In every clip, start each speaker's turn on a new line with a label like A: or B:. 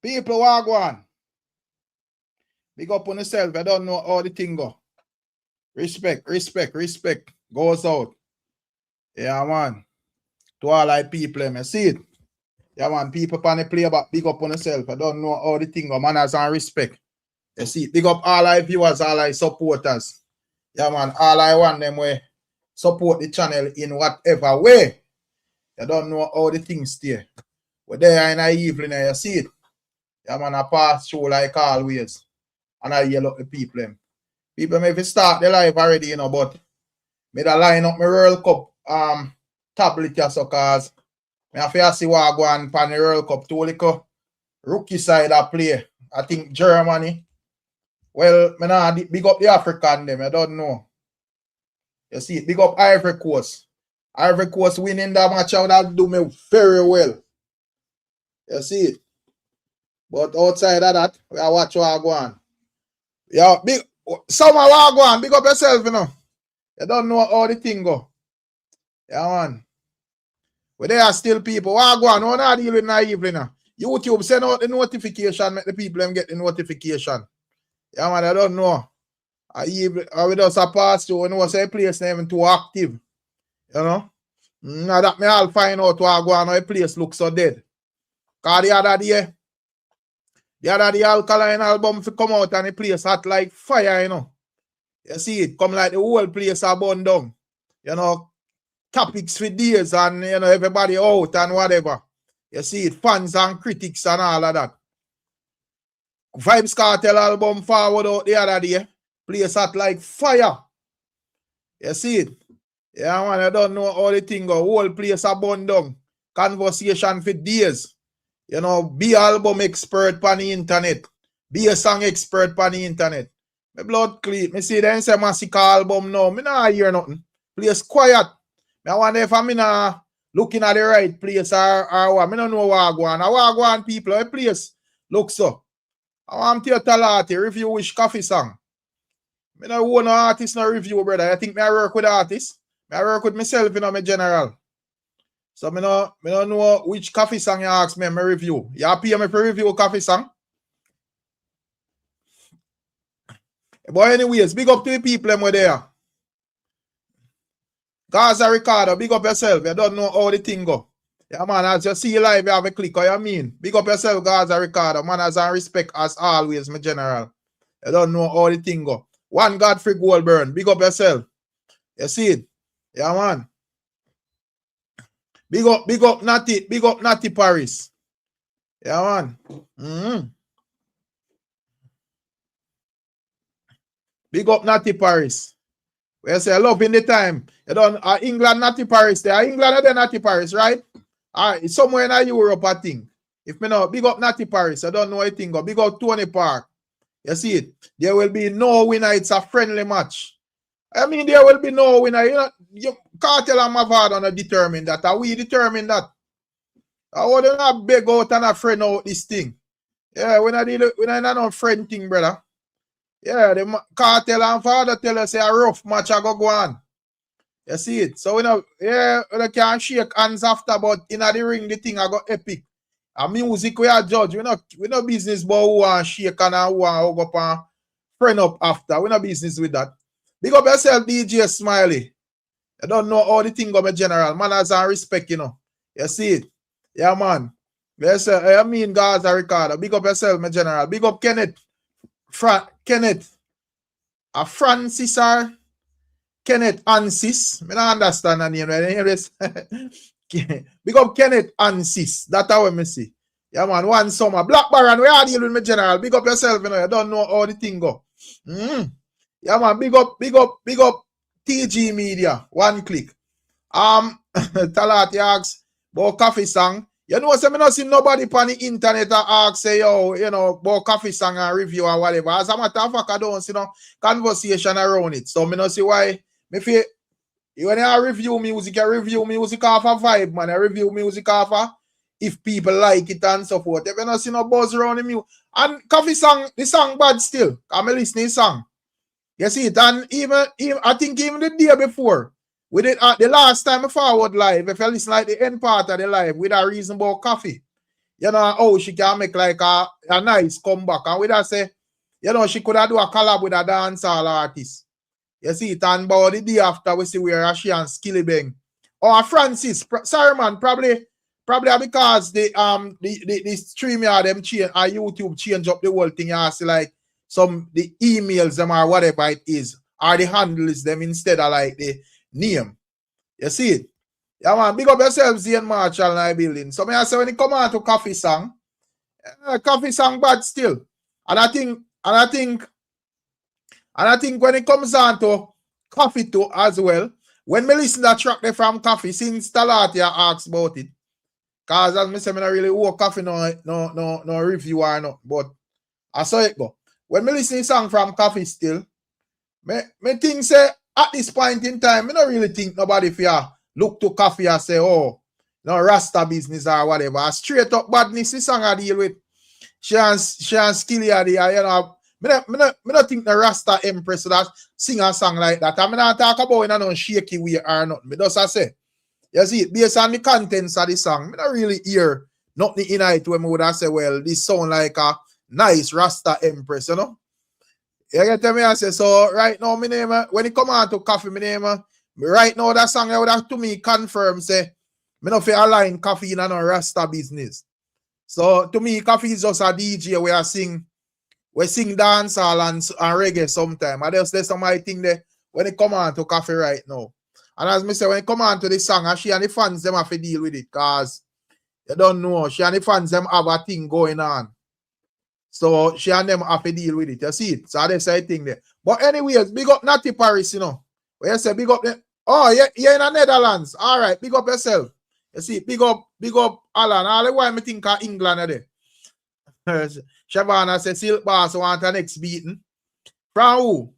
A: People walk on. Big up on yourself. I don't know how the thing go. Respect goes out. Yeah, man. To all like people, I see it. Yeah, man. People pan the play back. Big up on yourself. I don't know how the thing go. Manners and respect. You see it. Big up all our viewers, all our supporters. Yeah, man. All I want them way support the channel in whatever way. You don't know how the things stay. We're there in the evening, you see it. Yeah, man, I pass through like always. And I yell up the people. People may start the live already, you know, but me da line up my World Cup tablet here, so cause me have to see what go on pan the World Cup. Two little rookie side I play. I think Germany. Well, me nah big up the African them, I don't know. You see, big up Ivory Coast. Ivory Coast winning that match out, that do me very well. You see it. But outside of that, we are watch what go on. Yeah, big some what go on. Big up yourself, you know. You don't know how the thing go. Yeah, man. But there are still people. What go on? No, not dealing in the evening now. YouTube send out the notification, make the people them get the notification. Yeah, man, I don't know. I we just a pass through, you know, say place name too active. You know? Now that me all find out what go on, how the place looks so dead. Cause the other day Alkaline album to come out and the place hot like fire, you know. You see it, come like the whole place are burned down. You know, topics for days and, you know, everybody out and whatever. You see it, fans and critics and all of that. Vybz Kartel album forward out the other day. Place hot like fire. You see it? Yeah, man, I don't know how the thing go. Whole place are burned down. Conversation for days. You know, be album expert on the internet. Be a song expert on the internet. My blood clean. Me see them say Masicka album now. Me not hear nothing. Place quiet. I wonder if I'm not looking at the right place or what. Me don't know what I go on. I want go on people. A place look so. I want to tell artist review which coffee song. I don't want no artist no review, brother. I think I work with artists. I work with myself, you know, my general. So I don't know which coffee song you ask me my review. You pay me for review coffee song? But anyways, big up to the people them there. Gaza Ricardo, big up yourself. You don't know how the thing go. Yeah, man, as you see live, you have a click, what you mean? Big up yourself, Gaza Ricardo. Man, as I respect as always, my general. You don't know how the thing go. One Godfrey Goldburn, big up yourself. You see it? Yeah, man. Big up Natty Paris. Yeah, man. Big up Natty Paris. We say love in the time. You don't England Natty Paris there. England are there Natty Paris, right? It's somewhere in Europe, I think. If me know, big up Natty Paris. I don't know anything. Go big up Tony Park. You see it? There will be no winner. It's a friendly match. I mean, there will be no winner. You know, Kartel and Mavado not determine that. Are we determine that? I would not beg out and a friend out this thing. Yeah, we're not no friend thing, brother. Yeah, the Kartel and Father tell us a rough match I go on. You see it? So we know, yeah, we can't shake hands after, but in the ring the thing I got epic. And music we are judge. We no business but who want shake and who want hug up and friend up after. We no business with that. Big up yourself, DJ Smiley. I don't know how the thing go, my general. Manners and respect, you know. You see it? Yeah, man. Yes, I mean, Gaza Ricardo. Big up yourself, my general. Big up Kenneth. Kenneth. A Francis or Kenneth Ansis. I don't understand the name. Big up Kenneth Ansis. That's how we see. Yeah, man. One summer. Black Baron, we are dealing with my general. Big up yourself, you know. You don't know how the thing go. Yeah, man, big up TG Media. One click. Talati asks about coffee song. You know, so I not see nobody on the internet ask say, yo, you know, about coffee song and review or whatever. As a matter of fact, I don't see no conversation around it. So I not see why me feel when I review music off a vibe, man. I review music off a if people like it and so forth. If you not see no buzz around the music. And coffee song, the song bad still. I'm listening to song. You see it, and even I think even the day before, we did the last time I forward live, if you listen like the end part of the live with a reasonable coffee. you know, how she can make like a nice comeback. And we that say, you know, she could have do a collab with a dancehall artist. You see it, and about the day after we see where she and Skilly Bang. Or Francis, sorry man, probably because the StreamYard them change, or YouTube change up the whole thing. You see like the emails them or whatever it is, or the handles them instead of like the name. You see it? Yeah man, big up yourself, Zane Marshall and I building. So I say when it come on to coffee song bad still. And I think when it comes on to coffee too as well, when me listen to that track there from coffee, since Talatia asks about it, because as me say, I don't really work coffee no review or not, but I saw it go. When me listen to song from coffee still, me think say at this point in time, I don't really think nobody fear look to coffee and say, oh, no Rasta business or whatever. Straight up badness this song I deal with. She and Skilly you know. I don't think the Rasta Empress that sing a song like that. I'm not talk about in a no shaky way or nothing. But just I say, you see, based on the contents of the song, I don't really hear nothing in it when I would have say, well, this sound like a nice Rasta Empress, you know? You get me? I say, so right now, my name, when it come on to coffee, my name, right now, that song I would have to me confirm, say, I don't feel align coffee in a no Rasta business. So to me, coffee is just a DJ where I sing. We sing dancehall and reggae sometime. And there's some my thing there when it come on to coffee right now. And as me say, when it come on to the song, she and the fans them have to deal with it because you don't know. She and the fans them have a thing going on. So she and them have to deal with it. You see it? So that's the thing there. But anyways, big up Natty Paris, you know. When you say big up the, oh, you're in the Netherlands. All right, big up yourself. You see, big up Alan. All the while I think of England are there. Shavana says Silkboss want the next beating. From who?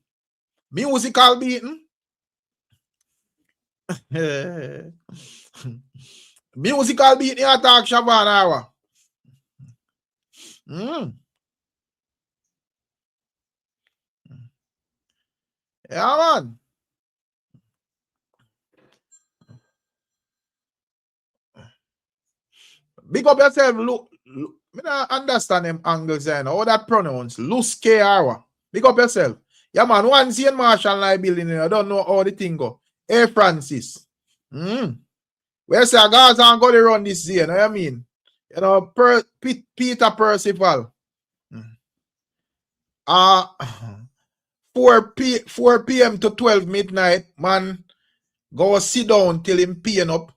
A: Musical beating? Musical beating attack Shavana. Yeah, man. Big up yourself, look. I don't understand them angles there. How that pronounce? Luske. Big up yourself. Yeah, man. One Zane Marshall and I building. I don't know how the thing go. Hey, Francis. Where say guys and go to run this Zane? You know what I mean? You know, Peter Percival. 4 p.m. to 12 midnight, man. Go sit down till him peeing up.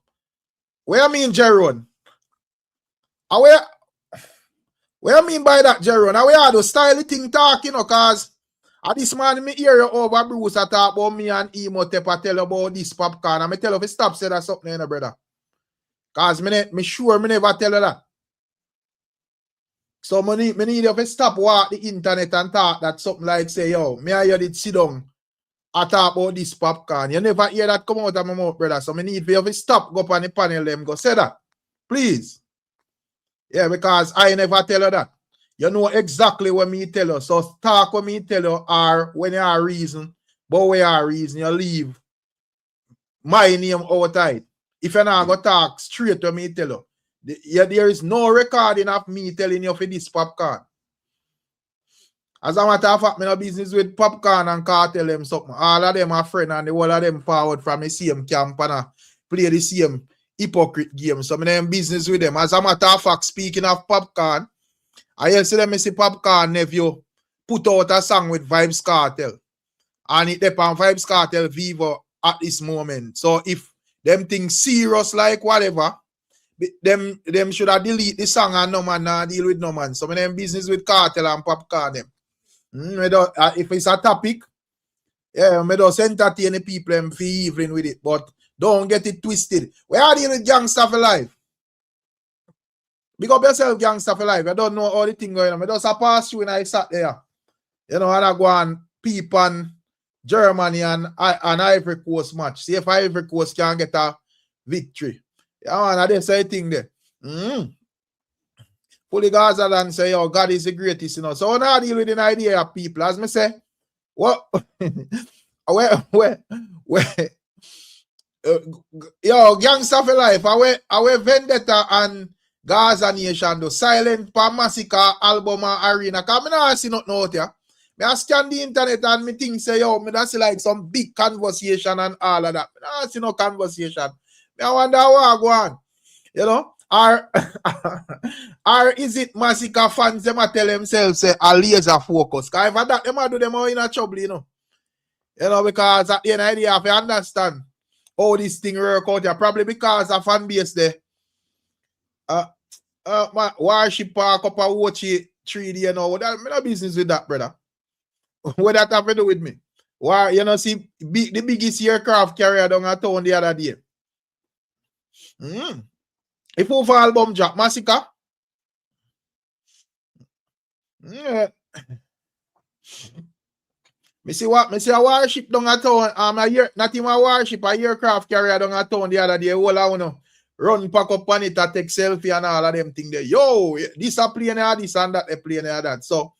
A: Where I mean, Jerome? What I mean by that, Jerome? How we are the style thing talking, you know, cause at this man me hear you over Bruce I talk about me and Imhotep I tell about this popcorn. And I tell you if you stop say that something, you know, brother. Cause me sure me never tell you that. So me need you to stop walk the internet and talk that something like say, yo, me and you did sit down I talk about this popcorn. You never hear that come out of my mouth, brother. So me need you to stop, go up on the panel them, go say that. Please. Yeah, because I never tell you that. You know exactly what me tell you. So talk what me tell you are when you are reason, but when you are reason, you leave my name outside. If you're not going to talk straight to me tell you, there is no recording of me telling you for this popcorn. As a matter of fact, me no business with popcorn and Kartel them something. All of them are friends and the whole of them forward from the same camp and play the same hypocrite game. So me them business with them. As a matter of fact, speaking of popcorn, I yesterday me see Popcorn nephew put out a song with Vybz Kartel. And it depends on Vybz Kartel Vivo at this moment. So if them things serious like whatever, them should have delete the song and no man nah deal with no man. So me them business with Kartel and Popcorn them. If it's a topic, yeah, me just entertain the people and for evening with it. But don't get it twisted. We are dealing with gangsta for life. Big up yourself, gangsta for life. I don't know all the thing going on. I just pass through and I sat there. You know, and I go on peep on Germany and Ivory Coast match. See if Ivory Coast can get a victory. Yeah, man, I just say thing there. Fully Gaza and say, oh, God is the greatest, you know. So now I deal with an idea of people. As me say, what? Yo, gangsta for life. Our vendetta and Gaza Nation do silent pa Masicka album and arena. Cause I don't see nothing out here. I scan the internet and me think say yo, me that's like some big conversation and all of that. I don't see no conversation. I wonder how I go on. You know? Or is it Masicka fans them a tell themselves say a laser focus? Cause if that them a do them all in a trouble, you know. You know, because at the end of the day, if you understand how this thing work out here, probably because of fan base there. My worship park up a watch it 3D, you know. That me no business with that, brother. What that have to do with me? Why, you know, see the biggest aircraft carrier down a town the other day. If you for album drop, Masicka. Me see a warship down a town. Not even a warship, a aircraft carrier down a town the other day. All I know. Run pack up on it and take selfie and all of them things there. Yo, this a plane here, this and that, a plane here, that. So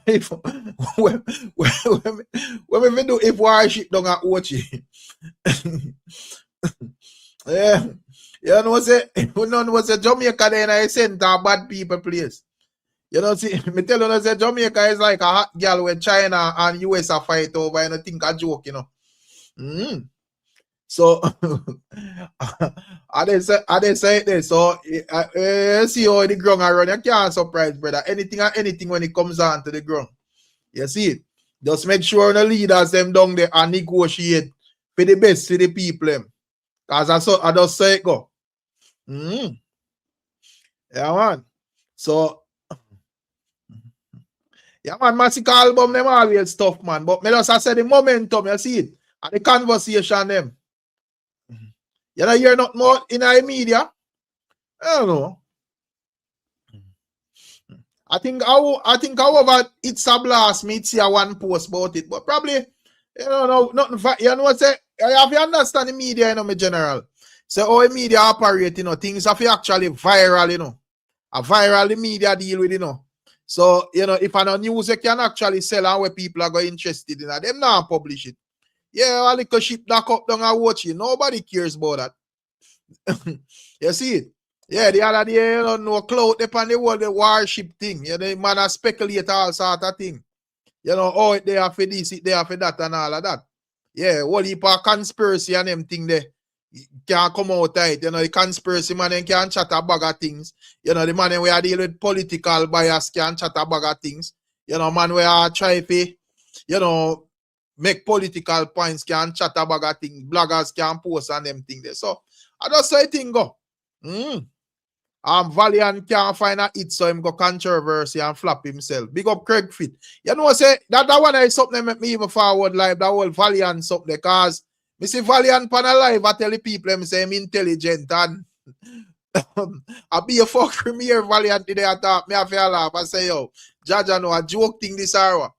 A: if when we do if warship down at Ochi. Yeah. You know say Jamaica there in a center bad people place. You know, see, me tell you say Jamaica is like a hot girl where China and US are fight over, and I think a joke, you know. So I didn't say this. So see how the ground around. You can't surprise, brother. Anything when it comes on to the ground. You see it. Just make sure the leaders them down there and negotiate for the best for the people. Cause I just say it go. Yeah, man. So yeah, man, Masicka album them always tough, man. But me just I say the momentum, you see it, and the conversation them. You know, you're not more in the media. I don't know. I think however it's a blast, me see a one post about it, but probably you know nothing. You know what say? I have to understand the media, you know, me general. So how the media operate, you know, things have to actually viral, you know. A viral the media deal with, you know. So, you know, if I know news you can actually sell and where people are going interested in it, them not publish it. Yeah, a little ship that up down and watch it. Nobody cares about that. You see it? Yeah, the other day, you know, no cloud upon the world, the warship thing. Yeah, the man a speculate all sort of thing. You know, oh, it there for this, it there for that, and all of that. Yeah, what heap of conspiracy and them thing there can't come out of it. You know, the conspiracy man can chat a bag of things. You know, the man we are dealing with political bias can chat a bag of things. You know, man we are trying to, you know, make political points can chat a bag of things. Bloggers can post on them things there. So, I just say thing go. Valiant can't find a hit, so him go controversy and flop himself. Big up Craig Fit. You know, say that one is something make me even forward live. That whole Valiant something because me see Valiant pan alive. I tell the people them say I'm intelligent and I be a fuck premier Valiant today. I thought me I feel laugh. I say yo, Jaja know a joke thing this hour.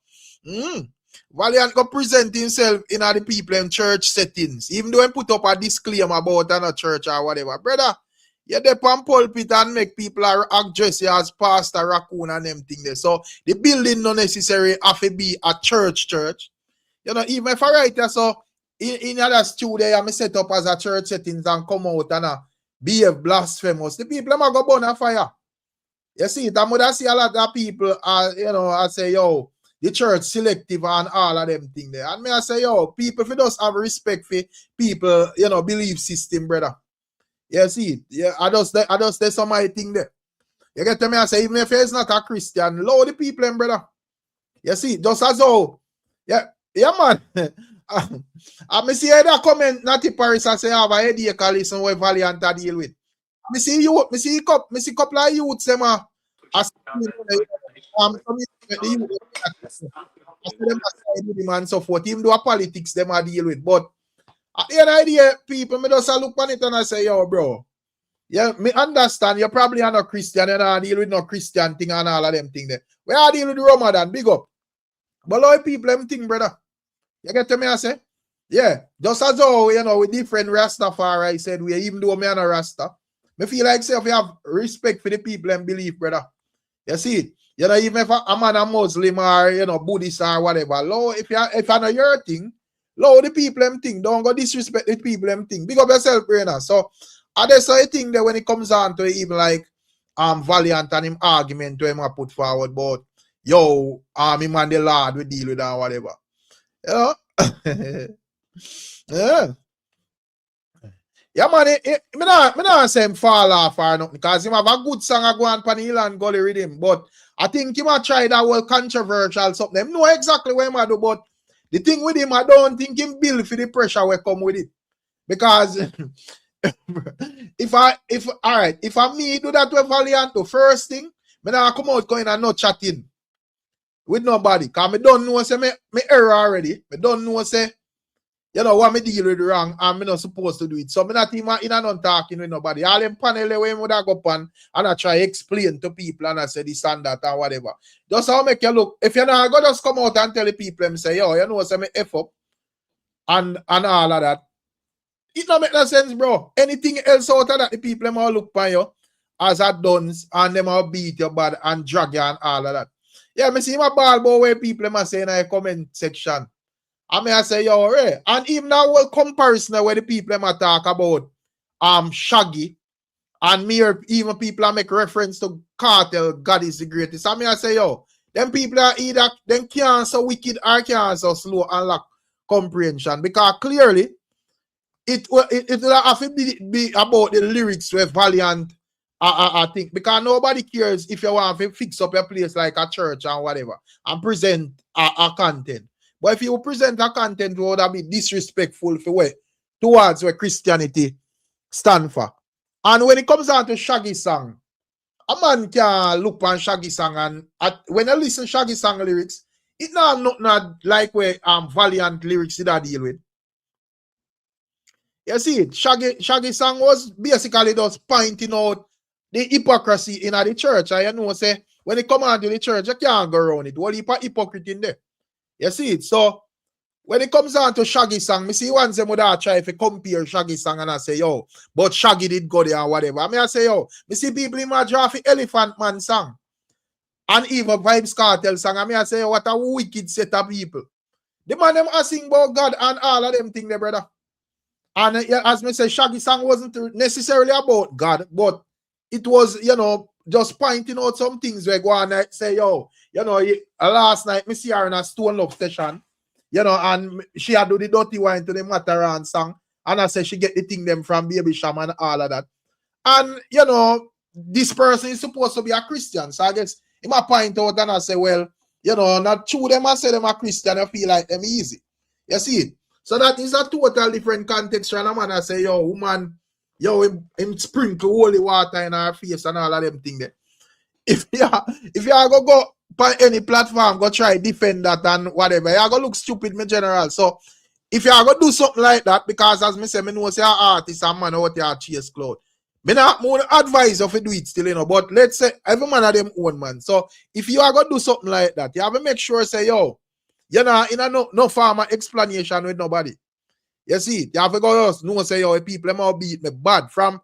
A: Valiant go present himself in the people in church settings, even though he put up a disclaimer about a church or whatever, brother. Yeah, they pan pulpit and make people address you as pastor, raccoon, and them thing there. So the building not necessarily have to be a church. You know, even if I write that, so in other studio, I set up as a church settings and come out and behave blasphemous. The people are go burn a fire. You see, I would see a lot of people, you know, I say, yo, the church selective and all of them thing there. And me I say, yo, people if you just have respect for people, you know, belief system, brother. You see, yeah, I just there's some my thing there. You get to me, I say, even if it's not a Christian, love the people, brother. You see, just as though, yeah, man. I see that comment, Natty Paris, I say, I have a headache, listen, what Valiant to deal with. I see you, I see couple of youths, them are, and so forth, even though politics, them are deal with, but at the end of the day, people, me just look on it and I say, yo, bro, yeah, me understand, you probably are not Christian, you don't deal with no Christian thing and all of them thing there. We are dealing with the Ramadan, big up. But a lot of people, them thing, brother. You get to me, I say? Yeah, just as though, you know, with different Rastafari, I said, we even though me and a Rasta, me feel like, say, if you have respect for the people and belief, brother. You see it? You know, even if a man a Muslim or, you know, Buddhist or whatever, Lord, if I know your thing, Lord, the people them thing, don't go disrespect the people them thing. Big up yourself, brainer. So, I just say thing that when it comes on to even like Valiant and him argument to him I put forward about yo, him and the Lord we deal with and whatever. You know? Yeah. Yeah, man, me not say him fall off or nothing, because him have a good song I go on pan hill and gully with him. But I think he might try that whole controversial something. Them know exactly what him do, but the thing with him, I don't think him build for the pressure will come with it. Because if I me do that with Valiant, the first thing, me now come out going and not chatting with nobody. Because me don't know say me error already. Me don't know say you know what me deal with wrong and me not supposed to do it. So me not even in and not talking with nobody. All them panel where me would go on and I try explain to people and I say this and that and whatever. Just how make you look. If you're not go just come out and tell the people and say, yo, you know say me F up and all of that. It don't make no sense, bro. Anything else out of that, the people them all look by you as a duns and them all beat you bad and drag you and all of that. Yeah, me see my ball boy where people them say in the comment section. I may say, yo, right. And even now, well, comparison where the people them talk about Shaggy and me or even people make reference to Kartel, God is the greatest. I may say, yo, them people are either them can't so wicked or can't so slow and lack comprehension, because clearly it will have to be about the lyrics with Valiant. I think because nobody cares if you want to fix up a place like a church and whatever and present a content. But if you present a content would be disrespectful for towards where Christianity stand for. And when it comes down to Shaggy song, a man can look on Shaggy song and when I listen to Shaggy song lyrics, it not like where Valiant lyrics did I deal with. You see it, Shaggy song was basically just pointing out the hypocrisy in the church. And you know say when it come on to the church, you can't go around it. What heap of hypocrite in there. You see it? So, when it comes down to Shaggy song, me see once them would try to compare Shaggy song and I say, yo, but Shaggy did go there or whatever. I say, yo, me see people in my draft Elephant Man song and even Vybz Kartel song. I say, yo, what a wicked set of people. The man them asking about God and all of them things there, brother. And as me say, Shaggy song wasn't necessarily about God, but it was, you know, just pointing out some things where go on and say, yo, you know, last night, me see her in a Stone Love session, you know, and she had do the dirty wine to the Mataran song, and I say she get the thing them from Baby Sham and all of that. And, you know, this person is supposed to be a Christian, so I guess he might point out and I say, well, you know, not true them and say them a Christian, I feel like them easy. You see it? So that is a total different context, and a man I say, yo, woman, yo, him sprinkle holy water in her face and all of them things there. If you are go on any platform, go try defend that and whatever, you are going to look stupid, me general. So, if you are going to do something like that, because as me say, me know say an artist and man out there chase cloud. Me not more advise of to do it still, you know, but let's say every man of them own, man. So, if you are going to do something like that, you have to make sure, say, yo, you know, in a no farmer explanation with nobody. You see, you have to go just know, say, yo, people them all beat me bad from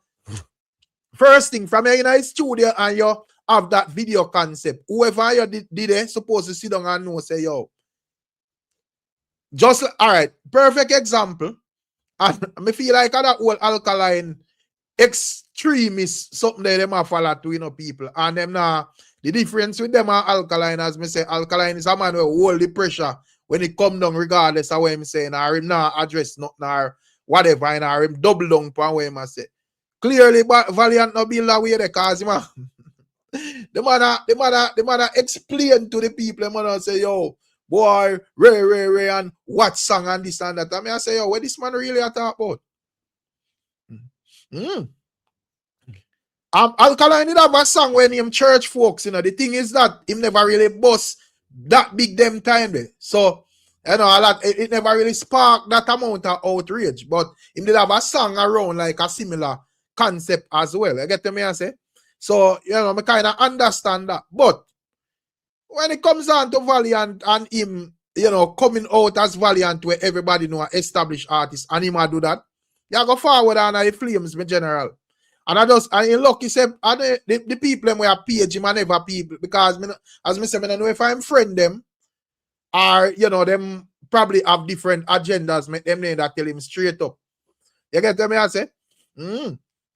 A: first thing from you in a studio and you have that video concept. Whoever you did it, supposed to sit down and know, say, yo. Just, all right, perfect example. And I feel like that whole alkaline extremist, something that them have follow to, you know, people. And them now, the difference with them are alkaline, as me say, alkaline is a man who hold the pressure when it come down, regardless of what I'm saying, or him not address nothing, or whatever, and or him double down on what him say. Clearly, Valiant no build that way there, cause him the man explain to the people, the man say, yo, boy, Ray, and what song and this and that. I mean, I say, yo, what this man really talk about? Alkaline did have a song when him church folks, you know. The thing is that him never really bust that big them time there. So, you know, it never really sparked that amount of outrage. But him did have a song around like a similar concept as well. You get me I say? So, you know, I kind of understand that. But when it comes down to Valiant and him, you know, coming out as Valiant where everybody know established artist and him do that, you go forward and the flames, me general. And in luck, he said, the people them were page him and never people, because as me say, I don't know if I'm friend them or, you know, them probably have different agendas, make them name that tell him straight up. You get me I say?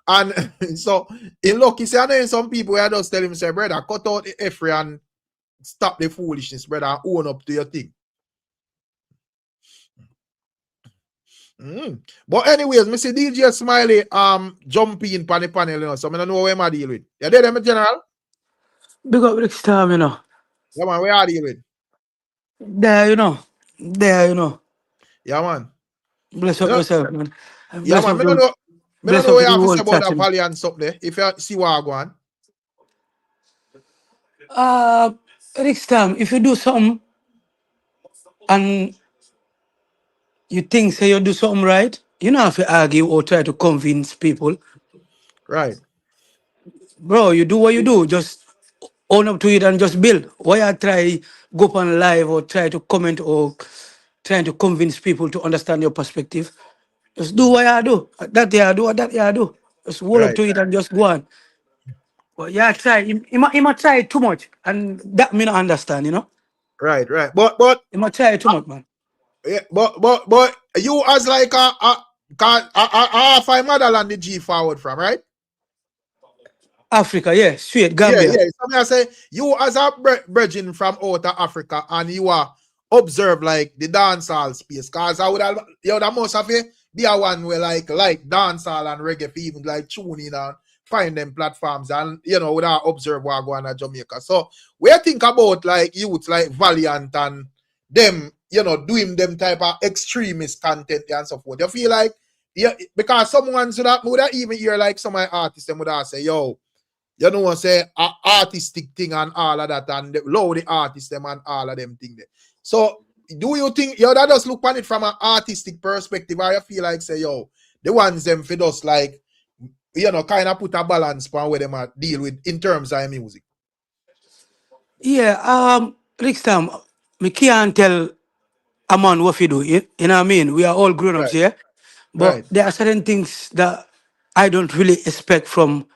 A: And so in lucky say I know some people where just tell him, say, brother, cut out the effort and stop the foolishness, brother, and own up to your thing. But anyways, me see DJ Smiley jumping pan the panel, you know, so I don't know where I deal with. You there, my general?
B: Big up Ricstorm, you know.
A: Yeah, man, where I deal with?
B: There, you know. There, you know.
A: Yeah, man.
B: Bless
A: You
B: up
A: know,
B: yourself, man. And
A: yeah,
B: bless
A: man,
B: up
A: me don't
B: to
A: know. Me don't
B: bless
A: know
B: up
A: what
B: to
A: you
B: the
A: have to
B: whole
A: say about
B: chat
A: that
B: him.
A: Valiant up there. If you see what I go on.
B: Ricstorm, if you do something and you think say you do something right, you don't have to argue or try to convince people.
A: Right,
B: Bro, you do what you do. Just own up to it and just build. Why I try go up on live or try to comment or trying to convince people to understand your perspective? Just do what I do. That I do, that I do. Just hold up
A: right,
B: to it and just go on. But yeah, try. He might try too much. And that me not understand, you know?
A: right. But
B: He might try too much, man.
A: yeah, but you as like a half I motherland the G forward from, right?
B: Africa, yeah, straight,
A: Yeah,
B: Gambia.
A: yeah. Somebody say you as a brethren from out of Africa and you are observe like the dancehall space. Cause I would have that must have be a one where like dancehall and reggae for even like tune in and find them platforms and would have observe what go on at Jamaica. So we think about like youth like Valiant and them, doing them type of extremist content and so forth. You feel like because someone would have even hear like some of my artists them would have say, yo, say artistic thing and all of that and low the artist them and all of them thing there. So do you think that just look on it from an artistic perspective or you feel like say the ones them for just like kind of put a balance on where them deal with in terms of music?
B: Yeah, Rickstam, me can't tell a man what you do. You know what I mean? We are all grown ups
A: Right,
B: here. But
A: right,
B: there are certain things that I don't really expect from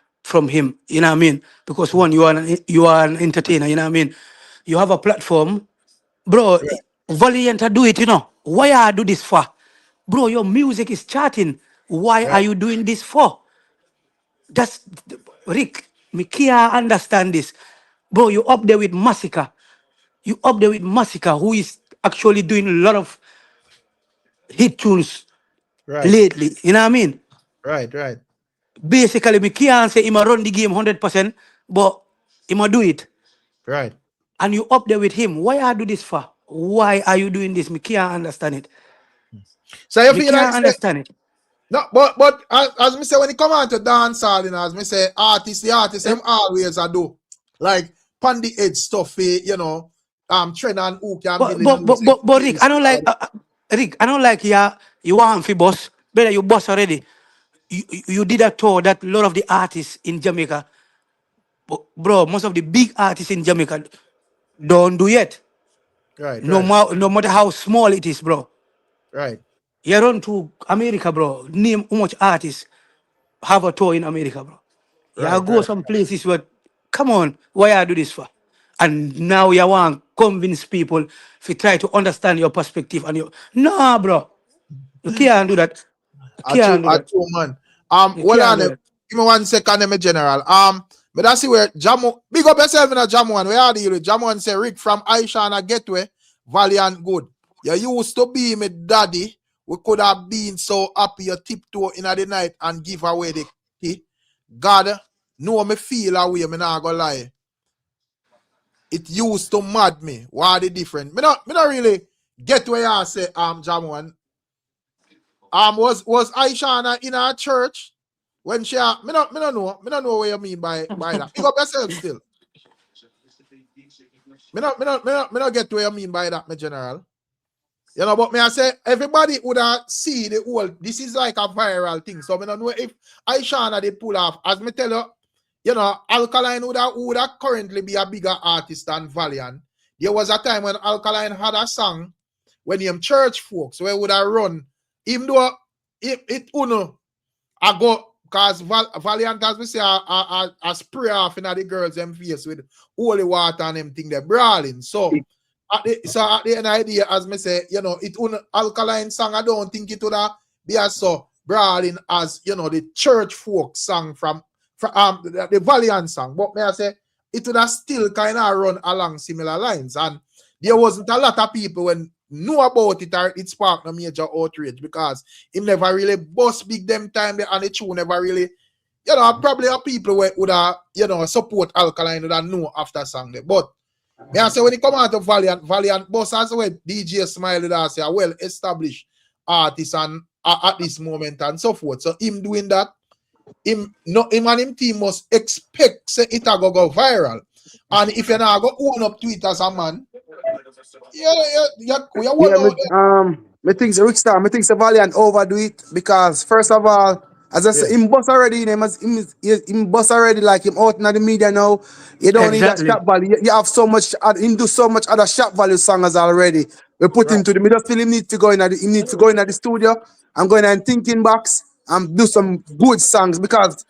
B: him. You know what I mean? Because one, you are an entertainer. You know what I mean? You have a platform, bro.
A: right,
B: Valiant do it. You know why I do this for, bro? Your music is charting. Why are
A: right,
B: you doing this for? That's Rick. Me can't understand this, bro. You up there with Masicka. You up there with Masicka, who is actually doing a lot of hit tunes
A: right,
B: lately. You know what I mean?
A: right, right,
B: Basically, me can't say him a run the game 100%, but him a do it.
A: right.
B: And you up there with him. Why I do this for? Why are you doing this? Me can't understand it.
A: So you
B: Me
A: feel like
B: can't
A: say
B: understand it.
A: no, but as me say when it come on to dancehall, as me say the artists them always do like pan the edge stuff, trend and who can
B: But
A: build the
B: but but
A: music.
B: but, but Rick, I don't like Rick. I don't like you want to boss. Better you boss already. You did a tour that a lot of the artists in Jamaica, bro. Most of the big artists in Jamaica don't do yet.
A: Right,
B: No
A: right,
B: more, no matter how small it is, bro.
A: right,
B: You run to America, bro. Name how much artists have a tour in America, bro. Yeah,
A: right,
B: go
A: right.
B: some places where, come on, why I do this for? And now you want to convince people to try to understand your perspective and your nah, bro. You can't do that. You can't do
A: A
B: that.
A: true man.
B: You
A: Hold
B: can't
A: on.
B: do that.
A: Give me 1 second, me general. But that's where Jamo, big up yourself in a Jamo one. Where are you? Jamo one say Rick from Aisha and a Gateway, Valiant good. You used to be my daddy. We could have been so happy you tiptoe in the night and give away the key. God, know me feel away, me not gonna lie. It used to mad me. What the difference? Me not really get where you say Jamo one. Was Aisha in our church when she me not know what you mean by that. Pick up yourself still. Me not get what you mean by that, my general. But me I say everybody would have see the whole. This is like a viral thing. So me don't know if Aisha they pull off. As me tell you, Alkaline would have currently be a bigger artist than Valiant. There was a time when Alkaline had a song when him church folks where would have run, even though it uno I go because Valiant as we say a spray off in the girls them face with holy water and them thing they're brawling. So at the end of the day, as me say, it un alkaline song, I don't think it would be as so brought in as, you know, the church folk song from the Valiant song. But may I say, it would have still kind of run along similar lines. And there wasn't a lot of people when knew about it or it sparked no major outrage because it never really bust big them time there and the tune never really, you know, probably a people would have, you know, support Alkaline would have know after song there. But may I say, when it come out of Valiant boss as well, DJ Smiley that's a well-established artist and at this moment and so forth. So him doing that, him and him team must expect say it a go viral. And if you not go own up to it as a man,
C: me think the Rickstorm, me think the Valiant overdo it because first of all, as I say, him boss already, him boss already like him out in the media now. You don't need that shop value. You have so much, him do so much other shop value songs already. We put him to the middle feel him need to go in the studio and go in and thinking box and do some good songs because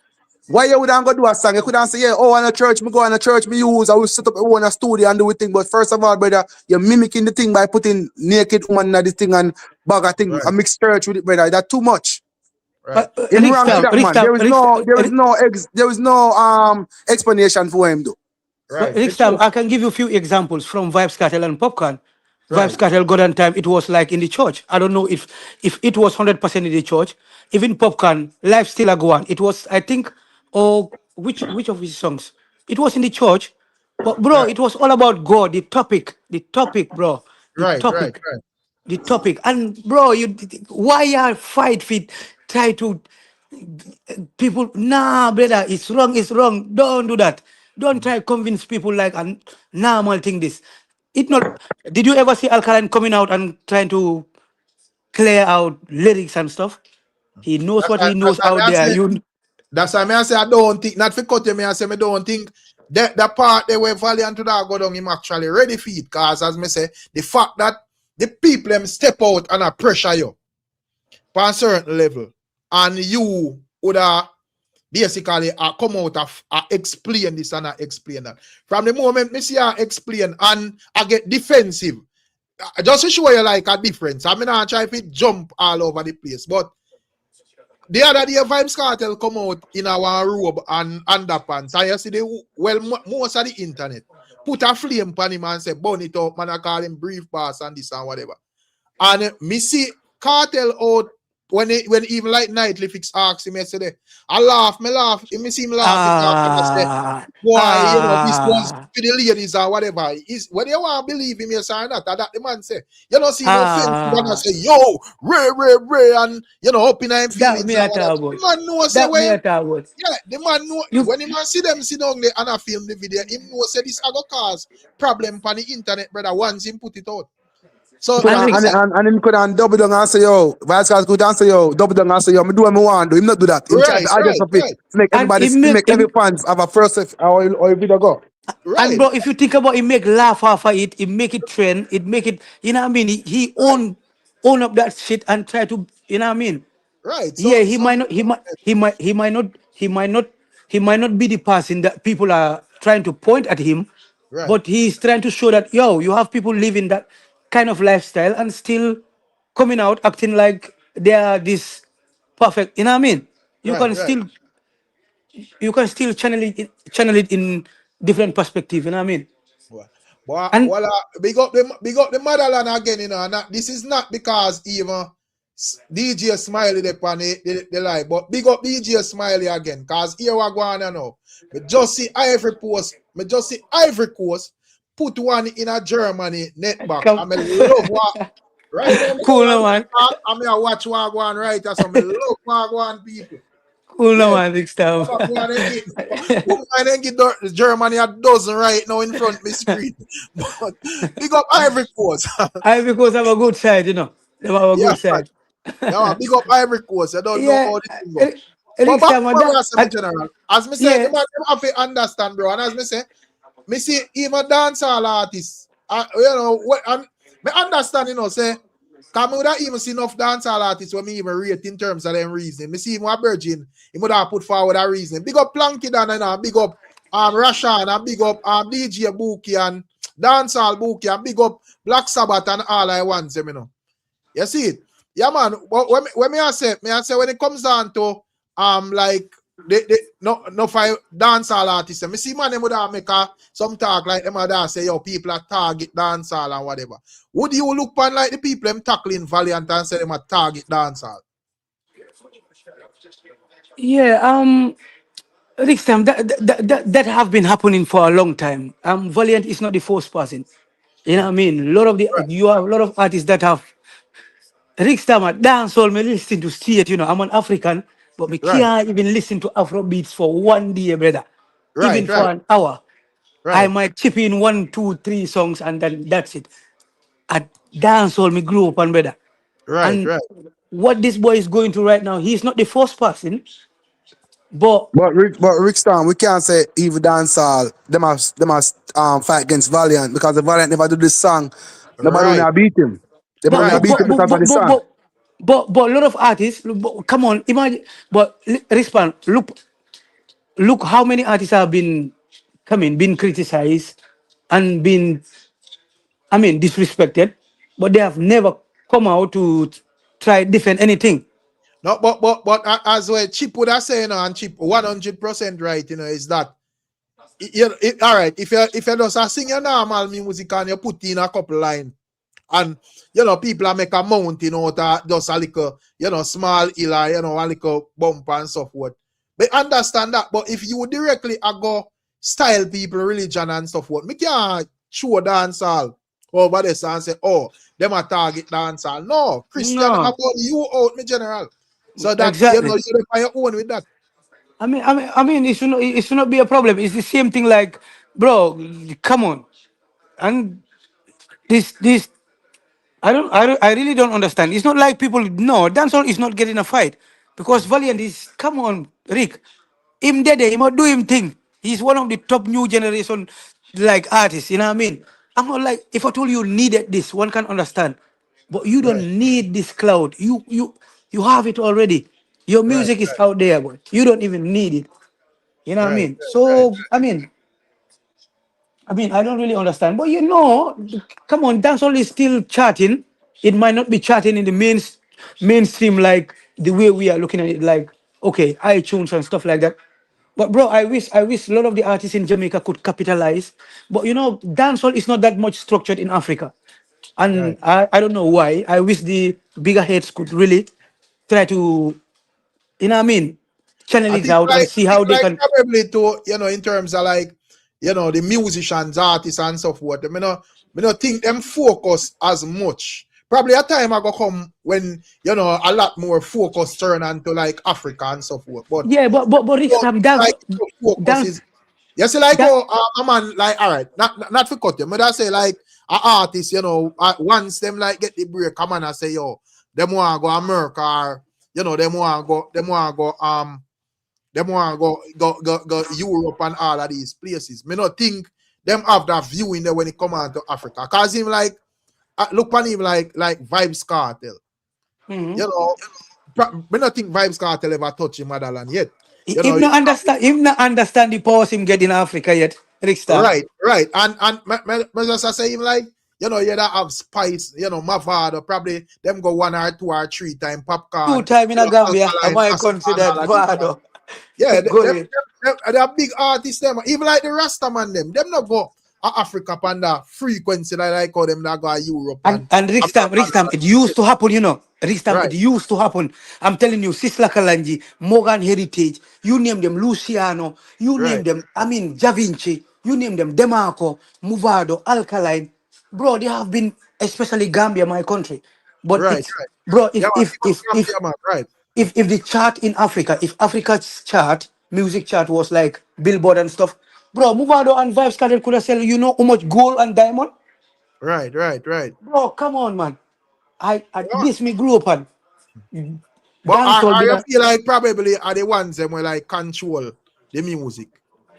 C: why you wouldn't go do a song? You couldn't say, yeah, oh, in a church, me go in a church, me use, I will set up a studio and do a thing. But first of all, brother, you're mimicking the thing by putting naked woman in this thing and bag a thing, a mixed church with it, brother. That's too much.
A: Right.
C: In wrong with that, man. There is no explanation for him though.
B: Right. Next time I can give you a few examples from Vybz Kartel and Popcorn. Right. Vybz Kartel Golden Time, it was like in the church. I don't know if it was 100% in the church. Even Popcorn, Life Still a Go On. It was, I think, which of his songs? It was in the church. But bro, it was all about God, the topic, bro. The topic. And bro, why you fight fit, try to people, nah, brother, it's wrong. Don't do that. Don't try to convince people like a normal thing this. It not. Did you ever see Alkaline coming out and trying to clear out lyrics and stuff? He knows what he knows out there.
A: That's why I say I don't think, not for cut me, I say I don't think that the part they were Valiant to that go down him actually ready for it. Because as me say, the fact that the people them step out and pressure you for a certain level and you would basically come out of explain this and explain that. From the moment me see I explain and I get defensive, just to show you like a difference. I mean I try to jump all over the place, but the other day, Vybz Kartel come out in our robe and underpants. And you see, most of the internet put a flame on him and say, burn it up, man, I call him brief pass and this and whatever. And me see Kartel out when even like Nightly Fix asked him yesterday. I laugh. Me see him laugh. I say, boy, you know, this was for the ladies or whatever. When you want to believe him, yes or not, that the man say, you know, see no offense. And say, yo, Ray, and you know, up in him feelings. The man knows say when, the man know when the man see them sit down there and I film the video, him know say this go cause problem on the internet, brother. Once him put it out. So
C: and him could double down and say, yo, Vybz Kartel could answer, yo, double down and say, yo, me do what I want to do. Him not do that. Him try to adjust up it to make everybody, make every fans have a first or video go.
B: Right. And bro, if you think about it, make laugh off of it, it make it trend, it make it, you know what I mean? He own up that shit and try to, you know what I mean?
A: Right.
B: So, yeah, he might not be the person that people are trying to point at him, but he's trying to show that, yo, you have people living that kind of lifestyle and still coming out acting like they are this perfect, you know what I mean? You can still channel it in different perspective, you know what I mean?
A: Well, big up the motherland again, you know. And this is not because even DJ Smiley on the live, but big up DJ Smiley again, because here we're going now. Me just see Ivory Coast put one in a Germany net back. I mean, love what right.
B: Cool, man.
A: I mean, I watch what going right. That's some love what going people.
B: Cool, man, big stuff.
A: I didn't get Germany a dozen right now in front of my screen. But big up Ivory Coast.
B: Ivory Coast have a good side, you know. They have a good side.
A: Yeah, big up Ivory Coast. I don't know how this thing goes. But back general, as me say, the man have to understand, bro. And as me say, me see even dancehall artists, you know, me understand, you know, say, because I would have even seen enough dancehall artists when me even rate in terms of them reasoning. Me see him a virgin, he would have put forward a reasoning. Big up Planky Dan and big up Rashan and big up DJ Buki and dancehall Buki and big up Black Sabbath and all I want them, you know. You see it? Yeah, man. When me I say when it comes down to like they no five dancehall artists. Me see man them would make some talk like them would say yo people are target dancehall and whatever. Would you look upon like the people them tackling Valiant and say them a target dancehall?
B: Yeah, Rickstorm, that have been happening for a long time. Valiant is not the first person. You know what I mean? You have a lot of artists that have Rickstorm dance all me listen to see it, you know. I'm an African, but me
A: Right,
B: can't even listen to Afro beats for one day, brother.
A: right,
B: Even for
A: right,
B: an hour. I
A: right,
B: might chip in 1, 2, 3 songs and then that's it. I dance all me grew up on, brother.
A: right,
B: And
A: right.
B: what this boy is going to right now, he's not the first person, but
C: But Rickstorm, we can't say even dancehall. Them must fight against Valiant because the Valiant never do this song. Nobody
A: Right,
C: wanna beat him. They
B: But
C: want to
A: right,
B: but
C: beat
B: but
C: him
A: right.
B: but
C: because of
B: but
C: the
B: but
C: song.
B: but, but a lot of artists. Come on, imagine. But respond. Look how many artists have been coming, been criticized, and been disrespected, but they have never come out to try defend anything.
A: No, but as well, Chip would have say, you know, and Chip 100% right, you know, is that all right, if you just sing your normal music and you put in a couple line and you know people are make a mountain out of just a little, you know, small hill or, you know, a little bump and so forth. But understand that. But if you directly go style people, religion and so forth, me can't show dancehall over this and say, oh, them a target dancehall. No, Christian
B: No,
A: about you out, me general. So that you know
B: exactly.
A: you're on your own with that.
B: It should not be a problem. It's the same thing. Like, bro, come on, and this I really don't understand. It's not like people no dancehall is not getting a fight because Valiant is come on, Rick. Him dede, he might do him thing. He's one of the top new generation like artists, you know what I mean? I'm not like if I told you needed this, one can understand. But you
A: Right,
B: don't need this cloud. You have it already. Your
A: right,
B: music is out there, but you don't even need it. You know what I
A: right,
B: mean?
A: right,
B: So I don't really understand. But come on, dancehall is still charting. It might not be charting in the mainstream like the way we are looking at it, like okay, iTunes and stuff like that. But bro, I wish a lot of the artists in Jamaica could capitalize. But dancehall is not that much structured in Africa.
A: right.
B: And I don't know why. I wish the bigger heads could really try to, channel
A: I
B: it
A: think
B: out and see how they can.
A: probably to you know in terms of like you know the musicians, artists and so forth. Me not think them focus as much. Probably a time I go come when you know a lot more focus turn onto like Africa and so forth. But
B: Yeah, but Rick
A: don't
B: Sam,
A: think like the focus
B: dance
A: is you see like
B: that
A: oh a man like all right not for cut them. But I say like a artist you know once them like get the break come on and say yo them want to go America or you know them want to go them want to go Europe and all of these places. Me not think them have that view in there when it come on to Africa. Cause him like look on him like Vybz Kartel.
B: Mhm.
A: You know, me not think Vybz Kartel ever touch him motherland yet. You know,
B: Him not understand the powers him get in Africa yet, Rick Star.
A: right. And me just say him like you know, you that have spice, you know, Mavado, probably them go 1 or 2 or 3 time
B: Two
A: popcorn,
B: time in
A: you
B: a
A: know,
B: Gambia, I
A: alkaline,
B: might
A: Masicka, and
B: consider
A: all of these.
B: Vado.
A: Yeah,
B: Go ahead.
A: they are big artists, them. Even like the Rasta man, them not go Africa panda frequency like how them that go to Europe and
B: And
A: America.
B: Rick Stam, it used to happen, Rick Stam,
A: Right,
B: it used to happen. I'm telling you, Sisla Kalanji, Morgan Heritage, you name them Luciano, you name
A: right,
B: them, Da Vinci, you name them Demarco, Mavado, Alkaline. Bro, they have been, especially Gambia, my country. But
A: right,
B: it's,
A: right.
B: bro,
A: Yeah, man, even Gambia, man, right,
B: if the chart in Africa, if Africa's chart, music chart was like Billboard and stuff, bro, Mavado and Vibes Cartel could have sell, how much gold and diamond?
A: right.
B: Bro, come on, man. I
A: Yeah.
B: this me grew up on
A: But
B: dancehall.
A: are you feel like probably are the ones them will like control the music?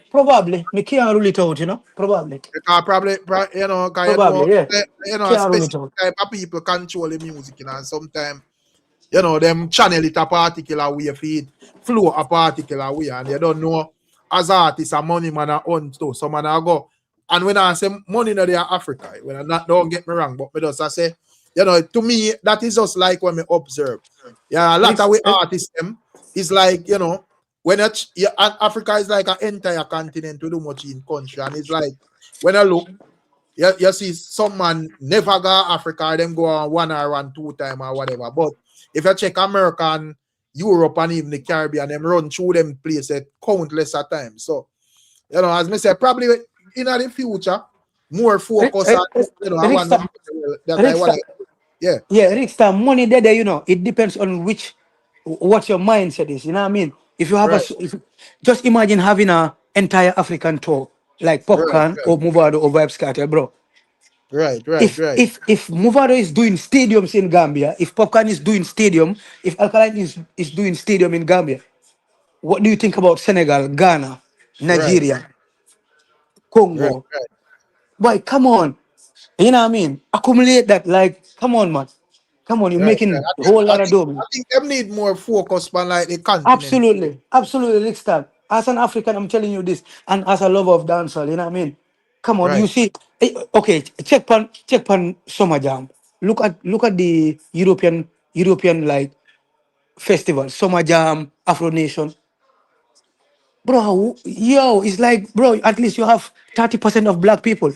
B: Probably me can't rule it out, Probably,
A: Because probably, you know, cause
B: yeah.
A: you know, a
B: Can't rule it
A: specific
B: out.
A: type of people control the music, and sometimes, you know, them channel it a particular way, feed flow a particular way, and you don't know as artists a money man a own too. So man I go, and when I say money in the Africa, when I not don't get me wrong, but me just I say to me, that is just like when we observe. Yeah, a lot
B: Rich,
A: of we artists them is like, when Africa is like an entire continent to do much in country, and it's like when I look, you see some man never go Africa, them go on one or one, 2 time or whatever. But if you check America and Europe and even the Caribbean, them run through them places countless of times. So, as me say, probably in the future, more focus on, I want
B: Rickstar,
A: that I want
B: Rickstar,
A: to, yeah,
B: yeah, Rickstar, money there, it depends on what your mindset is. You know what I mean? If you have
A: right,
B: just imagine having a entire African tour like
A: right,
B: Popcorn or Mavado or Vybz Kartel, bro.
A: right, right,
B: If
A: right,
B: if if Mavado is doing stadiums in Gambia, if Popcorn is doing stadium, if Alkaline is doing stadium in Gambia, what do you think about Senegal, Ghana,
A: right,
B: Nigeria,
A: right,
B: Congo?
A: right,
B: Boy, come on. You know what I mean? Accumulate that, like, come on, man. Come on, you're
A: right, right.
B: making
A: I
B: a
A: think,
B: whole
A: I
B: lot of
A: think,
B: dough, man.
A: I think them need more focus on like the continent.
B: Absolutely, absolutely, Rickstar. As an African, I'm telling you this, and as a lover of dancehall, you know what I mean? Come on, you
A: Right,
B: see, okay, check pan Summer Jam. Look at the European like festival, Summer Jam, Afro Nation. Bro, yo, it's like, bro, at least you have 30% of black people,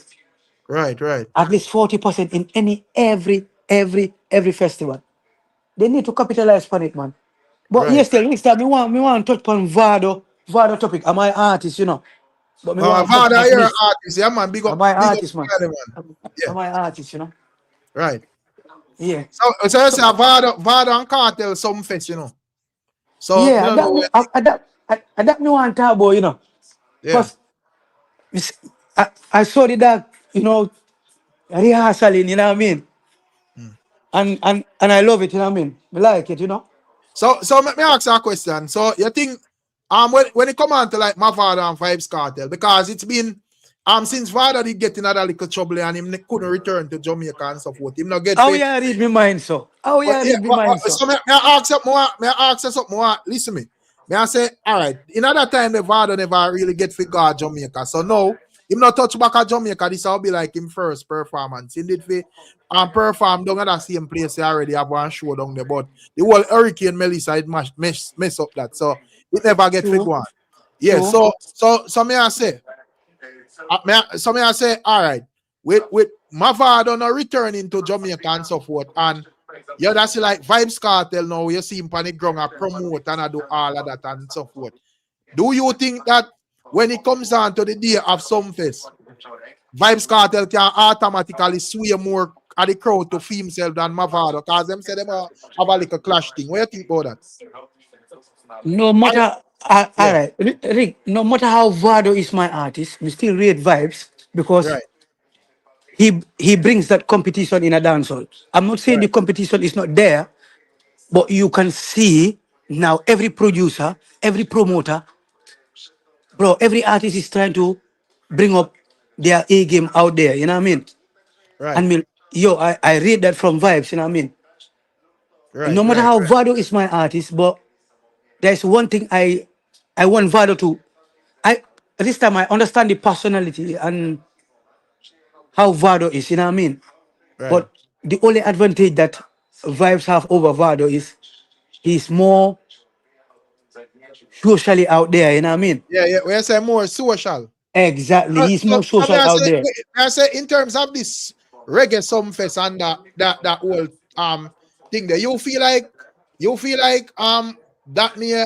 A: right, right.
B: at least 40% in every festival. They need to capitalize on it, man. But
A: Right.
B: yes, still next time me want to touch on Vado topic. Am I artist, But me want to touch
A: Vada,
B: at
A: you're an
B: least.
A: artist. Yeah, man.
B: Am I
A: Big up,
B: artist, man?
A: Vada, man. Yeah,
B: Am I artist,
A: right.
B: Yeah.
A: So you
B: So
A: say Vada and Cartel some fest. So, me
B: yeah,
A: don't know what you think.
B: that me want to talk about,
A: Yeah.
B: because I saw the that, rehearsal, you know what I mean?
A: Mm.
B: And I love it, you know what I mean? I like it.
A: So let me ask you a question. So you think when it come on to like Mavado and Vybz Cartel, because it's been since Vada did get in a little trouble and him couldn't return to Jamaica and so forth. Him not get
B: Oh
A: paid.
B: yeah, read me mind so. Oh
A: But
B: yeah,
A: yeah,
B: read me mind so.
A: so may I ask something more? May I ask you something more? Listen me. May I say, all right, in other time the Vado never really get figure Jamaica. So now him not touch back at Jamaica, this will be like him first performance. He did fi perform down at that same place he already have one show down there. But the whole Hurricane Melissa it mess up that. So it never get
B: True,
A: figure. Yeah,
B: true.
A: so may I say may I say, all right, with Mavado now returning to Jamaica and so forth, and yeah, that's like Vybz Cartel now. You see him on the ground, I promote and I do all of that and so forth. Do you think that when it comes down to the day of some fest, Vybz Cartel can automatically sway more at the crowd to feel himself than Mavado? Because them say them have a little clash thing. What do you think about that?
B: No
A: I,
B: matter, all
A: yeah,
B: right, Rick. No matter how Vado is my artist, we still rate Vibes because
A: right,
B: he brings that competition in a dancehall. I'm not saying
A: right,
B: the competition is not there, but you can see now every producer, every promoter, bro, every artist is trying to bring up their A game out there. You know what I mean?
A: right,
B: And I read that from Vibes. You know what I mean?
A: right,
B: No matter
A: right,
B: how Vado is my artist, but there's one thing I want Vado to. I This time I understand the personality and how Vado is, you know what I mean?
A: right.
B: But the only advantage that Vibes have over Vado is he's more socially out there, you know what I mean?
A: Yeah, yeah. We say more social.
B: Exactly. He's more
A: So
B: social out there.
A: may I say in terms of this reggae sumfest and that whole thing there, you feel like that may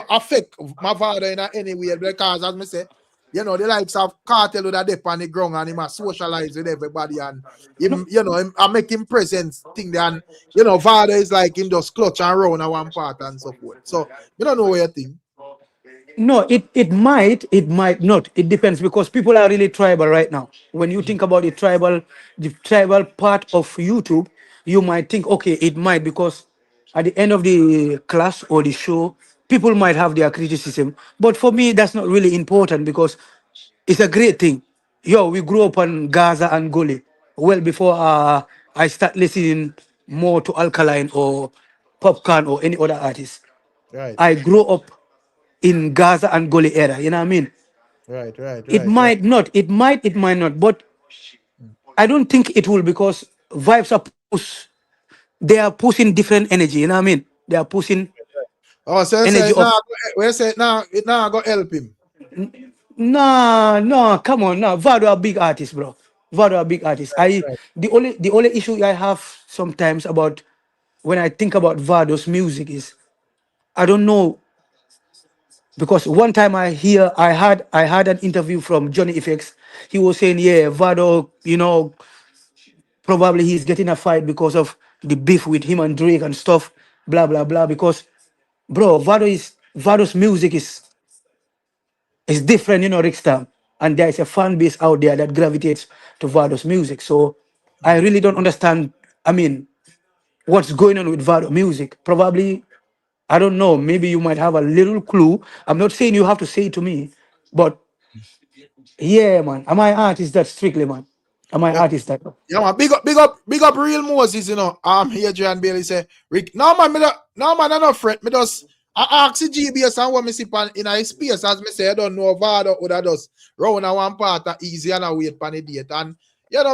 A: affect my father in any way because as me say, the likes of Kartel with a dip on the ground and him a socialize with everybody and
B: No,
A: him, him I make him presence thing there and father is like him just clutch and round at one part and so forth. So you don't know what you think.
B: no, it might not. It depends because people are really tribal right now. When you think about the tribal part of YouTube, you might think, okay, it might because at the end of the class or the show, people might have their criticism. But for me, that's not really important because it's a great thing. Yo, we grew up on Gaza and Gully well before I start listening more to Alkaline or Popcorn or any other artist.
A: Right,
B: I grew up in Gaza and Gully era. You know what I mean?
A: right, right,
B: It
A: right, right.
B: might not. It might not. But I don't think it will because vibes are push. they are pushing different energy. You know what I mean? They are pushing
A: Oh, so you say
B: energy
A: it now,
B: of
A: we say it now go help him.
B: no, no, come on, no. Vado a big artist, bro. Vado a big artist.
A: Right.
B: The only issue I have sometimes about when I think about Vado's music is I don't know because one time I had an interview from Johnny Effects. He was saying, yeah, Vado, probably he's getting a fight because of the beef with him and Drake and stuff, blah blah blah. Because bro, Vado's music is different, Rickstar. And there is a fan base out there that gravitates to Vado's music. So I really don't understand. I mean, what's going on with Vado music? Probably, I don't know. Maybe you might have a little clue. I'm not saying you have to say it to me, but yeah, man. Am I artist that strictly, man? Am I
A: Yeah.
B: artist that?
A: Yeah, man. Big up, real Moses. Adrian Bailey say, Rick. No man, I don't fret. Me just I ask the GBS and what me see pan in a space as me say I don't know Vado or that does round a one part easy and I wait pan the date and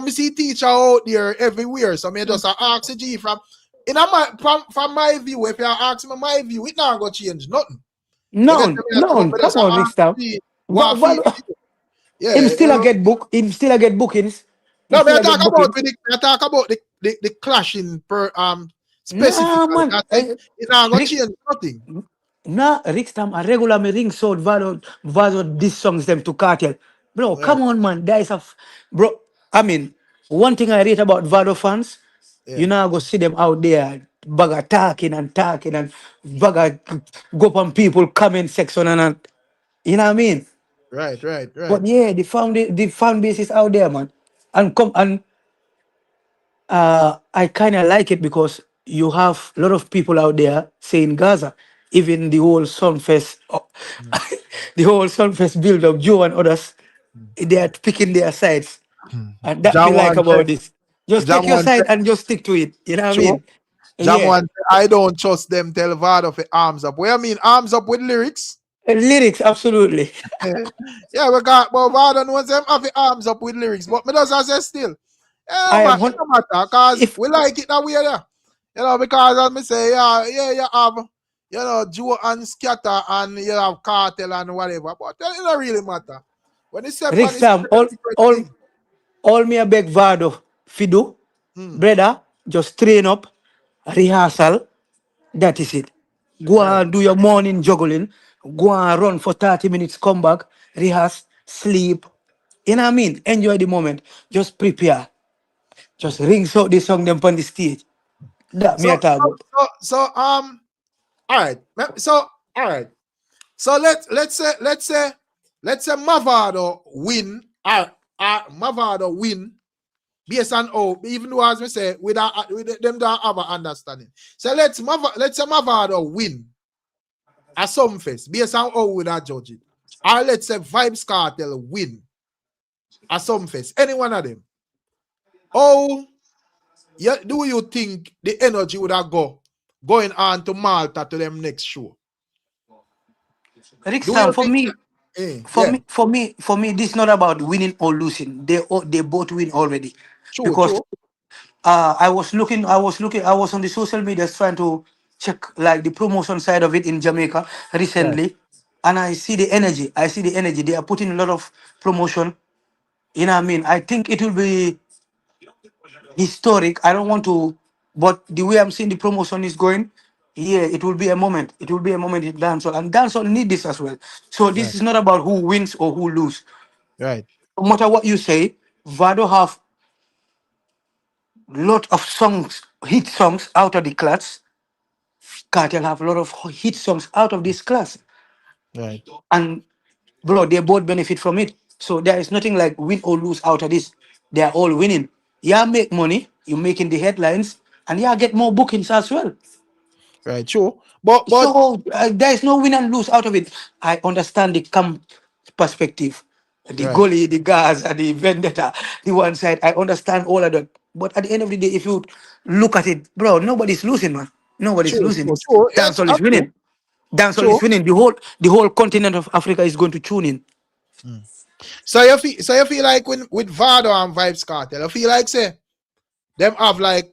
A: me see teacher out there everywhere. So me just ask the G from from my view. If you ask me my view, it not gonna change nothing. You get
B: No,
A: me? So
B: no.
A: me
B: Come
A: just
B: on,
A: ask
B: Rickstar.
A: the what feel.
B: Vado, him
A: Yeah,
B: still a get book. Him still a get bookings. Him
A: no, but
B: still a get bookings.
A: I talk about the clashing per
B: Nah,
A: specifically.
B: man.
A: I think it's not gonna change nothing.
B: Nah, Rickstam, a regular me ring sound Vado these songs them to Kartel. Bro,
A: Yeah,
B: come on, man. There is bro. I mean, one thing I rate about Vado fans,
A: yeah.
B: you know, I go see them out there, bugger talking and bugger go up on people comment section and you know what I mean?
A: Right.
B: But yeah, the fan base is out there, man. And I kind of like it because you have a lot of people out there saying Gaza, even the whole Sunfest,
A: Mm.
B: the whole Sunfest build up, Joe and others,
A: Mm.
B: they are picking their sides. And that me like
A: Jawan
B: about
A: said,
B: this. Just take your
A: Jawan
B: side
A: said,
B: and just stick to it. You know what I
A: true.
B: mean? Yeah.
A: Jawan said, I don't trust them. Tell Vado for arms up. What I mean, arms up with lyrics.
B: Lyrics, absolutely.
A: Yeah, we got, but Vado knows them have the arms up with lyrics. But me does I say still,
B: I am
A: it no matter, cause
B: if
A: we like it that way there. Because as me say, you have, Joe and Scatter and you have Kartel and whatever. But it don't really matter. When it's step on, it's
B: Rixam,
A: a different thing.
B: all me a beg Vado, Fido,
A: Hmm.
B: brother, just train up, rehearsal. That is it. Go
A: Right,
B: and do your morning juggling. Go and run for 30 minutes, come back, rehearse, sleep. You know what I mean? Enjoy the moment. Just prepare. Just ring out the song them on the stage. That me
A: So,
B: a talk about.
A: all right. So, all right. So let's say Mavado win. Mavado win based on even though as we say with them that have an understanding. So let's say Mavado win a Sumfest based on how we that judge it. Or let's say Vybz Kartel win a Sumfest. Any one of them. Oh, yeah, do you think the energy would have going on to Malta to them next show?
B: Rick
A: Do you
B: Sam, for
A: think?
B: me, for
A: Yeah,
B: me, for me, for me, this is not about winning or losing. They both win already. Because
A: true.
B: I was on the social media trying to check like the promotion side of it in Jamaica
A: Right,
B: recently, and I see the energy. I see the energy. They are putting a lot of promotion. You know what I mean? I think it will be historic. I don't want to, but the way I'm seeing the promotion is going, yeah, it will be a moment. It will be a moment in dancehall, and dancehall need this as well. So this
A: right,
B: is not about who wins or who lose.
A: right,
B: No matter what you say, Vado have lot of songs, hit songs out of the class. Cartel have a lot of hit songs out of this class.
A: right.
B: And bro, they both benefit from it. So there is nothing like win or lose out of this. They are all winning. Yeah, make money, you're making the headlines, and yeah, get more bookings as well.
A: Right, true. But
B: So there is no win and lose out of it. I understand the camp perspective, the
A: right,
B: goalie, the gas, and the vendetta, the one side. I understand all of that. But at the end of the day, if you look at it, bro, nobody's losing, man. Nobody's losing.
A: true. Yeah,
B: Dancehall is
A: that's true.
B: winning. Dancehall
A: True.
B: is winning. The whole continent of Africa is going to tune in.
A: Mm. So you feel like when with Vado and Vybz Kartel, I feel like say them have like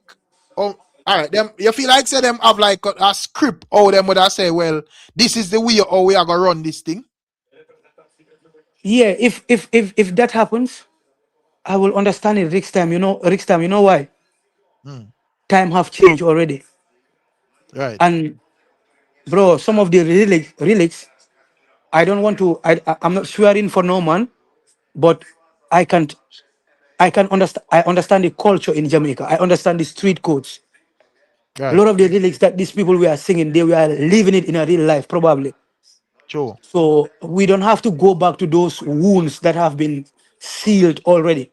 A: All right, them you feel like say them have like a script or them would I say, well, this is the way how we are gonna run this thing.
B: Yeah, if that happens, I will understand it next time. Next time, you know why?
A: Hmm.
B: Time have changed already.
A: Right,
B: And bro, some of the lyrics, I don't want to. I'm not swearing for no man, but I can't. I can understand. I understand the culture in Jamaica. I understand the street codes. A
A: right,
B: lot of the lyrics that these people were singing, they were living it in a real life, probably.
A: true,
B: So we don't have to go back to those wounds that have been sealed already.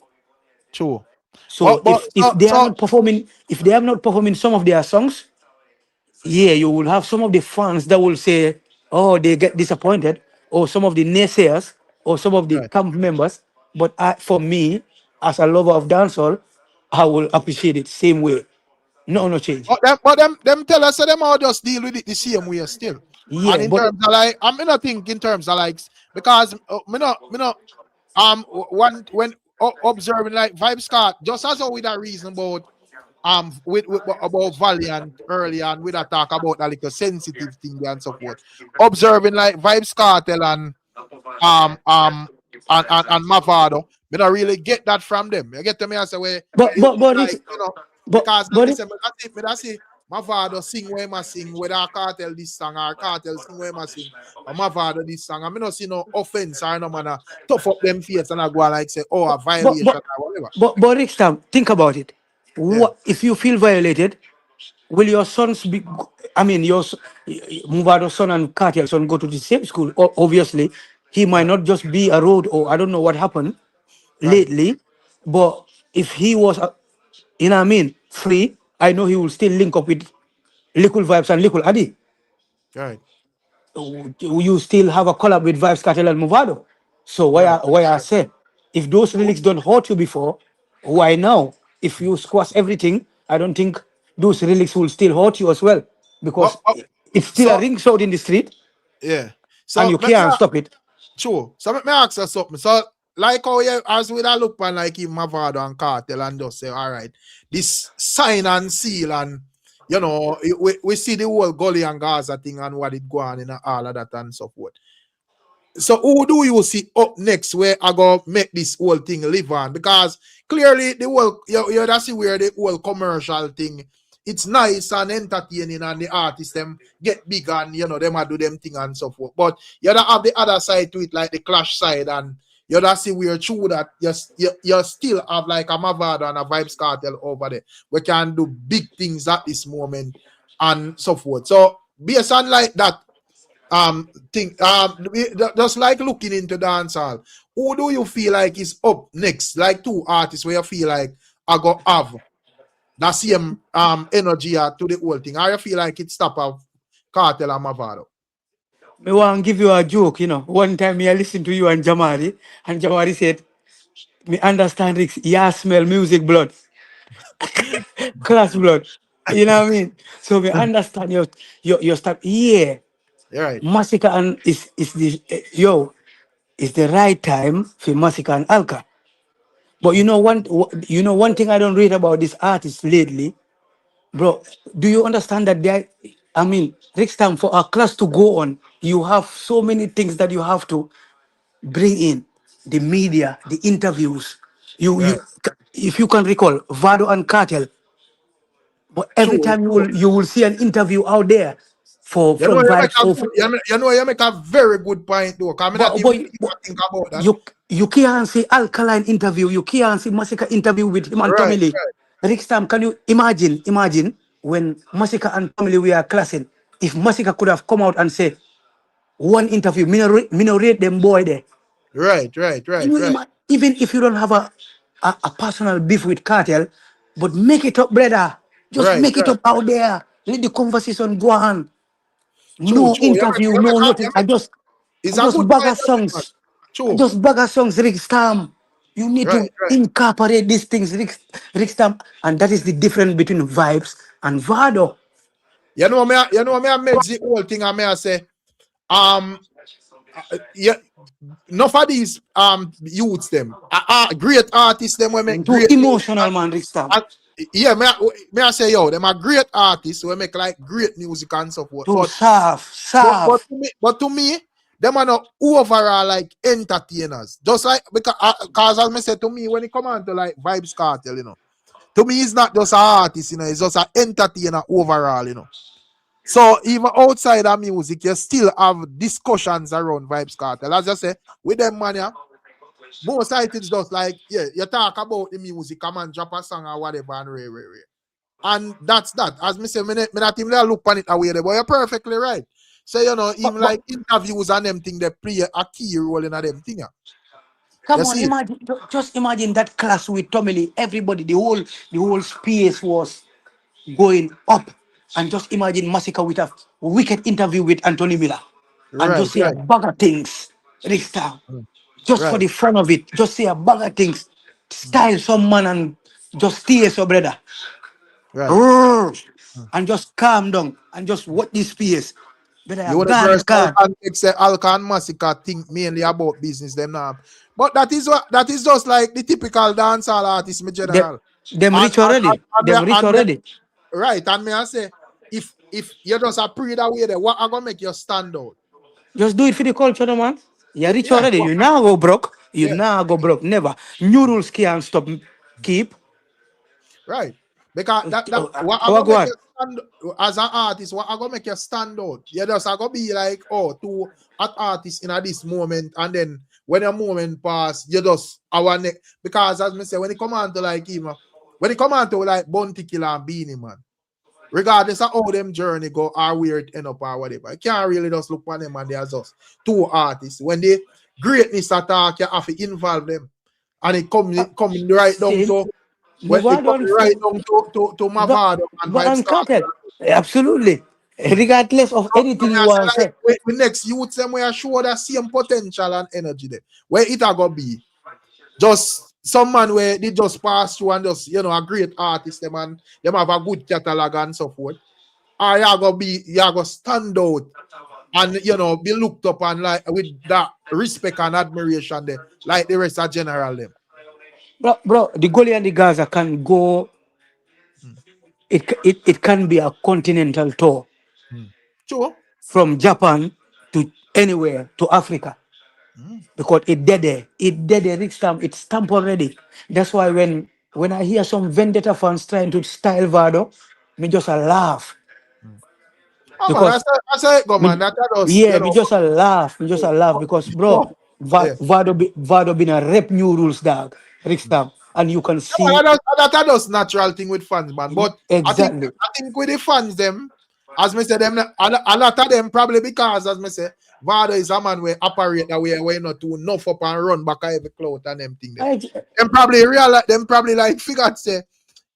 A: true.
B: So if they are
A: So
B: not performing, if they are not performing some of their songs, yeah, you will have some of the fans that will say, oh, they get disappointed, or some of the naysayers, or some of the
A: right.
B: camp members. But for me, as a lover of dancehall, I will appreciate it same way. No change.
A: But them tell us that them all just deal with it the same way still. And
B: Yeah,
A: in
B: but
A: terms of like, I mean, I think in terms of like, because one when observing like Vybz Scott, just as how with that reason about with about Valiant earlier and with a talk about a little sensitive thing and so forth. Observing like Vybz Kartel um um and Mavado, me not really get that from them. You get to me as a way
B: but
A: it
B: but but
A: like
B: it's
A: because
B: but it,
A: listen, I see Mavado sing where I sing, whether Kartel this song or Kartel sing where I sing, or Mavado this song. I mean, not see no offense or no man tough up them face and I go like say, oh, a
B: but
A: violation
B: but
A: or whatever.
B: but next time, think about it.
A: Yeah,
B: What if you feel violated? Will your sons be? I mean, Muvado son and Kartel son go to the same school. Obviously, he might
A: right,
B: not just be a road, or I don't know what happened
A: right,
B: lately, but if he was, what I mean, free, I know he will still link up with Liquid Vibes and Liquid Adi.
A: right,
B: You still have a collab with Vibes Cartel and Movado. So
A: right.
B: why I say, if those lyrics don't hurt you before, why now? If you squash everything, I don't think those lyrics will still hurt you as well, because
A: But
B: it's still a
A: so
B: ring sound in the street,
A: yeah.
B: and
A: So
B: you can't stop it.
A: true. So let me ask you something. So like how you as with a look on like in Mavado and Kartel and just say, all right, this sign and seal and we see the whole Gully and Gaza thing and what it go on and all of that and so forth. So who do you see up next where I go make this whole thing live on? Because clearly the whole that's where the whole commercial thing it's nice and entertaining and the artists them get big and them a do them thing and so forth. But you don't have the other side to it, like the clash side, and you don't see where true that you still have like a Mavado and a Vybz Kartel over there. We can do big things at this moment and so forth. So based on like that thing just like looking into dancehall, who do you feel like is up next, like two artists where you feel like I go have that same energy to the whole thing, or you feel like it's top of Kartel and Mavado?
B: Me want to give you a joke, One time me I listened to you and Jamari said, me understand Rick, yeah, smell music blood, class blood. You know what I mean? So we understand your stuff. Yeah,
A: You're right.
B: Masicka and is the it's the right time for Masicka and Alka. But one thing I don't read about this artist lately, bro. Do you understand that I mean, next time for a class to go on, you have so many things that you have to bring in, the media, the interviews.
A: Right.
B: If you can recall, Vado and Cartel. But every
A: True,
B: time
A: true.
B: you will see an interview out there for
A: You know
B: from
A: you make
B: Vibes
A: a
B: or
A: good, you make a very good point though. Cause me not
B: but,
A: even
B: but, but
A: think about that.
B: you can't see Alkaline interview, you can't see Masicka interview with him and
A: Right,
B: Tommy Lee.
A: right,
B: Next time, can you imagine when Masicka and Tommy Lee were classing, if Masicka could have come out and said one interview, me no rate them boy there.
A: right, right,
B: Can
A: right,
B: you
A: right,
B: even if you don't have a personal beef with Cartel, but make it up, brother. Just
A: right,
B: make it
A: right.
B: up out there. Let the conversation go on.
A: True,
B: No
A: true.
B: interview, no nothing. I
A: It's a
B: just
A: good
B: bag
A: point,
B: of
A: man.
B: songs. I
A: True.
B: just bag of songs, Rick Stam. You need
A: Right,
B: to
A: right.
B: incorporate these things, Rick Stam. And that is the difference between Vibes and Vado.
A: I made the whole thing and I say, um yeah, enough of these youths them great artists them we make
B: Too
A: great music
B: emotional, man, Rick Stam.
A: yeah, may I say, yo, them are great artists who make like great music and so forth.
B: Too
A: But
B: soft.
A: to me, them are not overall like entertainers. Just like because as I said to me, when it come on to like Vybz Kartel, you know, to me, he's not just an artist, you know, he's just an entertainer overall, you know. So even outside of music, you still have discussions around Vybz Kartel. As I say, with them man, yeah, most of it's just like, yeah, you talk about the music, come and drop a song or whatever and re. And that's that. As me say, me not even look on it away there, but you're perfectly right. So, you know, even like interviews and them thing, they play a key role in them thing.
B: Come
A: You
B: on,
A: see it?
B: imagine, just imagine that class with Tommy Lee. Everybody, the whole space was going up. And just imagine Masicka with a wicked interview with Anthony Miller. And
A: Right,
B: just say a
A: right,
B: bag of things. Rickstar. Just for
A: right,
B: the fun of it. Just say a bag of things.
A: mm,
B: Style some man and just stay so brother.
A: right.
B: Roar.
A: Mm.
B: And just calm down. And just watch this space. Brother, I'm gone,
A: Universal
B: gone.
A: context say Alka and Masicka think mainly about business them now. But that is just like the typical dancehall artist in
B: Them,
A: general.
B: them
A: And
B: rich already. Them rich already.
A: right, and me I say if you just a pre that way there, what are gonna make you stand out?
B: Just do it for the culture, no, man. You're rich
A: Yeah,
B: already. You now go broke. You
A: yeah,
B: now go broke. Never. New rules can't stop. Keep.
A: right. Because that what I
B: What
A: gonna
B: go
A: make
B: on?
A: you stand as an artist, what I gonna make you stand out? You just are gonna be like, oh, two at artists in this moment, and then when a moment pass, you just our neck because as me say, when it come on to like even when it come on to like Bounty Killer and Beanie Man, regardless of how them journey go or where it end up or whatever, you can't really just look on them and they are just two artists. When they greatness attack, you have to involve them. And it coming right down
B: Same.
A: to when it
B: Mavado
A: coming right down to
B: but,
A: Mavado and
B: but
A: Vybz
B: on Kartel.
A: Kartel.
B: Absolutely. Regardless of
A: So
B: anything
A: I
B: you
A: say
B: want to
A: like
B: say.
A: we next youth them we are sure that same potential and energy there. Where it a go be just some man where they just pass through and just a great artist them and them have a good catalog and so forth. Or you go stand out and be looked up and like with that respect and admiration there, like the rest of general them.
B: Bro, the goalie and the Gaza can go. It can be a continental tour
A: Mm. Sure.
B: from Japan to anywhere to Africa.
A: Mm.
B: Because it dead there. It dead there. It's stamp already. That's why when I hear some vendetta fans trying to style Vado, me just a laugh.
A: Oh man,
B: Because
A: I say go man,
B: me,
A: that was
B: yeah, me just a laugh. Me just a laugh because bro,
A: oh, yeah.
B: Vado been a rep new rules dog. Rickstam. And you can see
A: That does natural thing with fans, man. But
B: exactly.
A: I think with the fans, them, as me say, them a lot of them probably because as me say, Vado is a man where operate that way where not to enough up and run back at every clout and them thing there.
B: Ex-
A: Them probably realize them probably like figured say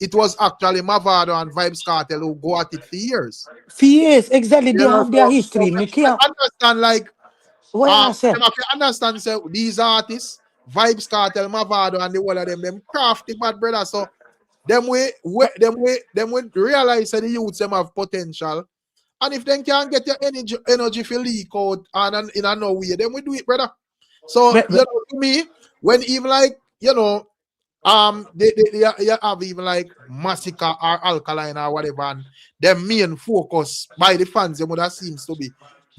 A: it was actually Mavado and Vybz Kartel who go at it for years.
B: For years, exactly. They have their
A: So
B: history. Me
A: I
B: care.
A: understand like
B: What I say?
A: them have to understand so these artists, Vybz Kartel, Mavado, and the whole of them crafty bad brother. So them we realize that the youths them have potential. And if they can get your energy for leak out and in a no way, then we do it, brother. So
B: But
A: to me, when even like they have even like Masicka or Alkaline or whatever, and their main focus by the fans, them that seems to be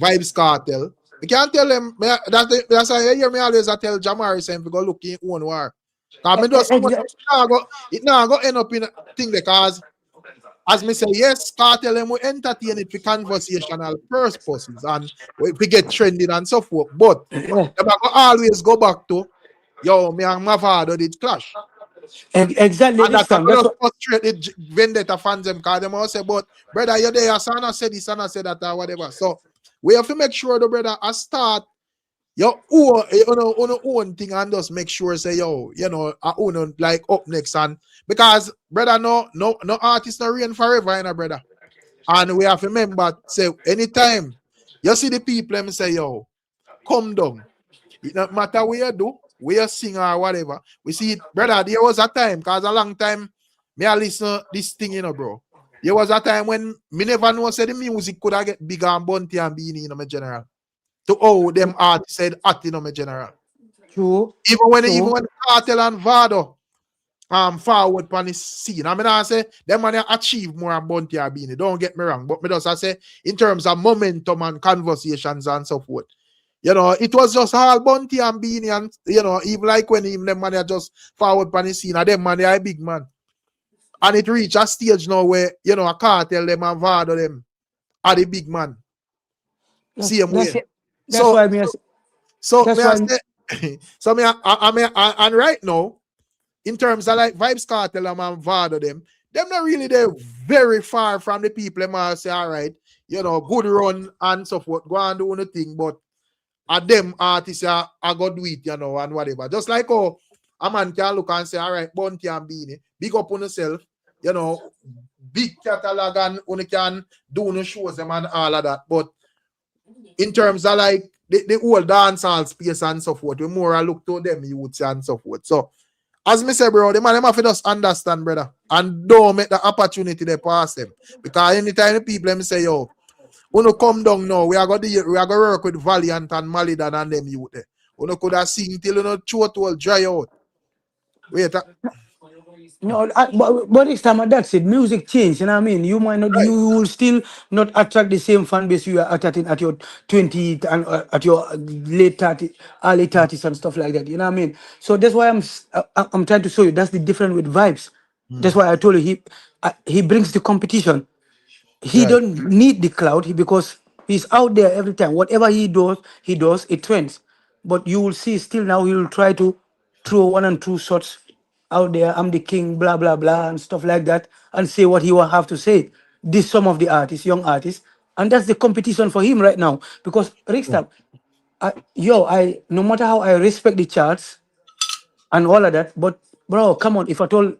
A: Vybz Kartel. You can't tell them that's why you hear me always I tell Jamari saying we go look in own war. Cause me just it now go end up in a thing because as me say, yes, Kartel them will entertain it for conversational purposes and we get trending and so forth. But them go always go back to me and Mavado did clash.
B: exactly
A: And
B: this
A: that I
B: time. That's
A: gonna
B: what.
A: frustrate the vendetta fans them because them all say, but brother, you're there, son, I said this, son, I said that, or whatever. So we have to make sure the brother I start your own, own thing and just make sure say I own like up next and because brother no artist no reign forever, brother. And we have to remember say anytime you see the people them say come down. It not matter what you do, where you sing or whatever. We see it, brother. There was a time, cause a long time me I listen this thing, bro. There was a time when me never know say the music could have get bigger and bunty and beanie, my general. To all them artists said at my general.
B: True,
A: Even
B: true.
A: when Kartel and Vado forward on the scene. I mean, I say them man achieve more than Bunty or Beanie. Don't get me wrong, but me just I say in terms of momentum and conversations and so forth. You know, it was just all Bunty and Beanie, and you know, even like when even them man are just forward on the scene, and them man they are a big man. And it reach a stage now where you know a Kartel them and Vado them are the big man. Same way.
B: That's why me.
A: So
B: That's
A: may I
B: why.
A: say, so me and right now, in terms of like Vybz Kartel and Vado them not really there very far from the people them all say, all right, you know, good run and so forth, go and do the thing, but them artists are go do it, you know, and whatever. Just like how a man can look and say, all right, Bunty and Beanie, big up on yourself, you know, big catalog and you can do no shows them and all of that. But in terms of like the whole dancehall space and so forth, we more look to them youths and so forth. So as me say, bro, the man them have to just understand, brother, and don't make the opportunity they pass them. Because anytime the people them say, yo, when you come down now, we are gonna work with Valiant and Malidan and them youth there. When you could have sing till you know throat will dry out. Wait,
B: No, but this time that's it. Music change, you know what I mean? You might not,
A: right.
B: you will still not attract the same fan base you are attracting at your 20 and at your late 30, early 30s and stuff like that. You know what I mean? So that's why I'm trying to show you that's the difference with Vibes. That's why I told you he brings the competition. He
A: Right.
B: don't need the cloud because he's out there every time. Whatever he does, it trends. But you will see still now he will try to throw one and two shots out there. I'm the king, blah blah blah, and stuff like that, and say what he will have to say. This some of the artists, young artists, and that's the competition for him right now. Because Rickstar, I no matter how I respect the charts and all of that, but bro, come on, if I told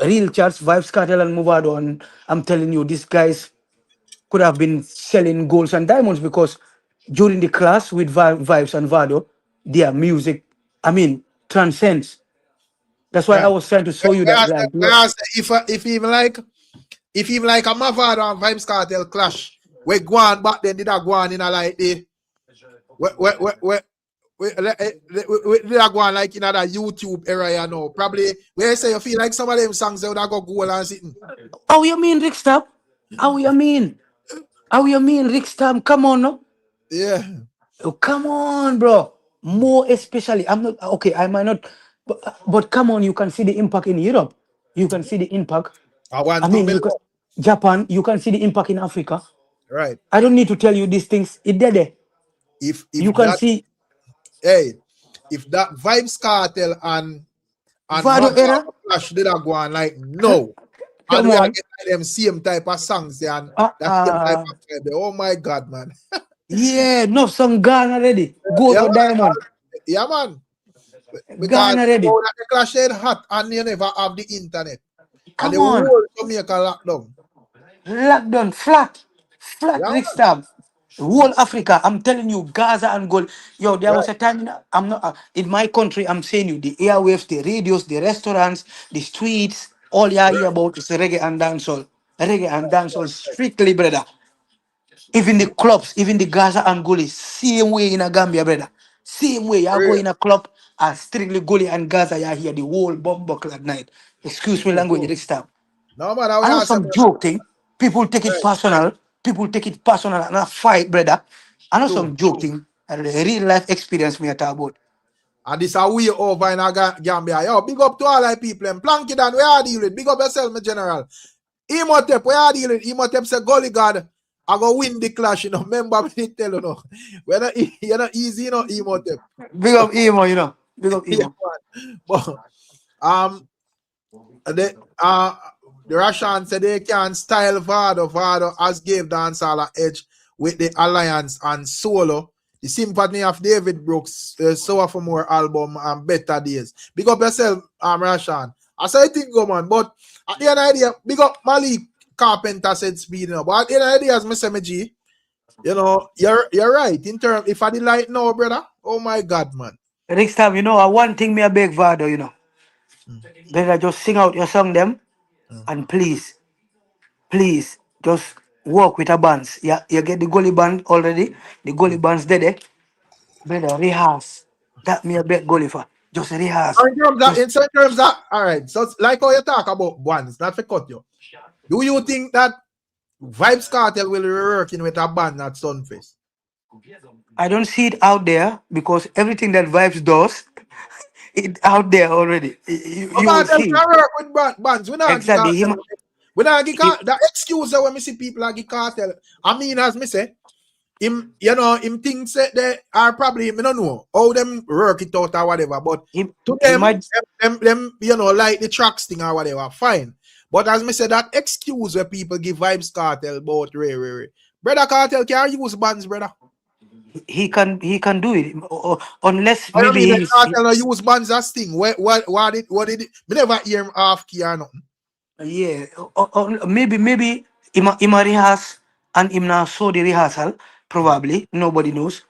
B: real charts, Vibes, Cartel, and Mavado, and I'm telling you, these guys could have been selling golds and diamonds because during the class with Vibes and Vado, their music, I mean, transcends. That's why I
A: Right.
B: was trying to show you that, like, look,
A: If even like a Mavado and Vybz Kartel clash, we go on back then did I go on in a like the we did I go on like in other YouTube era, you know. Probably where you say you feel like some of them songs they would have got goal and sitting.
B: how you mean, Rick Stab? How you mean? How you mean, Rick Stab? Come on, no?
A: Yeah.
B: Oh, come on, bro. More especially, I'm not okay. I might not, but come on, you can see the impact in Europe. You can see the impact.
A: I want
B: I
A: to
B: mean,
A: be
B: you can Japan. You can see the impact in Africa.
A: right.
B: I don't need to tell you these things. It there.
A: If
B: You can
A: that
B: see
A: hey, if that Vybz Kartel and
B: Vado era.
A: Mavado clash did I go on like no. And
B: Come
A: we are
B: on.
A: getting them same type of songs there and that same type
B: Uh-uh.
A: of vibe there. Oh my god, man.
B: Yeah, no, some gone already. Gold
A: Yeah,
B: or diamond.
A: yeah, man. Because
B: Gone already.
A: now that the clash is hot and you never have the internet. And the
B: Come on.
A: whole Jamaica lockdown.
B: Lockdown, flat. Flat
A: Yeah,
B: Rick
A: man.
B: Stab. Whole Africa, I'm telling you, Gaza and gold. Yo, there was
A: Right.
B: a time I'm not in my country. I'm saying you, the airwaves, the radios, the restaurants, the streets. All you hear
A: Right.
B: about is reggae and dancehall. Reggae and dancehall, strictly, brother. Even the clubs, even the Gaza and Gully, same way in a Gambia, brother. Same way, you go
A: Real.
B: in a club and strictly Gully and Gaza, you hear the whole bomb buckle at night. Excuse me,
A: True,
B: language
A: true.
B: this time.
A: No man, I will
B: I know
A: answer
B: some
A: brother.
B: joke thing. People take it
A: Right.
B: personal. People take it personal and I fight, brother. I know
A: True.
B: some joke thing. And the real life experience me at about.
A: And this a way over in a Gambia. Yo, big up to all our people. And Planky Dan, where are you with? Big up yourself, my general. Imhotep, where are you with? Imhotep say, Golly God, I go win the clash, you know. Remember me tell you know. You're not easy, you know, Imhotep.
B: Big
A: So
B: up Emo, you know. Big up
A: yeah,
B: Emo.
A: man. But the the Russians said they can style Vado. Vado has gave dancehall a edge with the Alliance and solo. The sympathy of David Brooks, so for more album and better days. Big up yourself, Russian. I say think go man, but at the end of the day, big up Malik Carpenter said speed, you know. But at the end of the day, as Mr. G, you know, you're right. In terms, if I did like now, brother, oh my god, man.
B: Next time, you know, one thing me a beg Vado, you know.
A: Mm,
B: Better just sing out your song them
A: mm,
B: and please just work with a bands. Yeah, you get the goalie band already. The goalie
A: mm.
B: bands there. Brother, rehearse. That me a beg goalie for. Just rehearse.
A: In terms of, all right. So like how you talk about bands, not for cut you. Do you think that Vybz Kartel will be working with a band at Sunfest?
B: I don't see it out there because everything that Vybz does, it out there already. You will
A: Kartel
B: see.
A: can work with bands. We not give
B: Exactly.
A: Kartel. We not give
B: He,
A: the excuse that when me see people like Kartel. I mean, as me say, him, him things that they are probably, me don't know how them work it out or whatever, but
B: he,
A: to
B: he
A: them,
B: might,
A: them, like the tracks thing or whatever, fine. But as me said, that excuse where people give Vybz Kartel about Ray. Brother Kartel can use bands, brother.
B: he can do it unless
A: I don't
B: maybe
A: mean
B: he's
A: Kartel no use bands as thing. What did it? Me never hear him half key or nothing.
B: yeah maybe him a rehearse and him now saw the rehearsal probably nobody knows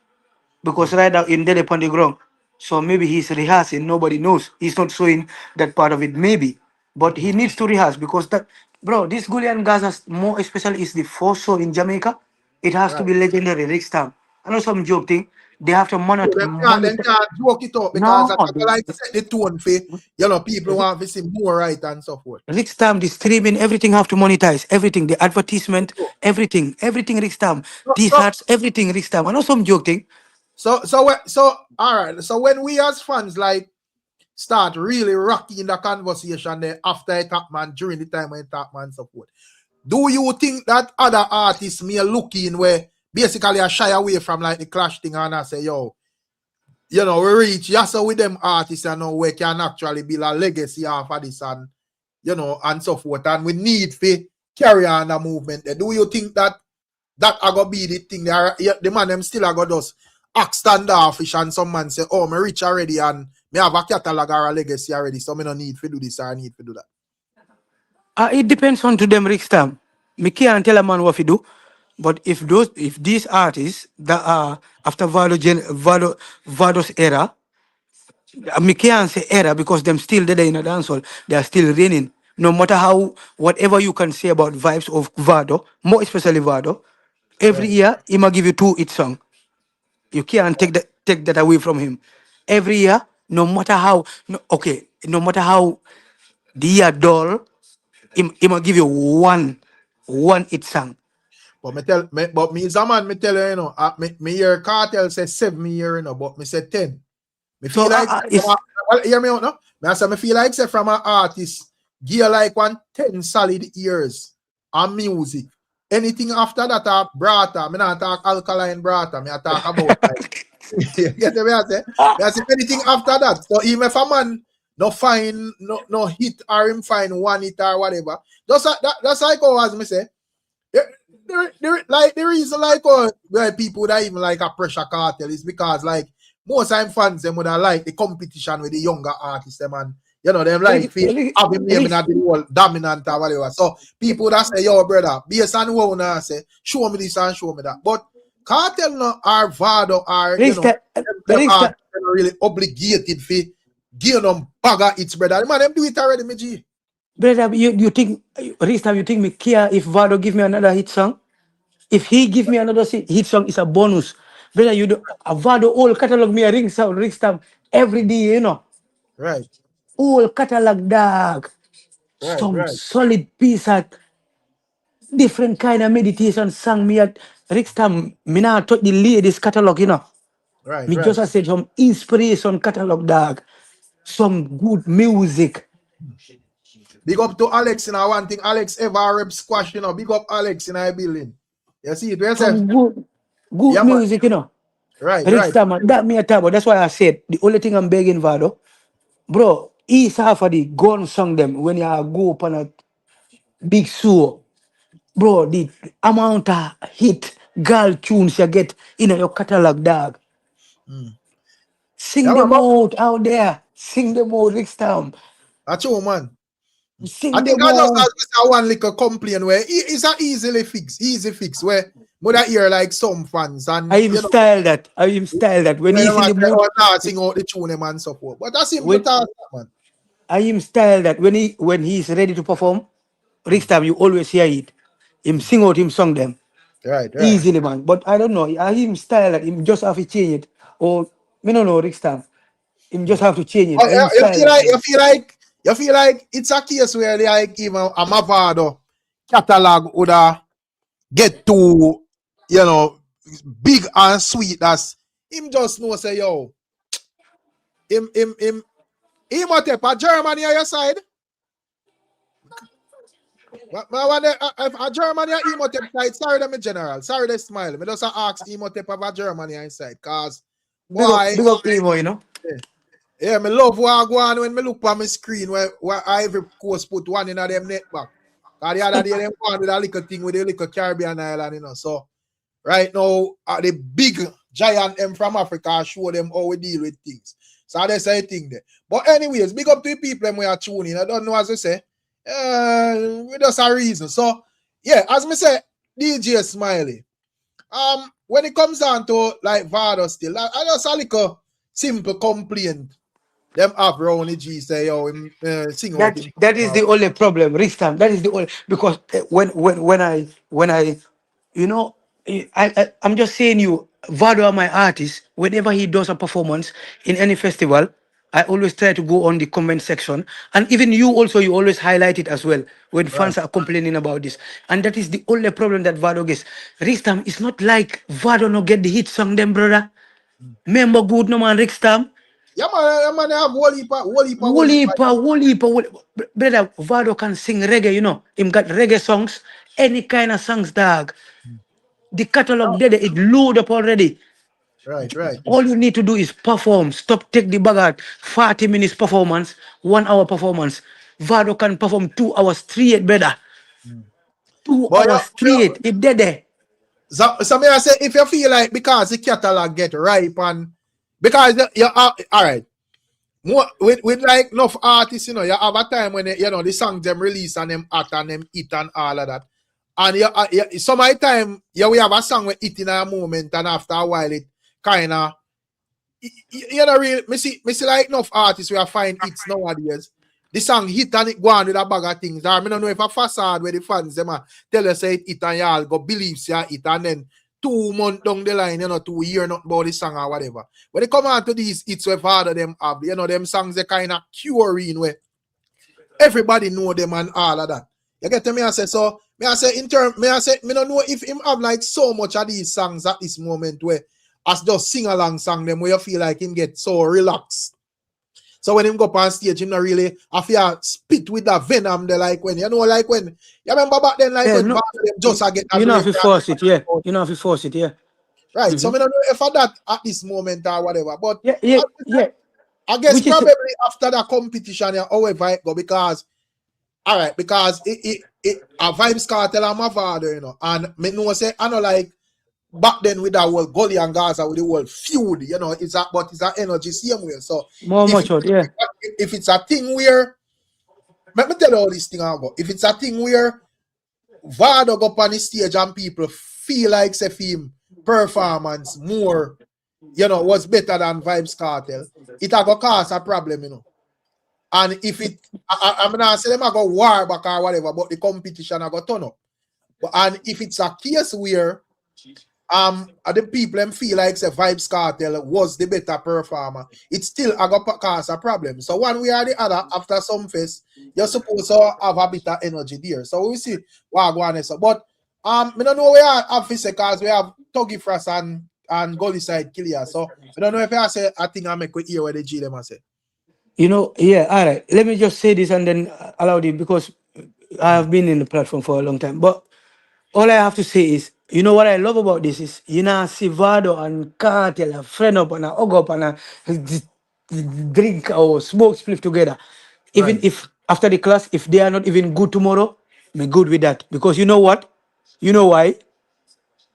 B: because right now in there upon the ground. So maybe he's rehearsing, nobody knows. He's not showing that part of it, maybe. But he needs to rehearse because that bro, this Gulian Gaza more especially is the first show in Jamaica. It has to
A: Right.
B: be legendary next time. I know some joke thing. They have to
A: So them
B: monitor.
A: can't joke it up because
B: No,
A: I like set the tone for people want to see more right and so forth.
B: next time the streaming, everything have to monetize. Everything, the advertisement, everything next time.
A: So,
B: These
A: so,
B: hearts, everything next time. I know some joke thing.
A: so all right. So when we as fans like start really rocking the conversation there after a top man during the time when top man support, do you think that other artists may look in where basically I shy away from like the clash thing and I say, yo, we reach so with them artists and we can actually build a legacy after this and and so forth, and we need to carry on the movement there. Do you think that are gonna be the thing there? The man them still are gonna just act standoffish and some man say, oh, me rich already and me have a catalog or a legacy already, so me no need to do this or I need to do that.
B: It depends on to them next time. Me can't tell a man what to do. But if these artists that are after Vado's era, me can't say era because them still there in a dancehall, they are still reigning. No matter how whatever you can say about vibes of Vado, more especially Vado, every
A: Right.
B: year he might give you 2 hit song. You can't take that away from him. Every year, no matter how no matter how the year dull, he might give you one hit song.
A: But but me as a man, me tell you, me hear Kartel say 7 year, but me say 10. Me feel
B: So
A: like
B: it's
A: hear me out, no? Me say me feel like say from an artist, give like 10 solid years on music. Anything after that are brata. Me not talk alkaline brata. Me I talk about like you get me I say? Me I say anything after that. So even if a man no find no hit or him find one hit or whatever, just that's like how as me say. Like the reason like why people that even like a pressure cartel is because like most time fans them would have like the competition with the younger artists them and them like have him name in the world dominant or whatever. So people that say, yo brother, based on what I say, show me this and show me that. But Kartel no are Vado are them are really obligated for give them bagger its brother. Man, them do it already, me G.
B: brother, you think Rista, you think me care if Vado give me another hit song? If he give me another hit song, it's a bonus. Brother, you do a Vado all catalog me a ring sound, ring stamp every day,
A: Right.
B: All catalog dog. Some
A: Right.
B: solid piece of different kind of meditation song me at Rickstam. Me not touch the ladies catalog, Me
A: Right.
B: just I said some inspiration catalog dog. Some good music.
A: Big up to Alex in one thing. Alex ever rep squash, Big up Alex in our building. You see it yourself?
B: Some good
A: Yeah, man.
B: music,
A: Right.
B: Rickstam, that me a talk about. That's why I said the only thing I'm begging Vado, bro, is half of the gun song them when you go up on a big show. Bro, the amount of hit girl tunes you get in your catalog, dog. Sing
A: Yeah, man.
B: them out there. Sing them out next time.
A: That's all, man. I
B: Sing
A: think
B: them
A: I just
B: out.
A: have one little complaint where it's an easy fix where mother hear like some fans and
B: I am style that. I am style that. When
A: when
B: he's in
A: I
B: the
A: say,
B: mood,
A: oh, nah, sing out the tune and so forth. But that's simple
B: when
A: task, man.
B: I am style that when he's ready to perform, next time you always hear it. Him sing out him song them.
A: Right.
B: Easily, man. But I don't know. I him style that him just have to change it. Or me don't know next time. Him just have to change it.
A: Oh,
B: And him
A: you feel
B: silent.
A: like it's a case where like even a Mavado catalog would get too, big and sweet as him just know say yo, him a take a Germany on your side. But if a Germany and Emotep side, sorry them general, sorry they smile. Me just ask Emotep of a Germany inside, cause why?
B: Big up Emo, you know.
A: Yeah, me love what I go on when me look on my screen where Ivory Coast put one in a them net back. Cause the other day them go on with a little thing with a little Caribbean island, So right now, the big giant them from Africa show them how we deal with things. So that's a thing there. But anyways, big up to the people them we are tuning. I don't know as I say. With just a reason. So yeah, as me say, DJ Smiley. When it comes down to like Vado still, I just a little simple complaint. Them have Ronnie G say, yo, him sing out him.
B: That is the only problem, Ristam. That is the only because when I you know I'm just saying you Vado are my artist. Whenever he does a performance in any festival, I always try to go on the comment section, and even you also you always highlight it as well when
A: Right.
B: fans are complaining about this. And that is the only problem that Vado gets. Ristam, it's not like Vado no get the hit song, them brother. Remember good no man, Ristam.
A: Yeah, man, they have
B: Wolipa, brother, Vado can sing reggae, you know. Him got reggae songs, any kind of songs, dog. The catalog there, it load up already.
A: Right.
B: All you need to do is perform. Stop, take the bag out. 40 minutes performance, 1 hour performance. Vado can perform 2 hours straight, brother. Two
A: But
B: hours straight. It dead there.
A: so may I say, if you feel like because the catalog get ripe and because you are all right. More with like enough artists, you have a time when the songs them release and them hot and them hit and all of that. And some of the time, we have a song with it in a moment, and after a while it kind of real. Me see like enough artists we are find hits nowadays. The song hit and it go on with a bag of things. I don't know if a facade where the fans them tell us say it hit and y'all go believe say it and then 2 months down the line, to hear not about the song or whatever. When they come on to these hits where father them have, them songs they kind of curing where everybody know them and all of that. You get to me? I say so. Me I say me don't know if him have like so much of these songs at this moment where as just sing along song them where you feel like him get so relaxed. So when him go up on stage, him not really I feel spit with that venom they like when like when you remember back then like when
B: No,
A: them just get
B: you know if you force it, yeah. You know if you force it, yeah.
A: Right. So I don't know if for that at this moment or whatever. But
B: Yeah.
A: I guess
B: Which is
A: probably after that competition, however it go because all right, because it a Vybz Kartel and Mavado, and me know say I know like back then with that whole Gully and Gaza with the whole feud, it's a energy same way. So
B: more much out, yeah.
A: if it's a thing where let me tell you all this thing I go. If it's a thing where Vado go up on the stage and people feel like say him performance more, was better than Vybz Kartel, it a go cause a problem, And if it, I'm not saying them I go war back or whatever, but the competition I go turn up. And if it's a case where the people them feel like say Vybz Kartel was the better performer, it still I go cause a problem. So one way or the other, after some fest, you're supposed to have a bit of energy there. So we see what go on. So, but we don't know where I have to say because we have Tuggy Frost and Gully Side Killer. So I don't know if I say I think I make with hear what the G them I say.
B: Yeah, all right. Let me just say this and then allow it because I have been in the platform for a long time. But all I have to say is, what I love about this is, see Vado and Kartel, a friend up and a hug up and a drink or smoke spliff together. Even if after the class, if they are not even good tomorrow, be good with that. Because you know what? You know why?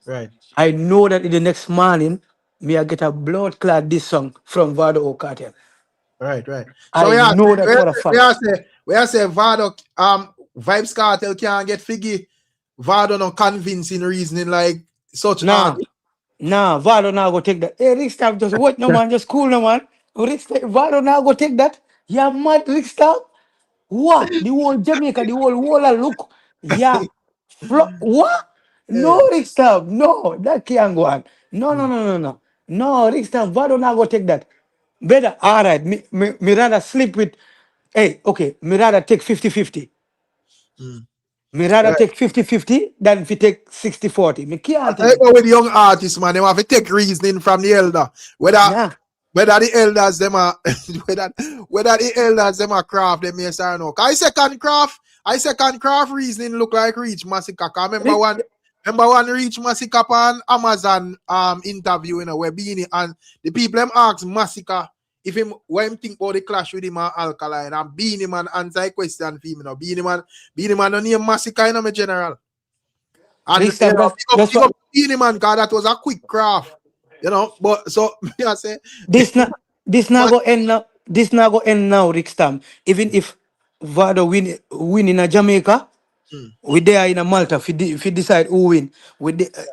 A: Right.
B: I know that in the next morning, me I get a blood clot this song from Vado or Kartel.
A: Right. So
B: I know that for a fact.
A: we are say Vado Vybz Kartel can't get figgy. Vado no convincing reasoning like such
B: Nah, Vado now go take that. Hey, Rick Star, just what no man, just cool no man. Vado now go take that. Yeah, mad Rick Star. What? The whole Jamaica, the whole world look. Yeah. What? No, Rick Star. No, that can't go on. No. No, Rick Star, Vado now go take that. Brother, all right. Me rather sleep with, hey, okay, me rather take 50-50.
A: Mm.
B: Me rather
A: Right.
B: take 50-50 than if you take 60-40. Me can't
A: I
B: take,
A: go with the young artists, man. They have to take reasoning from the elder.
B: yeah.
A: Whether the elders them are whether the elders them are craft them yes or no. I second craft reasoning look like Reach Masicka. Remember one Reach Masicka on Amazon interview, you know, where Beanie and the people them ask Masicka if him what him think about the clash with him and Alkaline, and Beanie man answer a question for him, you know. Beanie man don't name Masicka, you know, me general. And
B: Next
A: you
B: time,
A: know,
B: that's
A: big
B: what,
A: up Beanie man, cause that was a quick craft. You know, but so I say
B: this not go end now. This not go end now, Rickstam. Even if Vado win in a Jamaica,
A: Mm,
B: we there in a Malta. If you decide who win,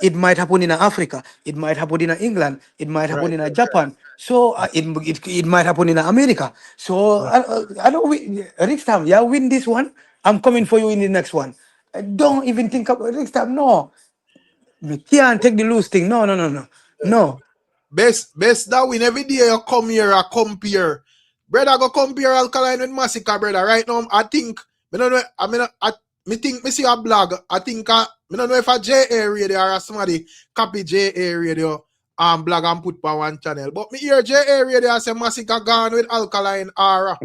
B: it might happen in Africa. It might happen in England. It might happen
A: right.
B: in Japan. So it might happen in America. So I don't win. Rickstam, yeah, win this one. I'm coming for you in the next one. Don't even think about Rickstam. No, me can't take the loose thing. No, no, no, no, no.
A: Best that win every day you come here or compare. Brother, go compare Alkaline with Masicka, brother. Right now, I think me don't know. Me think me see a blog. I think me don't know if a JA radio or somebody copy JA radio blog and put on one channel. But me hear JA radio say Masicka gone with Alkaline aura.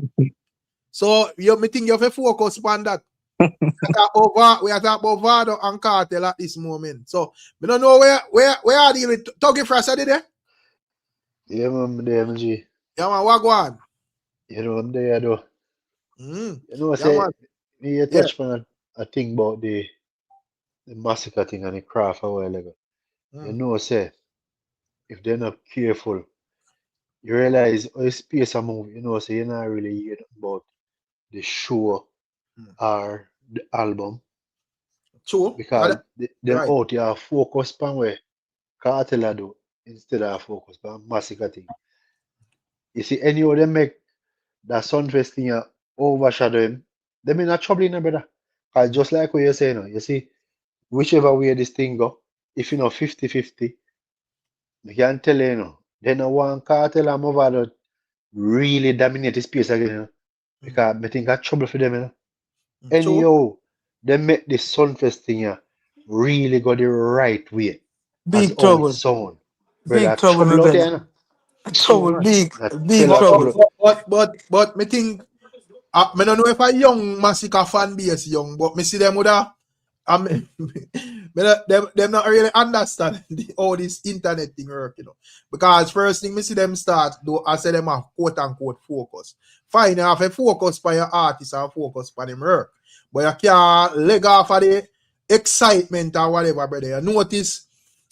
A: So me think you have to focus on that. We are talking about Vado and Kartel at this moment. So we don't know where are you with Tuggy Frost there?
D: Yeah, man, there, MG.
A: Yeah man, what go on?
D: You know, I'm there, though.
A: Mm.
D: You know, I
A: Yeah
D: say,
A: man.
D: me
A: Yeah.
D: touch on a thing about the massacre thing and the craft a while ago. You
A: Mm.
D: know, say, if they're not careful, you realize how the space a move, you know, say, you're not really hearing about the show
A: Mm.
D: or the album
A: True.
D: because them
A: Right.
D: out here focus on where Kartel a do instead of focus on massacre thing. You see, any of them make that Sunfest thing overshadow him, them in a trouble, you know, brother. Cause just like what you're saying, you see, whichever way this thing go, if you know 50-50, you can tell you, then I want Kartel and Mavado really dominate the space again,
A: Mm.
D: because I think that's trouble for them,
A: True.
D: Anyhow, they make this Sunfest thing really go the right way, as
B: Big
D: how it
B: trouble.
D: sound.
B: Big
D: Brother,
B: trouble, my
D: trouble out there,
B: brother.
D: Too
B: Trouble,
D: much.
B: big,
D: I
B: big
D: tell her
B: trouble.
D: trouble.
A: But me think me don't know if a young Masicka fan base young, but me see them with a them not really understand how this internet thing work, you know. Because first thing me see them start do I say them have quote unquote focus. Fine, you have a focus by your artist and focus by them work. But you can't leg off of the excitement or whatever, brother. You notice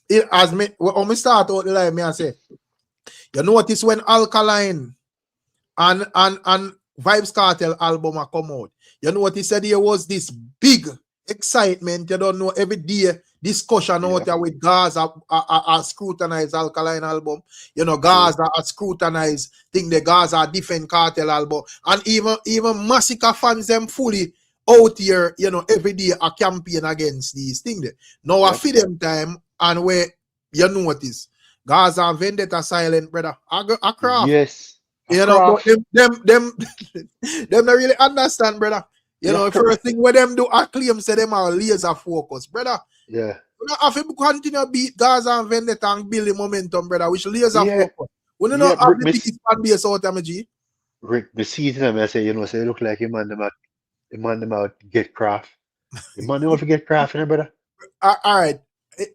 A: it as me when me start out the live, me I say, you notice when Alkaline and Vybz Kartel album a come out. You know what he said? There was this big excitement. You don't know every day discussion out
D: Yeah.
A: there with Gaza a scrutinize Alkaline album. You know, Gaza a scrutinize think the Gaza defend Kartel album. And even Masicka fans them fully out here, you know, every day a campaign against these things. Now I
D: Yep.
A: feed them time and where you notice Gaza and Vendetta silent, brother. A craft.
D: Yes. A
A: You know, but
D: craft.
A: them don't really understand, brother. You
D: Yeah.
A: know, first thing when them do a claim say them are laser focus, brother.
D: Yeah.
A: We don't have to continue beat Gaza and Vendetta and build the momentum, brother. Which laser
D: Yeah.
A: focus. We don't
D: Yeah.
A: have the biggest fan base out of G.
D: Rick, the season them, I say, say, look like you man them out get craft. The man them out to get craft, brother.
A: All right.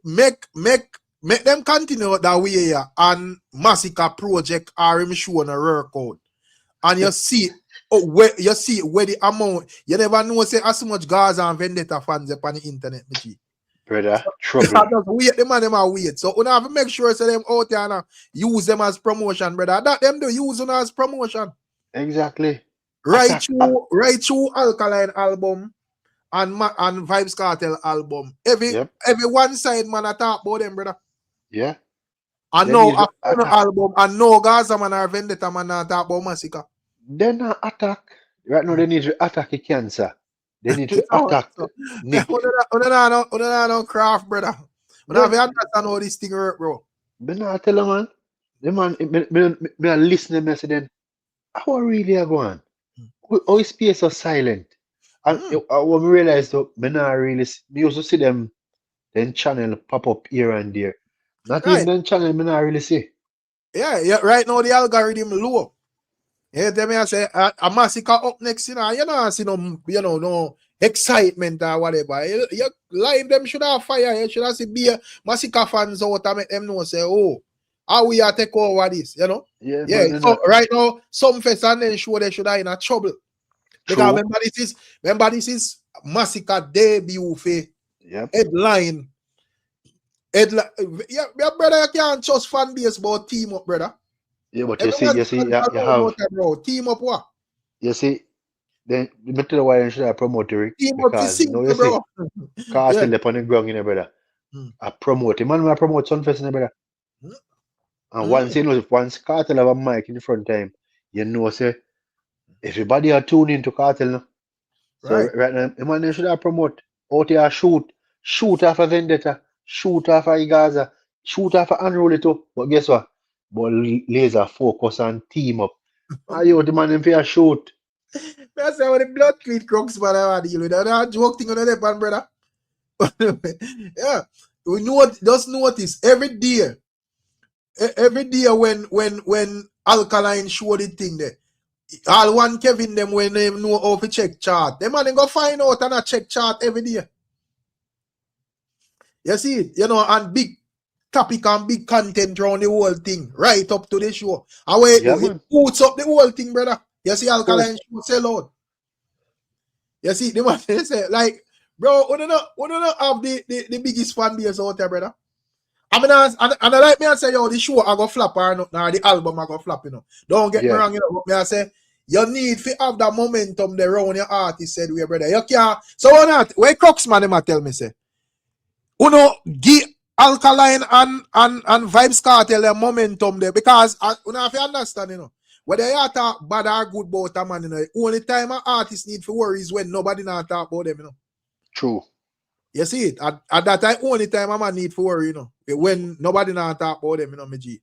A: Make them continue that way here and Masicka project are him showing a workout. And you see where the amount you never know say as much Gaza and Vendetta fans up on the internet, G.
D: Brother,
A: I
D: trouble.
A: just wait, the man them are wait. So we have to make sure so them out there and use them as promotion, brother. That them do use them as promotion.
D: Exactly.
A: Right
D: Attack.
A: through Alkaline album and Vybz Kartel album. Every
D: Yep.
A: one side man I talk about them, brother.
D: Yeah.
A: And
D: They
A: no
D: need to
A: after the
D: attack.
A: album and no Gaza man or Vendetta man I talk about Masicka.
D: They not attack. Right now, they need to attack the cancer. They need to
A: So,
D: attack Nick.
A: no craft, brother. We have
D: Them,
A: to understand how this thing work, bro.
D: they not tell them, man. The man, me a listen to me, I say then, how are really a going? How is space so silent? And when me realize though, me not really, me used to see them, then channel pop up here and there. Not even
A: Right.
D: then channel, me not really see.
A: Yeah. Right now the algorithm low. Yeah, tell me I say a Masicka up next, you know, I see no excitement or whatever. You live them should have fire. You should have see be Masicka fans out and make them know say, oh, how we are take over this, you know?
D: Yeah,
A: Yeah,
D: but then
A: so right now, some fest and then show they should have in a trouble. Because
D: true.
A: remember this is Masicka debut for
D: Yep.
A: headline. Yeah, brother, you can't trust fan base about team up, brother.
D: Yeah, but
A: Everyone
D: you have,
A: bro. Team up what?
D: you see, then me tell you why you should have promote it
A: Team up to
D: because
A: sing,
D: now you see,
A: bro.
D: Kartel
A: Yeah.
D: upon the ground, you know, brother. I promote him, man, I promote Sunfest, you know, brother. And once you know, once Kartel have a mic in the front time, you know, say, everybody are tuning into Kartel now. So
A: Right.
D: right now, the man should have promote out here shoot off a Vendetta, shoot off a Igaza, shoot off a Unruly too. But guess what? But laser focus and team up. Are you the man in for shoot?
A: That's how the blood clean crooks, but I deal with that joke thing on the pan, brother. Yeah. We know just notice every day when Alkaline show the thing there. All one Kevin them when they know how to check chart. Them man go find out and a check chart every day. You see it, you know, and big topic and big content around the whole thing, right up to the show. And where
D: Yeah,
A: it
D: man.
A: puts up the whole thing, brother. You see Alkaline
D: Course.
A: show sell out. You see, the man they say, like, bro, we don't have the biggest fan base out there, brother. I mean, and I like me and say, yo, the show I go flop or not, nah, the album I go flop, you know. Don't get me
D: Yeah.
A: wrong, you know. But me I say, you need to have that momentum there around your artist, said we, brother. You can't. So why not? Where Crocsman them a tell me say, you know, give Alkaline and Vybz Kartel their momentum there because you know, if you understand, you know, whether you talk bad or good about a man, you know, the only time an artist need to worry is when nobody not talk about them, you know.
D: True.
A: You see it? At that time, only time a man need to worry, you know, when nobody not talk about them, you know, me G.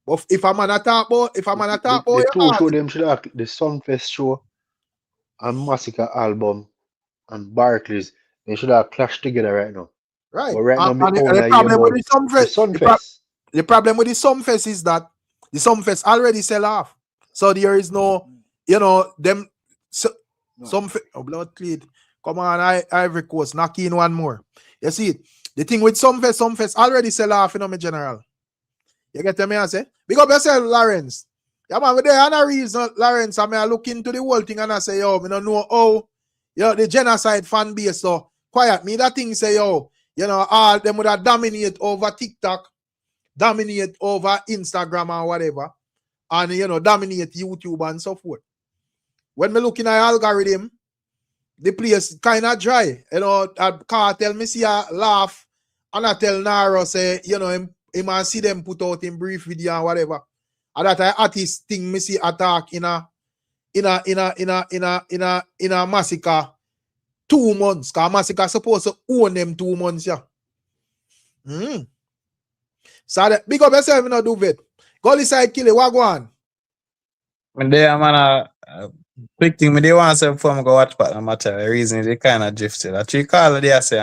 A: But if a man a talk about,
D: The
A: your
D: two show
A: artist,
D: them should have the Sunfest show and Masicka album and Barclays. They should have clashed together right now.
A: right?
D: But right now, me
A: And
D: only
A: the
D: hear
A: problem with
D: about
A: the
D: the
A: Sumfest,
D: Sunfest.
A: the problem with the Sumfest is that the Sumfest already sell off. So there is no, you know, them Sumfest. Oh, blood clean. Come on, Ivory Coast, knock in one more. You see it? The thing with Sumfest already sell off, you know, me general. You get me, I say? Big up yourself, Lawrence. Yeah, man, but there and a reason, Lawrence, I mean, I look into the whole thing and I say, yo, I don't know how, you know, the genocide fan base, so quiet me. That thing say, yo, you know, all them would have dominate over TikTok, dominate over Instagram or whatever, and, you know, dominate YouTube and so forth. When me looking at algorithm, the place kind of dry. You know, Kartel, me see a laugh, and I tell Naro, say, you know, him and see them put out in brief video and whatever. And that artist thing me see attack in a Masicka 2 months. Cause Masicka supposed to own them 2 months, yeah. So that big up yourself, you know, do it. Gully side kill it, what go on?
E: When they man quick thing, me they want to for me go watch part of matter. The reason they kind of drifted. I three call they say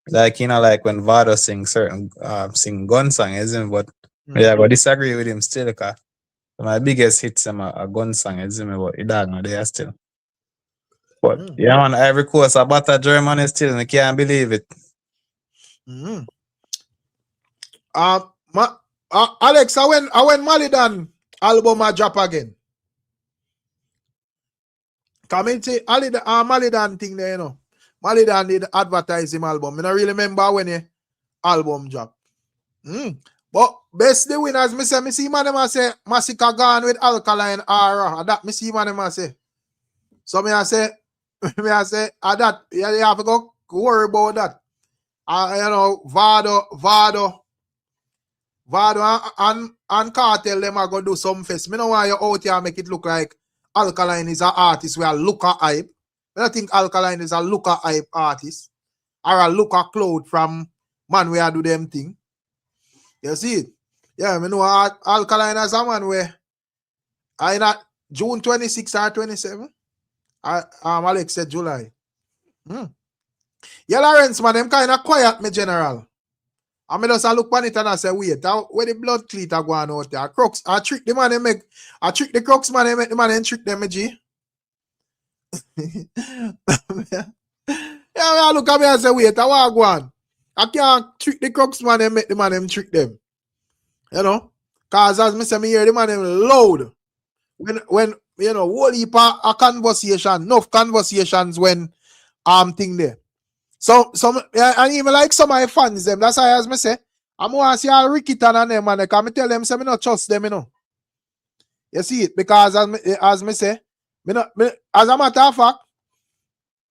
E: like you know like when Vado sing certain sing gun song, isn't it? But yeah, but disagree with him still because my biggest hits them a gun song, isn't it? But it don't they are still. But yeah, man, Ivory Coast about a Germany still, I can't believe it.
A: Alex, I when Malidan album a drop again. Comment Malidan thing there, you know. Malidan did advertise him album. I don't really remember when the album dropped. But best the winners, me see man them say Masicka gone with Alkaline Aura. That me see man them say. So me I say that you have to go worry about that. You know, Vado and Kartel them are gonna do some fest. Me know why you out here make it look like Alkaline is an artist where looker hype. I don't think Alkaline is a looker hype artist or a looker cloud from man where do them thing. You see it? Yeah, I know Alkaline as a man where I not June 26 or 27. Alex said July. Yeah, Lawrence, man, them kind of quiet, me general. I mean, just look on it and I say, wait, where the blood cleat are going out there? Crooks, I trick the man, they make, I trick the crooks, man, they make the man and trick them, G. Yeah, I look at me and say, wait, I want go on. I can't trick the crooks, man, and make the man them trick them. You know? Because as me say, me hear the man them loud. When you know, whole heap a conversation, enough conversations when thing there. So some and even like some of my fans them, that's why as me say, I'm want to see all Rickitan and them, man. Because me tell them, say me not trust them, you know. You see it? Because as me say, as a matter of fact,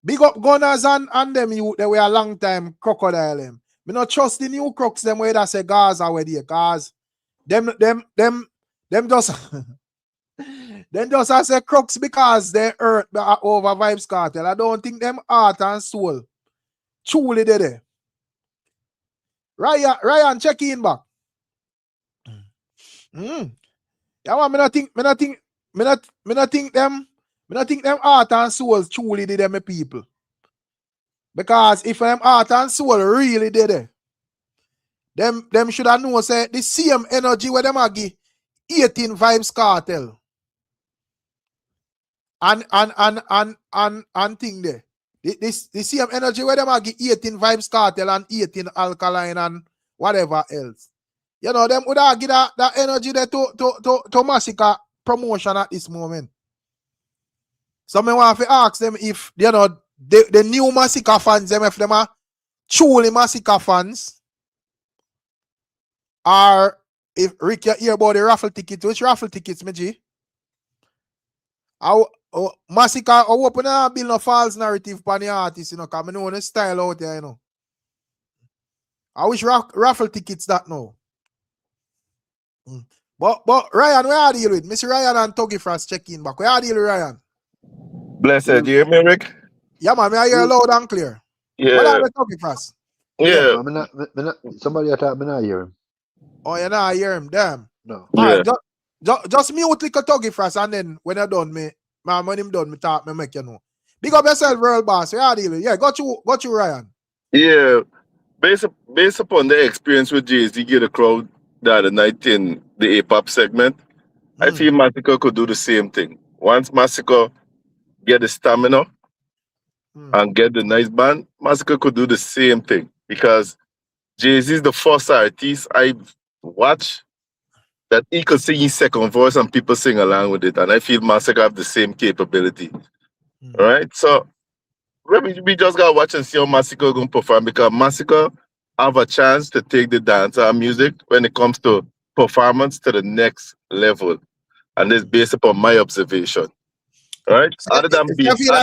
A: big up Gunners and them you they were a long time crocodile them. Me not trust the new crooks them where that say Gaza where they cause them just them just I say crooks because they hurt over Vybz Kartel. I don't think them heart and soul truly there. Ryan check in back. Yeah, man, me not think them heart and soul truly did them people. Because if them heart and soul really did it, them should have known say the same energy where them give 18 Vybz Kartel. And thing there. The same energy where them give 18 Vybz Kartel and 18 Alkaline and whatever else. You know, them would have give that energy there to Masicka promotion at this moment. So me want to ask them if, you know, the new Masicka fans, them if them are truly Masicka fans, or if Rick you hear about the raffle tickets, which raffle tickets, me G? Masicka, I open a build no false narrative for the artist, you know, because I know the style out there, you know. I wish raffle tickets that now. But Ryan, where are you with? Mr. Ryan and Tuggy Frost check in back. Where are you with Ryan?
F: Blessed, you hear me, Rick?
A: Yeah, man, I hear loud and clear.
F: Yeah.
A: What are the Tuggy Frost?
F: Yeah.
D: Somebody attack me, not hear him.
A: Oh, you not hear him, damn.
D: No.
A: Alright, just mute like a Tuggy Frost and then when I done me, when him done me talk, me make you know. Big up yourself, world boss. Where are you? Yeah, got you, Ryan.
F: Yeah. Based upon the experience with Jay-Z get a crowd the other night in the A-pop segment, I feel Masicka could do the same thing. Once Masicka get the stamina and get the nice band, Masicka could do the same thing. Because Jay-Z is the first artist I've watched that he could sing his second voice and people sing along with it. And I feel Masicka have the same capability. All right? So we just gotta watch and see how Masicka gonna perform, because Masicka have a chance to take the dancehall music when it comes to performance to the next level, and it's based upon my observation. Right? Other than
A: I feel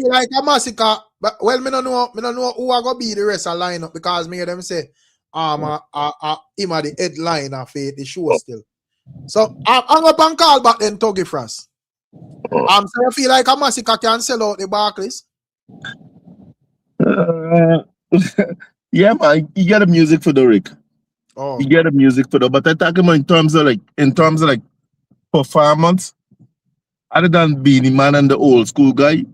A: like a Masicka, but well, me don't know who are gonna be the rest of lineup, because me hear them say him are the headliner for the show still. So I'm up and call back then Tuggy Frost. So I feel like a Masicka can sell out the Barclays.
F: Yeah, man, you get the music for the Rick.
A: Oh.
F: You get the music for the, but I talking about in terms of performance. Other than being the man and the old school guy,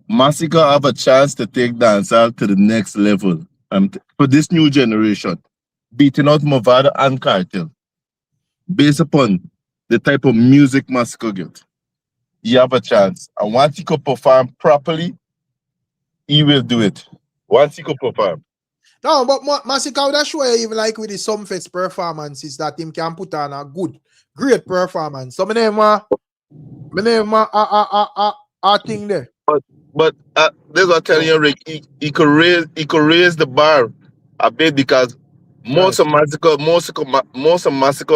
F: Masicka have a chance to take dancehall to the next level. For this new generation, beating out Mavado and Kartel, based upon the type of music Masicka gives, you have a chance. And once he could perform properly, he will do it. Once he could perform.
A: No, but Masicka would show you even like with the Sumfest performances that him can put on a great performance. So my name a thing there.
F: But this is what I'm telling you, Rick. He could raise the bar a bit, because most of Masicka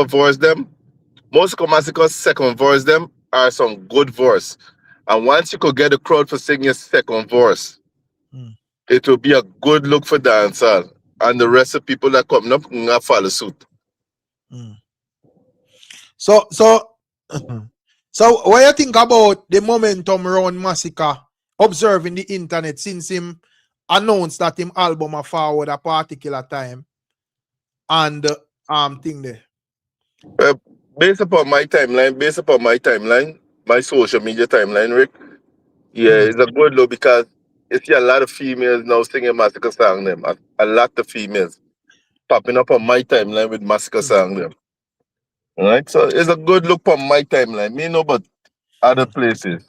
F: voice them, most of Masicka's second voice them are some good voice. And once you could get the crowd for singing your second voice, it will be a good look for dancehall. And the rest of people that come up will follow suit.
A: So what you think about the momentum around Masicka observing the internet since him announced that him album a forward a particular time and thing there?
F: Uh, based upon my timeline, my social media timeline, Rick, yeah,
A: Mm.
F: it's a good look because you see a lot of females now singing Masicka song them. A lot of females popping up on my timeline with Masicka song them. Right? So it's a good look on my timeline. Me know but other places.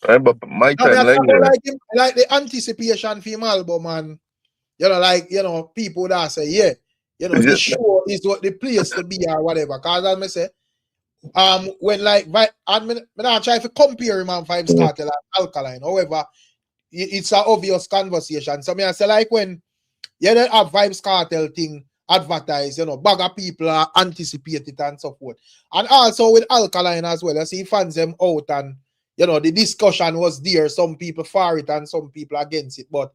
F: Right? But my
A: I mean, I
F: timeline,
A: talk about
F: yeah.
A: like him, like the anticipation for him album, and you know, like people that say, yeah,
F: It's
A: this
F: just-
A: show is what the place to be or whatever. Cause as I say, when like and me not try to compare him and Vybz Kartel and Alkaline. However, it's an obvious conversation. So me I say like when they have Vybz Kartel thing advertised, bag of people are anticipate it and so forth. And also with Alkaline as well, I see fans them out and the discussion was there. Some people for it and some people against it. But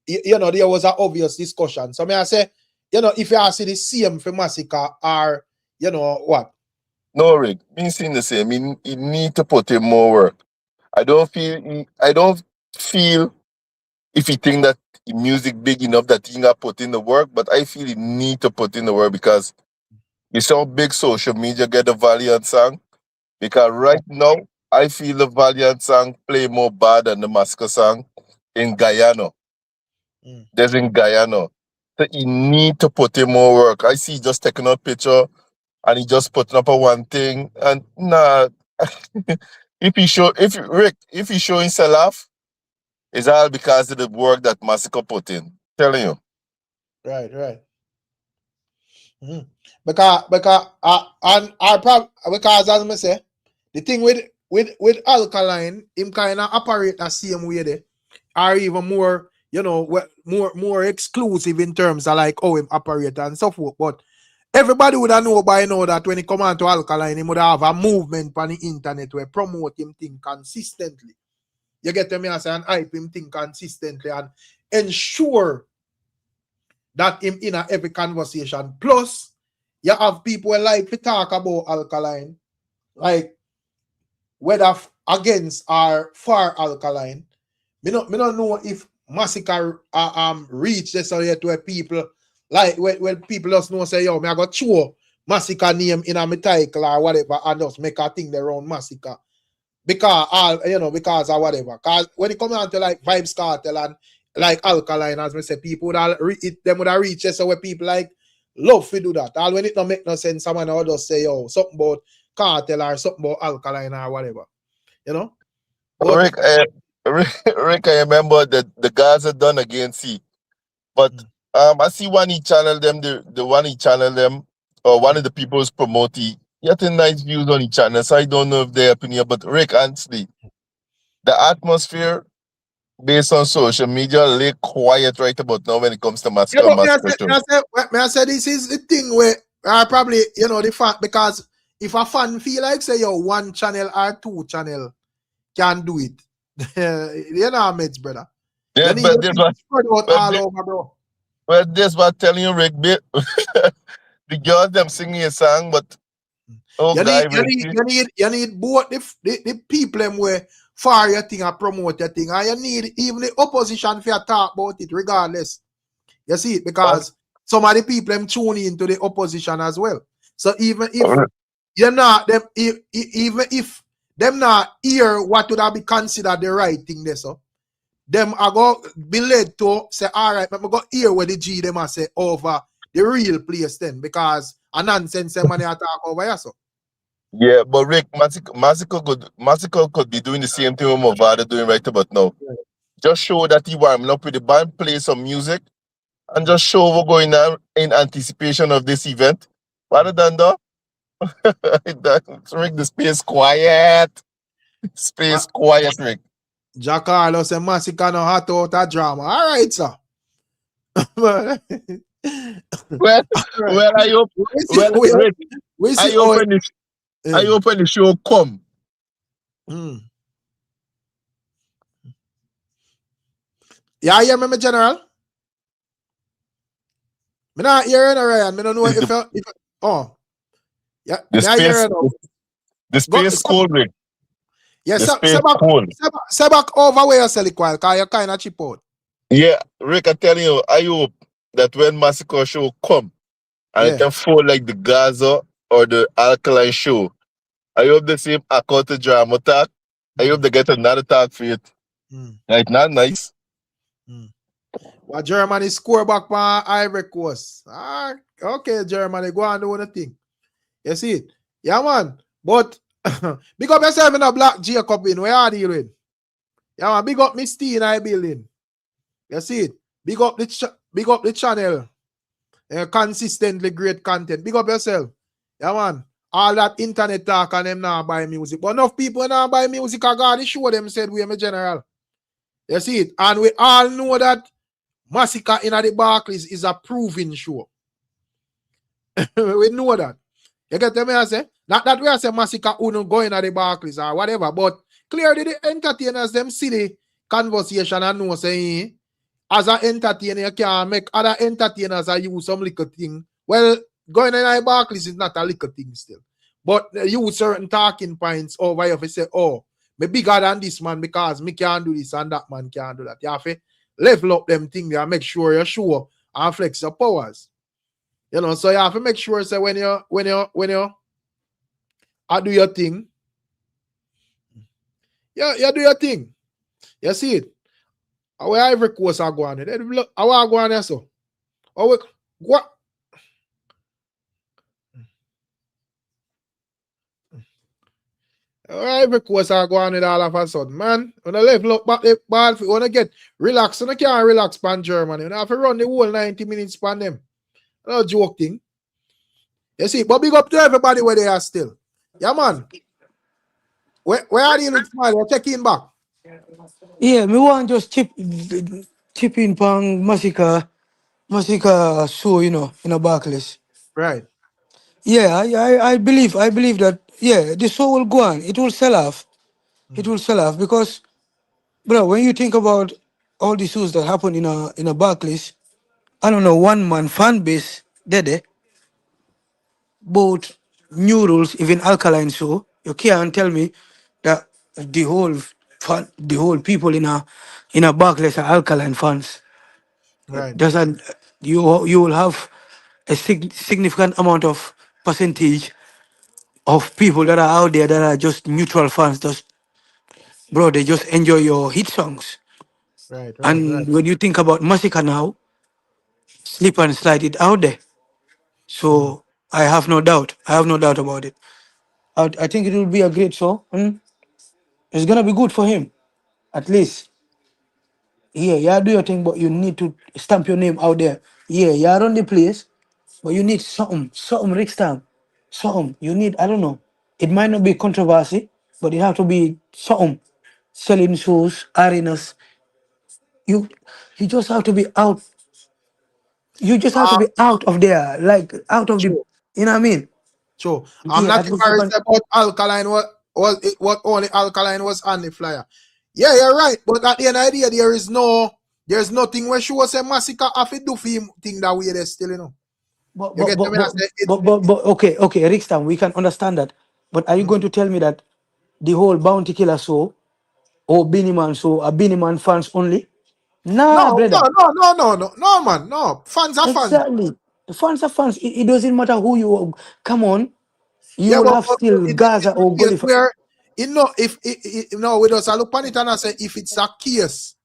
A: there was an obvious discussion. So me I say, if you see the same for Masicka or what?
F: no, Rick. Me seeing the same. He need to put in more work. I don't feel if he think that music big enough that he got put in the work, but I feel he need to put in the work because you saw big social media get the Valiant song. Because right now, I feel the Valiant song play more bad than the Masicka song in Guyana.
A: Mm.
F: There's in Guyana. So he need to put in more work. I see he just taking out picture and he just putting up a one thing. And nah, if he showing sell off, it's all because of the work that Masicka put in. Telling you.
A: Right. Mhm. Because and I probably because as I say, the thing with Alkaline, him kind of operate the same way there, are even more more exclusive in terms of like how him operate and so forth. But everybody would know by now that when he come on to Alkaline, he would have a movement on the internet where promote him thing consistently. You get me? I say and hype him thing consistently and ensure that him in every conversation. Plus, you have people who like to talk about Alkaline, like whether against or for Alkaline. Me don't know if Masicka reach this area to where people like when people just know say, yo, me I got show Masicka name in a my title or whatever and just make a thing their own Masicka. Because of whatever. Because when it comes down to like Vybz Kartel and like Alkaline, as we say, people that them would have reached this where people like love to do that. All when it don't make no sense, someone will just say, yo, something about Kartel or something about Alkaline or whatever. But
F: Rick, I remember that the guys are done against C. But I see one he channel them, the one he channel them, or one of the people's promoting. He had nice views on each channel, so I don't know if they're opinion. But Rick, honestly, the atmosphere based on social media lay quiet right about now when it comes to
A: yeah,
F: Masicka and
A: but
F: Masicka show.
A: may I say this is the thing where probably the fact because if a fan feel like say yo one channel or two channel can do it, mates, brother. You
F: Yes,
A: need
F: but
A: to
F: this
A: be
F: what
A: spread out
F: but
A: all
F: this,
A: over, bro.
F: but this what telling you, Rick. The girls them singing a song, but oh
A: You
F: guy,
A: need you
F: Rick,
A: need you need you need both the people them where far your thing and promote your thing, and you need even the opposition for talk about it regardless. You see it because some of the people them tune into the opposition as well. So even if you're not them, even if them not hear what would have be considered the right thing, there, so them are go be led to say, all right, I'm go hear what the G them a say over the real place then because a nonsense them money attack over here, so.
F: yeah, but Rick, Masicka could be doing the same thing with Mavado doing right about now. Just show that he warming up with the band, play some music, and just show what's going on in anticipation of this event. Rather than that, Rick, the space quiet. Space quiet, Rick.
A: Jack Carlos and Masicka no hot out a drama. All right, sir.
F: Well,
A: Right.
F: well, I hope, well, Rick,
A: we
F: I
A: see
F: hope when the, I hope when the show come.
A: Yeah, you remember General? Me not hearing Ryan. Me don't know if yeah,
F: The
A: me not hearing.
F: the space cold, Rick.
A: Yeah,
F: The space cold.
A: Sebak over where you sell it while because you kind of cheap out.
F: Yeah, Rick, I'm telling you, I hope that when Masicka show come and it can fall like the Gaza or the alkaline show. I hope the same account to drama talk. I hope they get another talk for it. Like not nice.
A: Well, Germany score back by Ivory Coast. Ah, okay, Germany, go and do the thing. You see it? Yeah, man. But big up yourself in a Black Jacob in. Where are you doing? Yeah, man. Big up Misty in I building. You see it? Big up the channel. Consistently great content. Big up yourself. Yeah, man. All that internet talk and them now buy music. But enough people now buy music. I got to show them said we are general. You see it? And we all know that Masicka in the Barclays is a proven show. We know that. You get me? I say? Not that we are saying Masicka who go in the Barclays or whatever, but clearly the entertainers them see the conversation and know saying as an entertainer you can make other entertainers use some little thing. Well, going in the Barclays is not a little thing still. But use certain talking points over if you say, oh, me bigger than this man because me can't do this and that man can't do that. You have to level up them things and make sure you show and flex your powers. You know, so you have to make sure so when you do your thing, you do your thing. You see it? Our Ivory Coast are going there. Our going there so. What? Ivory Coast are going with all of a sudden, man. When I level up back the ball, when I get relaxed, and I can't relax pan Germany. You have to run the whole 90 minutes pan them. No joke thing. You see, but big up to everybody where they are still. Yeah, man. Where are you looking for? They're checking back.
B: Yeah, me want just chip in pang Masicka show, you know, in a Barclays.
A: Right.
B: Yeah, I believe that the show will go on. It will sell off. It will sell off because, bro, when you think about all the shows that happen in a Barclays, I don't know, one man fan base, there, both new rules, even alkaline show. You can't tell me that the whole people in a Barclays are alkaline fans.
A: Right.
B: Doesn't you will have a significant amount of percentage of people that are out there that are just neutral fans. Just bro, they just enjoy your hit songs.
A: Right.
B: And when you think about Masicka now, slip and slide it out there. So I have no doubt. I have no doubt about it. I think it will be a great show. And it's gonna be good for him. At least. Yeah, do your thing, but you need to stamp your name out there. Yeah, run the place, but you need something, Rick stamp. Something. You need, I don't know. It might not be controversy, but it have to be something. Selling shows, arenas. You you just have to be out. You just have to be out of there. Like out of the,
A: True.
B: you know what I mean?
A: True. I'm
B: Yeah,
A: not
B: that will keep
A: embarrassed
B: on.
A: about alkaline. What only alkaline was on the flyer. Yeah, you're right. But at the end of the day, there's nothing where she was a Masicka have to do for him thing that way there still, you know.
B: But
A: You
B: but
A: get
B: but
A: me? I
B: but
A: say it.
B: but okay, Rick stamp, we can understand that. But are you going to tell me that the whole Bounty Killer show or Beanie Man show are Beanie Man fans only? Nah,
A: No,
B: brother.
A: no, man, no. Fans are fans.
B: Exactly. The fans are fans. It doesn't matter who you are. Come on. You
A: Yeah,
B: will
A: but,
B: have still
A: in
B: Gaza
A: the
B: or
A: case
B: Gulliver.
A: where if with us, I look on it and I say if it's a case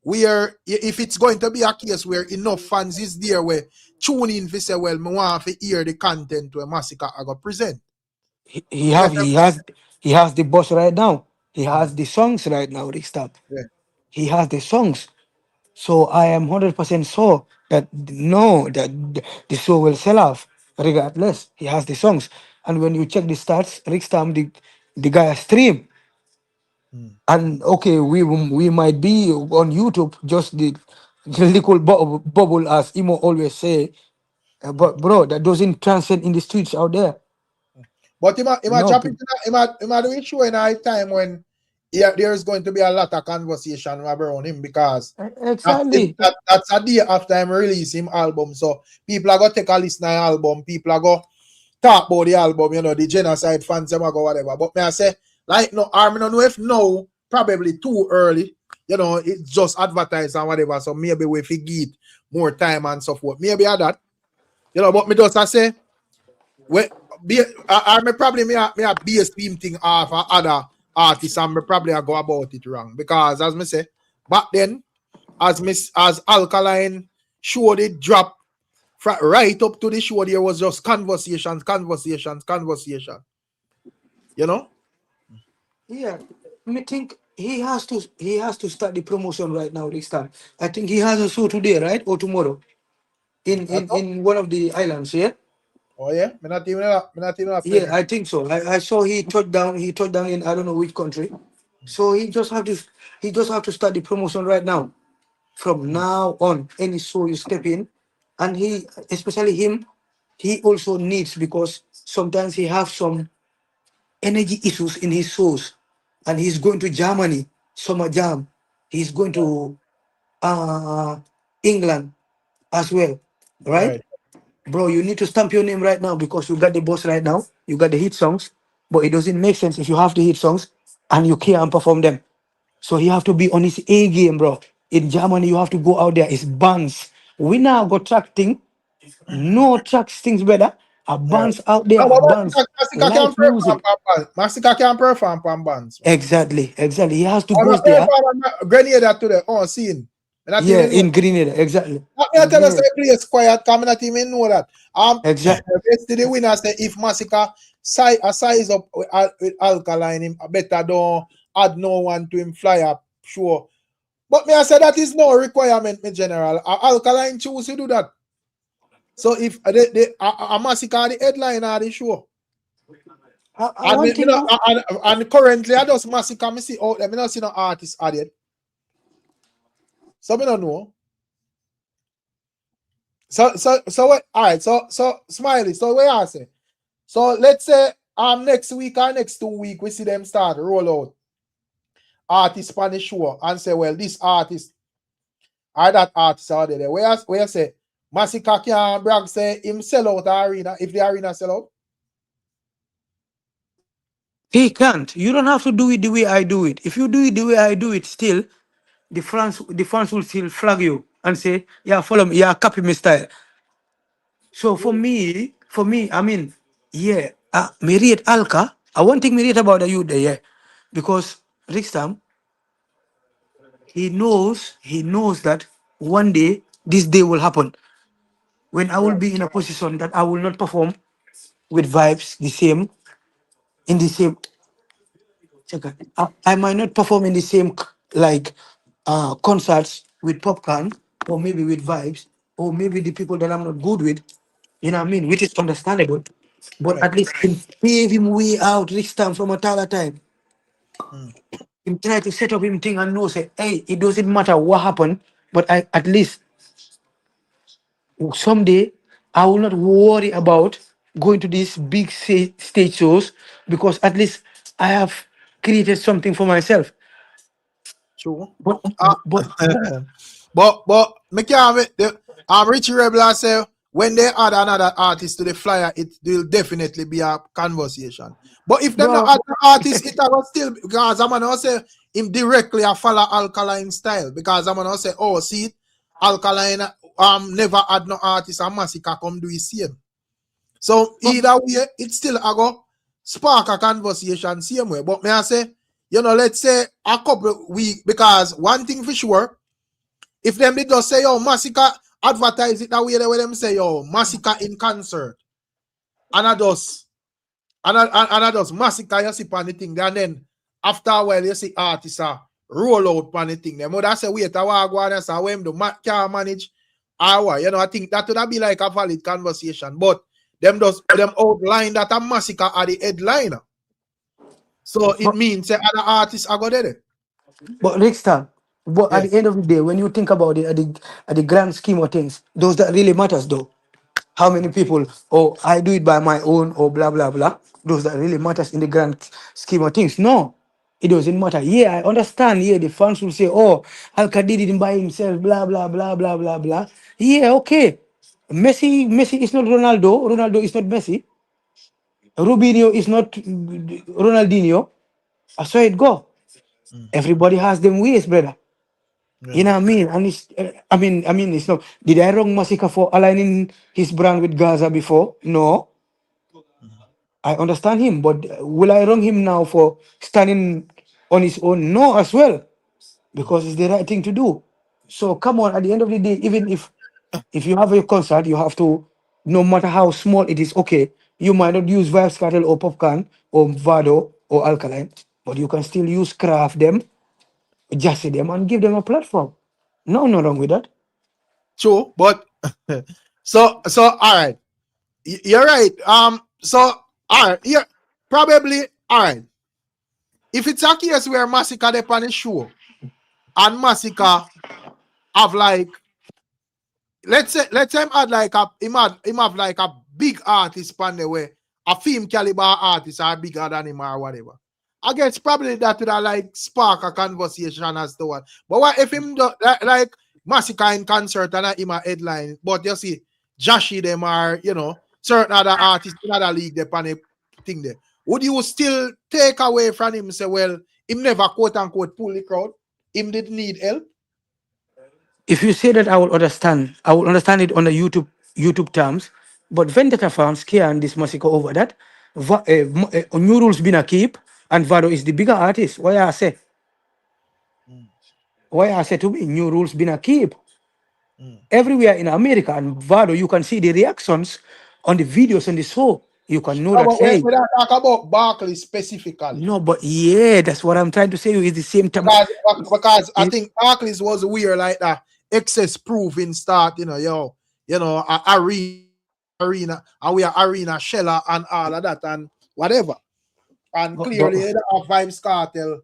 A: where if it's going to be a case where enough fans is there where tune in for say, well, me want to hear the content where Masicka I got present.
B: He,
A: You get me?
B: he has the boss right now. He has the songs right now, Rick Stamp.
A: Yeah.
B: He has the songs. So I am 100% sure that the show will sell off regardless. He has the songs. And when you check the stats, Rick Stamp, the guy stream. And okay, we might be on YouTube, just the little bubble as Imo always say. But bro, that doesn't transcend in the streets out there.
A: But he might
B: No,
A: drop it in he might do it show in a time when there's going to be a lot of conversation around him because
B: exactly.
A: that's a day after him release him album. So people are gonna take a listen to the album, people are gonna talk about the album, you know, the genocide fans them go whatever. But may I say, like no, I don't know if no, probably too early. You know, it's just advertised and whatever. So maybe we forget more time and so forth. Maybe that. You know, but me just I say I may probably me a base team thing off of other artists and me probably I go about it wrong because as me say back then as Alkaline showed it drop right up to the show there was just conversations. You know?
B: Yeah, I think he has to start the promotion right now this time. I think he has a show today, right? Or tomorrow in one of the islands, yeah?
A: Oh yeah, me not even
B: Yeah,
A: afraid.
B: I think so. I saw he touched down in I don't know which country. So he just have to start the promotion right now. From now on, any show you step in, and he especially him, he also needs because sometimes he have some energy issues in his shows, and he's going to Germany, summer jam. He's going to uh England as well, right?
A: Right.
B: Bro, you need to stamp your name right now because you got the boss right now. You got the hit songs, but it doesn't make sense if you have the hit songs and you can't perform them. So he have to be on his A game, bro. In Germany, you have to go out there. It's bands. We now got track thing. No tracks things better. A
A: Right.
B: bands out there.
A: No,
B: A
A: but
B: bands
A: Masicka can
B: live
A: perform
B: music.
A: on bands. Masicka can perform on bands.
B: Exactly, exactly. He has to
A: I'm
B: go
A: not
B: there.
A: perform on Grenada today. Oh, scene. Me not
B: Yeah,
A: even know.
B: in Grenada. Exactly.
A: Let me tell us
B: Yeah,
A: the place quiet, come not even know that.
B: exactly.
A: Yesterday winner say if Masicka size up with Alkaline, him better don't add no one to him fly up, sure. But me I say that is no requirement, me general. Alkaline choose to do that. So if a Masicka the headline of the show. And,
B: One thing,
A: and currently I just Masicka me see out there. Me not see no artist added. So me don't know. So what all right, so Smiley, so what I say? So let's say next week or next 2 weeks we see them start roll out artist on the show and say, well, this artist or that artist are there. Where I say Masicka can brag say him sell out the arena if the arena sell out.
B: he can't. You don't have to do it the way I do it. If you do it the way I do it, still the fans will still flag you and say, "Yeah, follow me. Yeah, copy me style." So I mean, yeah, me rate Alka. I one thing me rate about the youth there, yeah, because Rickstam, he knows that one day this day will happen when I will
A: Right.
B: be in a position that I will not perform with vibes the same in the same. Check it. I might not perform in the same like concerts with popcorn or maybe with vibes or maybe the people that I'm not good with, you know what I mean, which is understandable. But
A: Right.
B: at least him pave him way out this time from a taller time.
A: Mm.
B: Him try to set up him thing and know say, hey, it doesn't matter what happened, but I at least someday I will not worry about going to these big stage shows because at least I have created something for myself.
A: True.
B: But
A: Uh,
B: but
A: but me can't Richie Rebel I say when they add another artist to the flyer, it will definitely be a conversation. But if them not
B: bro,
A: add the artist, it will still because I'm gonna say him directly a follow Alkaline style because I'm gonna say, oh, see it, Alkaline never had no artist and Masicka come do the same. So
B: but
A: either way, it still a go spark a conversation same way. But may I say, let's say a couple weeks because one thing for sure, if them did just say, yo, Masicka advertise it that way, the way them say, yo, Masicka in concert, and I just Masicka you see on the thing, and then after a while you see artists roll out on the thing. Them would say, wait, I want to go and say, when the can manage our, I think that would be like a valid conversation. But them outline that a Masicka are the headliner. So it
B: but,
A: means that other artists are going there.
B: but next time, but at
A: Yeah.
B: the end of the day, when you think about it at the grand scheme of things, those that really matters though. How many people, oh, I do it by my own, or blah blah blah. Those that really matters in the grand scheme of things. No, it doesn't matter. Yeah, I understand. Yeah, the fans will say, oh, Alka did it by himself, blah blah blah blah blah blah. Yeah, okay. Messi is not Ronaldo. Ronaldo is not Messi. Rubinho is not Ronaldinho. I saw it go.
A: Mm.
B: Everybody has them ways, brother. You
A: Yeah.
B: know what I mean? And it's, I mean, it's not. Did I wrong Masicka for aligning his brand with Gaza before? No. I understand him, but will I wrong him now for standing on his own? No, as well, because it's the right thing to do. So come on, at the end of the day, even if you have a concert, you have to, no matter how small it is, okay, you might not use Vybz Kartel or Popcorn or Vado or Alkaline, but you can still use craft them, just them, and give them a platform. No wrong with that.
A: True, but so all right. You're right. So all right, yeah, probably all right. If it's a case where Masicka they on the show and Masicka have like, let's say him add like him have like a big artist pan the way, a film caliber artist are bigger than him or whatever. I guess probably that would like spark a conversation as to what. But what if him do, like Masicka in concert and him a headline, but you see Joshy them are, you know, certain other artists in other league they pan a thing there. Would you still take away from him say, well, him never quote unquote pull the crowd? Him did need help?
B: If you say that, I will understand. I will understand it on the YouTube terms. But Vendetta fans can this Masicka over that. New rules been a keep, and Vado is the bigger artist. Why I say? Why I say to me, new rules been a keep. Everywhere in America and Vado, you can see the reactions on the videos on the show. You can know
A: No,
B: that,
A: but
B: hey,
A: we don't talk about Barkley specifically.
B: no, but yeah, that's what I'm trying to say. It's the same time.
A: Because I think Barkley's was weird like that. Excess proof in start, you know, arena, and we are arena sheller and all of that and whatever. And clearly it have Vybz Kartel.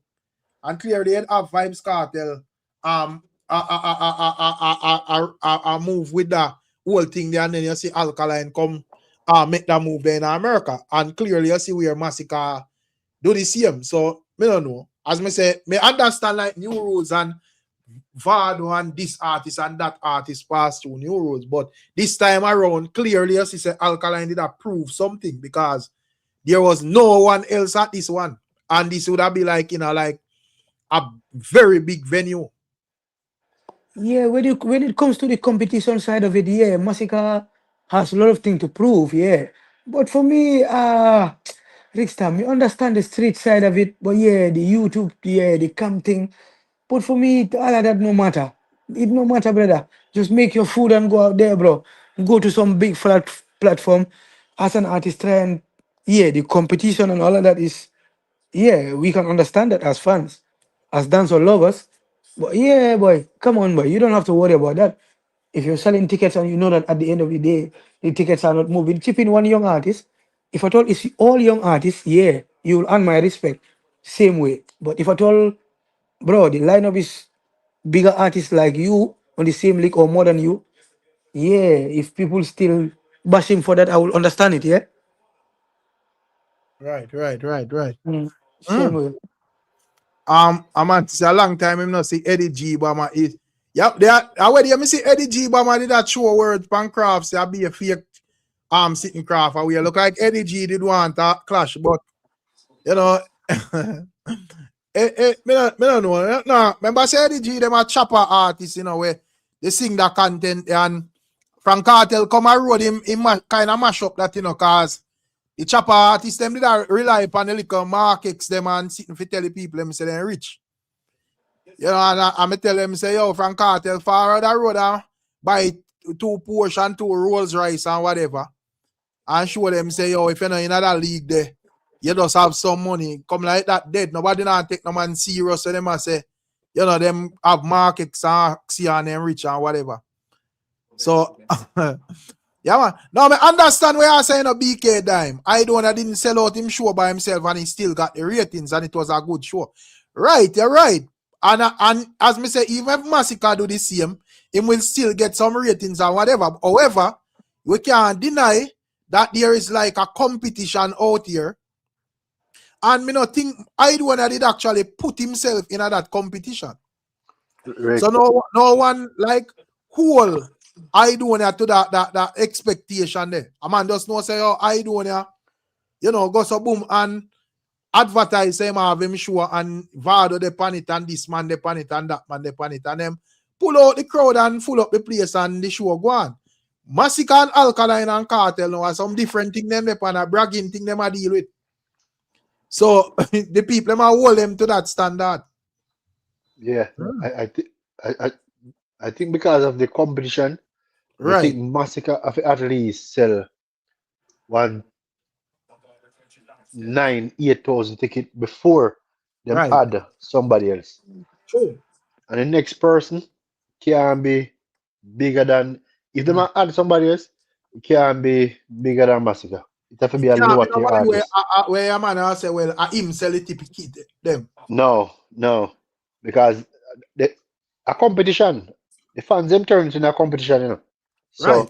A: And clearly it have Vybz Kartel. Move with the whole thing there, and then you see Alkaline come make that move there in America. And clearly you see where Masicka do the same. So me don't know. As me say, me understand like new rules and Vado and this artist and that artist pass through new rules, but this time around, clearly you see say Alkaline did prove something because there was no one else at this one, and this would have been like, you know, like a very big venue.
B: Yeah, when it comes to the competition side of it, yeah, Masicka has a lot of things to prove, yeah. But for me, Rickstorm, you understand the street side of it, but yeah, the YouTube, yeah, the cam thing. But for me, all of that no matter. It no matter, brother. Just make your food and go out there, bro. Go to some big platform as an artist, try and yeah, the competition and all of that is, yeah, we can understand that as fans, as dancehall lovers. But yeah, boy, come on, boy. You don't have to worry about that. If you're selling tickets and you know that at the end of the day, the tickets are not moving, chip in one young artist. If at all it's all young artists, yeah, you will earn my respect. Same way. But if at all, bro, the lineup is bigger artists like you on the same league or more than you, yeah, if people still bashing for that, I will understand it, yeah?
A: Right.
B: Same way.
A: I'm at a long time I'm not see Eddie G Bama is. Yep, they are already you see Eddie G Bama did that show word pan crafts, there be a fake sitting craft and we look like Eddie G did want a clash, but you know me don't know. No, remember say Eddie G them a chopper artist, you know, where they sing that content and Frank Kartel come and road him kind of mash up that, you know, cause the chopper artists them did rely upon the little markets them and sitting for tell the people them say they're rich. You know, and I tell them say, yo, Frank Kartel far the road and buy 2 Porsche and 2 Rolls Royce and whatever. And show them say, yo, if you're not in that league there, you just have some money. Come like that dead. Nobody not take no man serious. So them and say, you know, them have markets and see and them rich and whatever. So yeah, man. Now I understand where you're saying a BK dime. I didn't sell out him show by himself and he still got the ratings and it was a good show. Right, you're right. And as me say, even if Masicka do the same, he will still get some ratings and whatever. However, we can't deny that there is like a competition out here. And me not think I did actually put himself in that competition.
D: Rick,
A: So no one like whole I do to that expectation there. A man just know say, oh, I do you know, go so boom and advertise him have him show and Vado the pan it and this man the pan it and that man the pan it and them pull out the crowd and full up the place and the show go on. Masicka and Alkaline and Kartel now are some different thing them and a bragging thing them a deal with. So the people them a hold them to that standard.
D: Yeah, I think I, I think because of the competition, I think
A: Right,
D: Masicka have at least sell one 8,000 ticket before them
A: right.
D: add somebody else.
A: True.
D: And the next person can be bigger than if them
A: Mm.
D: add somebody else, it can be bigger than Masicka. It have to be
A: It
D: a
A: can't
D: lower
A: be
D: tier
A: nobody
D: artist.
A: where a man I say, well, I him sell the ticket them.
D: No, no. Because the a competition, the fans them turn into a competition, you know.
A: Right.
D: So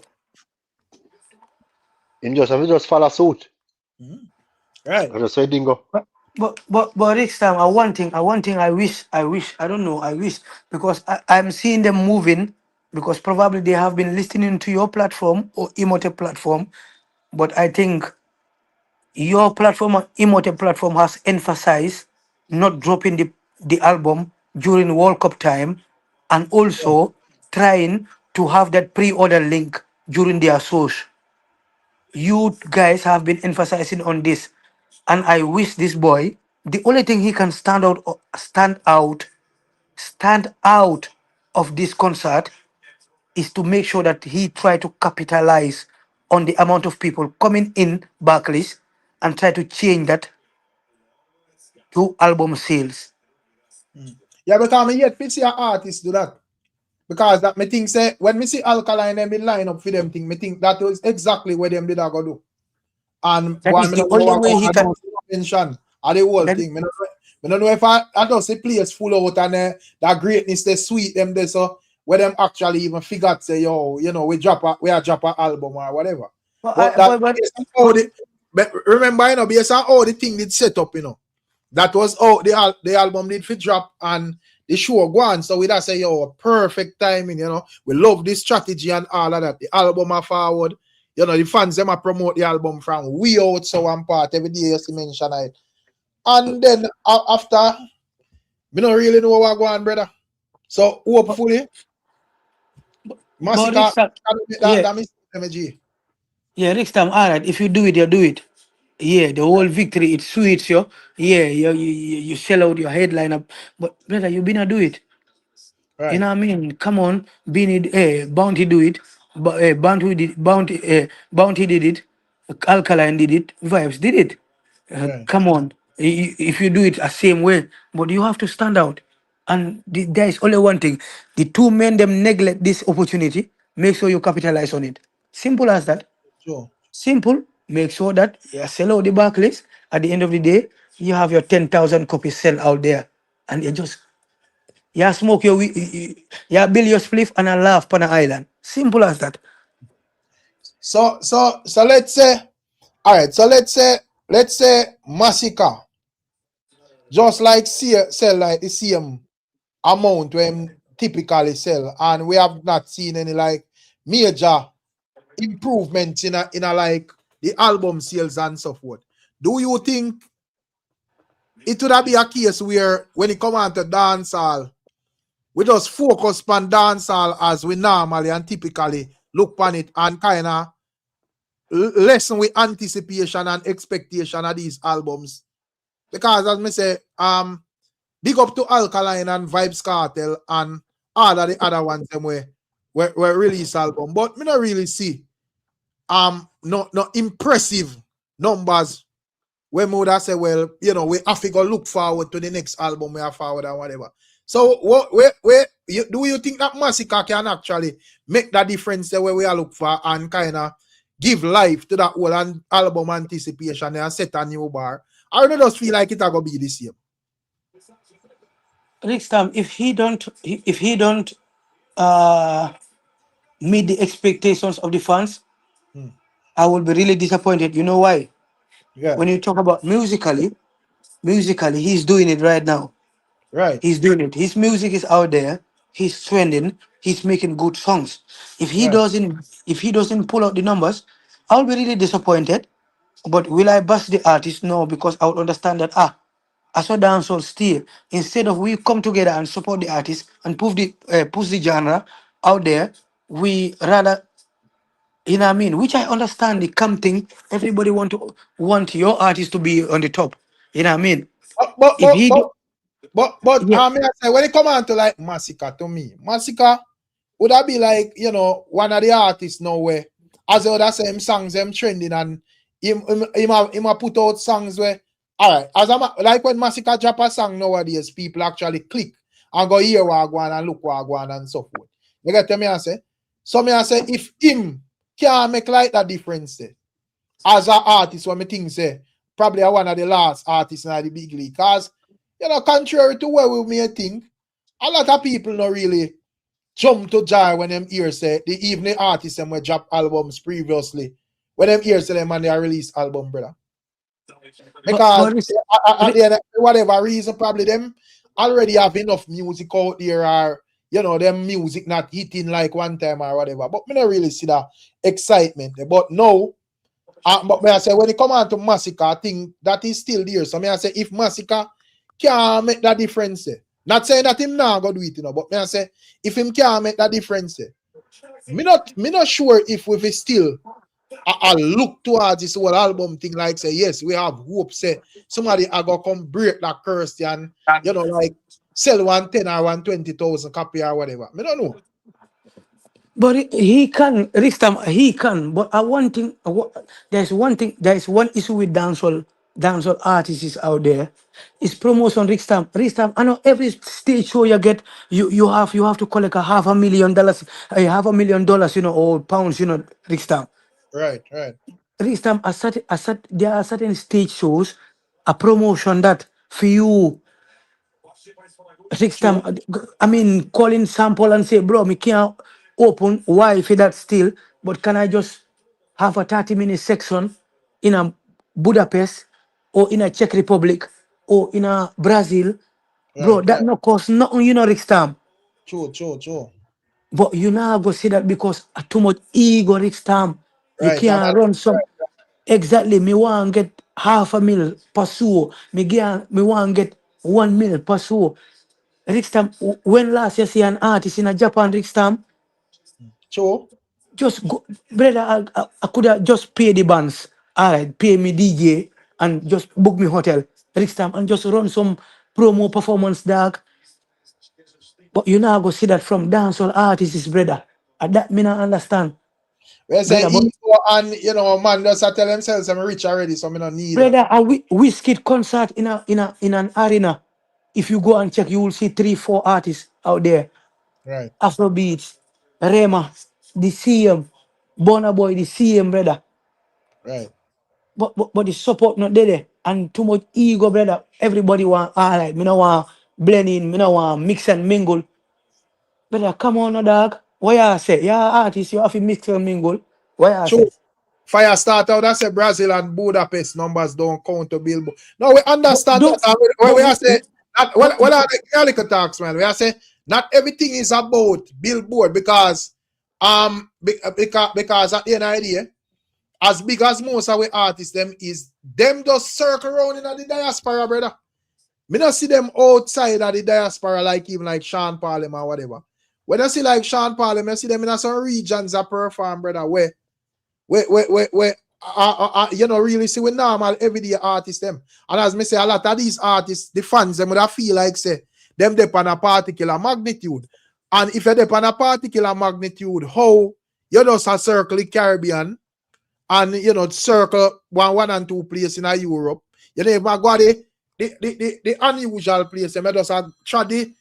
D: him just have to just follow suit.
A: Mhm. Right.
D: I just say it go.
B: But next time, I don't know, I wish because I'm seeing them moving because probably they have been listening to your platform or Emote platform, but I think your platform and Emote platform has emphasized not dropping the album during World Cup time and
A: Yeah.
B: also trying to have that pre-order link during their source. You guys have been emphasizing on this, and I wish this boy, the only thing he can stand out of this concert is to make sure that he try to capitalize on the amount of people coming in Barclays and try to change that to album sales.
A: Yeah, because me yet see an artist do that. Because that me think say when me see Alkaline and me line up for them thing, me think that was exactly what them did I go do. And
B: That
A: go on,
B: is
A: me
B: the
A: don't know
B: only
A: what
B: way
A: go
B: he
A: on, I
B: can.
A: don't mention or the whole
B: That,
A: thing. Me don't know if I don't see place full out and that greatness they sweet them there so where them actually even figured say yo, you know, we are drop a album or whatever.
B: but,
A: But
B: I,
A: that
B: but,
A: based on how
B: but,
A: but remember, you know, based on how the thing did set up, you know. That was how the album did fit drop and the show go on. So we just say, yo, perfect timing, you know. We love this strategy and all of that. The album are forward. You know, the fans them a promote the album from we out so one part every day you see mention it. And then after, we don't really know what go on, brother. So
B: but,
A: hopefully,
B: but Rick
A: Masicka
B: Star,
A: can make
B: yeah,
A: that mistake, MG.
B: yeah, Rick Star, all right. If you do it, you do it. Yeah, the whole victory, it sweets you. Yeah, you sell out your headline up. But brother, you been a do it. You
A: Right,
B: know what I mean? Come on, Beanie, Bounty do it, Bounty did it, Alkaline did it, Vibes did it.
A: right.
B: Come on, if you do it the same way, but you have to stand out. And there is only one thing: the two men them neglect this opportunity. Make sure you capitalize on it. Simple as that.
A: Sure.
B: Simple. Make sure that you sell out the backlist. At the end of the day, you have your 10,000 copies sell out there, and you just yeah, smoke your yeah, build your spliff and a laugh on the island. Simple as that.
A: So let's say, all right, so let's say Masicka just like sell like the same amount when typically sell, and we have not seen any like major improvements in a like the album sales and so forth. Do you think it would be a case where when it come on to dancehall, we just focus on dancehall as we normally and typically look on it and kind of lessen with anticipation and expectation of these albums? Because as me say, big up to Alkaline and Vybz Kartel and all of the other ones them were release album. But me not really see no impressive numbers when we would have say, well, you know, we have to go look forward to the next album we are forward and whatever. So do you think that Masicka can actually make that difference the way we are look for and kind of give life to that whole album anticipation and set a new bar? I don't just feel like it gonna be this year.
B: Next time, if he don't uh meet the expectations of the fans,
A: Hmm.
B: I will be really disappointed. You know why?
A: Yeah,
B: When you talk about musically, he's doing it right now.
A: right,
B: He's doing it. His music is out there. He's trending. He's making good songs. If he
A: right.
B: doesn't, if he doesn't pull out the numbers, I'll be really disappointed. But will I bash the artist? No, because I would understand that as a dancehall still, instead of we come together and support the artist and push the genre out there, we rather You know what I mean? Which I understand the cam thing. Everybody want your artist to be on the top. You know what I mean?
A: But but
B: If
A: but
B: he
A: but
B: do,
A: but
B: yeah,
A: I say when it come on to like Masicka, to me, Masicka would that be like, one of the artists now where as I would say him songs them trending and him a put out songs where all right, like when Masicka drop a song nowadays, people actually click and go hear what I go on and look what I go on and so forth. You get me I say? So me I say if him can make like that difference there, as an artist, what me think say, probably one of the last artists in the big league. Because, contrary to what we may think, a lot of people don't really jump to joy when them hear say the evening artists them will drop albums previously. When them hear say them and they release album, brother. Because
B: but it's,
A: at the end of whatever reason, probably them already have enough music out there or them music not hitting like one time or whatever. But me not really see that excitement there. But no, but may I say when it come on to Masicka, I think that is still there. So may I say if Masicka can make that difference, not saying that him now go do it, but may I say if him can make that difference, me not sure if we still I look towards this whole album thing like say yes, we have hope say somebody I go come break that curse and like sell 110 or 120,000 copy or whatever. Me don't know.
B: but he can, Ristam, he can. But there's one thing, there's one issue with dancehall artists out there. It's promotion, Ristam. Ristam, I know every stage show you get, you have to collect $500,000, $500,000, or pounds, Ristam.
A: Right.
B: Ristam, there are certain stage shows, a promotion that for you,
A: True.
B: I mean, calling sample and say, bro, me can't open. Why for that still? But can I just have a 30-minute section in a Budapest or in a Czech Republic or in a Brazil? Bro,
A: Right.
B: that no cost nothing, Rickstam.
A: True.
B: But you now go see that because too much ego, Rickstam. You
A: Right.
B: can't run some. Exactly, me want get $500,000 per show. Me want get 1 million per show. Rickstam, when last you see an artist in a Japan, Rickstam,
A: True.
B: just go, brother, I could have just pay the bands, all right, pay me DJ and just book me hotel, Rickstam, and just run some promo performance, dog. But you now go see that from dancehall artists, brother. That me not understand,
A: We say
B: brother. But
A: ego and man just tell themselves I'm rich already, so me don't need that.
B: brother, a Whiskey concert in an arena. If you go and check, you will see 3-4 artists out there.
A: Right.
B: Afrobeats, Rema, the CM, Burna Boy, the CM, brother.
A: Right.
B: But the support not there. And too much ego, brother. Everybody want, all right, me no want blend in, me no want mix and mingle. Brother, come on, no dog. Why I say? Yeah, artist, you have to mix and mingle. Why I
A: True.
B: say?
A: Fire start out, I say Brazil and Budapest numbers don't count to Billboard. No, we
B: But
A: understand
B: don't,
A: that. When
B: but,
A: we are say,
B: but,
A: what are the calico talks, man? We are say, not everything is about Billboard because because at the end of the day, as big as most of our artists, them just circle around in the diaspora, brother. Me not see them outside of the diaspora like even like Sean Paul or whatever. When I see like Sean Paul, I see them in some regions that perform, brother, where really see with normal everyday artists them. And as me say, a lot of these artists, the fans, them would have feel like say them dep on a particular magnitude. And if you're dep on a particular magnitude, how you just a circle the Caribbean and circle one and two places in Europe. You never go the unusual place. Them just try the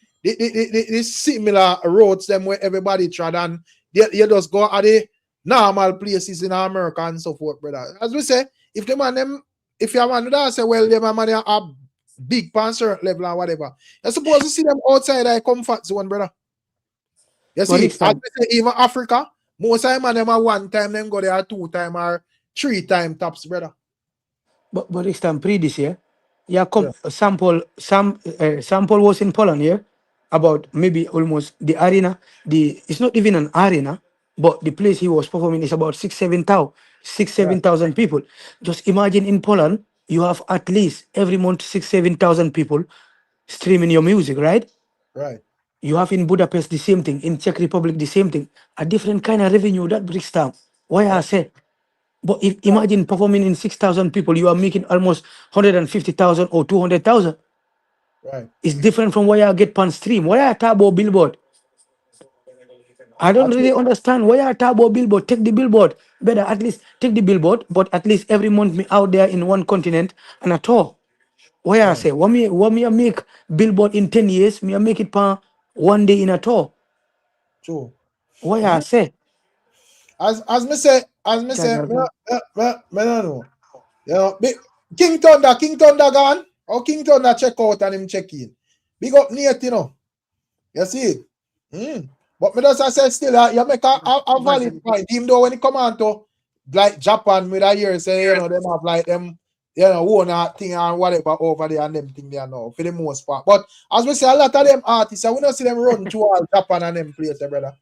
A: similar roads them where everybody trod and you just go at the normal places in America and so forth, brother. As we say, if the man them, if you want to say, well, them man are big concert level or whatever, you're supposed to see them outside their comfort zone, brother. You
B: but
A: see,
B: it's
A: as
B: time.
A: we say, even Africa, most of them are one time, them go there 2 time or 3 time tops, brother.
B: But it's time pre this year. Yeah, come
A: Yeah.
B: sample was in Poland, yeah, about maybe almost the arena. It's not even an arena, but the place he was performing is about 7,000 people. Just imagine in Poland, you have at least every month 7,000 people streaming your music, right?
A: Right.
B: You have in Budapest the same thing, in Czech Republic the same thing. A different kind of revenue that brings down. Why I say, but if imagine performing in 6,000 people, you are making almost 150,000 or 200,000.
A: Right.
B: It's different from why I get pan stream. Why I talk about billboard? I
A: I
B: don't
A: think
B: really understand why I talk about billboard. Take the billboard. Better at least take the billboard, but at least every month me out there in one continent and a tour. Why I
A: right.
B: say, what me I make billboard in 10 years, me I make it pan one day in a tour.
A: True.
B: Why I
A: Mhm.
B: say,
A: As me say,
B: Jaja, bro.
A: me no know. You know, King Thunder gone. Or King Thunder check out and him check in. Big up Nate, you know. You see it? But me just I say still, you make a valid point. Even though when it come on to like Japan, with a year say, you know, them have like them, you know, own thing and whatever over there and them thing there now, for the most part. But as we say, a lot of them artists, we don't see them run to all Japan and them places, brother.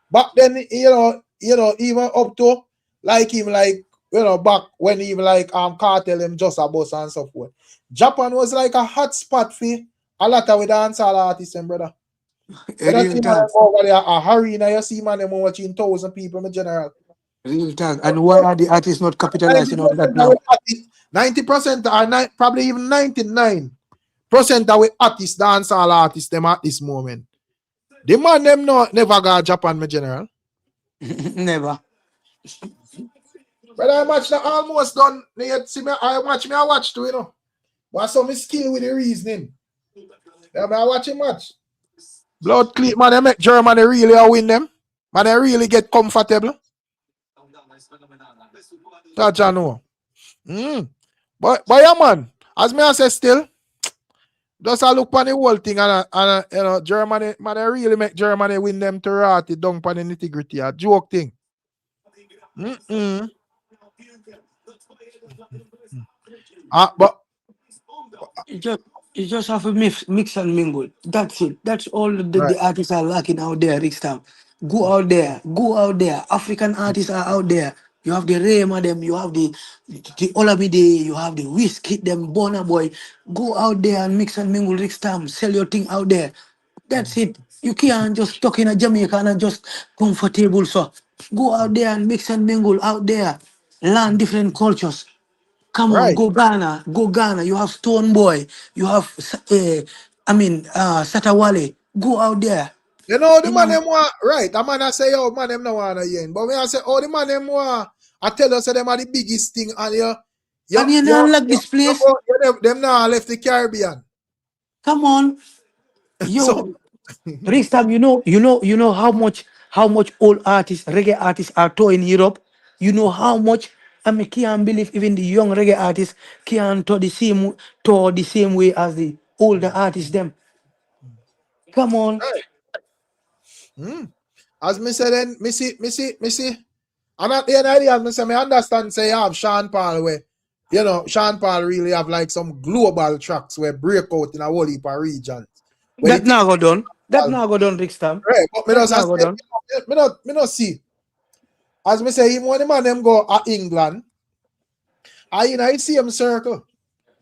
A: But then, even up to like him, like, back when even like Kartel him just a boss and so forth. Japan was like a hot spot for a lot of dancehall artists, and brother. You don't
B: Real
A: see man
B: talk.
A: over there a arena, you see man them watching 1,000 people in general.
B: Real talk. And why are the artists not capitalizing on that
A: 90% of
B: now?
A: the artists, 90% are probably even 99% of the artists, dancehall artists, them at this moment. The man them never got Japan, my general.
B: Never.
A: But I match that almost done. See me, I watch too, you know. But some skill with the reasoning. Yeah, I watch him match. Blood clean, man, they make Germany really win them. Man, they really get comfortable. That you know. But yeah, man, as me I say still, just I look on the whole thing and Germany, man, they really make Germany win them to rat it down on the nitty-gritty. A joke thing. But
B: You just, you just have to mix and mingle. That's it. That's all the
A: right.
B: artists are lacking out there, Rickstam. Go out there. Go out there. African artists are out there. You have the Rema them, you have the Olamide, you have the Whiskey them, Bonner Boy. Go out there and mix and mingle, Rickstam. Sell your thing out there. That's it. You can't just talk in a Jamaica and just comfortable. So go out there and mix and mingle out there. Learn different cultures. Come on,
A: Right.
B: go Ghana, go Ghana. You have Stone Boy, you have, Satawale. Go out there.
A: You know the
B: You
A: man
B: know,
A: them want right. The man I say, oh man, them no wanna yen. But when I say, oh the man them want, I tell us them are the biggest thing and
B: and you know, like this place.
A: them now left the Caribbean.
B: Come on,
A: So
B: yo, Ristam. You know how much old artists, reggae artists are touring in Europe. You know how much. I mean, can't believe even the young reggae artists can't tour the same way as the older artists. Them, come on.
A: as me say then, me see. And at the end of the day, me say me understand say you have Sean Paul where Sean Paul really have like some global tracks where break out in a whole heap of regions. Where the
B: That
A: thing
B: now go done. That now go done, Rickstam.
A: right, but me
B: That
A: just
B: now go
A: say,
B: done.
A: me not see. As me say, even when the man them go at England, I in the same circle.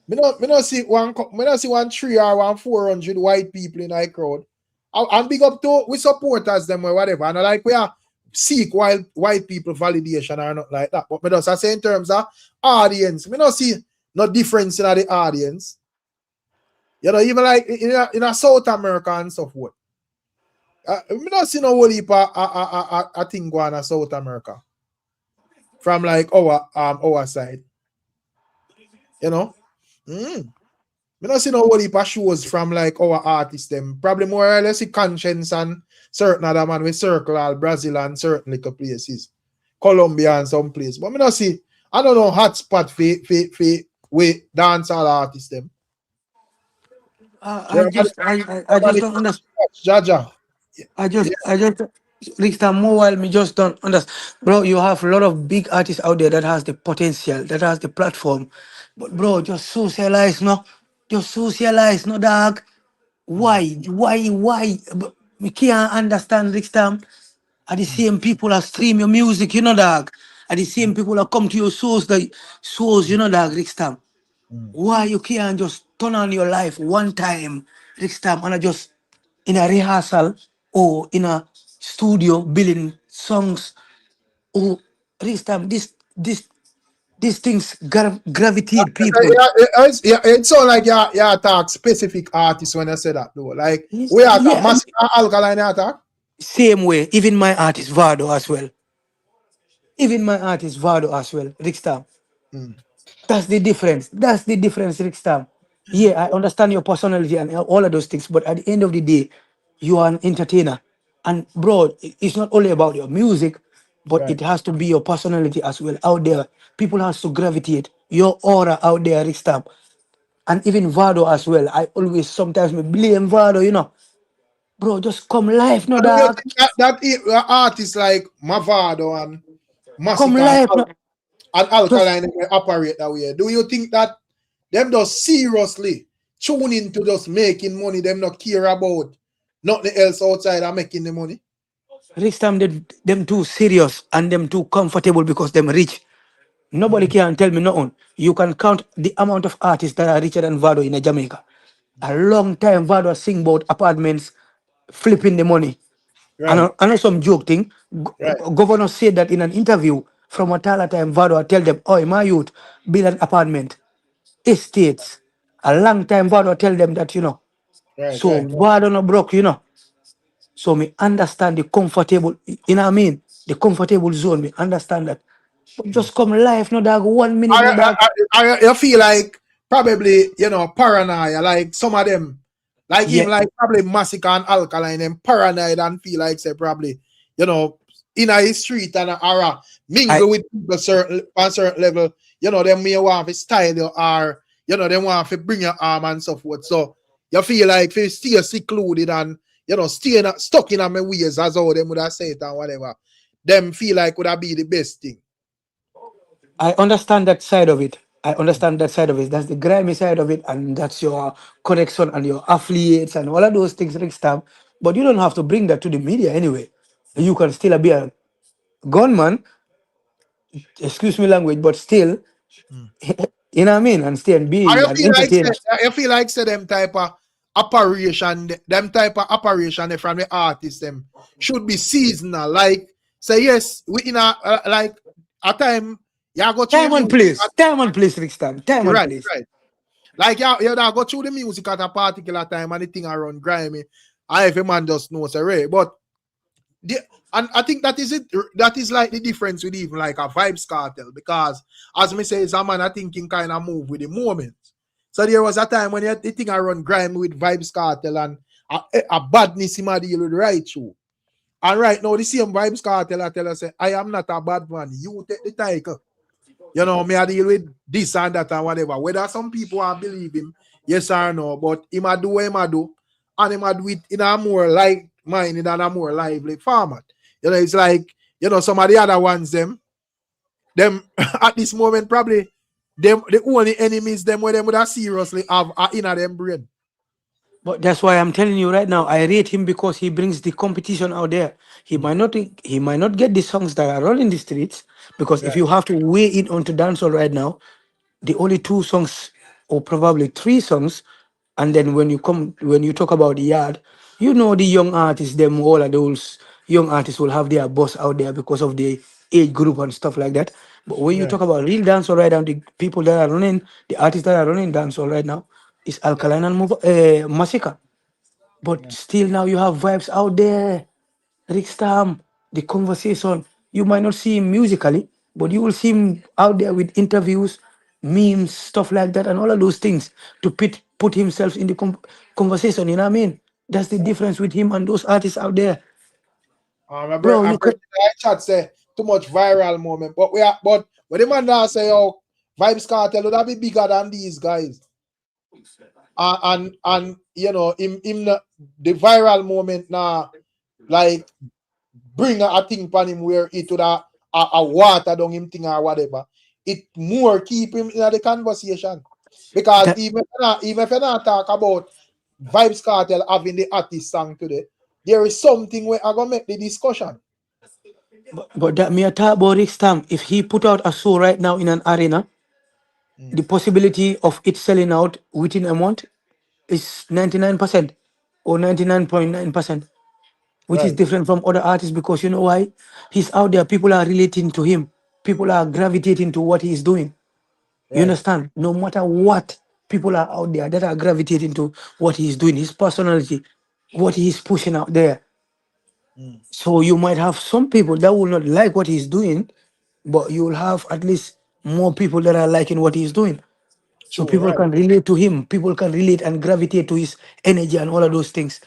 A: Me not see one 3 or 1 400 white people in our crowd. And big up to we supporters them or whatever. And like we are seek white people validation or not like that. But me just I say in terms of audience, me not see no difference in the audience. You know, even like in a South America and so forth. Me not see no whole heap of thing going on South America from like our side. You know. Me not see no whole heap of shows from like our artists them. Probably more or less Conscience and certain other man with Circle all Brazil and certain little places. Colombia and some place. But me not see, I don't know hotspot for with dancehall artists them. Germany,
B: I just don't understand.
A: Jaja.
B: I just, Rickstam, mobile, me just don't understand. Bro, you have a lot of big artists out there that has the potential, that has the platform. But bro, just socialize, no? Just socialize, no dog. Why? But we can't understand, Rickstam. Are the same people that stream your music, you know, dog. Are the same people that come to your shows, you know, dog, Rickstam. Why you can't just turn on your life one time, Rickstam, and I just in a rehearsal or in a studio building songs or Rickstam, these things gravitate
A: So,
B: people.
A: it's so like you talk specific artists when I say that though. Like we attack
B: Yeah,
A: Masicka Alkaline attack.
B: same way. Even my artist Vado as well. Even my artist Vado as well. Rickstam.
A: Mm,
B: That's the difference. That's the difference, Rickstam. Yeah, I understand your personality and all of those things, but at the end of the day, you are an entertainer. And bro, it's not only about your music, but
A: right.
B: it has to be your personality as well out there. People has to gravitate your aura out there, Rickstam. And even Vado as well. I always sometimes me blame Vado, Bro, just come live, no
A: And do you
B: dog.
A: think that artists like Mavado and
B: Come
A: Masicka
B: live, no.
A: and
B: Just
A: Alkaline they operate that way? Do you think that them just seriously tune into just making money, them not care about nothing else outside of making the money?
B: Rickstam them too serious and them too comfortable because them rich. Nobody
A: Mm,
B: can tell me nothing. You can count the amount of artists that are richer than Vado in Jamaica. A long time Vado sing about apartments, flipping the money. And
A: right,
B: I know some joke thing.
A: right,
B: Governor said that in an interview from a time Vado tell them, oh, my youth, build an apartment, estates. A long time Vado tell them that.
A: right,
B: So
A: right.
B: Vado no broke. So me understand the comfortable, you know what I mean? The comfortable zone, me understand that. But
A: Mm.
B: just come live, no dog, 1 minute, no dog.
A: I feel like probably paranoia, like some of them, like him,
B: Yeah,
A: like probably Masicka and Alkaline, and paranoid and feel like say probably in a street and
B: I
A: mingle with people certain on certain level, them may want to style you or they want to bring your arm and so forth. So you feel like if you stay secluded and stay stuck in my ways as how them would have said it and whatever, them feel like would have be the best thing.
B: I understand that side of it. I understand that side of it. That's the grimy side of it, and that's your connection and your affiliates and all of those things, Rick Stamp. But you don't have to bring that to the media anyway. You can still be a gunman, excuse me language, but still, you know what I mean, and still be
A: I
B: an
A: feel like
B: entertainer.
A: them type of operation from the artist them should be seasonal. Like say yes, we in like a time you go through the music.
B: Time and place, Rick Stamp. Time and
A: Right,
B: place.
A: right. Like you go through the music at a particular time and the thing around grimy. I every man just knows right. But the, and I think that is it. That is like the difference with even like a Vybz Kartel because as me say, it's a man I thinking kind of move with the moment. So there was a time when the thing I run grime with Vybz Kartel and a badness him a deal with right through. And right now the same Vybz Kartel I tell us say I am not a bad man. You take the title. Me I deal with this and that and whatever. Whether some people are believe him, yes or no, but him a do what him a do, and him a do it in a more like minded and a more lively format. It's like, some of the other ones, them at this moment, probably them the only enemies them where them would have seriously have are in them brain.
B: But that's why I'm telling you right now, I rate him because he brings the competition out there. He might not get the songs that are rolling the streets because if
A: Right,
B: you have to weigh in onto dancehall right now, the only two songs or probably three songs, and then when you talk about the yard, the young artists, them all of those young artists will have their boss out there because of the age group and stuff like that. But when you
A: right,
B: talk about real dancehall right now, the people that are running, the artists that are running dancehall right now is Alkaline and Masicka. But
A: yeah.
B: still now you have vibes out there. Rickstam, the conversation. You might not see him musically, but you will see him out there with interviews, memes, stuff like that, and all of those things to put himself in the conversation. You know what I mean? That's the difference with him and those artists out there. Bro,
A: I
B: you
A: break
B: could
A: I chat say too much viral moment, but when the man now say Vybz Kartel would that be bigger than these guys. And him the viral moment now like bring a thing upon him where it would a water down him thing or whatever. It more keep him in the conversation. Because
B: that
A: even if you not talk about Vybz Kartel having the artist song today, there is something where I gonna make the discussion.
B: but that me a talk about Rickstam. If he put out a show right now in an arena,
A: Mm.
B: the possibility of it selling out within a month is 99% or 99.9%, which is
A: Right.
B: different from other artists because you know why? He's out there, people are relating to him. people are gravitating to what he's doing. You understand? No matter what, people are out there that are gravitating to what he's doing, his personality, what he's pushing out there. So you might have some people that will not like what he's doing, but you will have at least more people that are liking what he's doing. So
A: True,
B: people
A: right.
B: can relate to him, people can relate and gravitate to his energy and all of those things.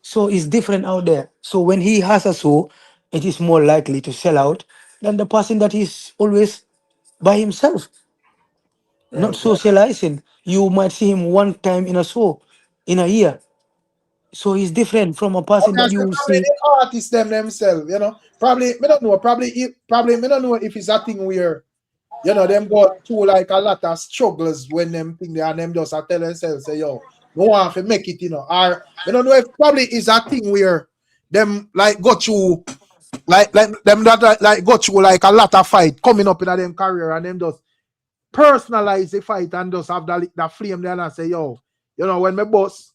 B: So it's different out there. So when he has a show, it is more likely to sell out than the person that is always by himself, not
A: Right, right.
B: socializing. You might see him one time in a show in a year. So he's different from a person
A: Okay,
B: that
A: so
B: you will
A: probably
B: see.
A: the artists themselves, you know. Probably me don't know. Probably me don't know if it's a thing where you know them go through like a lot of struggles when them think they and them just tell themselves say yo, no one to make it, you know. Or me don't know if probably is a thing where them like go through like them that like go through like a lot of fight coming up in them career and them just personalize the fight and just have that flame there and say yo, you know when my boss.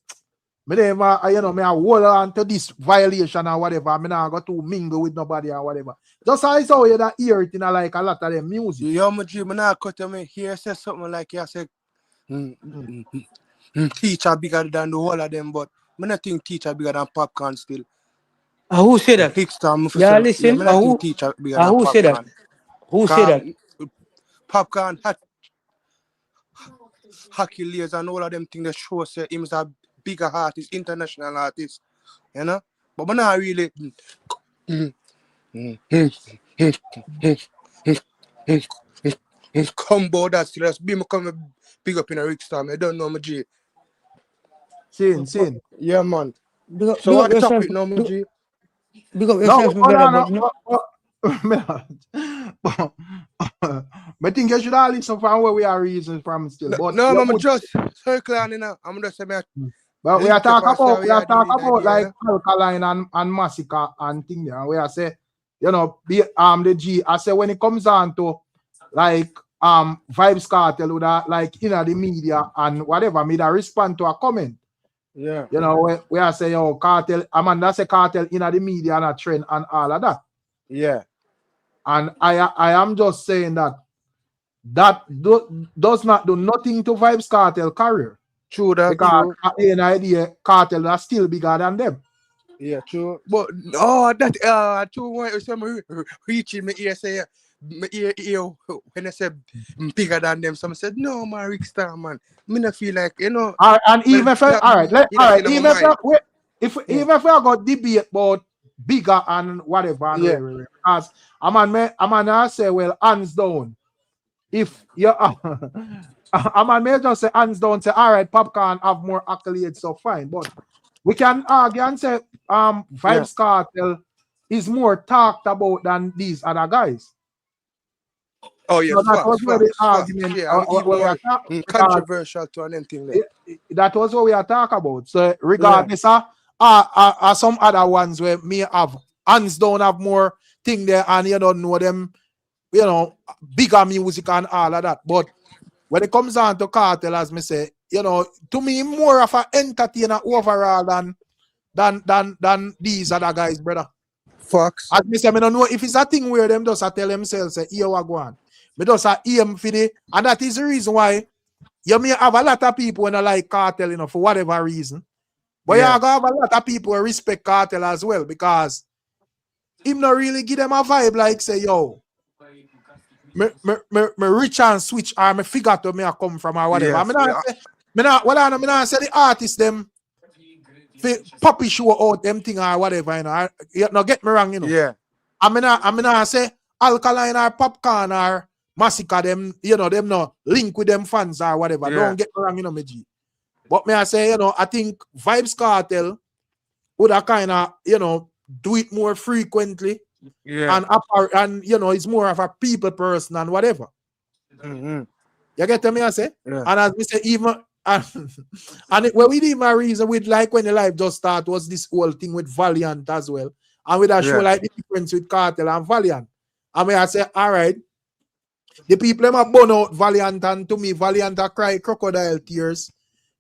A: Me never, you know, me I hold on to this violation or whatever. Me not got to mingle with nobody or whatever. Just how I saw you that hear it in like a lot of them music.
G: Yo, my G, man, I cut me here say something like you say, teacher bigger than the whole of them, but I don't think teacher bigger than popcorn still.
B: Who said that?
G: Ricstorm,
B: Yeah,
G: yeah,
B: listen.
G: I don't think teacher bigger than
B: Who said that?
G: popcorn.
B: Who said that?
G: Popcorn, hockey layers and all of them things that show say him is a bigger artist, international artist, you know? But I'm not really combo that still just be me come big up in a Ricstorm. I don't know my G.
A: Sin.
G: Yeah, man.
B: Big up,
G: So
B: big
G: what
B: up
G: the
B: yourself.
G: topic now, my G?
B: Big up
A: No,
B: yourself, my
A: hold
B: brother.
A: on. I think you should all listen from where we are reasons from still. But
G: No,
A: you
G: I'm
A: put,
G: just circle on, you know. I'm just saying,
A: but we are
G: link up
A: talking
G: and see how
A: about like
G: idea.
A: alkaline and Masicka and thing there. Where I say, you know, the G. I say when it comes on to like Vybz Kartel with that like you know the media and whatever, me that respond to a comment.
G: Yeah.
A: You know, where I say, oh, Kartel, that's a Kartel in the media and a trend and all of that.
G: Yeah.
A: And I am just saying that does not do nothing to Vybz Kartel career.
G: True that,
A: Because
G: true.
A: at the end of the day, Kartel are still bigger than them.
G: Yeah, true. But true when some reaching my ear say my ear when I said bigger than them, some said no man Rickstar man. Me not feel like
A: And even if
G: that
A: all right,
G: in my mind.
A: Even if we got debate about bigger and whatever and
G: Yeah.
A: because I say well hands down. If you may just say hands down, say all right, Popcorn have more accolades, so fine. But we can argue and say Vybz Kartel is more talked about than these other guys.
G: Oh
A: So
G: yes,
A: that was where the
G: facts.
A: argument
G: Yeah, and even
A: where we
G: more
A: are talking,
G: controversial to an anything there.
A: that was what we are talking about. So regardless some other ones where me have hands down have more thing there and you don't know them, you know, bigger music and all of that. But when it comes down to Kartel, as me say, you know, to me more of an entertainer overall than these other guys, brother.
G: Facts.
A: As me say, I don't know if it's a thing where them just tell themselves, say, here we go on. Me just aim for the, and that is the reason why you may have a lot of people when I like Kartel, you know, for whatever reason. But you have a lot of people who respect Kartel as well because him not really give them a vibe like say, yo, me rich and switch or me figure to me I come from or whatever.
G: Yes.
A: Me not say the artists them puppy show out them thing or whatever, you know. You know, get me wrong, you know.
G: Yeah.
A: I mean, say alkaline or popcorn or Masicka them, you know, them no link with them fans or whatever.
G: Yeah.
A: Don't get me wrong, you know, me G. But me I say, you know, I think Vybz Kartel would have kind of, you know, do it more frequently.
G: Yeah.
A: And you know, it's more of a people person and whatever.
G: Mm-hmm.
A: You get me I say?
G: Yeah.
A: And as we say, even and where we did my reason with like when the life just start was this whole thing with Valiant as well. And with a show like the difference with Kartel and Valiant. And I say, all right, the people them are burn out Valiant, and to me, Valiant are cry crocodile tears.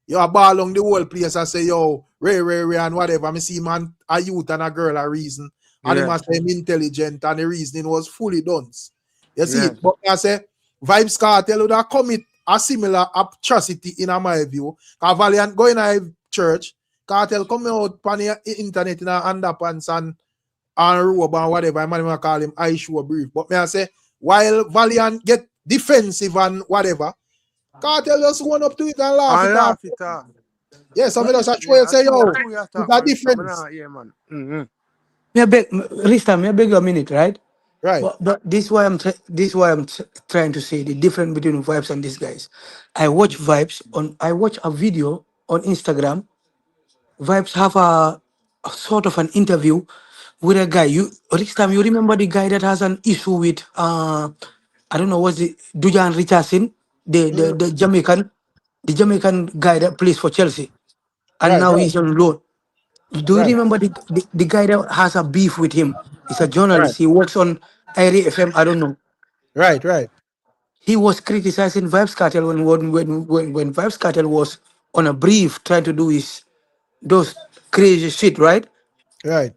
A: You are ball along the whole place. I say, yo, Ray, and whatever. I see man, a youth and a girl a reason. And he must say him intelligent, and the reasoning was fully done. You see
G: Yeah.
A: it? But I say Vybz Kartel would have commit a similar atrocity in my view. Because Valiant going to church, Kartel come out on the internet in a underpants and robe and whatever. I might call him I show brief. But me I say, while Valiant get defensive and whatever, Kartel just went up to it and laugh
G: I
A: it
G: laugh
A: off.
G: it off.
A: Yeah, so me just show
G: Yeah,
A: you say, yo,
G: true you
A: it's
G: talk,
A: a
G: man.
A: difference.
G: Yeah, man. Mm-hmm.
B: Me I beg, Rista, me I beg you a minute, right?
A: Right,
B: But this why I'm trying to say the difference between Vibes and these guys. I watch Vibes on. I watch a video on Instagram. Vibes have a sort of an interview with a guy. Next time you remember the guy that has an issue with I don't know what's the Dujan Richardson, the Jamaican guy that plays for Chelsea, and
A: right,
B: now
A: right,
B: he's on loan. Do you
A: right,
B: remember the guy that has a beef with him? He's a
A: right,
B: journalist. He works on IRA FM. I don't know.
A: right, right,
B: He was criticizing Vibes Cartel when Vibes Cartel was on a brief trying to do his those crazy shit, right?
A: right,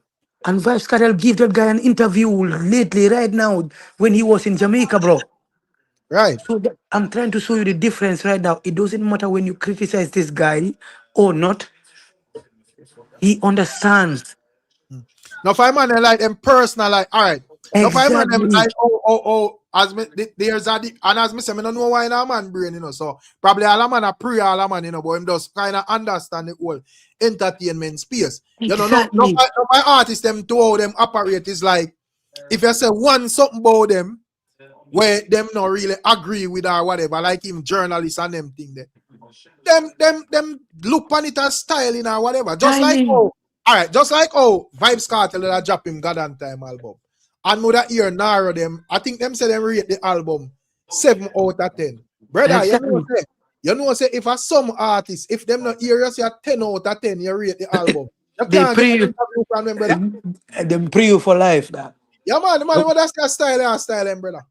B: And Vibes Cartel give that guy an interview lately, right now, when he was in Jamaica, bro.
A: right.
B: So I'm trying to show you the difference right now. It doesn't matter when you criticize this guy or not. He understands
A: Now, if I'm on them like them personal, like, all right. Now, if I'm on them
B: exactly,
A: like, as me, there's a, and as me say, I don't know why in a man brain, you know, so probably all a man a pre all a man, you know, but him just kind of understand the whole entertainment space. You know,
B: exactly,
A: no, my artists, them to how them operate is like, if you say one something about them, where them not really agree with or whatever, like him journalists and them thing there. Them look on it as styling or whatever. Just like
B: timing,
A: all right, just like Vybz Kartel that drop him Goddamn Time album. And mother ear narrow them. I think them say them rate the album 7 out of 10. Brother,
B: exactly.
A: you know say if a some artists, if them not hear you say a 10 out of 10, you rate the album. You
B: They
A: can't get an
B: pre
A: interview from them, brother.
B: them pre you for life. That
A: Yeah, man, that's their style, them, brother.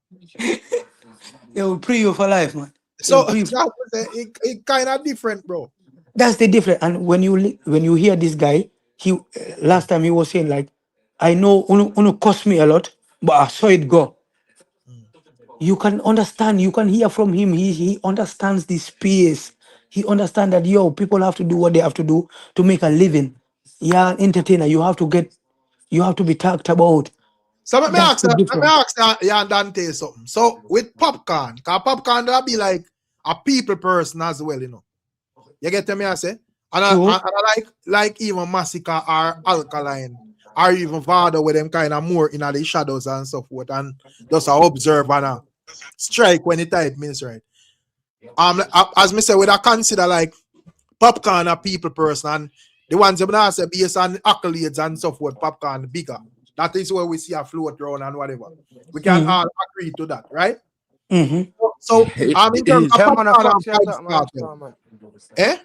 B: they will pre you for life, man. They will
A: So
B: pre.
A: it kind of different, bro.
B: That's the difference. And when you hear this guy, he last time he was saying like, I know uno cost me a lot, but I saw it go. You can understand. You can hear from him. He understands the space. He understands that people have to do what they have to do to make a living. Yeah, an entertainer. You have to get. You have to be talked about.
A: So let me
B: That's
A: ask
B: the difference.
A: yeah, and Dante something. So with Popcorn, because Popcorn that'll be like a people person as well, you know. You get me I say? And
B: True.
A: I like even Masicka or Alkaline or even Vado with them kind of more in the shadows and so forth and just observe and strike when the time means right. As me say, would I consider like Popcorn a people person and the ones that say based on accolades and so forth, Popcorn bigger. That is where we see a float around and whatever. We can all agree to that, right?
B: Mm-hmm.
A: So in terms of
G: Yeah, man,
A: Popcorn and
G: Fox, you
A: Vybz
G: talk,
A: Kartel,
G: man.
A: eh?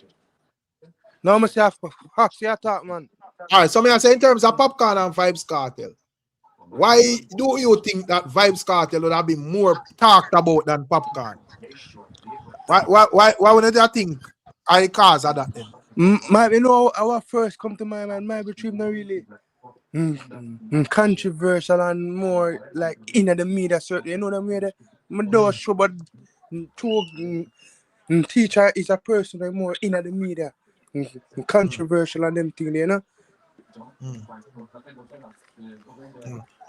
G: No, I'm say Fox, you talk, man.
A: All right, so I say in terms of Popcorn and Vybz Kartel, why do you think that Vybz Kartel would have been more talked about than Popcorn? Why would you think I cause of that then?
G: You know, our first come to my mind, my retrieve not really controversial and more like in the media, certainly. You know what I mean? I don't show, but teacher is a person that more in the media. Controversial and them things, you know?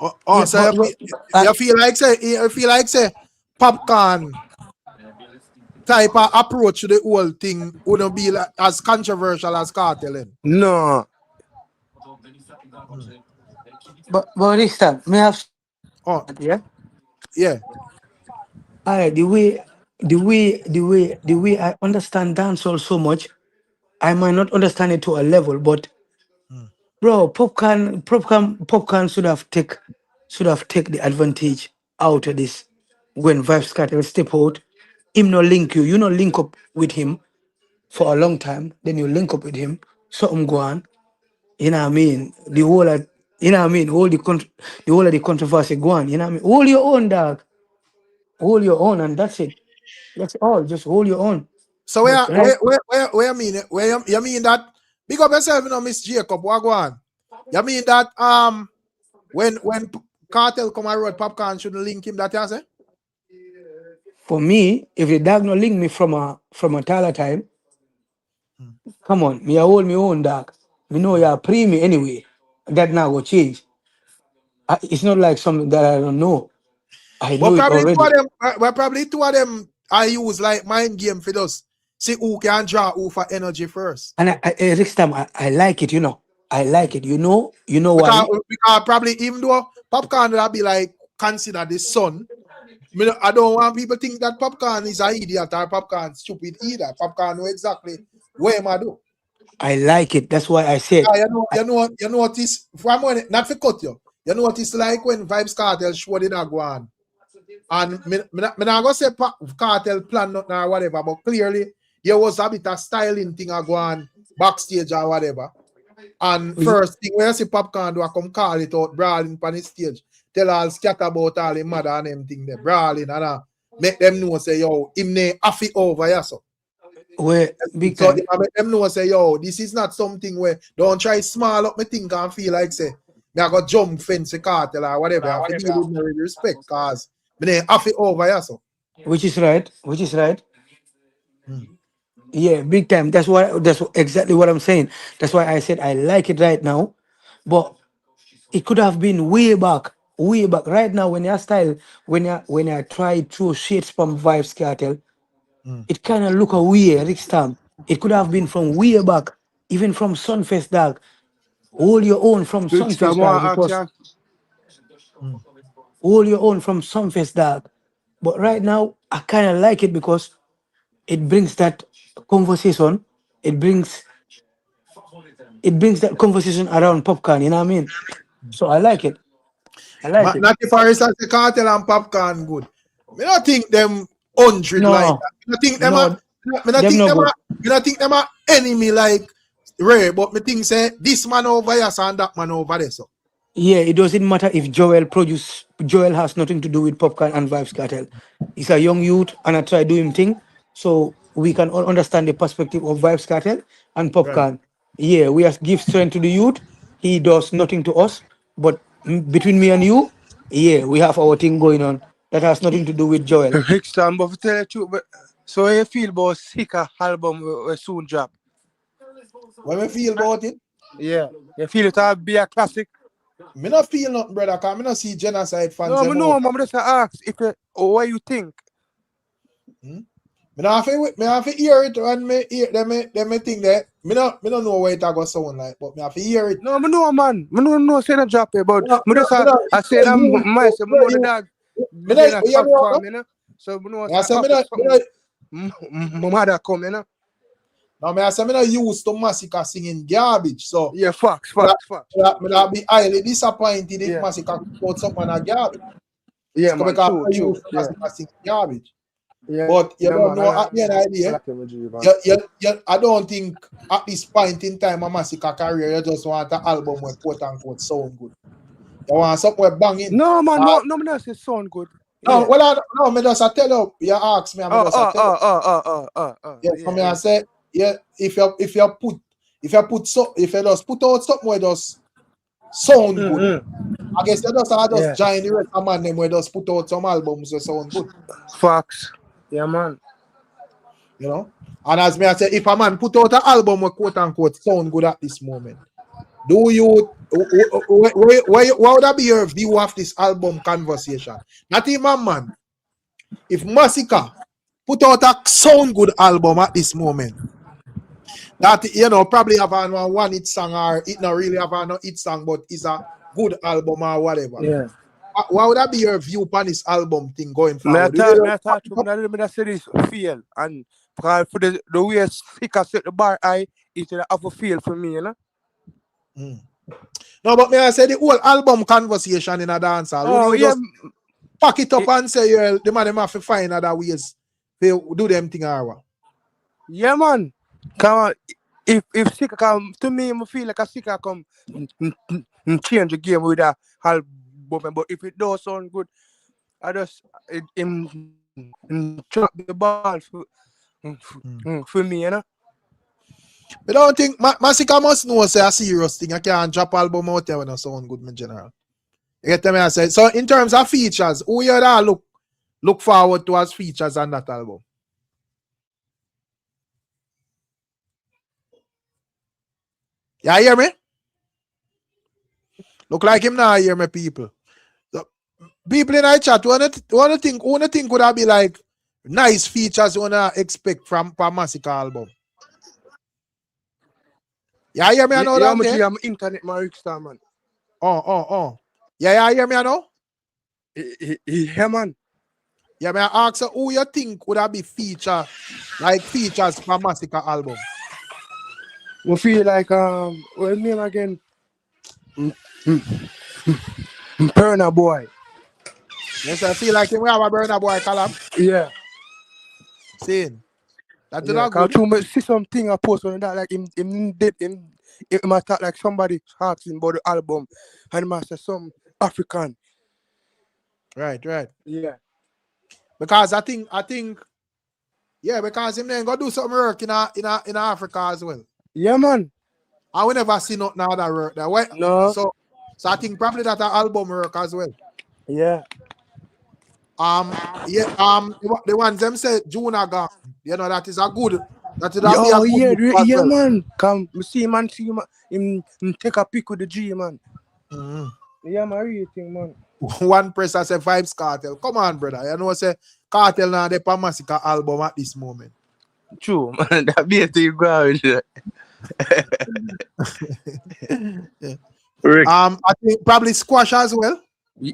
A: Oh,
B: Yeah,
A: so you feel like say Popcorn type of approach to the whole thing wouldn't be like, as controversial as Kartel then?
G: No.
B: but this time, may I have
A: Oh,
B: yeah.
A: yeah.
B: Alright, the way I understand dancehall so much, I might not understand it to a level, but bro, popcorn should have take the advantage out of this when Vibes Cartel step out. Him no link you, you no link up with him for a long time, then you link up with him, something go on, you know what I mean? The whole of, you know what I mean, the whole of the controversy go on, you know what I mean? Hold your own dog. Hold your own and that's it. That's all. Just hold your own.
A: So
B: But right,
A: where you mean it? You mean that big up yourself, you know, Miss Jacob, what go on? You mean that when Kartel come and wrote Popcorn shouldn't link him, that you say?
B: For me, if the dog no link me from a Tyler time, come on, me I hold me own dog. Me know you pre me anyway. That now will change. It's not like something that I don't know. I know
A: But
B: it
A: probably two
B: already.
A: of them, probably two of them I use like mind game for us. See who can draw who for energy first.
B: And next time I like it, you know. I like it. You know
A: Because,
B: why?
A: probably even though Popcorn will be like consider the son. I don't want people think that Popcorn is an idiot or Popcorn stupid either. Popcorn know exactly where am I do.
B: I like it. That's why I said
A: You notice from when not for cut you. You notice like when Vybz Kartel show did not go on. And me not gonna say Kartel plan nothing or whatever, but clearly there was a bit of styling thing go on backstage or whatever. And first thing when you see Popcorn do I come call it out, brawling on the stage, tell all scatter about all the mother and them thing there, brawling and make them know say yo, him ne affy over yeah so.
B: where big
A: So
B: time.
A: I make them know say yo, this is not something where don't try small up me think and feel like say me I got jump fence a Kartel or whatever. I have to deal with me with respect cause me ne affy over yeah so.
B: Which is right. Yeah, big time. That's exactly what I'm saying. That's why I said I like it right now. But it could have been way back. Way back. Right now when your style, when I try to shades from Vybz Kartel, it kinda look a weird Rickstorm. It could have been from way back, even from Sunfest Dog. Hold your own from
G: Rickstorm
B: Sunfest Dog
G: want
B: because
G: action.
B: hold your own from Sunfest Dog. But right now I kinda like it because it brings that conversation. It brings that conversation around Popcorn, you know what I mean? So I like it. I like it.
A: Not if I say Kartel and Popcorn good. Me not think them 100 like
B: No,
A: that. Me not think them
B: no,
A: me not
B: them
A: think
B: no
A: them
B: good.
A: me not think them enemy like Ray, but me think say this man over here and that man over there so.
B: Yeah, it doesn't matter if Joel has nothing to do with Popcorn and Vybz Cartel. He's a young youth and I try doing thing. So we can all understand the perspective of Vybz Cartel and
A: Right.
B: Popcorn. Yeah, we have give strength to the youth. He does nothing to us. But between me and you, yeah, we have our thing going on. That has nothing to do with Joel.
G: Rickstorm, but to tell the truth, but so how you feel about Masicka album will soon drop?
A: When me feel about it,
G: Yeah. You feel it will be a classic?
A: me not feel nothing, brother, cause me not see genocide fans
G: No,
A: them
G: no,
A: out.
G: I'm just ask if what you think.
A: Me not have to hear it when me hear them me think that me not know where it go sound like, but me have to hear it.
G: No, I know, man. I know say not drop it, but
A: Me not,
G: me just I
A: it's
G: say that
A: you,
G: myself, I know the dog
A: me
G: being a
A: not, you
G: top
A: know,
G: farm, you know. So I know
A: I
G: say
A: say me
G: after
A: not,
G: something, my mother come, you know.
A: no, I say me not used to Masicka singing garbage, so
G: Yeah, facts.
A: me not be highly disappointed if
G: Yeah.
A: Masicka put something on garbage.
G: Yeah,
A: So
G: man.
A: because
G: True.
A: I used to
G: Yeah.
A: Masicka singing garbage.
G: Yeah,
A: But you don't
G: man.
A: know at the end of the day,
G: I like him with you, man.
A: I don't think at this point in time of Masicka career, you just want an album where quote unquote sound good. You want something where banging.
G: No, man. No, man. Say sound good.
A: No,
G: Yeah.
A: well, no, me just tell you. You ask me, I just tell you. Yeah, so me I say, yeah, if you just put out something where just sound good, I guess you just join the rest of man them where just put out some albums that sound good.
G: Facts. Yeah, man.
A: You know? And as me I say, if a man put out an album where quote unquote sound good at this moment, do you what would that be your view of this album conversation? Not even man. If Masicka put out a sound good album at this moment, that probably have a one hit song or it not really have a no hit song, but it's a good album or whatever.
G: Yeah.
A: What would that be your view on this album thing going
G: Me I
A: forward?
G: thought me say this feel and because for the way Masicka set the bar high, it will have a feel for me, you know.
A: No, but me I say the whole album conversation in a dancehall.
G: Oh,
A: Would you
G: yeah.
A: just pack it up and say the man them have to find other ways to do them thing or what?
G: Yeah, man. Come on. If Masicka come to me, I feel like a Masicka come change the game with a album. But if it does sound good, I just drop the ball for me, you know.
A: I don't think Masicka must know say a serious thing. I can't drop album out there when it sound good in general. You get me? I say so in terms of features, who you that look look forward to as features on that album? Yeah, hear me? Look like him now, hear me, people. So, people in our chat, wanna think would that be like nice features you wanna expect from Masicka album? Yeah, hear me, I know
G: Yeah,
A: that.
G: I'm I'm internet, my Rickstar, man.
A: Oh. Yeah, hear me, I know.
G: Yeah, man.
A: Yeah, me I ask you who you think would that be features for Masicka album?
G: We feel like what's his name again? Burna Boy.
A: Yes, I feel like we have a Burna Boy collab.
G: Yeah.
A: Saying that is
G: Yeah,
A: not
G: cause
A: good.
G: too much see something I post on that like him did him might talk like somebody asking about the album and he say some African.
A: Right.
G: Yeah.
A: Because I think yeah, because him then go do some work in Africa as well.
G: Yeah, man.
A: And we never see nothing other work that way.
G: No.
A: So I think probably that album work as well.
G: Yeah.
A: The ones them say June are gone. You know that is a good. That is be a
G: Oh
A: good
G: yeah,
A: look as
G: yeah,
A: well.
G: man. Come, see him take a pic with the G, man.
A: Mm-hmm.
G: Yeah, man, real thing, man.
A: One press I say Vybz Kartel. Come on, brother. You know say Kartel now the Masicka album at this moment.
G: True, man. That be it you go with it.
A: Yeah.
F: Rick,
A: I think probably Squash as well.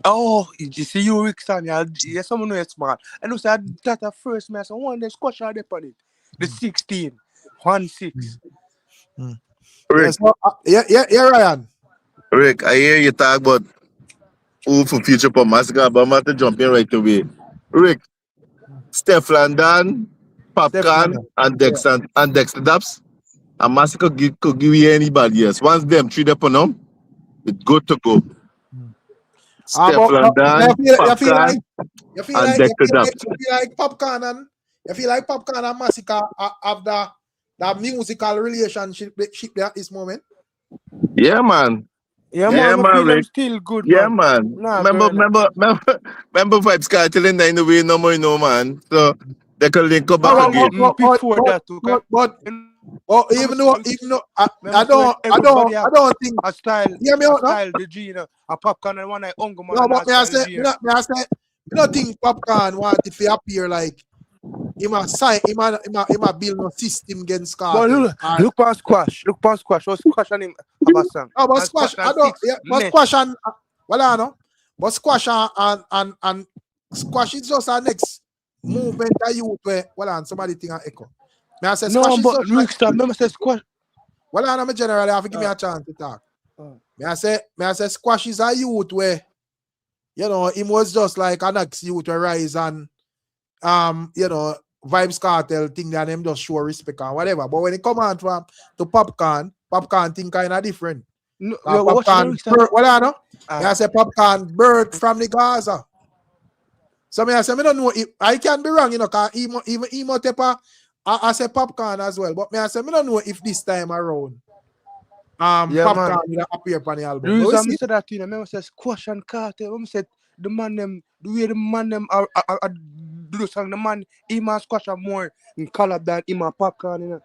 G: Oh, you see you Rickstorm, yeah, someone know it's smart. I know say that the first match, one they squash out on it. The 16, 1-6.
F: Rick,
A: Yeah, Ryan.
F: Rick, I hear you talk about who for future for Masicka, but I'm about to jump in right away. Rick, Steph London, Popcorn,
A: London.
F: and Dexter Daps, and Masicka could give you anybody else. Once them three up on them, it's good to go. Steph London, Popcorn, and Dexter Daps.
A: You feel like Popcorn and Masicka have that musical relationship there at this moment.
F: Yeah, man.
G: Yeah,
F: Yeah,
G: man, I
F: man,
G: feel them
F: Rick.
G: still good,
F: Yeah,
G: man.
F: man.
G: Nah,
F: remember Vybz Kartel in the way no more, you know, man. So they can link up back again.
G: Before that, too.
A: But even though I don't think
G: a style,
A: hear me out now.
G: style the G, you know, a Popcorn and one I ungo man.
A: No,
G: and
A: but
G: a
A: I
G: style
A: say,
G: G,
A: I don't think Popcorn wanted to appear like he must build no system against Kartel.
G: But look past Squash. What's Squash and him have a song?
A: No, but
G: And
A: Squash,
G: and
A: I don't.
G: six,
A: Yeah, but
G: meh.
A: Squash and well, I know. But Squash and Squash is just our next movement that you where somebody think I echo. May I say
G: No,
A: Squash is
G: but
A: just like,
G: Rickstorm, remember say Squash.
A: well, I know me generally have to give me a chance to talk. May I say Squash is a youth where you know him was just like an next youth where rise and you know Vybz Kartel thing that them just show respect and whatever. But when it come on to Popcorn thing kind of different.
G: No,
A: Popcorn, well, I know. I say Popcorn bird from the Gaza. So I say, I don't know if I can be wrong, you know, because even Emotepa, I say Popcorn as well. But I say, I don't know if this time around,
G: Yeah,
A: Popcorn
G: man.
A: will appear upon the album.
G: The
A: But we
G: reason I
A: see.
G: said that, you know, remember say Squash and Kartel. When I said the way the man them are do the song, the man him and Squash are more in collab than him and Popcorn, you know.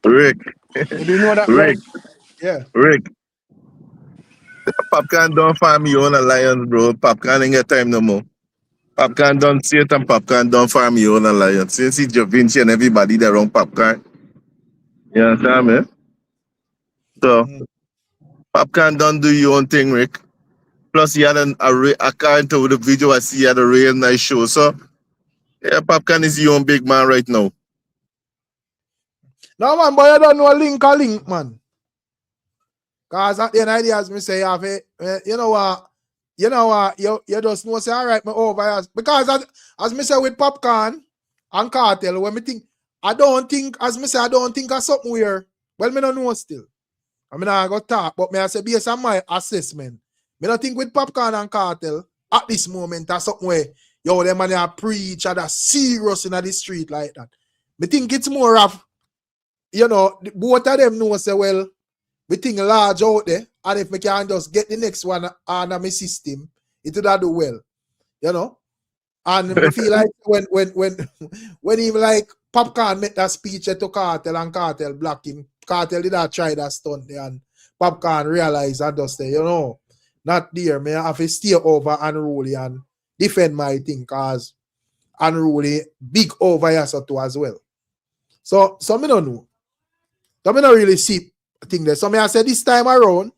F: Rick,
G: You know that,
F: Rick,
G: man?
A: Yeah.
F: Rick. Popcorn don't find me own alliance, bro. Popcorn ain't got time no more. Popcorn don't see it and Popcorn don't find me own alliance. Since it's Da Vinci and everybody that wrong Popcorn. You understand me? So Popcorn don't do your own thing, Rick. Plus he had according to the video I see, he had a real nice show. So yeah, Popcorn is your own big man right now.
A: No, man, but you don't know a link, man. Because at the end of the day, as me say, you have you know what, you just know, say, all right, me over. Because as me say with Popcorn and Kartel, when me think, I don't think of something weird. Well, me don't know still. I mean, I got talk, but me I say, based on my assessment, me don't think with Popcorn and Kartel, at this moment, that's something where, them man are preach and are serious in the street like that. Me think it's more of, both of them know, say, well, we think large out there, and if we can just get the next one on my system, it would have do well, you know. And I feel like when he like Popcorn make that speech to Kartel and Kartel block him, Kartel did not try that stunt there and Popcorn realize and just say, you know, not there, me I have to stay over Unruly and defend my thing cause Unruly big over here so too as well. So me don't know. So me don't really see thing there. So me I say this time around,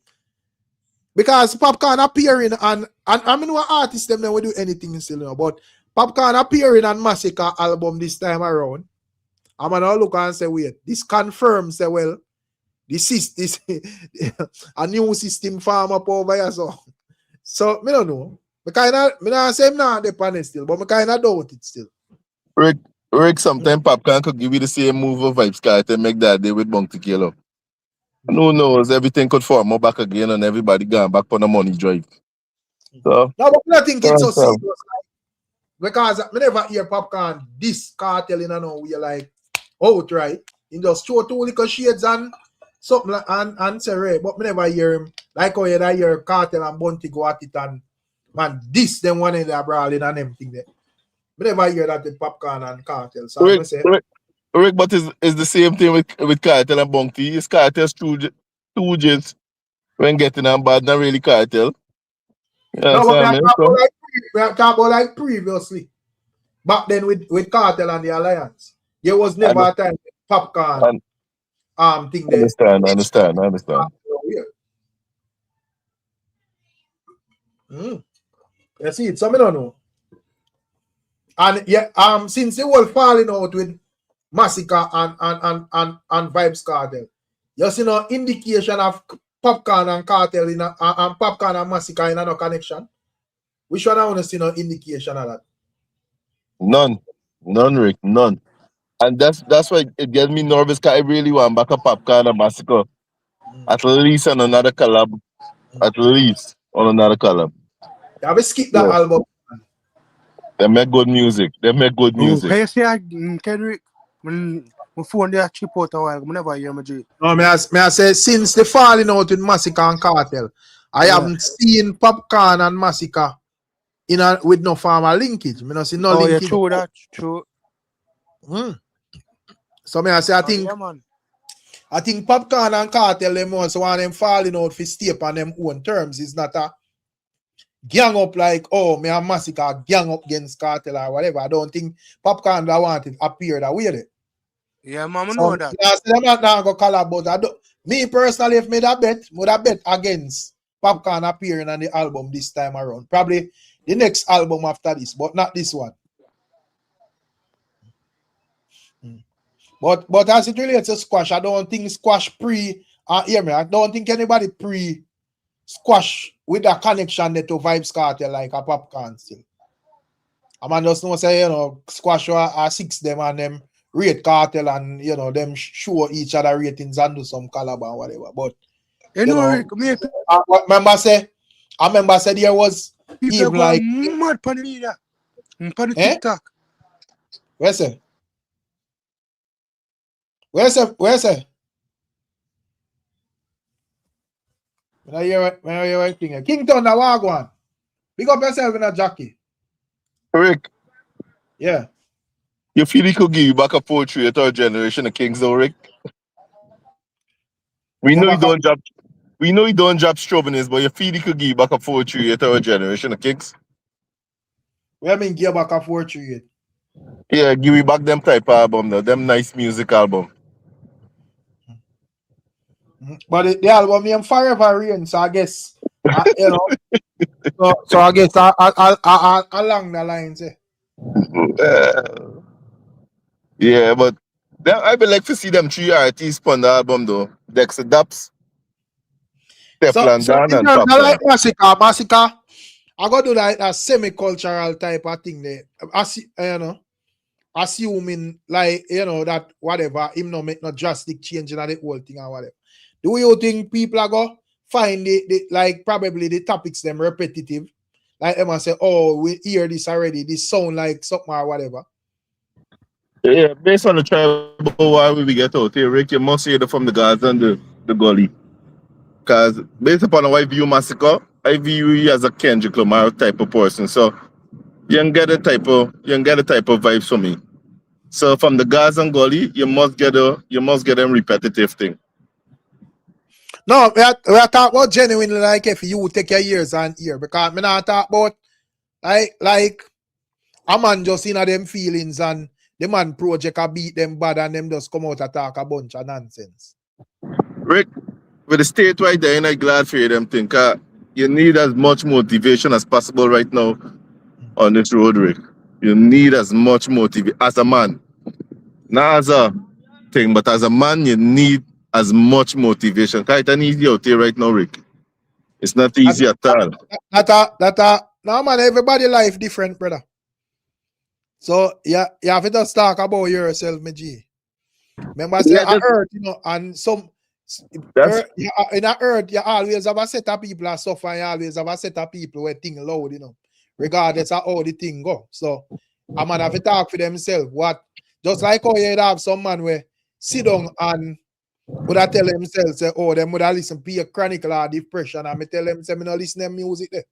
A: because Popcorn appearing and I mean what artists them never do anything still, you know, but Popcorn appearing on Masicka album this time around. I'm gonna look and say, wait, this confirms say, well, this a new system farm up over here. So me don't know. Me not say him not depend still, but me kinda doubt it still.
F: Rick, sometimes Popcorn could give you the same move of Vybz Kartel make that day with Bounty Killer. And who knows, everything could form up back again and everybody going back on the money drive. So,
A: no, but I think it's so serious. Because I never hear Popcorn this Kartel in know we like outright. He just throw two little shades and something like and say right. But I never hear him like how you hear Kartel and Bounty go at it and man, this them one in the brawling and everything there. I never hear that with Popcorn and Kartel. So
F: Rick,
A: I say
F: Rick, but is the same thing with Kartel and Bounty. Is Kartel's stooges when getting on bad, not really Kartel.
A: no, but we are talking about like previously. Back then with Kartel and the Alliance. There was never a time Popcorn thing there.
F: Understand.
A: You see it, some I don't know. And yeah, since they were falling out with Masicka and Vybz Kartel, you see no indication of Popcorn and Kartel in and Popcorn and Masicka in no connection. Which one I want to see no indication of that?
F: None, Rick, none. And that's why it gets me nervous because I really want back a Popcorn and Masicka. At least on another collab. At least on another collab.
A: Yeah, we skip that album.
F: They make good music.
G: Hey, see, Kendrick, when my phone there chip out a while, I never hear my G.
A: No, may I say since the falling out with Masicka and Kartel, I haven't seen Popcorn and Masicka with no formal linkage. I don't see no linkage.
G: Yeah, true that, true.
A: So may I say I think Popcorn and Kartel them also want them falling out for stay on them own terms. It's not a gang up like, oh, me and Masicka gang up against Kartel or whatever. I don't think Popcorn that want it appear that way there.
G: Yeah, mama know that.
A: Yeah, so them not go collab, but me personally, if me that bet, would have bet against Popcorn appearing on the album this time around. Probably the next album after this, but not this one. But as it relates to Squash, I don't think Squash hear me, I don't think anybody Squash with that connection there to Vybz Kartel like a Popcorn still. I man just know say, you know, Squash are six them and them rate Kartel and, you know, them show each other ratings and do some collab and whatever. But,
G: you know,
A: I remember say there was
G: people
A: even like
G: mad pan media, pan TikTok.
A: Where's it? When I hear anything, King Thunder Wagwan. Big up yourself in a Jackie.
F: Rick.
A: Yeah.
F: You feel he could give you back a poetry at our generation of Kings though, Rick? We know he don't drop strawberries, but you feel he could give you back a poetry at our generation of Kings?
A: What do you mean give back a poetry?
F: Yeah, give me back them type of album though, them nice music album.
A: But the album name Forever Rain, so I guess you know. so I guess along the lines.
F: Yeah, but I would like to see them three artists on the album though. Dexter Daps, Teflon Dan, and Popcorn.
A: Like Masicka, I got to do like a semi-cultural type of thing there. You know, assuming like, you know, that whatever, him no make no drastic change in the whole thing or whatever. Do you think people are going to find the like probably the topics them repetitive? Like Emma say, oh, we hear this already, this sound like something or whatever.
F: Yeah, based on the tribal war we get out here, Rick, you must hear it from the guys and the gully. Because based upon how I view Masicka, I view you as a Kendrick Lamar type of person. So you can get a type of vibes from me. So from the guys and Gully, you must get them repetitive thing.
A: No, we are talking about genuinely like if you take your years and year because me not talk about like a man just in them feelings and the man project a beat them bad and them just come out and talk a bunch of nonsense.
F: Rick, with the state right there, I'm glad for you them think you need as much motivation as possible right now on this road, Rick. You need as much motivation as a man. Not as a thing, but as a man, you need as much motivation. It's not easy out there right now, Rick. It's not easy at all.
A: Now man, everybody life different, brother. So you have to just talk about yourself, my G. Remember, say on earth, you know, and some in a earth, you always have a set of people that suffer, and you always have a set of people where things loud, you know, regardless of how the thing go. So a man have to talk for themselves. What just like how you have some man where sit down and would I tell themselves, say, oh, them would I listen to a chronicle or depression, and me tell them, say, me no listen to music there.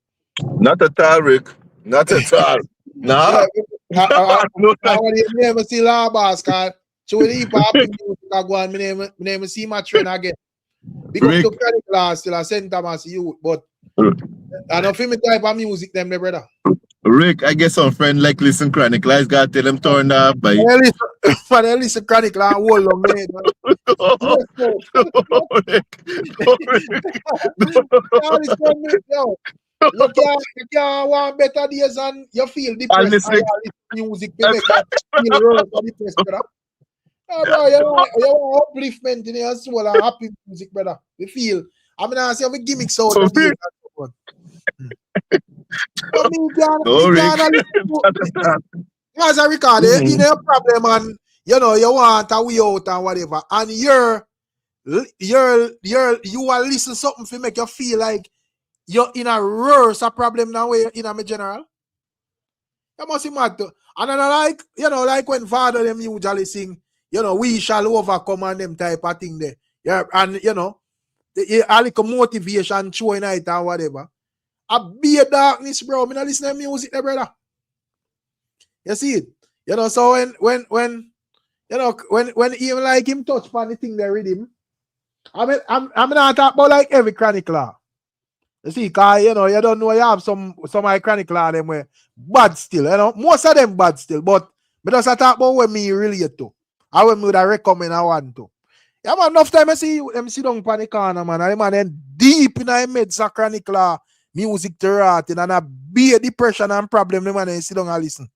F: Not at all, Rick. Not at all. No.
A: I never see La Bass, cause so when he pop music, I go on, my name see my trend again. Because to credit class still a St. Thomas youth, but I don't feel me type of music them there, brother.
F: Rick, I guess some friend like listen chronicle. I gotta tell them turn up by
A: They listen chronicle and hold on me. You can't want better days and you feel depressed. Listen music to make you feel worse or depressed, brother. Oh, bro, you want upliftment in your soul and happy music, brother. We feel. I mean, I say we gimmicks out of the as I record, you know, problem and you know you want a way out and whatever, and you are listening something to make you feel like you're in a worse problem now where in a general. You must be mad too. And I like, you know, like when Father them usually sing, you know, we shall overcome and them type of thing there. Yeah, and you know, a little motivation showing it or whatever. A be a darkness, bro. Me not listen to music there, brother. You see it? You know, so when you know, when even like him touch upon the thing there with him, I'm not talking about like every chronicler. You see, cause you know, you don't know you have some chronicler them where bad still, you know, most of them bad still, but me just talk about when me relate to. I when me would recommend I want to. Yeah, man, enough time I see them sit down on the corner, man. And man then deep in the meds a chronicler music to art and a be a depression and problem, the man then sit down and listen.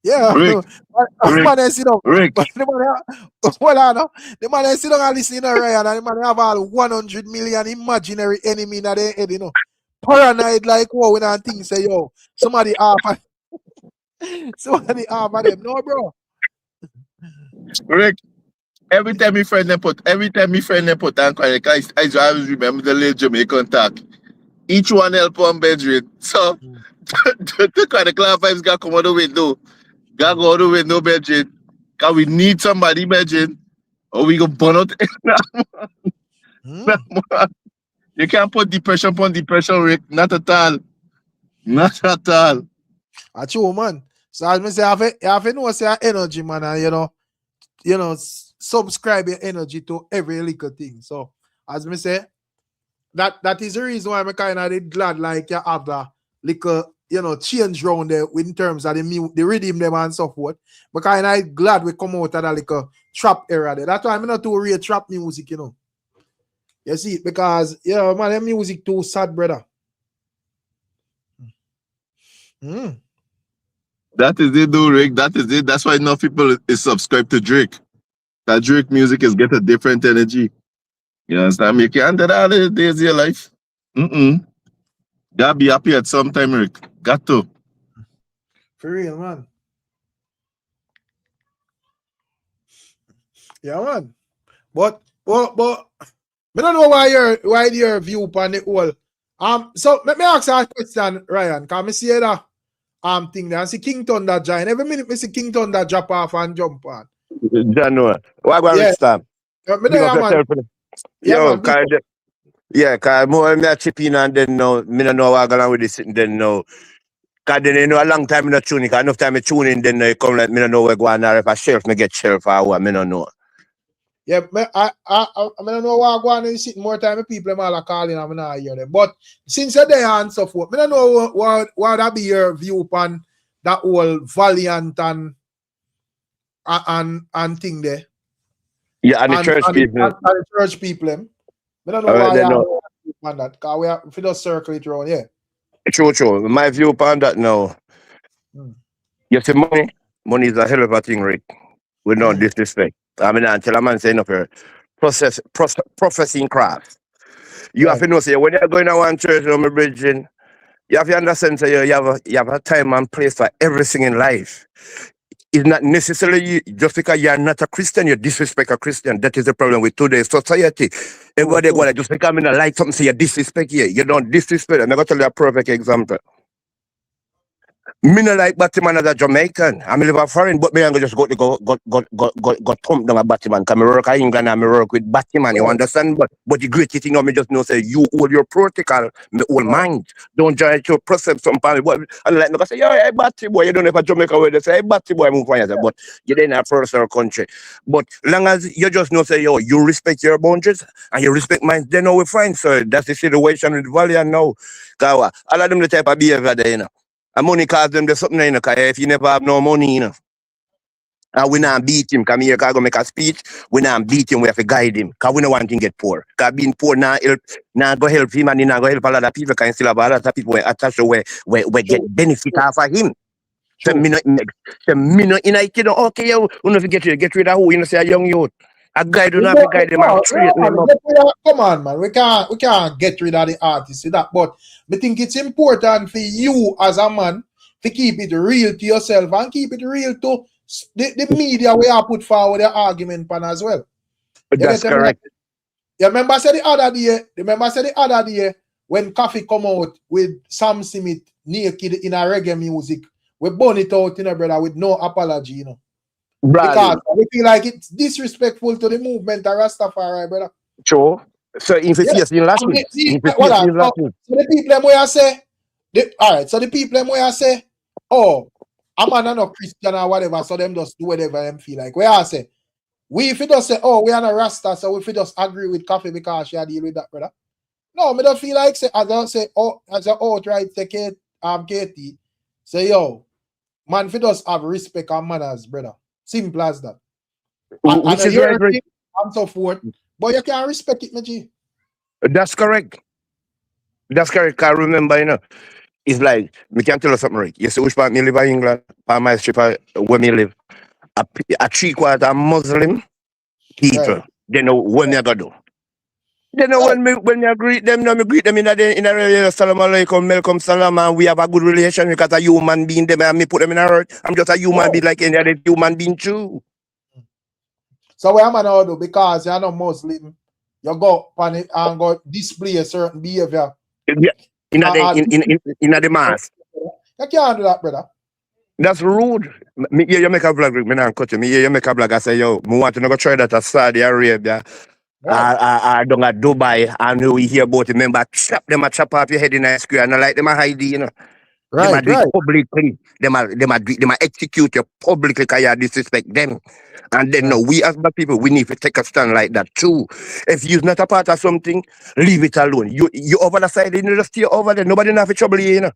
A: Yeah,
F: Rick,
A: man then sit down.
F: Rick.
A: But the man then sit down and listen, you know, Ryan, and the man have all 100 million imaginary enemy in their head, you know. Paranoid like wow when I think say yo, somebody half of them. No, bro.
F: Rick, every time my friend them put on chronicle, I always remember the little Jamaican talk. Each one help one bedroom. So the chronicle vibes got come out the window. Got go out the window bedroom. Cause we need somebody bedroom. Or we go burn out. You can't put depression upon depression, Rick. Not at all. Not at all.
A: That's true, man. So as me say, you have to know say energy, man, and you know, subscribe your energy to every little thing. So as me say, that is the reason why I'm kind of glad like you have the little, you know, change round there in terms of the rhythm them and so forth. But I'm glad we come out of that little trap era there. That's why I'm not too real trap music, you know. You see, because you know, man, that music too sad, brother.
F: That is it, though, Rick. That is it. That's why enough people is subscribed to Drake. That Drake music is get a different energy. You understand? You can't do that all the days of your life. Gotta be happy at some time, Rick. Got to.
A: For real, man. Yeah, man. But I don't know why your view upon the whole. So let me ask you a question, Ryan. Can I see that thing there? I see King Thunder join. Every minute I see King Thunder drop off and jump on.
H: January. Why go
A: Yeah.
H: Rickstorm?
A: Yeah, man.
H: Yo, Yeah, cause more me a chip in and then now, me no know what going with this sitting then now. Cause then you know a long time me not tuning, cause enough time me tune in then it come like me no know where go on or if I shelf me get shelf or what, me no know.
A: Yeah, I don't know why I go on and sit more time with people them all are calling and I not hear them. But since you're there and so forth, I don't know what that be your view upon that whole Valiant and thing there.
H: Yeah, and the church people.
A: And the church people them. I don't know why
H: They
A: you
H: know.
A: on that. Because we have if you just circle it around, yeah.
H: True. My view upon that now. You see money is a hell of a thing, Rick. With no disrespect. I mean, until a man saying up here, processing craft. You have to know, say, when you're going to one church on my bridging, you have to understand, say, you have a time and place for everything in life. It's not necessarily just because you're not a Christian, you disrespect a Christian. That is the problem with today's society. Everybody go like, just because I'm not like something, say you disrespect you. You don't disrespect. I'm going to tell you a perfect example. Me no like Batman as a Jamaican. I live a foreign, but me I'm gonna just go thump down a Batman. Cause me work in England and me work with Batman. You understand? But the great thing now me just know say you hold your protocol, me hold mind. Don't try to process some part. But and like no say, yeah, hey Batty boy, you don't know if a Jamaica where they say, hey Batty boy, move on. But you're in a personal country. But long as you just know say, yo, you respect your boundaries and you respect mine, then now we're fine. So that's the situation with Valiant now. Cause all of them the type of behavior there, you know. And money cause them there's something, you know, cause if you never have no money, you know. And we not beat him, come here, cause go make a speech, we not beat him, we have to guide him. Cause we don't want him to get poor. Cause being poor now go help him and he not go help a lot of people, cause still have a lot of people attached to where get benefit off of him. So me not in a kid, okay, you know if you get rid of who, you know, say a young youth. A guide do not have to guide them and straighten them up.
A: Come on, man. We can't get rid of the artist, see that. But I think it's important for you as a man to keep it real to yourself and keep it real to the media where you put forward the argument pan as well.
H: That's correct.
A: You remember I said the other day when Coffee come out with Sam Smith naked in a reggae music, we burn it out, you know, brother, with no apology, you know. Because we feel like it's disrespectful to the movement of Rastafari, brother.
H: Sure. So if it's in Latin,
A: so the people where I say, so the people where I say, oh, I'm not a Christian or whatever, so them just do whatever them feel like. Where I say, we if you just say, oh, we are not Rasta, so if you just agree with Coffee because she deal with that, brother. No, me don't feel like say as I say, oh, as I outright say Katie, say yo, man, if you just have respect and manners, brother. Simple as that.
H: Which is right.
A: And so forth. But you can't respect it, G.
H: That's correct. That's correct. I remember, you know, it's like, me can tell you something, Rick. You see which part me live in England, part my strip where me live. A 3/4 Muslim people. Right. They know what me I gotta do. They know when me greet them, me greet them in a Assalamu alaikum, welcome salam, and we have a good relation because a human being them and me put them in a hurt. I'm just a human being like any other human being too.
A: So what am I now do? Because you're not Muslim, you go on it and go display a certain behavior.
H: Yeah, in the mass.
A: You can't do that, brother.
H: That's rude. You make a vlog, me not cut you. You make a vlog, I say, yo, me want to go try that at Saudi Arabia. I don't at Dubai, and we hear about it. Remember, chop off your head in a square, and I like them a hide, you know. They might do it publicly. They might execute you publicly because you disrespect them. And then no, we as black people, we need to take a stand like that too. If you're not a part of something, leave it alone. You over the side, you just stay over there. Nobody have trouble you, you know.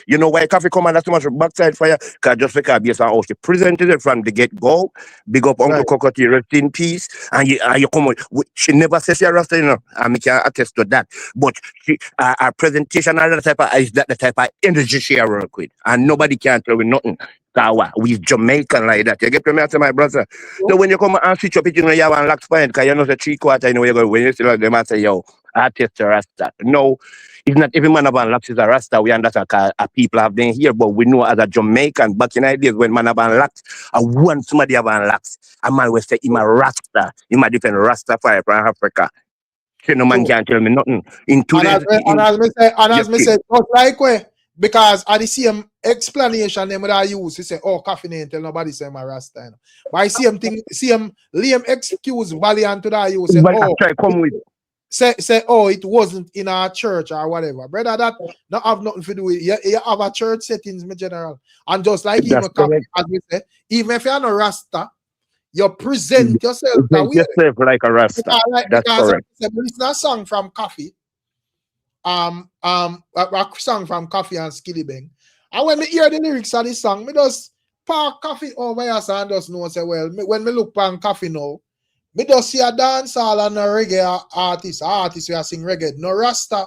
H: You know why Coffee come and that's too much backside fire? Because just because based on how she presented it from the get-go, big up Uncle Cocotti, rest in peace. And you come on, she never says you're Rasta, you know, and I can attest to that. But our presentation is the type of energy she work with. And nobody can tell me nothing. We Jamaican like that. You get me to my brother. So when you come and switch up it, you know, you have one lax point, because you know the 3/4, you know, you go when you see like them and say, yo, artist a Rasta. No. It's not every man of locks is a Rasta. We understand people have been here, but we know as a Jamaican, back in the days when man have locks, I want somebody have locks. A man will say, I'm a Rasta. I'm a different Rasta from Africa. So no man can't tell me nothing. In today's...
A: And as me say, not like way, because at the same explanation them that I use, he say, oh, Coffee ain't tell nobody say I'm a Rasta. You know? But I see him lame excuse Valiant to that you say, oh,
H: come with.
A: say, oh, it wasn't in our church or whatever. Brother, that not have nothing to do with it. You have a church settings, my general. And just like
H: That's
A: even
H: correct.
A: as we say, even if you're not Rasta, you present yourself that
H: Present
A: way.
H: yourself like a Rasta. That's
A: Because
H: correct.
A: I listen to a song from Coffee. A song from Coffee and Skilly Bang. And when me hear the lyrics of this song, me just park Coffee over here and just know say, well, when me look on Coffee now, me just see a dancehall and a reggae artist who are sing reggae, no Rasta,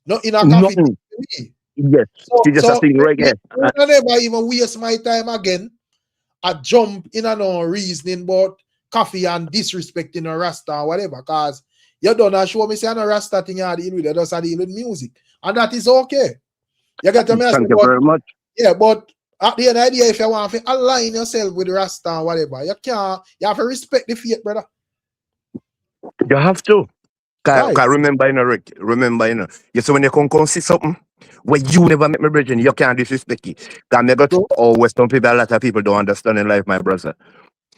A: no in a Coffee.
H: Nothing. Yes. She just a sing reggae.
A: I never even waste my time again. I jump in and no reasoning about Coffee and disrespecting a Rasta or whatever, because you don't show me say no Rasta thing you deal with, you just deal with music. And that is okay. You get to me?
H: Thank you very much.
A: Yeah, but at the end of the day, if you want to align yourself with Rasta or whatever, you have to respect the faith, brother.
H: You have to.
A: Right.
H: Cause remember, you know, Rick, you see when you come see something where you never met my brethren, you can't disrespect it. Cause me got always some people, a lot of people don't understand in life, my brother.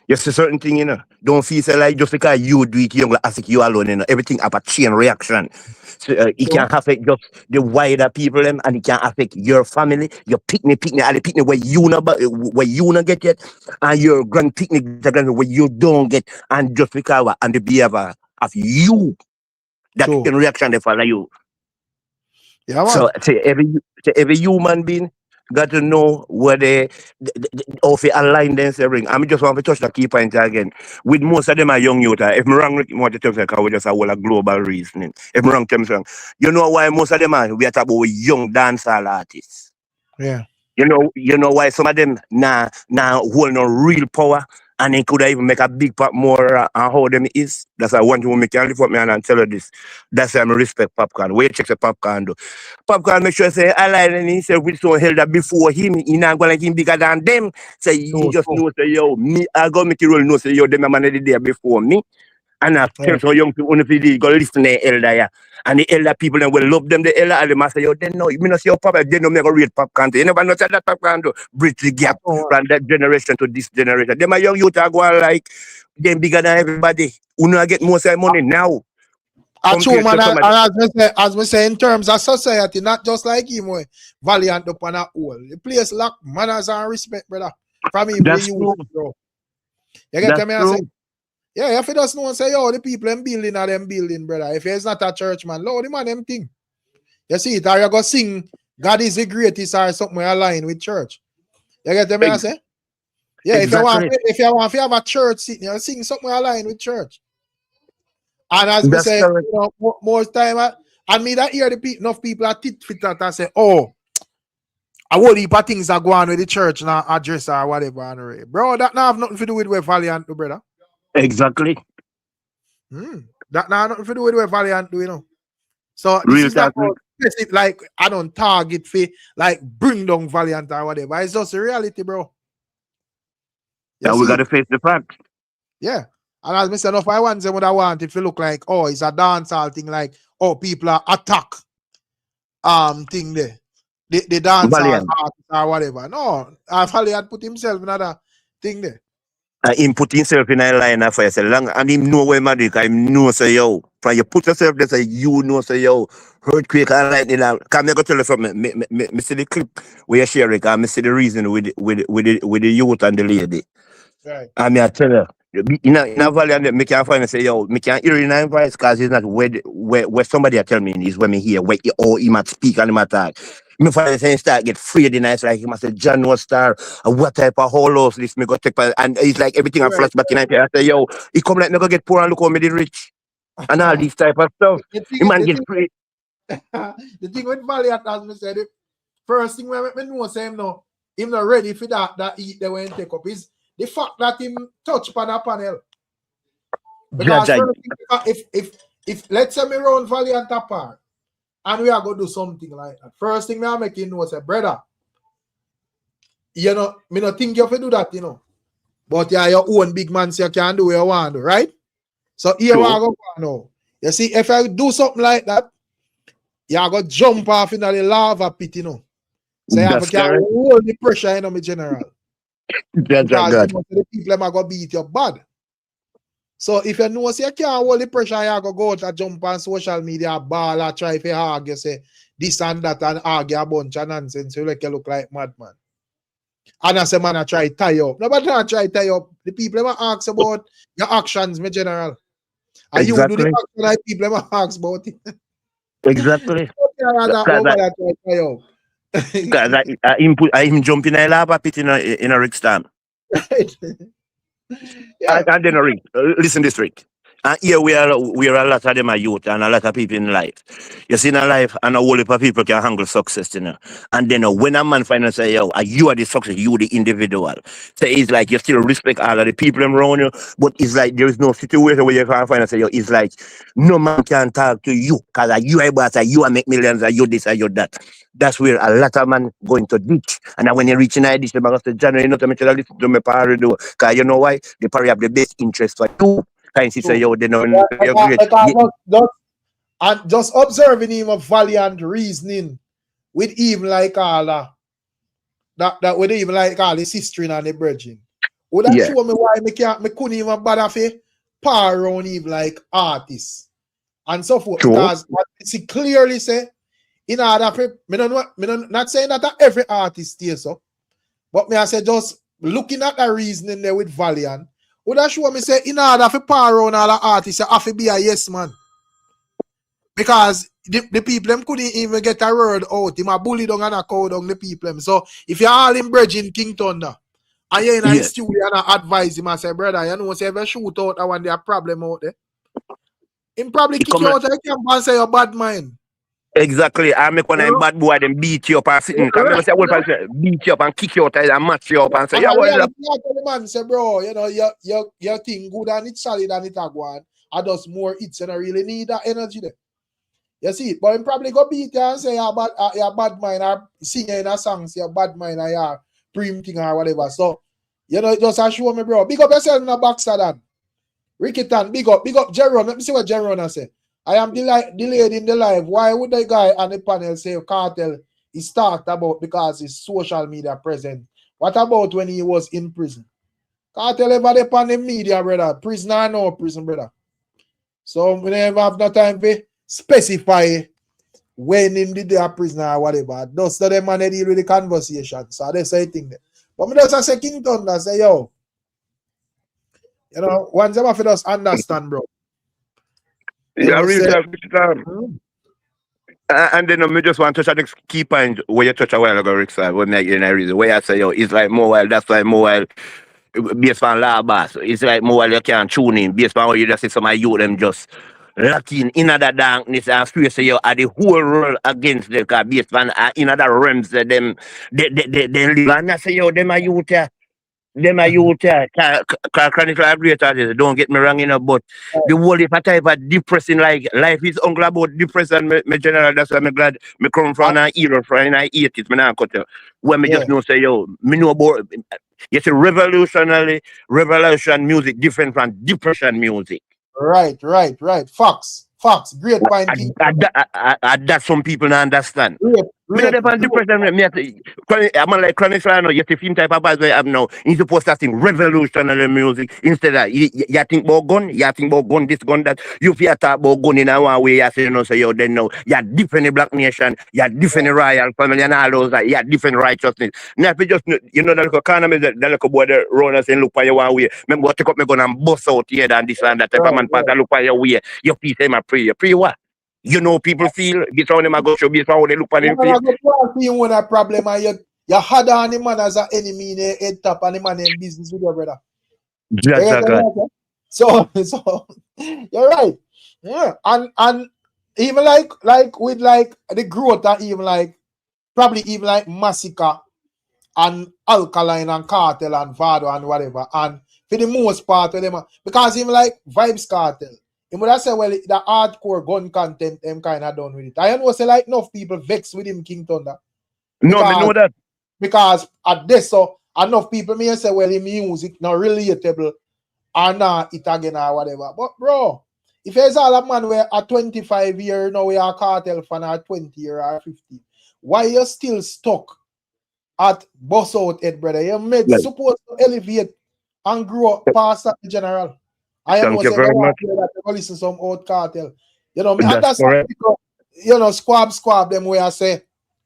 H: You see certain thing, you know, don't feel say like just because you do it, you don't ask you alone, you know, everything have a chain reaction. So it can affect just the wider people them, and it can affect your family, your picnic, and the picnic where you not get yet, and your grand picnic where you don't get, and just because and the behavior of you. That can reaction they follow you.
A: Yeah, man.
H: So to every human being got to know where they how they align themselves. I just want to touch the key point again. With most of them are young youth. If I'm wrong, I want to tell you we just have a global reasoning. If I'm wrong, tell me wrong. You know why most of them are we are talking about young dancehall artists.
A: Yeah.
H: You know why some of them now hold no real power. And they could even make a big part more on how them is. That's why I want to make you lift up me and tell you this. That's why I respect Popcorn. Where you check the Popcorn do. Popcorn make sure say I like himself with some held up before him. He not going like him bigger than them. Say he just know say yo, me I go make you roll know say yo, them a man the day before me. And I tell so young people if they go listen to the elder yeah. And the elder people then will love them, the elder and the master, yo, they know, you not see your papa, they don't make a real Popcorn. You never know that Popcorn do bridge the gap from that generation to this generation. Them a young youth are going like them bigger than everybody. Who not get most of the money now.
A: True, man, as we say, in terms of society, not just like him, Valiant up on a whole. The place lack manners and respect, brother. From him,
H: that's true.
A: Bro. You get me? I say, yeah, if you just know and say, yo, the people in building are them building, brother. If it's not a church, man, Lord, the man, them thing. You see it, or you go sing, God is the greatest, or something align with church. You get me? I say? Yeah, exactly. if you want to have a church sitting, you sing something align with church. And as we say, you know, more time, and me that hear enough people are tit fit that and say, oh, a whole heap of things are going on with the church now, address or whatever. Bro, that now have nothing to do with where Valiant do, brother.
H: Exactly.
A: That now have nothing to do with where Valiant do, you know. So this
H: real
A: is not like I don't target for like bring down Valiant or whatever. It's just a reality, bro.
H: Yeah, we gotta face the fact.
A: Yeah. And as I said, if I want them what I want, if you look like, oh, it's a dancehall thing, like, oh, people are attack thing there. The dancehall artist or whatever. No, Valiant put himself in another thing there.
H: Him put himself in a line for yourself long, and him know where magic, him know say yo. From you put yourself there, say you know say yo, earthquake and lightning. Can I go tell you something? Me see the clip where you share it, and me see the reason with the youth and the lady.
A: Right.
H: And me I tell her, in a valley, and me can't find and say yo, me can't hear in a voice because it's not where somebody tell me is when me hear where he might speak and he might talk. Me find saying start get afraid in nice like he must say John was star what type of whole house this me go take and it's like everything I flash back in I say yo he come like me go get poor and look how me did rich and all this type of stuff. The man get free.
A: The thing with Valiant, as me said, the first thing when me know say him not ready for that eat the way and take up is the fact that him touch upon a panel. Because if let's say me run Valiant apart and we are going to do something like that, first thing I make you know say, brother, you know, me not think you have to do that, you know. But you are your own big man, so you can do what you want to, right? So here we go now. You see, if I do something like that, you are going to jump off in the lava pit, you know. So you have to hold the pressure, you know, my general. Because you know, the people are going to beat you bad. So if you know say you can't hold the pressure, you go out and jump on social media, ball or try to argue, say this and that and argue a bunch of nonsense. You look like madman. And I say, man, I try to tie you up. Nobody try to tie you up. The people ever ask about your actions, my general. And you do the
H: Exactly.
A: action like people ever ask about it.
H: Exactly.
A: Nobody try to tie you up.
H: Because I him jump in a lava pit in a Rickstorm.
A: Yeah.
H: And then Rick, listen this Rick. And here we are a lot of them are youth and a lot of people in life. You see in a life and a whole heap of people can handle success, you know. And then when a man finally say, yo, you are the success, you the individual. So it's like you still respect all of the people around you, but it's like there is no situation where you can finally say, yo, it's like no man can talk to you because you are boss, you are make millions, you this, you that. That's where a lot of man going to ditch. And then when you reach in a ditch, they're going to say, January, you know, to listen to my party do. Because you know why? They probably have the best interest for you. Kind of say, yo, they know you're great.
A: And just observing him of Valiant reasoning with even like all that with even like all the sister and the brethren. Would that show me why me couldn't even bother for par around even like artists and so forth?
H: True.
A: Because it clearly say in order for me not saying that every artist stays so, but me I say just looking at the reasoning there with Valiant, would that show me say in order for par around all the artists, you have to be a yes man. Because the people them couldn't even get a word out. Him a bully down and a cow down the people them. So if you're all in bridge in King Thunder and you're in a studio and I advise him and say, brother, you know, say if you shoot out that one there problem out there, him probably kick you out of the camp and say you're bad mind.
H: Exactly. I make one of them bad boy them beat you up and sitting. Come say beat you up and kick you out and match you up and say, yeah, well,
A: the man say, bro, you know, your thing good and it's solid and it's a go on. I just more it's and I really need that energy there. You see it, but him probably go beat you and say you're bad mind or sing in a song, say you're bad mind or you're printing or whatever. So, you know, it just show me, bro. Big up yourself in the back, Sadan. Ricketon, big up Jeron. Let me see what Jeron say. I am delayed in the live. Why would the guy on the panel say Kartel is talked about because his social media present? What about when he was in prison? Kartel ever upon the media, brother. Prisoner or no prison, brother. So we never have no time to specify when him did a prisoner or whatever. Those so them man they deal with the conversation. So they say thing there. But me just say King Thunder say, yo, you know, once them have to just understand, bro.
H: yeah, real time. And then I just want to touch the key point where you touch a while ago, Rick, when I in a reason where I say, yo, it's like mobile, that's like mobile based on law bass. It's like mobile you can't tune in based on what you just see some of you them just locking in the darkness and space you are the whole world against them because based on in other realms that them they live and I say, yo, them are youth here. Them are youth here. Chronicle great artists, don't get me wrong, you know, but the whole if I type of depressing like life is only about depression, me general, that's why I'm glad me come from an era from I 80s, me not cut you. When me just know say, yo, me know about you see revolution music different from depression music.
A: Right. Facts. Great point.
H: That some people don't understand. Me
A: Great.
H: not depend depression. I'm like chronic flyer. You see film type of bad way I have now. You supposed to sing revolutionary music instead of you think about gun. You think about gun this gun that. You feel talk about gun in a one way. You say you know say yo then now you're different black nation. You're different royal family and all those. You're different righteousness. Now if you just you know that kind of that little boy that run and say look for your one way. Me go take up me gun and bust out here and this and that type of man pass and look for your way. You please say my prayer. Pray what? You know people feel based on them I go show based on how they look at them feel.
A: You want a problem and you had on the man as an enemy in the head top and the man in business with your brother. So you're right. Yeah. And even like with like the growth and even like probably even like Masicka and Alkaline and Kartel and Vado and whatever. And for the most part of them because even like Vybz Kartel. He would have said, well, the hardcore gun content, them kind of done with it. I know say like enough people vex with him, King Thunder.
H: No, I know that.
A: Because at this, so enough people may say, well, his music not relatable or not it again or whatever. But bro, if there's all a man where at 25 years now we are Kartel fan or 20 year or 50, why you still stuck at bust out head, brother? You're supposed to elevate and grow past that general. I know
H: Thank you
A: say
H: very
A: they want
H: much.
A: to hear that they listen some old Kartel. You know, me
H: That's
A: understand
H: correct.
A: because, squab them where I say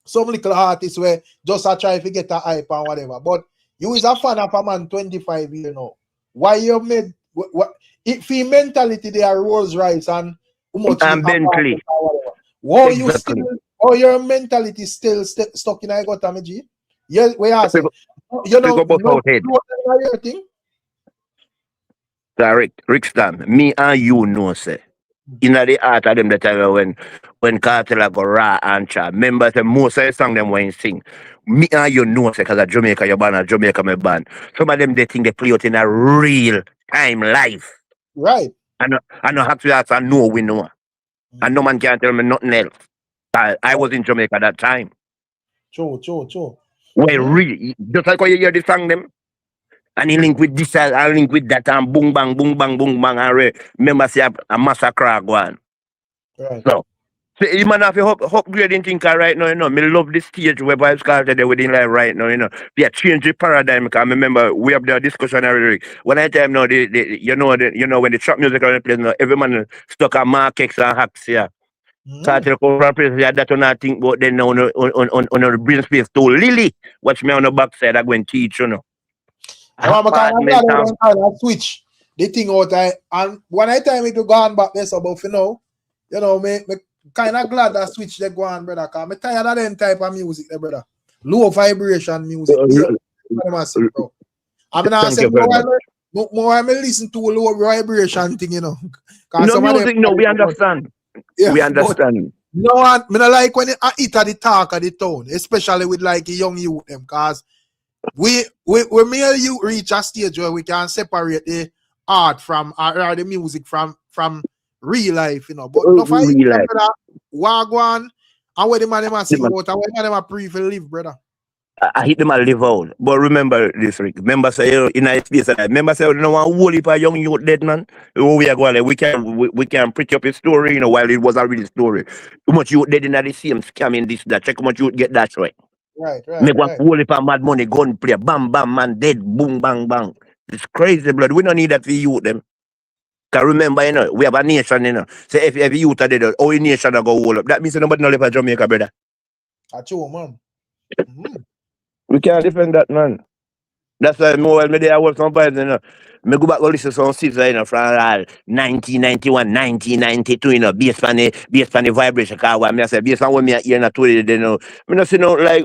A: some little artists where just a try to get a hype and whatever. But you is a fan of a man 25 years now. Why you made what if he mentality they are Rolls Royce and how much
H: And Bentley.
A: whatever. Why you still
H: Exactly.
A: your mentality still stuck in I got a G? Yeah, where I say
H: We go both out head.
A: your thing.
H: Direct. Rickstorm. Me and you know, say. In the heart of them the time when Kartel go raw and chat. Remember say most of the song them when sing. Me and you know say because of Jamaica you born and Jamaica me born. Some of them they think they play out in a real time life.
A: Right.
H: I know have to ask, I know we know. And no man can tell me nothing else. I was in Jamaica that time.
A: True.
H: Well, really, just like when you hear the song them, and he link with this, I link with that, and boom bang, boom bang, boom bang, and remember say a massacre go on.
A: Right.
H: So you man have to upgrading thing right now, you know. Me love the stage where Vybz Kartel there within life right now, you know. Yeah, change the paradigm. Because I remember we have the discussion already. When I time now, you know when the trap music are playing now, every man stuck on markets and hacks here. Kartel come from place that don't not think about then now on the brain space too. Lily, watch me on the backside. I go and teach you know.
A: I'm kind of glad
H: Apartment
A: I kind of switch the thing out. And when I time it to go on back there, so but for now, you know, me kind of glad that switch they go on, brother. Cause me tired of them type of music, there, brother. Low vibration music. Bro. I mean, I say more I listen to low vibration thing, you know.
H: No music, no, we understand.
A: Yeah,
H: we understand.
A: No one, me not like when it hit at the talk of the town, especially with like a young youth them, cause we me and you reach a stage where we can separate the art from or the music from real life, you know. But no fight, brother. Wagwan and where the man them a sing about and where the man them a pre for live, brother.
H: I hit them a live out. But remember this, Rick. Remember say in a space remember say no one whole heap of young youth dead man. Oh, we are going like, we can pretty up a story, you know, while it was a real story. Too much youth dead in the same scamming this, that. Check how much youth get that right.
A: Right.
H: Make one whole heap of mad money, gun play, bam, bam, man, dead, boom, bang, bang. It's crazy, blood. We don't need that for youth them. Cause remember, you know, we have a nation, you know. Say if every youth are dead, all nation are go hold up. That means nobody no live in Jamaica, brother.
A: That's true, man.
H: We can't defend that, man. That's why more well, I work some vibes, you know. Me go back and listen to some season, you know, from 1991, 1992, you know, based on the vibration. Cause what me I say, based on what me hear na today, you know, me not see no like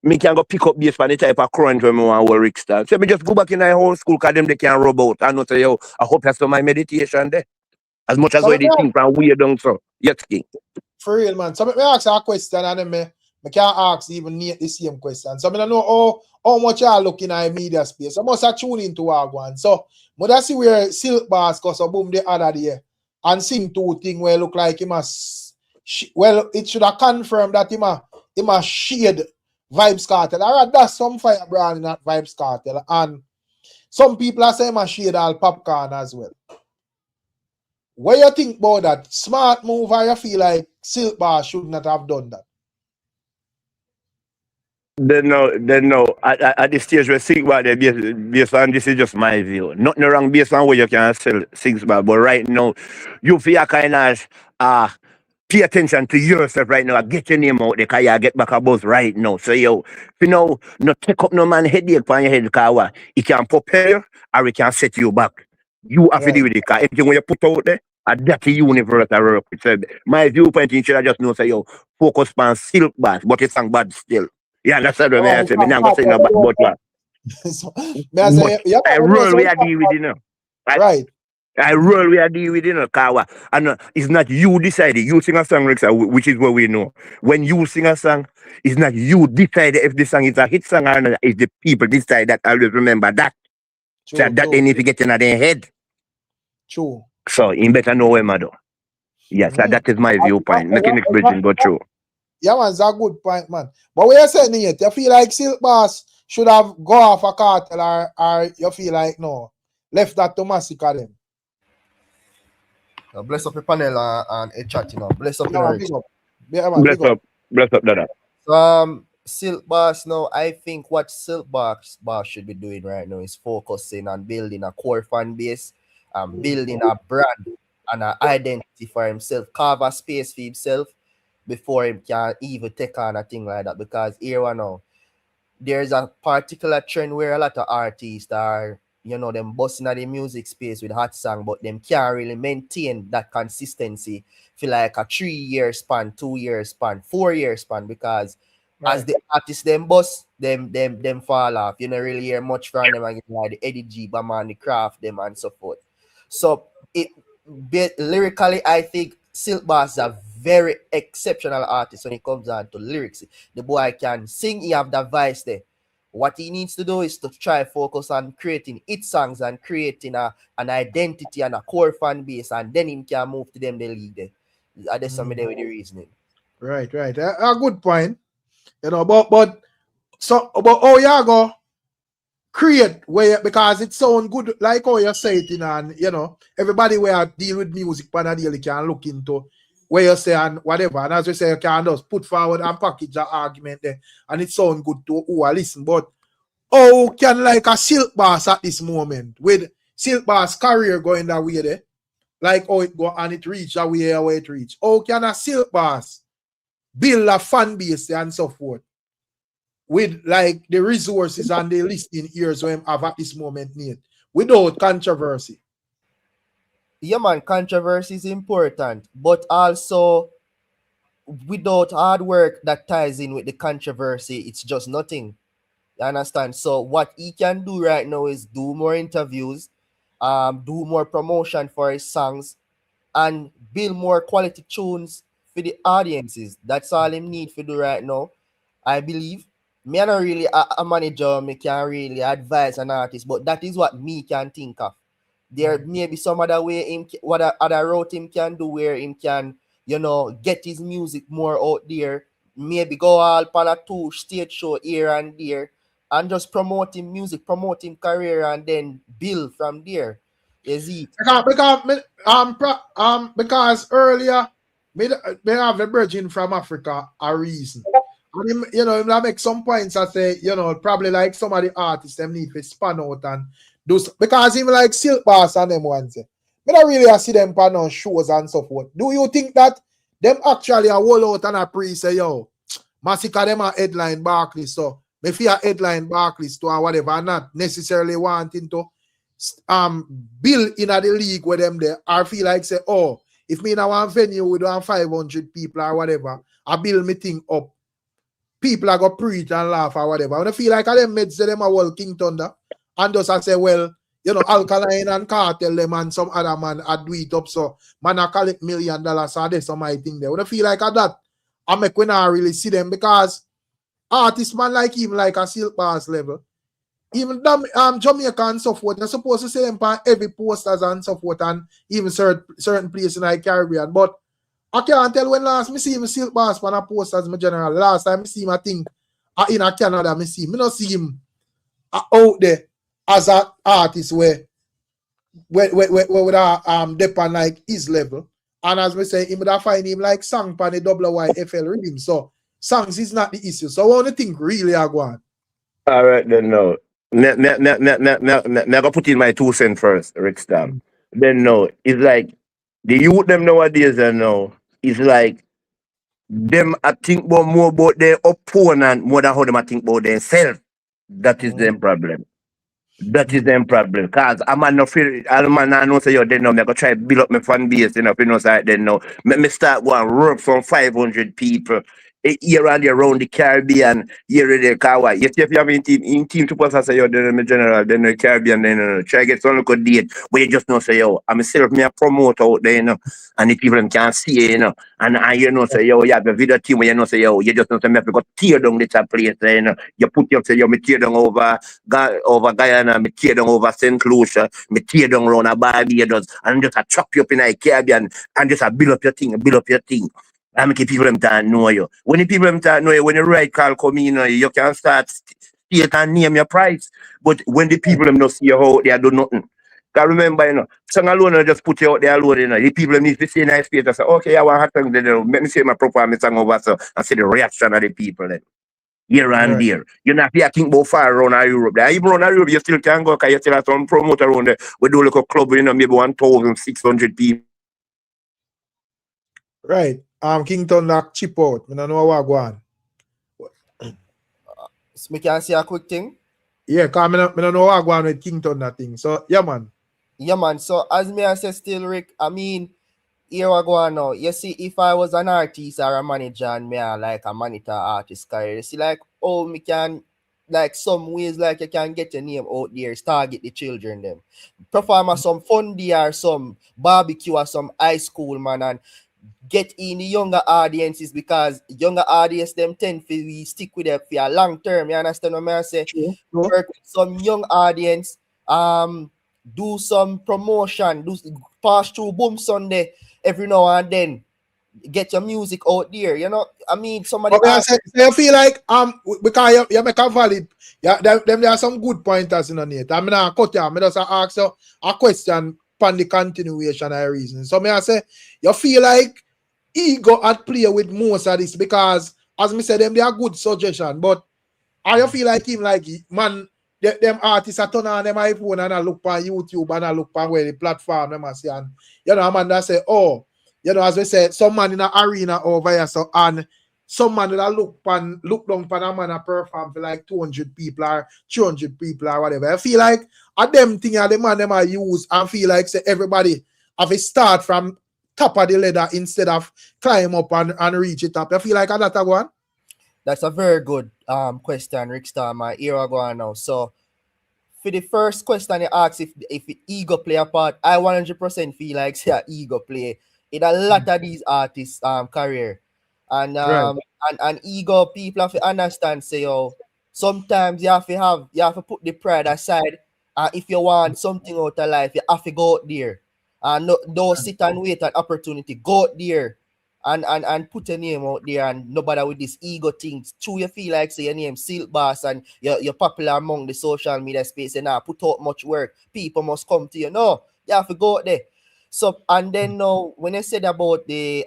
H: me can go pick up based on the type of current when me want to Rickstorm. So me just go back in my whole school, cause them they can rub out. I know say yo, I hope that's some my meditation there. As much as
A: So
H: I they think from weird down so. Yes, King.
A: For real, man. So me ask a question and then me can't ask even near the same question. So I don't know how much y'all looking at media space. I must have tune into one. So I see where Silkboss goes so boom the other day and sing two things where look like he must well, it should have confirmed that he must shade Vybz Kartel. Alright, that's some fire brand in that Vybz Kartel. And some people are saying must shade all popcorn as well. What you think about that? Smart move or you feel like Silkboss should not have done that?
H: Then no. At this stage where sing about it based on this is just my view. Nothing wrong based on where you can sell sings about. But right now, you feel kind of pay attention to yourself right now. Get your name out there because you get back a buzz right now. So yo, you know, not take up no man headache on your head because it can prepare you or it can set you back. You have to deal with it because everything when you put out there, that's the universe I work with. So my viewpoint in should I just know say yo, focus on Silkboss, but it's song bad still. Yeah, that's what I say. Me not gonna say no bad about that. I roll we agree with you know.
A: Right.
H: I roll we agree with you know, Kawa. And it's not you decided. You sing a song, which is what we know. When you sing a song, it's not you decide if the song is a hit song or not. It's the people decide that. Always remember that.
A: True,
H: So that they need to get in their head.
A: True.
H: So you better know where Mado. Yes, that is my viewpoint. Making expression go through.
A: Yeah, man, that's a good point, man. But what you're saying it, you feel like Silkboss should have go off a Kartel or you feel like no, left that to Masicka them.
I: Bless up your panel and a chat, you know. Bless up your
A: big up. Yeah, man,
H: Bless up, Dada.
I: Silkboss now, I think what Silkboss should be doing right now is focusing on building a core fan base and building a brand and an identity for himself, carve a space for himself before him can even take on a thing like that. Because here we know there's a particular trend where a lot of artists are, them busting at the music space with hot song, but them can't really maintain that consistency for like a 3-year span, 2-year span, 4-year span, because as the artists them bust, them fall off. You don't really hear much from them again, like the Eddie G, Bama, the Craft, them and so forth. So lyrically, I think Silkboss is a very exceptional artist when it comes down to lyrics. The boy can sing, he have that voice there. What he needs to do is to try focus on creating hit songs and creating an identity and a core fan base, and then he can move to them the league there. That's something there with the reasoning.
A: Right. A good point. But how you go create where, because it sound good, like how you say it, and everybody where deal with music pan a daily can look into where you say and whatever, and as you say, you can just put forward and package the argument there, and it sound good to who are listen. But how can like a Silkboss at this moment, with Silkboss career going that way there, like how it go and it reach that way where it reach, how can a Silkboss build a fan base and so forth with like the resources and the listening ears we have at this moment need without controversy?
I: Yeah, man, controversy is important, but also without hard work that ties in with the controversy, it's just nothing. You understand? So what he can do right now is do more interviews, do more promotion for his songs, and build more quality tunes for the audiences. That's all him need to do right now. I believe. Me not really a manager, me can really advise an artist, but that is what me can think of. There may be some other way what other route him can do where him can, get his music more out there. Maybe go all on a stage show here and there, and just promoting music, promoting career, and then build from there. Is it?
A: Because earlier me have a virgin from Africa a reason. And him, I make some points. I say, probably like some of the artists them need to span out and do because him like Silkboss and them ones. Me don't really see them on shows and so forth. Do you think that them actually a roll out and a pre say, yo, Masicka them a headline Barclays, so me fear headline Barclays to or whatever, and not necessarily wanting to build in the league with them there, or feel like say, oh, if me now one venue with 500 people or whatever, I build me thing up. People are going to preach and laugh or whatever. When I feel like them meds them a whole King Thunder, and just I say, well, Alkaline and Kartel them and some other man I do it up, so man I collect $1 million, so there's some my thing there. When I feel like that, I make when I really see them, because artists man like even like a Silkboss level, even Jamaica and so forth, they're supposed to say them on every posters and so forth, and even certain places in the Caribbean, but I can't tell when last me see him Silkboss on a post as my general. Last time I see him, I think in a Canada, me see him. Me not see him out there as an artist where depend like his level. And as we say, him would find him like song pan the WYFL rhythm. So songs is not the issue. So what do you think really are going?
H: All right then no. Me go put in my 2 cents first, Rickstorm. Then no, it's like the youth them nowadays and now, it's like them I think more about their opponent more than how them I think about themselves. That is them problem. That is them problem. Cause I'm not feel all man I know say yo then now me go try build up my fan base, so then now. Me start going work from 500 people here and there around the Caribbean, here and there. Cause you see if you have in team to pass say yo then me general, then the Caribbean, then try get some good date where you just know say yo, I'm myself me a promote out there, and the people them can see and say yo, you have a video team where say yo, you just know say me have to go tear down this place, you put up say yo, me tear down over Guyana, me tear down over St. Lucia, me tear down around a Barbados, and just chop you up in the Caribbean and just build up your thing. And make people them to know you. When the people them to know you, when the right call come in, you can start state and name your price. But when the people them not see you how they do nothing. Because remember, song alone just put you out there alone, the people them need to see nice face and say, okay, I want to let me say my proper song over so and see the reaction of the people then. here and there. You not have to think about far around Europe. There, even around Europe, you still can go because you still have some promoter around there. We do like a club, you know, maybe 1,600 people.
A: Right. Kington knock chip out. I don't know what go on.
I: So me can say a quick thing.
A: Yeah, because I don't know what go on with Kington that thing. So yeah, man.
I: Yeah, man. So as me I say still, Rick, I mean, here we go on now. You see, if I was an artist or a manager and me are like a monitor artist career, you see, like, oh, me can, like, some ways, like, you can get your name out there, target the children, them. Perform at some fun day or some barbecue or some high school, man, and get in the younger audiences because younger audience, them tend to stick with them for a long term. You understand what I say?
A: True.
I: Work with some young audience, do some promotion, pass through Boom Sunday every now and then, get your music out there. You know, I mean, somebody.
A: Okay, so you feel like because you make a valid, yeah, them there are some good pointers in on it. I'm gonna cut you. I'm just ask you a question on the continuation of reason. So me I say you feel like ego at play with most of this because as me said, them they are good suggestion, but I you feel like him like man. Them artists are turn on them iPhone and I look on YouTube and I look on where the platform them see and you know man that say oh you know as we say some man in an arena over here so and some man that look down on a man a perform for like 200 people or 300 people or whatever. I feel like at them thing the man them I use and feel like say everybody have a start from top of the ladder instead of climb up and reach it up. I feel like that one.
I: That's a very good question, Rickstorm. Here I go on now. So for the first question you asked if the ego play a part, I 100% feel like say ego play in a lot of these artists career. And and ego people have to understand say sometimes you have to put the pride aside. If you want something out of life, you have to go out there. And don't sit and wait an opportunity. Go out there and put your name out there and nobody with this ego things. True, you feel like say your name Silkboss and you're popular among the social media space and now put out much work. People must come to you. No, you have to go out there. So and then now when I said about the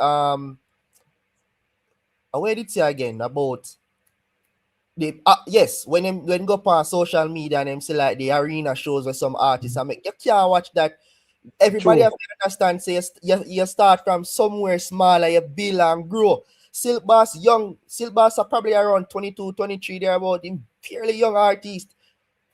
I: where did it say again about the yes when go on social media and them say like the arena shows where some artists I make you can't watch that. Everybody have to understand say you start from somewhere smaller, you build and grow. Silkboss are probably around 22, 23, they're about him fairly young artist.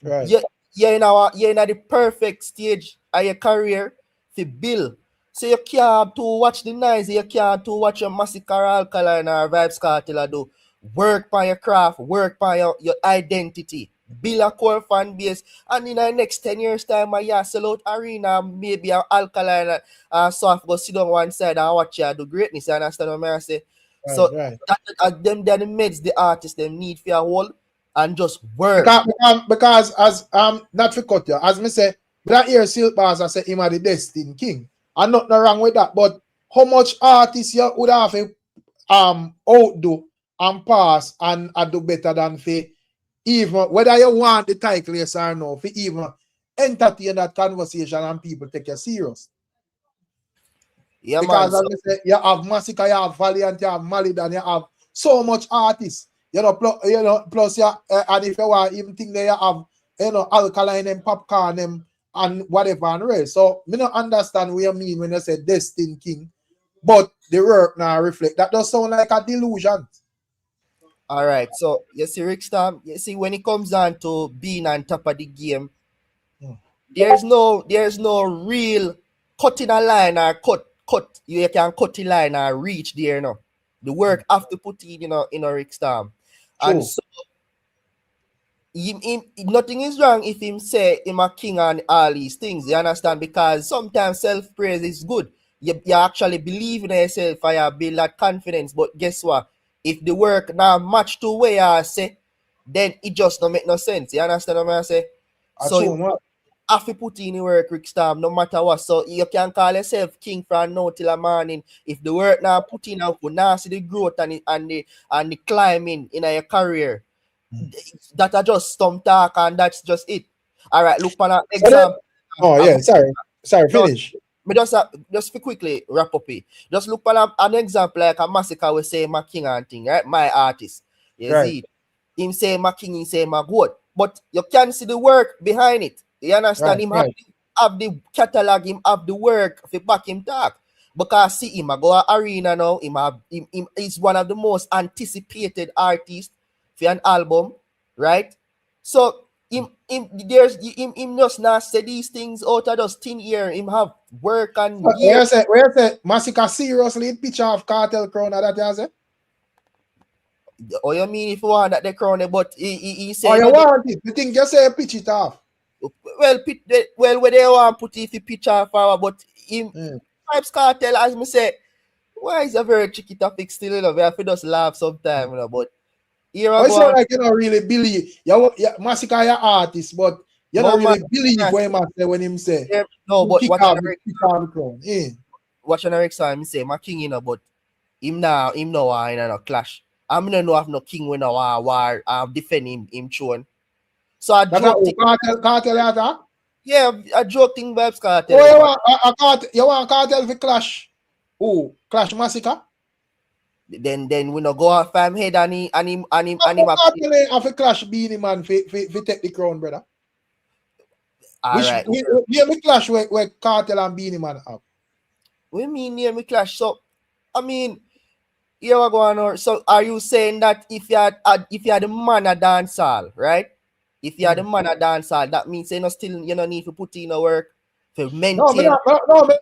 A: Right.
I: You're in the perfect stage of your career to build. So you can't to watch the nice, you can't to watch your Masicka or Alkaline or Vybz Kartel do. Work on your craft, work on your identity, build a core fan base, and in the next 10 years time, I sell out arena, maybe an Alkaline soft go sit down one side and watch you do greatness. You understand what I say?
A: Right,
I: So
A: right.
I: them they're the meds the artists them need for a whole and just work.
A: Because as not to cut you, as me say, that here Silkboss I say him are the destined king. And nothing wrong with that. But how much artists you would have to outdo and pass and do better than for even whether you want the title yes or no, for even entertain that conversation and people take you serious.
I: Yeah,
A: because
I: man.
A: as I say, you have Masicka, you have Valiant, you have Mavado, you have so much artists. You know, plus and if you want even think that you have Alkaline and Popcorn them and whatever and rest. So me don't understand what you mean when you say destined king, but the work now reflect. That does sound like a delusion.
I: All right, so you see, Rickstorm, you see, when it comes down to being on top of the game, there's no real cutting a line or cut. You can cut the line or reach there, no. The work have to put in, in a Rickstorm. And so nothing is wrong if him say him a king and all these things, you understand? Because sometimes self-praise is good. You actually believe in yourself and you build that confidence, but guess what? If the work now match to where I say, then it just don't make no sense. You understand what I say? So you have to put in the work, Rickstorm, no matter what. So you can call yourself king from now till the morning. If the work now put in out, now see the growth and the climbing in your career, that are just stump talk and that's just it. All right, look for an example.
A: Sorry, finish.
I: Just for quickly wrap up it. Just look for an example like a Masicka we say my king and thing, right? My artist. You see? him say my king, him say my goat. But you can see the work behind it. You understand?
A: Right,
I: Him
A: right.
I: have the catalog, him have the work for back him talk. Because see him, I go to arena now. Him is one of the most anticipated artists for an album, right? So him just not say these things out of just thin air. Him have work and
A: Where
I: years.
A: you say Masicka seriously picture of Kartel crown that you say?
I: Oh, you mean if you want that they crown it, but he
A: Oh,
I: say
A: you
I: no,
A: want it? You think you say pitch it off?
I: well, where they want put it, if he picture forward, but him
A: Mm.
I: Vybz Kartel, as me say, why is a very tricky topic still, you know, we have to just laugh sometime, you know, but here
A: Oh,
I: I
A: it's
I: go
A: not
I: on.
A: like you don't really believe. Masicka you artist, but you
I: No
A: don't
I: man,
A: really believe what him say when him say.
I: no,
A: You
I: but
A: kick off the crown. Eh.
I: watch on the next time, me say, my king, you know, but him now in a clash. I'm not know have no king when no war, defend him throne. So I
A: That
I: joke thing,
A: Kartel you attack?
I: yeah, I joke thing Vybz Kartel,
A: Oh,
I: you
A: you
I: know.
A: you want Kartel for clash? Oh, clash Masicka?
I: Then we no go off fam head and him
A: Kartel have a clash Beanie Man for take the crown, brother.
I: all
A: Which
I: right.
A: we clash where Kartel and Beanie Man have.
I: We mean near me clash. So I mean, here we go on. So are you saying that if you are the man a dance hall, right? If you are the man a dance hall, that means you no need to put in a work to maintain.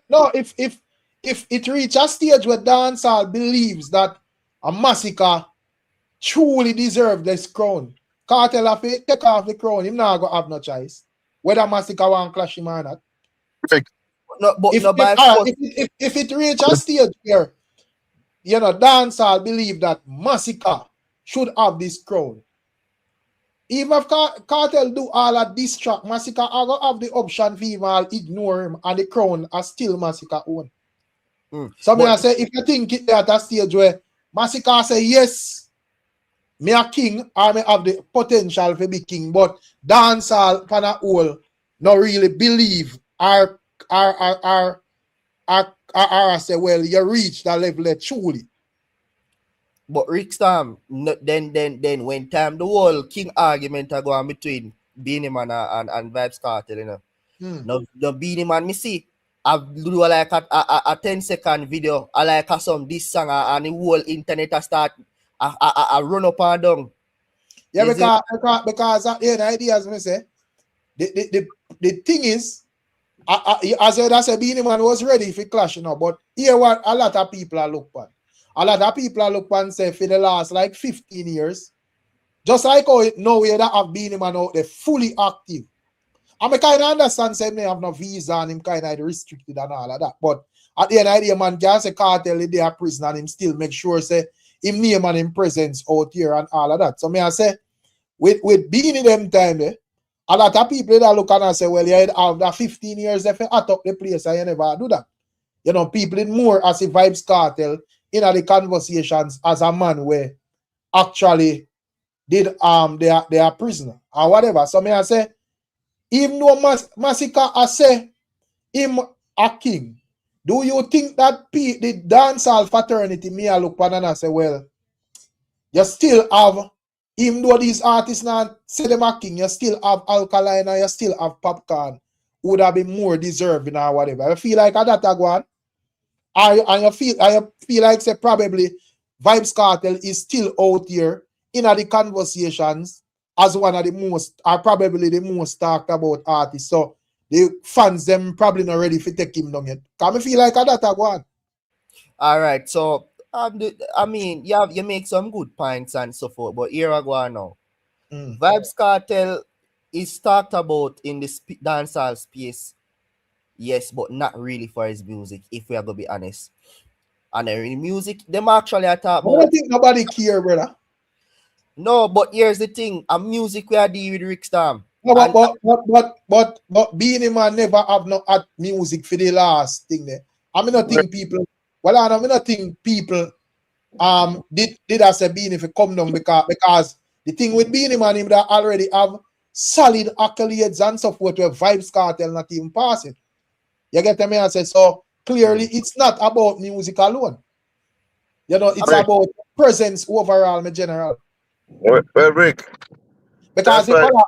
A: No. If it reach a stage where dancehall believes that a Masicka truly deserve this crown, Kartel have to take off the crown. Him not gonna have no choice. Whether Masicka want clash him or not.
F: Perfect.
I: No, but
A: If
I: no by force.
A: if it reach a stage where dancehall believe that Masicka should have this crown. Even if Kartel do all of this track, Masicka are gonna have the option for him all ignore him and the crown are still Masicka own. So me I say if you think it at a stage where Masicka say yes, me a king or me have the potential for be king, but dancehall pan a whole not really believe or say well you reach that level truly.
I: But Rickstorm, then when time the whole king argument are going between Beanie Man and Vybz Kartel, you know. Now the Beanie Man, me see, I do like a 10-second video, I like some this song and the whole internet I start I run up and down.
A: Yeah, because at the end idea as me say, the thing is, as I said, Beanie Man was ready for clash, but here what a lot of people are look at. A lot of people are look at and say for the last like 15 years, just like how now we have Beanie Man out there fully active. I kind of understand say they have no visa and him kind of restricted and all of that. But at the end of the day, man can say Kartel they are prison and him still make sure say him name and him presence out here and all of that. So me I say with Beanie them time there, a lot of people that look and say, well, you have that 15 years if you at up the place and you never do that. People in more as a Vybz Kartel in the conversations as a man where actually did they are prisoner or whatever. So me I say, even though Masicka I say him a king, do you think that the dancehall fraternity me I look and I say, well, you still have, even though these artists now say them a king, you still have Alkaline and you still have Popcorn, would have been more deserving or whatever. I feel like that go on. I feel like say probably Vybz Kartel is still out here in the conversations as one of the most, or probably the most talked about artists. So the fans them probably not ready for take him down yet. Can I feel like that go on?
I: All right, so I mean, you make some good points and so forth, but here I go on now. Vybz Kartel is talked about in the dancehall space, yes, but not really for his music, if we are gonna be honest. And in music, them actually I talk
A: I
I: about.
A: don't think nobody care, brother.
I: No, but here's the thing: a music we are dealing with Rickstorm.
A: No, but Beanie Man never have no art music for the last thing there. I mean, not think people. Well, I mean, not think people did as a Beanie if it come down because the thing with Beanie Man him that already have solid accolades and so forth where Vybz Kartel not even passing. You get me? I say so clearly it's not about music alone. It's about presence overall, in general.
F: Well, Rick,
A: Because
F: that's
A: if
F: why.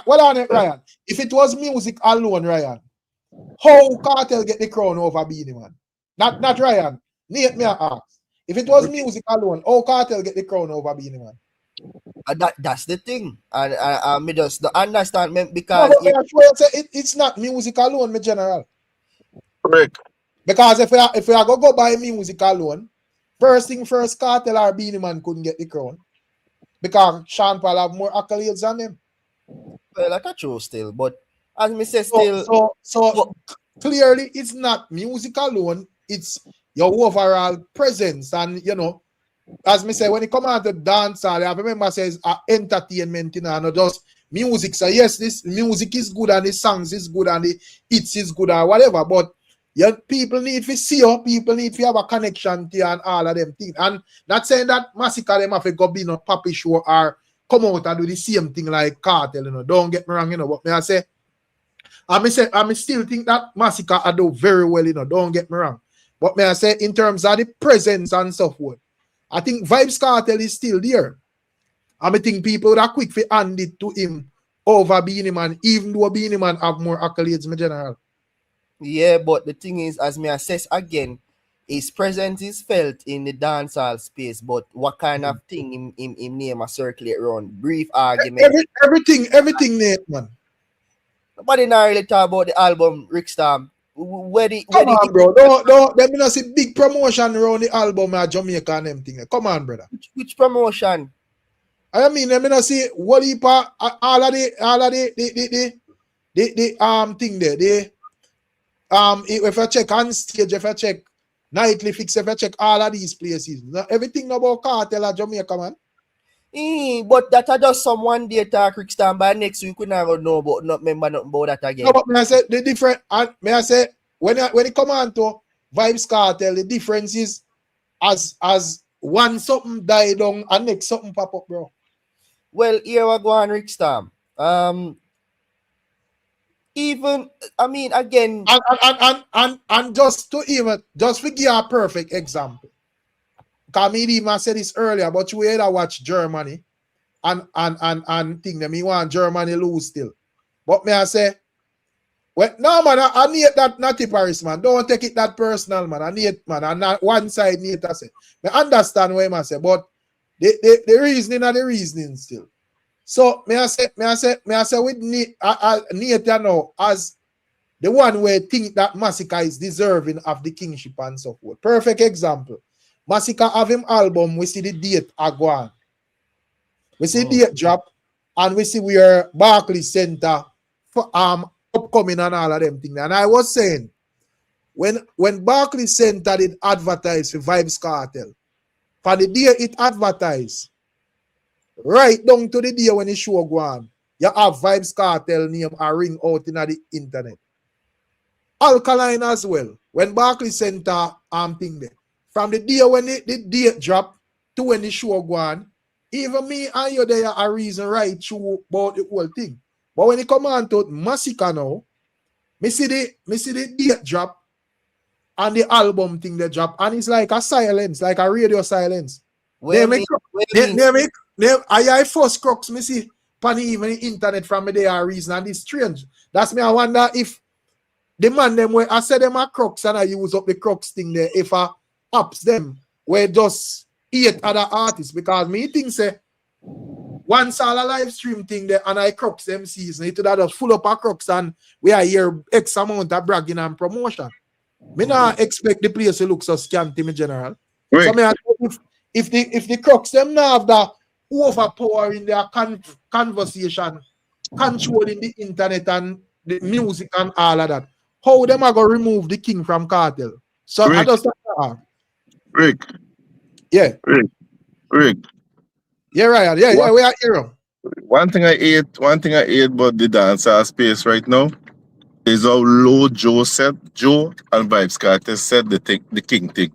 A: hold on it, Ryan. If it was music alone, Ryan, how Kartel get the crown over Beanie Man? Not Ryan. Nate me ask. If it was music alone, how Kartel get the crown over Beanie Man?
I: That's the thing. And me just don't understand me
A: No,
I: because
A: but me I swear it's not music alone, me general.
F: Rick,
A: Because if we are go by music alone, first thing first, Kartel or Beanie Man couldn't get the crown. Because Sean Paul have more accolades than him.
I: well, that's true still. But as me say still
A: So clearly it's not music alone, it's your overall presence. And you know, as me say, when it come out to dance, I remember says entertainment, you know, not just music. So yes, this music is good and the songs is good and the hits is good or whatever, but people need to see you, people need to have a connection to you and all of them things. And not saying that Masicka them have to go be no puppy show or come out and do the same thing like Kartel, you know. Don't get me wrong, you know, but I still think that Masicka I do very well, you know, don't get me wrong. But I say in terms of the presence and so forth, I think Vybz Kartel is still there. I think people would have quick to hand it to him over Beanie Man, even though Beanie Man have more accolades in general.
I: yeah, but the thing is, as me assess again, his presence is felt in the dancehall space, but what kind of thing in name a circulate around? Brief argument.
A: Everything, Nate, man.
I: Nobody not really talk about the album Rickstorm.
A: Come on, bro. Don't let me not see big promotion around the album at Jamaica and them thing. Come on, brother.
I: Which promotion?
A: I mean, let me not see what he all of the thing there. If I check on stage, if I check Nightly Fix, if I check all of these places, everything about Kartel at Jamaica, man.
I: But that are just someone there talk Rickstorm by next week we never know about not remember nothing about that again.
A: No, but may I say the different may I say when it come on to Vybz Kartel, the difference is as one something die down and next something pop up, bro.
I: Well, here we go on Rickstorm. Even I mean again
A: and just to give you a perfect example. Because me even said this earlier, but you either watch Germany and think that me want Germany lose still. But may I say, well, no man, I need that Natty Paris, man. Don't take it that personal, man. I need man, and not one side need to say. I understand what I say, but the reasoning are the reasoning still. So may I say with need to know as the one where think that Masicka is deserving of the kingship and so forth. Perfect example. Masicka have him album, we see the date go on. We see the date drop, and we see where Barclays Center for upcoming and all of them things. And I was saying, when Barclays Center did advertise for Vybz Kartel, for the day it advertised, right down to the day when the show go on, you have Vybz Kartel name a ring out in the internet. Alkaline as well. When Barclays Center thing there. From the day when the date drop to when the show go on, even me and you there are a reason right through about the whole thing. But when it come on to Masicka now, me see the date drop and the album thing they drop, and it's like a silence, like a radio silence. I first crux me see pan even the internet from me there are reason, and it's strange. That's me I wonder if the man them where I said them a crux and I use up the crux thing there if I ups them where just 8 other artists, because me think say once all a live stream thing there and I crux them season, it would have just full up a crux and we are here X amount of bragging and promotion. Me not expect the place to look so scanty in general. Right. So me if the crux them now have the overpower in their conversation, controlling the internet and the music and all of that, how them are going to remove the king from Kartel? So
F: Rick.
A: I just
F: Rick.
A: Yeah.
F: Rick.
A: Yeah, Ryan. Yeah, we are here.
F: One thing I hate about the dancehall space right now is how low Joe and Vybz Kartel said the king thing.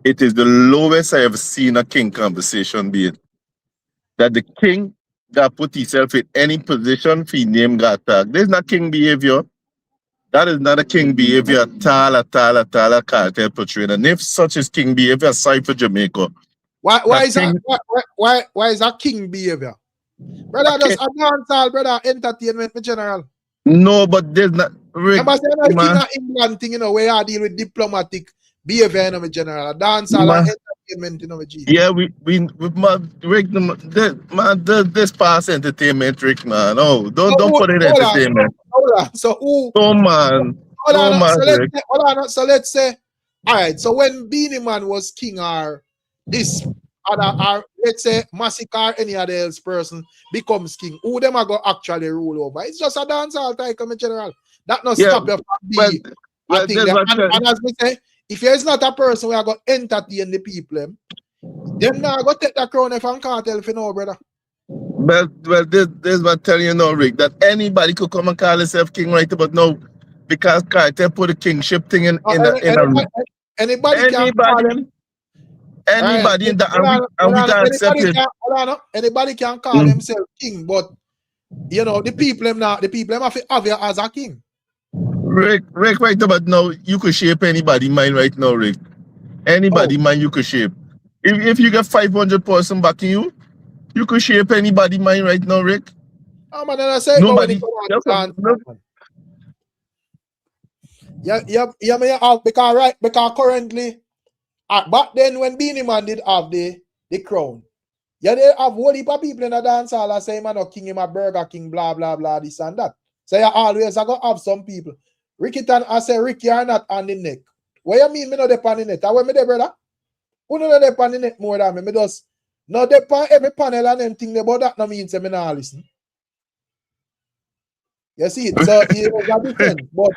F: It is the lowest I have seen a king conversation being. That the king that put himself in any position for name got tag. There's not king behavior. That is not a king behavior at all, Kartel portraying. And if such is king behavior, sorry for Jamaica.
A: Why is that king behavior? Brother,
F: Okay.
A: just a dancehall, brother, entertainment in general.
F: No, but there's not
A: Remember saying the king
F: man.
A: of England thing, you know, where you deal with diplomatic behavior in general. A dancehall
F: Man.
A: and entertainment, you know, G.
F: Yeah, we man, Rick, this past entertainment, Rick, man. Oh, don't put it entertainment.
A: Hold on. So who?
F: No man,
A: Hold
F: no
A: on.
F: man, Rick.
A: So let's say, all right. So when Beanie Man was king, or this other, or let's say Masicka or any other else person becomes king, who them are going to actually rule over? It's just a dancehall type in general. That not stop you from being. I think that, and as we say, if there is not a person who are going to entertain the people, them now go take the crown from Kartel if you know, brother.
F: Well, this is what I'm telling you now, Rick, that anybody could come and call himself king right about now, because Kartel put the kingship thing in
A: Anybody can call him.
F: Anybody in that, and we can accept it.
A: Anybody can call himself king, but you know the people have to have you as a king.
F: Rick, right about now, you could shape anybody's mind right now, Rick. Anybody mind you could shape. If you get 500 person backing you, you could shape anybody's mind right now, Rick.
A: Oh man, I say
F: nobody.
A: Because currently, back then when Beanie Man did have the crown, yeah, they have whole heap of people in the dance hall and say, man, no king, him a Burger King, blah, blah, blah, this and that. So you always are going to have some people. Rickyton, I say, Rick, you're not on the neck. What you mean, me not dep on the net? Where me there, brother? Who not dep on the net more than me? Me just, no dep on every panel and them thing, but that no mean say me not listen. You see it? So, you know, that different. But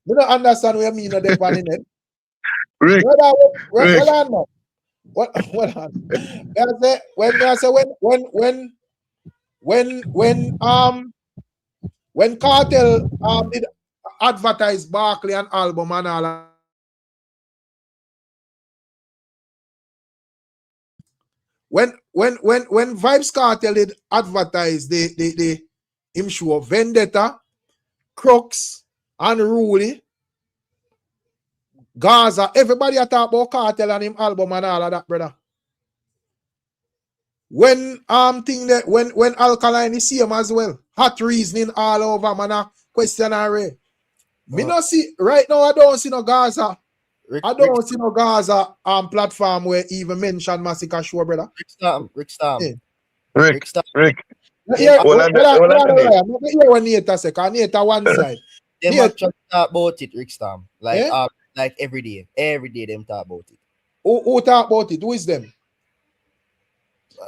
A: me don't understand what you mean, no dep on the net.
F: Rick,
A: Well on. When Kartel did advertise Barkley and album and all, when Vybz Kartel did advertise the him show Vendetta, Crooks and Ruli, Gaza, everybody talk about Kartel and him album and all of that, brother. When when Alkaline is same as well, hot reasoning all over, man, question array. Me no see right now. I don't see no Gaza. I don't see no Gaza platform where even mention Masicka show, brother.
I: Rickstorm.
F: Rick.
A: Yeah, when Nate say, cause Nate one side.
I: Them actually talk about it, Rickstorm. Like every day them talk about it.
A: Who talk about it? Who is them?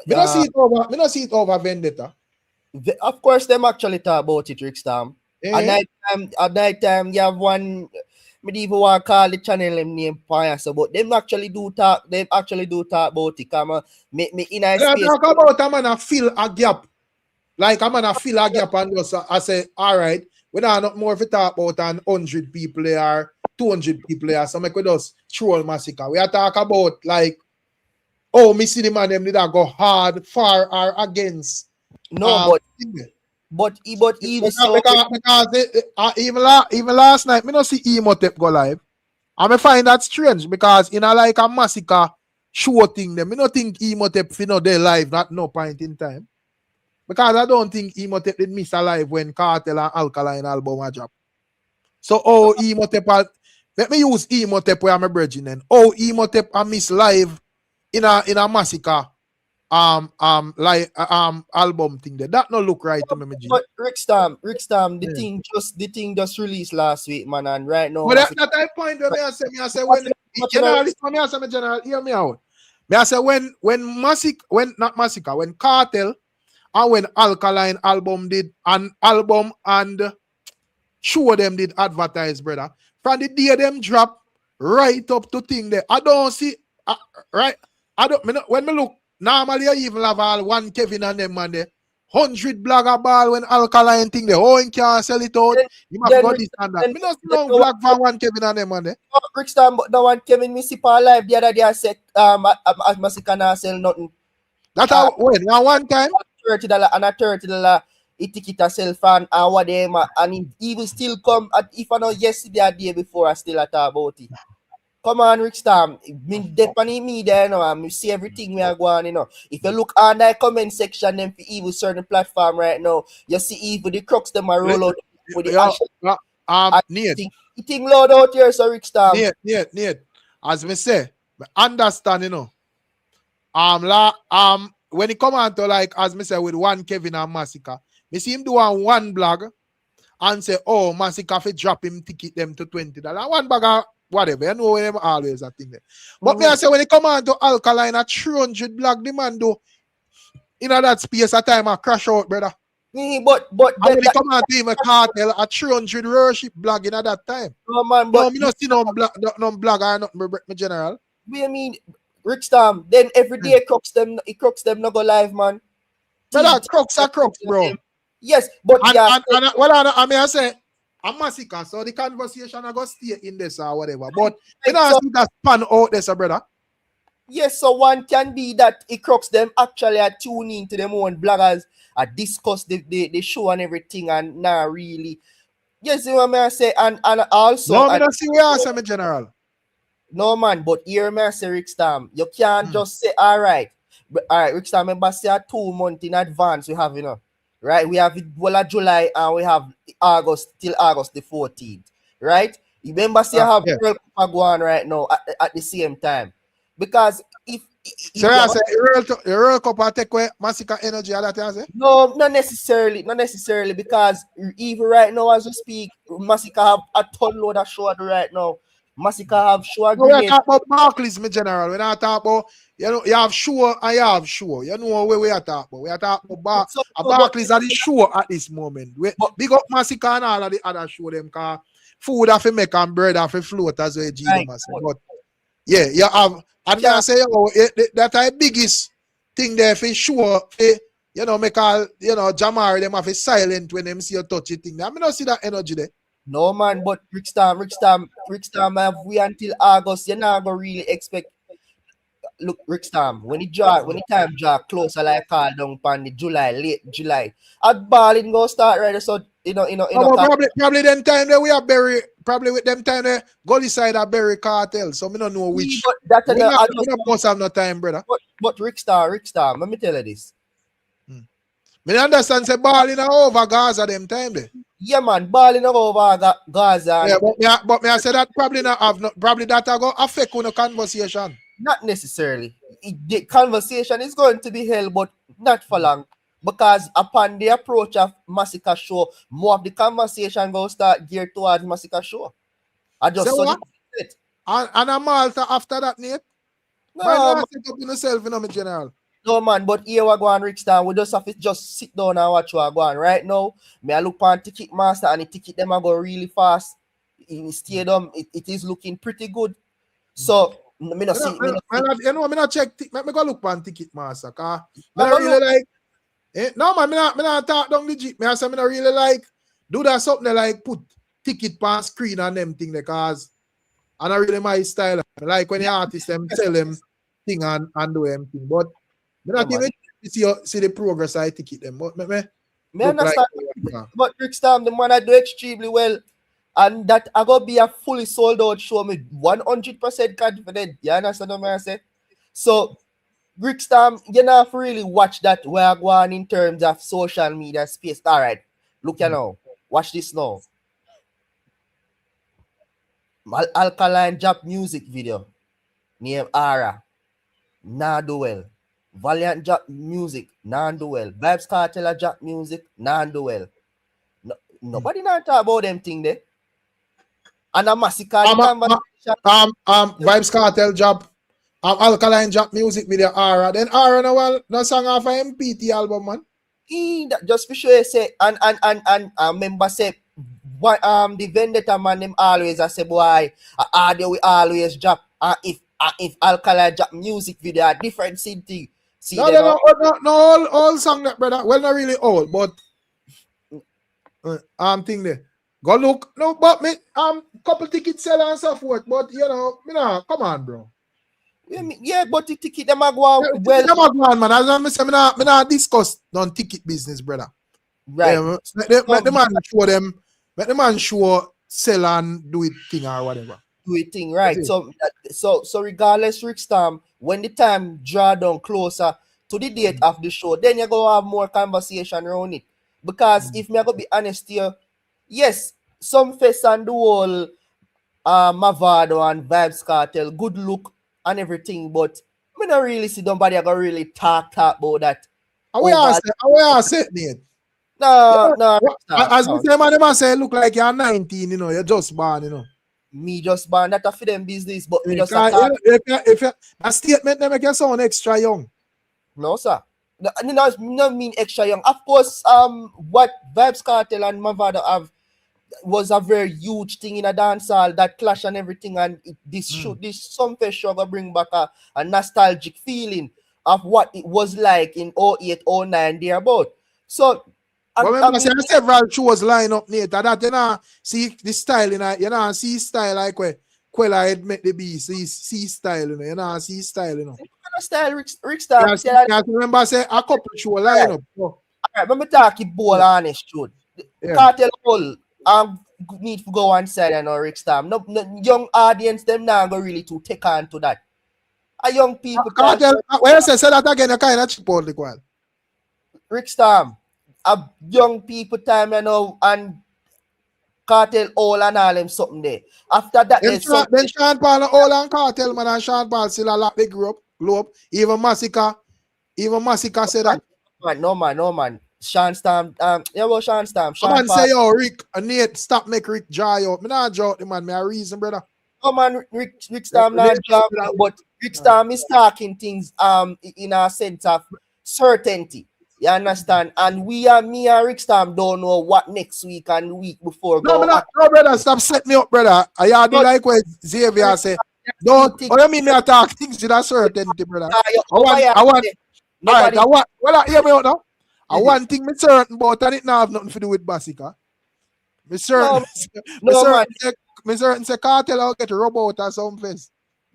A: Me not see it over Vendetta.
I: Of course, them actually talk about it, Rickstorm. At night time, you have one. Me even want to call the channel name Paya, so but them actually do talk. They actually do talk about it. Come me in a space.
A: Talk about a man fill a gap. Like a man fill a gap and just I say, all right, we don't not more if we talk about 100 people there, 200 people there. So make we just troll Masicka. We are talk about like, oh, me see the man them did go hard, far or against.
I: No, but even so,
A: because even last night, me not see Emotep go live. And I find that strange because in a like a Masicka show thing, them, me not think Emotep finna they live at no point in time. Because I don't think Emotep did miss a live when Kartel and Alkaline album a drop. So Emotep, let me use Emotep where I'm a virgin then. Emotep a miss live in a Masicka album thing there. That no look right to me.
I: But Rickstorm, the thing just released last week, man, and right now.
A: But that I point where I say when general, hear me out. Me I say when Kartel and when Alkaline album did an album and show them did advertise, brother. From the day them drop right up to thing there. I don't see right. When me look. Normally, I even have all one Kevin and them man there. 100 blogger ball when Alkaline thing there. Oh, he can't sell it out. You must go this and that. Me not know black for one Kevin and them man there.
I: Rickstorm, but the one Kevin me see for live the other day I said Masicka not sell nothing.
A: That's how when one time
I: $30 and a $30 it ticket a sell fan and whatever and he will still come at if I know yesterday or day before I still talk about it. Come on, Rickstorm. Me definitely me there, you know, and me see everything we are going, you know. If you look on that comment section, then for even certain platform right now, you see even the crux them are roll out with the ash.
A: Nate.
I: It thing loud out here, so Rickstorm.
A: Nate. As me say, understand, you know. When it come on to like, as me say, with one Kevin and Masicka, me see him do on one blog and say, oh, Masicka fi drop him ticket them to $20. One bag of whatever, you know them always a thing there. But me I say when it come on to Alkaline at 300 blog, the man do in that space a time I crash out, brother.
I: But
A: and when it come on to him a Kartel at 300 worship blog in at that time.
I: No man, but
A: me not see no blog or nothing, my general.
I: We mean Rickstorm, then every day crux them not go live, man.
A: Brother, crux, bro.
I: Yes, but
A: I mean I say I'm Masicka, so the conversation I go stay in this or whatever. But you know, see that span out there, brother.
I: Yes, so one can be that it crux them actually are tuning into them own bloggers, discuss the show and everything, and now really. Yes, you know what I say, and also.
A: No, I don't see where I say, my general.
I: No man, but here me say Rickstorm, you can't just say all right, Rickstorm. Remember say 2 months in advance we have, you know. Right, we have it July and we have August till August the 14th, right? You remember say I have World Cup going right now at the same time, because if
A: so I say the World Cup I take away Masicka energy at that, I say?
I: No, not necessarily, because even right now as we speak, Masicka have a ton load of show right now. Masicka have show
A: agreement. We talk about Barclays, my general. When I talk about, you know, you have show and you have show. You know where we are talking about. We are talking about Barclays are the show at this moment. Big up Masicka and all of the other show them, because food have to make and bread have to float as well. Right. But yeah, you have, and I say, that is the biggest thing there for sure. You know, make all, you know, Jamar them have a silent when them see you touch it thing. I mean, not see that energy there.
I: No man, but Rickstorm, have we until August. You're not gonna really expect. Look, Rickstorm, when the time draw closer, like call down pan the late July, at balling go start right. So
A: probably them time that we are bury. Probably with them time there, Gully side are bury Kartel. So me don't know which.
I: But
A: we must have no time, brother.
I: But Rickstorm, let me tell you this.
A: Me understand say balling over Gaza them time there.
I: Yeah, man, balling over Gaza.
A: Yeah, but me I say that probably not have probably that are going to affect on the conversation.
I: Not necessarily. The conversation is going to be held, but not for long. Because upon the approach of Masicka show, more of the conversation will start geared towards Masicka show. I just saw it.
A: And a Malta after that, Nate?
I: No,
A: man, set up in yourself, you know, my general.
I: No man, but here we go on Rickstorm. We just have to just sit down and watch what go on. Right now, me I look on Ticket Master and the ticket them I go really fast. In stadium, it is looking pretty good. So me not see.
A: You know, me not check. Me go look on Ticket Master. Cause me not really like. No man, me not talk down legit. Me I say me not really like do that something like put ticket on screen and them thing because I not really my style. Like when the artists them tell them thing and do them thing, but. Me not even see the progress I ticket them, but me
I: understand. But Rickstorm, the man I do extremely well, and that I go be a fully sold out show. Me 100% confident. You understand what I say? So Rickstorm, you know, have to really watch that where I go on in terms of social media space. All right, look you now. Watch this now. Alkaline Jap music video. Name Ara. Nah do well. Valiant Jap music, non do well. Vybz Kartel Jap music, non do well. Nobody not talk about them thing there. And a Masicka
A: Vybz Kartel Jap, Alkaline Jap music video Ara. Then Ara no song off a MPT album, man.
I: Just for sure say and remember say the Vendetta man them always I say boy audio we always drop if Alkaline Jap music video a different thing. See
A: no, all song that brother. Well, not really old, but thing there. Go look, no, but me couple tickets sell and so forth. But you know, come on, bro.
I: Yeah, but the ticket them a go on
A: well. Them a go on, man. As I say, me not discuss non ticket business, brother.
I: Right.
A: Let the man show them. Let the man show sell and do it thing or whatever.
I: do it thing, right? So regardless, Rickstorm, when the time draw down closer to the date of the show, then you're gonna have more conversation around it. Because if me I go be honest here, yes, some fest and the whole Mavado and Vybz Kartel, good look and everything, but me not really see nobody gonna really talk about that.
A: How I say it, Nate?
I: No,
A: As me say, man, them say look like you're 19, you know, you're just born, you know.
I: Me just born that for them business, but me just
A: if a statement they make you sound extra young.
I: no, sir. No mean extra young. Of course, what Vybz Kartel and Mavado have was a very huge thing in a dancehall, that clash and everything, and this Sumfest show gonna bring back a nostalgic feeling of what it was like in 08, 09 thereabout. So
A: But remember, say several shows line up, Nate, that you know, see the style, you know, see style like where Quella had met the beast, see style, you know, see style, you know.
I: Style, Rickstorm.
A: Yeah, remember, say a couple show line up.
I: All right, let me talk it ball honest, truth. Kartel all need to go one side and no Rickstorm. No young audience, them now go really to take on to that. A young people.
A: Kartel, when you say that again, you kind of chip out the while.
I: Rickstorm, a young people time, you know, and Kartel all and all them something there. After that,
A: then Sean Paul all and Kartel, man, and Sean Paul still a lot big globe. Even Masicka said that.
I: No man. Sean Storm, Sean Storm.
A: Man say, yo, Rick, Nate, stop make Rick dry out. Me not dry out the man, me a reason, brother.
I: No man, Rickstorm not dry out, but Rickstorm is talking things in a sense of certainty. You understand? And me and Rickstorm don't know what next week and the week before.
A: No, brother, stop set me up, brother. I do like what Xavier say. Don't. What you mean me talk things with a certainty, brother? I want. Hear me out now. I want thing me certain about, and it not have nothing to do with Masicka. Me certain say Kartel will get rub out or something.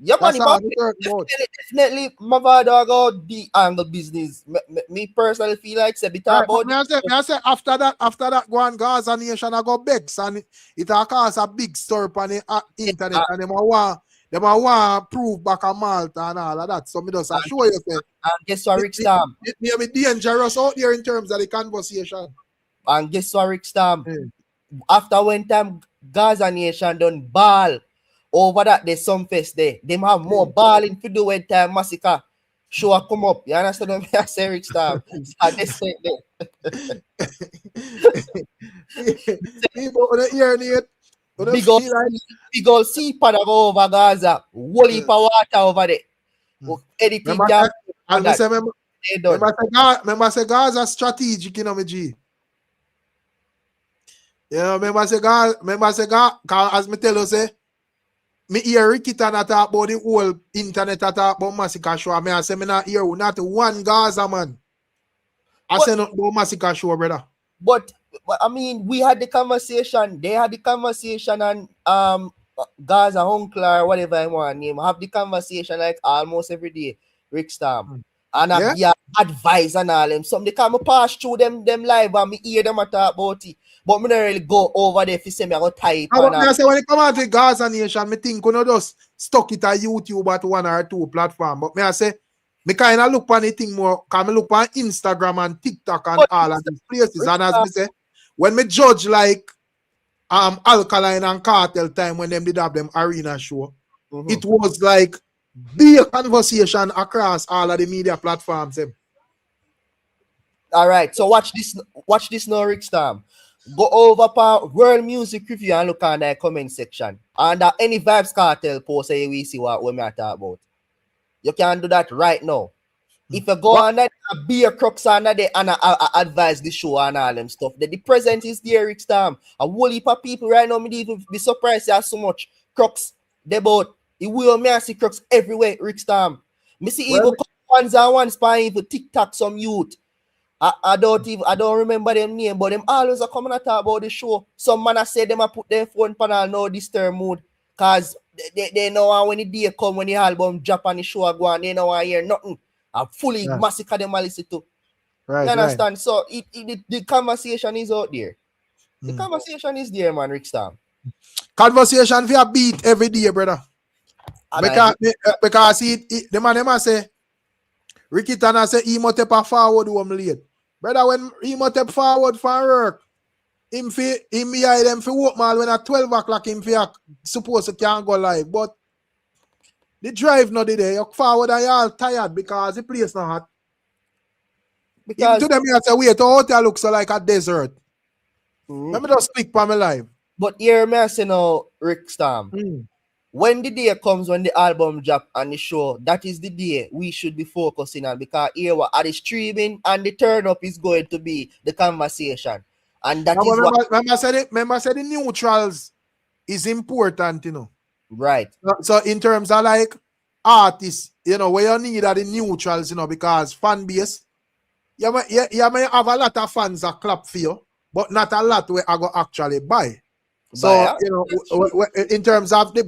I: Yeah, man, definitely Mavado go the angle business. Me personally feel like say bit about.
A: I say after that go on Gaza Nation I go Bex and it will cause a big story on the internet and them want prove back a Malta and all of that. So me just show you say.
I: And guess what, Rickstorm?
A: It may be dangerous out there in terms of the conversation.
I: And guess what, Rickstorm? After when time Gaza Nation done ball. Over that, there's some fest there. Them have more balling to do when time Masicka show come up. You understand what I say, Rickstorm? And they say there. Big old sea pad go over Gaza. Whole heap of water over there. Anything
A: remember say Gaza strategic, you know me, G. Yeah, remember say Gaza, as me tell you, say, me hear Ricky talk about the whole internet talk about Masicka show. I say me not hear not one Gaza man. I say not about Masicka show, brother.
I: But I mean, we had the conversation. They had the conversation, and Gaza uncle or whatever I want to name have the conversation like almost every day. Rickstorm and I advise and all them. Some they come pass through them live and me hear them talk about it. But me don't really go over there if you say me I go type.
A: I say when it come out to Gaza Nation, me think you know just stuck it at YouTube at one or two platform. But me I say me kind of look on the thing more. Cause me look on Instagram and TikTok and all of these places. And as me say, when me judge like Alkaline and Kartel time when them did have them arena show, it was like big conversation across all of the media platforms.
I: All right, so watch this now, Rickstorm. Go over for World Music Review and look on the comment section. And any Vybz Kartel post say we see what we talk about. You can do that right now. If you go on that beer crux under there and I advise the show and all them stuff, the present is there, Rickstorm. A whole heap of people right now, me even be surprised there's so much crux. They both it will me see crux everywhere, Rickstorm. Me see even ones and ones by even TikTok some youth. I don't remember them name, but them always are coming to talk about the show. Some man I say them I put their phone panel now this term mood. Cause they know when the day come when the album drop and the show go on, they know I hear nothing. I fully Masicka them I listen to.
A: Right.
I: You understand? Right. So the conversation is out there. The conversation is there, man, Rickstorm.
A: Conversation for a beat every day, brother.
I: And
A: Because the man them say, Ricky Tanner say he must step forward home late. Brother, when he must step forward for work, him behind them for work man when at 12 o'clock him for supposed to can't go live. But the drive not there. You forward and you all tired because the place not hot. Even
I: because
A: to them, you say, wait, the hotel looks like a desert. Let me just click for my live.
I: but here me I say now, Rick Storm. When the day comes when the album drop and the show, that is the day we should be focusing on, because here what are the streaming and the turn up is going to be the conversation. And that is what
A: Remember said the neutrals is important, you know.
I: right.
A: So in terms of like artists, you know, where you need are the neutrals, you know, because fan base, you may have a lot of fans that clap for you, but not a lot where I go actually buy. So, you know, in terms of the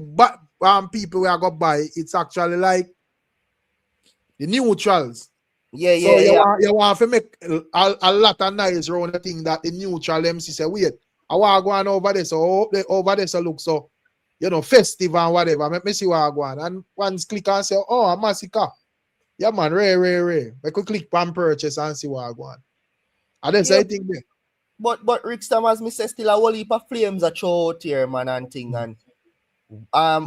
A: people where I go buy, it's actually like the neutrals.
I: Yeah.
A: You want to make a lot of noise around the thing that the neutral MC say, wait, I want to go on over there, so over there so look so, you know, festive and whatever. Let me see what I go on. And once click and say, oh, a Masicka. Yeah, man, rare. I could click and purchase and see what I go on. And that's I think there.
I: But Rick Storm, as me say, still a whole heap of flames are throw out here, man, and thing. And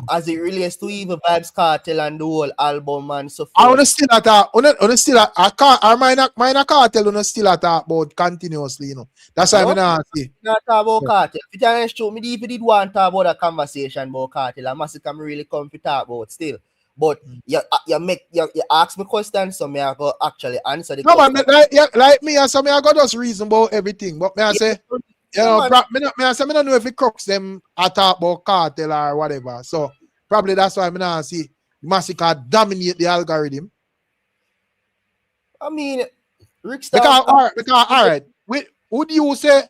I: as it relates to even Vybz Kartel and the whole album and so forth.
A: I want to still minor Kartel on still talk about continuously, you know. That's why I'm not see.
I: Not talk about Kartel. If you honest true, me even did want to talk about a conversation about Kartel and Masicka me really come to talk about still. But you ask me questions, so me I go actually answer the question.
A: Man, like me, and so me I got just reason about everything. But me I say, you know, I don't know if it crooks them I talk about Kartel or whatever. So probably that's why I'm not see Masicka dominate the algorithm.
I: I mean, Rick Storm.
A: Because all right, would you say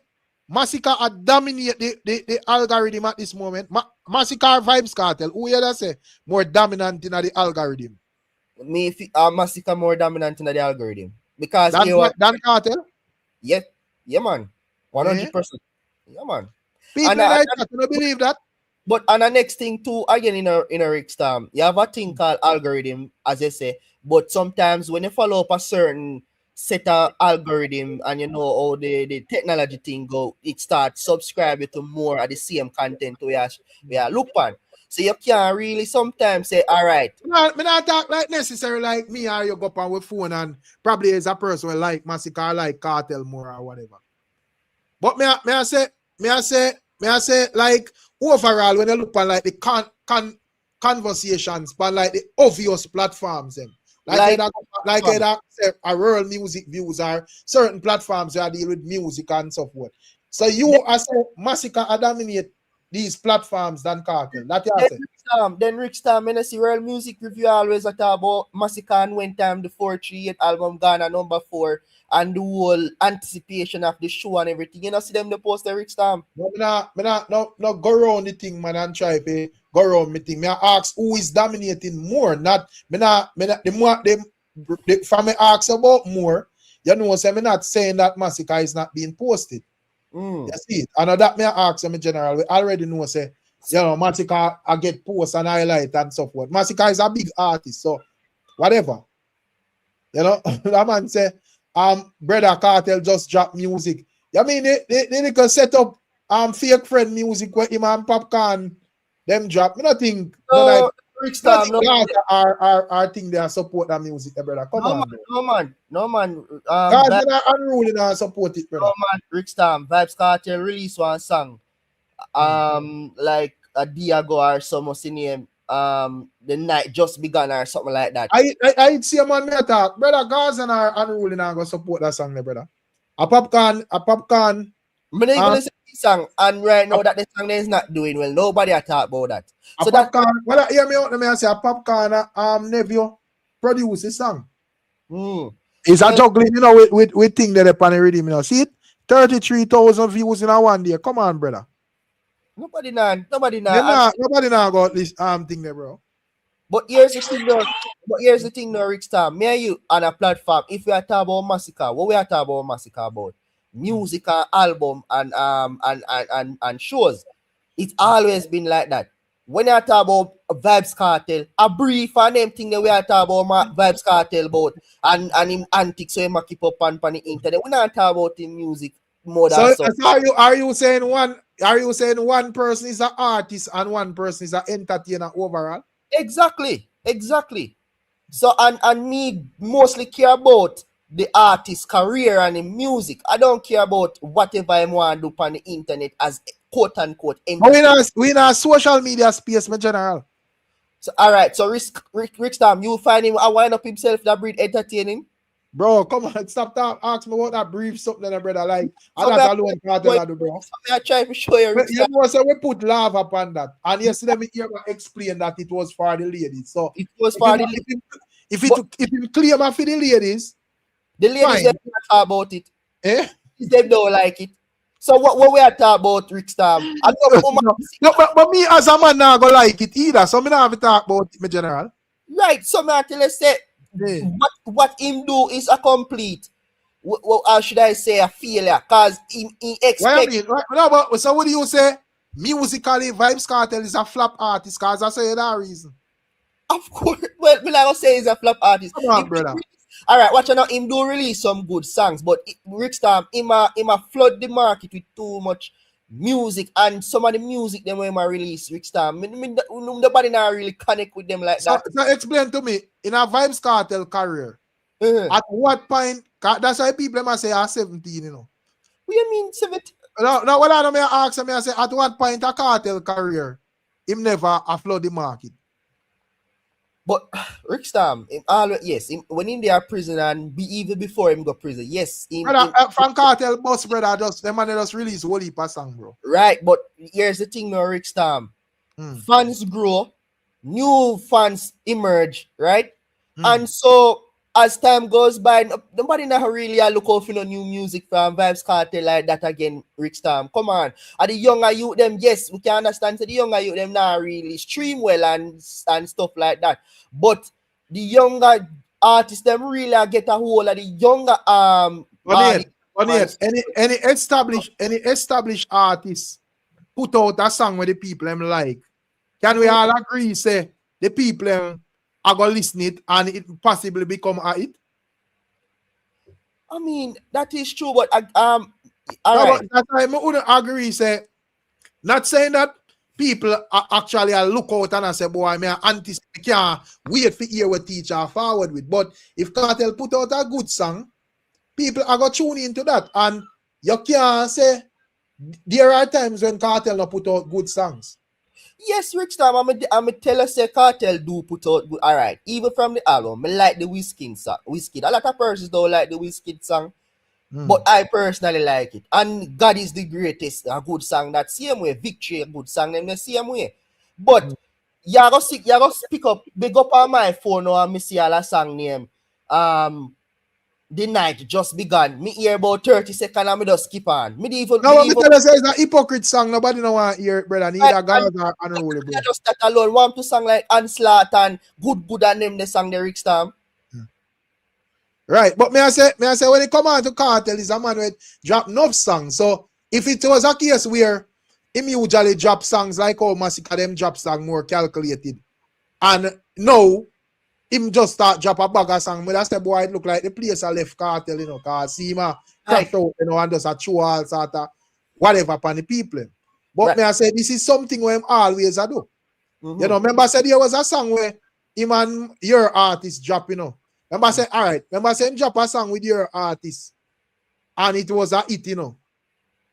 A: Masicka dominate the algorithm at this moment? Masicka or Vybz Kartel? Who you say more dominant in the algorithm?
I: Me, Masicka more dominant in the algorithm because
A: than Kartel?
I: Yeah, man, 100%. Yeah, man.
A: People like that, you don't believe that.
I: But and the next thing too, again in a Rick Storm, you have a thing called algorithm, as I say. But sometimes when you follow up a certain set of algorithm and you know how the technology thing go, it starts subscribing to more of the same content we are look on. So you can't really sometimes say, all right.
A: Me not talk like necessary like me or you go up on with phone and probably as a person will like Masicka or like Kartel more or whatever. But may I say like overall when you look on like the conversations but like the obvious platforms them. Like a rural music views are certain platforms that deal with music and so forth. So you as a Masicka dominate these platforms than Kartel. That you say.
I: Then Rick Storm, when I see real music review always talk about Masicka and when time the 438 album Ghana number 4 and the whole anticipation of the show and everything. You know, see them the post the Rick Storm.
A: No, go around the thing, man, and try to go around me thing. Me ask who is dominating more. Not the more from me ask about more, you know, so I'm not saying that Masicka is not being posted. You see it. And that me ask them in general. We already know say, you know, Masicka I get posts and highlight and so forth. Masicka is a big artist, so whatever. You know, that man say, brother Kartel just drop music. I mean they can set up fake friend music where him and Popcorn them drop. I don't think our thing they support that music, brother. Come on.
I: No man.
A: Guys are unruly and support it, brother.
I: No man, Rick Storm, Vybz Kartel release one song. Like a day ago or something name. The night just begun or something like that.
A: I see a man me attack. Brother Gazan are unruly and go support that song there, brother. A popcorn.
I: I'm not even listen to the song, and right now that the song is not doing well. Nobody talk about that.
A: So popcorn, well, hear me out. Let me say a popcorn nephew produce this song. It's a juggling, you know, with thing that upon the rhythm, you know. See it? 33,000 views in a one day. Come on, brother.
I: Nobody now
A: got this thing there, bro.
I: But here's the thing though, Rick Storm. Me and you on a platform, if we are talking about Masicka, what we are talking about Masicka about? Music, album and shows. It's always been like that. When I talk about Vybz Kartel, a brief and them thing that we are talking about Vybz Kartel about and him antics so him a keep up on the internet. We not talk about him music more than
A: So,
I: so.
A: so are you saying one person is an artist and one person is an entertainer overall?
I: Exactly. So and me mostly care about the artist's career and the music. I don't care about whatever I want to do on the internet as quote unquote
A: But
I: entertainer.
A: we in a social media space, my general.
I: So all right, so Rickstorm, you find him a wind up himself that breed entertaining.
A: Bro, come on, stop that. Ask me about that brief something, brother. Like,
I: So
A: and that alone Kartel I do, bro.
I: I try to show you,
A: But you
I: Rickstorm.
A: know, so we put love upon that. And yesterday, me hear explain that it was for the ladies. So
I: It was for the
A: if you claim for the ladies,
I: ladies
A: fine.
I: them not talk about it.
A: Eh?
I: They don't like it. So what we are talking about, Rickstorm? I know
A: No, but me as a man not go like it either. So me not have to talk about it, my general.
I: right. So me tell you say
A: Yeah.
I: what him do is a complete. How should I say a failure? Cause he
A: Why
I: expect.
A: you mean? No, but so what do you say? Musically, Vybz Kartel is a flop artist, cause I say that reason.
I: Of course, well, me not gonna say he's a flop artist.
A: Come on, brother.
I: All right, watch out. Him do release some good songs, but Rickstorm, him a flood the market with too much music, and some of the music them when him a release Rickstorm, nobody now really connect with them like that.
A: So explain to me, in a Vybz Kartel career, at what point? That's why people must say are 17, you know.
I: What you mean 17?
A: No, what I don't ask me, I say at what point a Kartel career, him never a flood the market.
I: But Rickstorm, him always yes, when in there prison and even before him go prison, yes,
A: Brother, from Kartel boss, brother, them man just release whole heap of song, bro.
I: right. But here's the thing, now, Rickstorm, fans grow, new fans emerge, right? And so as time goes by, nobody now really look out for no new music from Vybz Kartel like that again, Rickstorm. Come on. And the younger youth them, yes, we can understand. So the younger youth them now really stream well and stuff like that. But the younger artists them really get a hold of the younger
A: any established artist put out a song where the people them like. Can we all agree say the people them are gonna listen it and it possibly become a hit?
I: I mean, that is true, but all right.
A: That's why I wouldn't agree. Say, not saying that people are actually look out and I say, boy, I can't wait for hear what teacher forward with. But if Kartel put out a good song, people are gonna tune into that. And you can't say there are times when Kartel not put out good songs.
I: Yes, Rickstorm, I'm tell us say Kartel do put out good. All right, even from the album, I like the Wizkid song. Wizkid. A lot of persons don't like the Wizkid song, but I personally like it. And God is the greatest, a good song that same way. Victory, a good song, them the same way. But you go pick up, big up on my phone now and me see all a song name. The night just begun. Me hear about 30 seconds and me just skip on. Me even
A: No, me tell you say it's a hypocrite song. Nobody don't want to hear it, brother. Neither God or unruly, bro.
I: Just that alone. Want to song like Onslaught and Good and them the song the Rickstorm.
A: Right, but may I say when it come on to Kartel, is a man with drop enough songs. So if it was a case where him usually drop songs like how Masicka them drop song more calculated, and no, him just start drop a bag of song. But that's the boy it look like the place I left Kartel, you know, cause see ma crash out, you know, and just a chew all sort of whatever upon the people. But may I say this is something where him always I do. You know, remember I said there was a song where him and your artist drop, you know. Remember I said, all right, remember I said him drop a song with your artist and it was a hit, you know.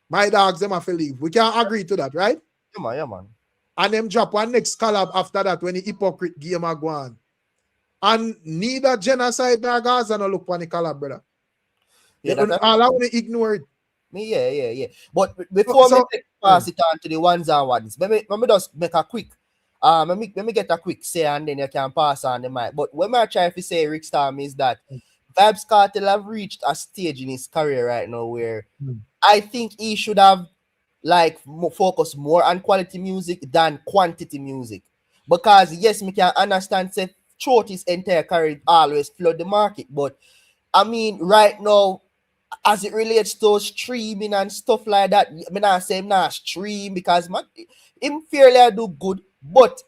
A: My dogs them have to leave. We can agree to that, right?
I: Yeah, man.
A: And them drop one next collab after that when the hypocrite game are going. And neither genocide nor Gaza no look for the collab, brother. Yeah, all I want to ignore it.
I: Yeah. But before me pass it on to the ones and ones, let me just make a quick let me get a quick say and then you can pass on the mic. But what I try to say, Rickstorm, is that Vybz Kartel have reached a stage in his career right now where I think he should have like focused more on quality music than quantity music. Because yes, me can understand say throughout his entire career always flood the market. But I mean, right now, as it relates to streaming and stuff like that, I not say him not stream because man, him fairly do good, but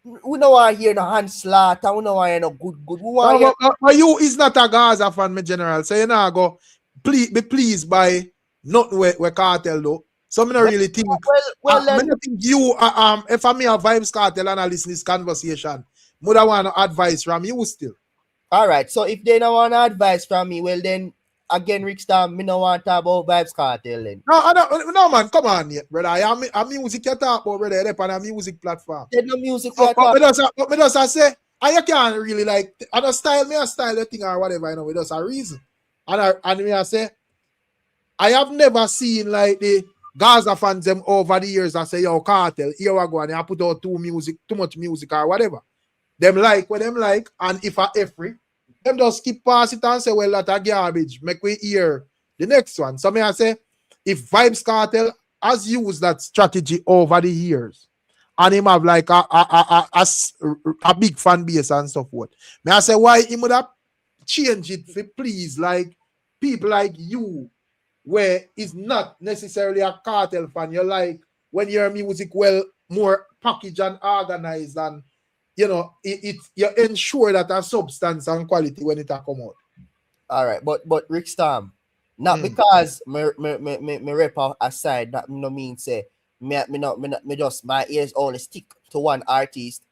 I: we don't want to hear no handslaughter, we don't want to hear no good. We want to hear...
A: But you is not a Gaza fan, my general. So you know go be pleased by not where Kartel though. So I don't really think I don't think you if I'm a Vybz Kartel and I listen to this conversation, would I want advice from you still.
I: Alright, so if they don't want advice from me, well then again, Rickstorm, me no want to talk about Vybz Kartel then.
A: No, man, come on, yet, brother. I'm music you talk about, brother. They're on a music platform.
I: There's no music
A: but me just say, and you can't really like, and a style the thing or whatever, you know, with us a reason. And me I say, I have never seen like the Gaza fans them over the years and say, yo, Kartel, here we go, and I put out too much music or whatever. Them like what them like, and if I free, them just keep pass it and say, well, that's a garbage. Make we hear the next one. So me I say, if Vybz Kartel has used that strategy over the years, and him have like a big fan base and so forth, me I say, why he would have changed it for please like people like you, where it's not necessarily a Kartel fan. You like when your music well more packaged and organized and you know, you ensure that a substance and quality when it come out.
I: All right, but Rickstorm, not because me rep aside that no mean say me just my ears only stick to one artist.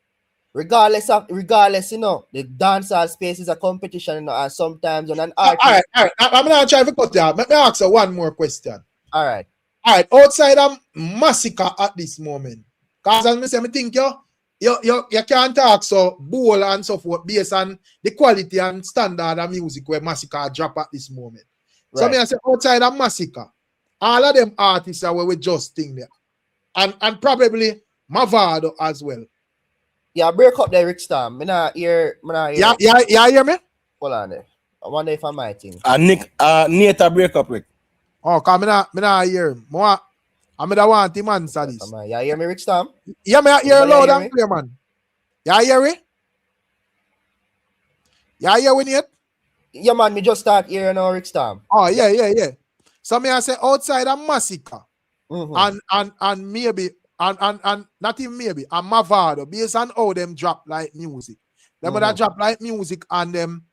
I: Regardless, you know, the dancehall space is a competition, you know, and sometimes on an artist. All
A: right. I'm gonna try to cut you. Let me ask you one more question.
I: All right.
A: Outside of Masicka at this moment, because as I say, I think you can't talk so bold and so forth based on the quality and standard of music where Masicka drop at this moment. Right. So me I say outside of Masicka, all of them artists are where we just think there. And probably Mavado as well.
I: Yeah, break up there, Rickstorm. Me not hear.
A: Yeah, hear me?
I: Hold on there. I wonder if I might think.
J: Nate break up, Rick.
A: Oh, cause me not hear him. I don't want him answer this.
I: Yeah, hear me, Rickstorm?
A: Yeah, me hear loud and clear, man. Yeah, hear me? Yeah, hear me, Nate?
I: Yeah, man, me just start hearing now, Rickstorm.
A: Oh, yeah. So me I say outside of Masicka, and maybe and not even maybe and Mavado, based on how them drop like music. Them would drop like music and them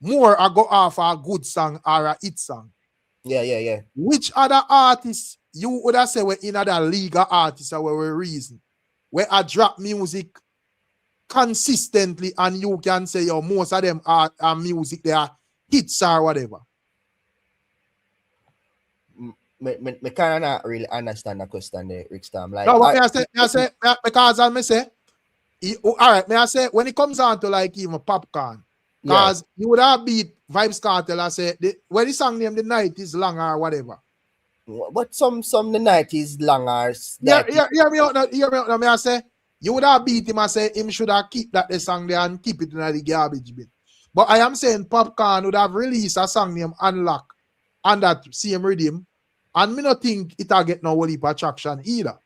A: more I go off a good song or a hit song.
I: Yeah.
A: Which other artists you would have said we're in other league artists or where reason where I drop music consistently and you can say yo most of them are music they are hits or whatever.
I: Me kind of not really understand the question there, Rickstorm. Like,
A: no, but I say because I say, all right, may I say when it comes down to like even popcorn, because you would have beat Vybz Kartel. I say when the song name the night is long or whatever.
I: But some the night is long or
A: hear me out now. May I say you would have beat him. I say him should have keep that the song there and keep it in the garbage bin. But I am saying popcorn would have released a song named Unlock and that same rhythm. And me not think it'll get no heap attraction either.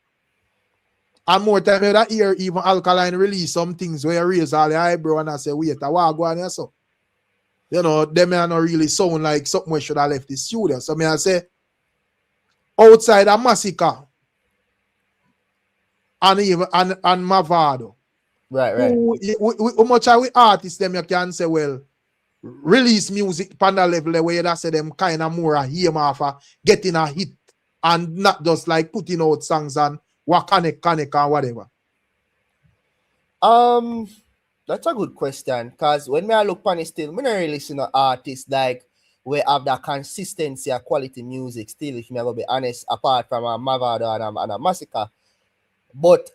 A: And more time you that hear even Alkaline release some things where you raise all the eyebrow and I say, wait, I want to go on here so. You know, them may not really sound like something we should have left the studio. So me I say, outside of Masicka and even and Mavado.
I: Right.
A: How much are we artists them you can say, well, release music on the level where you say them kind of more a aim off getting a hit and not just like putting out songs and what connect and whatever.
I: That's a good question because when I look on it still, I don't really listen to artists like we have that consistency of quality music still, if me go be honest, apart from a Mavado and a Masicka. But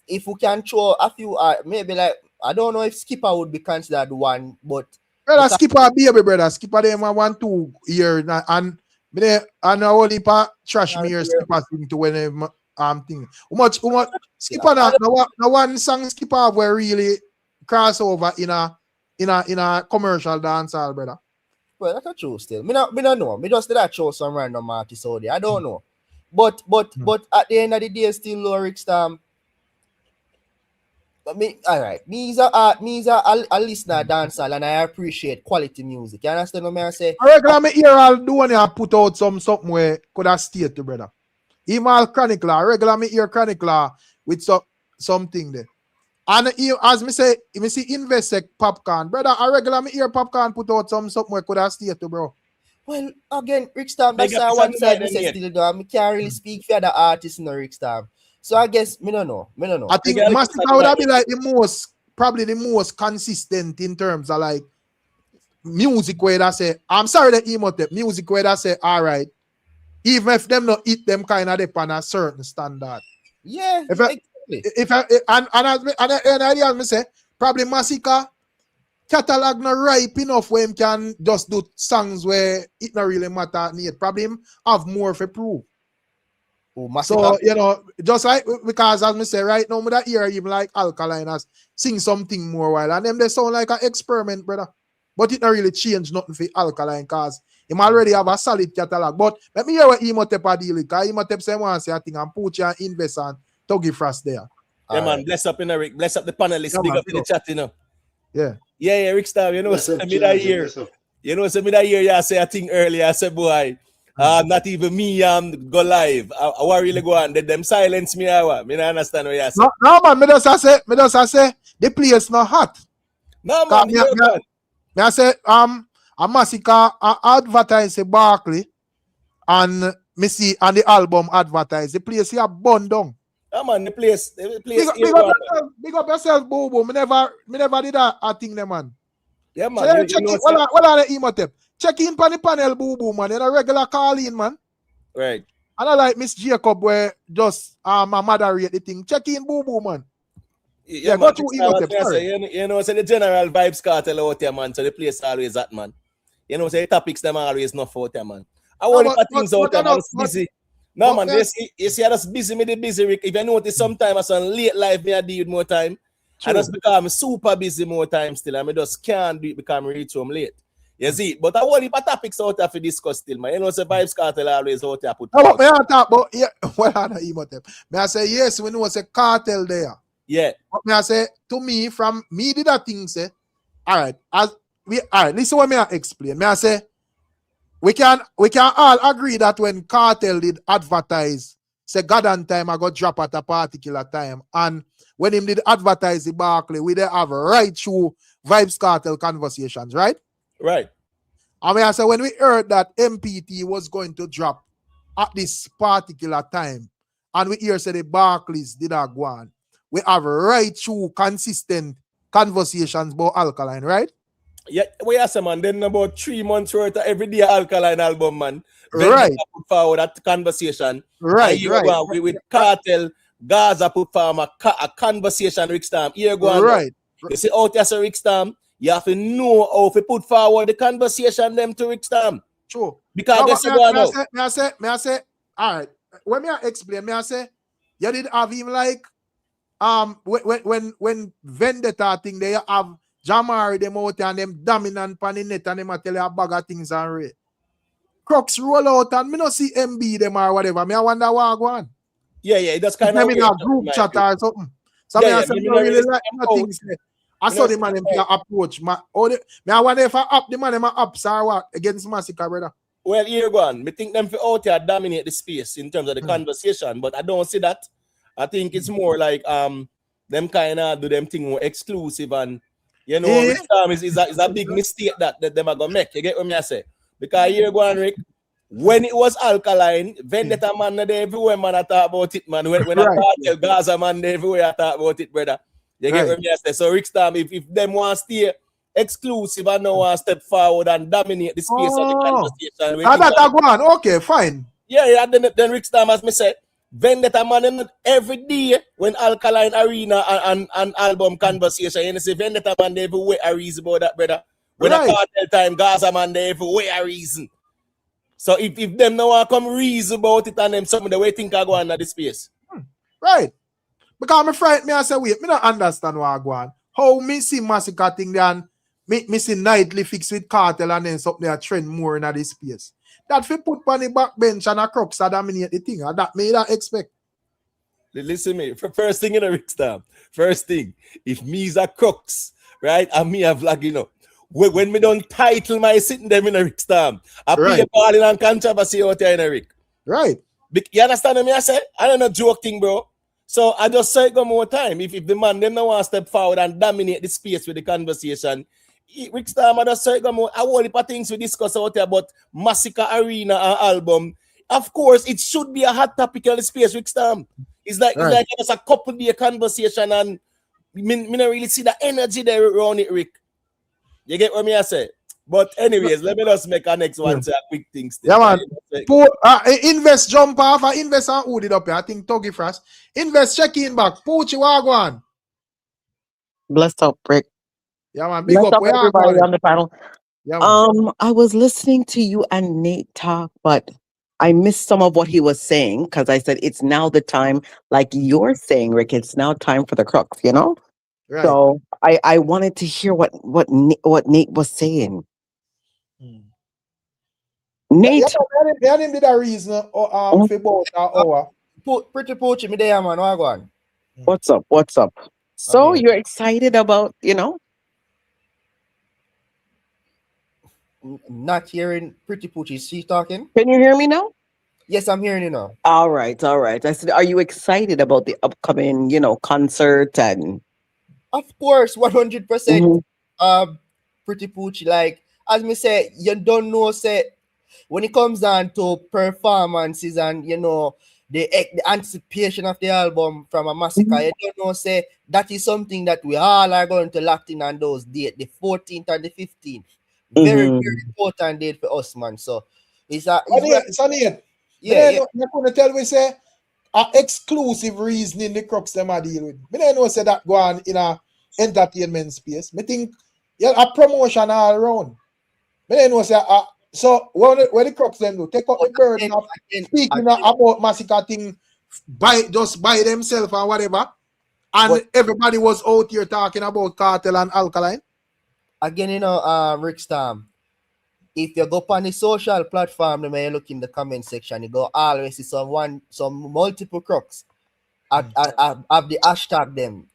I: if we can throw a few maybe like I don't know if Skipper would be considered one, but
A: brother, Skipper baby brother. Skipper them 1-2 year and only trash me here Skipper thing to when thing. How much Skipper no one song Skipper where really crossover in a commercial dancehall, brother.
I: Well, that's a true still. Me not know. Me just did that show some random artist out there. I don't know. But at the end of the day, still Rickstorm. all right. Me is a listener dancer and I appreciate quality music. You understand what I say?
A: I regular me hear all do one and put out something where could have stayed to brother. Even all chronicler, I regular me hear chronicler with something there. And as me say, if me see Investec popcorn, brother, I regular me hear popcorn put out something where could have stayed to bro.
I: Well, again, Rickstorm, that's one side me say still do. I can't really speak for the artists in the Rickstorm. So I guess me don't know.
A: I think Masicka would have been like probably the most consistent in terms of like music where that say, I'm sorry that Imhotep, music where that say, all right, even if them not eat them kind of dip on a certain standard.
I: Yeah,
A: and me say, probably Masicka catalog not ripe enough where him can just do songs where it not really matter need. Probably him have more for prove. So, you know, just like, because as me say, right now, me that hear even like Alkaline has sing something more while, and them they sound like an experiment, brother. But it not really change nothing for Alkaline, because him already have a solid catalog. But let me hear what Imhotep a deal with, because Imhotep say one say a thing and put your invest and Tuggy Frost there.
J: Yeah, man, bless up in Rick, bless up the panelists,
A: Yeah,
J: big
A: man,
J: up in the chat, you know.
A: Yeah.
J: Yeah, Rickstorm, you know,
D: Bless up,
J: me that
D: George,
J: year.
D: bless up.
J: You know, so me that year, I say a thing earlier, I said, boy, not even me go live. I really go on. Them silence me. I don't understand what you say.
A: No, man, me just say, the place not hot.
J: No, man,
A: I say, a Masicka advertise a Barkley, and me see and the album advertise. The place here burned down.
J: No, man, the place.
A: Big up yourself, boo boo. Me never did a thing, there, man.
J: Yeah, man.
A: So check in. What are the Imhotep? Check in on the panel, boo boo, man. You know, regular call in, man.
J: Right.
A: And I like Miss Jacob where just my mother rate the thing. Check in, boo boo, man.
J: Yeah,
A: go to Imhotep.
J: You know, so the general Vybz Kartel out there, man. So the place always that, man. You know, so the topics them always not out there, man. I want to put things out there, man. It's busy. No, man, you see, I just busy me the busy, Rick. If you notice, sometimes I some late life me I do it more time. True. I just become super busy more time still. I just can't do it because I'm reach home late. You see, but I want to put topics out there for discuss still, man. You know, so Vybz Kartel always out there put.
A: No, but me I talk about what are the Imhotep? Me I say yes, we know it's a cartel there.
J: Yeah.
A: But me I say to me from me did that thing say, all right, listen what me I explain. Me I say we can all agree that when Kartel did advertise, say God and time I got drop at a particular time, and when him did advertise the Barkley, we there have right through Vybz Kartel conversations, right?
J: Right.
A: I mean, I said when we heard that MPT was going to drop at this particular time, and we hear say the Barclays did not go on, we have right through consistent conversations about Alkaline, right?
J: Yeah, we have some, man. Then about 3 months worth of every day Alkaline album, man. Then
A: right.
J: Put forward that conversation.
A: Right.
J: With Kartel, Gaza put forward a conversation, Rickstorm. Here go on.
A: Right.
J: You see, out there, so Rickstorm, you have to know how to put forward the conversation them to Rickstorm.
A: True.
J: Because
A: me I say, all right. When me I explain, me I say, you did have him like when Vendetta thing they have Jamari them out and them dominant pan the net and them a tell you a bag of things and rate. Crooks roll out and me not see MB them or whatever. Me I wonder what go on.
J: Yeah, that's kind of
A: in a group chat or something. So me I say, me really like nothing. I saw the man them approach. Me I wonder if I up the man them ups or what against Masicka, brother.
J: Well, here go on. Me think them for out here dominate the space in terms of the conversation, but I don't see that. I think it's more like them kind of do them thing more exclusive, and you know, is a big mistake that them are gonna make. You get what me I say? Because here go on, Rick. When it was Alkaline, Vendetta man there everywhere, man, I talk about it, man. When I tell Gaza man there everywhere, I talk about it, brother. You get what me I say? So Rickstorm, if them want to stay exclusive and no want to step forward and dominate the space of the conversation.
A: That go on. Okay, fine.
J: Yeah, then Rickstorm, as me said, Vendetta man every day when Alkaline Arena and album conversation, you know, say Vendetta man there everywhere a reason about that, brother. When a Kartel time, Gaza man there everywhere a reason. So if them no want come reason about it and them something the way think I go on at the space.
A: Right. Because I'm afraid me I say wait, me don't understand what I go on. How me see Masicka thing there and me see Nightly fix with Kartel and then something a trend more in this space. That fi put on the back bench and a crux a dominate the thing, and that made I expect.
J: Listen me. First thing in a Rickstorm. First thing, if me's a crux, right, and me a vlog, when me don't title my sitting them in a Rickstorm, I play balling and controversy out there in a Rick.
A: Right.
J: You understand what I say? I don't know joke thing, bro. So I just say it one more time. If the man them don't want to step forward and dominate the space with the conversation, Rickstorm, I just say it one more. I want heap of things we discuss out there about Masicka Arena and album. Of course, it should be a hot topic on the space, Rickstorm. It's like just a couple day conversation, and me don't really see the energy there around it, Rick. You get what I say? But anyways, let me just make a next one say a quick thing still.
A: Yeah, man. Invest jump off, invest and hold it up here. I think Tuggy Frost. Invest check in back. Poochie Wagwan.
K: Blessed up, Rick.
A: Yeah, man. Big
K: Blessed
A: up.
K: up everybody on the panel.
A: Yeah, man.
K: I was listening to you and Nate talk, but I missed some of what he was saying because I said it's now the time, like you're saying, Rick, it's now time for the crux,
A: Right.
K: So I wanted to hear what Nate was saying. Nate,
A: yeah, didn't be the reason for about an hour.
I: Pretty Poochie, me there, man. What go on?
K: What's up? So you're excited about,
I: Not hearing Pretty Poochie. Is she talking?
K: Can you hear me now?
I: Yes, I'm hearing you now.
K: All right. I said, are you excited about the upcoming, concert and?
I: Of course, 100%. Pretty Poochie, like as me say, you don't know, say when it comes down to performances and the anticipation of the album from a Masicka, you don't know, say that is something that we all are going to lock in on those dates, the 14th and the 15th. Very, very important date for us, man. So it's
A: Sonny, yeah. You're going to tell me, say, exclusive reasoning the crux them are deal with. Me don't know, say that go on in a entertainment space. Me think a promotion all around. Me don't know, say, so what the crux them do? Take up the burden of speaking about Masicka thing just by themselves or whatever. And everybody was out here talking about Kartel and Alkaline.
I: Again, Rickstorm, if you go on the social platform, you may look in the comment section, you go always see some multiple crux. Have the hashtag them,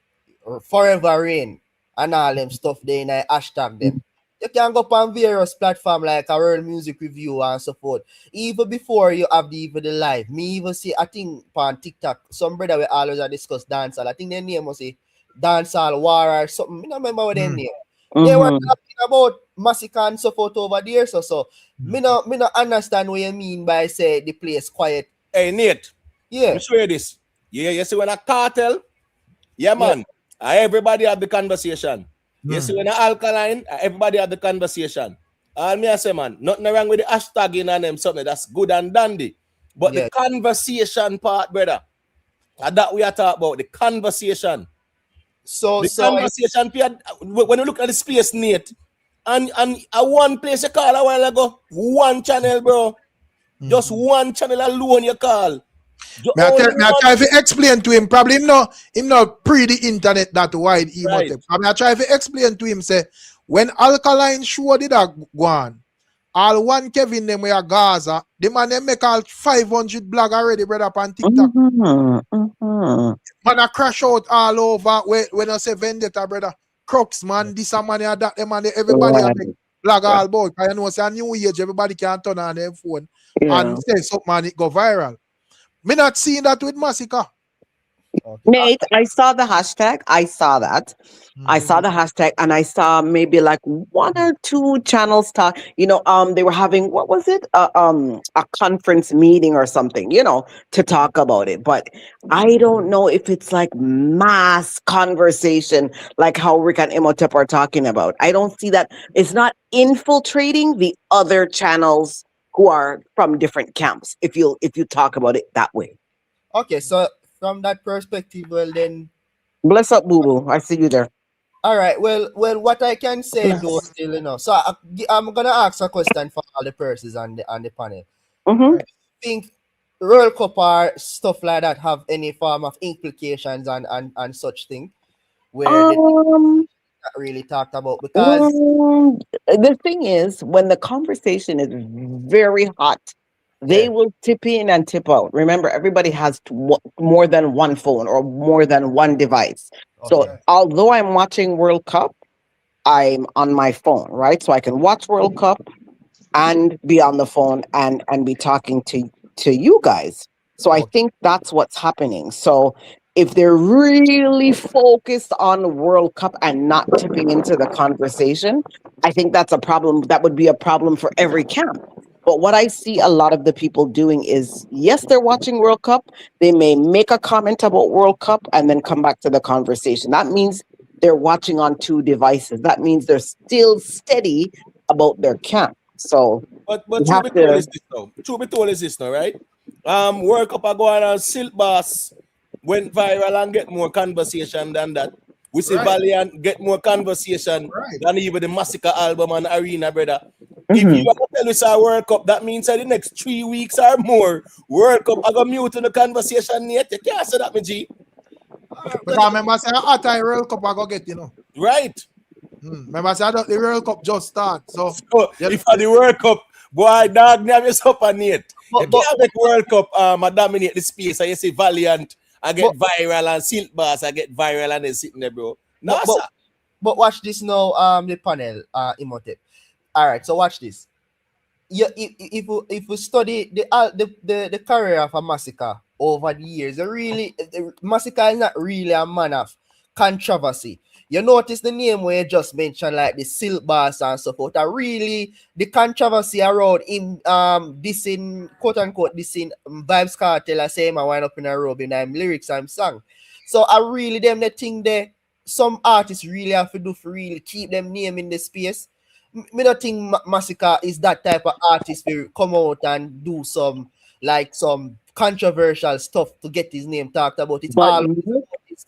I: Forever Rain, and all them stuff they in a hashtag them. You can go on various platforms like a World Music Review and so forth. Even before you have the live, me even see, I think on TikTok, some brother we always discuss dancehall. I think their name was a dancehall war or something. I don't remember what their name. They were talking about Masicka and so forth over there. So me no understand what you mean by say the place quiet.
J: Hey Nate,
I: yeah.
J: Let me show you this. Yeah, you see when a Kartel, yeah man, everybody have the conversation. You see when a Alkaline, everybody have the conversation. All me I say, man, nothing wrong with the hashtagging and them something that's good and dandy. But the conversation part, brother, that we are talking about, the conversation. The conversation period, when you look at the space, Nate, and one place you call a while ago, one channel, bro. Just one channel alone you call.
A: I try to explain to him. Probably him not pre the internet that wide. I try to explain to him, say, when Alkaline show did that go on, all one Kevin them were Gaza, the man them make all 500 blog already, brother, on TikTok. Man, I crash out all over when I say vendetta, brother. Crux, man, this and money and that, man, everybody make blog all about. I know it's a new age, everybody can turn on their phone and say something, man, it go viral. Me not seeing that with Masicka.
K: Nate, I saw the hashtag. I saw that. I saw the hashtag, and I saw maybe like one or two channels talk. They were having, what was it? A conference meeting or something, to talk about it. But I don't know if it's like mass conversation, like how Rick and Imhotep are talking about. I don't see that. It's not infiltrating the other channels who are from different camps. If you talk about it that way.
I: Okay, so from that perspective, well then,
K: bless up, Boo Boo. I see you there.
I: All right. Well, what I can say though, still, so I'm gonna ask a question for all the persons on the panel. I think World Cup or stuff like that have any form of implications and such thing where they not really talked about, because
K: the thing is, when the conversation is very hot, They will tip in and tip out. Remember, everybody has more than one phone or more than one device. So although I'm watching World Cup, I'm on my phone, right? So I can watch World Cup and be on the phone and be talking to you guys. So I think that's what's happening. So if they're really focused on the World Cup and not tipping into the conversation, I think that's a problem. That would be a problem for every camp. But what I see a lot of the people doing is, yes, they're watching World Cup. They may make a comment about World Cup and then come back to the conversation. That means they're watching on two devices. That means they're still steady about their camp. So,
J: but truth be told is this now. Truth be told is this now, right? World Cup are going on. Silkboss went viral and get more conversation than that. We see Valiant get more conversation than even the Masicka album and Arena, brother. If you want to tell us our World Cup, that means that the next 3 weeks or more, World Cup, I got mute in the conversation yet. You can't say that, me G.
A: But I remember saying, after the World Cup, I go get, you know.
J: Right.
A: Remember saying, the World Cup just start. So
J: if at the World Cup, boy, dog, never up on it. You can't make World Cup I dominate the space. And you see Valiant, I get viral, and Silkboss, I get viral, and they sitting there, bro. No,
I: but watch this now, the panel, Imhotep. All right, so watch this. If we study the career of a Masicka over the years, Masicka is not really a man of controversy. You notice the name where you just mentioned, like the Silkboss and so forth, are really the controversy around him dissing, quote unquote, dissing Vybz Kartel, I say him I wind up in a robe in lyrics and song. So I really them the thing there some artists really have to do for really keep them name in the space. Me don't think Masicka is that type of artist who come out and do some controversial stuff to get his name talked about. It's
K: but
I: all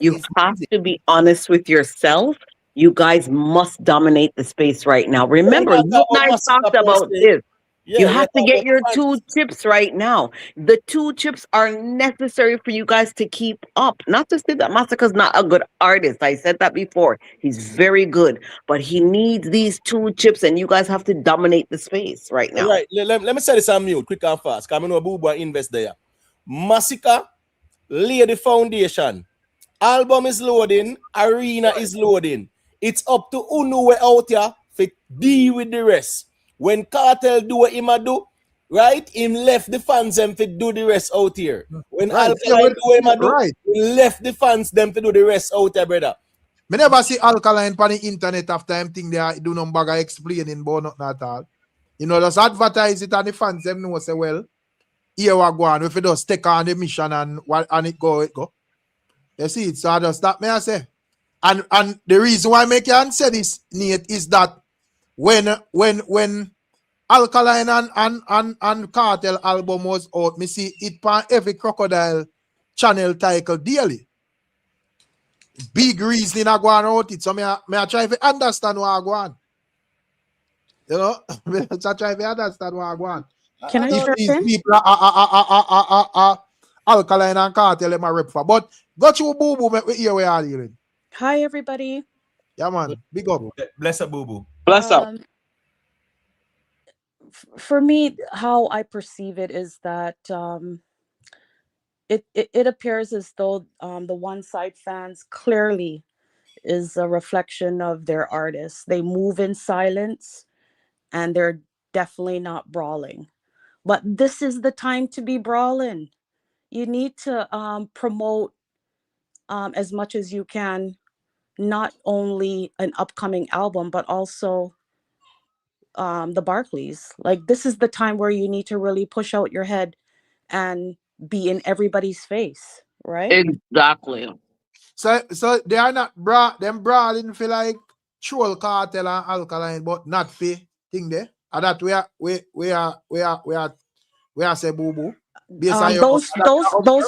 K: you have to be honest with yourself. You guys must dominate the space right now. Remember, you and I talked about this. You have to get your 2 chips right now. The 2 chips are necessary for you guys to keep up. Not to say that Masicka's not a good artist. I said that before. He's very good. But he needs these 2 chips, and you guys have to dominate the space right now.
J: Right. Let me say this on mute, quick and fast. Because I know Boo Boy invest there. Masicka lay the foundation. Album is loading. Arena is loading. It's up to Unu out here to deal with the rest. When Kartel do what him do, right? Him left the fans them to do the rest out here. When Alkaline do what him do, he left the fans them to do the rest out here, brother.
A: Me never see Alkaline on the internet after him think they do no bag explaining about nothing at all. You know, just advertise it and the fans them know say, well, here we go on. If it does take on the mission and it go. You see it, so I just stop me I say. And the reason why I make you answer this, Nate, is that when Alkaline and Kartel album was out, me see it on every Crocodile channel title daily. Big reason I go on out it. So me I try to understand what I go on. You know, I try to understand what I go on.
L: Can I
A: If
L: start
A: these
L: in?
A: people are Alkaline and Kartel them a rep for. But go to Boo Boo, make we hear where you are dealing.
L: Hi, everybody.
A: Yeah, man. Big up.
J: Bless up, Boo Boo.
K: Bless up.
L: For me, how I perceive it is that it appears as though the one side fans clearly is a reflection of their artists. They move in silence and they're definitely not brawling. But this is the time to be brawling. You need to promote as much as you can, not only an upcoming album, but also the Barclays. Like, this is the time where you need to really push out your head and be in everybody's face, right?
K: Exactly.
A: So they are not brawling for like troll Kartel and Alkaline, but not for thing there. And that we are say Boo Boo.
L: Those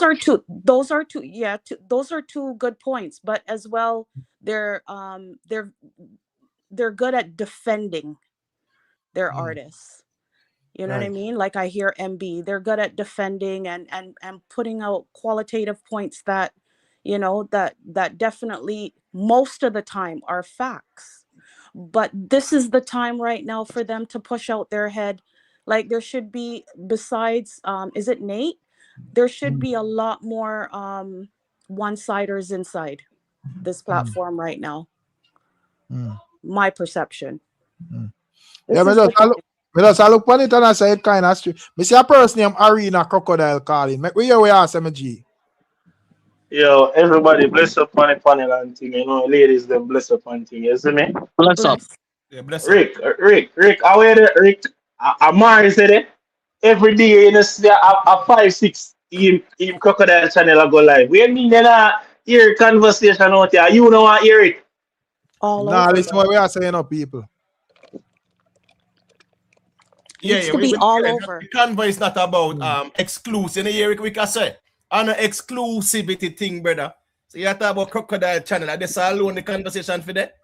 L: are two those are two good points, but as well they're good at defending their artists. You know what I mean? Like, I hear MB, they're good at defending and putting out qualitative points that, you know, that definitely most of the time are facts. But this is the time right now for them to push out their head. Like there should be, besides is it Nate? There should be a lot more one-siders inside this platform right now. My perception.
A: Yeah,
L: This is the time.
A: me just look on it and I say it kind of straight. Me see a person named Arena Crocodile calling. Make we hear we ask him, G.
M: Yo, everybody bless up on the panel and thing, you know, ladies, them bless up on thing, you see me?
E: Bless up.
L: Bless.
J: Yeah, bless up.
M: Rick, how are you, Rick? Amari said it. Every day, you know, see a 5-6 in Crocodile channel I go live. We mean then hear conversation out there. You know what, hear it?
L: All
A: Nah,
L: over.
A: listen what we are saying, people.
L: Needs to be all over.
J: The convo is not about exclusive. You hear it, we can say. On an exclusivity thing, brother. So you talk about Crocodile channel. That's alone the conversation for that.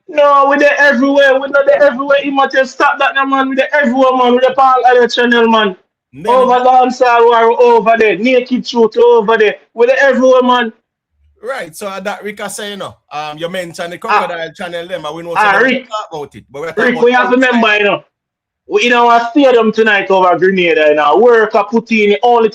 M: No, we're there everywhere. We're not there everywhere. You must just stop that, man. We're there everywhere, man. We're there all other channel, man. Over dancehall war over there. Naked truth over there. We're there everywhere, man.
J: Right, so that Rick is saying, you mentioned the Crocodile channel, them, and we know
M: Rick,
J: talk about it. But
M: Rick, we have to remember, you know. We in our stadium tonight over Grenada, you know. Work I put in the only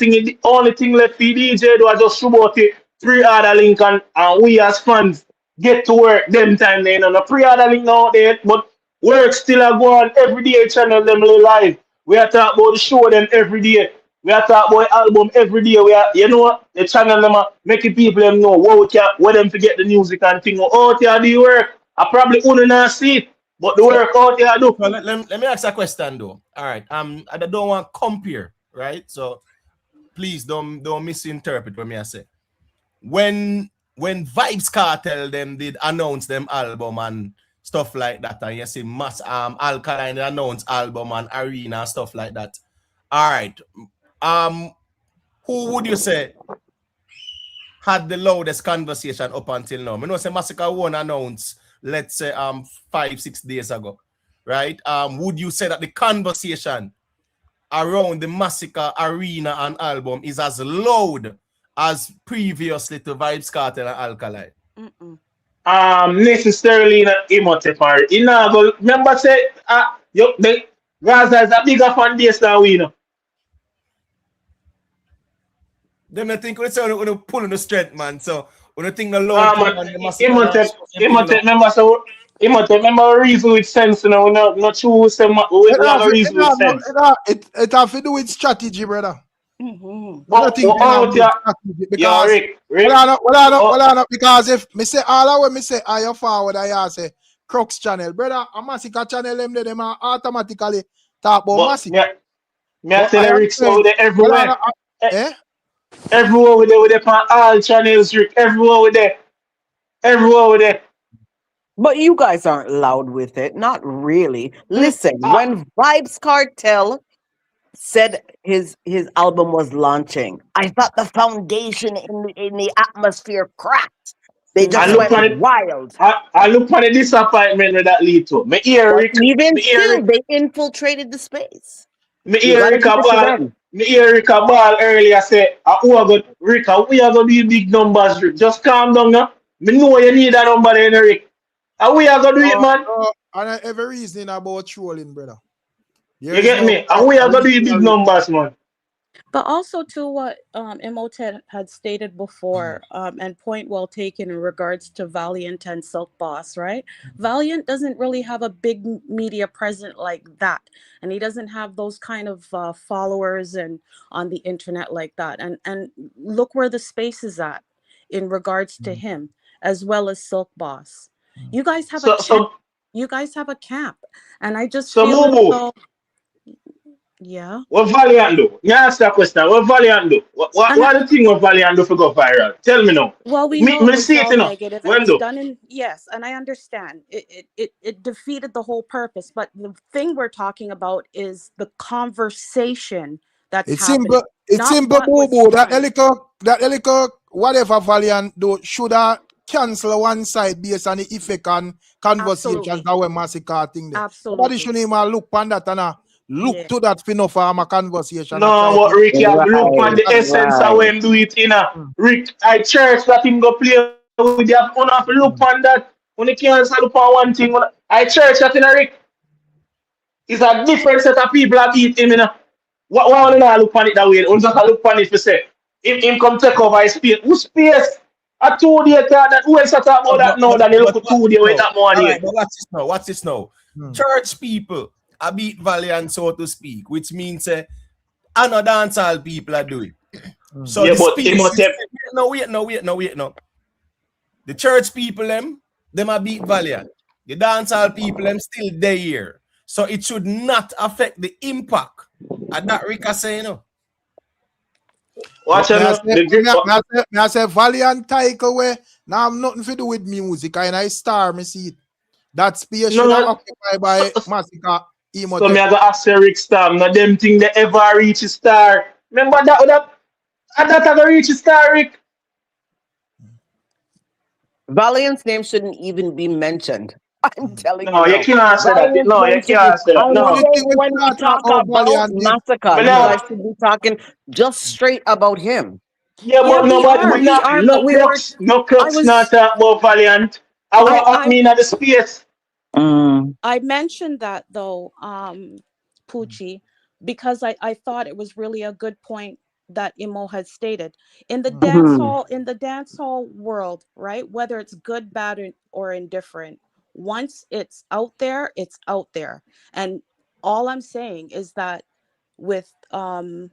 M: thing left for DJ do I just show about it. Pre-order link and we as fans get to work them time then. No pre-order link out there, but work still a go on every day channel them live. We are talking about the show them every day. We are talking about album every day. We are, you know what, the channel them making people them know where them to get the music and thing. Out here do work. I probably wouldn't not see it. But the work out here do.
J: Well, let me ask a question though. All right. I don't want to compare, right? So please don't misinterpret what I say. When Vybz Kartel them did announce them album and stuff like that, and you see Alkaline announce album and Arena and stuff like that. All right. Who would you say had the loudest conversation up until now? I know say Masicka won't announce, let's say 5-6 days ago, right? Would you say that the conversation around the Masicka Arena and album is as loud as previously to Vybz Kartel and Alkaline?
M: Necessarily not Imotep. You know, remember say the Gaza is a bigger fan base than we know.
J: Then I think we're pulling the strength, man. So when I think the loud
M: Imotep, remember reason with sense, you know, not true we have a reason with sense.
A: It have to do with strategy, brother.
M: But
A: because if me say all when me say I forward, I say Crux channel, brother, a Masicka channel them are automatically talk about Masicka.
M: Me I tell Rick so they everywhere. Everywhere with them on all channels, Rick. Everywhere with them.
K: But you guys aren't loud with it. Not really. Listen, when Vybz Kartel said his album was launching, I thought the foundation in the atmosphere cracked. They just went wild.
M: I look for the disappointment with that lead to.
K: They infiltrated the space.
M: Me hear Rick Ball earlier say, we are going to do big numbers, Rick. Just calm down now. Me know you need that number in Rick. And we are going to do it, man.
A: And every reason about trolling, brother.
M: You get me? And we are going to do big numbers, man.
L: But also to what Imhotep had stated before, and point well taken in regards to Valiant and Silkboss, right? Valiant doesn't really have a big media presence like that, and he doesn't have those kind of followers and on the internet like that. And look where the space is at in regards to him, as well as Silkboss. You guys have you guys have a camp, and I just feel as though. Yeah.
M: What Valiant do? You ask that question. What Valiant do? What the thing what Valiant do for go viral? Tell me now.
L: Well, we know
M: it's all
L: negative. When it's done in, yes, and I understand. It defeated the whole purpose. But the thing we're talking about is the conversation that's happening.
A: It's simple, boo. That Elico, whatever Valiant do, should have cancel one side based on the effect on conversations that were Masicka thing there.
L: Absolutely.
A: Nobody shouldn't even look on that and look to that for no farm a conversation.
M: No, but Rick, you have to look on the essence of when do it in a Rick. I church that him go play with you have to look on that. When you can't look on one thing, I church that in a Rick. It's a different set of people that beat him, you know. What want to look on it that way? We just look on it to say, if him come take over his space, who space? A 2 day that who else talk about that now than they look at 2 day with that
J: All
M: money.
J: right, but watch this now. Watch this now. Church people are beat Valiant, so to speak, which means another dancehall people are doing. So
M: Yeah,
J: the
M: but
J: speech
M: he must
J: is,
M: have.
J: no. The church people them are beat Valiant. The dancehall people them still there here. So it should not affect the impact. And that Rika say, you know.
M: Watch out.
A: I say Valiant take away. Now I'm nothing to do with music. And I star me see it. That space should have occupied by Masicka.
M: So me I go ask Rick Star. Now them thing they ever reach a star. Remember that ever reach a star, Rick?
K: Valiant's name shouldn't even be mentioned. I'm telling you.
M: No, you can't say that.
K: Valiant's
M: No, you
K: name should
M: can't say that.
K: and
M: No.
K: when we talk about Masicka, you guys should be talking just straight about him.
M: Yeah, but nobody we not no crooks not talk about Valiant. I want me in the space.
L: I mentioned that though, Poochie, because I thought it was really a good point that Imo had stated. In the dance hall world, right? Whether it's good, bad, or indifferent, once it's out there, it's out there. And all I'm saying is that with the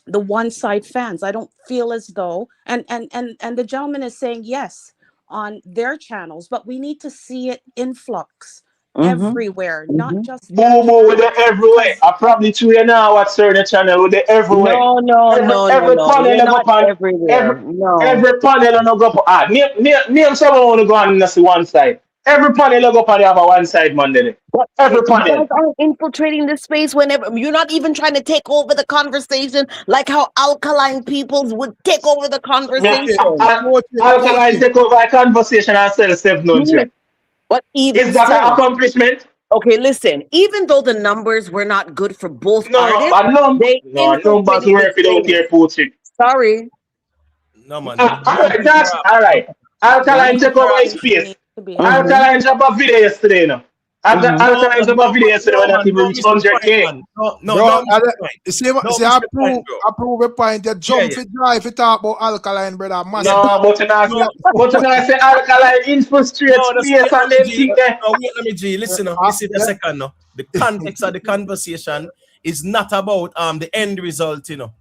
L: one side fans, I don't feel as though and the gentleman is saying yes on their channels, but we need to see it influx everywhere, not just
M: boom with it everywhere. I probably too you now watch certain channel with it everywhere. Every panel go up on every panel go up. Name someone want to go on the one side. Every panel go up on the other one side, man. Every panel.
K: You guys are infiltrating the space whenever you're not even trying to take over the conversation, like how alkaline peoples would take over the conversation.
M: Alkaline take over a conversation and sell 700.
K: But even
M: is that an accomplishment?
K: Okay, listen. Even though the numbers were not good for both artists,
M: numbers work without your Poochie.
K: Sorry.
J: No man.
M: That's all right. Alkaline take over his space. Alkaline drop a video yesterday now. Alkaline drop a video yesterday when that even reach 100K.
A: I prove a point. You jump for drive if you talk about Alkaline, brother.
M: No, but you know, say Alkaline infiltrates space and them thing there.
J: No, wait, let me G. Listen, listen a second now. The context of the conversation is not about the end result, you know.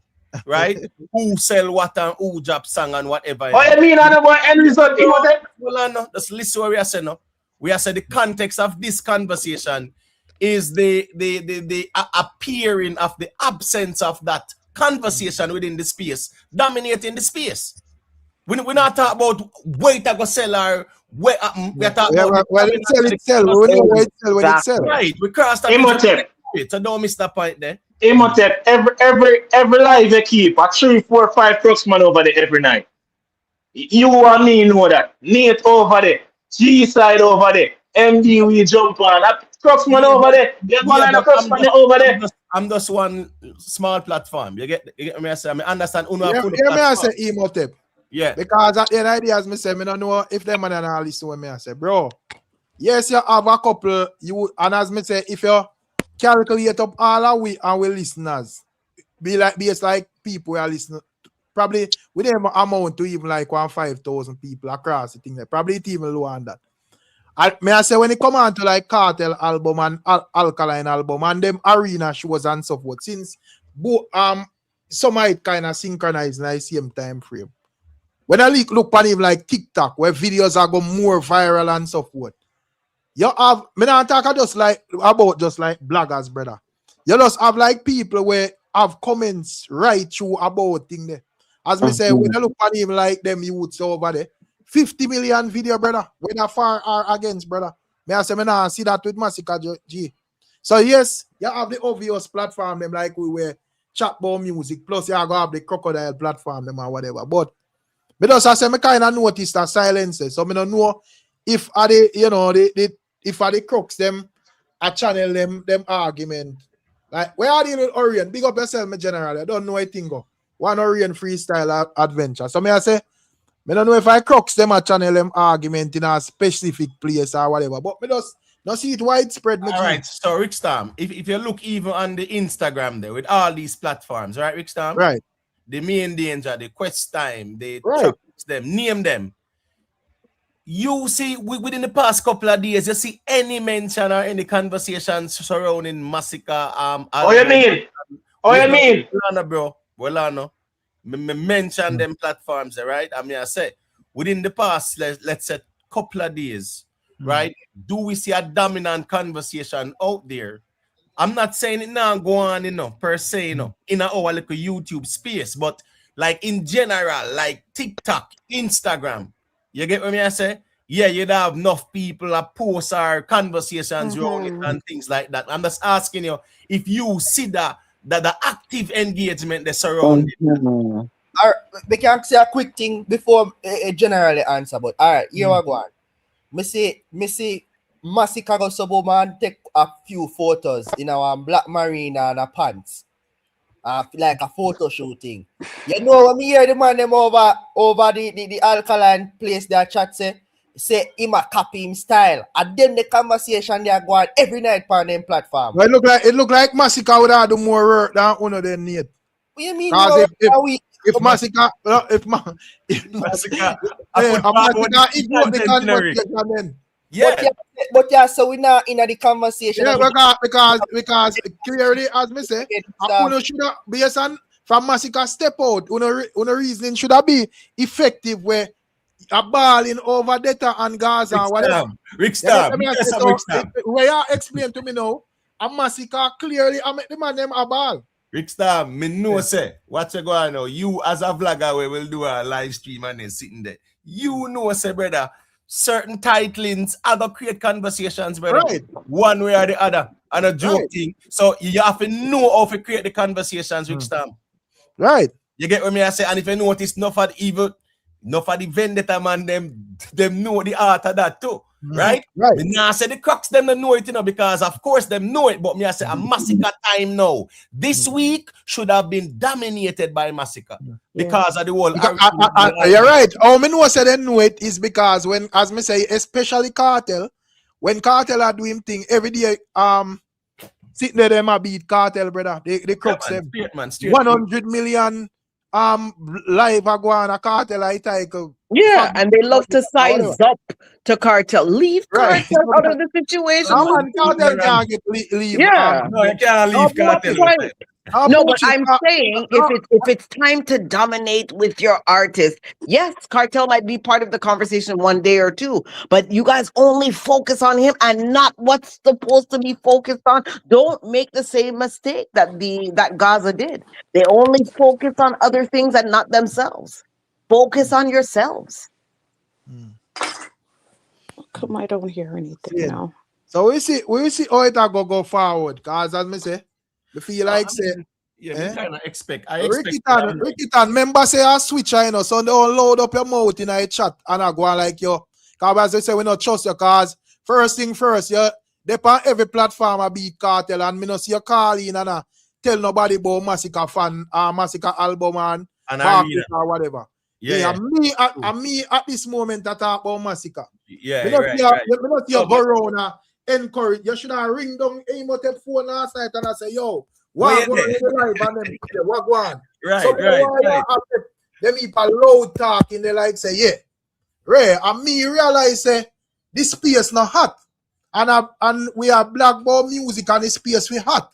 J: Right? Who sell what and who drop song and whatever.
M: Oh, you mean about end result?
J: Well, no, just listen what we are saying now. We are saying the context of this conversation is the appearing of the absence of that conversation within the space, dominating the space. We're not talking about where to go sell or where we're talking about
A: it sell.
J: Right, we crossed that. So don't miss that point there.
M: Imhotep, every live you keep a 3, 4, 5 Cruxman over there every night. You and me know that. Nate over there, G side over there, MD we jump on. That Cruxman over there. You go like a Cruxman over there.
J: I'm just one small platform. You get me? I say, I understand.
A: I say Imhotep.
J: Yeah.
A: Because at the end of the day, as me say, I don't know if them man and listen to me. I say, bro, yes, you have a couple. And as me say, if you calculate up all our listeners, it's like people who are listening. Probably with them amount to even like 5,000 people across the thing. Probably it even lower than that. I say when it come on to like Kartel album and Alkaline album and them arena shows and so forth, since some might kind of synchronize in the same time frame. When I look on him like TikTok, where videos are going more viral and so forth, you have, me not talk just like bloggers, brother. You just have like people where have comments right through about thing there. As me say, when I look on him like them youths over there, 50 million video, brother. Whether far or against, brother. Me I say, me not see that with Masicka G. So yes, you have the obvious platform them like we were chat about music, plus you are gonna have the crocodile platform them or whatever. But me just I say me kind of notice that silences. So me don't know if are they, you know, if are the crooks them a channel them argument. Like where are they with Orient? Big up yourself, me general. I don't know anything go. One Orient freestyle adventure. So me I say, me don't know if I crooks them a channel them argument in a specific place or whatever. But me just Not see it widespread,
J: All right, so Rickstorm, if you look even on the Instagram there with all these platforms, right, Rickstorm?
A: Right.
J: The Main Danger, the Quest Time, the
A: Right.
J: Tracks, them, name them. You see, within the past couple of days, you see any mention or any conversations surrounding Masicka.
M: Oh, you mean? Oh, you mean?
J: Well, bro. Well, no. Mention them platforms, right? I mean, I say within the past, let's say, couple of days, right? Do we see a dominant conversation out there? I'm not saying it now go on, per se, in our little YouTube space, but like in general, like TikTok, Instagram. You get what I say? Yeah, you'd have enough people that post our conversations around it and things like that. I'm just asking you if you see that the active engagement that's surrounding.
I: All right, we can say a quick thing before a generally answer, but all right, here we go on. Me see Masicka go sub man take a few photos in our black marina and a pants. Like a photo shooting. You know when me hear the man them over the alkaline place that chat say him a copy him style. And then the conversation they are going every night on them platform.
A: Well, it look like Masicka would have do more work than one of them need.
I: What you mean?
A: If Masicka import the conversation then.
J: Yeah.
I: But yeah, so we now in the conversation.
A: Yeah, because clearly, as me say, uno should have based on from Masicka step out. Uno reasoning should have be effective where a ball in over data and Gaza or whatever.
J: Rickstorm.
A: Where you explain to me now, a Masicka clearly I make the man them a ball.
J: Rickstorm, me know say what you going now. You as a vlogger we will do a live stream and then sitting there. You know say brother. Certain titlings, other create conversations, brother.
A: Right.
J: One way or the other, and a joke thing. So you have to know how to create the conversations, Rickstorm.
A: Right.
J: You get what me I say? And if you notice, enough of the vendetta man, them know the art of that too. Right?
A: Right.
J: Me nah say the crux them don't know it, because of course them know it, but me I say a Masicka time now. This week should have been dominated by Masicka because of the whole.
A: You're right. Oh, me know say they know it is because when, as me say, especially Kartel, when Kartel are doing thing every day, sitting there them a beat Kartel, brother. They crux them. 100 million live a go on a Kartel I take.
K: Yeah, and they love to size up to Kartel. Leave Kartel out of the situation.
A: Kartel can't get leave.
K: Yeah.
J: No, you can't leave Kartel.
K: No, but I'm saying if it's time to dominate with your artist, yes, Kartel might be part of the conversation one day or two, but you guys only focus on him and not what's supposed to be focused on. Don't make the same mistake that Gaza did. They only focus on other things and not themselves. Focus on yourselves.
L: Come, I don't hear anything now.
A: So we see how it go forward. Cause as me say, we feel like
J: we kind of expect.
A: Rickyton, member say I switch, so don't load up your mouth in a chat and I go on like yo. Cause as they say, we not trust you. Cause first thing first, you depend every platform a beat Kartel, and me not see you call in and tell nobody about Masicka fan, Masicka album and or whatever. Me at this moment that talk about Masicka.
J: Yeah,
A: me not see you go around encourage. You should have ring down Amotep phone last night and I say, yo, what go on live and them what go on?
J: Right.
A: Them people loud talking, they like say, yeah. Ray, and me realize say this space not hot. And we are black ball music and this space we hot.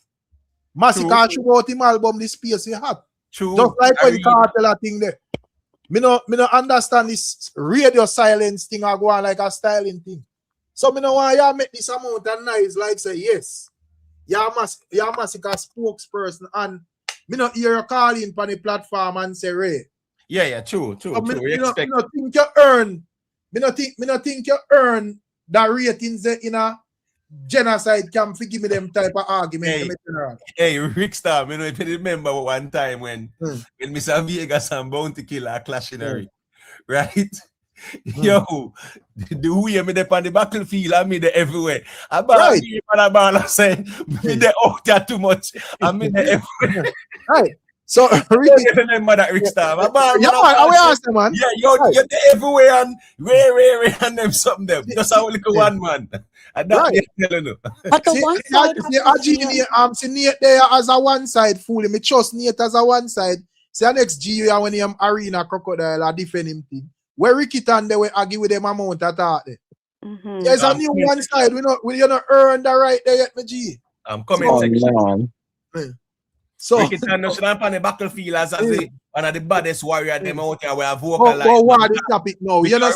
A: Masicka should out him album, this space we hot.
J: True.
A: Just like when Kartel a thing there. Me no understand this radio silence thing I go on like a styling thing. So me no want you make this amount of noise like say yes. You're Masicka spokesperson and me no hear you call in on the platform and say Ray.
J: Yeah, true.
A: So me no think you earn. Me no think you earn that ratings in a genocide camp for give me them type of argument.
J: Hey, Rickstorm, if you remember one time when Mr. Vegas and Bounty Killer clashing, right? Yo, the way me on the battlefield, I mean everywhere. I say me there out there too much. I mean everywhere.
A: Right. So
J: Ricky, remember that Rickstorm.
A: Yeah, man, I will ask them, man.
J: Yeah, you're everywhere and Ray and them something them. Just a little one man. And that
A: Right.
J: telling you.
L: But the
A: See,
L: one side has to feel-
A: see Nate there as a one side fool. Me trust Nate as a one side. See the next G when him arena crocodile or defend him thing. Where Ricky Tan they will argue with them amount of that. There's a new one side. We not earn the right there yet, my G.
J: Comment section.
A: Man. So
J: Ricky Tan should have on the battlefield as one of the baddest warrior them out here we have vocalized.
A: what this topic now? You know,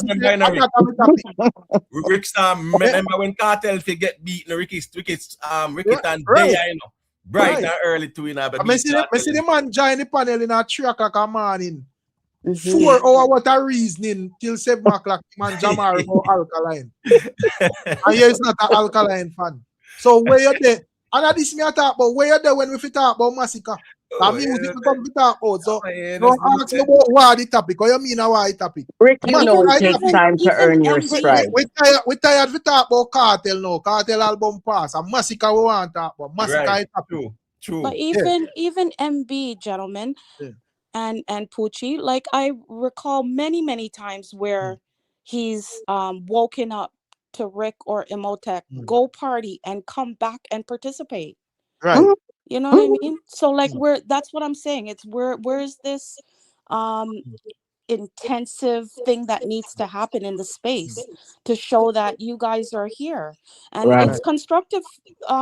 J: Rickstorm, remember when Kartel get beaten, Ricky Tan there, you know. Bright and early to win.
A: I see the man join the panel in at 3 o'clock a morning. 4 hours what a reasoning till 7 o'clock. Man Jamar about alkaline. And he is not an alkaline fan. So where you there? And this me a talk about where you there when we talk about Masicka. The music we come to talk about. So don't ask me about what the topic. Or you mean why the topic?
K: Rick, you know it takes time to earn your stride.
A: We tired to talk about Kartel now. Kartel album pass. And Masicka we want to talk about. Masicka is topic.
J: True.
L: But even MB, gentlemen, and Poochie, like I recall many times where he's woken up to Rick or Imhotep, go party and come back and participate.
A: Right.
L: You know what I mean? So like that's what I'm saying. It's where's this intensive thing that needs to happen in the space to show that you guys are here, and it's constructive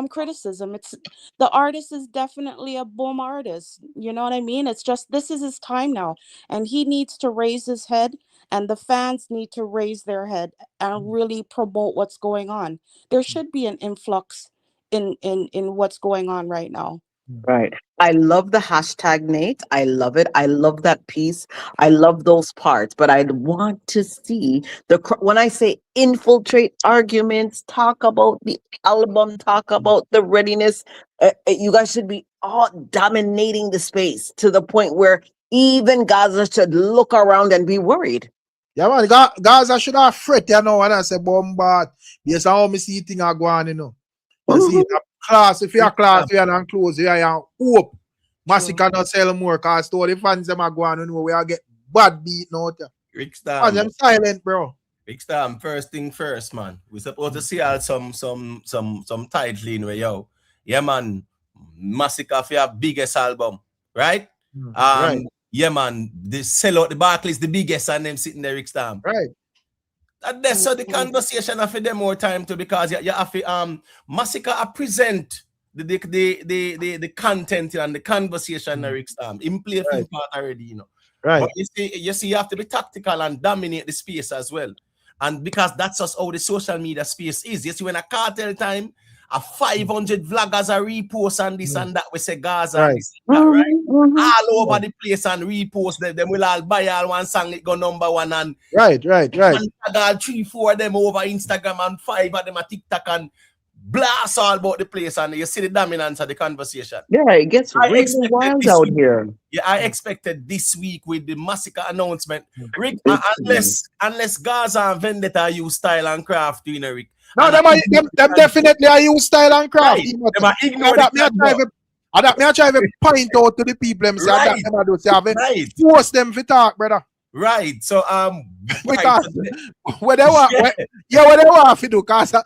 L: criticism. It's the artist is definitely a boom artist, you know what I mean? It's just this is his time now, and he needs to raise his head, and the fans need to raise their head and really promote what's going on. There should be an influx in what's going on right now.
K: Right. I love the hashtag, Nate. I love it. I love that piece. I love those parts. But I'd want to see when I say infiltrate arguments, talk about the album, talk about the readiness. You guys should be all dominating the space to the point where even Gaza should look around and be worried.
A: Yeah, man. Gaza should have fret, you know, when I say bombard. Yes, how me see things are going, you know. You see, class, if you're class, we are not close, we are hope. Masicka not sell more, because all the fans them are going, you know, we are get bad beat now.
J: Rickstorm.
A: I'm silent, bro.
J: Rickstorm, first thing first, man. We're supposed to see out some title where yo. Yeah, man. Masicka for your biggest album, right?
A: Right.
J: Yeah, man. The sell out the Barclays, the biggest, and them sitting there, Rickstorm.
A: Right.
J: And that's so the conversation of them more time too, because you have to Masicka present the content and the conversation Rickstorm. In play a film part already, you know.
A: Right.
J: But you see you have to be tactical and dominate the space as well. And because that's just how the social media space is. You see, when a Kartel time, a 500 vloggers are repost and this and that, we say Gaza and this and that, right? All over the place and repost them will all buy all one song, it go #1 and
A: right.
J: And all 3-4 of them over Instagram and 5 of them at TikTok and blast all about the place, and you see the dominance of the conversation.
K: Yeah, it gets really wild out here.
J: Yeah, I expected this week with the Masicka announcement. Rick, unless Gaza and Vendetta use style and craft, you know, Rick.
A: No, them definitely are use style and craft.
J: Right. Them are ignore
A: I try to point out to the people them say
J: right.
A: Right. Force them to talk, brother.
J: Right. So
A: because what they want, what they want to do, cause them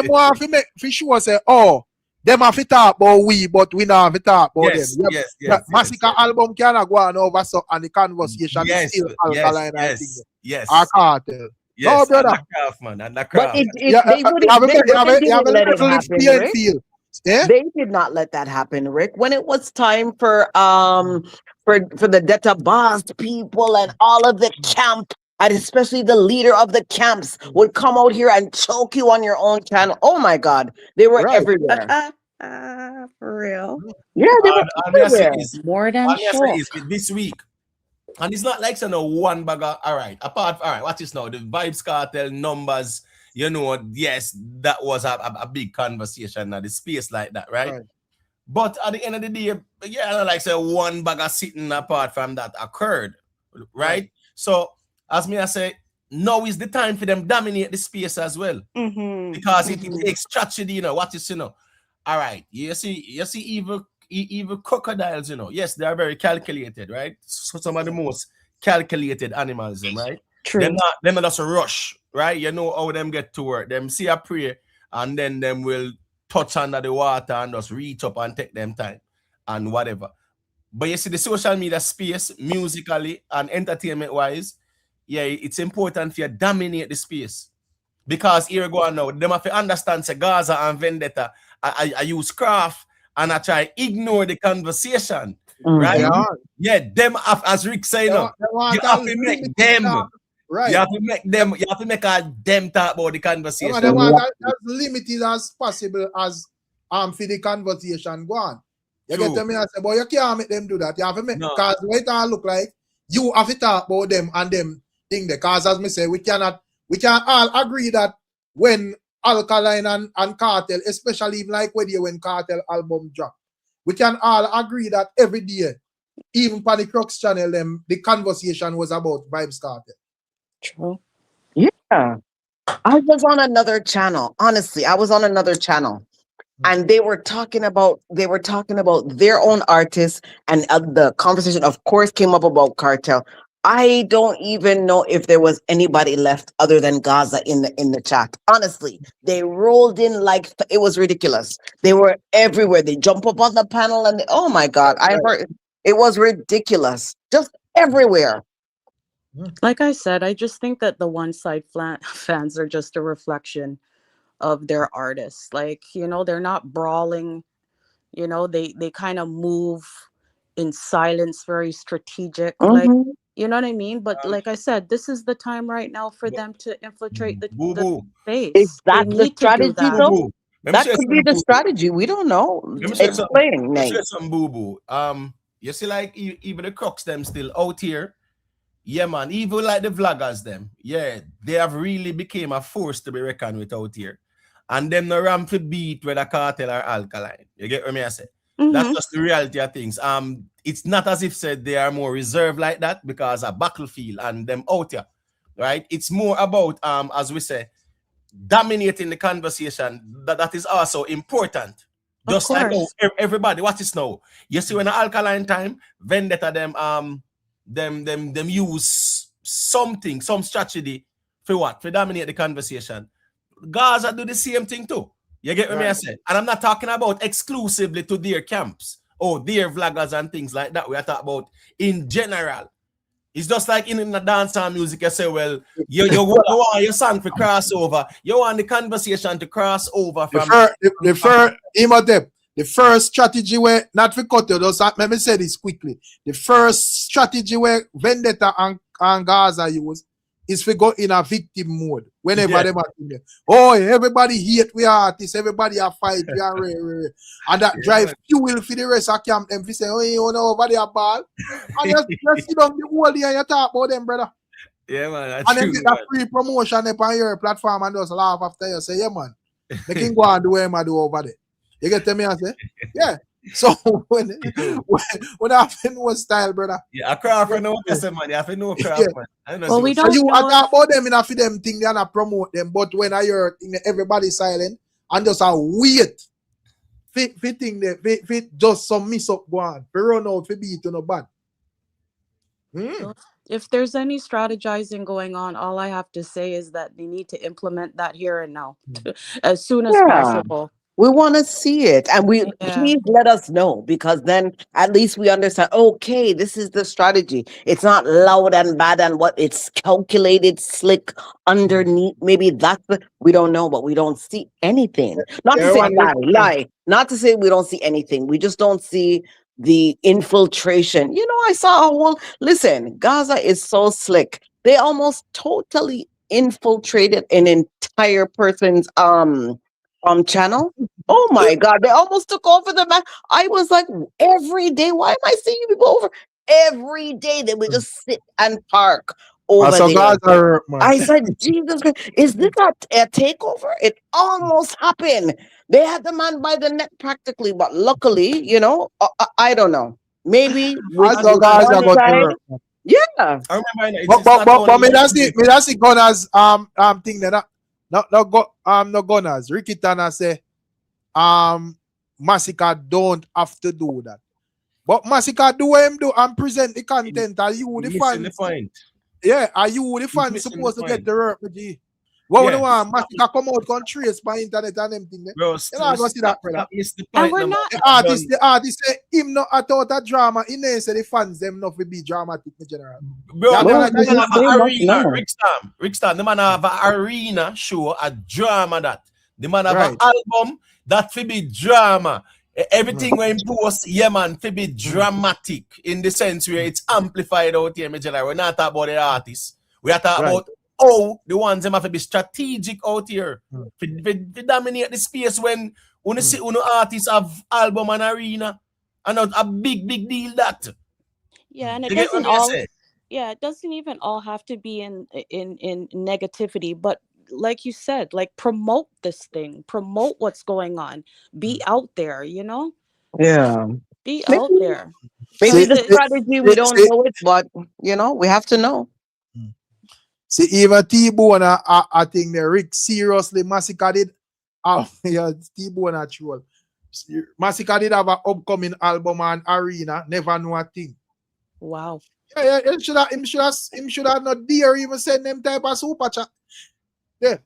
A: want to make for sure say, oh, them have to talk about we, but we not have to talk about them.
J: Yes.
A: Masicka album cannot go on over so and the conversation is still alkaline.
J: Yes.
A: Our Kartel.
J: Yes,
A: no, brother.
J: And the craft.
K: But they did not let that happen, Rick. When it was time for the Detta Boss people and all of the camp, and especially the leader of the camps would come out here and choke you on your own channel. Oh my God, they were everywhere.
L: For real?
K: Yeah, they were everywhere.
L: More than sure.
J: This week. And it's not like one bagger. All right, what is now? The Vybz Kartel numbers, you know, yes, that was a big conversation at the space like that, right? But at the end of the day, yeah, like say one bagger sitting apart from that occurred, right? So, as me I say, now is the time for them dominate the space as well. Because it takes strategy, you know, what is, you know. All right, you see even crocodiles, you know, yes, they are very calculated, right? So some of the most calculated animals, them, right?
L: True.
J: Them not just rush, right? You know how them get to work. Them see a prey and then them will touch under the water and just reach up and take them time and whatever. But you see, the social media space, musically and entertainment wise, yeah, it's important for you to dominate the space. Because here we go on now, them have to understand say Gaza and Vendetta. I use craft and I try ignore the conversation. Right? Yeah, them have, as Rick saying, you have to make them.
A: Right.
J: You have to make them, you have to make them talk about the conversation.
A: They want as limited as possible as for the conversation go on. You
J: True.
A: get to me and say, but you can't make them do that. You have to make because what it look like you have to talk about them and them thing there. Because as me say, we can all agree that when Alkaline and Kartel, especially even like when Kartel album drop, we can all agree that every day, even for the Crux channel, the conversation was about Vybz Kartel.
L: True.
K: Yeah. I was on another channel. Honestly, I was on another channel. And they were talking about their own artists, and the conversation, of course, came up about Kartel. I don't even know if there was anybody left other than Gaza in the chat. Honestly, they rolled in like it was ridiculous. They were everywhere. They jump up on the panel and oh my God, I heard it was ridiculous. Just everywhere.
L: Like I said, I just think that the one side fans are just a reflection of their artists. Like, you know, they're not brawling. You know, they kind of move in silence, very strategic. Like, you know what I mean? But like I said, this is the time right now for them to infiltrate the space.
K: Is that
L: They
K: the
L: need to do
K: strategy
L: that.
K: though? That could be the strategy. We don't know. Explain,
J: Let me
K: Nate.
J: some boo-boo. You see, like even the Crux them still out here. Yeah, man. Even like the vloggers them. Yeah, they have really became a force to be reckoned with out here. And them no ramp to beat whether Kartel or Alkaline. You get what I say? That's just the reality of things. It's not as if said they are more reserved like that because a battlefield and them out here, right? It's more about as we say, dominating the conversation. That is also important. Just like everybody, what is now? You see, when the Alkaline time, Vendetta them use something, some strategy for what? For dominate the conversation. Gaza do the same thing too. You get what I say? And I'm not talking about exclusively to their camps or their vloggers and things like that. We are talking about in general. It's just like in the dancehall music, you say, well, you want your song to cross over. You want the conversation to cross over from
A: the first strategy where not for cut you, let me say this quickly. The first strategy where Vendetta and Gaza use is for go in a victim mode whenever them are in there. Oh, everybody hate we artists, everybody are fight, we are and that drive fuel for the rest of camp. Them say, oh, you know, over there ball. And just sit down the whole day and you talk about them, brother.
J: Yeah, man. That's
A: and
J: true,
A: then get that free promotion up on your platform and just laugh after you say, yeah, man. They can go and do what I do over there. You get to me and say, yeah. So when I have no style, brother.
J: Yeah, I cry for no person, man. You have to know craft, man. I know
L: we
A: so
L: don't
A: you
L: know
A: talk about them enough for them thing they not promote them, but when I hear everybody silent and just a wait fit thing there, fit just some miss up go on. For run out for beat no bad.
L: If there's any strategizing going on, all I have to say is that they need to implement that here and now, as soon as possible.
K: We want to see it, and please let us know, because then at least we understand. Okay, this is the strategy. It's not loud and bad, and what it's calculated, slick underneath. Maybe that's we don't know, but we don't see anything. Not to say lie. Not to say we don't see anything. We just don't see the infiltration. You know, I saw a whole. Listen, Gaza is so slick. They almost totally infiltrated an entire person's channel. Oh my God, they almost took over the map. I was like, every day, why am I seeing people over? Every day they would just sit and park over there. I said, Jesus Christ, is this a takeover? It almost happened. They had the man by the neck practically, but luckily, you know, I don't know. Maybe with yeah.
J: I remember
A: but me that's the Gunners thing that no Gunners. Ricky Tana say Masicka don't have to do that. But Masicka do what him do and present the content. Are you the
J: Missing the
A: fans?
J: point.
A: Yeah, are you the
J: He's
A: fans
J: missing
A: supposed
J: the
A: to get
J: point.
A: the work with you? What
J: Yeah.
A: we want? Masicka come out, can trace by internet and them thing.
J: Bro,
A: You know, I go see that, brother.
J: Miss the
L: And
J: point.
L: we're
J: No,
L: not.
A: The artist say him not at all that drama. He never say the fans them not to be dramatic in general.
J: Bro,
A: Yeah,
J: the
K: No,
J: man
K: this is
J: have
K: pretty
J: an
K: much
J: arena,
K: no.
J: Rickstorm, the man have an arena show, a drama that. The man have an
A: Right.
J: album that fi be drama. Everything when post, yeah man, fi be dramatic in the sense where it's amplified out here, we're not talking about the artists. We are talking
A: Right.
J: about how the ones them have to be strategic out here. To dominate the space when see artists have album and arena. And a big deal that.
L: Yeah, and it
J: You get what
L: doesn't
J: I
L: all.
J: say?
L: Yeah, it doesn't even all have to be in negativity, but like you said, like promote this thing, promote what's going on, be out there, you know,
K: Yeah.
L: be
K: Maybe,
L: out there.
K: maybe
A: See,
K: the strategy, we don't
A: see,
K: know it, but you know, we have to know.
A: see, even T-Bone, I think the Rick seriously Masicka did. Yeah, T-Bone a troll. Masicka did have an upcoming album and arena. Never know a thing.
L: Wow.
A: Yeah, him should have not dare even send them type of super chat. Yeah.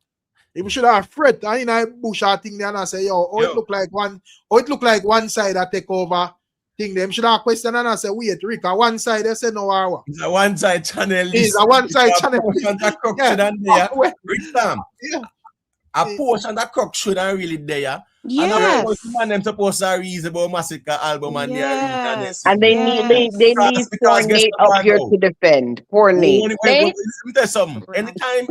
A: Him should have fret and in a bush a thing there and I say, yo, it look like one side that take over thing. Them should have question and I say, wait, Rick, a one side they say no hour.
J: It's a one side channel.
A: It's a one side channel.
J: Yeah. Rickstorm. Yeah. A portion that crook shouldn't really there.
L: Yes.
J: And man them supposed to reason about Masicka album and
L: Yes.
K: And they need they need poor Nate up here to defend. Poor Nate.
J: Let me tell you something. Anytime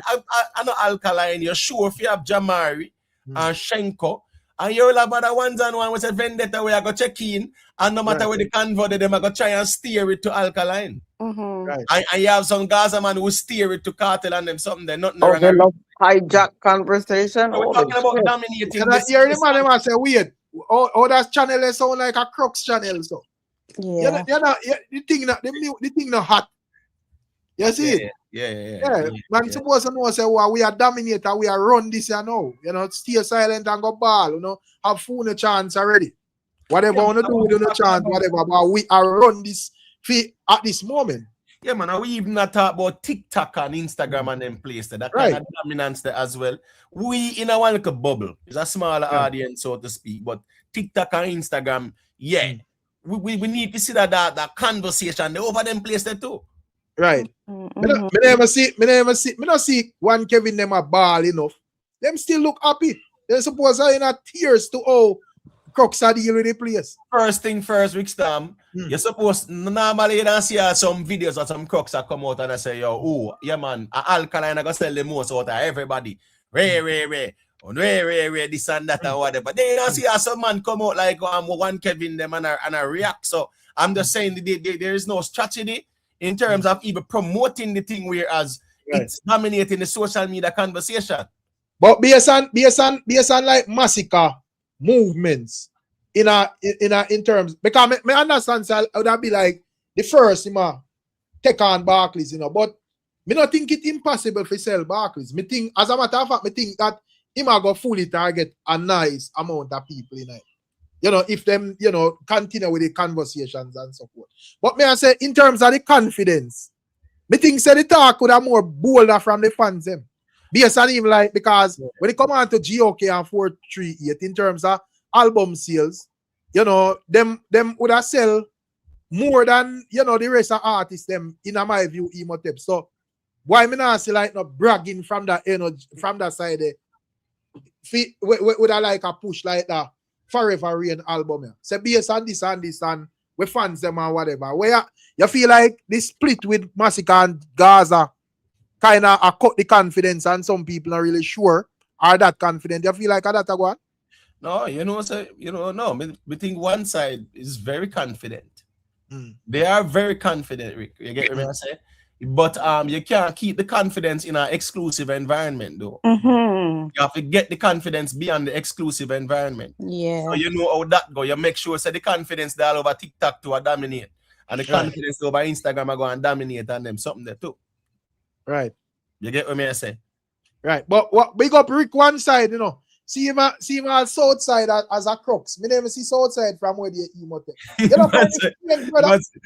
J: I know Alkaline, you're sure if you have Jamari and Shenko, and you're about the ones and one with a vendetta where I go check in, and no matter where the convert them, I go try and steer it to Alkaline.
A: Right.
J: And you have some Gaza man who steer it to Kartel and them something. They're nothing
K: Oh,
J: wrong.
K: they love hijack conversation.
J: We're talking about dominating.
A: And I hear the man I say, wait, that channel they sound like a Crux channel. So
L: Yeah.
A: the thing not hot. You see it?
J: Yeah.
A: Man supposed to know say we are dominator, we are run this you know. You know, stay silent and go ball, you know, have full chance already. Whatever you want to do with no chance, whatever, but we are run this at this moment.
J: Yeah, man, we even not talk about TikTok and Instagram and them places. That kind of dominance there as well. We in a one little bubble. It's a smaller audience, so to speak. But TikTok and Instagram, we need to see that conversation. They over them place there too.
A: Right. Me never see one Kevin them a ball enough. Them still look happy. They suppose are in a tears to Crux are deal with the place.
J: First thing first, Rickstorm, you're supposed normally you don't see some videos or some Crux that come out and I say, yeah man, Alkaline I go sell the most out of everybody. Ray, this and that and whatever. Then you don't see some man come out like one Kevin them and I react. So I'm just saying there is no strategy in terms of even promoting the thing, whereas it's dominating the social media conversation.
A: But based on like Masicka movements in terms, because me understand so I would be like the first take on Barclays, you know, but me not think it impossible for sell Barclays. Me think, as a matter of fact, me think that he might go fully target a nice amount of people in it. You know, if them, you know, continue with the conversations and so forth. But me I say, in terms of the confidence, me think say the talk could have more bolder from the fans them. Based on even like, because when it come on to GOK and 438 in terms of album sales, you know, them would have sell more than, you know, the rest of artists them in my view Emotep. So why me not see like no bragging from that energy from that side there? Would I like a push like that Forever Rain album? Yeah? So based on this and we fans them and whatever. Where you feel like this split with Masicka and Gaza kind of cut the confidence and some people are really sure are that confident. You feel like that go on?
J: No, no. We think one side is very confident. They are very confident, Rick. You get what I say? But you can't keep the confidence in an exclusive environment, though. You have to get the confidence beyond the exclusive environment.
L: Yeah.
J: So you know how that go. You make sure the confidence they all over TikTok to dominate, and the confidence over Instagram are going to dominate on them something there too.
A: Right.
J: You get what I say?
A: Right. But what big up Rick one side, you know. See him on Southside as a crux. Me never see Southside from where the emote. You know,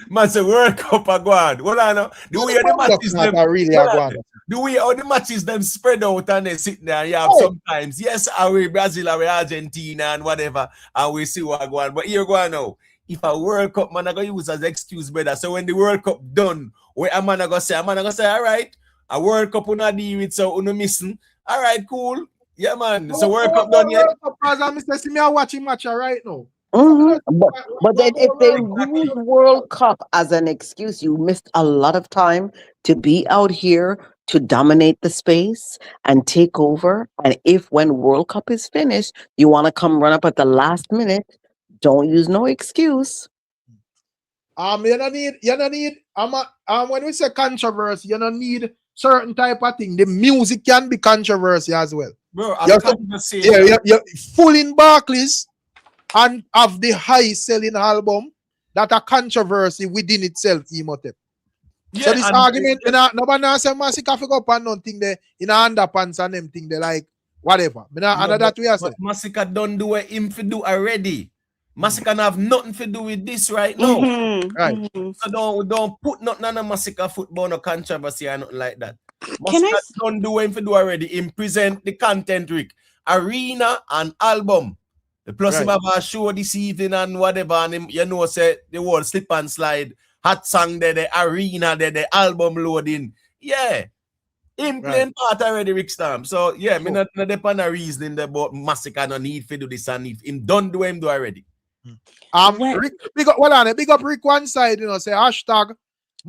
J: man say World Cup a go on. Hold on now. The way the matches them
A: really a go on.
J: the way how the matches them spread out and they sit there, you have sometimes, yes, away Brazil, away Argentina and whatever, and we see what go on. But here go on now. If a World Cup man I go use as excuse better. So when the World Cup done, where a man I go say, all right, a World Cup una deal with so una missing. All right, cool. Yeah, man. So World Cup done yet?
A: See me watching match right now.
K: But then if they use World Cup as an excuse, you missed a lot of time to be out here to dominate the space and take over. And if when World Cup is finished, you want to come run up at the last minute, don't use no excuse.
A: You don't need when we say controversy, you don't need certain type of thing. The music can be controversy as well.
J: Bro,
A: you're full in Barclays and have the high selling album that a controversy within itself, Emotep. Yeah, so this argument, nobody say Masicka fi go up and nothing there in underpants and them thing they like whatever. That way I say.
J: Masicka don't do what him fi do already. Masicka have nothing to do with this right now.
A: Right.
J: So don't put nothing on a Masicka football, no controversy or nothing like that. Masicka don't do what him do already. Him present the content, Rick. Arena and album. Plus him have a show this evening and whatever, and him, you know, say the whole slip and slide, hot song there, the arena there, the album loading. Yeah. Him playing part already, Ricstorm. So yeah, me not depend on reasoning about Masicka no need to do this and if him don't do him do already.
A: Rick, big up Rick one side, you know, say hashtag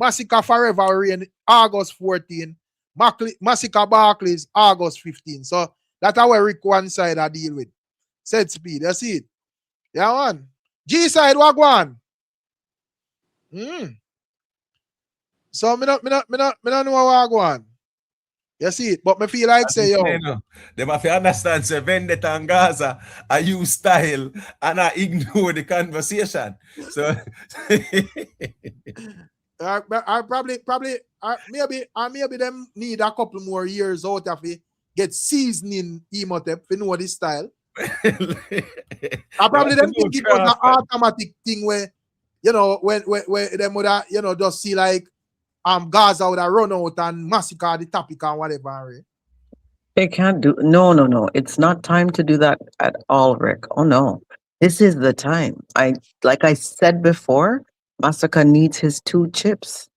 A: Masicka forever reign August 14, Masicka Barclays August 15. So that's how Rick one side I deal with. Set speed, that's it. Yeah, man. G side what go on? So me not know what go on. You see it, but me feel like say yo.
J: They must understand say Vendetta and Gaza I use style and I ignore the conversation. So
A: I probably maybe them need a couple more years out of it, get seasoning Emotep to know this style. I probably them think it was an automatic thing where you know when them would you know just see like Gaza would have run out and Masicka the topic and whatever. Right?
K: They can't do no. It's not time to do that at all, Rick. Oh no. This is the time. Like I said before, Masicka needs his 2 chips.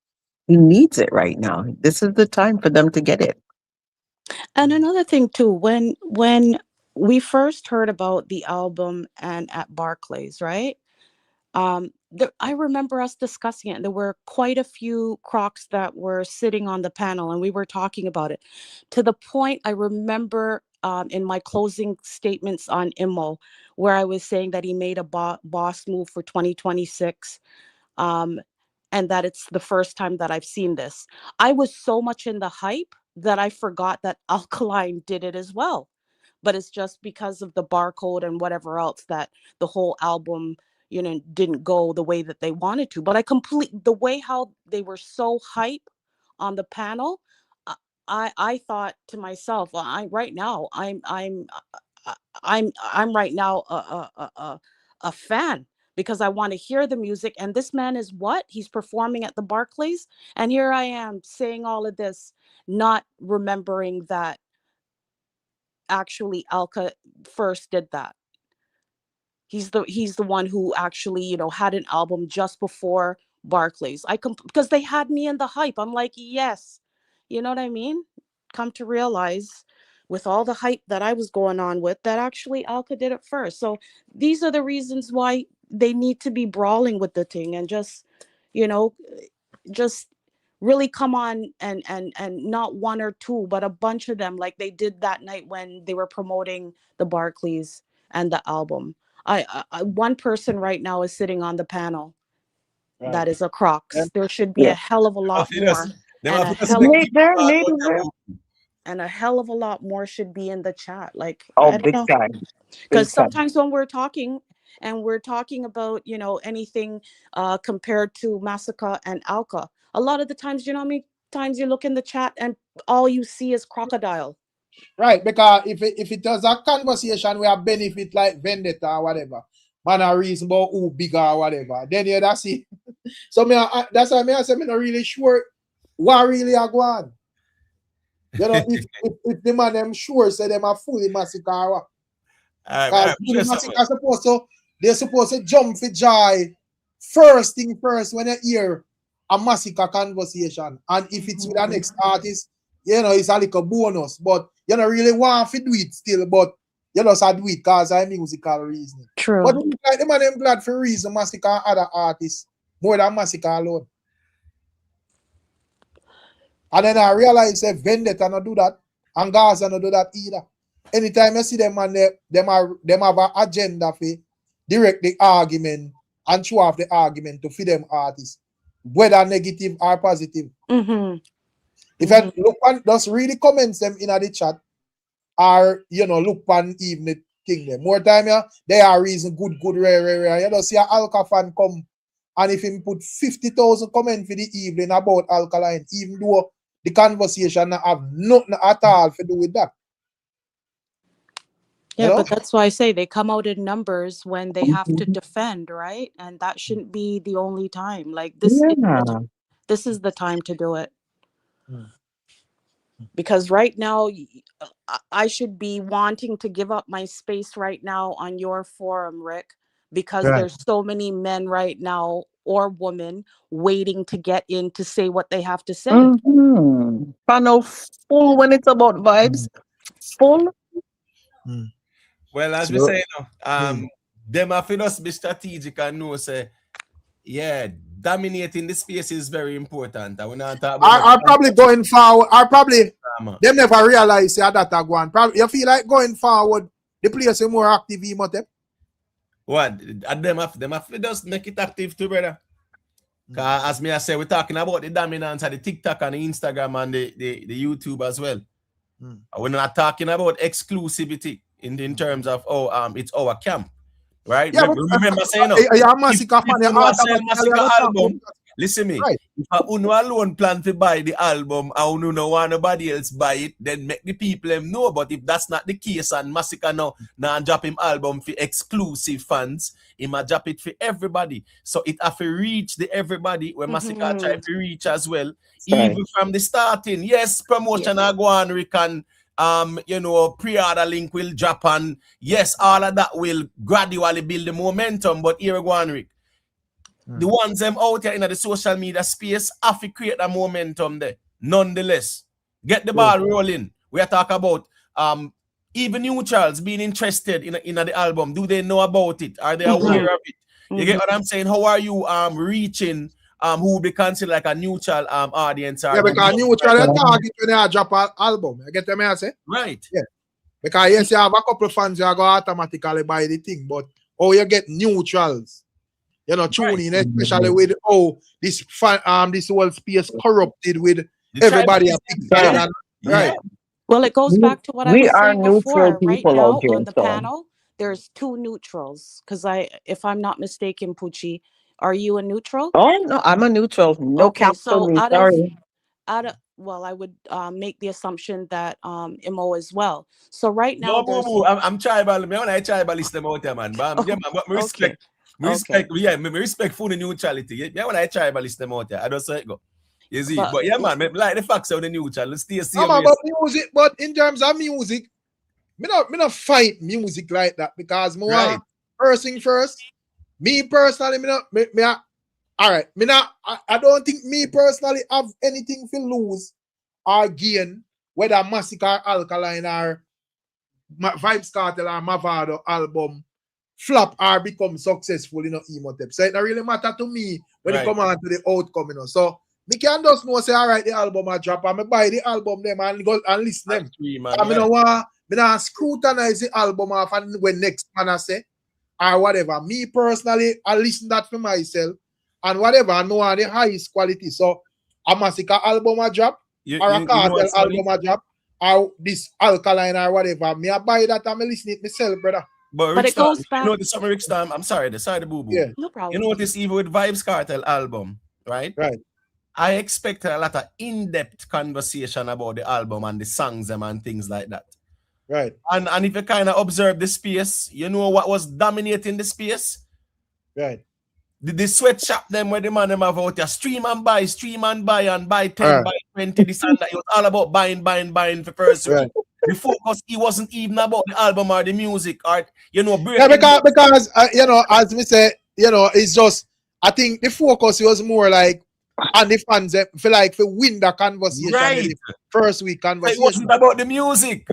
K: He needs it right now. This is the time for them to get it.
L: And another thing too, when we first heard about the album and at Barclays, right? I remember us discussing it, and there were quite a few crocs that were sitting on the panel, and we were talking about it. To the point, I remember in my closing statements on Immo, where I was saying that he made a boss move for 2026, and that it's the first time that I've seen this. I was so much in the hype that I forgot that Alkaline did it as well. But it's just because of the barcode and whatever else that the whole album, you know, didn't go the way that they wanted to. But the way how they were so hype on the panel, I thought to myself, well, I'm right now a fan because I want to hear the music. And this man is what? He's performing at the Barclays. And here I am saying all of this, not remembering that actually Alka first did that. He's the one who actually, you know, had an album just before Barclays. Because they had me in the hype. I'm like, yes. You know what I mean? Come to realize with all the hype that I was going on with, that actually Alka did it first. So these are the reasons why they need to be brawling with the thing and just, you know, just really come on and not one or two, but a bunch of them, like they did that night when they were promoting the Barclays and the album. One person right now is sitting on the panel. Right. That is a Crocs. There should be a hell of a lot more. And a hell of a lot more should be in the chat. Like,
K: big time.
L: Because sometimes when we're talking and we're talking about, you know, anything compared to Masicka and Alka, a lot of the times, you know how many times you look in the chat and all you see is crocodile.
A: Right, because if it does a conversation where benefit like vendetta or whatever, man a reason about who bigger or whatever, then yeah, that's it. So that's why I say I'm not really sure what really are going. You know, if the man them sure say them are fully Masicka. Because Masicka they're supposed to jump for joy first thing first when you hear a Masicka conversation. And if it's with the next artist, you know, it's a little bonus. But you don't really want to do it still, but you just do it because of musical reason.
L: True.
A: But like the man them glad for reason Masicka and other artists more than Masicka alone. And then I realize that Vendetta not do that, and Gaza not do that either. Anytime you see them and them have an agenda for direct the argument and show off the argument to feed them artists, whether negative or positive. If I look on, just read the comments them in the chat, or you know, look on even the thing them. More time they are reason good, rare. You don't see an Alka fan come, and if him put 50,000 comments for the evening about Alkaline, even though the conversation have nothing at all to do with that.
L: Yeah, but that's why I say they come out in numbers when they have to defend, right? And that shouldn't be the only time. Like this is the time to do it. Because right now I should be wanting to give up my space right now on your forum, Rick, because there's so many men right now or women waiting to get in to say what they have to say.
K: Panel full when it's about vibes. Full.
J: Well, as we say, them have to just be strategic and know say, yeah, dominating the space is very important. I will not talk about
A: are probably going forward. Are probably them never realize that are going. Probably you feel like going forward, the players are more active.
J: What? Them have to just make it active too, brother. Because as me I say, we're talking about the dominance of the TikTok and the Instagram and the YouTube as well. We're not talking about exclusivity in terms of it's our camp. Right?
A: Yeah,
J: remember saying
A: Masicka
J: album. Listen me. Right. If Uno alone plan to buy the album and Uno no want nobody else buy it, then make the people them know. But if that's not the case and Masicka now drop him album for exclusive fans, he might drop it for everybody. So it have to reach the everybody where Masicka try to reach as well. Even from the starting. Yes, promotion go on, Rick, and you know, pre-order link will drop, and yes, all of that will gradually build the momentum. But here we go on, Rick. The ones them out here in the social media space have to create a momentum there. Nonetheless, get the ball rolling. We are talking about even neutrals being interested in the album. Do they know about it? Are they aware of it? You get what I'm saying? How are you reaching who would be considered like a neutral audience?
A: Yeah, because neutral target when they drop an album. You get what I say?
J: Right.
A: Yeah. Because yes, you have a couple of fans you go automatically buy the thing, but you get neutrals. You know, tuning, especially with this whole space corrupted with everybody. Right.
L: Well, it goes back to what I was saying before. Right now
K: here,
L: on the panel, there's two neutrals. Because if I'm not mistaken, Poochie, are you a neutral?
K: Oh no, I'm a neutral. No cap for me. Sorry.
L: Well, I would make the assumption that Imo as well. So right now,
J: I'm tribal. When I tribalist them out there, man. But yeah, man, but me respect. Me respect full neutrality. Yeah, when I tribalist them out there, I don't say it go. You see, but yeah, man, me like the facts of the neutral. Let's stay serious.
A: About music, but in terms of music, me not fight music like that because first thing first. Me personally, I don't think me personally have anything to lose or gain, whether Masicka or Alkaline or Vybz Kartel or Mavado album flop or become successful in Emotep. So it don't really matter to me when it come on to the outcome, So me can just know say, all right, the album I drop and me buy the album them and go and listen them. I don't scrutinize the album off and when next man I say or whatever. Me personally, I listen that for myself and whatever I know are the highest quality. So a Masicka album I drop or a Kartel album I drop or this Alkaline or whatever. Me I buy that and I listen it myself, brother.
L: But it goes back.
J: You know the summer Ricstorm, I'm sorry, the boo-boo.
A: Yeah.
L: No problem.
J: You know what this even with Vybz Kartel album, right?
A: Right.
J: I expected a lot of in-depth conversation about the album and the songs them and things like that.
A: Right.
J: And if you kind of observe the space, you know what was dominating the space?
A: Right.
J: The sweatshop them where the man them have out there, stream and buy, and buy 10, buy 20, this and that. It was all about buying for first week. The focus, it wasn't even about the album or the music or, you know,
A: yeah, because you know, as we say, you know, it's just, I think the focus was more like, and the fans feel like to win the conversation,
J: right.
A: the first week conversation.
J: It wasn't about the music.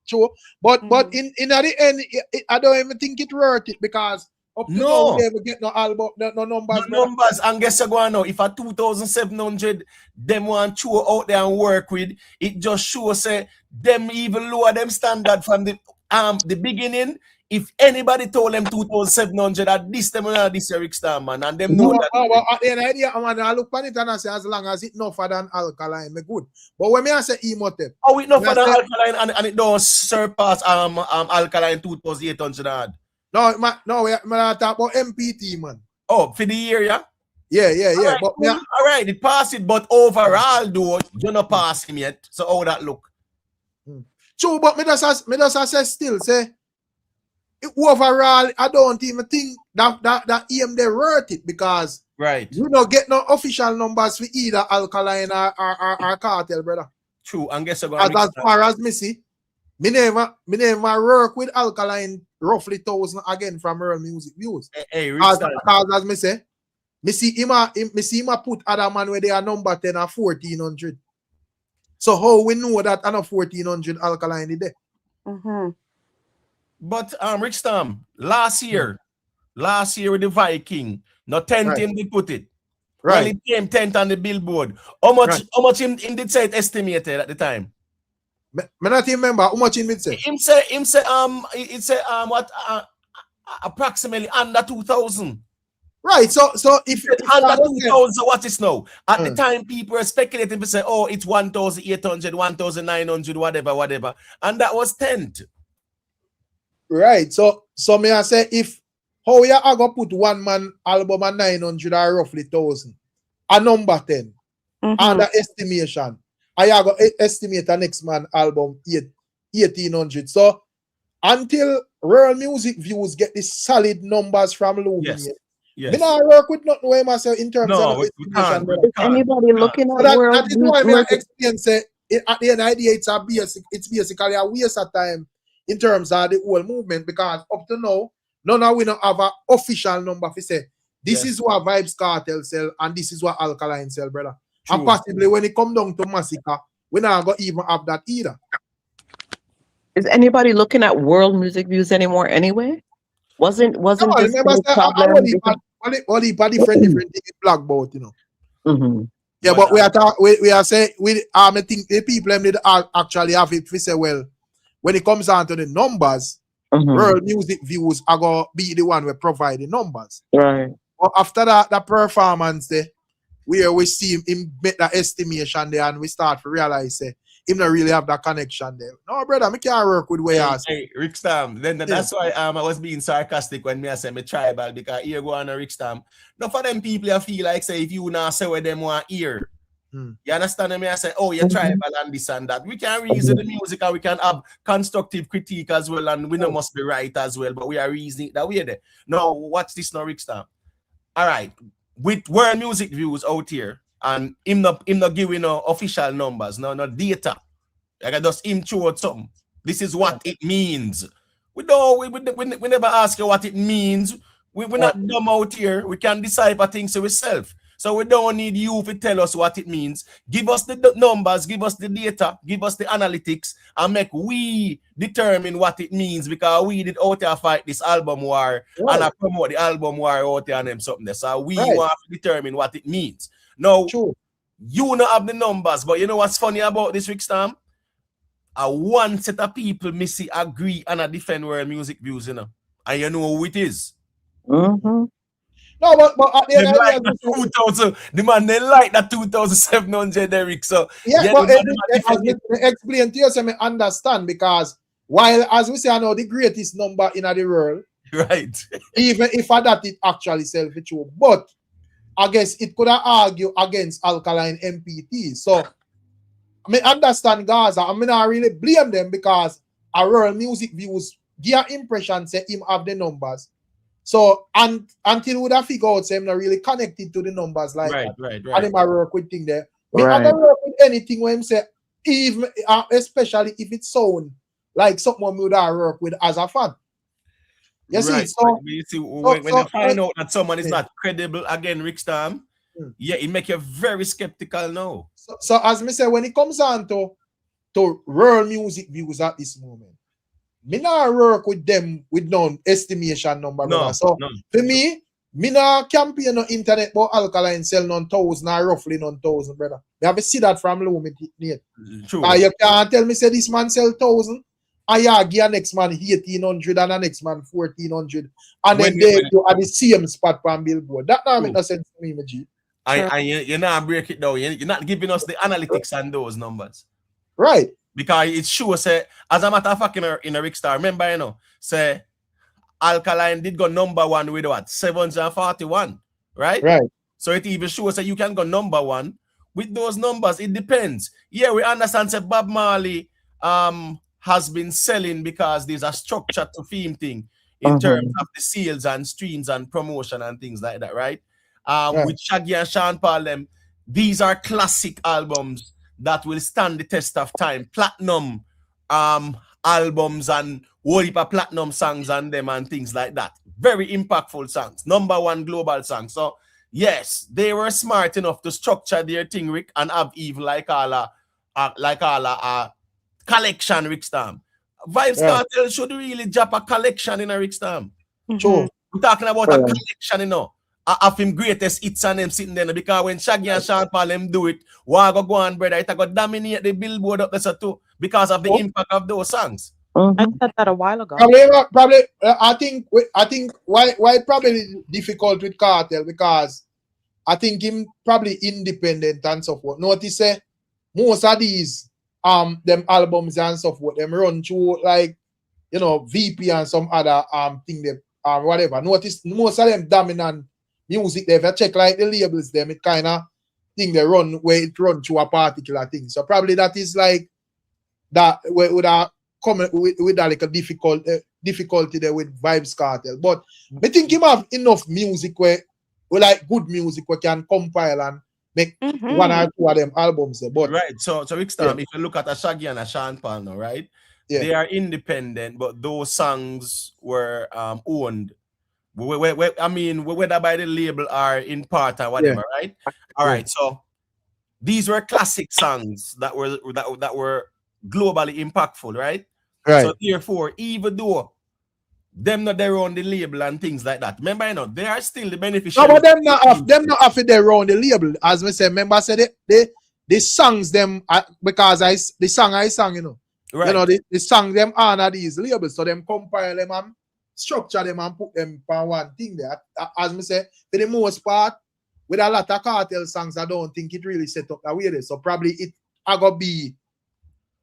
A: True. But in the end, I don't even think it worth it, because up to now, we never get no album, no numbers.
J: No numbers, and guess what now? If a 2,700 them want to out there and work with, it just shows say them even lower them standard from the beginning. If anybody told them 2,700 at this time, this Eric Star, man, and them know that.
A: At the end idea, I look at it and I say, as long as it no for than alkaline, me good. But when me I say emotive,
J: oh, it no for than alkaline, and it don't surpass alkaline 2,800 odd.
A: No, we talk about MPT, man.
J: Oh, for the year, yeah?
A: Yeah.
J: All right,
A: but
J: cool. All right, it passed it, but overall, though, you're not passing yet. So how that look?
A: True, but me just say still say overall, I don't even think that aim they worth it, because
J: right,
A: you don't get no official numbers for either alkaline or cartel, brother.
J: True, and guess
A: what? As far as me see, me never work with alkaline roughly 1,000 again from World Music Views. Because as me say, me see him put other man where they are number 10 or 1,400. So how we know that on a 1,400 alkaline is there?
J: But Rickstorm, last year with the Viking, no 10th him they put it.
A: Right.
J: Well, it came 10th on the Billboard. How much him did say it estimated at the time?
A: Me not remember how much him did say.
J: Him say approximately under 2,000.
A: Right. So if
J: under 2,000, what is now? At the time, people were speculating to say, oh, it's 1,800, 1,900, whatever. And that was 10th.
A: Right. So may I say, if how you are gonna put one man album at 900 or roughly 1,000, a number 10, under estimation, I are gonna estimate a next man album 1,800. So until World Music Views get the solid numbers from Logan,
J: yes.
A: Me not work with nothing where myself in terms of estimation.
K: Is anybody looking at
A: that is why I explain say at the end of the day, it's basically a waste of time in terms of the whole movement, because up to now, none of we don't have an official number to say this is what Vybz Kartel sell and this is what Alkaline sell, brother. True. And possibly when it come down to Masicka, we not gonna even have that either.
K: Is anybody looking at World Music Views anymore anyway? Wasn't this the problem?
A: All the different things blog about, you know. Yeah, but we are saying I think the people need actually have it. We say, well, when it comes down to the numbers, World Music Views are gonna be the one we provide the numbers.
K: Right.
A: But after that performance there, we see him make that estimation there, and we start to realize him not really have that connection there. No, brother, I can't work with where you
J: Hey, Rickstorm, then that's why I was being sarcastic when I say me tribal, because here go on a Rickstorm. No, for them people I feel like say if you not say what them want hear. You understand me? I say, oh, you're tribal and this and that. We can reason the music and we can have constructive critique as well, and we know must be right as well, but we are reasoning that way there. Now, watch this now, Rickstorm. All right, with World Music Views out here, and him not giving no official numbers, no data. Like I just him throw something. This is what it means. We never ask you what it means. We're not dumb out here. We can decipher things ourselves. So we don't need you to tell us what it means. Give us the numbers, give us the data, give us the analytics, and make we determine what it means, because we did out there fight this album war and I promote the album war out there and them something there. So we want to determine what it means. Now, you don't have the numbers, but you know what's funny about this, Rickstorm? One set of people missing agree and defend World Music Views, you know. And you know who it is.
A: No, but at the end of
J: like the 2,000, the man they like that 2,700, Eric. So
A: but explain to you so I understand, because while as we say I know the greatest number in the world,
J: right?
A: Even if that it actually self true, but I guess it could have argued against Alkaline MPT. So I mean, understand Gaza. I mean, I really blame them because our Rural Music Views give impression say him have the numbers. So until we would have figured out say him not really connected to the numbers like that.
J: Right.
A: And him a work with thing there. Me
C: Right.
A: I work with anything when him say, even especially if it sound like something we would have work with as a fan. You see, so
J: you see when you find out that someone is not credible again, Rickstorm, yeah, it make you very skeptical now.
A: So as me say, when it comes on to Rural Music Views at this moment, me not work with them with no estimation number, brother. So for me not campaign no internet but Alkaline sell none thousand or roughly none thousand, brother. You have to see that from low me.
J: True.
A: You can't tell me say this man sell 1,000. And yeah, give a next man 1,800 and the next man 1,400. And then they go at the same spot on Billboard. That don't make no sense to me, my G.
J: And you're not break it down. You're not giving us the analytics on those numbers.
A: Right.
J: Because it shows, say, as a matter of fact, in a Rickstar, remember, you know, say, Alkaline did go number one with what? 741, right?
A: Right.
J: So it even shows that you can go number one with those numbers. It depends. Yeah, we understand, say, Bob Marley has been selling because there's a structure to theme thing in terms of the sales and streams and promotion and things like that, right? With Shaggy and Sean Paul, these are classic albums that will stand the test of time. Platinum albums and whole heap of platinum songs on them and things like that. Very impactful songs. Number one global song. So, yes, they were smart enough to structure their thing, Rick, and have even like all a collection, Rickstorm. Vybz Kartel should really drop a collection in a Rickstorm.
A: Sure.
J: We're talking about a collection, you know, of him greatest hits and them sitting there. Because when Shaggy and Sean Paul them do it, why go on, brother? It go dominate the Billboard up there too because of the impact of those songs.
L: I said that a while ago.
A: Probably, I think why it probably difficult with Kartel because I think him probably independent and so forth. Notice most of these them albums and so forth, them run through like, you know, VP and some other thing them whatever. Notice most of them dominant music they ever check like the labels them, it kind of thing they run where it run through a particular thing. So probably that is like that would have come with that like a difficulty there with Vybz Kartel. But I think him have enough music where like good music we can compile and make one or two of them albums there. But
J: right, so Rickstorm, if you look at a Shaggy and a Sean Paul now, right? They are independent, but those songs were owned. I mean, whether by the label or in part or whatever, right? All right, so these were classic songs that were globally impactful, right?
A: Right.
J: So therefore, even though them not there on the label and things like that, remember, you know, they are still the beneficiaries.
A: No, but them not off it there on the label. As we say, remember, I said the songs them because the song I sang, you know.
J: Right.
A: You know, the song them honor these labels, so them compile them and structure them and put them on one thing there. As me say, for the most part, with a lot of Kartel songs, I don't think it really set up that way there. So probably it gonna be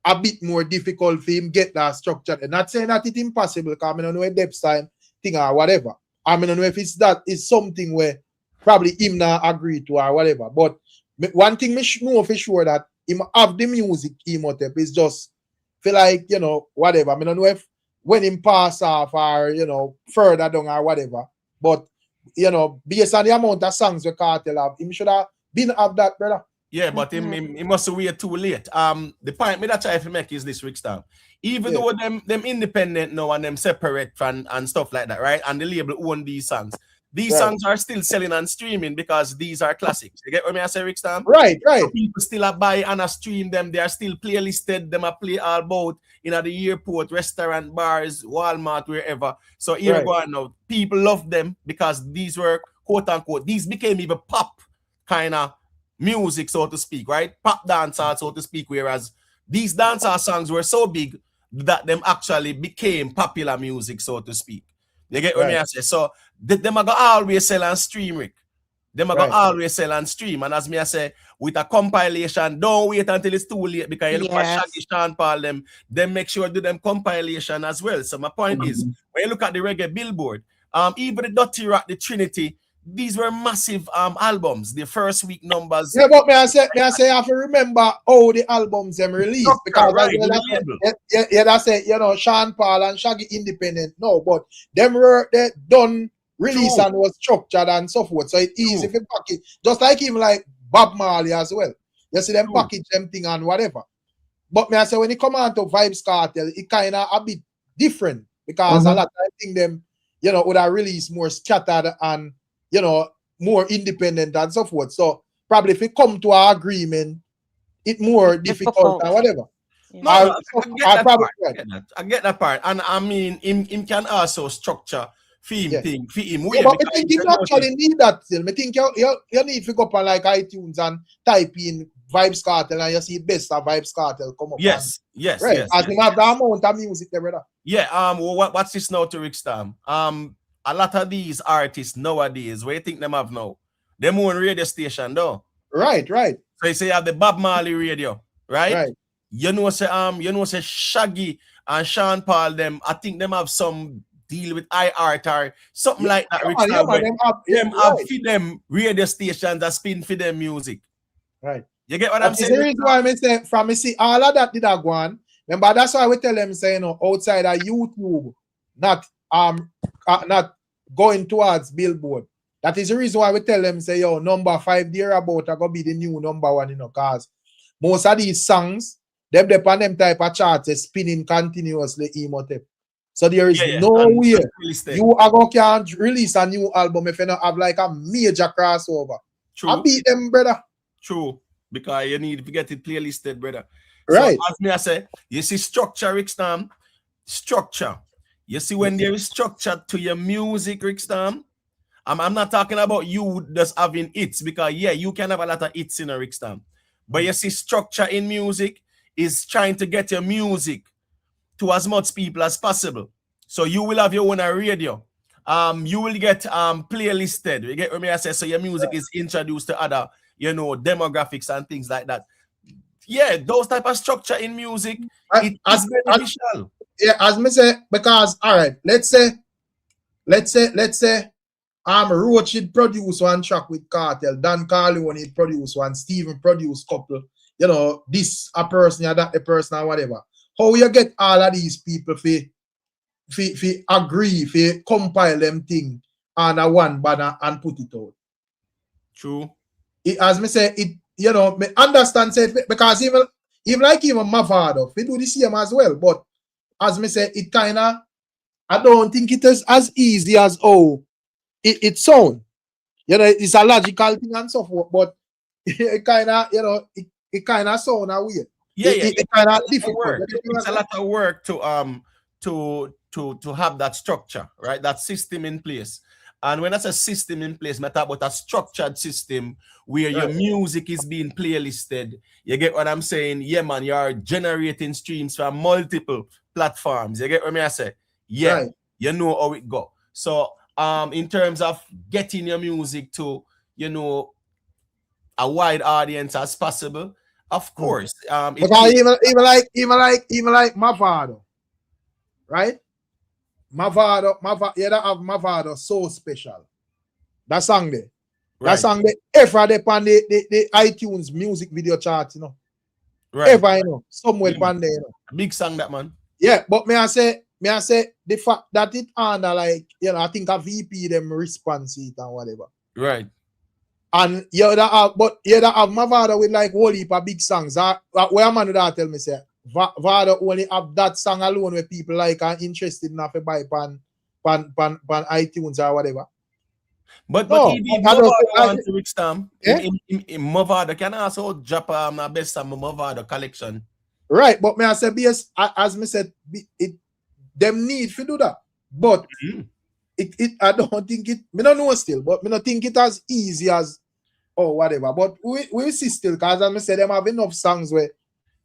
A: a bit more difficult for him get that structure. And not saying that it's impossible, because I don't know if depth time thing or whatever. I don't know if it's something where probably him not agree to or whatever. But one thing me know for sure that him have the music Imhotep is just feel like, you know, whatever. I don't know if when him pass off or, you know, further down or whatever. But, you know, based on the amount of songs the Kartel have, him should have been up that, brother.
J: Yeah, but he must wait too late. The point me that try to make is this, Rickstorm. Even though them independent now and them separate and stuff like that, right? And the label own these songs. These songs are still selling and streaming because these are classics. You get what I say, Rickstorm?
A: Right.
J: So people still buy and stream them. They are still playlisted. Them play all about in the airport, restaurant, bars, Walmart, wherever. So here go on now. People love them because these were quote unquote. These became even pop kind of music, so to speak, right? Pop dancehall, so to speak. Whereas these dancehall songs were so big that them actually became popular music, so to speak. You get what I say? So them are gonna always sell and stream, Rick. Them are gonna always sell and stream. And as me I say, with a compilation, don't wait until it's too late because you look at Shaggy, Sean Paul, them make sure do them compilation as well. So my point is, when you look at the reggae Billboard, even the Dirty Rock, the Trinity, these were massive albums. The first week numbers.
A: Yeah, but may I say I have to remember how the albums them released because
J: right,
A: that's it, you know, Sean Paul and Shaggy independent. No, but them were they done release and was structured and so forth. So it's easy to package. Just like even like Bob Marley as well. You see them package them thing and whatever. But may I say when it come on to Vybz Kartel, it kind of a bit different because a lot of I think them, you know, would have released more scattered and, you know, more independent and so forth. So probably if we come to an agreement, it's more difficult and whatever.
J: Yeah. No, I get that part. And I mean, him can also structure theme thing for him.
A: Yeah, but I think you actually need that still. I think you need to go up on like iTunes and type in Vybz Kartel and you see best of Vybz Kartel come up.
J: Yes.
A: Right. As you have the amount of music there, brother.
J: Yeah, what's this now to Rickstorm? A lot of these artists nowadays, what you think them have now? Them own radio station though.
A: Right.
J: So you say you have the Bob Marley radio, right?
A: Right.
J: You know say Shaggy and Sean Paul them, I think them have some deal with iHeart or something like that. Them have for them radio stations that spin for them music.
A: Right.
J: You get what I'm saying?
A: The reason why I say from me see all of that did I go on. Remember, that's why we tell them say, you know, outside of YouTube, not going towards Billboard. That is the reason why we tell them say, yo, number 5 there about are gonna be the new number 1, you know, cause most of these songs, them depend them type of charts spinning continuously emo tape. So there is no way you are gonna can release a new album if you don't have like a major crossover.
J: True.
A: I beat them, brother.
J: True. Because you need to get it playlisted, brother.
A: Right.
J: So as me I say, you see structure, Rickstorm. Structure. You see when there is structure to your music, Rickstorm. I'm not talking about you just having hits because you can have a lot of hits in a Rickstorm. But you see structure in music is trying to get your music to as much people as possible. So you will have your own radio. You will get playlisted. You get what I say? So your music is introduced to other, you know, demographics and things like that. Yeah, those type of structure in music it is beneficial.
A: As me say, because all right, let's say Roach produce one track with Kartel, Dan Carleone produce one, Steven produce couple, you know, this a person or that a person or whatever. How you get all of these people fi agree, fi compile them thing on a one banner and put it out?
J: True.
A: As me say, it, you know, me understand say because even Mavado, we do the same as well. But as me say, it kinda, I don't think it is as easy as it sound. You know, it's a logical thing and so forth, but it kinda, you know, it kinda sound a weird. It kinda difficult.
J: It's a lot of work to have that structure, right? That system in place. And when I say system in place, I talk about a structured system where your music is being playlisted. You get what I'm saying? Yeah, man, you're generating streams from multiple platforms. You get what I say? Yeah, you know how it go. So in terms of getting your music to, you know, a wide audience as possible, of course.
A: Because even like Mavado, right? Mavado, you don't have Mavado so special. That song there. That song there ever they on the iTunes music video chart, you know.
J: Right.
A: Ever, you know, somewhere on there, you know.
J: Big song that, man.
A: Yeah, but may I say the fact that it under like, you know, I think a VP them response it and whatever.
J: Right.
A: And you don't have Mavado with like whole heap of big songs. Where man that tell me say Vado only have that song alone where people like are interested enough to buy pan iTunes or whatever.
J: But even Mavado to Rickstorm, Mavado can also drop my best song Mavado collection.
A: Right, but may I say as me said, them need to do that. But I don't think it, me don't know still, but me don't think it as easy as whatever. But we see still, because as I said, them have enough songs where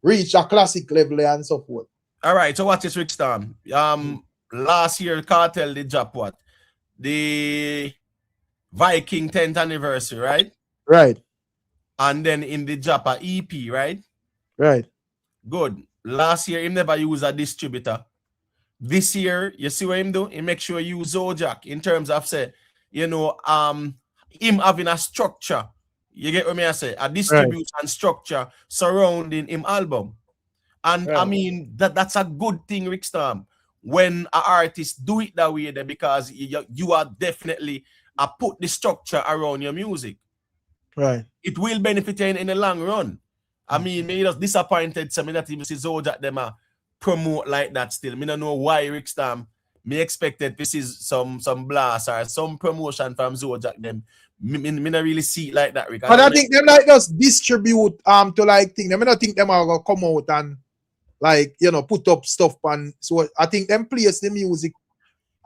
A: reach a classic level and so forth.
J: All right, so watch this, Rickstorm. Last year, Kartel did drop what? The Viking 10th anniversary, right?
A: Right.
J: And then in the drop a EP, right?
A: Right.
J: Good. Last year, he never used a distributor. This year, you see what him do? He make sure you use Zojak in terms of say, you know, him having a structure. You get what me I say? A distribution structure surrounding him album. And I mean that's a good thing, Rickstorm, when an artist do it that way there, because you are definitely put the structure around your music.
A: Right.
J: It will benefit you in the long run. I mean, me just disappointed some that even see Zodiac them promote like that still. Me don't know why Rickstorm. Me expected this is some blast or some promotion from Zodiac them. Me not really see it like that, Rick.
A: But I think them like just distribute to like thing. I don't think them are gonna come out and like put up stuff on. So I think them place the music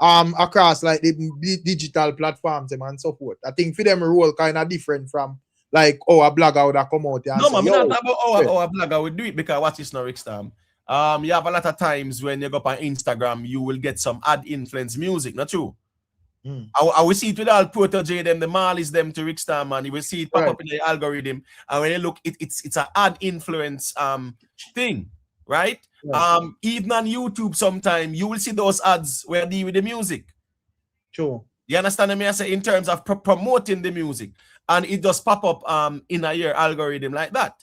A: across like the digital platforms and so forth. I think for them role kind of different from like a blogger would have come out and
J: no,
A: say,
J: man, not about a blogger would do it, because watch this now, Rickstorm. You have a lot of times when you go up on Instagram, you will get some ad influence music, not true? I will see it with all protege them, the Marlies them to Rickstorm, and you will see it pop up in the algorithm. And when you look, it's an ad influence thing, right? Even on YouTube sometime you will see those ads where they deal with the music.
A: True.
J: You understand what I say? In terms of promoting the music, and it just pop up in your algorithm like that.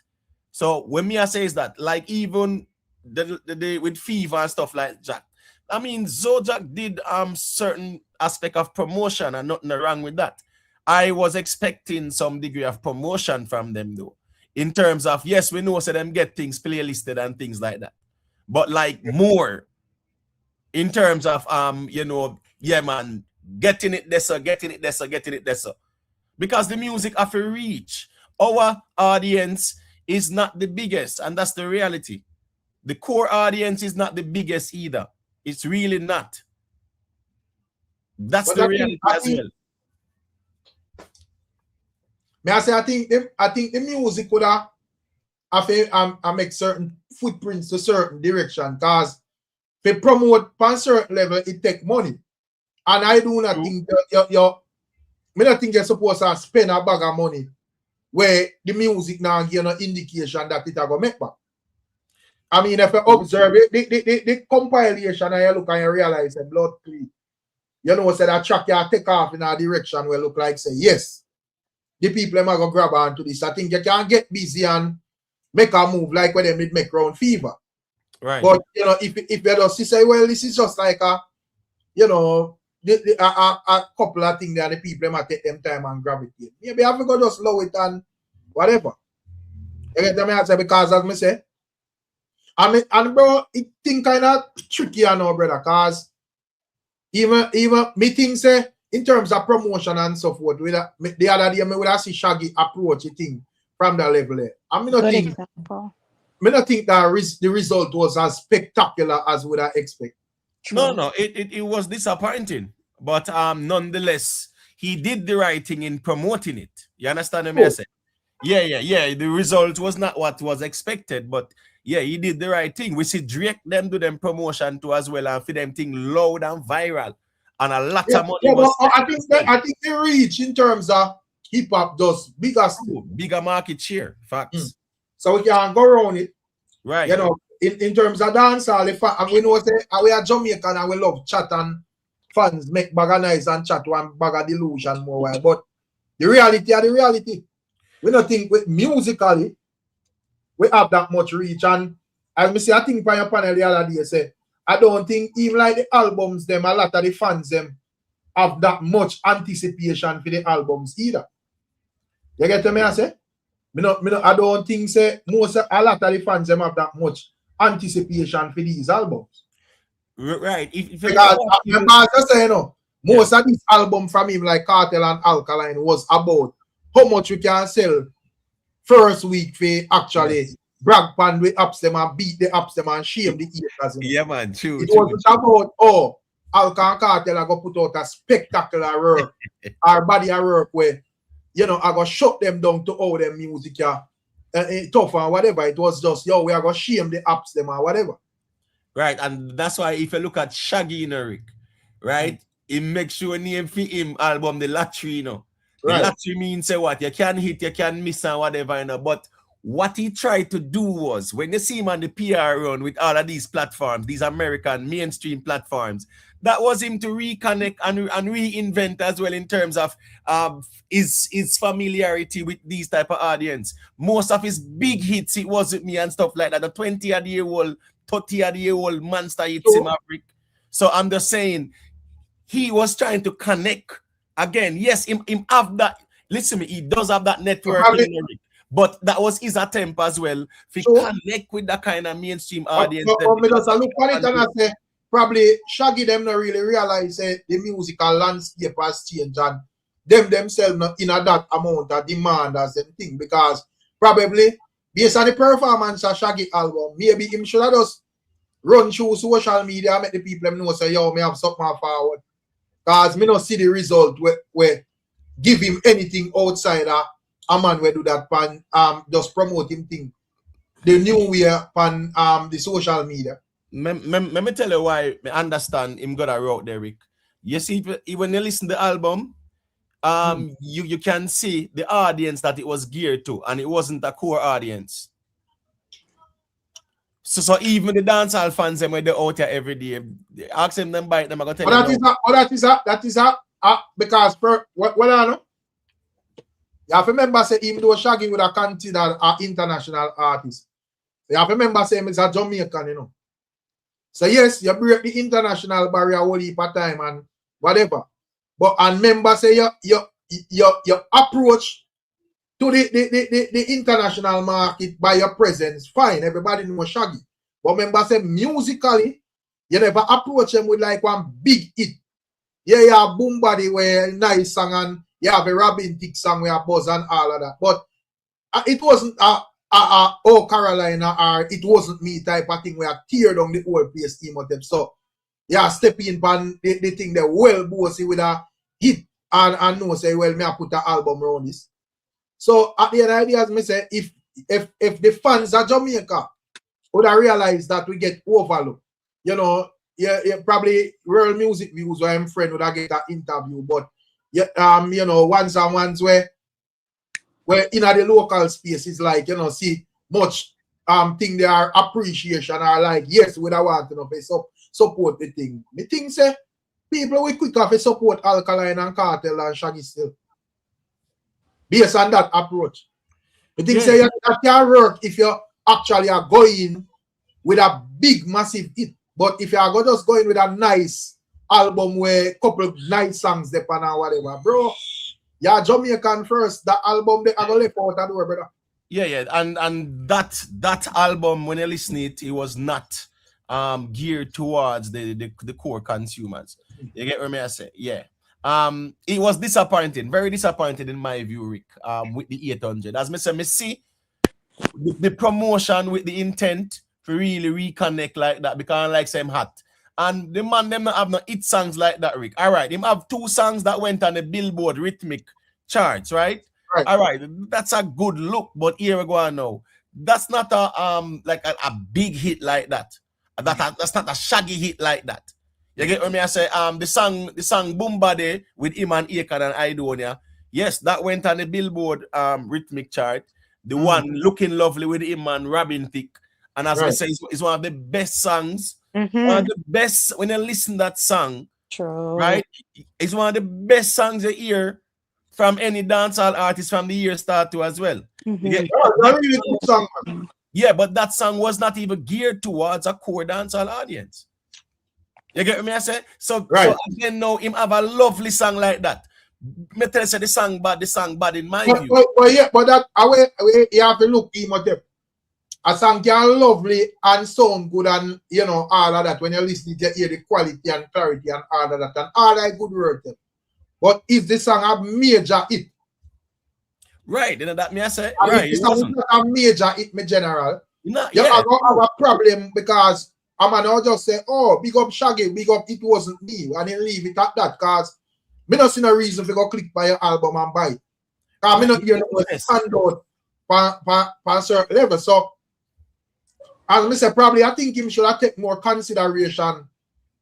J: So when me I say is that, like even the with Fever and stuff like Jack, I mean Zodiac did certain aspect of promotion, and nothing wrong with that. I was expecting some degree of promotion from them though, in terms of, yes, we know so them get things playlisted and things like that, but like more in terms of yeah man, getting it there, because the music have to reach. Our audience is not the biggest, and that's the reality. The core audience is not the biggest either. It's really not. That's the reality as well.
A: May I say, I think the music would have make certain footprints to certain direction, because they promote on certain level, it take money. And I do not think I don't think you're supposed to spend a bag of money where the music now give no indication that it are going to make back. I mean, if you observe it, the compilation and you look and you realize a blood clean. You know, say that track you take off in a direction where look like say, yes, the people are going to grab onto this. I think you can get busy and make a move like when they make round Fever.
J: Right.
A: But, if you just say, well, this is just like a couple of things that the people might take them time and gravitate. Maybe I have to go just low it and whatever. You get me? I say, because as me say, and bro, it think kind of tricky now, brother, because even me think say in terms of promotion and so forth, the other day I would have see Shaggy approach the thing from that level there. I mean, I think that the result was as spectacular as would I expect.
J: No, it was disappointing, but nonetheless, he did the right thing in promoting it. You understand what I say? Yeah. The result was not what was expected, but yeah, he did the right thing. We see Drake them do them promotion too as well, and for them thing loud and viral, and a lot of money was.
A: I think they reach in terms of hip hop does bigger
J: market share. Facts.
A: So we can go around it,
J: right?
A: In terms of dancehall, and we know say we are Jamaican and we love chat and fans make bag of nice and chat one bag of delusion more while. But the reality are the reality. We don't think musically we have that much reach. And as me say, I think by your panel the other day say, I don't think even like the albums them, a lot of the fans them have that much anticipation for the albums either. You get me I say? I don't think say a lot of the fans them have that much anticipation for these albums.
J: Right.
A: Because I just say, most of these albums from him, like Kartel and Alkaline, was about how much we can sell first week for actually brag pan with ups them and beat the ups them and shame the haters.
J: Yeah, man, true.
A: It wasn't about, Alka and Kartel are going to put out a spectacular work or body of work where, I going to shut them down to all them music, tough and whatever. It was just, we are going to shame the ups them or whatever.
J: Right, and that's why if you look at Shaggy in Rick, right, he makes sure name for him album The Lottery, The lottery means say what? You can hit, you can miss and whatever, but what he tried to do was, when you see him on the PR run with all of these platforms, these American mainstream platforms, that was him to reconnect and reinvent as well in terms of his familiarity with these type of audience. Most of his big hits, it was with me and stuff like that. The 20-year-old, 30-year-old monster hits in Africa. So I'm just saying, he was trying to connect. Again, yes, him have that. Listen to me, he does have that networking, but that was his attempt as well to connect with that kind of mainstream audience.
A: But me just look at it and I say, probably Shaggy them not really realize the musical landscape has changed and them themselves not in that amount of demand as them thing, because probably based on the performance of Shaggy album, maybe him should have just run through social media and make the people know say, yo, me have something forward. Because me not see the result where give him anything outside a man where do that pan just promote him thing. The new way pan the social media.
J: Let me tell you why I understand him got a route there, Rick. You see, when you listen to the album, you can see the audience that it was geared to, and it wasn't a core audience. So even the dancehall fans, them when they're out here every day, ask them buy them. I'm gonna tell you.
A: That is because what I know. You have to remember say even though Shaggy would have considered an international artist, you have to remember say he's a Jamaican, you know. So yes, you break the international barrier whole heap of time and whatever. But and remember say your approach to the international market by your presence, fine. Everybody knows Shaggy. But remember say musically, you never approach them with like one big hit. Yeah, you have Boom Body where nice song and you have a Robin Thicke song where buzz and all of that. But it wasn't oh Carolina or it wasn't me type of thing where I tear down the whole place team of them. So yeah, step in pan the thing that well bossy with a hit and no say, well, me I put an album around this. So at the end of the day, as me say, if the fans of Jamaica would have realized that we get overlooked, you know, yeah, probably World Music Views where I'm friend would have get an interview, but yeah, you know, ones and ones where in the local space is like, you know, see much thing they are appreciation are like, yes, we don't want to know support the thing. The thing say people will quick off support Alkaline and Kartel and Shaggy still. Based on that approach. The thing say that can work if you actually are going with a big massive hit. But if you are just going with a nice album where a couple of nice songs depend or whatever, bro, you're Jamaican first. That album they are gonna left out of the door, brother.
J: Yeah, and that album, when you listen it was not geared towards the core consumers. You get what I say? Yeah. It was disappointing, very disappointing in my view, Rick, with the 800. As I say, me see the promotion with the intent to really reconnect like that, because like say I'm hot. And the man them not have no hit songs like that, Rick. All right, him have 2 songs that went on the Billboard rhythmic charts, right? All right, that's a good look, but here we go now. That's not a like a big hit like that. That's not a Shaggy hit like that. You get what I say? The song Boom Body with him and Akon and Idonia. Yes, that went on the Billboard rhythmic chart. The one Looking Lovely with him and Robin Thicke. And as I say, it's one of the best songs. One of the best when you listen to that song.
L: True.
J: Right? It's one of the best songs you hear from any dancehall artist from the year start to as well. Yeah, but that song was not even geared towards a core dancehall audience. You get what I say? So again, now him have a lovely song like that. Me tell you the song bad in my view.
A: But that you have to look him at them. A song can lovely and sound good and you know all of that when you listen to hear the quality and clarity and all of that and all that good work. But if the song a major hit,
J: right? You know that me I say,
A: and
J: right?
A: If the song is not a major hit, me general, you have a problem because I'm gonna just say, oh, big up Shaggy, big up it wasn't me, and then leave it at that because me not see no reason to go click by your album and buy it. Because me not hear no stand out for a certain level. So as I say, probably I think him should have take more consideration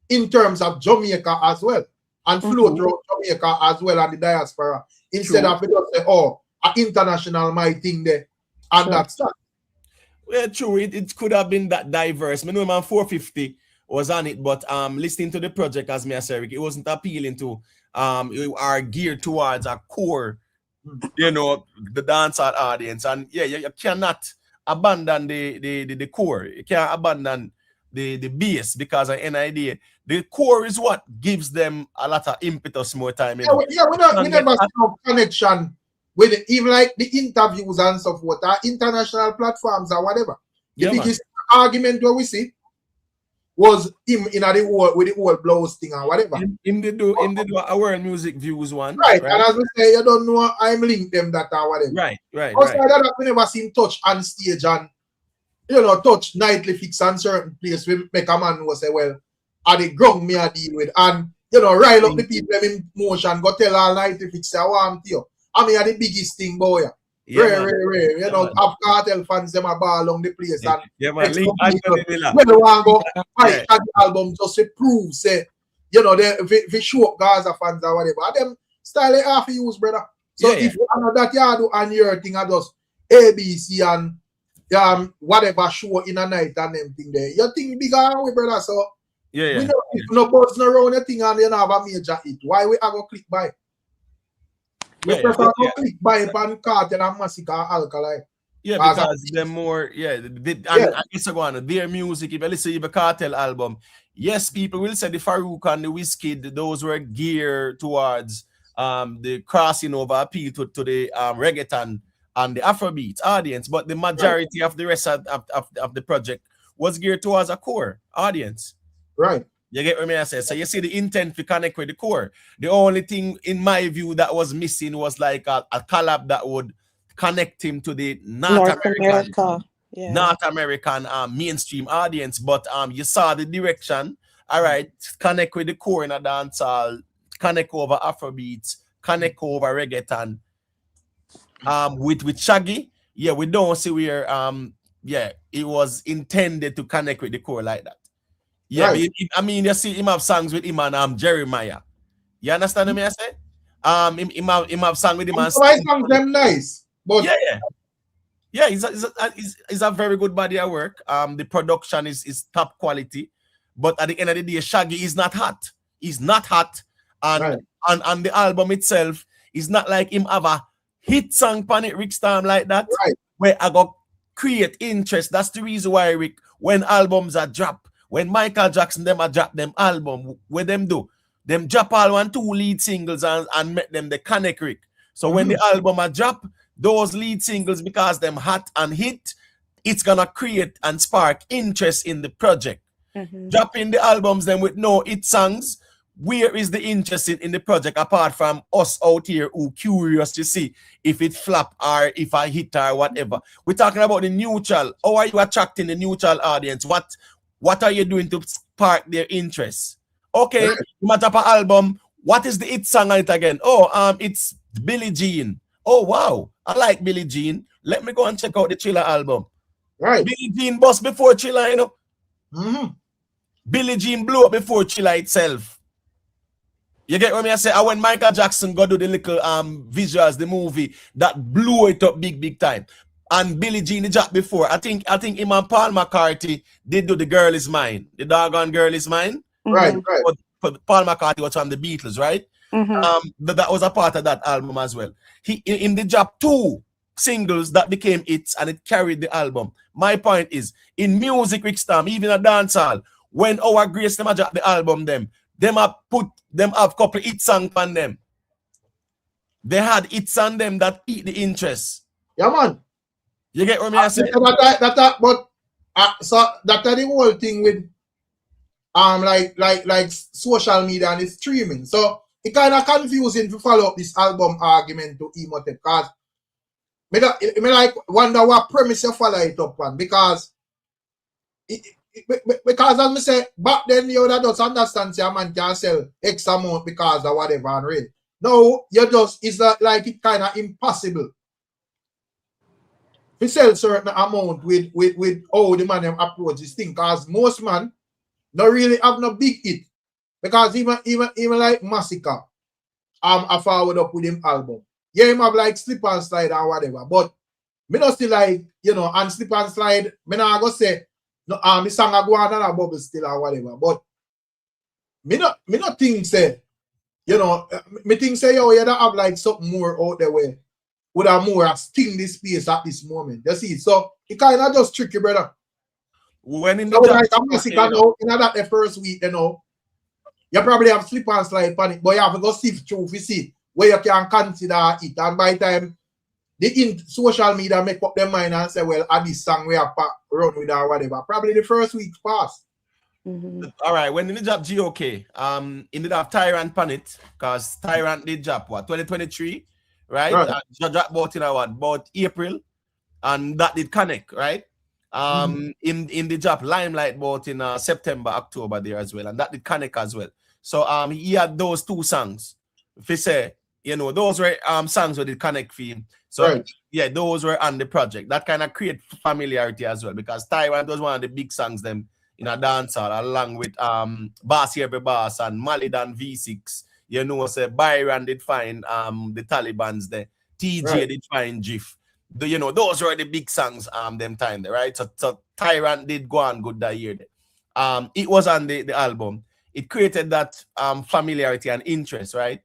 A: in terms of Jamaica as well and flow through Jamaica as well and the diaspora instead of just say, oh, an international my thing there and that's that.
J: Well, true, it could have been that diverse. I know man 450 was on it, but listening to the project as me said, it wasn't appealing to you are geared towards a core, you know, the dancehall audience. And yeah, you cannot abandon the core. You can't abandon the base because of any idea. The core is what gives them a lot of impetus more time. You know?
A: We never see no connection with it, even like the interviews and so forth, international platforms or whatever. The biggest argument what we see was him in the whole with the whole blouse thing or whatever.
J: In the do a world music views one.
A: Right. And as we say, you don't know I'm link them that or whatever.
J: Right.
A: Also, that we never seen touch on stage and touch nightly fix on certain place we make a man who say, well, are the ground me I deal with and rile up the people in motion, go tell all nightly fix I want you. I mean, the biggest thing, boy. Rare. Have Kartel fans them a ball along the place and when they want to go fight the album just to prove, say, they show up Gaza fans or whatever. And them style they have to use, brother. So if you know that you do on your thing, I just ABC and whatever show in a night and them thing there. You think bigger we, brother. So we know if no buzz no around the thing and you have a major hit. Why we go click by? We prefer to click by on Kartel and Masicka Alkali.
J: Yeah, because they're more, I guess I go on their music. If you listen to the Kartel album, yes, people will say the Farouk and the Wizkid, those were geared towards the crossing over appeal to the reggaeton and the Afrobeat audience, but the majority of the rest of the project was geared towards a core audience.
A: Right.
J: You get what I say? So you see the intent to connect with the core. The only thing, in my view, that was missing was like a collab that would connect him to the North American mainstream audience. But you saw the direction. All right, connect with the core in a dancehall, connect over Afrobeats, connect over reggaeton. With Shaggy, we don't see where it was intended to connect with the core like that. Yeah, right. I mean, you see him have songs with him and Jeremiah. You understand what I say? Him have songs with him and
A: my songs them nice, but
J: he's a very good body of work. The production is top quality, but at the end of the day, Shaggy is not hot. He's not hot, and the album itself is not like him have a hit song on it, Ricstorm like that.
A: Right.
J: Where I got create interest. That's the reason why Rick, when albums are drop. When Michael Jackson them a drop them album, what them do? Them drop all 1, 2 lead singles and make them the connect Rick. So when the album a drop, those lead singles, because them hot and hit, it's gonna create and spark interest in the project. Dropping the albums then with no hit songs, where is the interest in the project apart from us out here who curious to see if it flop or if I hit or whatever? We're talking about the neutral. How are you attracting the neutral audience? What are you doing to spark their interest? Okay, you drop an album. What is the hit song on it again? Oh, it's Billie Jean. Oh, wow. I like Billie Jean. Let me go and check out the Thriller album.
A: Right.
J: Billie Jean bust before Thriller, you know. Billie Jean blew up before Thriller itself. You get what I say? When Michael Jackson go do the little visuals, the movie that blew it up big time. And Billie Jean dropped before. I think him and Paul McCartney did do The Girl Is Mine. The doggone Girl Is Mine.
A: Right.
J: But Paul McCartney was from the Beatles, right? That was a part of that album as well. He in the drop 2 singles that became hits and it carried the album. My point is, in music, Ricstorm, even a dancehall, when our Grace them drop the album, them have couple hit songs on them. They had hits on them that eat the interest.
A: Yeah, man.
J: You get what I say?
A: But so that's the whole thing with like social media and streaming. So it kind of confusing to follow up this album argument to Emote because me like wonder what premise you follow it up on because as I say back then you would just understand say a man can sell X amount because of whatever and real. No, you just it's like it kind of impossible. We sell certain amount with how the man approach this thing because most man don't really have no big hit because even like Masicka I followed up with him album. Yeah, him have like Slip and Slide or whatever, but Me not still like, you know, and slip and slide. Me not go say, no, me song a go on and a bubble still or whatever. But me not think say, you know, me think say, yo, you don't have like something more out there where would have more sting this space at this moment. You see, so it kind of just tricky, brother.
J: When in the
A: So
J: job,
A: like I'm Masicka now, in that the first week, you know, you probably have slip and slide panic, but you have to go sift through to see where you can consider it. And by the time the social media make up their mind and say, well, at this song we have run with or whatever. Probably the first week passed.
J: All right, when in the job GOK, in the have Tyrant pan it, because Tyrant did job what 2023, right?
A: Right.
J: And drop about in about April, and that did connect, right? In the job Limelight bought in September, October there as well, and that did connect as well. So he had those two songs. If you say, you know, those were songs that did connect for him. So
A: right.
J: yeah, those were on the project. That kind of create familiarity as well, because Tyrant was one of the big songs them in a dancehall, along with Bossy Every Boss and Malidan V6. You know, say Byron did find the Taliban's there. TJ
A: Right.
J: did find Jiff. You know, those were the big songs them time there, right? So Tyrant did go on good that year. It was on the album. It created that familiarity and interest, right?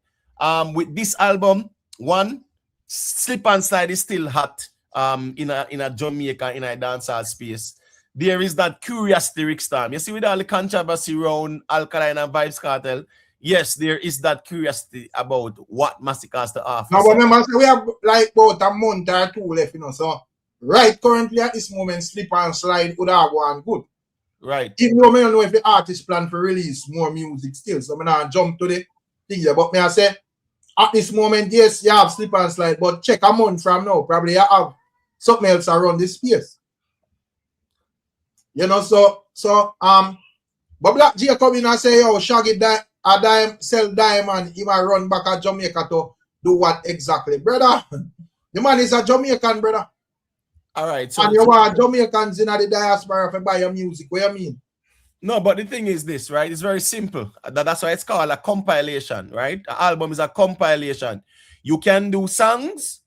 J: With this album, one, Slip and Slide is still hot in a Jamaica, in a dancehall space. There is that curiosity Ricstorm. You see, with all the controversy around Alkaline and Vybz Kartel, yes, there is that curiosity about what Masicka has to offer.
A: Now, remember, we have like about a month or two left, you know. So, right currently at this moment, Slip and Slide would have gone good.
J: Right.
A: Even though I don't know if the artist plan for release more music still, so I'm not jump to the thing there. But me I say, at this moment, yes, you have Slip and Slide, but check a month from now, probably you have something else around this space. You know, but Black J come in and say, yo, Shaggy sell diamond, he might run back at Jamaica to do what exactly? Brother, the man is a Jamaican, brother.
J: All right. So,
A: and you want Jamaicans in the diaspora to buy your music. What you mean?
J: No, but the thing is this, right? It's very simple. That's why it's called a compilation, right? An album is a compilation. You can do songs,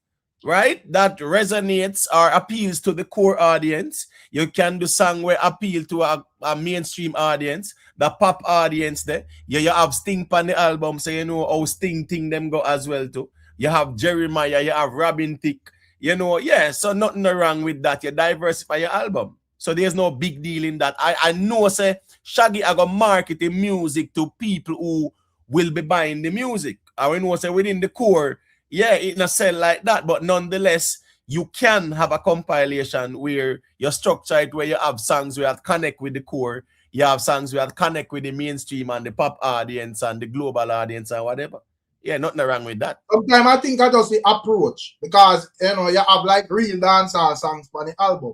J: right, that resonates or appeals to the core audience. You can do song where appeal to a mainstream audience, the pop audience there. You have Sting on the album, so you know how Sting thing them go as well too. You have Jeremiah, you have Robin Thicke, you know, yeah, so nothing wrong with that. You diversify your album. So there's no big deal in that. I know, say, Shaggy I gonna market the music to people who will be buying the music. I know, say, within the core, yeah, it not sell like that, but nonetheless, you can have a compilation where you structure it, where you have songs where you connect with the core, you have songs where you connect with the mainstream and the pop audience and the global audience and whatever. Yeah, nothing wrong with that.
A: Sometimes I think I just the approach, because you know you have like real dancehall songs on the album.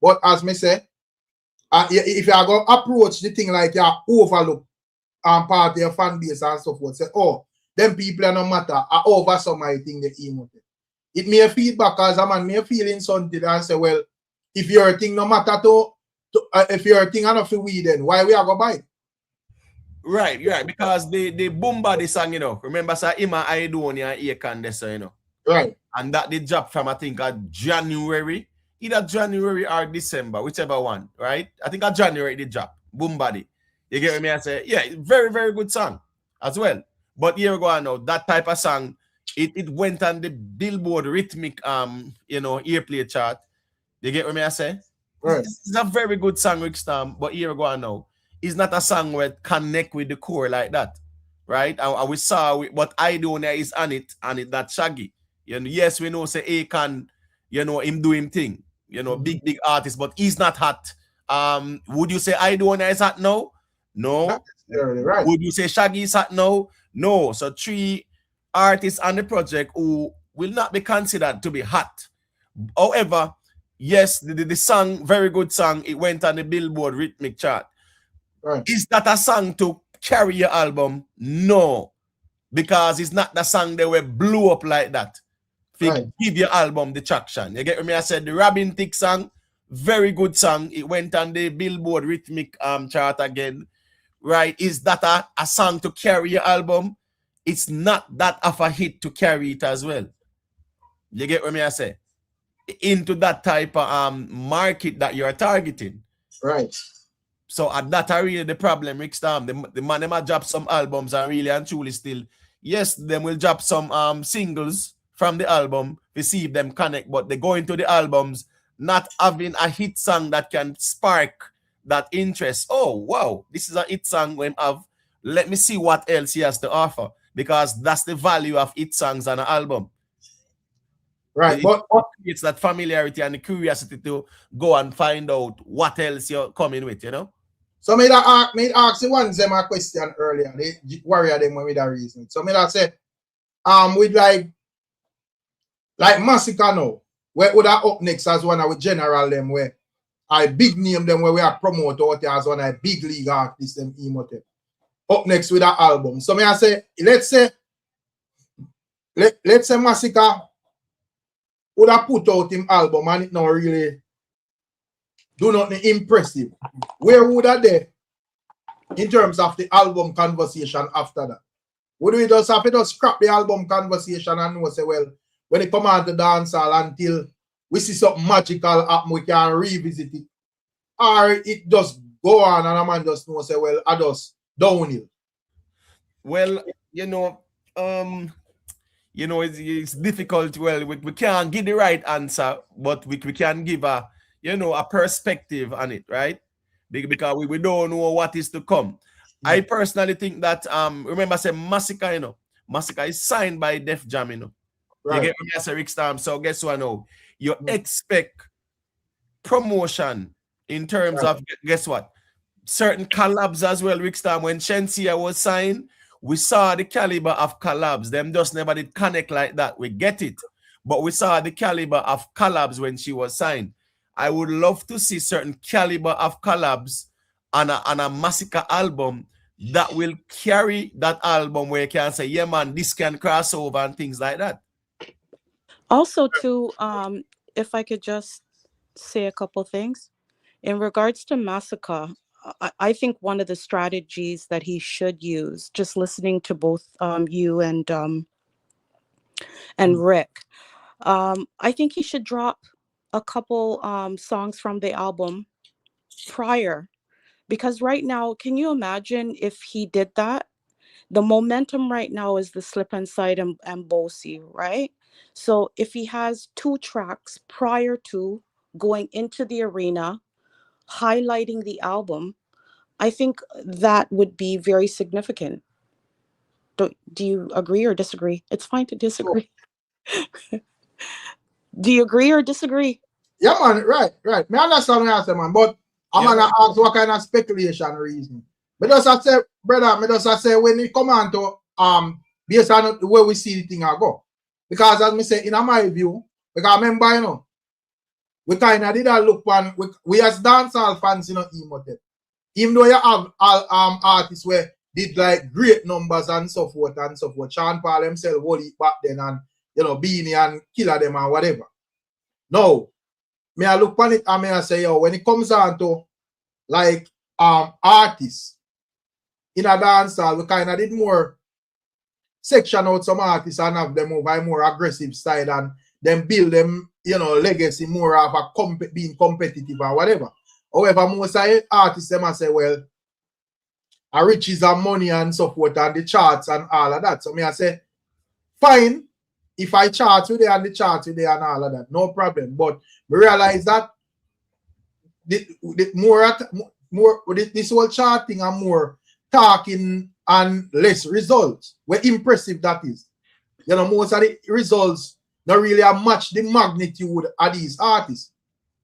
A: But as me say, if you are going to approach the thing like you overlook part of your fan base and so forth, say, oh, them people are no matter, I over some I think they emote. It may feedback as a man may feel insulted and say, well, if your thing no matter if your thing enough for we, then why we are going to buy it?
J: Right, because the Boomba the song, you know, remember say Ima I do on your ear candice, you know.
A: Right.
J: And that did drop from I think January, either January or December, whichever one, right? I think January did drop. Boomba. You get me? I say, yeah, very, very good song as well. But here we go now, that type of song, it went on the Billboard rhythmic you know, airplay chart. You get what I say?
A: Right.
J: It's a very good song, Ricstorm, but here we go now. It's not a song where it connect with the core like that, right? And we saw what I do there is on it, and it that Shaggy. You know, yes, we know say Akon, you know, him do him thing, you know, big artist, but he's not hot. Would you say I do there is hot now? No.
A: Right.
J: Would you say Shaggy is hot now? No. So 3 artists on the project who will not be considered to be hot. However, yes, the song, very good song, it went on the Billboard rhythmic chart.
A: Right.
J: Is that a song to carry your album? No. Because it's not the song that will blow up like that.
A: Right.
J: Give your album the traction. You get me? I said the Robin Thicke song, very good song. It went on the Billboard rhythmic chart again. Right? Is that a song to carry your album? It's not that of a hit to carry it as well. You get what me I say? into that type of market that you're targeting.
A: Right.
J: So at that are really the problem, Rickstorm. The man them a drop some albums and really and truly still, yes, them will drop some singles from the album to see if them connect, but they go into the albums not having a hit song that can spark that interest. Oh wow, this is a hit song when have. Let me see what else he has to offer, because that's the value of hit songs on an album.
A: Right,
J: but it's that familiarity and the curiosity to go and find out what else you're coming with, you know.
A: So me ask you one them a question earlier. The warrior them with a reason. So me that say, with like Masicka now, where would I up next as one of the general them where I big name them where we are promote out there as one of big league artists them emote up next with that album. So me I say, let's say Masicka would have put out him album and it not really do nothing impressive. Where would I there in terms of the album conversation after that? Would we just have to just scrap the album conversation and we say, well, when it come on to dancehall until we see something magical happen, we can revisit it? Or it just go on and a man just know say, well, I just downhill?
J: Well, it's difficult. Well, we can't give the right answer, but we can give a perspective on it, right? Because we don't know what is to come. I personally think that remember I said Masicka, Masicka is signed by Def Jam, Right. You get me as a Rickstorm. So guess what now? You expect promotion in terms of guess what? Certain collabs as well, Rickstorm. When Shensia was signed, we saw the caliber of collabs. Them just never did connect like that. We get it. But we saw the caliber of collabs when she was signed. I would love to see certain caliber of collabs on a Masicka album that will carry that album where you can say, yeah, man, this can cross over and things like that.
L: Also, too, if I could just say a couple things. In regards to Masicka, I think one of the strategies that he should use, just listening to both you and Rick, I think he should drop a couple songs from the album prior, because right now, can you imagine if he did that? The momentum right now is the Slip Inside and Bossy, right? So if he has 2 tracks prior to going into the arena, highlighting the album, I think that would be very significant. Do you agree or disagree? It's fine to disagree. Do you agree or disagree?
A: Yeah, man, right. Me understand what you say, man, but I'm gonna ask what kind of speculation reason. But just say, brother, when it come on to based on the way we see the thing I go. Because as me say, in my view, because remember, we kind of did a look on we as dancehall fans, emote. Even though you have artists where did like great numbers and so forth. Sean Paul himself hold it back then and Beanie and Killer them and whatever. Now, me I look on it and me I say, when it comes on to like artists in a dancehall, we kind of did more section out some artists and have them over a more aggressive style and then build them, legacy more of a being competitive or whatever. However, most of the artists them I say, well, riches and money and so forth and the charts and all of that. So me I say, fine, if I chart today and the chart today and all of that, no problem. But we realize that this whole charting and more talking and less results. Where impressive that is. Most of the results not really match the magnitude of these artists.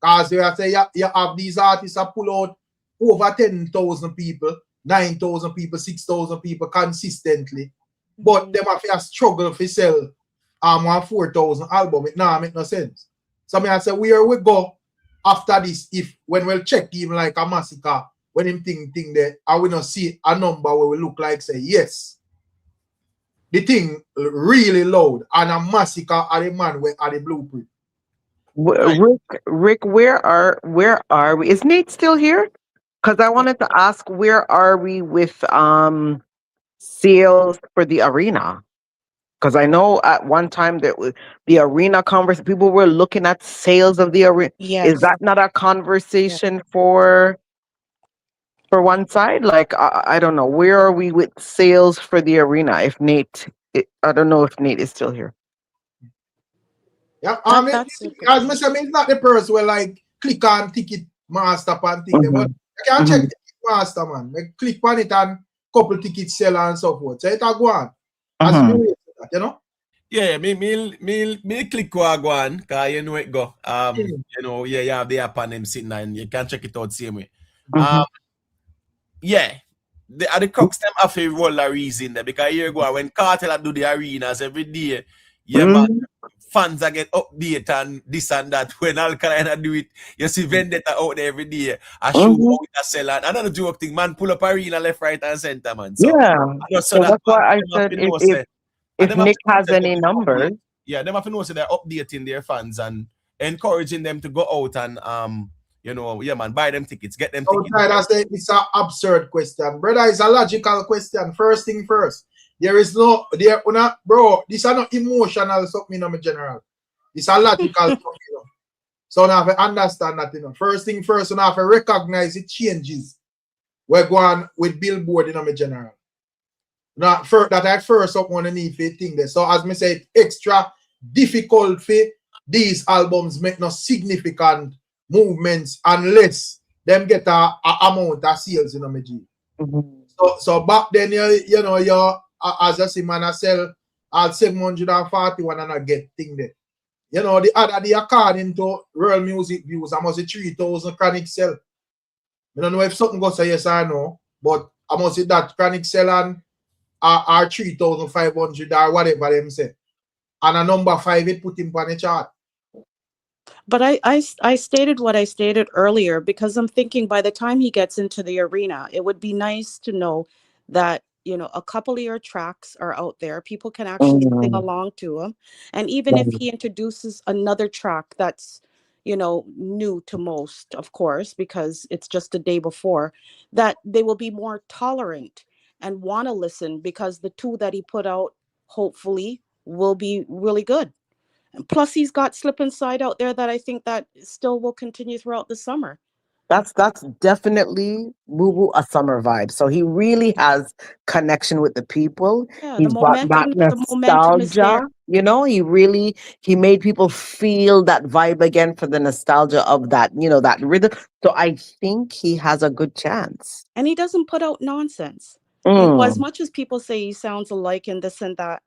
A: Because you have these artists that pull out over 10,000 people, 9,000 people, 6,000 people consistently. But them have to struggle to sell 4,000 album. It now make no sense. So I say where we go after this, if when we'll check even like a Masicka, when him thing there, I will not see a number where we look like say yes. The thing really loud and a Masicka are the man where are the blueprint.
K: Rick, where are we? Is Nate still here? Because I wanted to ask, where are we with sales for the arena? Because I know at one time that the arena converse, people were looking at sales of the arena. Is
L: Yes.
K: that not a conversation for one side? Like I don't know, where are we with sales for the arena? If Nate, I don't know if Nate is still here.
A: Yeah,
L: That's a good
A: as I
L: point.
A: say, it's not the person where like click on ticket master and thing. But you can check ticket master, man. Like, click on it and couple tickets sell and so forth. So it'll go on. As you do that, you know?
J: Yeah, me click go on, cause you know it go. You know, yeah, you have the app on them sitting there and you can check it out same way. Yeah. The crux them have a roll a reason there because here go when Kartel do the arenas every day, yeah, man, fans are get update and this and that. When Alkaline do it, you see Vendetta out there every day. I show how it a sell and another joke thing, man, pull up arena left, right, and center, man. So
K: Yeah.
J: so
K: So that's why I
J: them have
K: said
J: to know, say, and
K: if
J: them have
K: Nick
J: to know,
K: has
J: say, them
K: any
J: update.
K: numbers,
J: Yeah, them have to know so they're updating their fans and encouraging them to go out and you know, yeah, man, buy them tickets, get them tickets.
A: Outside, I say it's an absurd question, brother. It's a logical question. First thing first, there is no there, bro. This are not emotional something, in general. It's a logical something, you know. So now have to understand that, you know. First thing first, you have to recognize the changes we're going with Billboard, in general. Now, that at first someone need to think there. So as me say, extra difficult for these albums make no significant movements unless them get a amount of sales, you know, me G. So back then, you know, as I see, man, I sell at 741 and I get thing there. You know, the other day, according to Real Music Views, I must say 3,000 Chronic sell. I don't know if something goes say yes or no, but I must say that Chronic sell and are 3,500 or whatever them say. And a number 5, it put him on the chart.
L: But I stated what I stated earlier because I'm thinking by the time he gets into the arena, it would be nice to know that, you know, a couple of your tracks are out there. People can actually sing along to them. And even if he introduces another track that's, you know, new to most, of course, because it's just the day before, that they will be more tolerant and want to listen because the two that he put out, hopefully, will be really good. Plus, he's got Slip Inside out there that I think that still will continue throughout the summer.
K: that's definitely Boo Boo a summer vibe. So he really has connection with the people.
L: Yeah,
K: He's got that
L: the momentum is there.
K: nostalgia. You know, he made people feel that vibe again for the nostalgia of that, you know, that rhythm. So I think he has a good chance.
L: And he doesn't put out nonsense. You know, as much as people say he sounds alike and this and that,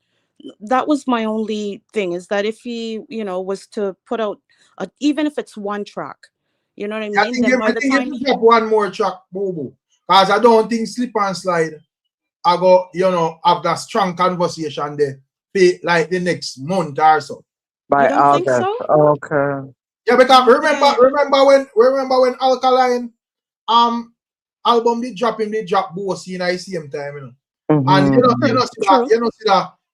L: that was my only thing, is that if he, you know, was to put out even if it's one track, you know what I mean?
A: I think you drop one more track, Boo Boo. Because I don't think Slip and Slide I go, you know, have that strong conversation there for like the next month or so.
K: By
L: you don't think so?
K: Okay.
A: Yeah, because remember when Alkaline album did drop Bossy in the same time, you know. And you know see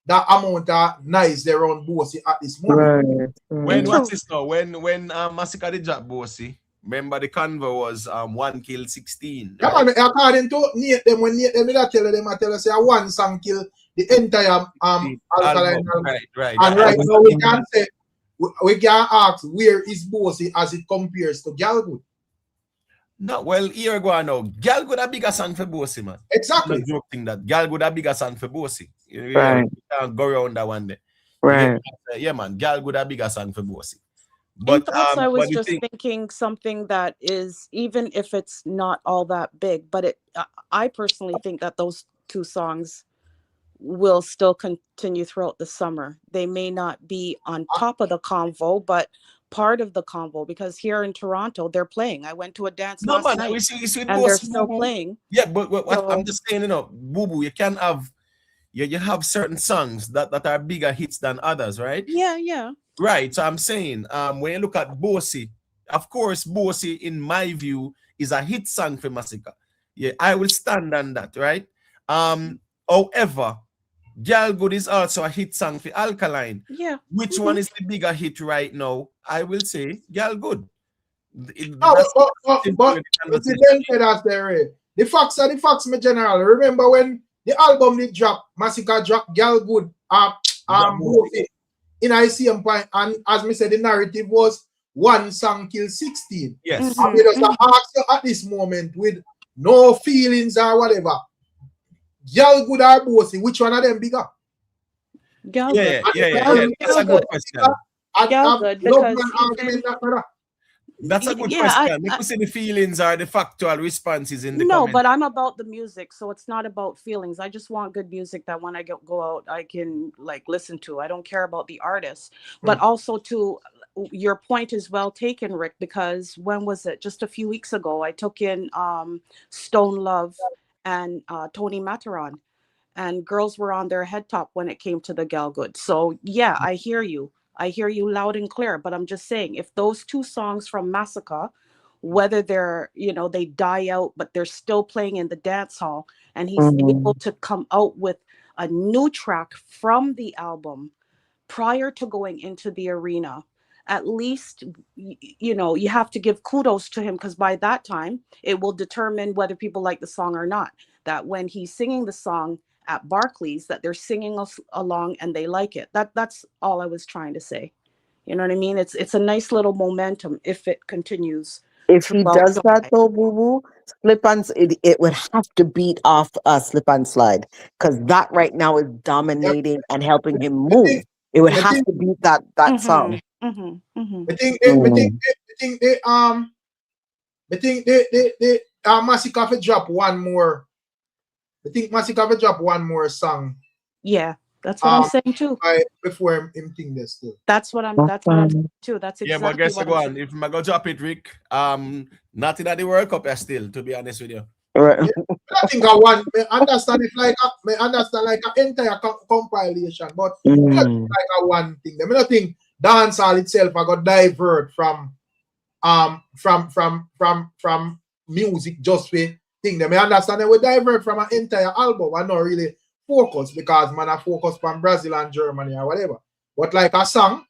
A: that amount of nice there around Bossy at this moment.
J: When what's this now? When Masicka did drop Bossy, remember the convo was 1 kill 16.
A: Yeah,
J: right?
A: man, according to Nate them, when Nate them I tell us say one song kill the entire Alkaline album.
J: Right.
A: And right now we can say we can ask where is Bossy as it compares to Galgood.
J: No, well, here go on now. Galgood a bigger song for Bossy, man.
A: Exactly.
J: I'm joking that Galgood a bigger song for Bossy. You can't go around that one day.
K: Right.
J: Yeah, man. Galgood a bigger song for Bossy.
L: But I was just thinking something that is, even if it's not all that big, but I personally think that those two songs will still continue throughout the summer. They may not be on top of the convo, but part of the convo, because here in Toronto they're playing. I went to a dance last night,
J: we see
L: and they're still playing.
J: Yeah, but I'm just saying, you know, Boo Boo, you can have you have certain songs that are bigger hits than others, right?
L: Yeah.
J: Right. So I'm saying, when you look at Bossy, of course, Bossy, in my view, is a hit song for Masicka. Yeah, I will stand on that, right? However, Galgood is also a hit song for Alkaline.
L: Yeah.
J: Which one is the bigger hit right now? I will say Galgood.
A: But the facts are the facts, my general. Remember when the album did drop, Masicka dropped Galgood both in I same point, and as me said, the narrative was one song kill 16.
J: Yes.
A: And we just ask you at this moment with no feelings or whatever. Girl good or bossy, which one of them bigger?
L: Girl good.
J: That's a good question.
L: Girl good, because
J: that's a good
L: yeah,
J: question. You see the feelings are the factual responses in the
L: no,
J: comments.
L: but I'm about the music, so it's not about feelings. I just want good music that when I go out, I can like listen to. I don't care about the artist, but also to your point is well taken, Rick. Because when was it? Just a few weeks ago, I took in Stone Love and Tony Mataron, and girls were on their head top when it came to the gal good. So yeah, I hear you. I hear you loud and clear, but I'm just saying, if those two songs from Masicka, whether they're, they die out, but they're still playing in the dance hall, and he's able to come out with a new track from the album prior to going into the arena, at least, you have to give kudos to him, because by that time, it will determine whether people like the song or not. That when he's singing the song at Barclays, that they're singing along and they like it. That's all I was trying to say. You know what I mean? It's a nice little momentum if it continues.
K: If he does that though, Boo Boo, Slip and it would have to beat off Slip and Slide, because that right now is dominating and helping him move. It would have to beat that song.
A: I think they Masicka have drop one more. I think Masicka have drop one more song.
L: Yeah, that's what I'm saying too.
A: Before him think this too.
L: That's what I'm saying too. That's exactly
J: but guess
L: what
J: what? If I go drop it, Rick, nothing at the World Cup still, to be honest with you.
K: Right.
A: I think I want. I understand it like an entire compilation, but like a one thing. I don't think dancehall itself I got divert from music just for thing. I understand that we divert from an entire album. I not really focus, because man I focus on Brazil and Germany or whatever. But like a song,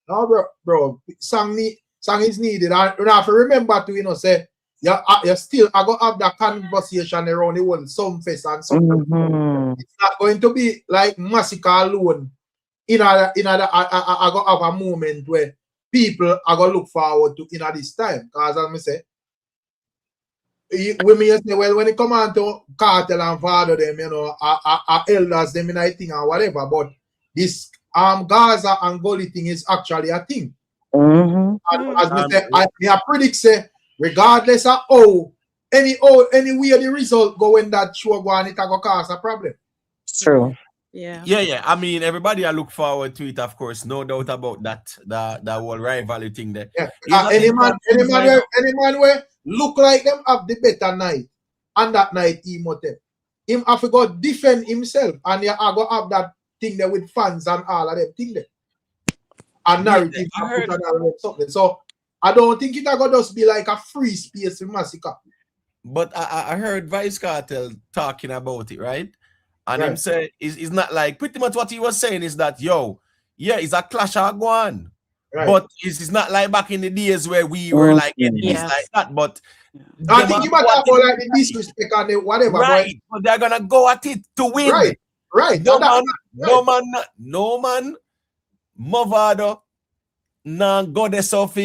A: no bro, song is needed. And you have to remember to say you still I go have that conversation around the world, some fest and something. It's not going to be like Masicka alone. I go have a moment where people are gonna look forward to this time. Because as I say, when it come on to Kartel and Vybz, them, elders, them in I think or whatever, but this Gaza and Gully thing is actually a thing. And as I say, I predict say, regardless of any way the result go when that show go on, it go cause a problem.
K: It's true.
L: Yeah.
J: I mean, everybody I look forward to it, of course, no doubt about that. The whole rivalry thing there.
A: Yeah. Any man where look like them have the better night, and that night him have to go defend himself, and I go have that thing there with fans and all of them thing there. And narrative something. So I don't think it going to just be like a free space in Masicka.
J: But I heard Vybz Kartel talking about it, right? And him say it's not like, pretty much what he was saying is that it's a clash of go on. But it's not like back in the days where we were like enemies like that. But
A: I think you might have about like the disrespect and the whatever.
J: Right. But they're gonna go at it to win.
A: Right.
J: No man, Mavado, goddess of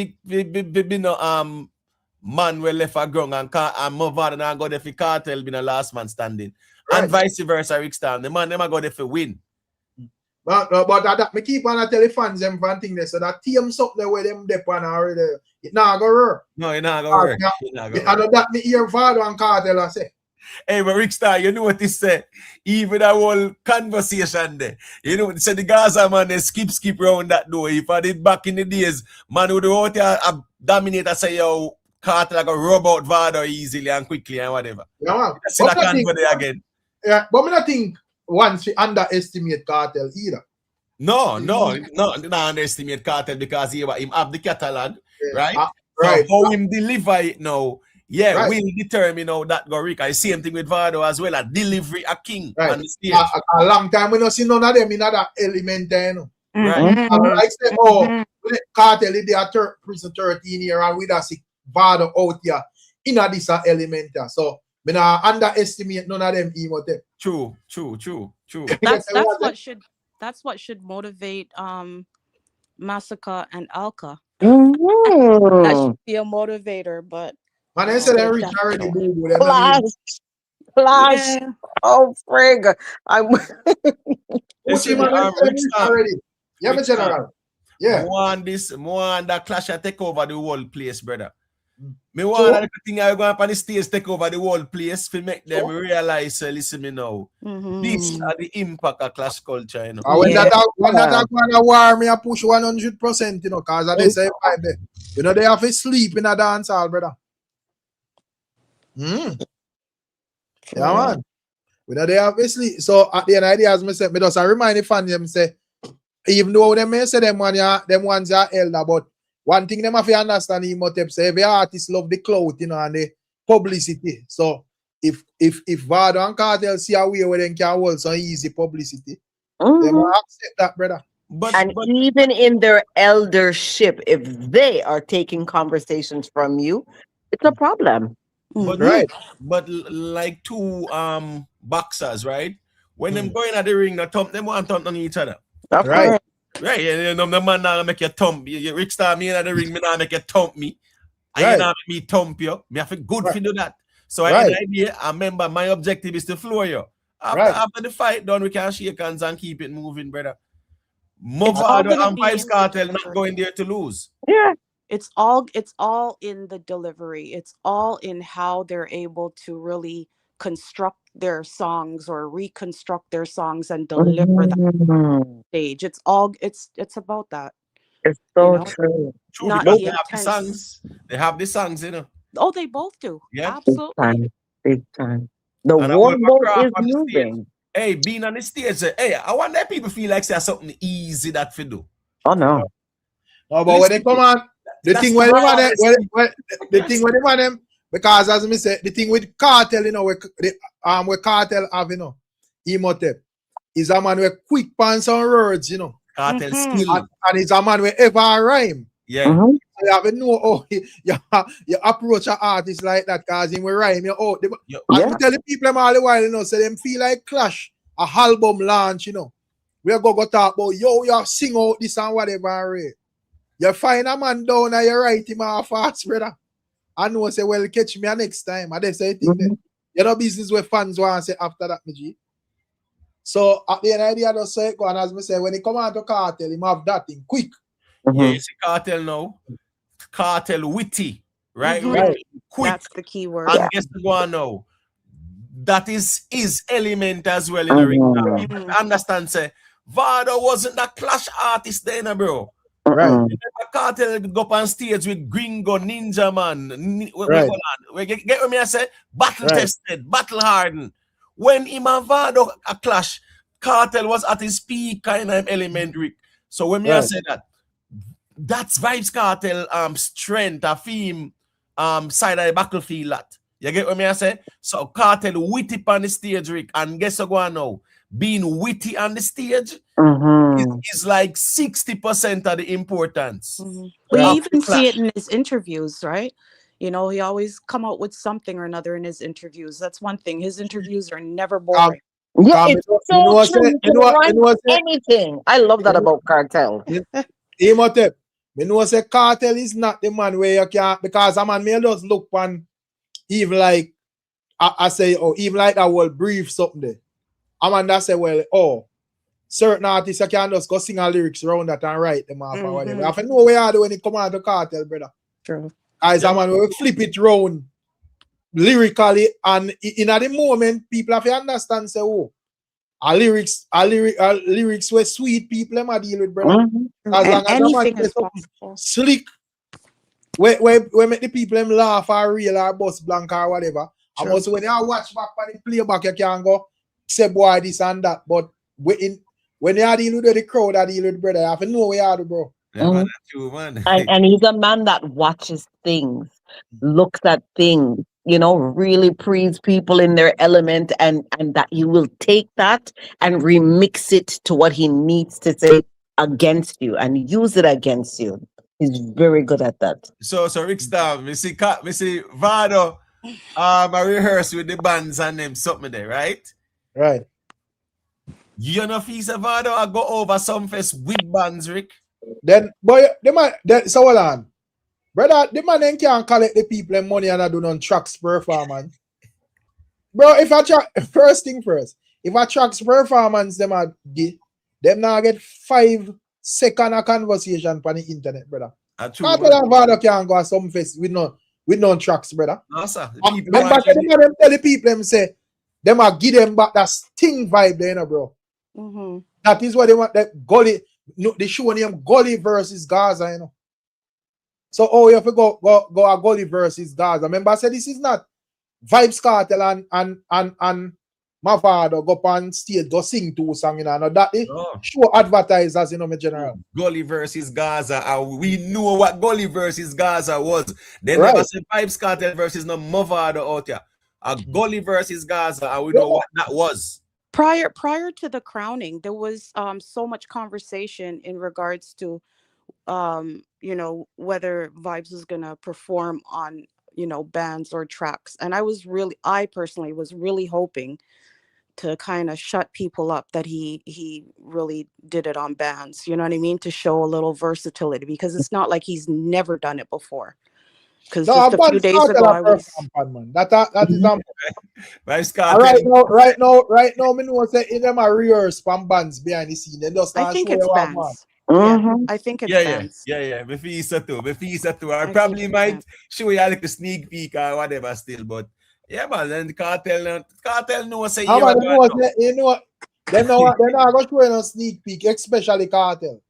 J: man will left a ground and Mavado now go there for Kartel being the last man standing. And vice versa, Rickstorm. The man never go there for win.
A: But that me keep on tell the fans them one thing there, so that team something there where them dep on already. It not go work.
J: No, it not go work.
A: I know that me hear Vado and Kartel I say.
J: Hey, but Rickstorm, you know what he said? Even a whole conversation there. You know, said the Gaza man they skip round that door. If I did back in the days, man would out there dominate and say yo, Kartel like a rub out Vado easily and quickly and whatever.
A: Yeah,
J: see that can go there again.
A: Yeah, but I think once we underestimate Kartel either.
J: No, underestimate Kartel because he have the catalog, right?
A: Right.
J: So how him deliver it now, will determine how that go Rick. I same thing with Vado as well. A delivery a king on the stage.
A: A long time we don't see none of them in that element there, you know.
J: Right.
A: Like say, Kartel is there prison 13 years and we don't see Vado out here in this element there. So we not underestimate none of them emote.
J: True.
L: That's what should that's what should motivate Masicka and Alka. That
K: Mm-hmm.
L: should be a motivator, but
A: Man,
L: you
A: they
L: know,
A: say they
L: there's
A: reach
L: that.
A: already, boo boo. They don't
K: Clash,
A: need
K: clash.
L: Yeah.
K: Oh, frig. I'm.
A: Gucci,
J: Listen,
A: man. They say they reach
J: Rickstorm,
A: already. Yeah, my
J: Rickstorm.
A: general. Yeah.
J: More on that clash I take over the whole place, brother. Me
K: True.
J: want that thing I go up on the stage take over the whole place to make them
K: True.
J: realize, listen me now. This are the impact of clash culture, you know.
A: When
K: Yeah.
A: that going to war, me I push 100%, you know, cause they say vibe there. You know, they have to sleep in a dance hall, brother. Yeah, man. You know, they have to sleep. So at the end of the day, as me say, me just remind the fans them say, even though them may say them ones are elder, but one thing them have to understand, Imhotep say every artist love the clout, you know, and the publicity. So if Vado and Kartel see a way where they can hold some easy publicity, they will accept that, brother.
K: And even in their eldership, if they are taking conversations from you, it's a problem.
J: But
A: Right.
J: But like two boxers, right? When them going at the ring, they thump, them want to thump on each other.
K: Of
A: Right.
K: course.
J: Right. You know, the man now make you thump. You Rickstorm me in at the ring, me now make you thump me. And
A: Right.
J: you now make me thump you. Me have to good to do that. So I
A: Right.
J: idea, I remember my objective is to floor you. After the fight done, we can shake hands and keep it moving, brother. Mavado and Vybz Kartel not going there to lose.
K: Yeah.
L: It's all in the delivery. It's all in how they're able to really construct their songs or reconstruct their songs and deliver that on stage. It's about that.
K: It's so true.
J: True,
L: Not
J: because
L: the
J: they have the
L: intense.
J: songs. They have the songs, you know.
L: Oh, they both do.
J: Yeah.
L: Absolutely.
K: Big time. The
J: And I
K: war
J: want my
K: boat
J: craft
K: is
J: on the stage.
K: moving.
J: Hey, being on the stage, hey, I want that people feel like there's something easy that for do.
K: Oh no.
A: No, but when they come on, the thing when them the thing with them on them, because as me say, the thing with Kartel, you know, with Kartel have, you know, Imhotep, is a man with quick pants on words, you know.
J: Kartel skill.
A: And it's a man with ever rhyme.
J: Yeah.
A: So you have to know how you approach an artist like that, because him will rhyme you out. And we tell the people them all the while, you know, so them feel like Clash, a album launch, you know. We go talk about, yo, you sing out this and whatever. You find a man down and you write him off fast, brother. I know, say, well, catch me next time. And they say, you know, business where fans want to say after that, my G. So at the end of the day, just say it go, and as me say, when he come out to Kartel, him have that thing quick.
J: Yeah, you see Kartel now. Kartel witty, right?
L: Right.
J: Quick.
L: That's the key word.
J: And guess what now? That is his element as well in the ring. Understand, say, Vado wasn't that Clash artist then, bro.
A: Right.
J: Kartel go up on stage with Gringo, Ninja Man.
A: Right.
J: Get what me I say? Battle tested, battle hardened. When Mavado a Clash, Kartel was at his peak kind of element, Rick. So when me I say that, that's Vybz Kartel strength, a theme side of the battlefield lot. You get what me I say? So Kartel witty on the stage, Rick, and guess what now? Being witty on the stage is like 60% of the importance.
L: We even see it in his interviews, right? You know, he always come out with something or another in his interviews. That's one thing. His interviews are never boring.
K: Yeah, it's so true. You can rhyme anything. I love that about Kartel.
A: Imhotep, me know say Kartel is not the man where you can, because a man may just look on even like I say, or even like that will brief something there. A man that say, well, oh, certain artists you can just go sing a lyrics around that and write them off or whatever. I have to know where you do when it come out to Kartel, brother.
L: True.
A: As a man will flip it round lyrically, and in the moment, people have to understand, say, oh, our lyrics were sweet, people them a deal with, brother. As long as
L: anything is possible.
A: Slick, we make the people them laugh or real or bust blank or whatever. And also when you watch back on the playback, you can go say boy this and that. But when you deal with the crowd, I deal with brother, you have to know where you are, bro.
J: Yeah, man, that's true, man.
K: And he's a man that watches things, looks at things, you know, really praise people in their element, and that he will take that and remix it to what he needs to say against you and use it against you. He's very good at that.
J: So Rickstorm, we see Vado I rehearse with the bands and them something there, right?
A: Right.
J: You know, if he's a Vado, I go over some fest with bands, Rick.
A: Then, boy, the man, so hold on. Brother, the man then can't collect the people and money and I do non tracks performance. Bro, if I track, first thing first, if I tracks performance, them now get 5 seconds of conversation on the internet, brother. Kartel and Vado can't go at some fest with no tracks, brother.
J: No, sir.
A: Remember, them tell the people, them say, them are give them back that sting vibe there, you know, bro.
L: Mm-hmm.
A: That is what they want, that Gully, no, they show them Gully versus Gaza, you know. So, you have to go a Gully versus Gaza. Remember, I said this is not Vybz, Kartel and Mavado go up on stage, go sing 2 songs, you know. No, that is show advertisers, you know, my general.
J: Gully versus Gaza, and we know what Gully versus Gaza was. They never said Vybz, Kartel versus no Mavado out here. A Gully versus Gaza, and we know what that was.
L: Prior to the crowning, there was so much conversation in regards to you know, whether Vybz was gonna perform on, you know, bands or tracks. And I personally was really hoping to kind of shut people up that he really did it on bands, you know what I mean, to show a little versatility, because it's not like he's never done it before. Because just a few days ago I was
A: that is right now me know say in them a rehearse from bands behind the scene. They just
L: I think it's bands. I think it's bands.
J: Yeah. Me feel so too. I probably might show you like a sneak peek or whatever still, but yeah, man. Then the Kartel know say
A: you know they're not going to show you a sneak peek, especially Kartel.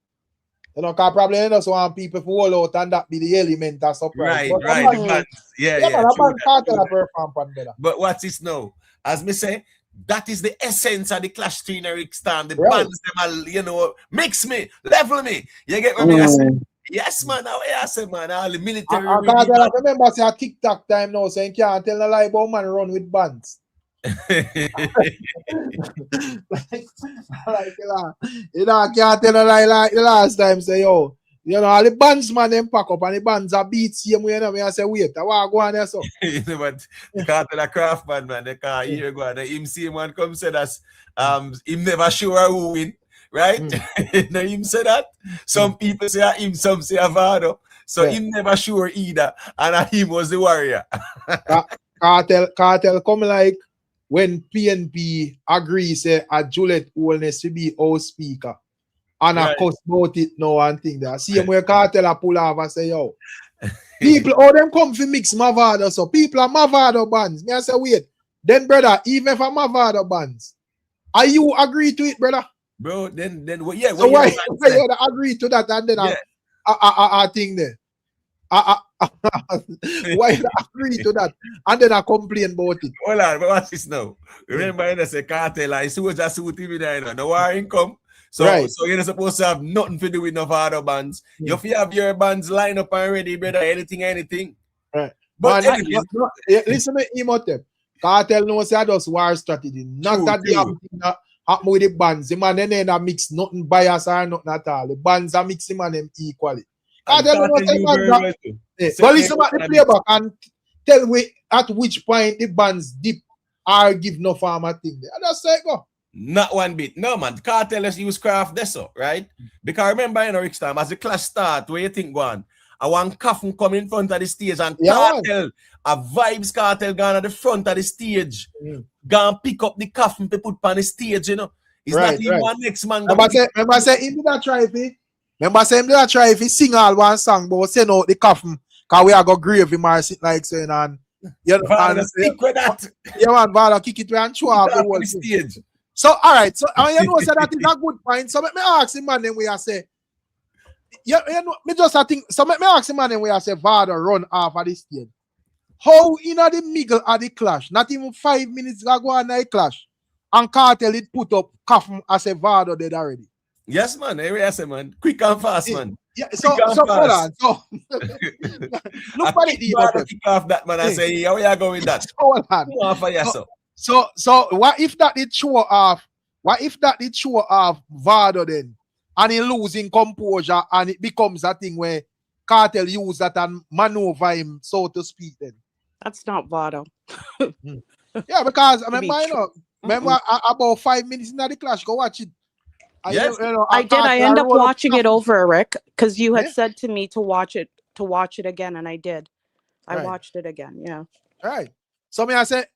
A: You know, because probably just want people to hold out and that be the element of surprise.
J: Right.
A: True.
J: But what's this now? As me say, that is the essence of the clash between Ricstorm. The bands, them are, you know, mix me, level me. You get what I say? Yes, man. How I say, man, all the military.
A: I remember say a TikTok time now, saying can't tell a lie about man run with bands. You know, I can't tell a lie like the last time. Say, yo, you know, all the bands man them pack up and the bands are beat same way. You know, I say, wait, I want to go on there so.
J: You know, but the Kartel a craft man, they can't hear go on. Him see one come say that him never sure who win, right? Now him say that. Some people say him, some say Vado. So him never sure either. And him was the warrior.
A: Kartel come like when PNP agree say a Juliet Holness to be house speaker. And I cuss about it now and think that. See him where Kartel a pull off and say, yo, people, them come for mix Mavado. So people are Mavado bands. Me I say, wait. Then, brother, even for Mavado bands, are you agree to it, brother?
J: Bro, then yeah.
A: So why you agree to that and then I think there? Why you agree to that and then I complain about it?
J: Hold on, but what's this now? Remember, I say Kartel, I soldier suit him in the war income. So you're not supposed to have nothing to do with no other bands. You have your bands lined up already, brother. Anything.
A: Right.
J: But
A: listen to him out there. Kartel knows that just war strategy. Not that they have happen with the bands. The man then mix nothing bias or nothing at all. The bands are mixing man them equally. Kartel knows that bands. But listen to the playback and tell me at which point the bands dip or give no farmer thing there. I just say go.
J: Not one bit. No, man. Kartel has used craft this, right? Because remember, you know, Ricstorm, as the clash start, where you think one? I want coffin come in front of the stage and Kartel, a Vybz Kartel gone at the front of the stage. Go and pick up the coffin to put on the stage, you know. It's not even one next man.
A: Remember say him did not try if he sing all one song, but send out the coffin because we are going to grave him or sit like saying and you know, and
J: stick with that.
A: Yeah, man, Vado kick it and show off the whole
J: stage.
A: So, all right. So, you know, so that is a good point. So, let me ask him, man, then we are say, you know, me just think, so let me ask him, man, then we are say, Vado run off of the stage. How in the middle of the clash, not even 5 minutes ago on the clash, and Kartel it put up coffin as a Vado dead already.
J: Yes, man. Yes, man. Quick and fast, man.
A: Yeah, so hold on. So, look at it.
J: Kick off that, man, and say, how are you going with that?
A: Hold on. So what if that did show off? What if that did show off Vado then, and he losing composure, and it becomes a thing where Kartel use that and maneuver him, so to speak? Then
L: that's not Vado.
A: Yeah, because I mean, you know, Remember about 5 minutes in the clash. Go watch it.
J: Yes,
L: I did. I end up watching it over, Rick, because you had
A: Yeah.
L: said to me to watch it again, and I did. I
A: Right.
L: watched it again. Yeah.
A: Right. So I say,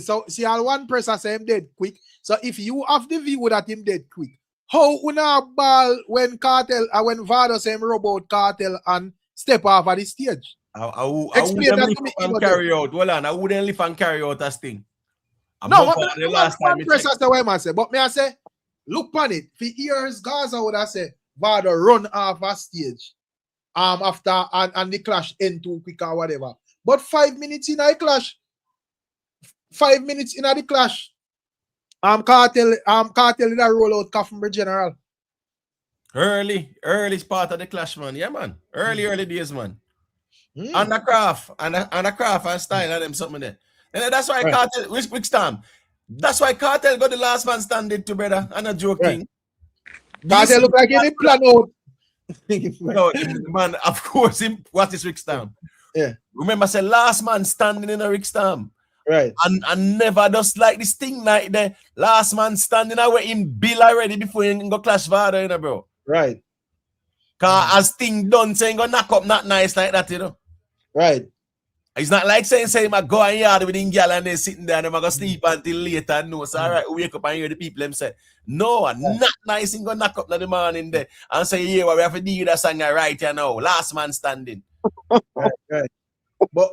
A: so see, all one person say him dead quick. So if you have the view that him dead quick, how una ball when Kartel when Vado say him robot Kartel and step off at the stage?
J: I
A: Explain
J: wouldn't
A: that
J: live
A: to me.
J: and carry out. Hold on, I wouldn't live and carry out as thing.
A: No,
J: The last time
A: one person say what I say, but me I say, look on it. For years, Gaza would have say Vado run off a stage. After and the clash end too quick or whatever. But 5 minutes in a clash. 5 minutes in the clash. Kartel in a roll out Kaffenberg General.
J: Early part of the clash, man. Yeah, man. Early days, man.
A: Mm.
J: And the craft and style and them something there. And that's why Kartel, which time? That's why Kartel got the last man standing to, brother. I'm not joking.
A: Kartel look like any plan out.
J: No, man, of course, what is Ricstorm?
A: Yeah.
J: Remember, I said last man standing in a Ricstorm.
A: Right.
J: And never just like this thing like the last man standing away in bill already before you go clash Vado, you know, bro.
A: Right.
J: Cause as thing done, saying go knock up not nice like that, you know.
A: Right.
J: It's not like saying I go and yard with the girl and they sitting there and I'm gonna sleep until later. No, so all right, wake up and hear the people them say, no, not nice and go knock up in the morning there and say, yeah, well, we have to deal with that song right here now. Last man standing.
A: Right. But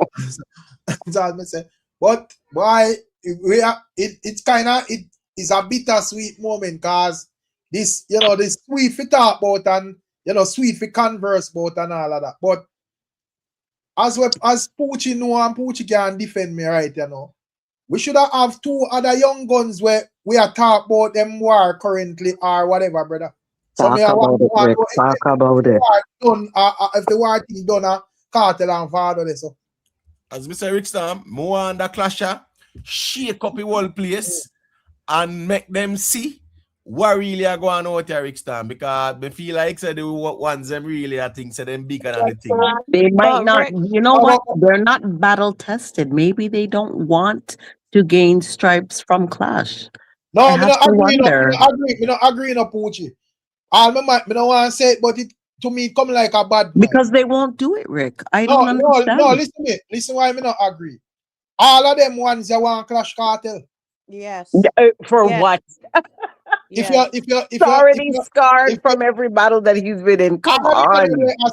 A: but why we are it's kind of it is a bittersweet moment because this this sweet for talk about and sweet for converse about and all of that. But as Poochie know and Poochie can defend me right, we should have two other young guns where we are talk about them war currently or whatever, brother. So
K: Talk about it.
A: If the war thing done, Kartel and Vado so.
J: As Mr. Ricstorm, more on the clasher, shake up the whole place and make them see what really are going on here, Ricstorm, because they feel like the ones them really I think them bigger than the thing.
K: They might not, you know what? They're not battle tested. Maybe they don't want to gain stripes from Clash.
A: No, I don't agree. We don't agree no Poochie. I don't want to say it, but it to me come like a bad man.
K: Because they won't do it, Rick. I don't understand.
A: No, listen to me. Listen why I not agree. All of them ones they want clash Kartel.
L: Yes.
K: For what?
A: If
K: He's already scarred from every battle that he's been in. Come on.
A: I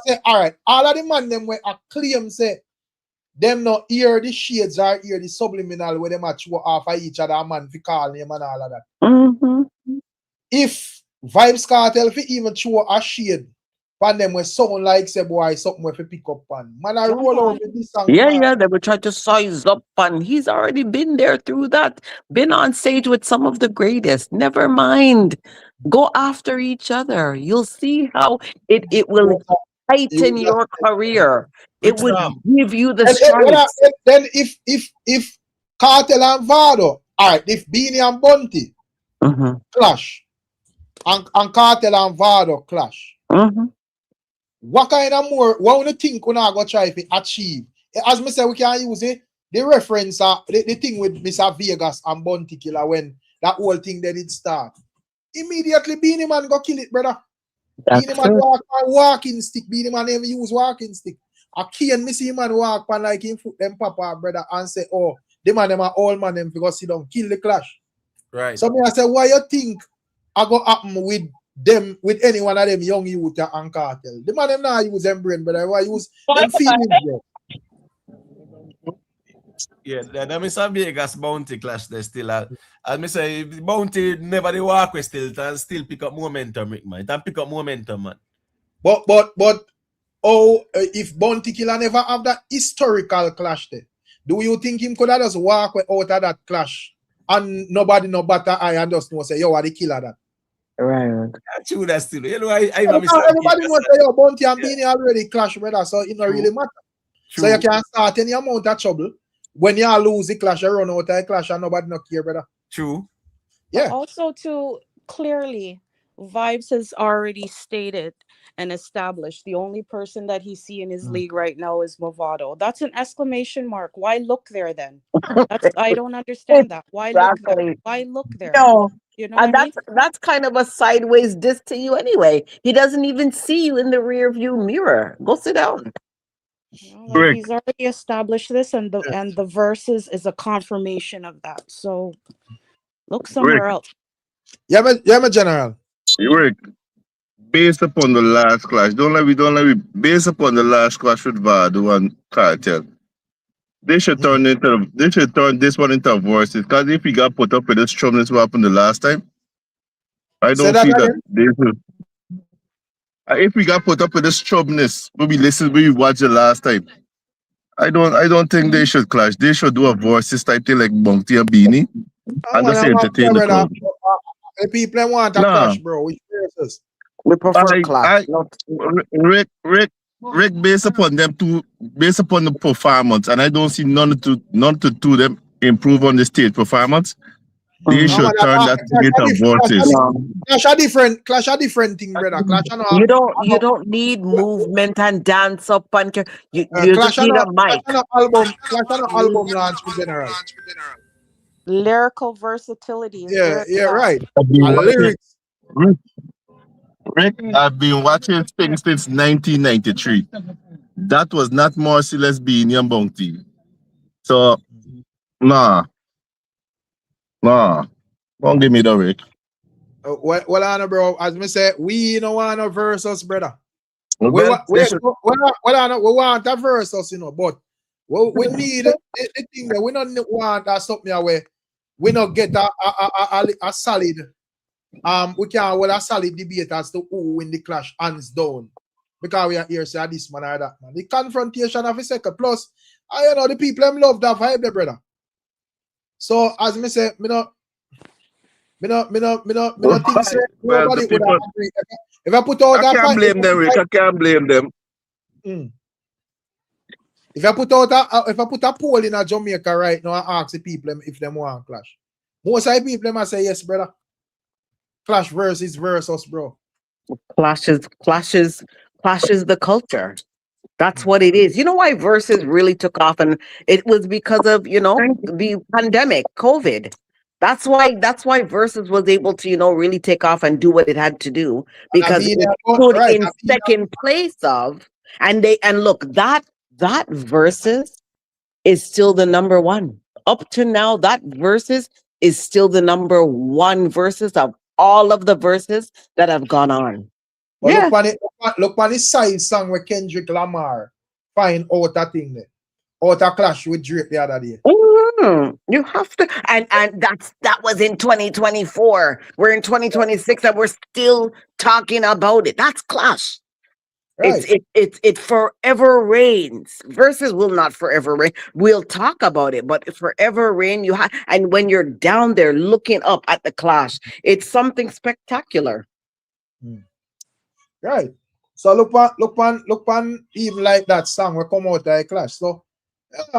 A: say, all right, all of the man them where I claim say them not hear the shades or hear the subliminal where they match off of each other man for call name and all of that.
K: Mm-hmm.
A: If Vybz Kartel fi even show a shade pan them where someone like say boy something where fi pick up pan. Man I roll out with this song.
K: Yeah, they would try to size up and he's already been there through that. Been on stage with some of the greatest. Never mind. Go after each other. You'll see how it will heighten your career. It would give you the strength.
A: Then if Kartel and Vado, all right, if Beanie and Bunty clash and Kartel and Vado clash. What kind of more? What do you think we're not gonna try to achieve? As I said, we can use it. The reference, the thing with Mr. Vegas and Bunty Killer when that whole thing they did start. Immediately, Beanie Man go kill it, brother. Beanie Man walking stick. Beanie Man never use walking stick. I can't miss him man walk pan like him foot them papa brother and say, oh, the man them are all man them because he don't kill the clash.
J: Right.
A: So me I say, why you think I go happen with them with any one of them young youth and Kartel? The man them now use them brain, but I use them feelings.
J: Yeah, that Mr. Vegas Bounty clash they still as me say Bounty never they walk with still and still pick up momentum, Rick, man. And pick up momentum, man.
A: But if Bounty Killer never have that historical clash there, do you think him could have just walk out of that clash and nobody no better I and just know say yo what the killer that?
K: Right.
J: True, that's still. You know,
A: everybody knows say yo Bounty and Beanie already clash, brother, so it don't really matter. True. So you can start any amount of trouble. When you lose the clash, you run out of the clash and nobody no care, brother.
J: True.
A: Yeah.
L: Also, too, clearly, Vybz has already stated and established the only person that he's seeing in his league right now is Mavado. That's an exclamation mark. Why look there then? I don't understand that. Why look there?
K: Exactly.
L: Why look there?
K: No.
L: You know what I
K: And
L: mean?
K: that's kind of a sideways diss to you anyway. He doesn't even see you in the rear view mirror. Go sit down.
L: You know, like he's already established this, and the verses is a confirmation of that. So look somewhere else.
A: Yeah, my general.
F: Rick, based upon the last clash, don't let me based upon the last clash with Vado and Kartel. They should turn this one into voices. Because if we got put up with this strumness what happened the last time, I don't see that. If we got put up with this strumness, we watched the last time. I don't think they should clash. They should do a voices type thing like Bounty and Beanie and just entertain the crowd.
A: The people want a clash, bro. Which versus?
K: We prefer clash.
F: Rick, based upon them two, based upon the performance, and I don't see none to them improve on the stage performance. They should turn that into voices.
A: Clash a different thing, brother. Clash
K: you don't need movement and dance up and you just need a mic.
A: Clash an album launch in general.
L: Lyrical versatility.
A: Yeah, right.
F: Lyrics. Rick, I've been watching things since 1993. That was not Merciless Beanie and Bounty. So, nah. Don't give me the Rick.
A: Well, Anna, bro, as me say, we don't want a versus, brother. We want a versus, you know, but we need the thing that we don't want that something away. We not get a solid. We can't well a solid debate as to who win the clash hands down. Because we are here say this man or that man. The confrontation of a second. Plus, you know the people them love that vibe, brother. So as me say, me not think say nobody would agree. If I put out that
F: I can't blame them, Rick. I can't blame them.
A: If I put a poll in a Jamaica right now and ask the people if them want clash, most of the people them say yes, brother. Clash versus, bro.
K: Clashes the culture. That's what it is. You know why verses really took off, and it was because of the pandemic, COVID. That's why verses was able to really take off and do what it had to do, because it stood in second place of, and look, that verses is still the number one up to now. That verses is still the number one verses of all of the verses that have gone on.
A: Well, look on the side song where Kendrick Lamar find out that thing there. Out a clash with Drake the other day.
K: You have to, and that was in 2024. We're in 2026 and we're still talking about it. That's clash. Right. It forever reigns. Verses will not forever reign. We'll talk about it, but forever reign. And when you're down there looking up at the clash, it's something spectacular.
A: Right. So look on even like that song will come out like clash. So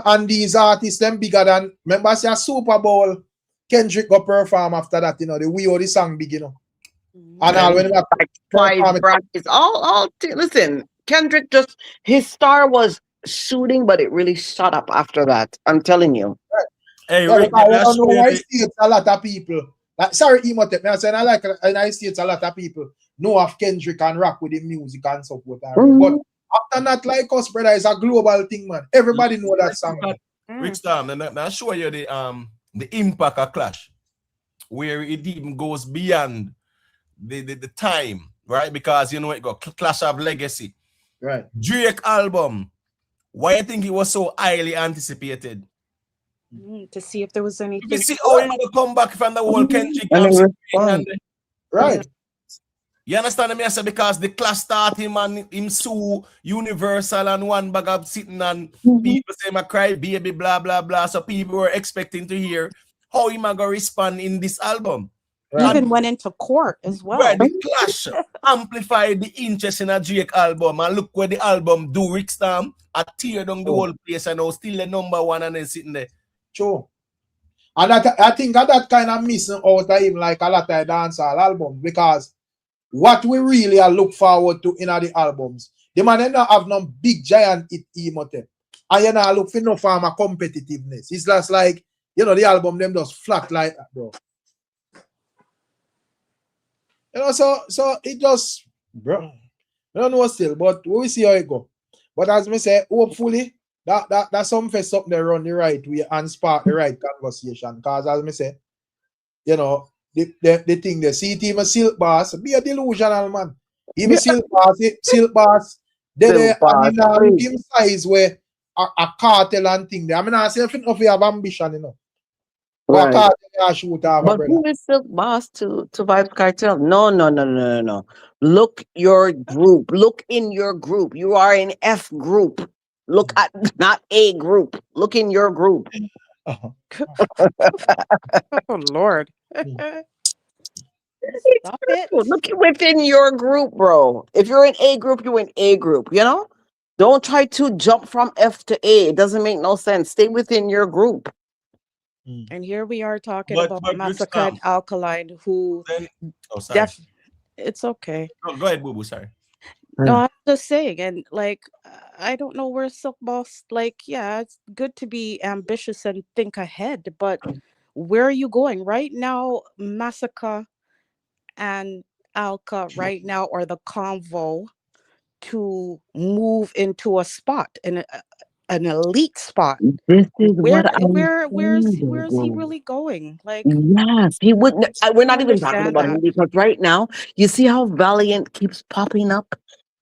A: and these artists them bigger than, remember say a Super Bowl, Kendrick go perform after that, the we the song big, And all when
K: listen, Kendrick just, his star was shooting, but it really shut up after that. I'm telling you.
A: Right. Hey, Rick, I see a lot of people. Sorry, Emotep. I saying I see it's a lot of people know of Kendrick and rock with the music and so forth. But after that, like us, brother, it's a global thing, man. Everybody know that song.
J: Rickstorm, and I show you the impact of clash, where it even goes beyond the time, right? Because it got clash of legacy.
A: Right.
J: Drake album. Why you think it was so highly anticipated?
L: To see if there was anything.
J: You see how he come back from the whole Kendrick.
A: Right.
J: You understand me? I said because the class start him and him sue Universal and one bag of sitting and people say my cry baby blah blah blah. So people were expecting to hear how he might go respond in this album.
L: Right. Even went into court as well.
J: Right, the clash amplified the interest in a Drake album, and look where the album do. Rickstorm, I tear down the whole place, and now still the number one and then sitting there.
A: True. And I think that kind of missing out of him like a lot of dancehall albums, because what we really are look forward to in the albums. The man they not have no big giant hit emote. And you know look for no farmer competitiveness. It's just like, you know, the album them just flat like that, bro. You know, so it just, bro. I don't know still, but we will see how it go. But as me say, hopefully that some face up there run the right way and spark the right conversation. Because as me say, you know, the thing they see it even Silkboss be a delusional man. Even Silkboss, they I mean look him size where a cartel and thing there. I mean I say if you have ambition, you know. But
K: Right.
A: cartel shoot off,
K: But
A: brother.
K: who is Silkboss to Vybz Kartel? No. Look your group. Look in your group. You are in F group. Look at not A group. Look in your group.
L: Oh Lord. Stop it.
K: Look within your group, bro. If you're in A group, you're in A group, you know? Don't try to jump from F to A. It doesn't make no sense. Stay within your group.
L: And here we are talking about Masicka and Alkaline, who
J: sorry.
L: It's okay.
J: No, go ahead, Boo Boo, sorry.
L: No, I'm just saying, and like I don't know where Silkboss, like, yeah, it's good to be ambitious and think ahead, but where are you going? Right now, Masicka and Alka right now are the convo to move into a spot and an elite spot.
K: This is what
L: where's he really going? Like,
K: yes, he wouldn't. We're not even talking
L: understand
K: about him because right now, you see how Valiant keeps popping up.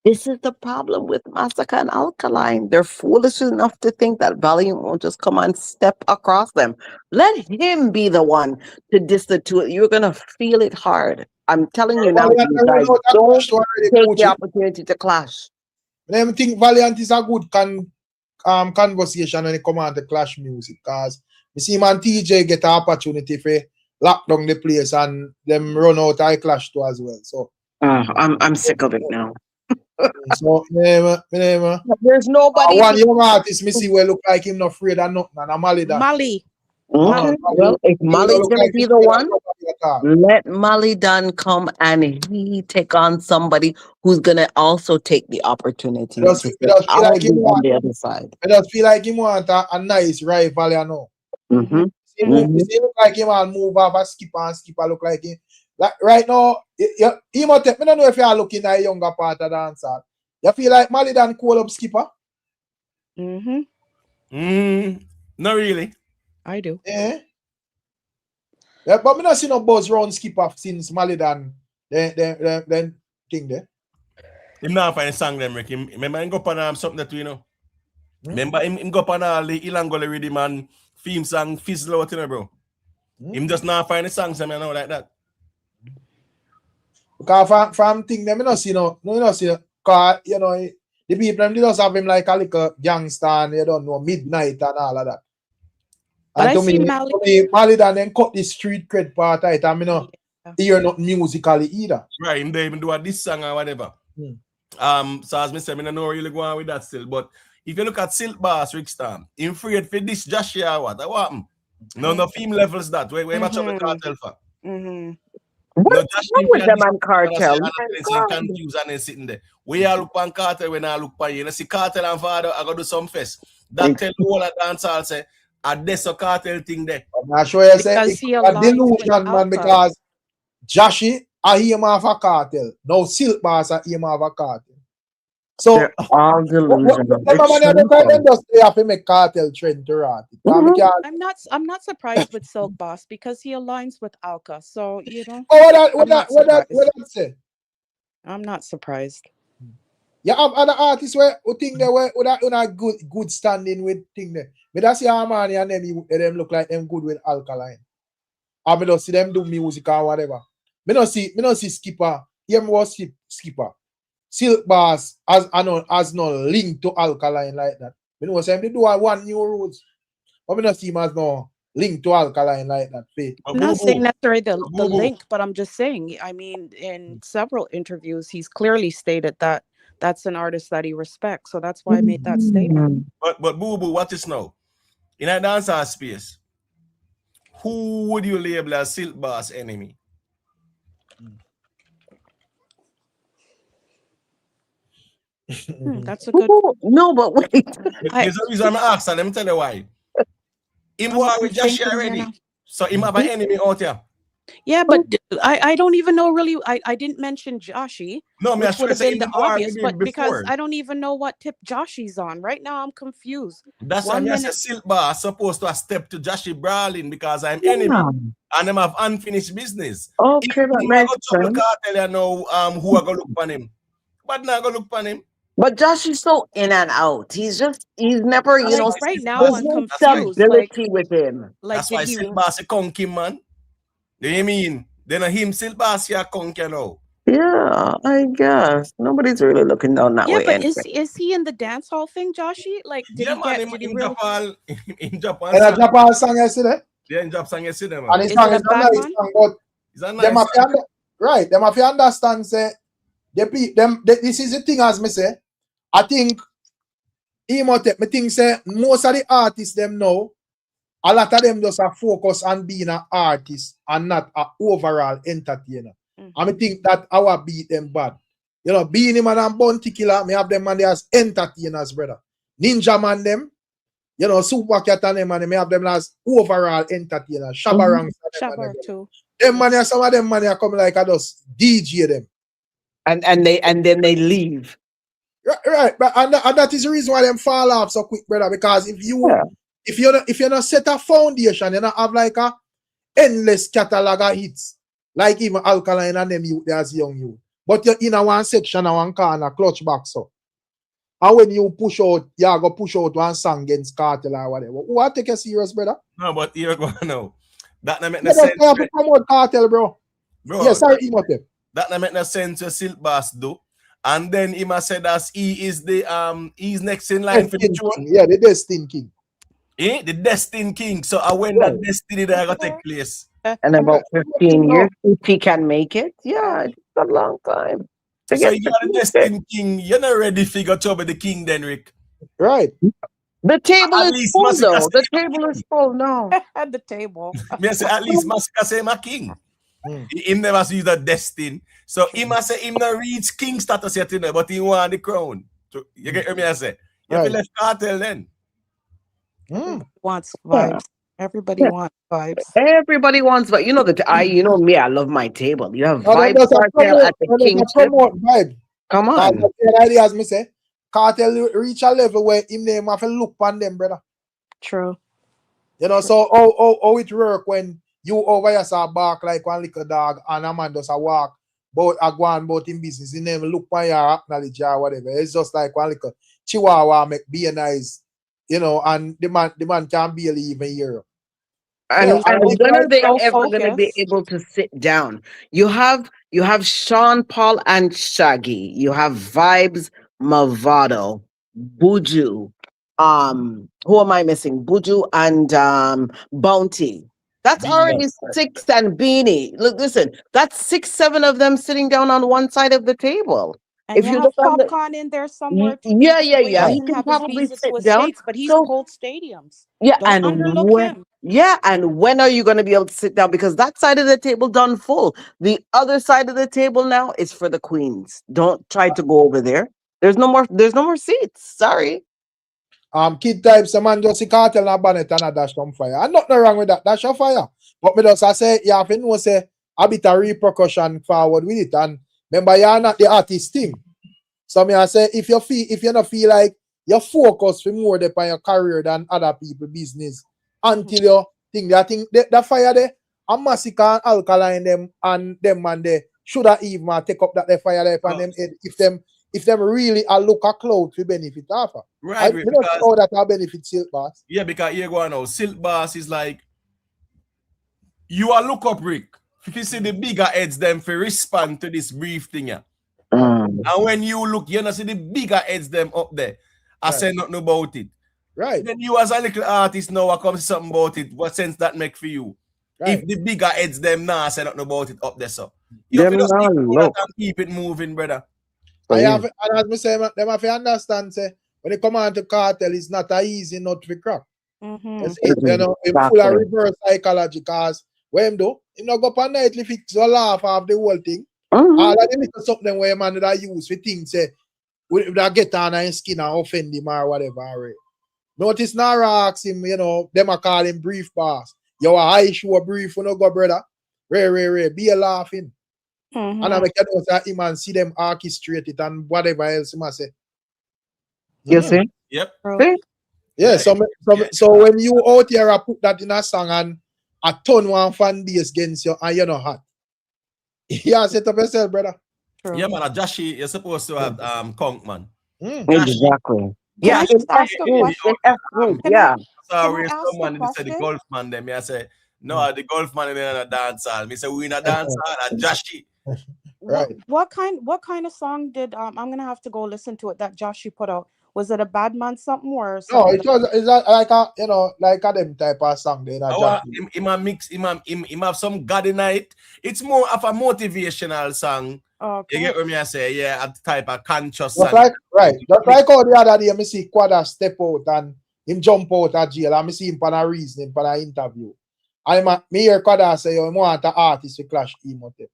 K: This is the problem with Masicka and Alkaline. They're foolish enough to think that Valiant won't just come and step across them. Let him be the one to diss the two. You're gonna feel it hard. I'm telling you now, you guys, don't take the opportunity to clash.
A: I think Valiant is a good conversation when it comes on the clash music, because you see man TJ get an opportunity for lock down the place and them run out I clash too as well. So
K: I'm sick of it now.
A: So
K: there's nobody.
A: One young artist, me see where look like him not afraid of nothing, and Mali done.
L: Mali.
K: Okay. Well, if Mali's gonna be the one, let Mali Dunn come and he take on somebody who's gonna also take the opportunity.
A: I just feel like him
K: on the other side.
A: I just feel like him want a nice rival, you know. He look like him and move off a skipper look like him. Like right now, he might take, I don't know if you are looking at a younger part of the dancer. You feel like Mali Dunn call up skipper?
J: Not really.
L: I do.
A: Yeah, but me not see no buzz round skipper since Mali Dunn then thing there.
J: Him not find a song them, Rick. Remember him go up something that you know. Remember him go up on all the Ilangole rhythm and theme song fizzle out, you know, bro. Him just not find the songs, I know like that.
A: Because from thing them, I don't see because you know the people them they just have him like a little gangster and you don't know midnight and all of that.
L: But
A: and to me, Mali Dunn then cut the street cred part of it, and me no hear nothing musically either.
J: Right, and they even do a this song or whatever. So as me say, I don't know really go on with that still. But if you look at Silkboss, Ricstorm, him afraid for this Joshua what? What happened? No film levels that. Where much of the cartel for?
K: What's wrong with them and Kartel?
J: Confused and then sitting there. We all look on Kartel when I look on you. See Kartel and Vybz, I go do some fest. That tell you all that dance all say, there's a cartel thing there.
A: I'm not sure you say it's a delusion, man, because Joshi I hear him have a cartel. Now Silkboss I hear him have a cartel. So
K: they're all delusional.
A: Them just they have to make cartel trend to rot.
L: I'm not surprised with Silkboss because he aligns with Alka. So you know.
A: What that say?
L: I'm not surprised.
A: You have other artists who think they were good standing with thing there. But that's your man and them look like them good with Alkaline. I mean, don't see them do music or whatever. Me don't see Skipper. Him was Skipper. Silkboss has no link to Alkaline like that. Me know say they do one new rules. But me don't see him as no link to Alkaline like that.
L: I'm not saying necessarily the link, but I'm just saying, I mean, in several interviews, he's clearly stated that that's an artist that he respects. So that's why I made that statement.
J: But Boo Boo, what is now? In a dancer space, who would you label as Silkboss enemy?
L: That's a good.
K: No, but wait.
J: There's a reason I'm asking. Let me tell you why. Him war with Joshi already. So him have an enemy out here.
L: Yeah, but I don't even know really. I didn't mention Joshi.
J: No,
L: which would have been the obvious, but because
J: before.
L: I don't even know what tip Joshi's on right now, I'm confused.
J: That's why I said Silkboss supposed to have step to Joshi brawling because I'm enemy and them have unfinished business.
K: Okay, that makes sense.
J: Kartel, you know, who are gonna look for him, but not gonna look for him.
K: But Josh is so in and out. He's never, you know,
L: right now
K: there's
L: I'm
K: no
L: confused.
K: stability with him.
J: That's why Silkboss is conking, man. Do you mean? Then him Silkboss here conking now.
K: Yeah, I guess nobody's really looking down that way.
L: But
K: anyway.
L: is he in the dance hall thing, Joshi? Like, did he get? Did he really?
J: In Japan.
A: In a Japan song yesterday.
J: Yeah, in Japan song yesterday, man.
A: And his song is a nice song, but them have to right. Them have to understand. Say, this is the thing, as me say. I think me think say most of the artists them know. A lot of them just are focused on being an artist and not an overall entertainer. And I think that our beat them bad. You know, being him and Bounty Killer, me have them man as entertainers, brother. Ninja man them, you know, Super Cat and them and me have them as overall entertainers. Shabarang
L: too.
A: Them man, some of them man come like I just DJ them.
K: And then they leave.
A: Right, but and that is the reason why them fall off so quick, brother. Because if you're not set a foundation, you not have like a endless catalog of hits. Like even Alkaline and them youth as young youth. But you're in a one section and one corner, clutch back so. And when you push out, you go push out one song against Kartel or whatever. Who take you serious, brother?
J: No, but you're going now. That not make
A: no
J: no sense.
A: You have to promote Kartel, bro. Yes, sorry, Imhotep.
J: That not make no sense to Silkboss do. And then he must say that he is the he's next in line for the throne.
A: Yeah, the Destined King.
J: The Destined King. So when that destiny there gonna take place.
K: And about 15 years, if he can make it, yeah, it's a long time.
J: So you're the Destined King. You're not ready to figure out the king, then, Rick.
A: Right.
K: The table is full, though. The table is full now.
L: At the table.
J: Me say at least Masicka say my king. Him never see the Destined. So he must say him not reach king status yet, but he want the crown. So, you get me? I say you have to left Kartel then.
L: Wants vibes. Everybody wants vibes.
K: Everybody wants, but you know that you know me. I love my table. You have Vybz Kartel at the kingship. Come on.
A: The idea, as me say, Kartel reach a level where him name have to look on them, brother.
L: True.
A: You know, so how it work when you over here saw bark like one little dog and a man does a walk, but a go on about him business. He never look on you, acknowledge you or whatever. It's just like one little chihuahua make be nice, you know, and the man can't barely even hear.
K: And when are they ever going to be able to sit down? You have Sean Paul and Shaggy. You have Vybz, Mavado, Buju. Who am I missing? Buju and Bounty. That's already 6 and Beanie. Look, listen, that's 6, 7 of them sitting down on one side of the table.
L: And if you have Popcorn in there somewhere,
K: yeah. He can probably sit down.
L: States, but he's cold stadiums.
K: Yeah,
L: don't underlook him.
K: Yeah, and when are you going to be able to sit down? Because that side of the table done full. The other side of the table now is for the queens. Don't try to go over there. There's no more seats. Sorry.
A: Kid types, a man just see Kartel and bonnet and a dash on fire. And nothing wrong with that. Dash on fire. But me just say, you have to know, say, a bit of repercussion forward with it. And remember, you're not the artist thing. So me I say, if you don't feel like you're focused for more upon your career than other people business, until you think that fire there, and Masicka and Alkaline them and they should have even take up that fire there upon them head if them really a look a cloud to benefit after.
J: Right,
A: because how that will benefit Silkboss.
J: Yeah, because here go now. Silkboss is like you are look up, Rick. If you see the bigger heads, them for respond to this brief thing, yeah. And when you look, you know, see the bigger heads them up there. I say nothing about it.
A: Right.
J: Then you as a little artist now, I come something about it. What sense that make for you? Right. If the bigger heads them now say nothing about it up there, so you have to just keep it moving, brother.
A: And as me say, them have to understand, say, when it come on to Kartel, it's not a easy nut to crack. You know, it's full of reverse psychology, because what him do, he not go up and nightly fix or laugh off the whole thing. All of them is something where man that use for things, say, would that get on his skin and offend him or whatever. Right? Notice Nara ask him, them a call him brief boss. Yo, I show a brief, no go, brother. Ray, be a laughing. And I make you know that him and see them orchestrate it and whatever else he must say.
K: You see?
J: Yep.
K: See?
A: Yeah, so when you out here I put that in a song and a ton one fan base against you and you're not hot. Yeah, set up yourself, brother.
L: True.
J: Yeah, man, Jashi, you're supposed to have Conk, man.
K: Exactly.
L: Can I
K: Yeah,
L: just ask a question? Can
K: yeah.
J: So
L: I
J: we
L: ask a
J: someone they said the
L: question?
J: golf man them. I say, no, the golf man in a dance hall. Me say we in a dance hall and Jashi.
A: Right.
L: What kind of song did I'm gonna have to go listen to it that Joshi put out? Was it a Bad Man something or
A: No,
L: something?
A: it's like a like a them type of song they not
J: Our
A: just
J: him a mix, him have some God in it. It's more of a motivational song.
L: Okay.
J: You get what me I say? Yeah, a type of conscious
A: just
J: song.
A: like just like how the other day me see Quada step out and him jump out of jail and me see him for a reason for an interview. And me hear Quada say you want an artist to clash him out there.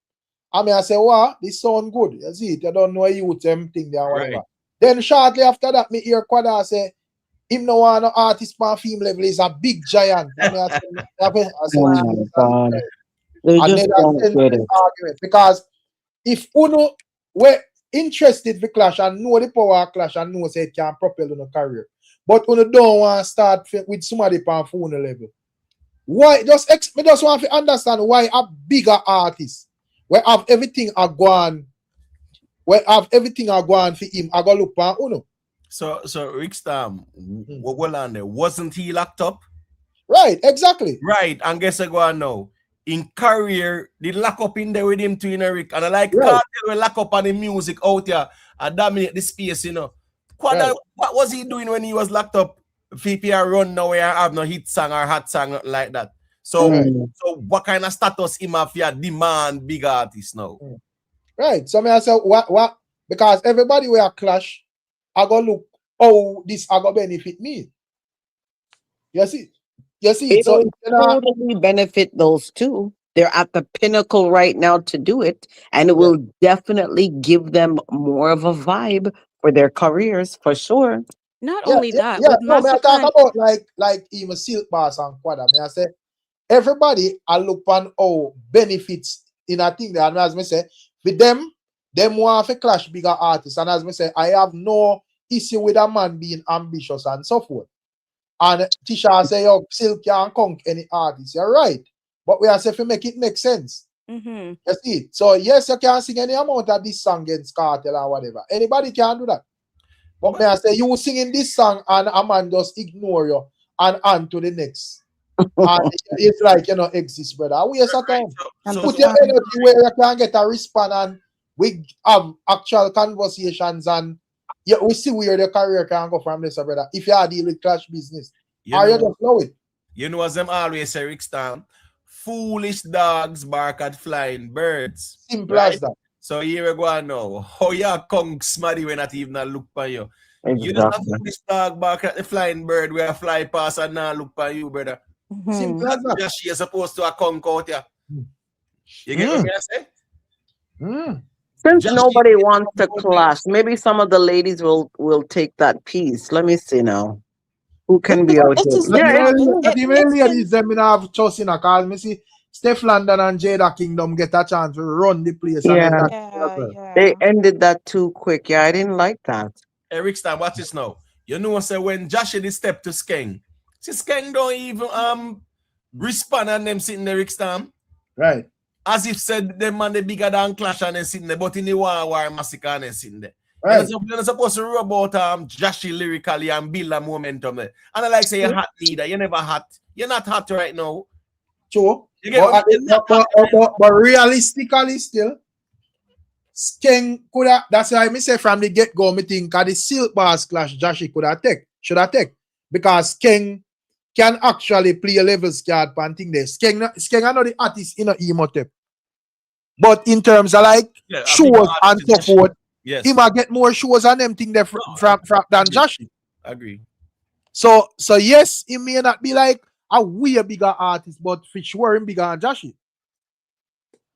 A: I mean I say, what? This sound good. You see it, you don't know you them thing there or whatever.
J: Right.
A: Then shortly after that, me hear Quada say him no want no artist for film level is a big giant. I mean, I say,
K: Oh my God. They
A: and
K: just
A: then
K: don't
A: that's
K: get
A: the
K: it.
A: argument because if Uno were interested in clash and know the power of clash and know say it can propel on a career, but Uno don't want to start with somebody on phone level. Why? Me just want to understand why a bigger artist where have everything are gone, for him, I go look for Uno.
J: So Rickstorm, what on there? Wasn't he locked up?
A: Right, exactly.
J: Right, and guess I go on now. In career, they lock up in there with him too, Rick. And I like
A: Right.
J: Kartel will lock up on the music out here and dominate the space, Quada, what was he doing when he was locked up? VPR run now where I have no hit song or hot song, nothing like that. So, so what kind of status him have here demand big artists now?
A: Right. So me I say what? Because everybody will clash. I go look, oh, this I go benefit me. You see?
K: It
A: So
K: will totally benefit those two. They're at the pinnacle right now to do it, and it will definitely give them more of a vibe for their careers, for sure.
L: Not only that,
A: yeah.
L: with
A: No, me I
L: Masicka
A: talk
L: and
A: about like even Silkboss and Quada. Me I say everybody I look on benefits in a thing that, and as me say, with them want to clash bigger artists. And as me say, I have no issue with a man being ambitious and so forth. And Tisha say, yo, Silk can't conk any artist. You're right. But we are saying to make it make sense.
L: Mm-hmm.
A: You see? So yes, you can sing any amount of this song against Kartel or whatever. Anybody can do that. But may I say you singing this song and a man just ignore you and on to the next. And it's like exist, brother. We are time. Put your energy where you can get a response and we have actual conversations and we see where the career can go from this, brother. If you are dealing with clash business, you just know it.
J: You know as them always say, Rickstorm, foolish dogs bark at flying birds.
A: Simple as that.
J: So here we go now. How you come smarty when not even a look for you?
K: Exactly.
J: You just have foolish dog bark at the flying bird where fly past and not look for you, brother.
A: Simple as that.
J: Just she is supposed to conk out here. You get what I say?
K: Since nobody wants to clash, maybe some of the ladies will take that piece. Let me see now. Who can be out here?
A: Ladies, them have choice in a cause. Me see Steph London and Jada Kingdom get a chance to run the place.
K: They ended that too quick. Yeah, I didn't like that.
J: Hey, Rickstorm, watch this now. You know, say when Josh did step to Skeng, see Skeng don't even respond and them sitting there, Rickstorm.
A: Right.
J: As if said them man they bigger than Clash and they sitting there, but in the war Masicka and they sitting there.
A: Right.
J: You're not supposed to rub out Joshy lyrically and build a momentum there. And I like say you're hot leader. You're never hot. You're not hot right now.
A: True.
J: You get
A: but realistically still, Skeng could have, that's why I say from the get-go, me think the Silkboss clash Joshy should have take. Because Skeng can actually play a level card and thing there. Skeng are not the artist in a Emotep. But in terms of like shows and so forth, he might get more shows and them thing there than Joshy.
J: Agree.
A: So yes, he may not be like a way bigger artist, but for sure him bigger than Joshy.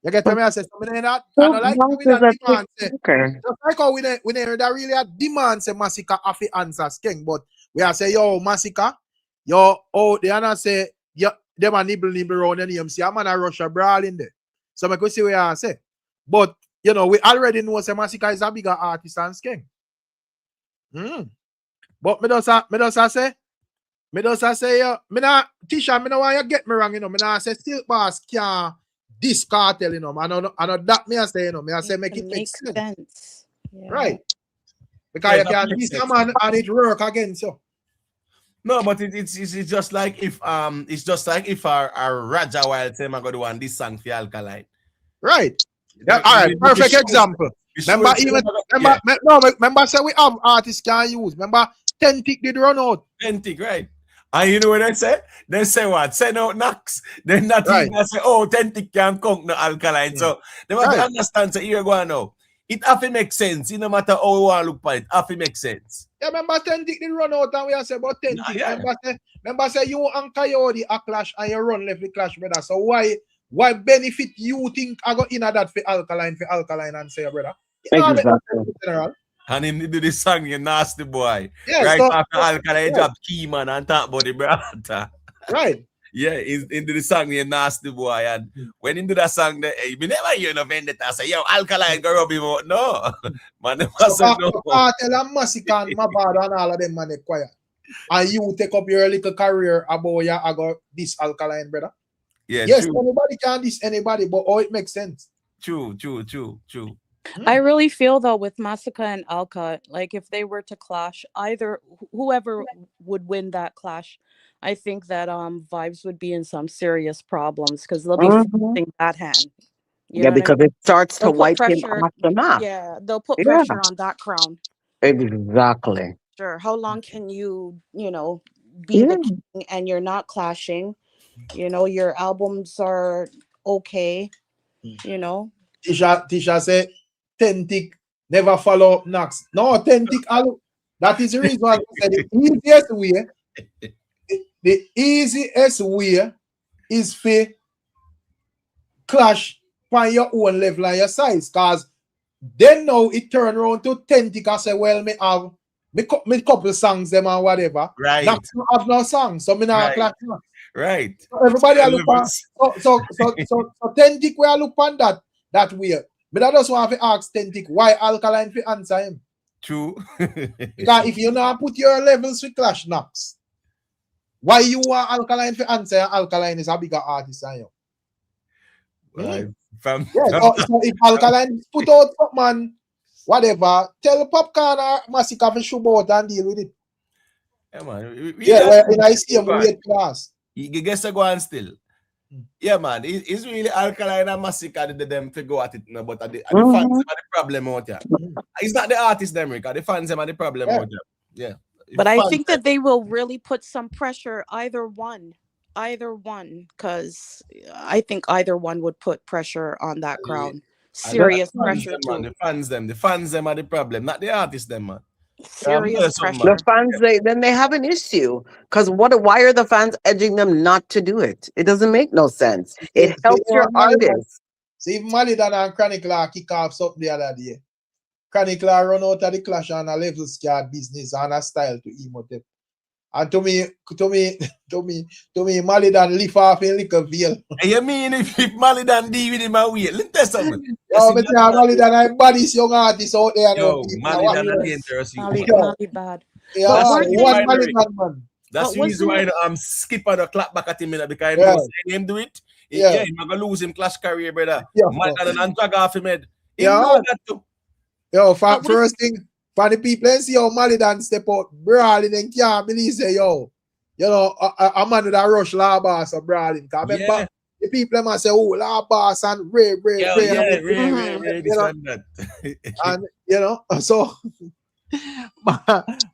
A: You get what I say? So I not like we that demand say.
K: Okay.
A: Just like how we that really a demand say Masicka have to answer Skeng, but we are say yo Masicka, yo they are not say yo them a nibble around the name. See a man a rush a brawl in there. So I could see what I say. But you know, we already know say Masicka is a bigger artist than Skeng. But me just say, yo, me not Tisha, me no want you get me wrong, you know. Me not say Silkboss can't this Kartel, you know. I know that me I say, you know. Me I say make it make sense.
L: Yeah.
A: Right. Because you can this man and it work against you.
J: No, but it's just like if our Raja Wild say I'm gonna do this song for Alkaline.
A: Right. Yeah, all right, perfect example. Remember say we have artists can use. Remember, 10 tick did run out.
J: 10 tick, right? And you know what they say? They say what? Send out knocks. Then not even say, 10 tick can conk no Alkaline. So they must understand. So here go now. It have to make sense. No matter how you want to look at it, have to make sense.
A: Yeah, remember 10 tick did run out and we are say about 10 tick. Remember say you and Coyote a clash and you run left the clash, brother. So why benefit you think I got in that for Alkaline and say, brother? You know,
K: Exactly.
J: And him do the song, you nasty boy.
A: Yeah,
J: right
A: so,
J: after Alkaline drop key man and talk about the brother.
A: Right.
J: Yeah, he's into the song, you nasty boy. And when into that song, we never hear no vendetta say, yo, Alkaline go rub him out. No. Man, they must say no.
A: Kartel and Masicka and Mavado and all of them man they quiet. And you take up your little career about you I got this Alkaline, brother.
J: Yeah,
A: yes,
J: true.
A: anybody can diss anybody, but it makes sense.
J: True.
L: I really feel though with Masicka and Alka, like if they were to clash, either whoever would win that clash, I think that Vybz would be in some serious problems because they'll be facing that hand. You know
K: because it starts to wipe him off the map.
L: Yeah, they'll put pressure on that crown.
K: Exactly.
L: Sure. How long can you be the king and you're not clashing? You know, your albums are okay. You know.
A: Tisha said 10 tick never follow up knocks. No, 10 tick. That is the reason why I said the easiest way is for clash by your own level and your size. Because then now it turn around to 10 tick and say, well, me have me couple songs them and whatever.
J: Right.
A: Knocks don't have no songs, so me not clash knocks.
J: Right.
A: So everybody look on so 10 tick where I look on that way. But I just want to ask 10 tick why Alkaline for answer him.
J: True.
A: Because if you now put your levels with clash knocks, why you want Alkaline for answer? Alkaline is a bigger artist than you. So if Alkaline put out man, whatever, tell Popcorn or Masicka to show out and deal with it.
J: Yeah, man.
A: When I see him weight class.
J: You guess go on still. Yeah, man. It's really Alkaline and Masicka them to go at it now, but the fans are the problem out here. It's not the artists them, Rick. The fans are the problem out here. Yeah.
L: But I think that they will really put some pressure either one, because I think either one would put pressure on that crowd. Serious pressure too.
J: The fans them are the problem, not the artists them, man.
L: Serious pressure.
K: The fans they have an issue because why are the fans edging them not to do it? It doesn't make no sense. It helps your artists.
A: See, if Malidan and Chronicler kick off something the other day, Chronicler run out of the clash on a level scared business and a style to emote. And to me, Malidan lift off in little veil.
J: You mean if Malidan deal with him and wait? Let me tell something.
A: Yo, but Malidan I bodies young artists out there.
J: Yo, Malidan dangerous.
L: Mali bad.
A: Yeah, one Malidan man.
J: That's the reason why I'm skipping the clap back at him because I know him do it. Yeah, he's gonna lose him clash career, brother. Malidan and drag off him head.
A: Yeah. Yo, first thing. For the people and see how Malidan step out brawling and can't believe say, yo, you know, a man with a rush law boss or brawling. Because remember, the people must say, oh, law boss and Ray. And, you know, so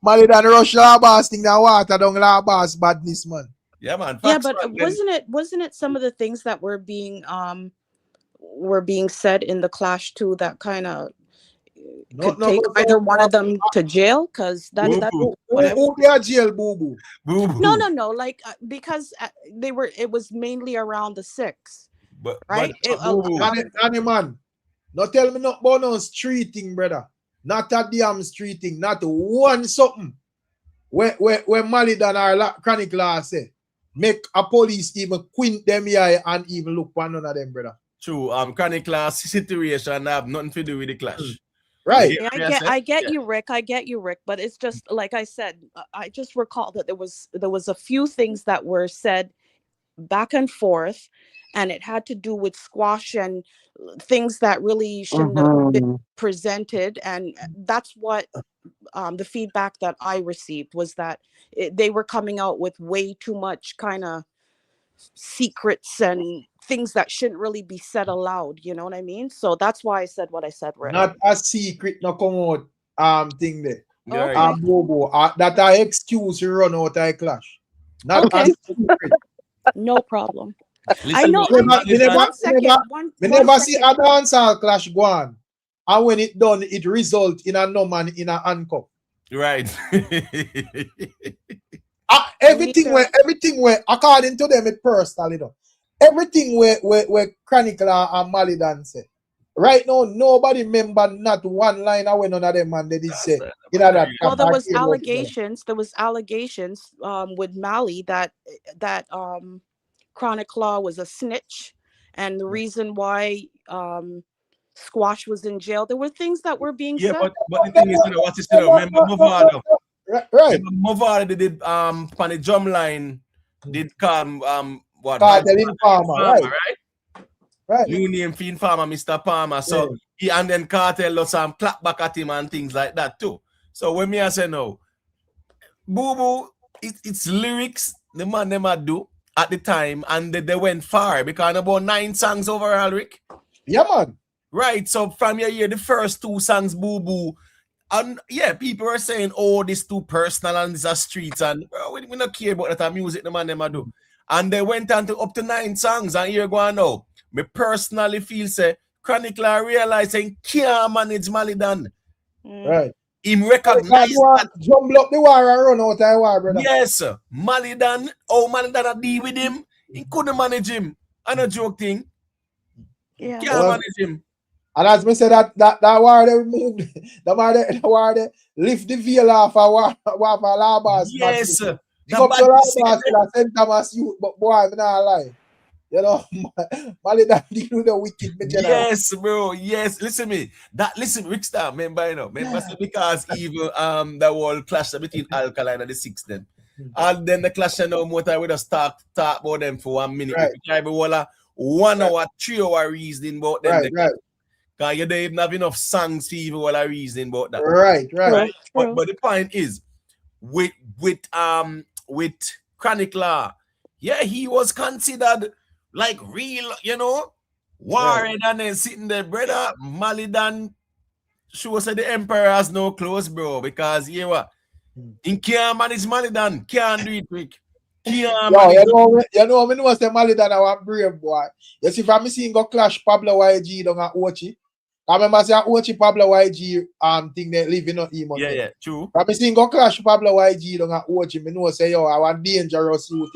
A: Malidan rush law boss thing that water down law boss badness, man.
J: Yeah, man.
L: Yeah, but wasn't it some of the things that were being said in the clash too that kind of could take either one of them to jail? Because that's
A: who they are jail, boo boo.
L: No, like because it was mainly around the 6,
J: But
L: right?
A: Danny man, not tell me not about no street thing, brother. Not a damn street thing, not one something. Where Malidan or Chronic Law say, make a police even quint them here and even look for none of them, brother.
J: True. Chronic class situation have nothing to do with the clash.
A: Right.
L: Yeah, I get you, Rick. I get you, Rick. But it's just like I said. I just recall that there was a few things that were said back and forth, and it had to do with squash and things that really shouldn't have been presented, and that's what the feedback that I received was that they were coming out with way too much kind of secrets and things that shouldn't really be said aloud. You know what I mean? So that's why I said what I said, Rick.
A: Not a secret no come out thing there.
L: Okay.
A: Bobo, that I excuse you run out of clash. Not
L: Okay.
A: a secret.
L: No problem.
J: Listen,
L: I know.
A: We never see a dancehall clash go on. And when it done, it result in a no man in a handcuff.
J: Right.
A: Everything where according to them it personal, you know. Everything where Chronic Law and Malidan say. Right now, nobody remember not one line of when none of them man they did say.
L: Well, there was allegations. There was allegations with Mali that Chronic Law was a snitch, and the reason why Squash was in jail. There were things that were being said.
J: But the thing is, what is remember Mavado?
A: Right.
J: Mavado did on the drum line did come what
A: Kartel Farmer, right?
J: New name Fiend Farmer, Mr. Palmer. So he and then Kartel lost some clap back at him and things like that too. So when me I say no, Boo Boo, it's lyrics the man them do at the time, and they went far because about 9 songs overall, Rick.
A: Yeah, man.
J: Right. So from your year, the first 2 songs, Boo Boo. And yeah, people were saying, oh, this too personal and these are streets, and we don't care about that music the man them do. And they went on to up to 9 songs, and here go on now. Me personally feel say Chronic Law realizing can't manage Malidan.
A: Right.
J: Him recognize
A: that jumble up the war and run out of the war, brother.
J: Yes, Malidan, Malidan deal with him, he couldn't manage him. And a joke thing.
L: Yeah.
J: Can't manage him.
A: And as me say that war they removed, the war they lift the veil off a war for Labas.
J: Yes.
A: Pick up your Labas to St. Thomas youth, but boy, I'm not lying. You know, Malidan deal with the wicked.
J: Yes, bro. Yes. Listen me. Listen, Rickstorm, remember, remember because even the whole clash between Alkaline and the 6 then. And then the clash no more time we just talk about them for 1 minute.
A: Right.
J: We try to 1 hour, 3 hour reasoning about them.
A: Right.
J: Because you don't even have enough songs to even while reasoning about that.
A: Right.
J: But the point is, with Chronic Law, yeah, he was considered like real, warrior and then sitting there, brother. Malidan shows that the emperor has no clothes, bro, because he can't manage Malidan, can't do it quick.
A: You know, me know say Malidan I want brave boy. You see, if I'm seeing go clash Pablo YG down at Ochi. I remember say Ochi Pablo YG thing they live in him.
J: Yeah, true.
A: I'm seeing go clash Pablo YG down at Ochi. Me know say I want dangerous youth,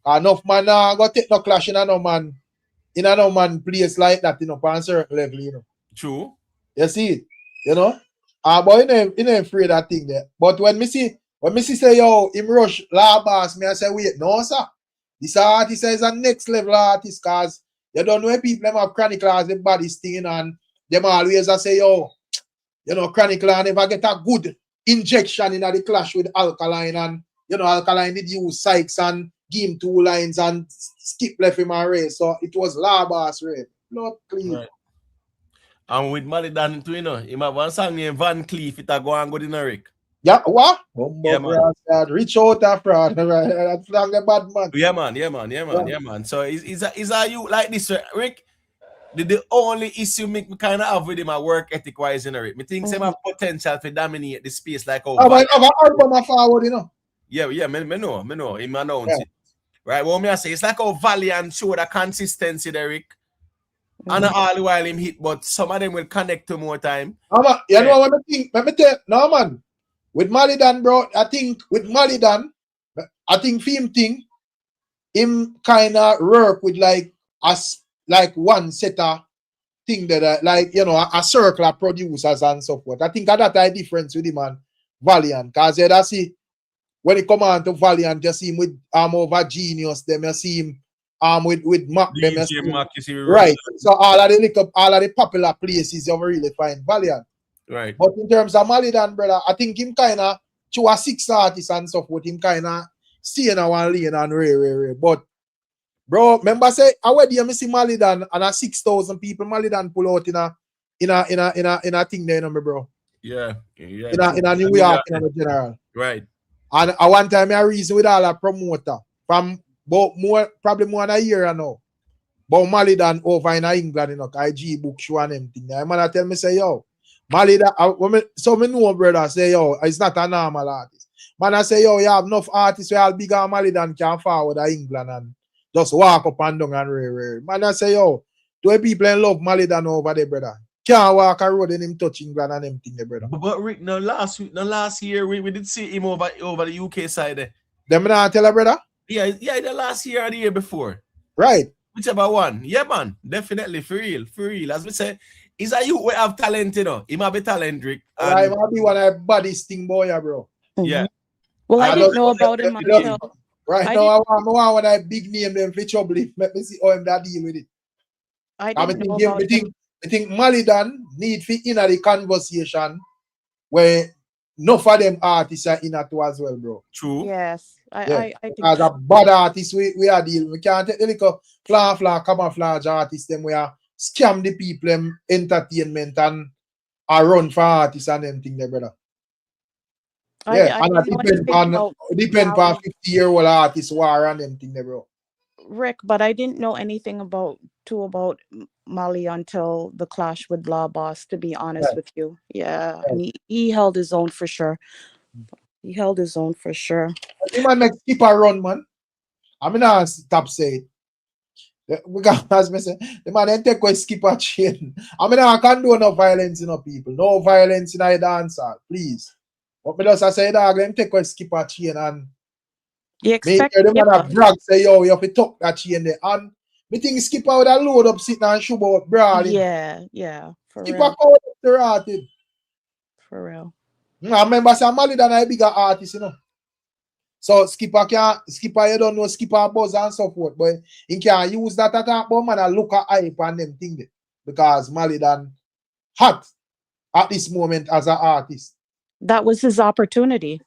A: Enough man go take no clash in a no man place like that, on certain level,
J: True.
A: You see it, but you ain't afraid of that thing there. But when me see say him rush Labas, me I say wait, no sir. This artist is a next level artist, cause you don't know people them have Chronic Law as the baddest thing, and them always say Chronic Law never get a good injection in the clash with Alkaline, and Alkaline did use Sykes and give him 2 lines and skip left him a race. So it was Labas race. Not clean.
J: Right. And with Malidan too, he have one song named Van Cleef, it a go and go in a Rick.
A: Yeah, what?
J: Yeah, man.
A: Reach out a fraud. That's not a bad man.
J: Yeah, man. So is a you like this, Rick? The only issue me kind of have with him a work ethic wise, Rick. Me think him have potential to dominate the space like
A: but album forward,
J: Yeah, me know. Him announce it. Right, what me I say, it's like how Valiant show the consistency, Rick. And all the while him hit, but some of them will connect to more time.
A: Know what I think? Let me tell you, no man. With Malidan, bro, I think film thing, him kind of work with like a like one set of thing that like you know a circle of producers and so forth. I think that a difference with him and Valiant, cause you see when it come on to Valiant, you see him with over Genius, them you see him with Mac, them you see
N: DJ
A: him,
N: Mac, you see me
A: right. So all of the popular places you really find Valiant.
N: right.
A: But in terms of Malidan, brother, I think him kind of to a 6 artists and stuff with him kind of staying a one lane and rare. But bro, remember say already you see Malidan and a 6,000 people Malidan pull out in a thing there, you know, me bro.
N: Yeah.
A: In a New York, in a general.
N: Right.
A: And at one time I reason with all a promoter from probably more than a year now. But Malidan over in England, you know, IG book show and everything. The man tell me say, yo, Malidan, so me know brother say, yo, it's not a normal artist. Man I say, yo, you have enough artists where all bigger Malidan can forward to England and just walk up and down and rare. Man I say, yo, 2 people in love Malidan over there, brother. Can't walk a road and him touch England and everything there, brother.
N: But Rick, last year we did see him over the UK side there.
A: Them not tell her, brother?
N: Yeah, the last year or the year before.
A: Right.
N: Whichever one. Yeah, man. Definitely. For real. As we say, is a you we have talent, you know. He might be talent, Rick.
A: I might be one of the baddest thing boy, bro.
N: Yeah.
L: Well, I didn't know about him until
A: right now. I want one of the big name them for trouble. Let me see how him that deal with it.
L: I didn't know about him.
A: I think Malidan need to in the conversation where enough of them artists are in it too as well, bro.
N: True.
L: Yes. I think
A: as a bad artist, we are dealing. We can't take the little camouflage artists, them we are scam the people, them entertainment and run for artists and them thing there, brother. Yeah, and it depend on 50-year-old artists who are on them thing there, bro.
L: Rick, but I didn't know anything about Mali until the clash with Law Boss, to be honest with you. Yeah. And he held his own for sure. He held his own for sure.
A: The man make skipper run, man. I mean, I stop saying. Because me say, the man then take away skipper chain. I mean, I can't do no violence in no people. No violence in a dancer, please. But me just say, dog, them take away skipper chain and
L: you expect
A: the man brag say, yo, you have to tuck that chain there. And me think skipper would have load up sitting and show about brawling.
L: Yeah.
A: Skipper called up the artist.
L: For real.
A: I remember some Malidan a bigger artist, you know. So Skipper you don't know Skipper buzz and so forth, but he can use that attack but man look at hype and them thing there. Because Malidan hot at this moment as an artist.
L: That was his opportunity.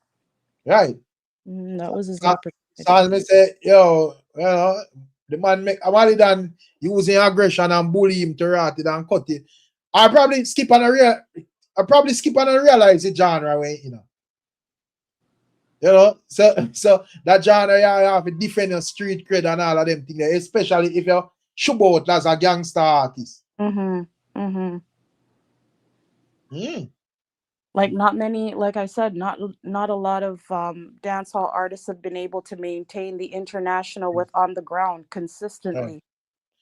A: Right.
L: That was his opportunity.
A: So as me say, yo, you know, the man make Malidan using aggression and bully him to rat it and cut it. I probably skip and realize the genre way, you know. You know, so that genre you have to defend your street cred and all of them things, especially if you're showboat as a gangster artist.
L: Like not many, like I said, not a lot of dancehall artists have been able to maintain the international with on the ground consistently.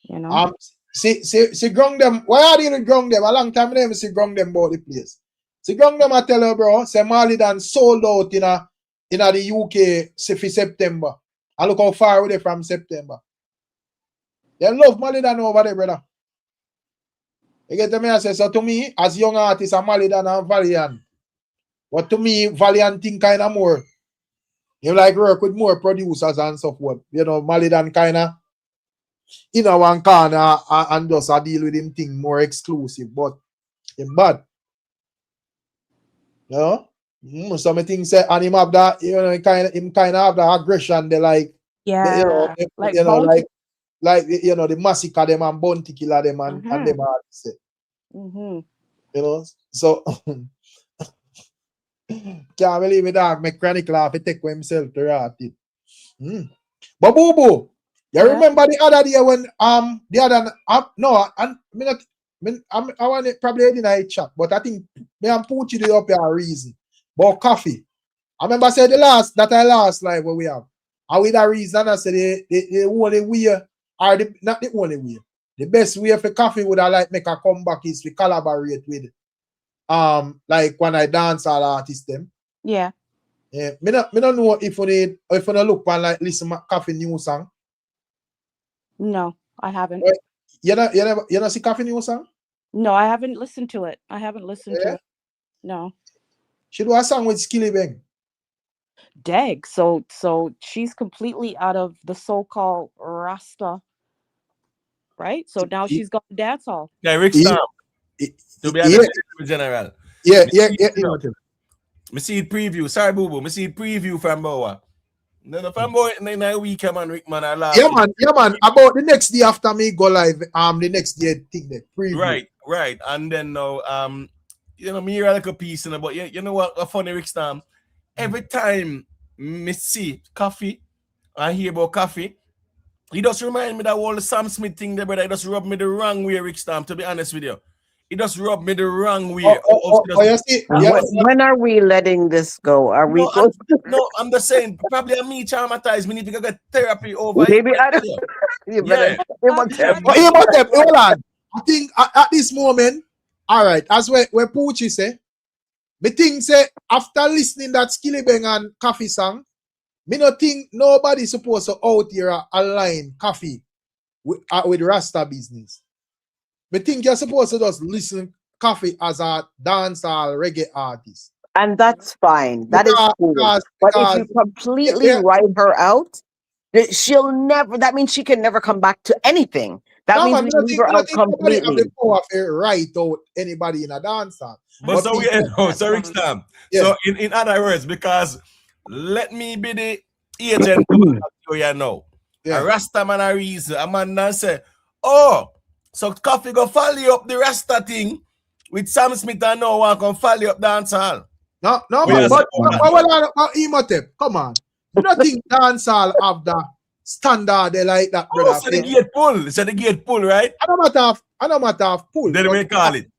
L: You know.
A: See grung them. Why are you grung them? A long time I never see grung them about the place. See grung them I tell you, bro, say Malidan sold out in the UK for September. And look how far away from September. They love Malidan over there, brother. You get me? I say, so to me, as young artists, I'm Malidan and Valiant. But to me, Valiant think kind of more. You like work with more producers and so forth. You know, Malidan kind of in one corner and just deal with him thing more exclusive. But him bad. You know? Some things say, and him have that, you know, him kind of have that aggression. They like,
L: yeah,
A: you know,
L: like
A: you know, the Masicka them and Bounty Killer them and them artists. You know, so can't believe me, dog. Make Chronic laugh. He take himself to rat it. But Boo Boo, you remember the other day when the other no, and I want it probably in a chat, but I think me and Poochie did up a reason. But coffee. I remember I said the last live where we have. And with that reason, I said the only way, or not the only way, the best way for coffee would I like make a comeback is to collaborate with like when I dance all artists them.
L: Yeah.
A: Yeah. Me don't know if you look and like listen to coffee new song.
L: No, I haven't.
A: You know see Coffee new song?
L: No, I haven't listened to it. I haven't listened to
A: Yeah.
L: it. No.
A: She do a song with Skilly Bang.
L: Dag. So she's completely out of the so-called Rasta, right? So now she's gone dance hall.
N: Yeah, Rick Stamp. To be honest, general.
A: Yeah.
N: Me see it preview. Sorry, boo boo. Me see it preview from Boa. No, from Boa. Then we come on Rick man. I laugh.
A: Yeah, man. About the next day after me go live, the next day thing that preview.
N: Right. And then now, you know, me hear like a piece, but you know what? A funny Rick Stamp. Every time me see Coffee, I hear about Coffee. He just remind me that whole Sam Smith thing there, but it just rub me the wrong way, Rick Stamp, to be honest with you. It just rubbed me the wrong way.
K: You see, when are we letting this go? Are we going?
N: No, I'm just saying, probably me traumatized. We need to go get therapy over
K: Maybe
N: it.
K: I don't. You better.
A: Hold on. I think at this moment, all right, as where Poochie say, me think say after listening that Skilly Bang and Coffee song, me no think nobody supposed to out here align Coffee with Rasta business. Me think you're supposed to just listen Coffee as a dancehall reggae artist.
K: And that's fine. That is cool. But if you completely write her out, she'll never, that means she can never come back to anything. That means we leave her out completely.
A: Have the power to write out anybody in a dancehall.
N: But so we so Rick Stamp. Yeah. So in other words, because let me be the agent you know. Yeah. A Rasta man a reason. A man now say, oh, so Coffee go follow up the Rasta thing with Sam Smith and no one can follow up dancehall.
A: No, but Emotep, come on. You don't think dancehall have the standard they like that, brother?
N: Oh, so the gate pull. So the gate pull, right?
A: I don't matter of pull.
N: Then we call it.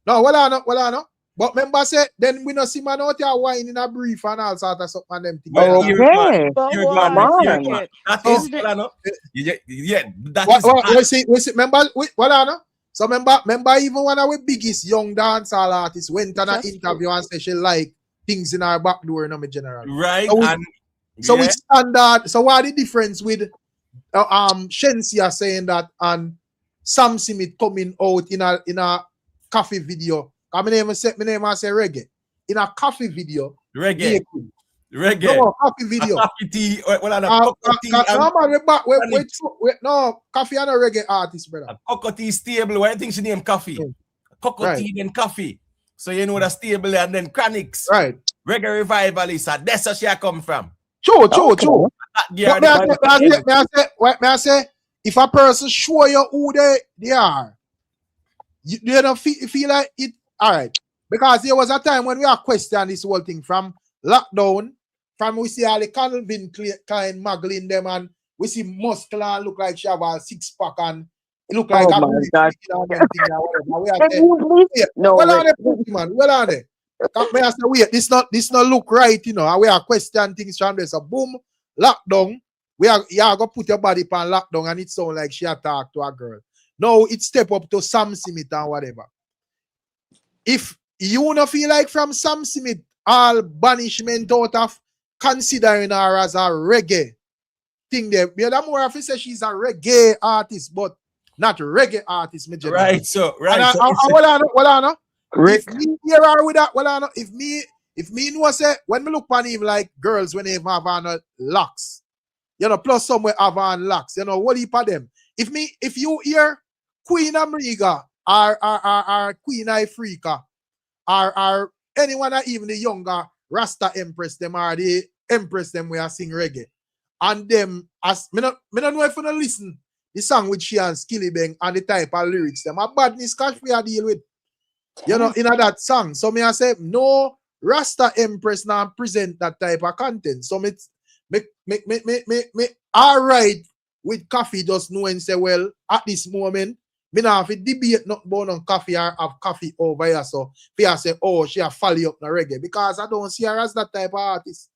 A: No, well I know. But remember say, then we not see man out here wine in a brief and all sort of stuff and them things.
K: Okay.
N: That is, yeah, that is.
A: We see, remember, well I know. So remember even when our biggest young dancehall artist went on an interview and said she like things in our back door, no, general.
N: Right.
A: So we standard. So what the difference with Shensia saying that and Sam Smith coming out in a Coffee video? My name I say reggae. In a Coffee video.
N: Reggae.
A: No, Coffee video.
N: Coffee tea.
A: No, Coffee and a reggae artist, brother.
N: A Cocoa tea stable. Why do you think she named Coffee? Cocoa tea then Coffee. So you know the stable and then Chronics.
A: Right.
N: Reggae revivalist. That's where she come from.
A: True. May I say, if a person show you who they are, you don't feel like it. All right. Because there was a time when we are questioning this whole thing from lockdown, from we see all the Calvin Klein muggling them, and we see Muscular look like she have a 6-pack and it look like
K: no,
A: well are they, man? Well are they? May I say, wait, this not look right, you know. And we are questioning things from there. So boom, lockdown. You are gonna put your body on lockdown, and it sound like she attacked to a girl. No, it step up to Sam Smith and whatever. If you don't feel like from Sam Smith, all banishment out of considering her as a reggae thing there. The more of say she's a reggae artist, but not reggae artist.
N: Right, so right.
A: If me hear her with that, if me know say when me look on him like girls when they have on locks, you know, plus somewhere have on locks, you know, what heap of them. If you hear Queen America or Queen Africa or anyone or even the younger Rasta Empress them or the Empress them we are sing reggae. And them as me not know if you don't listen the song with she and Skilly Bang and the type of lyrics them a badness cash we are deal with. You know, in that song. So me I say no Rasta Empress now present that type of content. So me all right with Coffee just knowing say well at this moment me now have a debate not born on Coffee or have Coffee over here. So I say, oh, she a follow up the reggae because I don't see her as that type of artist.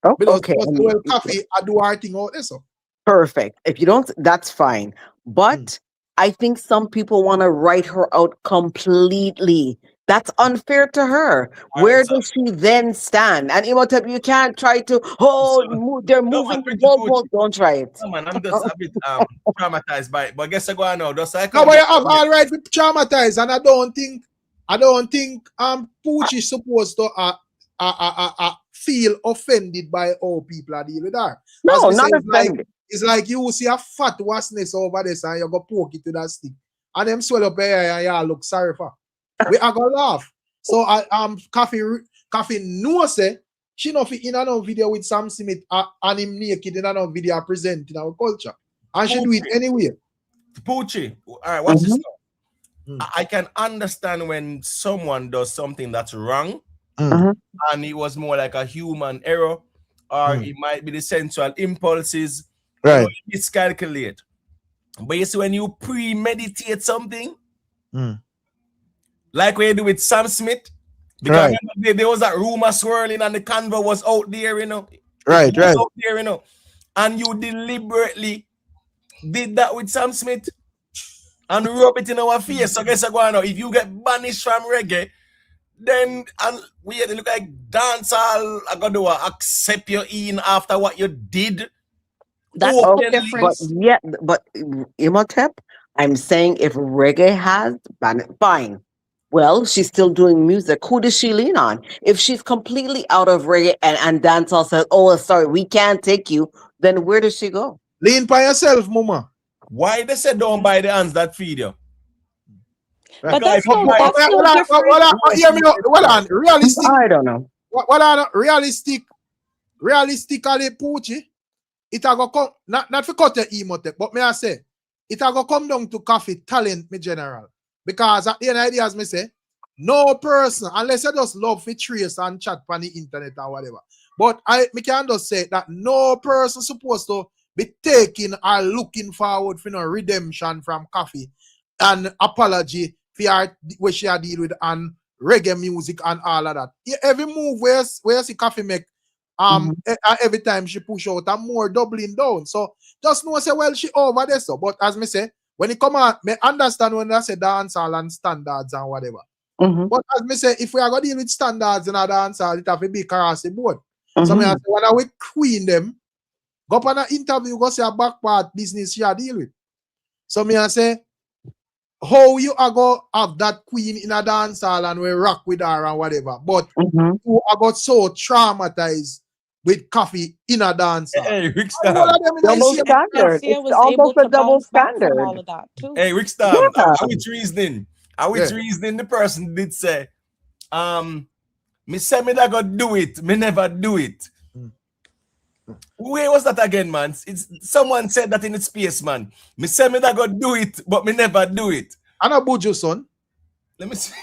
K: Oh, okay.
A: Well, Coffee, I do her thing out there. So
K: perfect. If you don't, that's fine. But I think some people want to write her out completely. That's unfair to her.
N: All right,
K: Where
N: so,
K: does she then stand? And Imhotep, you can't try to, they're
N: no man,
K: moving the
N: pretty Poochie.
K: goalpost. Don't try it.
N: No man, I'm just a bit traumatized by it. But guess I go on now. Just like
A: No, but you have all right with traumatized, and I don't think Poochie is supposed to feel offended by how people are dealing with her.
K: No,
A: As
K: not
A: say,
K: offended.
A: it's like you see a fat wasness over this and you go poke it with that stick. And them swell up here and you look sorry for. We are gonna laugh. So Coffee knows say she no fit in a video with Sam Smith and him naked in a video presenting our culture. And she do it anyway.
N: Poochie, all right, watch this
A: Mm.
N: now. I can understand when someone does something that's wrong, and it was more like a human error, or it might be the sensual impulses,
A: right?
N: You know, miscalculate. But you see, when you premeditate something, like what you do with Sam Smith, because there was that rumor swirling and the convo was out there, you know.
A: Right.
N: Out there, you know. And you deliberately did that with Sam Smith and rub it in our face. So guess what? If you get banished from reggae, then and we had to look like dancehall. I got to accept you in after what you did.
L: That's the difference.
K: But Imhotep, I'm saying if reggae has ban it, fine. Well, she's still doing music. Who does she lean on? If she's completely out of reggae and dancehall says, "Oh, sorry, we can't take you," then where does she go?
A: Lean by yourself, mama.
N: Why they say don't buy the hands that feed you?
L: But that's still different.
A: Realistic.
K: I don't know.
A: Realistically, Poochie, it a go come not for cut your Imhotep, but may I say it a go come down to Coffee talent, me general. Because at the end of the day, as me say, no person, unless you just love to trace and chat on the internet or whatever. But me can just say that no person supposed to be taking or looking forward for no redemption from Coffee and apology for what she deal with and reggae music and all of that. Every move where you see Coffee make, every time she push out, I'm more doubling down. So just know say, well, she over there. So, but as me say, when it come out, me understand when I say dancehall and standards and whatever. But as me say, if we are going to deal with standards in a dancehall, it have to be Karasi board. So me I say, when we queen them, go up on an interview, go see a back part business you deal with. So me I say, how you are going to have that queen in a dancehall and we rock with her and whatever. But you are got so traumatized with Coffee in a dancehall.
N: Hey,
K: Double standard. It's almost a double standard.
L: All of that too.
N: Hey, Rickstorm, are we reasoning? Are we reasoning? The person did say, me say me that go do it, me never do it. Where was that again, man? It's someone said that in the space, man. Me say me that go do it, but me never do it.
A: I know Buju, son.
N: Let me see.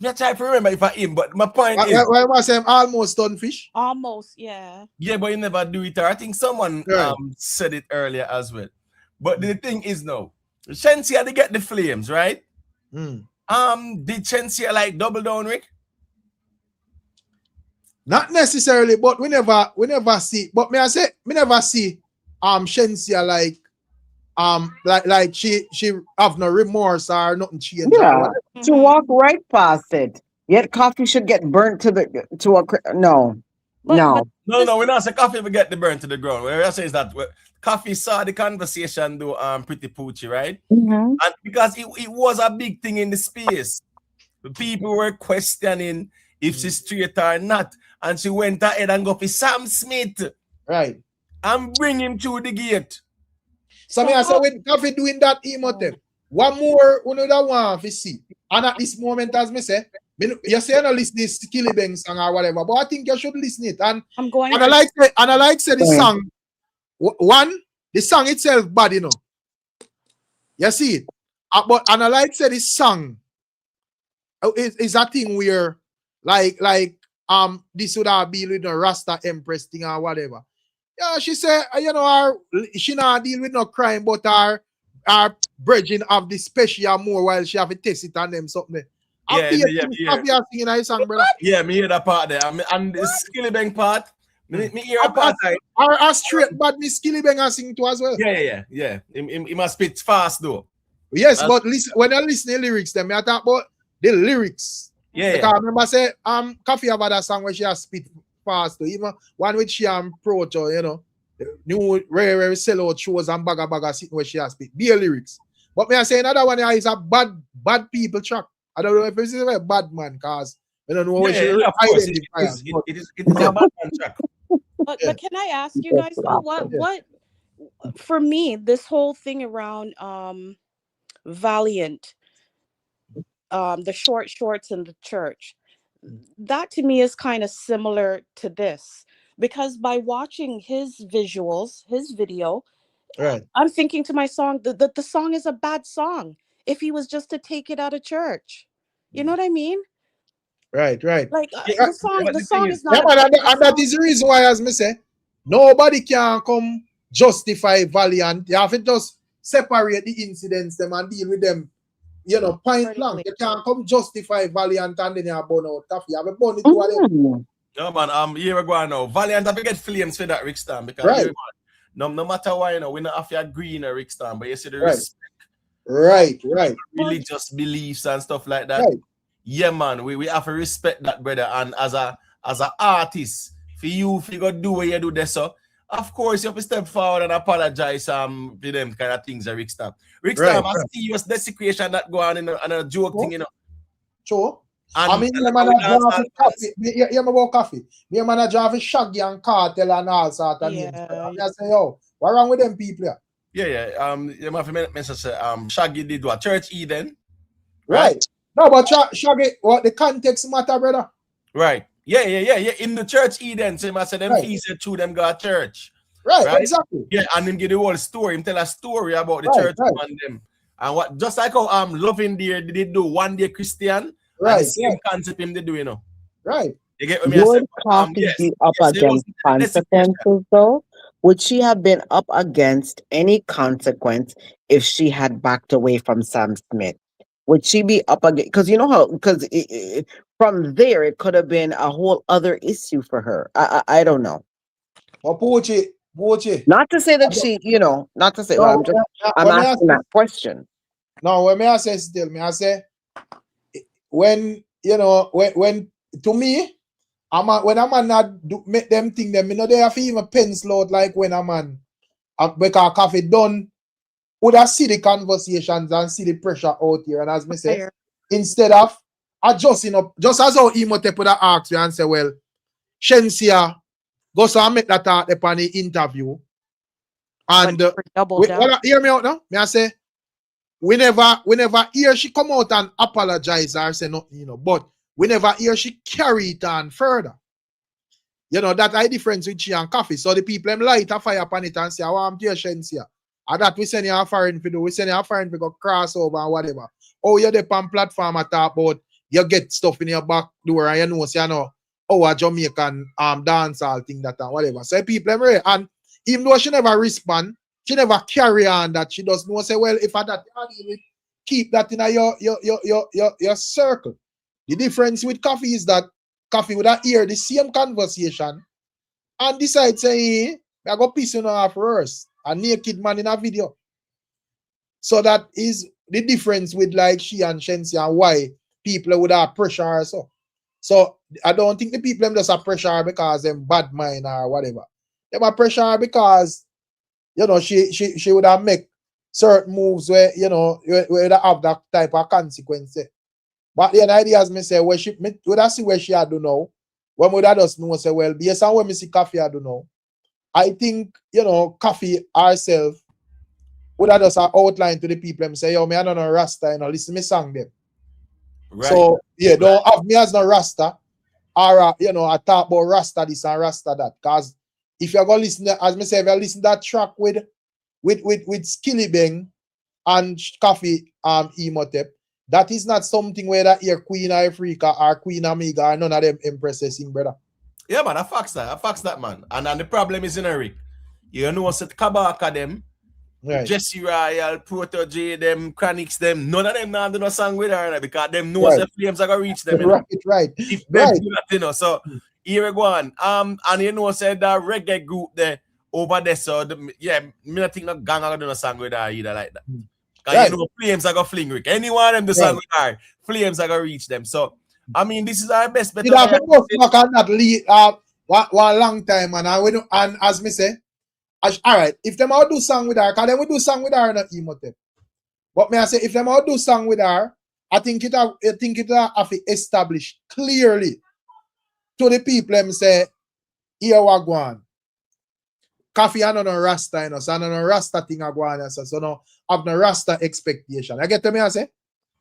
N: Me try to remember if I him, but my point is,
A: why am I saying almost done fish?
L: Almost, yeah.
N: Yeah, but you never do it. I think someone said it earlier as well. But the thing is now, Shensia had to get the flames, right? Did Shensia like double down, Rick?
A: Not necessarily, but we never see. But me I say, me never see Shensia like she have no remorse or nothing change.
K: Yeah, to walk right past it. Yet Coffee should get burnt to no.
N: No, we're not saying Coffee will get the burn to the ground. What we're saying is that Coffee saw the conversation do Pretty Poochie, right? And because it was a big thing in the space. People were questioning if she's straight or not. And she went ahead and go for Sam Smith.
A: Right.
N: And bring him through the gate.
A: So I say when Coffee doing that Imhotep, one more another one to see. And at this moment, as me say, you say not listen to Skilly Bang song or whatever, but I think you should listen it. And
L: I'm going
A: and I like say the song. One, the song itself bad, you know. You see it. But and I like say the song is a thing where like this would have been with a Rasta Empress thing or whatever. Yeah, she said, you know, she not deal with no crime, but our brethren have the special more while she have to test it on them something.
N: Yeah.
A: Singing a song, brother.
N: Yeah, me hear that part there. And the Skilly Bang part, me hear a part.
A: Our straight bad Miss Skilly Bang are singing too as well.
N: Yeah. He must spit fast though.
A: Yes, but listen, when I listen to the lyrics, then I talk about the lyrics
N: Yeah.
A: Because I remember say Coffee have that song where she has spit fast to even one which she approach or you know new rare sell out shows and baga sitting where she has spit be lyrics. But me I say another one here is a bad people track. I don't know if it's a bad man because I don't know where she
N: of course.
A: identify.
N: It is a bad man track.
L: But can I ask you guys though, what for me, this whole thing around Valiant, the short shorts in the church, that to me is kind of similar to this, because by watching his visuals, his video,
A: Right.
L: I'm thinking to my song, the song is a bad song if he was just to take it out of church. You know what I mean?
A: Right.
L: Like
A: Yeah,
L: the song is not
A: yeah,
L: a
A: man,
L: bad
A: and that
L: song.
A: is the reason why, as me say, nobody can come justify Valiant. You have to just separate the incidents them and deal with them. You know, point blank. You can't come justify Valiant and then you have burn out Coffee. You have a burn it to a level.
N: No man, here we go now. Valiant have to get flames for that Rickstorm because
A: Right.
N: no matter why, you know, we not have to agree in a Rickstorm, but you see the
A: Right.
N: respect,
A: Right.
N: religious beliefs and stuff like that.
A: Right.
N: Yeah, man, we have to respect that, brother. And as a artist, for you, if you go do what you do there, so of course you have to step forward and apologize for them kind of things at Rickstorm. Rickstorm,
A: Right.
N: a serious desecration that go on in a joke thing, you know.
A: Sure.
N: And
A: I mean, you man a draw for Coffee. You about Coffee. You man a draw for Shaggy and Kartel and all sort of names. I say, yo, what wrong with them people here?
N: Yeah. You have to mention Shaggy did what? Church Eden.
A: Right. No, but Shaggy, what the context matter, brother?
N: Right. Yeah. In the Church Eden, so I said them fees through them got church.
A: Right, exactly.
N: Yeah, and him give the whole story. Him tell a story about the
A: Right,
N: church
A: right.
N: and them. And what just like how Loving Dear did do one day Christian,
C: Right,
N: and the same concept him they do, you know.
A: Right.
N: You get what me I
K: Would
N: say?
K: Coffee be up
N: there
K: against
N: was desecration.
K: consequences though? Would she have been up against any consequence if she had backed away from Sam Smith? Would she be up against? Because you know how? Because from there it could have been a whole other issue for her. I don't know.
A: Oh, Poche.
K: Not to say that she, you know, not to say.
A: No,
K: I'm asking that question.
A: No, when me I say still, me I say when you know when to me, when a man not do make them think them, you know they have to even pencil out like when a man because Coffee done would have see the conversations and see the pressure out here. And as me say, instead of adjusting up, just as how Imhotep would have asked you and say, well, Shensia, go so and make that talk upon the interview. And hear me out now. Me I say, we never hear she come out and apologize or say nothing, you know, but we never hear she carry it on further. You know, that I difference with she and Coffee. So the people them light a fire upon it and say, oh, I'm dear Shensia. And that we send you a foreign to do, we send you a foreign to go crossover and whatever. Oh, you're the on platform at talk about you get stuff in your back door and you know, so you know, oh, a Jamaican dance all thing that and whatever. So people them ready. And even though she never respond, she never carry on that. She does not say, well, if I that keep that in your circle. The difference with Coffee is that Coffee would have hear the same conversation and decide say, I go piss on her first. A naked man in a video. So that is the difference with like she and Shensia and why people would have pressure her so. So I don't think the people them just have pressure her because them bad mind or whatever. They have pressure her because you know she would have make certain moves where you know where they have that type of consequence. But the idea as me say where she would have see where she had to know. When would have just know say well based on where me see Coffee had to know. I think, you know, Coffee herself would have just outline to the people and say, yo, me I don't know Rasta, you know, listen me song them. Right. So, yeah, don't have me as no Rasta or, you know, I talk about Rasta this and Rasta that. Because if you're going to listen, as me say, if you listen to that track with Skilly Bang and Coffee Imhotep, that is not something where that your Queen Africa or Queen Amiga or none of them empresses sing, brother.
N: Yeah, man, I fax that, man. And the problem is in a Rick. You know, set Kabaka them,
A: right.
N: Jesse Royal, Proto J, them, Chronics, them, none of them now do no song with her because them know the flames are gonna reach them. You know?
A: Right.
N: If them do that, you know. So here we go on. And you know, said that reggae group there over there. So me not think no gang are do no song with her either like that. Because you know, flames are gonna fling Rick. Anyone them the song with her, flames are gonna reach them. So I mean, this is our best bet.
A: You have to go back on that lead one long time, and as me say, all right, if them all do song with her, because then we do song with her in the emote. But me I say, if them all do song with her, I think it have to establish clearly to the people them say, here we go on. Coffee and no Rasta, you know, so no Rasta thing I go on, so no have no Rasta expectation. I get to me I say?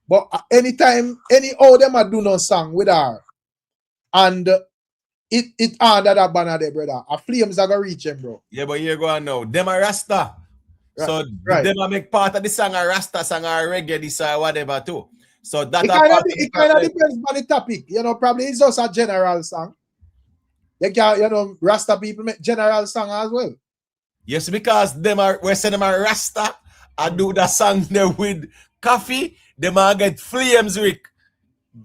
A: But anytime, all them a do no song with her, and it under that banner there, brother. A flames are gonna reach him, bro.
N: Yeah, but here go on now. Them are Rasta.
A: Right.
N: So them are make part of the song a Rasta song or reggae this or whatever too. So that
A: it kind of depends on the topic. You know, probably it's just a general song. They can, you know, Rasta people make general song as well.
N: Yes, because we say them are Rasta. I do that song there with coffee, them are get flames, Rick.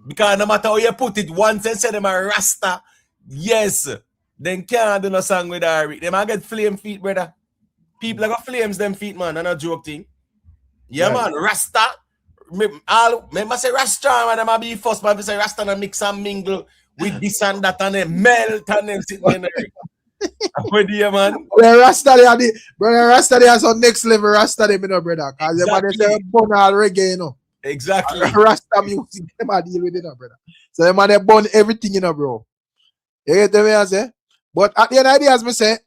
N: Because no matter how you put it, once they say them are Rasta, yes, then can't do no song with her, Rick. Them are get flame feet, brother. People are got flames them feet, man, and a joke thing. Yeah, right. Man, Rasta. Remember say Rasta, man, them a be first, man, say Rasta and mix and mingle with this and that and then melt and then sitting in there. What do you, man?
A: Well, Rasta they are some next level Rasta them, you know, brother. Because exactly. They say burn all reggae, you know.
N: Exactly.
A: Rasta music, them are deal with it, you know, brother. So them are they burn everything, you know, bro. You get the way I say? But at the end of the day, as me say,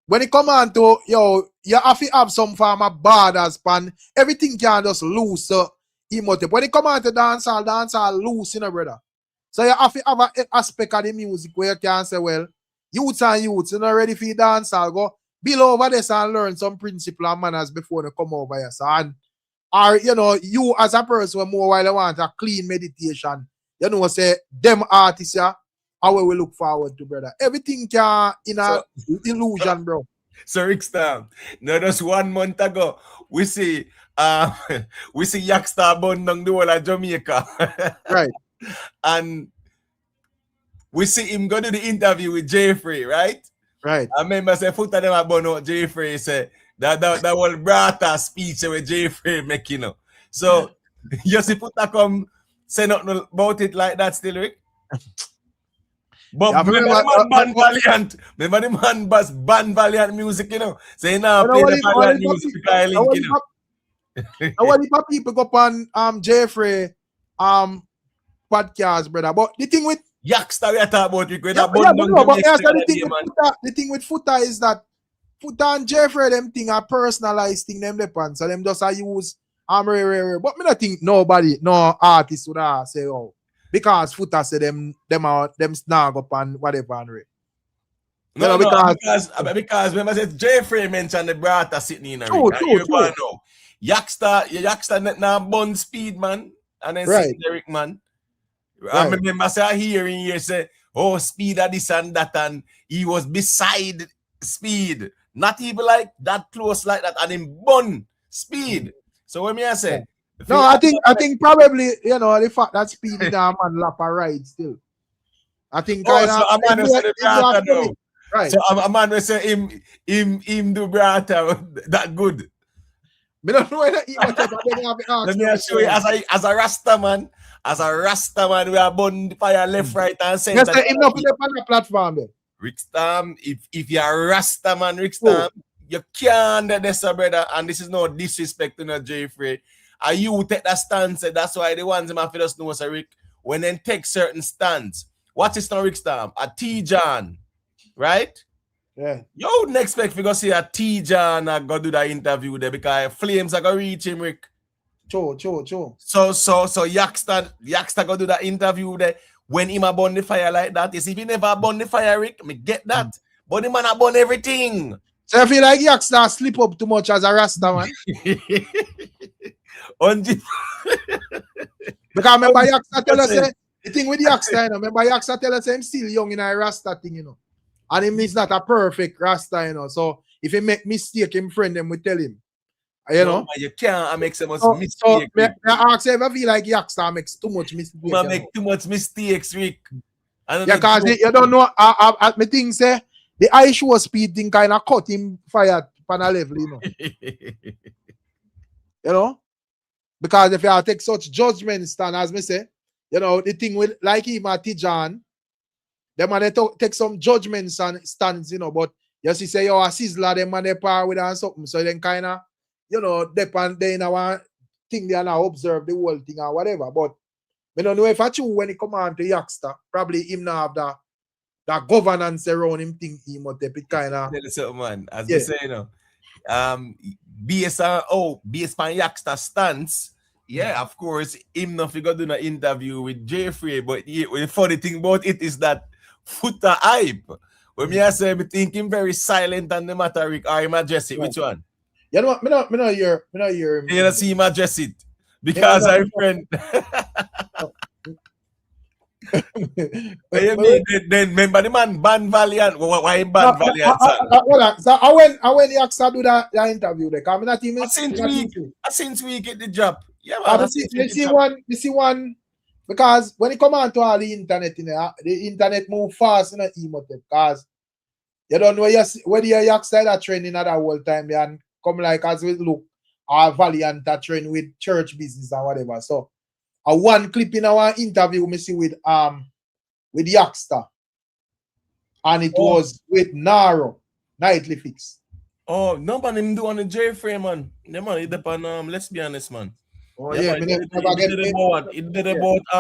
A: when it come on to, yo, you have to have some form of borders, pan. Everything can just loose, emotive. When it come on to dance all loose, you know, brother. So you have to have an aspect of the music where you can say, well, youths, you know, ready for the dance, I'll go below over this and learn some principle and manners before they come over here. So, and, or, you know, you as a person, more while you want a clean meditation, you know, say, them artists, yeah, how we look forward to, brother. Everything can in a illusion, bro.
N: So Rickstorm, now just 1 month ago, we see Yakstar born down the whole of Jamaica.
A: Right.
N: And we see him go to the interview with Jeffrey, right?
A: Right.
N: I remember say foot of them about Jeffrey say that whole brata speech with Jeffrey making, you know. So you see put come say nothing about it like that still, Rick. But yeah, remember the man ban Valiant. Remember the man ban Valiant music, you know. Say now play the Valiant music because link, you know.
A: I want the people go on Jeffrey podcast, brother. But the thing with
N: Yakstar we are talking about,
A: the thing with Foota is that Foota and Jeffrey them thing are personalized thing them depend. So them just use but me not think nobody, no artist would say, oh, because Foota say them snag up and whatever and right.
N: No, you know, because remember I said Jeffrey mentioned the brata sitting in a
A: true.
N: Yakstar now bun speed, man, and then right. Derek, man. Right. I remember hearing you say, oh, speed of this and that, and he was beside speed, not even like that close like that, and in bun speed. So when I say,
A: no, I think probably, you know, the fact that speed is a man lap a ride still. I think
N: so a man will say the brata now.
A: Right.
N: So a man will say him do brata that good.
A: Me don't know whether
N: let me show you as a Rasta man. As a Rasta man, we are burning the fire left, right, and center.
A: Yes, him not put up on the platform there.
N: Rickstorm, if you're a Rasta man, Rickstorm, you can't do this, brother. And this is no disrespect to no Jeffrey. And you take that stance. That's why the ones in my fellows know, Sir Rick, when they take certain stands. What is no Rickstorm? A T-John, right?
A: Yeah.
N: You wouldn't expect to go see a T-John go do that interview there because flames are going to reach him, Rick.
A: Sure.
N: So Yakstar go do that interview there when him a burn the fire like that. Is if he never burn the fire, Rick, me get that. But the man a burn everything.
A: So I feel like Yakstar slip up too much as a Rasta man. Because remember Yakstar tell us the thing with Yakstar, you know, remember Yakstar tell us him still young in a Rasta thing, you know. And him is not a perfect Rasta, you know. So if he make mistake, him friend them will tell him. You know,
N: you can't make so much mistake.
A: So I ask if I feel like Yakstar makes too much mistakes.
N: You make too much mistakes, Rick.
A: Yeah, because you don't know. I think say the eye show speed thing kind of cut him fire on a level, you know. You know, because if you take such judgment stand as me say, you know, the thing with like him at Tijan, them man they take some judgments and stands, you know, but you see say yo a sizzler them man they par with and something. So then kinda, you know, depend they in our thing they are now observe the whole thing or whatever. But I don't know if I true when it come on to Youngster, probably him now have that governance around him thing he must be kinda
N: man. As they say, you know, based on Youngster stance. Yeah, of course, him not figure do an interview with Jeffrey, but the funny thing about it is that Foota hype. When me I say me think him very silent on the matter, Rick, or him address it. Which one?
A: You know what? Me not hear him.
N: You don't see him address it because I'm friend. Then remember the man ban Valiant. Why him ban Valiant?
A: So I went the Youngster do that interview there. Come not even
N: since we get the job. Yeah, man.
A: You see one because when it come on to all the internet, you know, the internet move fast in the emotive because you don't know whether your Youngster that trending at that whole time and come like as we look our Valiant that trend with church business and whatever. So a one clip in our interview we see with Youngster and it was with Naro Nightly Fix.
N: Oh, no man, him do on the J frame, man. Yeah, man, he depend let's be honest, man.
A: Oh
N: yeah,
A: yeah,
N: man, it did about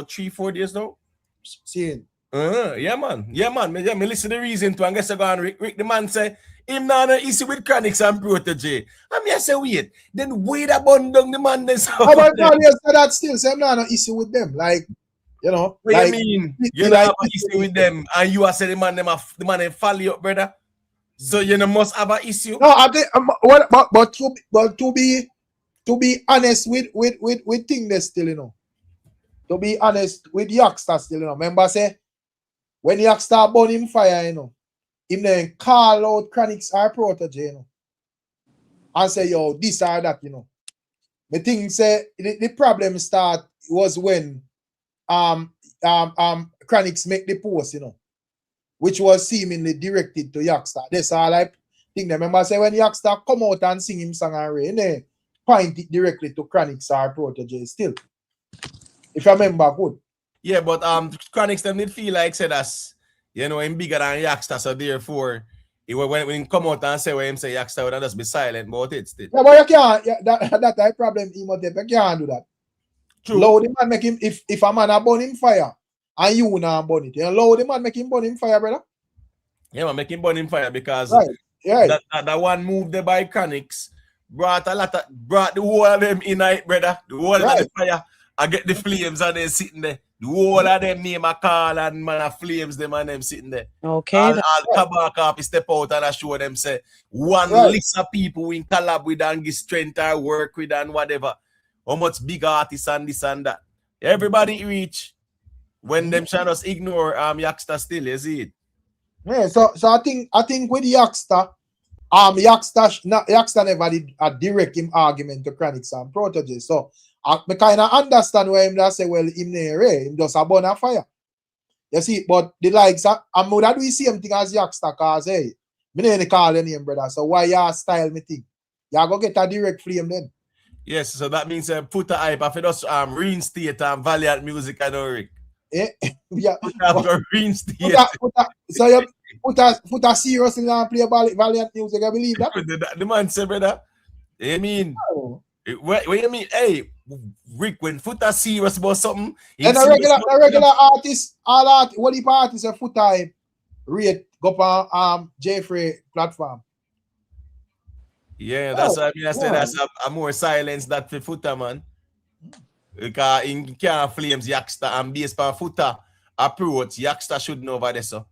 N: 3-4 days now.
A: Seeing.
N: Yeah, man. Me listen to the reason to and guess I go on Rick the man say him now no issue with Chronics and Protege. And me I say wait. Then wait about down the man this.
A: How about you say that still? Say I'm not no issue with them. Like, you know.
N: What
A: like,
N: you mean? You don't have an issue with them and you are saying the man follow you up, brother. So you know must have an issue.
A: No, I think but to be honest with thing they still, you know. To be honest with Youngster still, you know. Remember say when Youngster burn him fire, you know, him then call out Chronics or Protege, you know, and say, yo, this or that, you know. The thing say the problem start was when Chronics make the post, you know, which was seemingly directed to Youngster. That's all I think. Remember say when Youngster come out and sing him song and rain, they point it directly to Chronics or Protege still. If I remember good.
N: Yeah, but Chronics them did feel like said us, you know, him bigger than Youngster, so therefore when he come out and say what him say Youngster would just be silent about it still.
A: Yeah, but you can't that type problem you can't do that.
N: True.
A: Allow the man make him if a man a burn him fire and you not burn it. You allow the man make him burn him fire, brother.
N: Yeah, man, make him burn him fire because
A: right.
N: That one move there by Chronics brought the whole of them in it, brother. The whole of the fire. I get the flames and they sitting there. The whole of them name a call and man of flames them and them sitting there.
L: Okay.
N: All Kabaka step out and I show them say one list of people we collab with and give strength or work with and whatever. How much big artists and this and that. Everybody reach when them trying to ignore Youngster still, you see it.
A: Yeah, so I think with Youngster, Youngster never did a direct him argument to Chronics and Protege. So I kind of understand where him say, well, him just a burn a fire. You see, but the likes I'm more that we see him thing as Youngster cause hey, me ain't call your name, brother. So why you style me thing? You go get a direct flame then.
N: Yes, so that means put a hype if it does reinstate Valiant music and Rick.
A: Yeah.
N: Reinstate.
A: So you put a serious in and play Valiant music, I believe that.
N: The man said, brother. I mean, what you mean? Hey, Rick, when Foota serious about something,
A: and a regular artist, what if artists a Foota rate go on Jeffrey platform?
N: Yeah, that's what I mean. I said that's a more silence that for Foota, man. Because in can't flames Youngster and based on Foota approach, Youngster should know about this. So.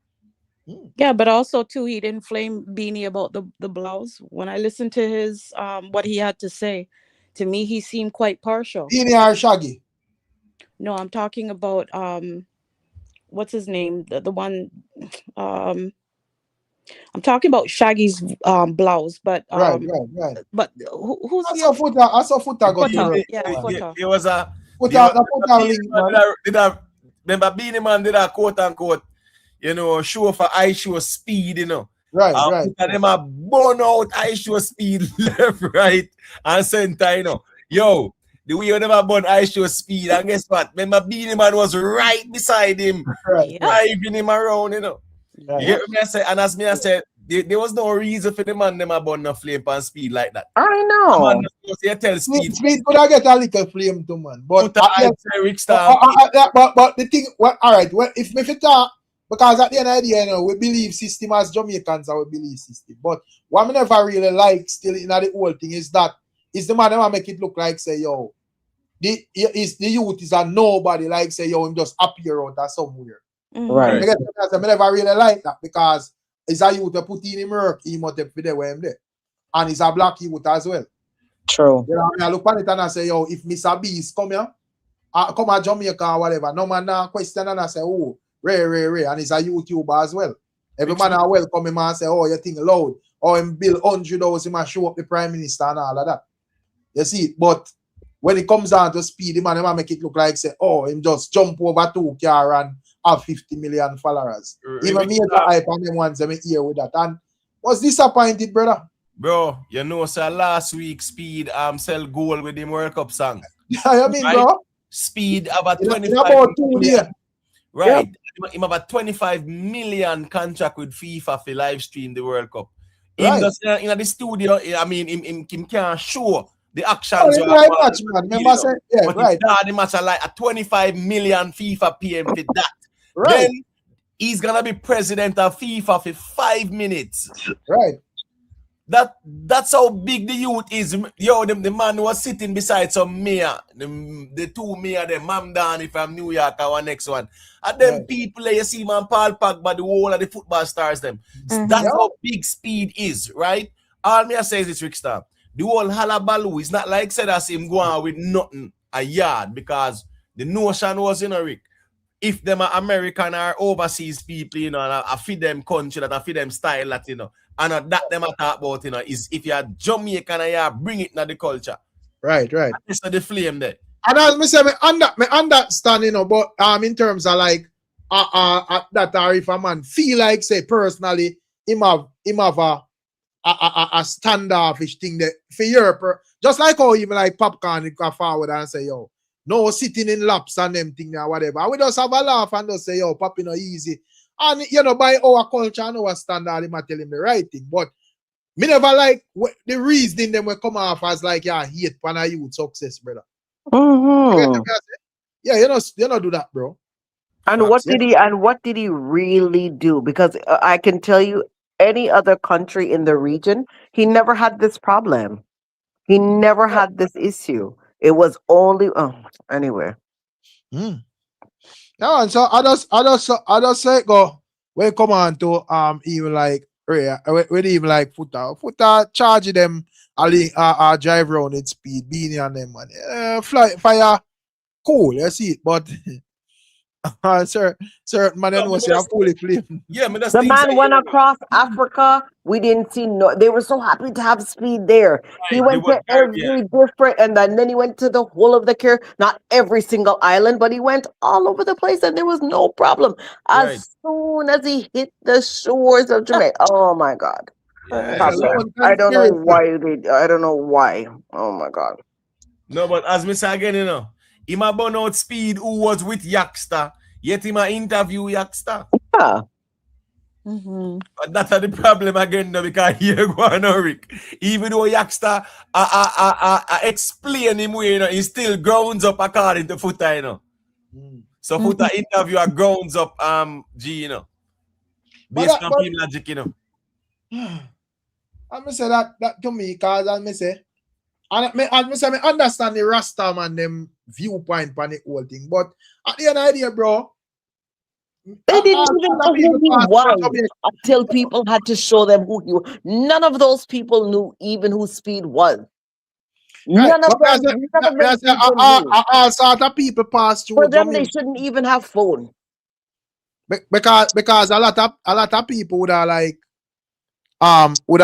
L: Yeah, but also too, he didn't flame Beanie about the blouse. When I listened to his what he had to say, to me he seemed quite partial.
A: Beanie or Shaggy?
L: No, I'm talking about what's his name? The one I'm talking about Shaggy's blouse, but
A: right.
L: But who's
A: I saw Foota got
L: Foota. Yeah, Foota.
N: It was a
A: Foota link, man.
N: Remember Beanie Man did a quote unquote, you know, show for I show speed, you know.
A: Right.
N: And them a burn out I show speed left, right, and center, you know. Yo, the way them a bun I show speed, and guess what? Remember Beanie Man was right beside him,
A: Right.
N: driving him around, you know.
A: Right.
N: You get me? I say, and as me I said, there was no reason for the man them a bun no flame and speed like that.
K: I know.
N: Man, you tell speed.
A: Speed could I get a little flame too, man. But
N: Put a
A: but the thing, well, all right. Well, if me fit because at the end of the day, you know, we believe system as Jamaicans, and we believe system. But what I never really like still in the whole thing is that is the man that make it look like say yo, the youth is a nobody, like say yo, him just appear out of somewhere.
K: Right.
A: I never really like that because it's a youth to put in him work, he must have there where him there. And he's a black youth as well.
K: True.
A: You know, I look at it and I say, yo, if Mr. Beast come here, come to Jamaica or whatever, no man now question and I say, oh, Ray, and he's a YouTuber as well. Every man I welcome him and say, oh, you think loud, or him bill $100, him and show up the Prime Minister and all of that. You see, but when it comes down to speed, him and make it look like say, oh, him just jump over 2 cars and have 50 million followers. Even me as a hype and them ones I'm here with that. And was disappointed, brother.
N: Bro, you know, so last week Speed sell goal with the World Cup song.
A: I mean, right? Bro.
N: Speed about 25
A: about 2 million.
N: Right. Yep. Him about 25 million contract with FIFA for live stream the World Cup. Him just in the studio, I mean, him can't show the actions.
A: Remember say, yeah,
N: but
A: right.
N: The match are like a 25 million FIFA PM for that.
A: Right.
N: Then he's gonna be president of FIFA for 5 minutes.
A: Right.
N: That's how big the youth is. Yo, the man who was sitting beside some mayor, the two mayor, the Mam Danny from New York, our next one. And them people you see, man, Paul Pogba, the whole of the football stars, them. That's how big Speed is, right? All me I say is this, Rickstorm. The whole Halabaloo is not like said as him going with nothing a yard because the notion was, you know, Rick, if them are American or overseas people, you know, and I feed them country, that I feed them style, that, you know, and that them I talk about, you know, is if you're Jamaican and you bring it into the culture.
A: Right.
N: It's not the flame there.
A: And as me say, me understand, you know, but in terms of like that or if a man feel like say personally him have a standoffish thing that for Europe, just like how even like Popcorn go forward and say, yo, no sitting in laps and them thing or whatever. And we just have a laugh and just say, yo, Poppy no easy. And you know, by our culture and our standard, him tell him the right thing. But me never like the reasoning them will come off as like, yeah, hate for a youth success, brother. Yeah, you know do that, bro.
K: And what did he really do? Because I can tell you, any other country in the region, he never had this problem. He never had this issue. It was only anyway.
A: Yeah, and so I just say go. We come on to even like we even like footer charge them drive around at speed, Beanie and them man. Fire cool, you see it, but certain man then was a fully flame.
N: Yeah,
K: the man went across Africa. We didn't see they were so happy to have Speed there. Right, he went to every different, and then he went to the whole of the Caribbean, not every single island, but he went all over the place, and there was no problem. As soon as he hit the shores of Jamaica, oh my God! I don't know why I don't know why. Oh my God!
N: No, but as me say again, you know. Him a burn out Speed who was with Yaksta, yet him a interview Yaksta.
K: Yeah.
N: But that's the problem again though, because here go on Rick. Even though Yaksta explain him way, you know, he still grounds up according to Footer, you know. So Footer interview a grounds up G, you know. Based on film logic, you know.
A: I'm gonna say that to me, cause I'm gonna say I understand the Rasta man them viewpoint on the whole thing, but at the end of the day, bro,
K: they didn't even know who he was until people had to show them who he was. None of those people knew even who Speed was. None of them.
A: All sort of people pass through.
K: For them, they shouldn't even have phone.
A: Because a lot of people would have like would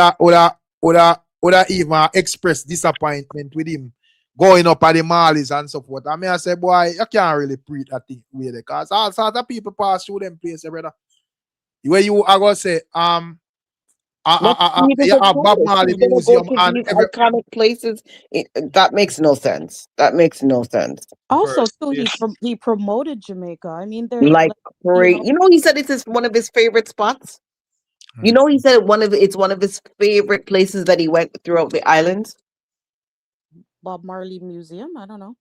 A: have even expressed disappointment with him going up at the Marlies and so forth. I mean, I say, boy, you can't really preach that thing way there, because all sorts of people pass through them places, brother. Where you are gonna say,
K: a
A: Bob
K: tourist?
A: Marley
K: He's gonna go
A: Museum
K: to
A: and
K: these iconic places. That makes no sense. That makes no sense.
L: Also,
N: First
L: too,
N: place.
L: he promoted Jamaica. I mean, they're
K: Like
L: like,
K: great. You know, he said it's one of his favorite spots. You know, he said it's one of his favorite places that he went throughout the islands.
L: Bob Marley Museum. I don't know.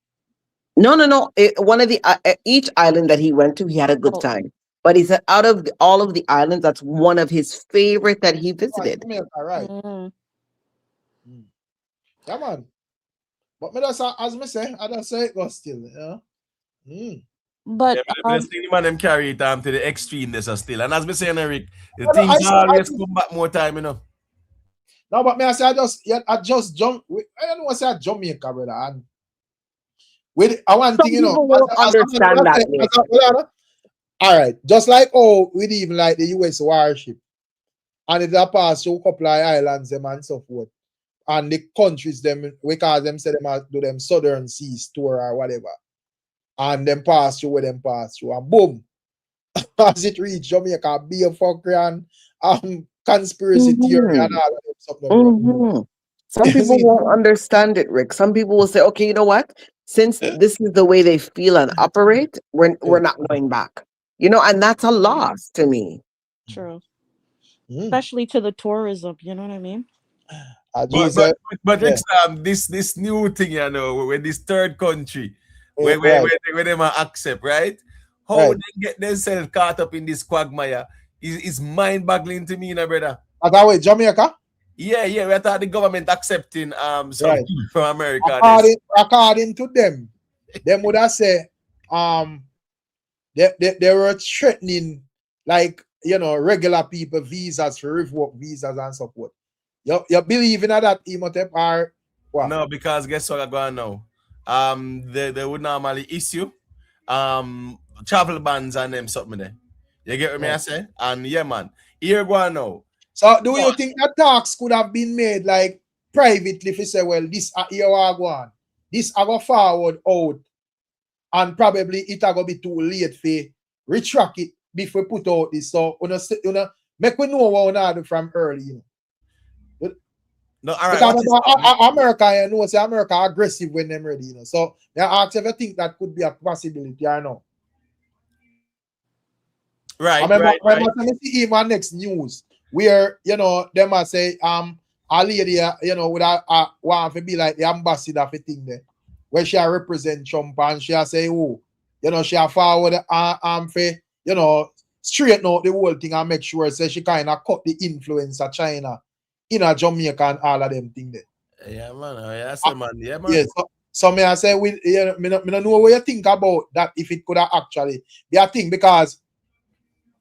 K: No. One of the each island that he went to, he had a good
L: Oh,
K: time. But he said out of all of the islands, that's one of his favorite that he visited.
A: Jamaica, right?
L: mm.
A: Yeah, man. But me just, as me say, I don't say it goes still, yeah.
L: But
N: Yeah, still the man them carry it to the extreme this are still. And as me saying, Eric, the
A: I
N: things
A: say,
N: always come back more time, you know.
A: no, but me I say I just jump. I don't want to say Jamaica, brother. And with I want
K: Some
A: thing, you know,
K: people won't understand that.
A: all right, just like with even like the US warship, and it a pass through a couple of islands them and so forth, and the countries them we call them say them do them southern seas tour or whatever, and them pass through where them pass through, and boom, as it reach Jamaica, be a fucker and conspiracy theory and all of them something, bro.
K: Some people won't understand it, Rick. Some people will say, okay, you know what? Since this is the way they feel and operate, we're not going back. You know, and that's a loss to me.
L: True. Especially to the tourism, you know what I mean?
N: But this new thing, you know, when this third country, where they might accept, right? How they get themselves caught up in this quagmire is mind-boggling to me, you know, brother.
A: At Jamaica?
N: Yeah, we thought the government accepting some people from America.
A: According to them would have said they were threatening, like, you know, regular people visas for revoke visas and so forth. You believe in that, Imhotep, or what?
N: No, because guess what I go on now? They would normally issue travel bans and them something there. You get what me I say? And yeah, man, here go on now.
A: So do you think that talks could have been made like privately if you say, well, this here I go on, this I go forward out, and probably it I go be too late for retract it before put out this. So you know, make we know what we do from early, you know.
N: No, all right.
A: Because America, you know, say America aggressive when them ready, you know. So they ask if you think that could be a possibility or no.
N: Right.
A: I see even next news where, you know, them I say a lady, you know, would want to be like the ambassador for thing there, where she represent Trump and she say, oh, you know, she forward for, you know, straighten out the whole thing and make sure say she kind of cut the influence of China in a Jamaica and all of them thing there.
N: Yeah, man. Yeah, man.
A: Yeah, so may I say, me don't know what you think about that, if it could have actually be a thing, because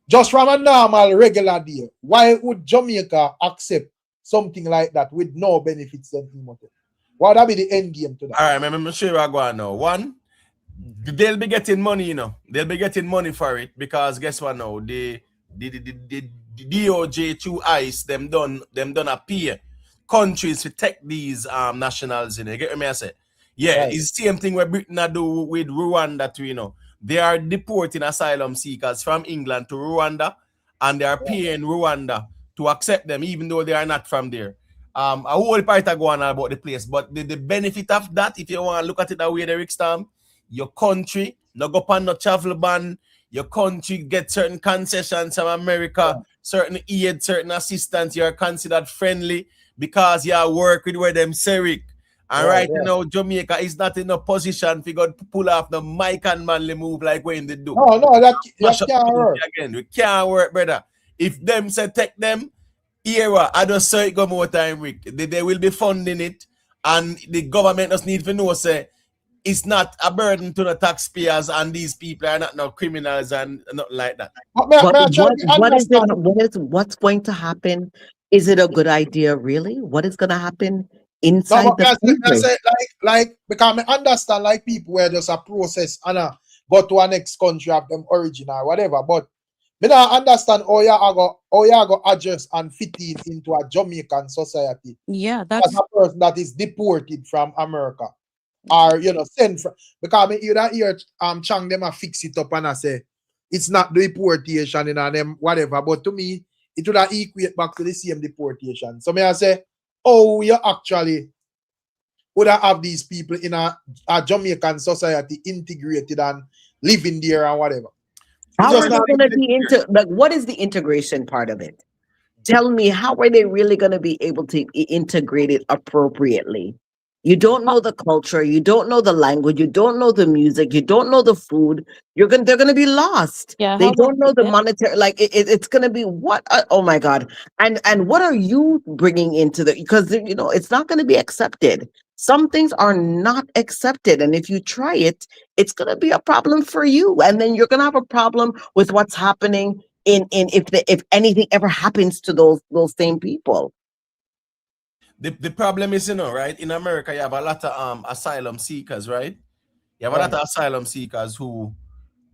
A: just from a normal, regular day, why would Jamaica accept something like that with no benefits and Imhotep? What would that be the end game to that?
N: All right, I'm sure you're going now. One, they'll be getting money, you know. They'll be getting money for it, because guess what now? The DOJ through ICE, them done appear countries to take these nationals in. You get what I say? Yeah, it's the same thing where Britain do with Rwanda too, you know. They are deporting asylum seekers from England to Rwanda, and they are paying Rwanda to accept them, even though they are not from there. A whole part go on about the place, but the benefit of that, if you want to look at it that way, the Rickstorm, your country no go on no travel ban, your country get certain concessions from America, certain aid, certain assistance, you're considered friendly because you work with where them Seric. And right now, Jamaica is not in a position to go pull off the Mike and Manley move like when they do.
A: No, that can't work.
N: Again, we can't work, brother. If them say take them, era, I just say it go more time, Rick. They will be funding it, and the government just need to know, say, it's not a burden to the taxpayers, and these people are not no criminals and nothing like that.
K: What's going to happen? Is it a good idea, really? What is going to happen inside the country?
A: Like, because I understand, like, people where there's a process and go to a next country of them origin or whatever, but I don't understand how you go adjust and fit in into a Jamaican society.
L: Yeah, that's
A: as a person that is deported from America, or, you know, sent from, because you don't hear Chang them a fix it up and I say it's not deportation and them whatever, but to me it would have equate back to the same deportation. So may I say, oh, you actually would have these people in a Jamaican society integrated and living there and whatever.
K: How are they going to be like? What is the integration part of it? Tell me, how are they really going to be able to integrate it appropriately? You don't know the culture, you don't know the language, you don't know the music, you don't know the food. They're gonna be lost.
L: Yeah,
K: They
L: how
K: don't know
L: would
K: the monetary. Like it's gonna be what? Oh my God! And what are you bringing into the? Because it's not gonna be accepted. Some things are not accepted, and if you try it, it's gonna be a problem for you, and then you're gonna have a problem with what's happening if anything ever happens to those same people.
N: The problem is, right? In America, you have a lot of asylum seekers, right? You have a lot of asylum seekers who,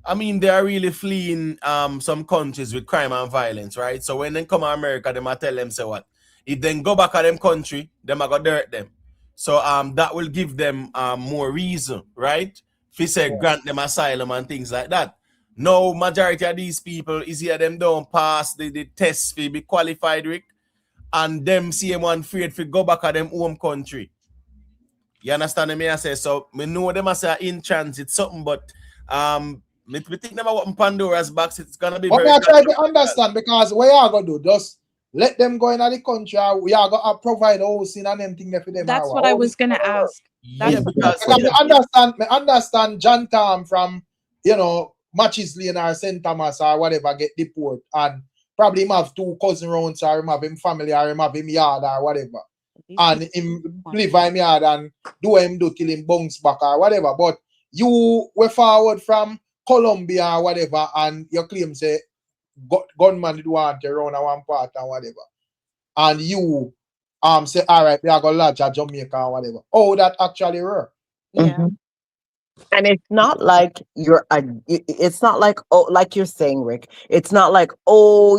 N: I mean, they are really fleeing some countries with crime and violence, right? So when they come to America, they might tell them, say what? If they go back to them country, they might go dirt them. So that will give them more reason, right? If you say grant them asylum and things like that. No, majority of these people is here them don't pass the test to be qualified, Rick. And them see them one afraid to go back to them home country. You understand me? I say so. Me know them as say in transit something, but me think them about Pandora's box. It's gonna be very.
A: I try to understand because what you are gonna do? Just let them go in the country. We are gonna provide housing and them thing for them.
L: That's what I was gonna ask.
N: Yeah, because
A: I understand John Tam from Matches Lane or St. Thomas or whatever get deported and probably him have two cousin rounds or him have him family or him have him yard or whatever. And him live in yard and do him do till him bounce back or whatever. But you were forward from Colombia or whatever and your claim say gunman did want to run a one part and whatever. And you say, all right, we are gonna lodge at Jamaica or whatever. Oh, that actually work.
K: Yeah. And it's not like it's not like, oh, like you're saying, Rick, it's not like, oh,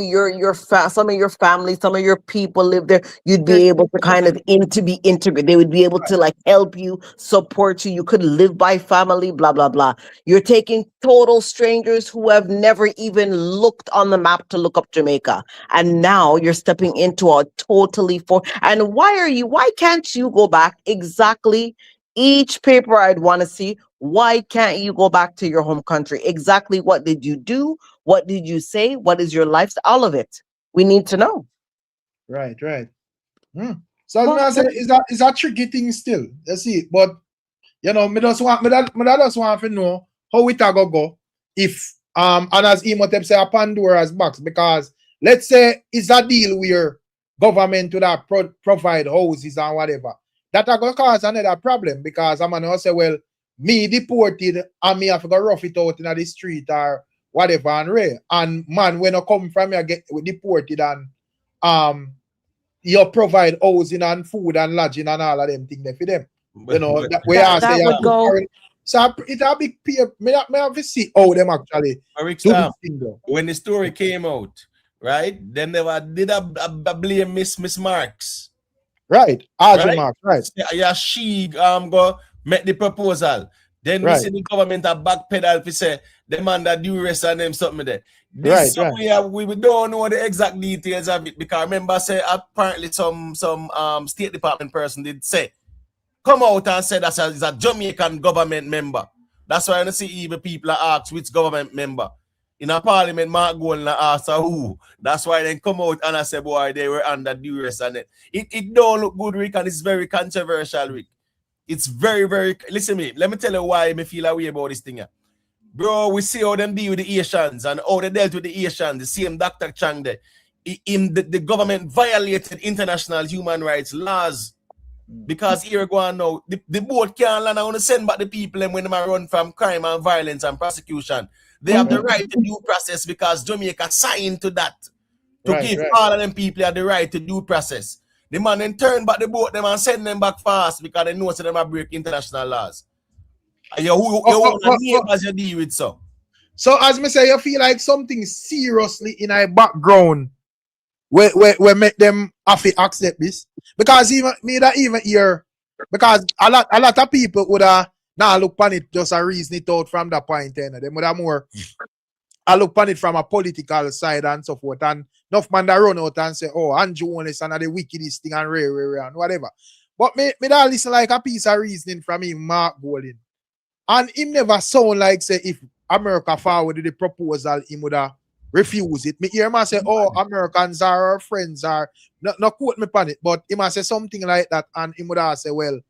K: some of your family, some of your people live there. You'd be able to kind of be integrated. They would be able to like help you, support you. You could live by family, blah, blah, blah. You're taking total strangers who have never even looked on the map to look up Jamaica. And now you're stepping into a totally and why can't you go back exactly each paper I'd want to see? Why can't you go back to your home country? Exactly what did you do? What did you say? What is your lifestyle? All of it. We need to know.
A: Right. So I say is that tricky thing still. You see, but me just want to know how it go if and as Imhotep say a Pandora's box, because let's say it's a deal where government would have provide houses and whatever. That are gonna cause another problem because I'm gonna say, well, me deported and me have to go rough it out in the street or whatever and man when I come from here get deported and you provide housing and food and lodging and all of them things for them. That would go. So it's a big peer. Me have to see how them actually do this thing though.
N: When the story came out, right? Then they did a blame Miss Marks.
A: Right. Marks, right.
N: Yeah, she go make the proposal. Then we see the government a backpedal to say them under duress and them something there. This we don't know the exact details of it because remember say apparently some State Department person did say come out and say that is a Jamaican government member. That's why I see even people ask which government member. In a parliament, Mark Gold asked who. That's why they come out and I say, boy, they were under duress and it don't look good, Rick, and it's very controversial, Rick. It's very, very. Listen to me. Let me tell you why I feel away about this thing. Bro, we see how them deal with the Asians and how they dealt with the Asians. The same Dr. Chang there. The government violated international human rights laws. Because here go on now, the boat can't land. I want to send back the people when they run from crime and violence and prosecution. They have the right to due process because Jamaica signed to that. To give all of them people the right to due process. The man then turn back the boat them and send them back fast because they know that them break international laws. And you neighbors you deal with so.
A: So as me say, you feel like something seriously in our background where make them have to accept this. Because even here, because a lot of people would have now look on it just a reason it out from that point. They would have more I look on it from a political side and so forth. And enough man that run out and say, oh, Andrew Honest and the wickedest thing and rare and whatever. But me that listen like a piece of reasoning from him, Mark Golding. And him never sound like say if America forwarded the proposal, he would have refused it. Me hear him say, oh, Americans are our friends, are no quote me on it, but he must say something like that, and he would have say, well,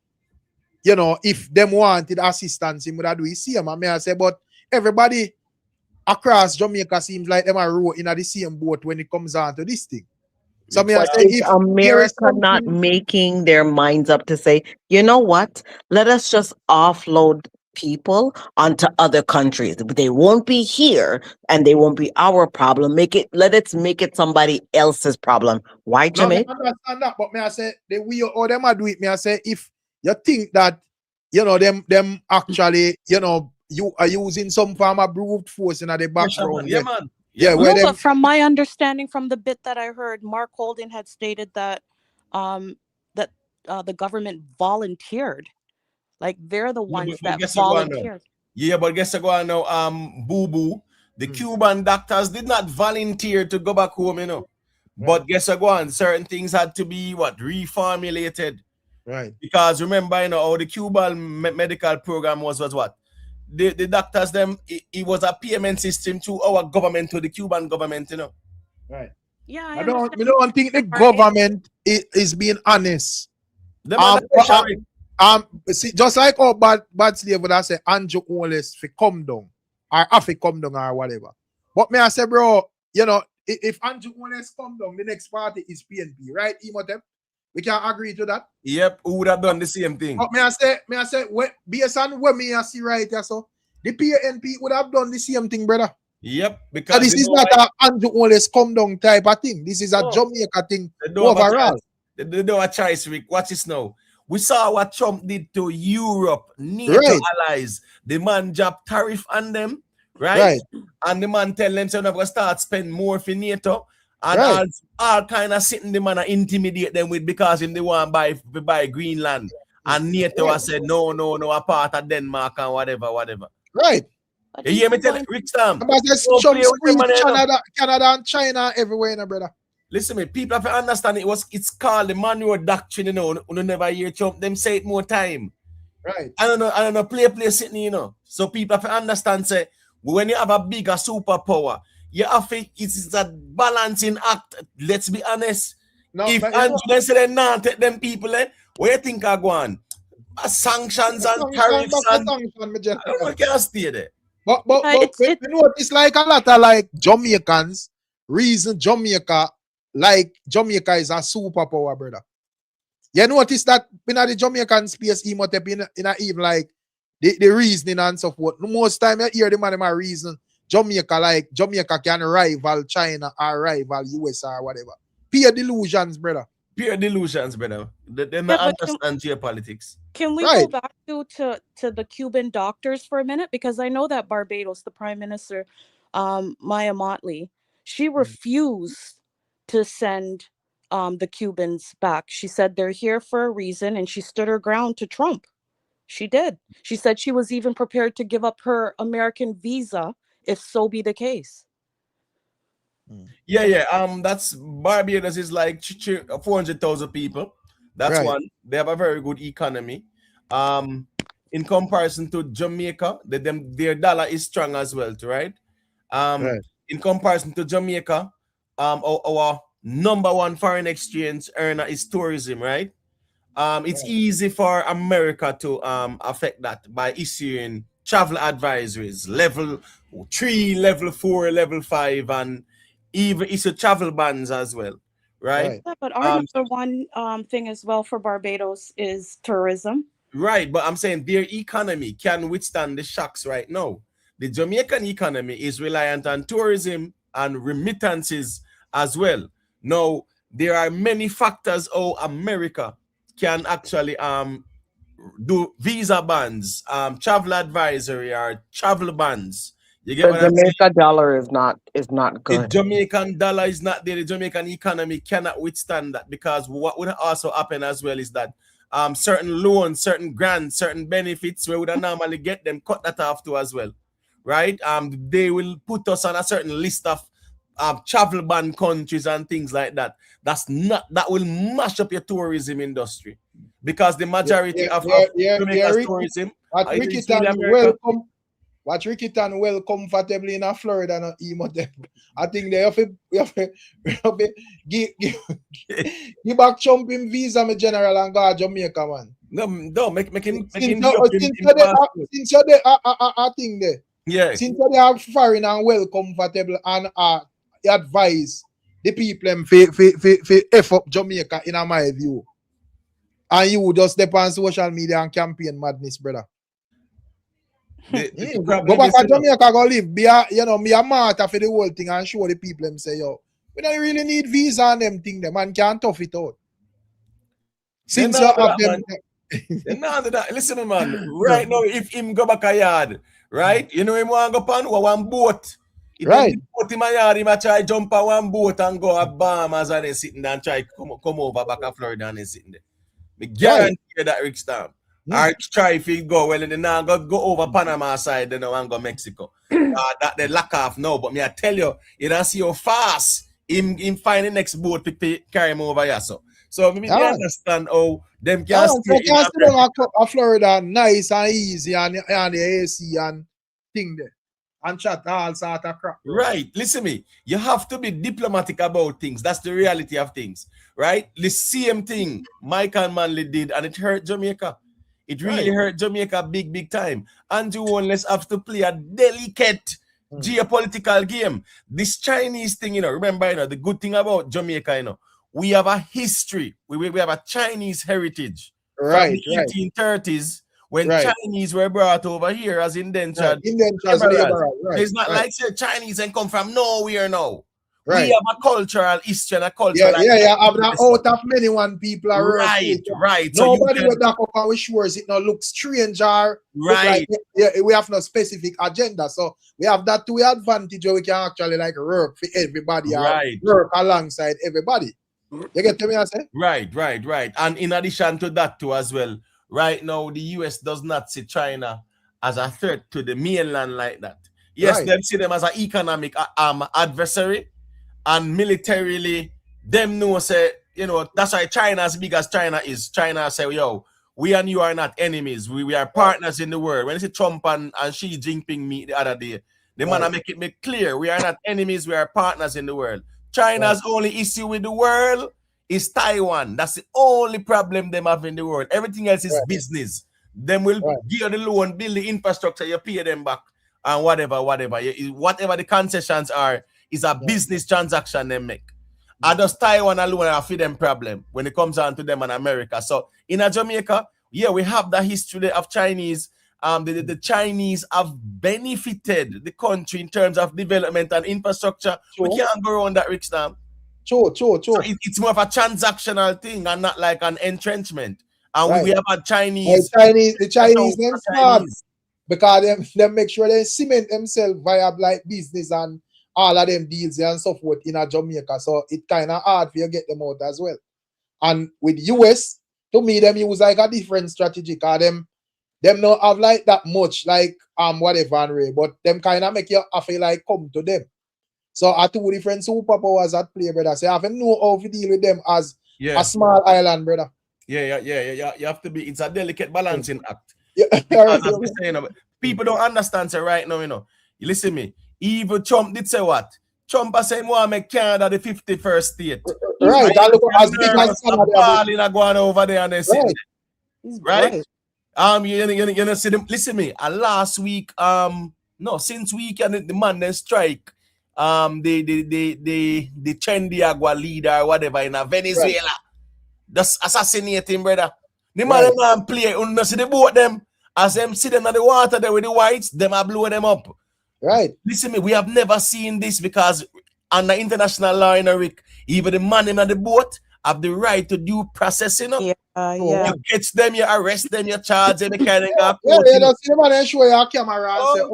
A: you know, if them wanted assistance, he would have do it. See him, and me I say, but everybody across Jamaica seems like them are row in the same boat when it comes down to this thing. So me I say,
K: Is
A: if
K: America not making their minds up to say, you know what? Let us just offload people onto other countries. They won't be here and they won't be our problem. Let us make it somebody else's problem. Why,
A: no, I
K: Jamaica?
A: understand that, but me I say the way or them are do it, me I say if you think that you know them actually, you know, you are using some form of brute force in the background.
N: Yeah, man.
A: Yeah,
L: No, but from my understanding, from the bit that I heard, Mark Holding had stated that the government volunteered, like they're the ones that volunteered.
N: Yeah, but guess what now? Boo Boo, the Cuban doctors did not volunteer to go back home, you know. But guess what? Certain things had to be reformulated.
A: Right.
N: Because remember, you know, how the Cuban medical program was what? The doctors, it was a payment system to our government, to the Cuban government, you know.
A: Right.
L: Yeah,
A: I don't think the government is being honest. See, just like how bad slave would I say Andrew Honest fi come down or have to come down or whatever. But me I say, bro, you know, if Andrew Honest come down, the next party is PNP, right? Imhotep? We can agree to that.
N: Yep, who would have done the same thing?
A: But me I say, based on what me I see right here, so the PNP would have done the same thing, brother.
N: Yep, because
A: so this is not a Andrew Honest come down type of thing. This is a Jamaica thing overall.
N: They don't have a choice, Rick. Watch this now. We saw what Trump did to Europe, NATO allies. The man dropped tariff on them, right? And the man tell them, so they're going to start spend more for NATO. And all kind of sitting the man and intimidate them with because they want to buy Greenland. And NATO has said, no, a part of Denmark and whatever.
A: Right.
N: You hear me tell you, Rickstorm?
A: Canada and China everywhere, no, brother.
N: Listen, me, people have to understand it's called the Monroe Doctrine, you know. You never hear Trump, them say it more time.
A: Right.
N: I don't know, play sitting, you know. So people have to understand, say, when you have a bigger superpower, you have to, it's a balancing act. Let's be honest. No, if Andrew say they not take them people, where you think are going? Sanctions and tariffs and I don't can't stay there.
A: But you know, it's like a lot of like Jamaicans reason Jamaica Jamaica is a superpower, brother. You notice that in the Jamaican space, in even like the reasoning and so forth. Most time you hear the man reason Jamaica can rival China or rival US or whatever. Pure delusions, brother.
N: Pure delusions, brother. They not understand geopolitics.
L: Can we go back to the Cuban doctors for a minute? Because I know that Barbados, the Prime Minister, Maya Motley, she refused to send the Cubans back. She said they're here for a reason, and she stood her ground to Trump. She did. She said she was even prepared to give up her American visa if so be the case.
N: Yeah. That's Barbados is like 400,000 people. That's one. They have a very good economy. In comparison to Jamaica, their dollar is strong as well, right? In comparison to Jamaica, our number one foreign exchange earner is tourism, right? It's easy for America to affect that by issuing travel advisories, level 3, level 4, level 5, and even issue travel bans as well, right?
L: Yeah, but our number one thing as well for Barbados is tourism.
N: Right, but I'm saying their economy can withstand the shocks right now. The Jamaican economy is reliant on tourism and remittances as well. Now, there are many factors how America can actually do visa bans, travel advisory or travel bans. You get
K: the Jamaican dollar is not good.
N: The Jamaican dollar is not there. The Jamaican economy cannot withstand that, because what would also happen as well is that certain loans, certain grants, certain benefits where we would normally get them, cut that off too as well, right? They will put us on a certain list of travel ban countries and things like that. That will mash up your tourism industry because the majority of Jamaica's tourism is in America.
A: Watch Rickitan well comfortably in Florida and emo them. I think they have to give back chumping visa me general and go to Jamaica, man.
N: No, making
A: since you're there, I think there.
N: Yeah.
A: Since they are foreign and well comfortable and advise the people for F up Jamaica in my view. And you just step on social media and campaign madness, brother. Go back to Jamaica, go live. Be a martyr for the whole thing and show the people them say, yo, we don't really need visa and them thing. The man can't tough it out. Since you have them.
N: Listen, man. Right now, if him go back a yard, right? You know him want go on one boat.
A: Right.
N: Put him a yard, him a try jump on one boat and go a Bahamas and then sitting there and try come over back to Florida and then sitting there. Me guarantee you that Ricstorm. Or try if he go well and then now go over Panama side, then I want to go Mexico. That they lack off now. But me I tell you, you don't see how fast him find the next boat to carry him over here. So me understand how them can stay
A: in Florida nice and easy and the AC and thing there. And chat all sort of crap.
N: Right. Listen me. You have to be diplomatic about things. That's the reality of things. Right? The same thing Mike and Manley did and it hurt Jamaica. It really hurt Jamaica big time. And you always have to play a delicate geopolitical game. This Chinese thing, remember, the good thing about Jamaica, we have a history. We have a Chinese heritage.
A: Right.
N: From the 1830s, when Chinese were brought over here as indentured. It's not like say Chinese and come from nowhere now.
A: Right.
N: We have a cultural history and a culture.
A: Have out of many one people are
N: right.
A: Nobody will back up and we sure it not look strange or
N: right.
A: We have no specific agenda. So we have that to our advantage where we can actually work for everybody work alongside everybody. You get to me, I say?
N: Right. And in addition to that too as well, right now the US does not see China as a threat to the mainland like that. Yes, they see them as an economic adversary. And militarily, them know say, that's why China, as big as China is, China say, yo, we and you are not enemies. We are partners in the world. When you see Trump and Xi Jinping meet the other day, the man make it clear. We are not enemies, we are partners in the world. China's only issue with the world is Taiwan. That's the only problem them have in the world. Everything else is business. Them will give you the loan, build the infrastructure, you pay them back, and whatever. Whatever the concessions are, is a business transaction they make. I just Taiwan alone are for them problem when it comes down to them in America. So in Jamaica, we have the history of Chinese. The Chinese have benefited the country in terms of development and infrastructure. We can't go around that, Ricstorm.
A: True.
N: So it's more of a transactional thing and not like an entrenchment. And we have a Chinese.
A: The Chinese them smart because them make sure they cement themselves via business and all of them deals and so forth in Jamaica. So it kind of hard for you to get them out as well. And with US, to me, them use a different strategy because them not have that much whatever, but them kind of make you feel come to them. So are two different superpowers at play, brother. So you have to know how to deal with them as a small island, brother.
N: Yeah. You have to be, it's a delicate balancing act. People don't understand right now, You listen to me. Even Trump did say what? Trump said, "More make Canada the 51st state."
A: Right. As big as
N: Canada going over there and they say, right? You see them. Listen to me. Last week, since weekend the man they strike, the Chendiagua leader or whatever in Venezuela, just assassinate him, brother. The man play. See the boat them as them sit in the water there with the whites, them are blow them up.
A: Right.
N: Listen me, we have never seen this because under international law in Rick, even the man in the boat have the right to due processing. You catch them, you arrest them, you charge them, you carry them up.
A: You don't see the man and show your camera and say,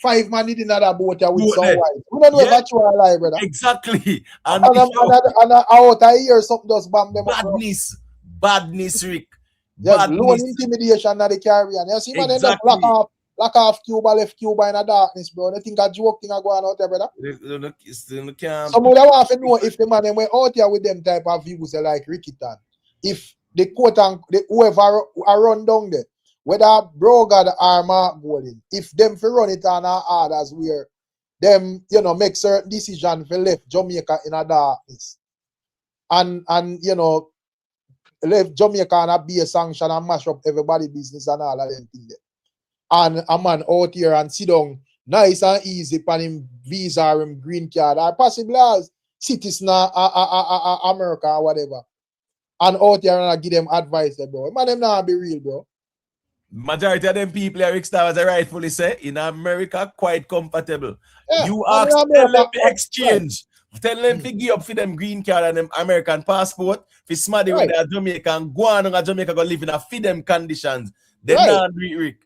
A: 5 man in another boat with some white. We don't know if you are alive, brother.
N: Exactly.
A: And out of here, something does bomb them.
N: Badness, Rick.
A: Low intimidation at the Caribbean. You see, man, end up lock up Lock off Cuba, left Cuba in the darkness, bro. They think a joke thing are going out there, brother. Some would want to know if the man them went out here with them type of views like Rickitan. If the quote and whoever are run down there, whether Brogard or Mark Golden, if them for run it on our orders where them, you know, make certain decision for left Jamaica in a darkness. And you know, left Jamaica and a be a sanction and mash up everybody business and all of them things there. And a man out here and sit down nice and easy upon him visa or him green card or possibly as citizen America or whatever. And out here and I give them advice, bro. Man, them not be real, bro.
N: Majority of them people, Eric Star, as I rightfully say, in America, quite comfortable.
A: Yeah,
N: you ask, tell them to exchange. Tell them to give up for them green card and them American passport. For smarty with their Jamaican, go on and Jamaica go live in a feed them conditions. They not do it, Rick.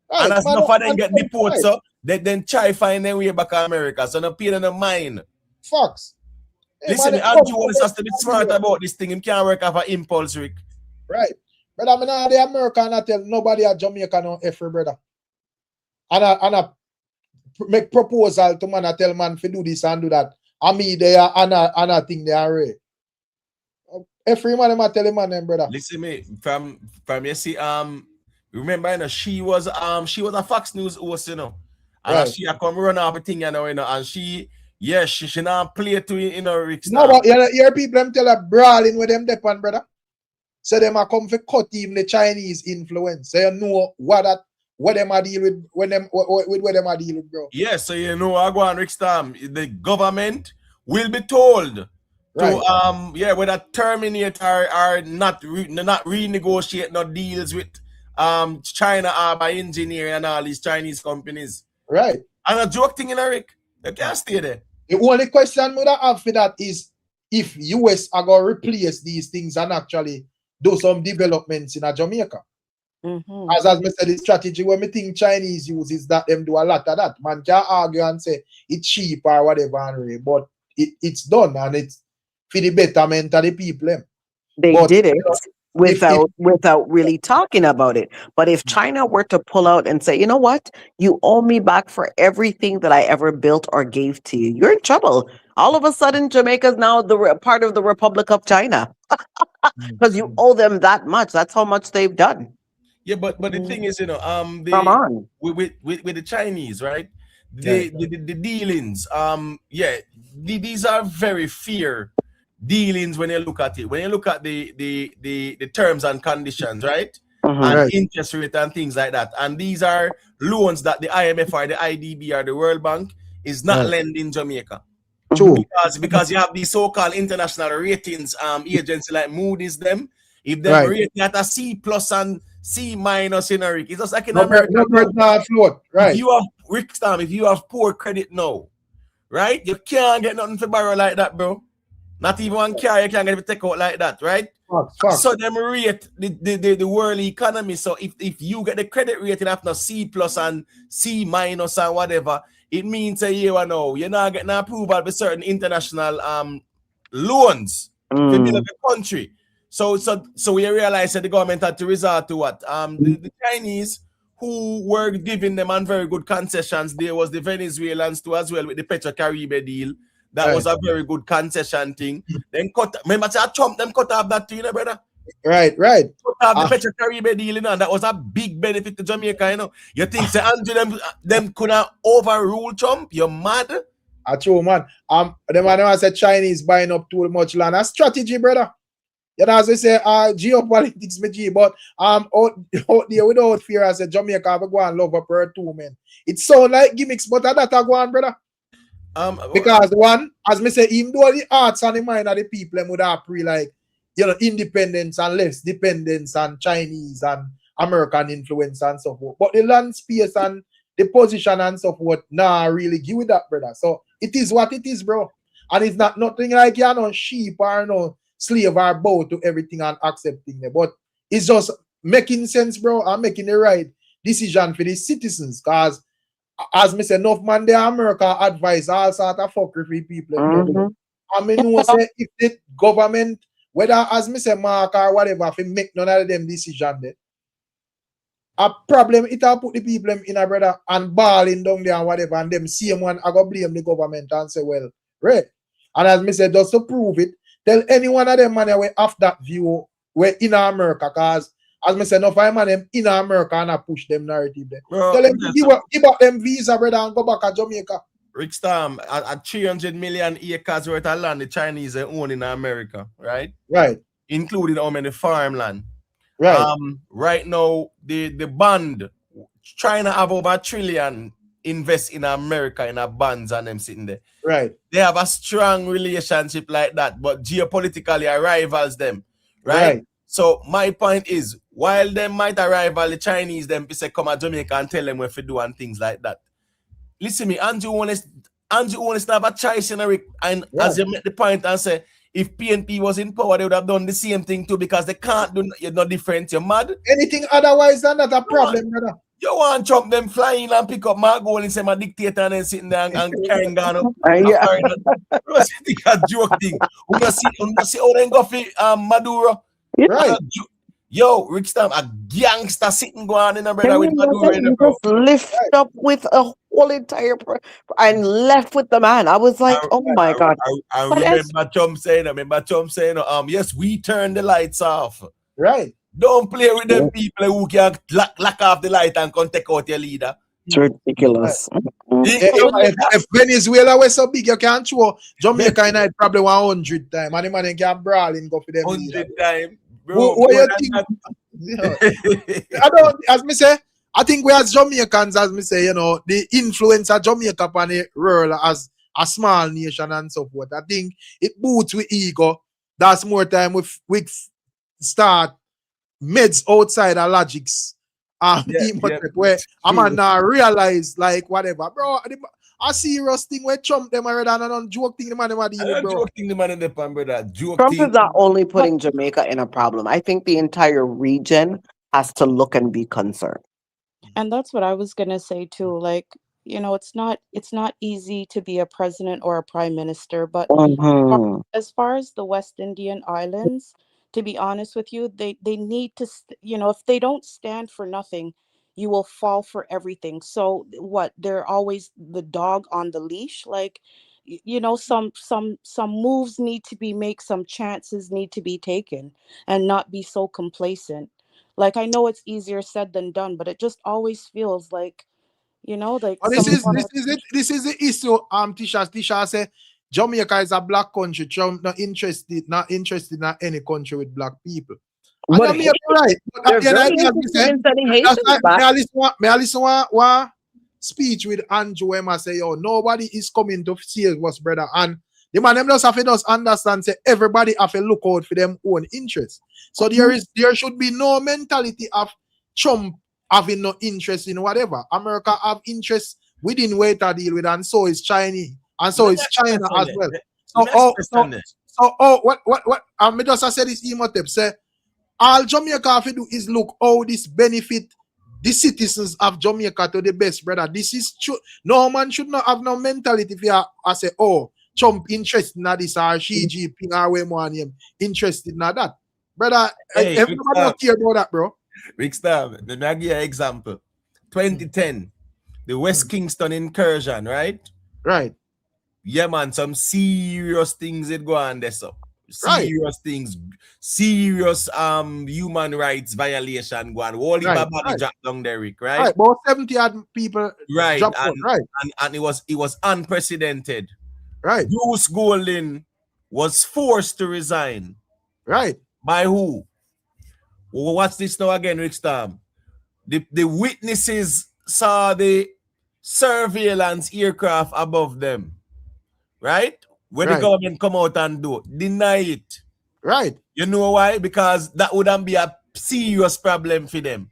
N: And as enough of them get deported, so they then try find their way back to America. So no pain in the mind.
A: Facts.
N: Listen, Andrew Wallace has to be smart about this thing. He can't work off an impulse, Rick.
A: Right. But I mean, the American, I tell nobody at Jamaica no effort, brother. And I make proposal to man, I tell man to do this and do that. I mean, they are and I think they are ready. Every man, I tell him, man, brother.
N: Listen, me from you see, remember, you know, she was a Fox News host, you know, and she come run off a thing, you know, and she not play to you know, Rick.
A: No, but you hear people them tell her brawling with them depend, brother. So them are come for cut even the Chinese influence. So you know what them are deal with when them with what them are deal with, bro.
N: Yes, so you know I go on Rickstorm. The government will be told to whether terminate or not renegotiate no deals with China by engineering and all these Chinese companies.
A: Right.
N: And a joke thing in Eric. They can't stay there.
A: The only question we have for that is if US are gonna replace these things and actually do some developments in Jamaica. As I said, the strategy when me think Chinese use is that them do a lot of that. Man can argue and say it's cheap or whatever, but it's done and it's for the betterment of the people.
K: They did it without really talking about it. But if China were to pull out and say, you know what, you owe me back for everything that I ever built or gave to you, you're in trouble. All of a sudden, Jamaica is now part of the Republic of China because you owe them that much. That's how much they've done.
N: Yeah, but the thing is, you know,
K: Come on.
N: with the Chinese, right? The dealings, these are very fair dealings when you look at it. When you look at the terms and conditions, right? And interest rate and things like that. And these are loans that the IMF or the IDB or the World Bank is not lending Jamaica.
A: True.
N: Because you have these so-called international ratings agency like Moody's them. If they rate at a C+ and C- in Rick, it's just like in America.
A: Right.
N: If you have Rickstorm, if you have poor credit now, right? You can't get nothing to borrow like that, bro. Not even one car, you can't get it take out like that, right?
A: Fuck.
N: So them rate the world economy. So if you get the credit rating after C+ and C- and whatever, it means a year or no, you're not getting approval by certain international loans to build up the country. So we realized that the government had to resort to what? The Chinese who were giving them on very good concessions. There was the Venezuelans too as well with the Petro-Caribe deal. That was a very good concession thing. Then remember Trump them cut off that too, you know, brother?
A: Right.
N: Cut off the Petro-Caribe deal, you know, and that was a big benefit to Jamaica, you know. You think say Andrew them could have overruled Trump? You're mad?
A: True, man. The man said Chinese buying up too much land. A strategy, brother. You know, as I say, geopolitics, but out there without fear, I said Jamaica have go and love up her too, man. It sound like gimmicks, but that go on, brother. Because one, as me say, even though the hearts and the mind of the people them would have independence and less dependence on Chinese and American influence and so forth. But the land space and the position and so forth, really give it that, brother. So it is what it is, bro. And it's not nothing like you're no sheep or no slave or bow to everything and accepting it. But it's just making sense, bro, and making the right decision for the citizens. Because as me say, enough man there America advise all sort of fuckery people. I mean, say if the government, whether as me say Mark or whatever, if make none of them decision there, a problem, it'll put the people in a brother and balling down there and whatever, and them same one I go blame the government and say, well, right. And as me said, just to prove it, tell any one of them man we have that view we're in America, cause as me said, no find man them in America and I push them narrative there.
N: Bro,
A: Tell them give up them visa, brother, and go back to Jamaica.
N: Rickstorm, at 300 million acres worth of land the Chinese own in America, right?
A: Right.
N: Including how many farmland.
A: Right.
N: Right now, the bond, China have over $1 trillion invest in America in a bonds and them sitting there.
A: Right.
N: They have a strong relationship like that, but geopolitically rivals them, right?
A: Right.
N: So my point is, while them might rival the Chinese, them say come to Jamaica and tell them what to do and things like that. Listen me, Andrew wants to have a choice in Rick, and as you make the point and say, if PNP was in power, they would have done the same thing too, because they can't do you're not different. You're mad.
A: Anything otherwise than that a problem, brother.
N: You want Trump them flying and pick up my goal and say my dictator and then sitting there and carrying gun up.
K: Yeah.
N: You think a joke thing. You see how they go for Maduro.
A: Right.
N: Yo, Rickstorm, a gangster sitting going in a brother with Maduro in the bro.
K: Just lift up with a whole entire and left with the man. I was like, oh my God.
N: I remember Trump saying, yes, we turn the lights off.
A: Right.
N: Don't play with them people who can lock off the light and come take out your leader.
K: It's ridiculous.
A: If Venezuela was so big, you can't show Jamaica in it probably 100 times. And the man can brawl and go for them.
N: 100 times. Bro,
A: what you think? I don't, as me say, I think we as Jamaicans, as me say, you know, the influence of Jamaica upon the world as a small nation and so forth. I think it boots with ego. That's more time with start meds outside of logics. Where a man now realize like whatever, bro. A serious thing where Trump them are rather than joke thing the man bro.
N: Joke thing the man in the pan, brother.
K: Trump is not only putting Jamaica in a problem. I think the entire region has to look and be concerned.
L: And that's what I was gonna say too. Like, you know, it's not easy to be a president or a prime minister, but as far as the West Indian Islands, to be honest with you, they need to, you know, if they don't stand for nothing, you will fall for everything. So what? They're always the dog on the leash. Like, you know, some moves need to be made, some chances need to be taken, and not be so complacent. Like, I know it's easier said than done, but it just always feels like, you know, like
A: this is the issue. Tisha say Jamaica is a black country. Trump not interested in any country with black people. And I mean, right. But may I listen one speech with Andrew Emma say, yo, nobody is coming to see us, brother. And the man them just have to understand, say everybody have to look out for them own interests. So there should be no mentality of Trump having no interest in whatever. America have interest within where to deal with, and so is Chinese, and so is China as well. What I just said this email say all Jamaica have to do is look how this benefit the citizens of Jamaica to the best, brother. This is true. No man should not have no mentality if you say, oh, Trump interested in this or Xi Jinping or way more him interested in that. Brother, everybody don't care about that, bro.
N: Rickstorm, let me give you an example. 2010, the West Kingston incursion, right?
A: Right.
N: Yeah, man, some serious things that go on there, so. Serious things, serious human rights violation go on. Wally Babadi dropped down there, Rick, right?
A: Right, about 70 odd people dropped out,
N: and it was unprecedented.
A: Right.
N: Bruce Golding was forced to resign.
A: Right.
N: By who? Well, watch this now again, Rickstorm. The witnesses saw the surveillance aircraft above them. Right? When the government come out and deny it.
A: Right.
N: You know why? Because that wouldn't be a serious problem for them.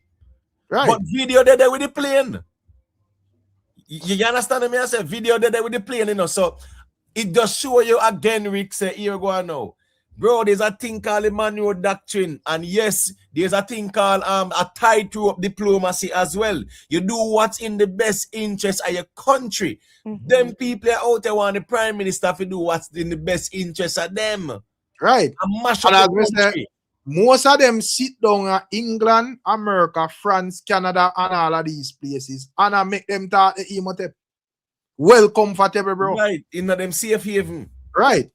A: Right.
N: But video there with the plane. You understand me? I said video there with the plane, you know. So it just show you again, Rick, say, here we go now. Bro, there's a thing called the Monroe Doctrine. And yes, there's a thing called a tightrope diplomacy as well. You do what's in the best interest of your country. Them people are out there want the prime minister to do what's in the best interest of them.
A: Right.
N: And mash up the country.
A: most of them sit down at England, America, France, Canada, and all of these places, and I make them talk the emote. Well comfortable, bro.
N: Right, in them safe haven.
A: Right.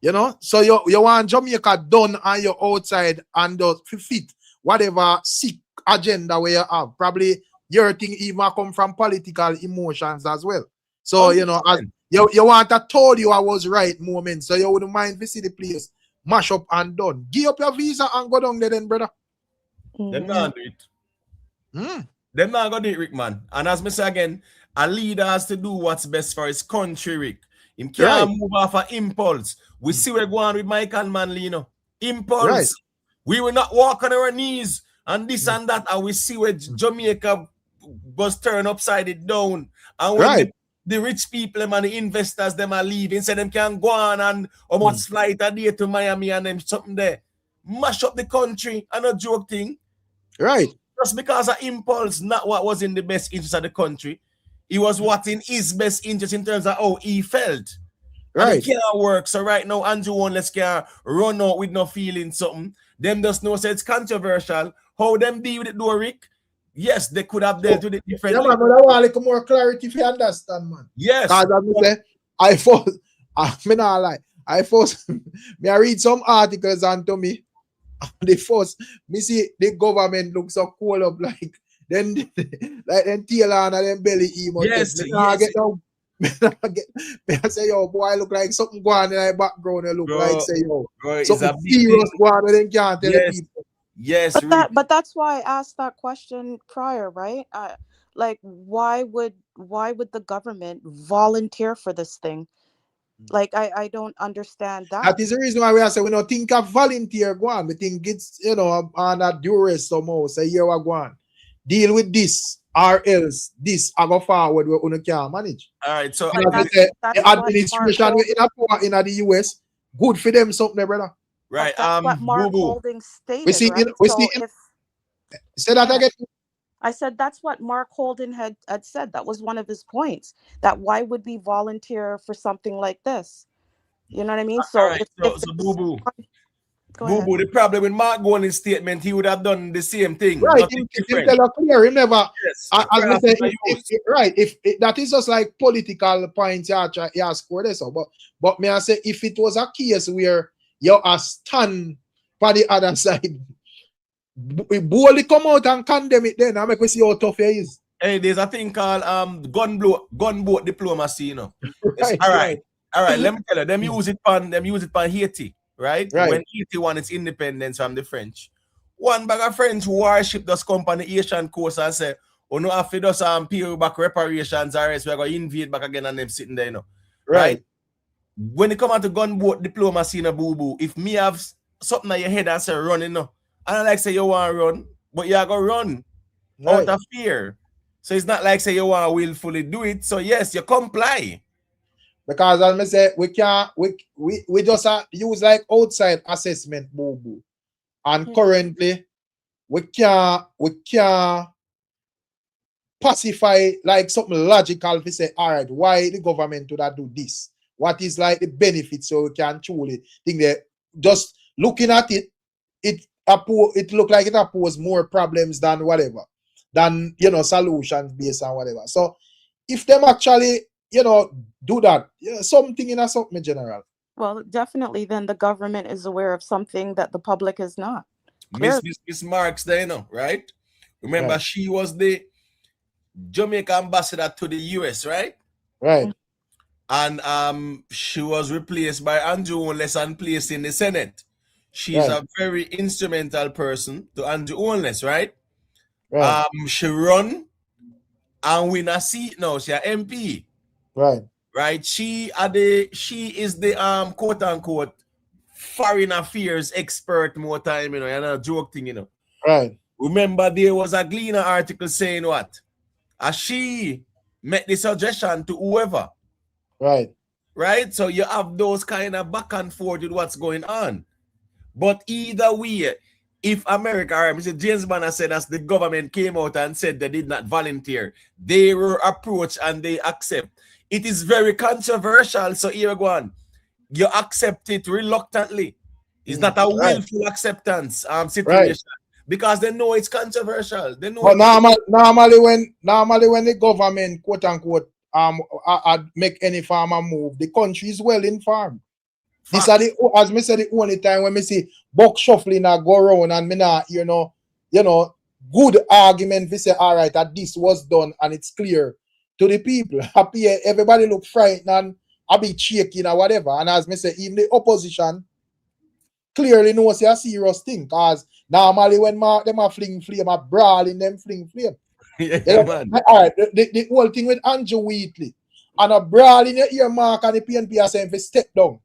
A: You know, so you want Jamaica done and you're outside and those fit whatever sick agenda where you have. Probably your thing even come from political emotions as well. So, you know, as you want I told you I was right moment. So you wouldn't mind visit the place, mash up and done. Give up your visa and go down there then, brother.
N: Them not do it. Them not gonna do it, Rick, man. And as me say again, a leader has to do what's best for his country, Rick. Him can't move off of impulse. We see we're going with Michael Manley, you know. Impulse.
A: Right.
N: We will not walk on our knees and this and that. And we see where Jamaica was turned upside it down. And when the rich people and the investors them are leaving, so them can go on and almost flight a day to Miami and them something there. Mash up the country and a joke thing.
A: Right.
N: Just because of impulse, not what was in the best interest of the country. It was what in his best interest in terms of how he felt. Right. And it can't work. So right now, Andrew Wanless can run out with no feeling something. Them just know so it's controversial. How them deal with it, though, Rick? Yes, they could have dealt with it differently.
A: Yeah, man, but I want a little more clarity if you understand, man.
N: Yes.
A: Because I force, I not lie. I force me I read some articles onto me. The first, me see the government look so cool up like then tail on and then belly emo.
N: Yes,
A: I get down. I say, yo, boy, look like something going in the background. It look like say, yo, something serious going and then can't tell the people.
N: Yes,
L: but that's why I asked that question prior, right? Like, why would the government volunteer for this thing? Like, I don't understand that.
A: That is the reason why we are saying we don't think of volunteer go on. We think it's, you know, on a duress somehow. Say, here we go on. Deal with this or else this I go forward where we can't manage.
N: All right, so
A: the administration in the US, good for them something, brother.
N: Right.
L: That's what Mark Holding stated.
A: We see,
L: right?
A: Say that again.
L: I said that's what Mark Holden had said. That was one of his points. That why would we volunteer for something like this? You know what I mean? So,
N: right, so Boo Boo, the problem with Mark Golding's statement, he would have done the same thing.
A: Right. He never. Yes. As we say, if that is just like political points you score this. But may I say, if it was a case where you are stand for the other side, we boldly come out and condemn it then. I make we see how tough it is.
N: Hey, there's a thing called gunboat diplomacy, you know. All right. Let me tell you, them use it on Haiti, right? When Haiti won its independence from the French. One bag of French warship does come on the Asian coast and say, oh no, after those pay back reparations or else we're gonna invade back again and them sitting there, you know. Right? When it come out to gunboat diplomacy in a boo-boo, if me have something on your head and say run, you know. I don't like say you want to run, but you are going to run out of fear. So it's not like say you want to willfully do it. So yes, you comply.
A: Because as I say, we just use like outside assessment, boo. And currently we can't pacify like something logical to say, all right, why the government would do this? What is like the benefit so we can truly think that just looking at it, it look like it pose more problems than whatever, than, you know, solutions based on whatever. So if them actually, you know, do that, something in a something general.
L: Well, definitely then the government is aware of something that the public is not.
N: Miss Marks there, you know, right? Remember, she was the Jamaica ambassador to the US, right?
A: Right.
N: And she was replaced by Andrew Wanless and placed in the Senate. She's a very instrumental person to Andrew Wanless, right? She run and win a seat now. She's an MP. Right. She is the quote unquote foreign affairs expert more time, you know, and a joke thing, you know.
A: Right.
N: Remember there was a Gleaner article saying what? She met the suggestion to whoever. Right. So you have those kind of back and forth with what's going on. But either way, if America, or Mr. James Banner said as the government came out and said they did not volunteer, they were approached and they accept. It is very controversial. So here we go on. You accept it reluctantly. It's not a
A: Right.
N: willful acceptance situation because they know it's controversial. They know.
A: But normally when the government quote unquote make any farmer move, the country is well informed. This are the, as me say, the only time when me see buck shuffling and go around and me not, you know, good argument. We say, all right, that this was done and it's clear to the people. Happy, everybody look frightened and a bit shaking or whatever. And as me say, even the opposition clearly knows it's a serious thing. Cause normally when them a fling flame, a brawl in them fling flame.
N: Man.
A: All right, the whole thing with Andrew Wheatley and a brawl in your ear, Mark, and the PNP are saying for step down.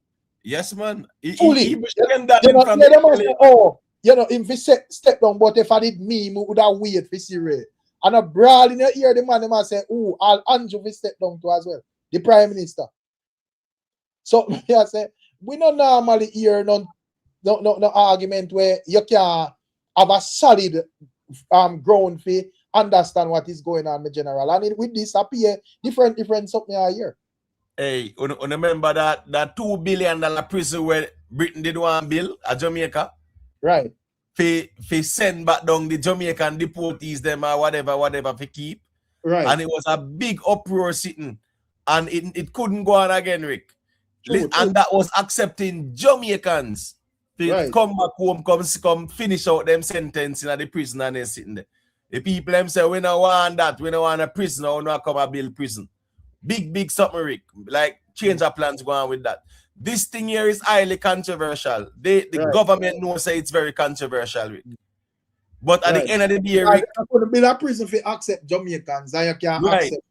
N: Yes, man.
A: Fully. Him fi step down, but if I did me would have wait for Syria. And a brawl in your ear, the man them say, oh, I'll Andrew fi step down too as well. The Prime Minister. So I say, we don't normally hear no argument where you can have a solid ground for understand what is going on, my general. And with this appear different something I hear.
N: Hey, remember that $2 billion prison where Britain did one bill at Jamaica?
A: Right.
N: For send back down the Jamaican deportees them or whatever for keep.
A: Right.
N: And it was a big uproar sitting. And it couldn't go on again, Rick.
A: True.
N: And that was accepting Jamaicans to come back home, come finish out them sentencing at the prison and they're sitting there. The people them say, we don't want that. We don't want a prison. We don't come and build prison. Big something, Rick. Like, change our plans going on with that. This thing here is highly controversial. The government knows say it's very controversial, Rick. But at the end of the day, Rick,
A: I could build a prison for accept Jamaicans and you can accept.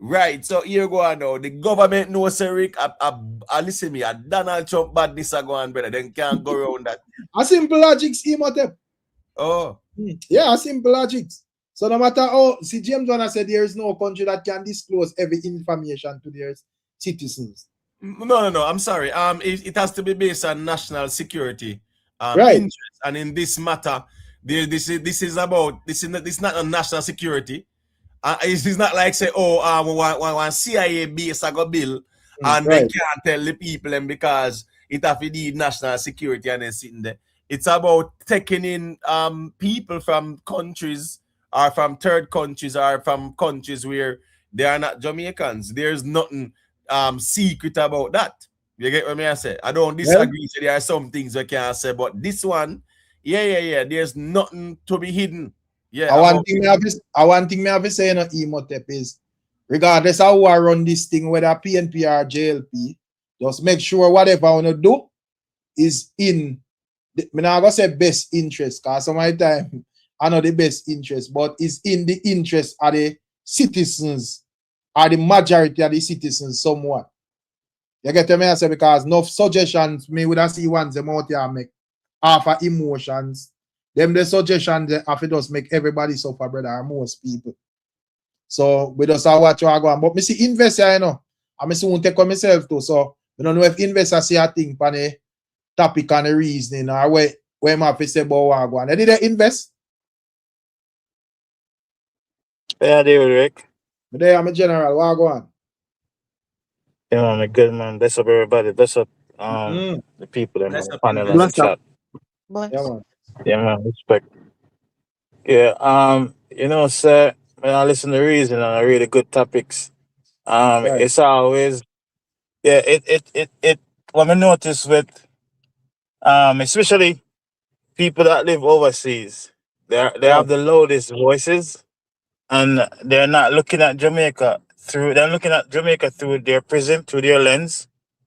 N: Right. So here go on now. The government knows, say, Rick, listen me, Donald Trump badness are going, brother. Then can't go around that.
A: A simple logic scheme of them.
N: Oh.
A: Yeah, a simple logic. So no matter how, see, James Wanna said there is no country that can disclose every information to their citizens.
N: No. I'm sorry. It has to be based on national security interest. And in this matter, this is not on national security. It's not like say, one CIA base I got bill and they can't tell the people them because it have to need national security and they're sitting there. It's about taking in people from countries or from third countries or from countries where they are not Jamaicans. There's nothing secret about that. You get what I say? I don't disagree. So there are some things I can't say, but this one, yeah. There's nothing to be hidden. Yeah.
A: One thing me have to say in Emotep is, regardless of who I run this thing, whether PNP or JLP, just make sure whatever I want to do is in, I'm not going to say best interest, because some of the time I know the best interest, but it's in the interest of the citizens, or the majority of the citizens somewhat. You get what I say? Because no suggestions, me would have see ones them out here make half of emotions. Them the suggestions have to just make everybody suffer, brother, or most people. So we just have what you are going. But me see investor, you know, and me soon take on myself too. So I don't know if investors see a thing on the topic and the reasoning or where I have to say about what I go on. Did they invest?
O: Yeah, they will, Rick.
A: But there I'm a general, what I go on?
O: Yeah, man, a good man. Bless up everybody. Bless up the people that on the panel and the chat. Yeah, man, respect. Yeah, you know, sir, when I listen to reason and I read the good topics, it's always it what I notice with especially people that live overseas, they have the loudest voices and they're not looking at Jamaica through their prism, through their lens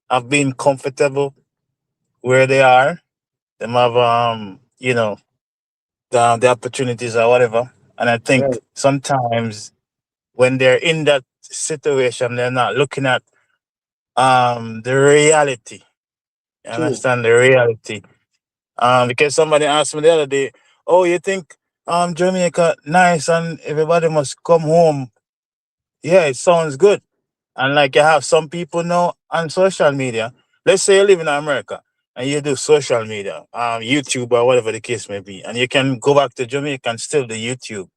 O: of being comfortable where they are. They have you know, the opportunities or whatever. And I think sometimes when they're in that situation, they're not looking at the reality. You understand the reality? Because somebody asked me the other day, oh, you think Jamaica nice and everybody must come home? Yeah, it sounds good. And like you have some people now on social media. Let's say you live in America and you do social media, YouTube or whatever the case may be, and you can go back to Jamaica and still do YouTube.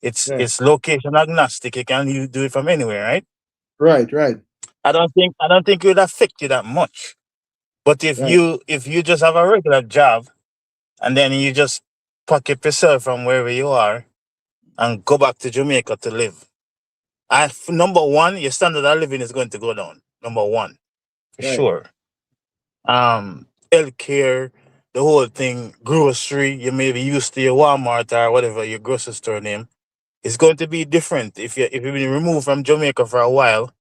O: It's location agnostic. You can do it from anywhere, right?
A: Right.
O: I don't think it would affect you that much. But if
C: Right.
O: you just have a regular job and then you just pack up yourself from wherever you are and go back to Jamaica to live, number one, your standard of living is going to go down. Number one, for
C: Right.
O: sure. Healthcare, the whole thing, grocery, you may be used to your Walmart or whatever your grocery store name. It's going to be different if you've been removed from Jamaica for a while.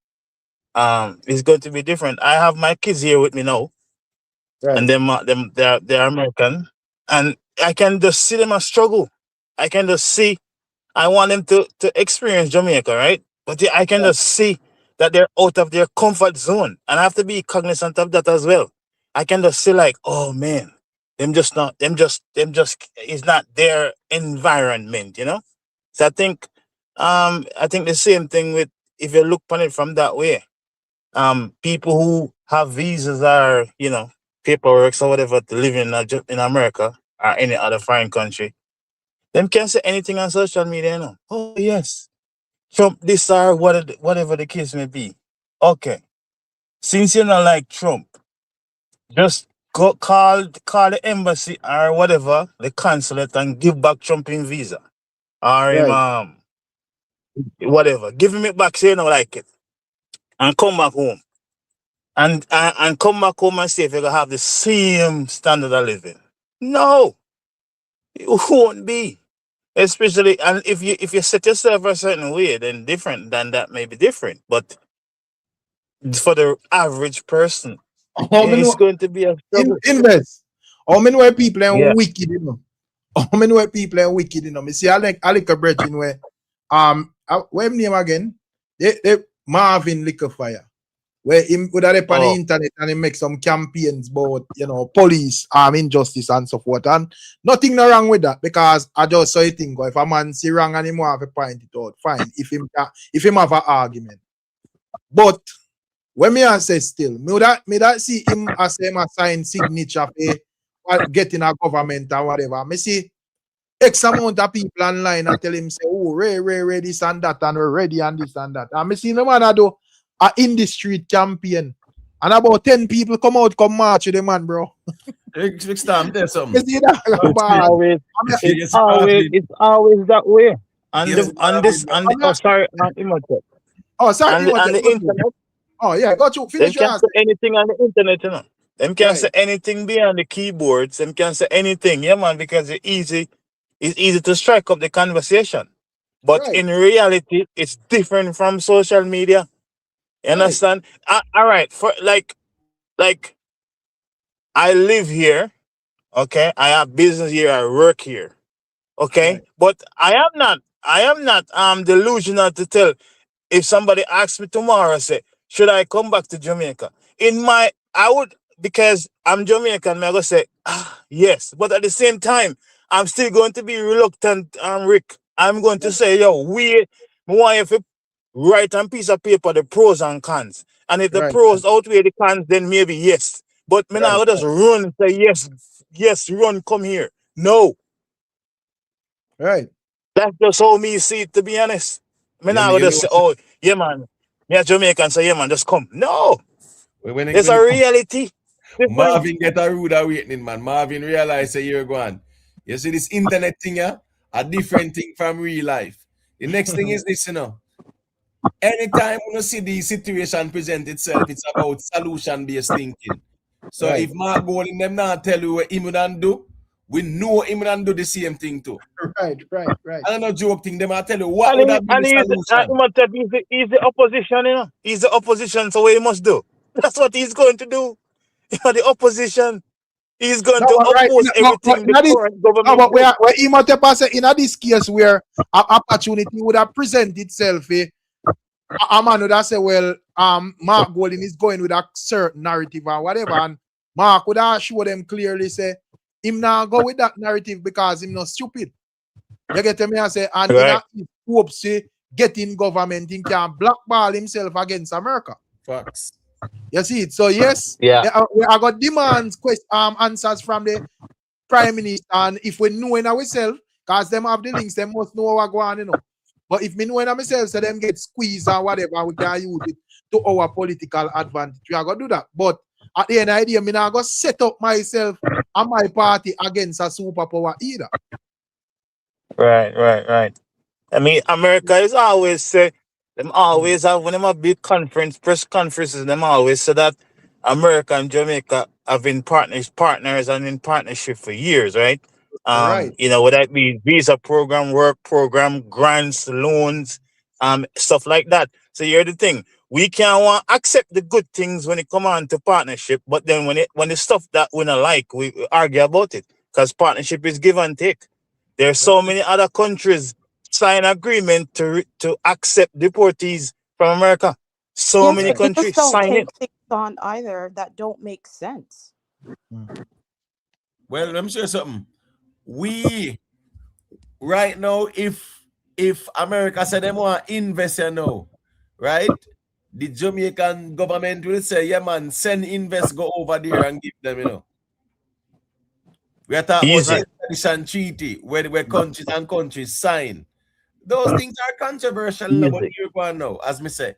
O: It's going to be different. I have my kids here with me now,
C: Right.
O: and they're American, and I can just see them a struggle. I can just see. I want them to experience Jamaica, right? But I can
C: Right.
O: just see that they're out of their comfort zone, and I have to be cognizant of that as well. I can just see like, oh man, them just not them just it's not their environment, you know. So I think the same thing with if you look on it from that way. People who have visas or paperwork or whatever to live in America or any other foreign country, them can say anything on social media, you know. Oh yes, Trump this or whatever the case may be. Okay, since you're not like Trump, just go call the embassy or whatever the consulate and give back Trump in visa or him
C: Right.
O: whatever. Give him it back, say you don't like it, and come back home. And come back home and see if you're gonna have the same standard of living. No, it won't be. Especially and if you set yourself a certain way, then different than that may be different. But for the average person,
A: How many
O: it's going to be a struggle.
A: invest? How many where people are
O: Yeah.
A: wicked, you know? How many where people are wicked, you know? Me see I like a brethren where what him name again? They Marvin Liquor Fire. Where him would have on the
O: Oh,
A: internet and he make some campaigns about police injustice and so forth. And nothing no wrong with that because I just saw it think if a man see wrong and him have to point it out, fine. If him have an argument. But when me I say still, me that see him as him assign signature for getting a government or whatever. Me see X amount of people online and tell him say, oh, Ray, this and that, and we're ready and this and that. And me see no man I do a in the street campaign. And about 10 people come march with the man, bro.
N: Next time, there's some.
A: You see that?
O: it's always that way. And
N: Yes,
O: sorry, Imhotep.
A: Oh, sorry,
O: On the internet,
A: oh, yeah, got you.
O: them
A: Finish your
O: can
A: answer.
O: say anything on the internet, you know. Them can
A: Right,
O: say anything behind the keyboards. Them can say anything, yeah, man, because it's easy to strike up the conversation. But
A: right,
O: in reality, it's different from social media. You
A: right,
O: understand? All right, for like I live here, okay? I have business here, I work here, okay?
A: right,
O: But I am not delusional to tell if somebody asks me tomorrow, say, should I come back to Jamaica? I would, because I'm Jamaican, I'm going to say, yes. But at the same time, I'm still going to be reluctant, Rick. I'm going to say, yo, we want you to write on piece of paper the pros and cons. And if the
A: right,
O: pros outweigh the cons, then maybe yes. But me
A: right,
O: now just run and say, yes, run, come here. No.
A: right.
O: That's just how me see it, to be honest. Me
N: Yeah,
O: now
N: you
O: just
N: know,
O: say, oh, yeah, man. Me a Jamaican, so yeah, man, just come. No.
N: when
O: There's a reality. Different.
N: Marvin get a rude awakening, man. Marvin realize a year gone. You see this internet thing, yeah? A different thing from real life. The next thing is this, anytime you see the situation present itself, it's about solution-based thinking. So
A: Right.
N: if Mark Golding them not tell you what him would do, we know him would do the same thing too.
A: Right.
N: I don't know joke thing, them I tell you what would have been the solution.
O: He's the opposition, you know. He's the opposition, so what he must do. That's what he's going to do. The opposition. He's going
A: No,
O: to
A: but right.
O: oppose everything the current government
A: But
O: does.
A: where Imhotep say in this case where an opportunity would have present itself, a man would have say, well, Mark Golding is going with a certain narrative or whatever, and Mark would have show them clearly say him now go with that narrative because him not stupid. You get me? I say, and
O: Right.
A: in hopes to get in government, he can blackball himself against America.
N: Facts.
A: You see it? So yes,
O: Yeah.
A: I got demands, answers from the Prime Minister, and if we know in ourselves, because them have the links, them must know what go on, But if me know in ourselves, so them get squeezed or whatever, we can use it to our political advantage. We are gonna do that. But at the end of the day, I'm not going to set up myself and my party against a superpower either.
O: Right. I mean, America is always say them always have when them have big press conferences, them always say that America and Jamaica have been partners and in partnership for years, right?
A: Right.
O: Would that be visa program, work program, grants, loans, stuff like that. So here's the thing. We can't want accept the good things when it come on to partnership, but then when the stuff that we don't like, we argue about it. Because partnership is give and take. There are so many other countries sign agreement to accept deportees from America. So
L: Yes,
O: many
L: but they just
O: countries
L: don't
O: sign
L: take
O: it.
L: things on either that don't make sense.
N: Well, let me show you something. We right now, if America said they want to invest here now, right? The Jamaican government will say, yeah, man, send invest, go over there and give them, We are talking about
O: Easy.
N: extradition treaty where countries and countries sign. Those things are controversial, but
O: Easy.
N: you're going now, as me say.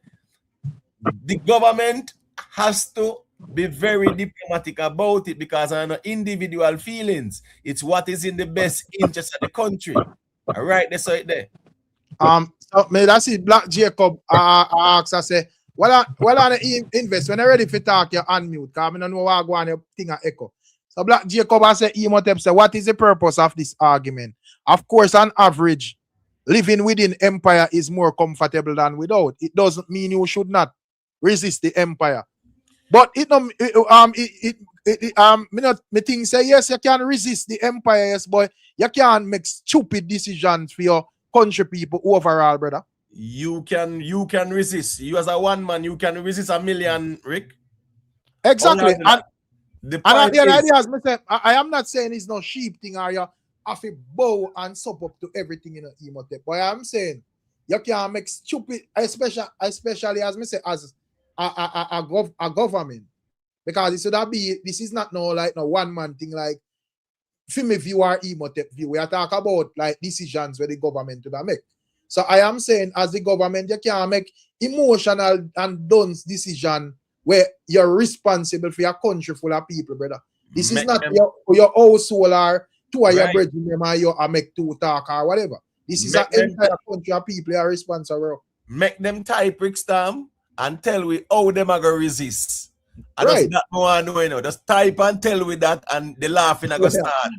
N: The government has to be very diplomatic about it because I know individual feelings. It's what is in the best interest of the country. All right, that's right there.
A: So me that's it. Black Jacob asks, I say, well on invest when I ready for talk, you unmute because I don't know what go on your thing a echo. So Black Jacob I say, say, what is the purpose of this argument? Of course, on average, living within empire is more comfortable than without. It doesn't mean you should not resist the empire. But me think say yes, you can resist the empire, yes, but you can't make stupid decisions for your country people overall, brother.
N: You can resist. You as a one man, you can resist a million, Rick.
A: Exactly. And
N: the
A: point
N: is,
A: I am not saying it's no sheep thing or you have to bow and sub up to everything in a Emotep. But I'm saying you can make stupid, especially as me say, as a government. Because this is not no one man thing like film view or Emotep view. We are talking about like decisions where the government to make. So I am saying as the government, you can make emotional and dumb decision where you're responsible for your country full of people, brother. This is not your household or two of your brethren and you make two talk or whatever. This is an entire country of people are responsible.
N: Make them type Rickstorm and tell we how them are going to resist. I just not know, just type and tell we that and the laughing are going to start.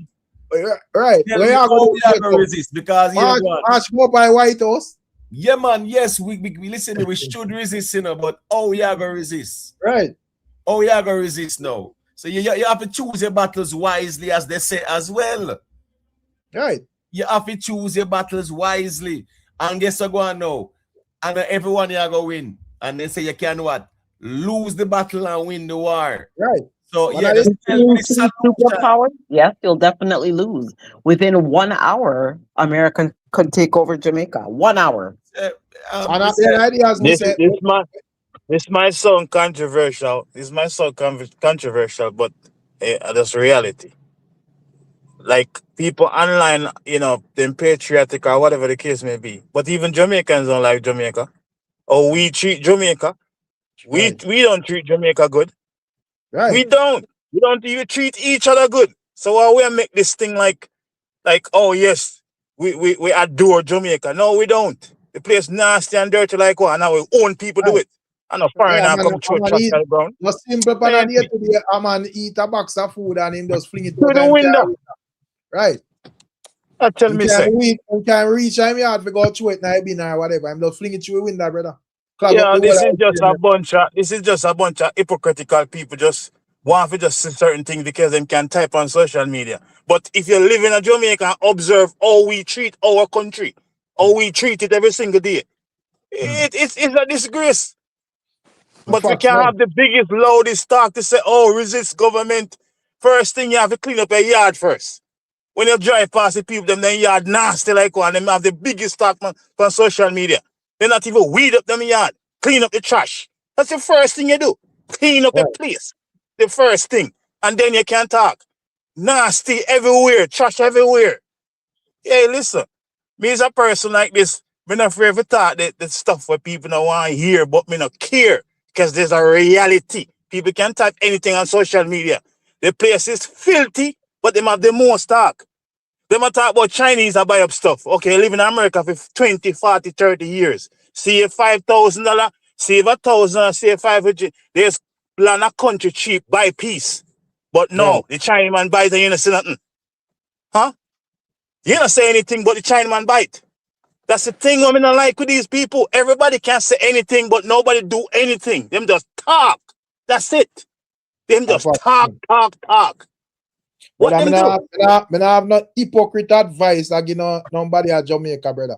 A: Right.
N: Tell me how we are going to resist because
A: March more by White House.
N: Yeah, man. Yes, we listen. We should resist, but how we are going to resist?
A: Right.
N: How we are going to resist now? So you have to choose your battles wisely, as they say as well.
A: Right.
N: You have to choose your battles wisely, and guess what going now? And everyone you are going to win. And they say you can what? Lose the battle and win the war.
A: Right.
N: So yeah, just tell me
K: superpower. Yes, you'll definitely lose. Within 1 hour, America could take over Jamaica. 1 hour.
O: This might sound controversial. But that's reality. Like people online, them patriotic or whatever the case may be. But even Jamaicans don't like Jamaica. Or we treat Jamaica. We don't treat Jamaica good.
A: Right.
O: We don't even treat each other good. So why we make this thing like oh yes, we adore Jamaica. No, we don't. The place nasty and dirty like what? And our own people do it. And no foreigner come through trash on the ground.
A: No simple pan here today, a man eat a box of food and him just fling it
O: through the window.
A: Right.
O: Tell me, say.
A: You can reach him yard to go through it now, be or whatever. I'm just fling it through the window, brother.
O: Yeah, this is just a bunch of hypocritical people just want to just say certain things because they can type on social media. But if you live in a Jamaica and observe how we treat our country, how we treat it every single day, it's a disgrace. But we can't have the biggest, loudest talk to say, oh, resist government. First thing you have to clean up your yard first. When you drive past the people, them yard nasty like one, them have the biggest talk on social media. They're not even weed up them yard. Clean up the trash. That's the first thing you do. Clean up the place. The first thing. And then you can talk. Nasty everywhere. Trash everywhere. Hey, listen. Me as a person like this, me not afraid to talk the stuff where people don't want to hear, but me not care. Because there's a reality. People can type anything on social media. The place is filthy, but they have the most talk. They might talk about Chinese and buy up stuff. Okay, live in America for 20, 40, 30 years. Save $5,000, save 1,000, save 500. There's land a country cheap, buy peace. But no,
A: Right.
O: the Chinaman buys and you don't say nothing. Huh? You don't say anything but the Chinaman bite. That's the thing I mean, I like with these people. Everybody can say anything, but nobody do anything. Them just talk. That's it. Them
A: That's
O: just
A: what.
O: talk. What
A: Brother,
O: them do?
A: me not have no hypocrite advice like you know nobody at Jamaica, brother.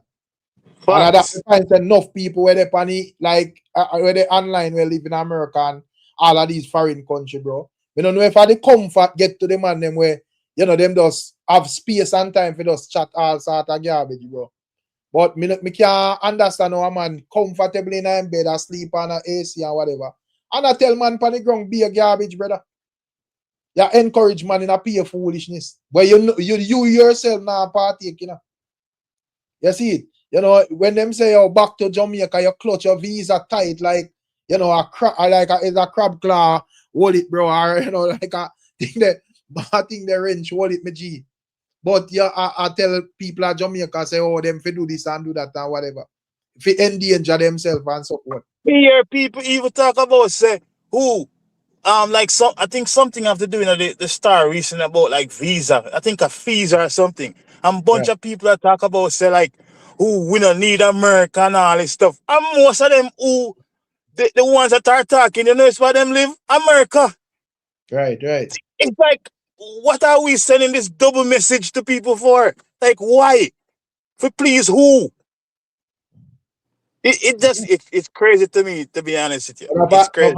A: And I that
O: Facts.
A: find enough people where they pani like where they online where live in America and all of these foreign country, bro. You don't know if I the comfort get to them and them where you know them just have space and time for just chat all sort of garbage, bro. But me can't understand how a man comfortably in a bed asleep on a AC and whatever. And I tell man pan the ground be a garbage, brother. You encourage man in a pay foolishness. But you yourself now partake, you know. You see it? You know, when them say oh back to Jamaica, you clutch your visa tight like you know a crab claw, hold it, bro, or you know, like a thing that I think the wrench, hold it, my G. But yeah, I tell people at Jamaica say, oh, them fi do this and do that and whatever. Fi endanger themselves and so forth.
O: Me hear people even talk about say who like some I think something have to do in the star recent about like visa. I think a visa or something. And bunch
A: Right.
O: of people that talk about say like who we don't need America and all this stuff. And most of them who the ones that are talking, you know it's where them live? America.
A: Right.
O: It's like what are we sending this double message to people for? Like why? For please who? It's crazy to me, to be honest with you. It's crazy.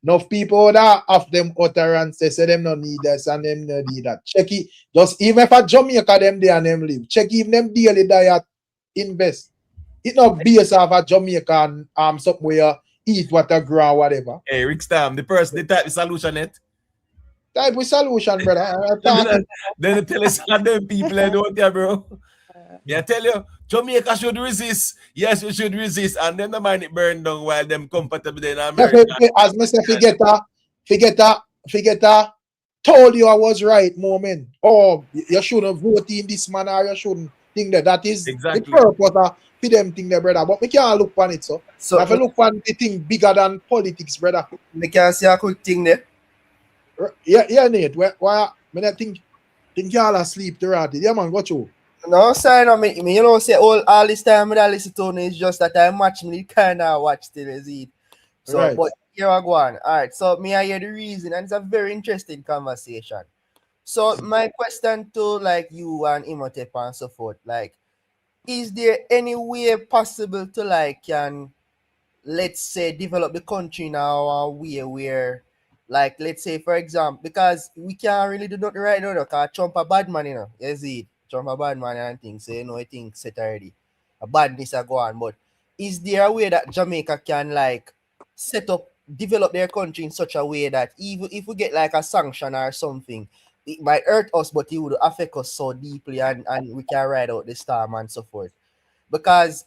A: No people that have them utterance, they say them no need this and them no need that. Check it. Just even if a Jamaica them there and them live, check if them daily diet invest. It not base off a Jamaican somewhere eat water grow whatever.
N: Hey, Rickstorm, the person they type the solution it.
A: Type with solution, brother.
N: Then they tell us all them people I don't care, bro. Yeah, tell you, Jamaica should resist. Yes, we should resist. And then the mind it burn down while them comfortable in America.
A: As me say, forget told you I was right moment. Oh, you shouldn't vote in this man or you shouldn't think that is
N: exactly
A: the purpose of for them thing there, brother. But we can't look on it, so if you look on the thing bigger than politics, brother.
I: We can see a quick thing there.
A: Yeah, Nate. Why I think y'all asleep to rat. Yeah, man, got you.
I: No, sign of me, you know, say all this time when I listen to it, it's just that I match me kind of watch till is it. So,
A: right.
I: But here I go on. All right, so me I hear the reason, and it's a very interesting conversation. So, my question to like you and Imhotep and so forth, like, is there any way possible to like can let's say develop the country now a way where like let's say for example because we can't really do nothing right now because Trump a bad man, you know, you see it. Trump a bad man and things, so you know I think set already. A badness a go on. But is there a way that Jamaica can like set up develop their country in such a way that even if we get like a sanction or something, it might hurt us but it would affect us so deeply and we can ride out the storm and so forth. Because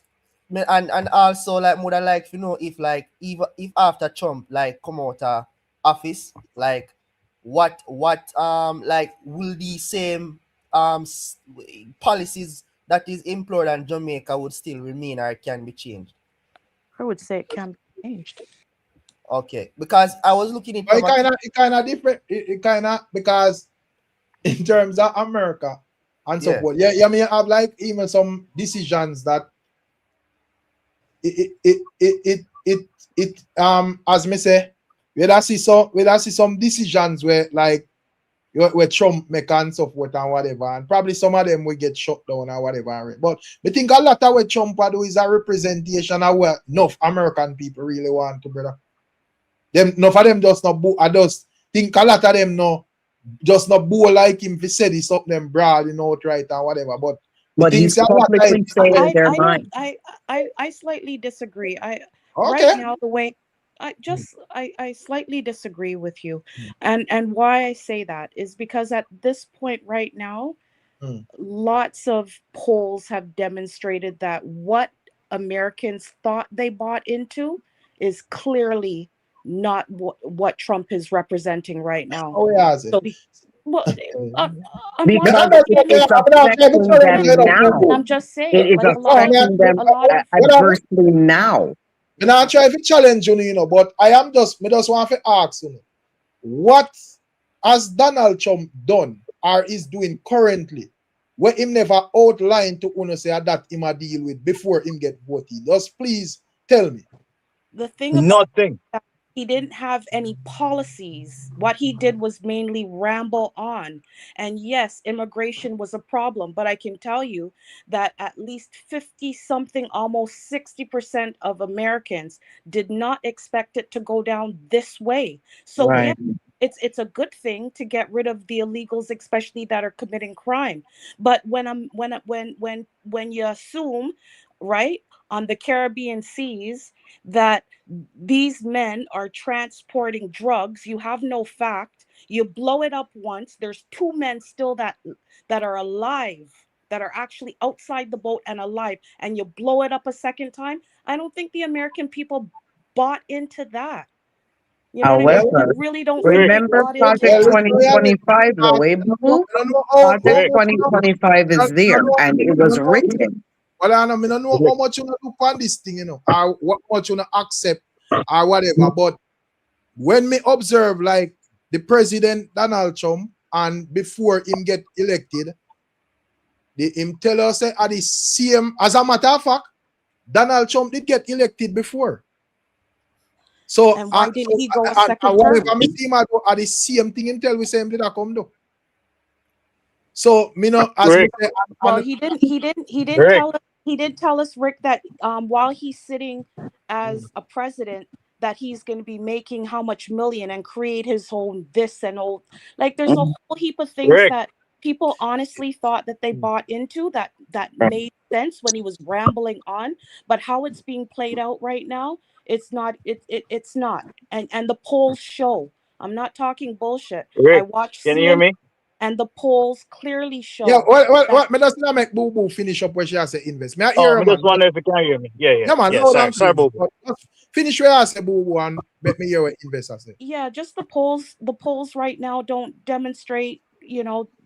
I: and also like would I like to know if like if after Trump like come out of office, like what like will the same policies that is employed in Jamaica would still remain or can be changed?
L: I would say it can be changed.
I: Okay, because I was looking at
A: it kind of different. It kind of because in terms of America and so forth. Yeah, may have like even some decisions that it as me say, we'll see some decisions where like where Trump make and so forth and whatever, and probably some of them will get shut down or whatever. But I think a lot of what Trump do is a representation of what enough American people really want to, brother. Them enough of them just not I just think a lot of them no just not boo like him if he said it's something them broad, you know, right and whatever. But
K: he's publicly saying their mind.
L: I slightly disagree.
A: Okay.
L: Right now the way I slightly disagree with you. And why I say that is because at this point right now, lots of polls have demonstrated that what Americans thought they bought into is clearly not what Trump is representing right now.
A: Oh, yeah, is it?
L: So, well, I'm
A: Me
K: Because
L: watching the
K: it's
L: video,
K: affecting them
L: and
K: now.
L: I'm just
K: It
L: saying,
K: is
L: like
K: affecting them
L: a lot of
K: adversely now.
A: Me not try to challenge you, know, but me just want to ask you, what has Donald Trump done or is doing currently where him never outlined to uno say that him a deal with before him get voted? Just please tell me.
L: the thing about
O: Nothing.
L: that, he didn't have any policies. What he did was mainly ramble on. And yes, immigration was a problem, but I can tell you that at least 50 something, almost 60% of Americans did not expect it to go down this way. So yeah,
K: Right.
L: it's a good thing to get rid of the illegals, especially that are committing crime. But when you assume, right, on the Caribbean seas that these men are transporting drugs, you have no fact, you blow it up once, there's two men still that are alive, that are actually outside the boat and alive, and you blow it up a second time. I don't think the American people bought into that. You know what I mean? I
K: However,
L: really don't think
O: Rick,
L: they
K: remember
L: bought into
K: Project
A: Well,
L: that.
A: listen, yeah,
K: 2025, the way blue? Project
O: Rick,
K: 2025 is there and it was written.
A: well, I don't know how much you do on this thing, you know, or what much you accept or whatever. But when me observe like the president Donald Trump and before him get elected, him tell us say at the same, as a matter of fact, Donald Trump did get elected before. So,
L: And why didn't he go a second
A: whatever
L: term?
A: me see him do at the same thing him tell we say him did I come do. So me know as me
O: Rick,
A: say,
L: Well, he didn't
O: Rick.
L: tell us, Rick, that while he's sitting as a president, that he's going to be making how much million and create his own this and all. Like there's a whole heap of things
O: Rick,
L: that people honestly thought that they bought into, that made sense when he was rambling on. But how it's being played out right now, it's not. It's not. And the polls show. I'm not talking bullshit. I
O: Rick,
L: watched
O: can you hear
L: CNN,
O: me?
L: and the polls clearly
A: yeah,
L: show that.
A: me just not make boo boo finish up where she has to invest. Me I
O: Oh,
A: hear her,
O: I'm
A: man.
O: just wondering if you can hear me. Yeah,
A: Yeah, man,
O: yeah.
A: loud
O: Sorry,
A: and clear.
O: Boo.
A: But just finish where I say boo boo and let me hear what investor say.
L: Yeah, just the polls right now don't demonstrate,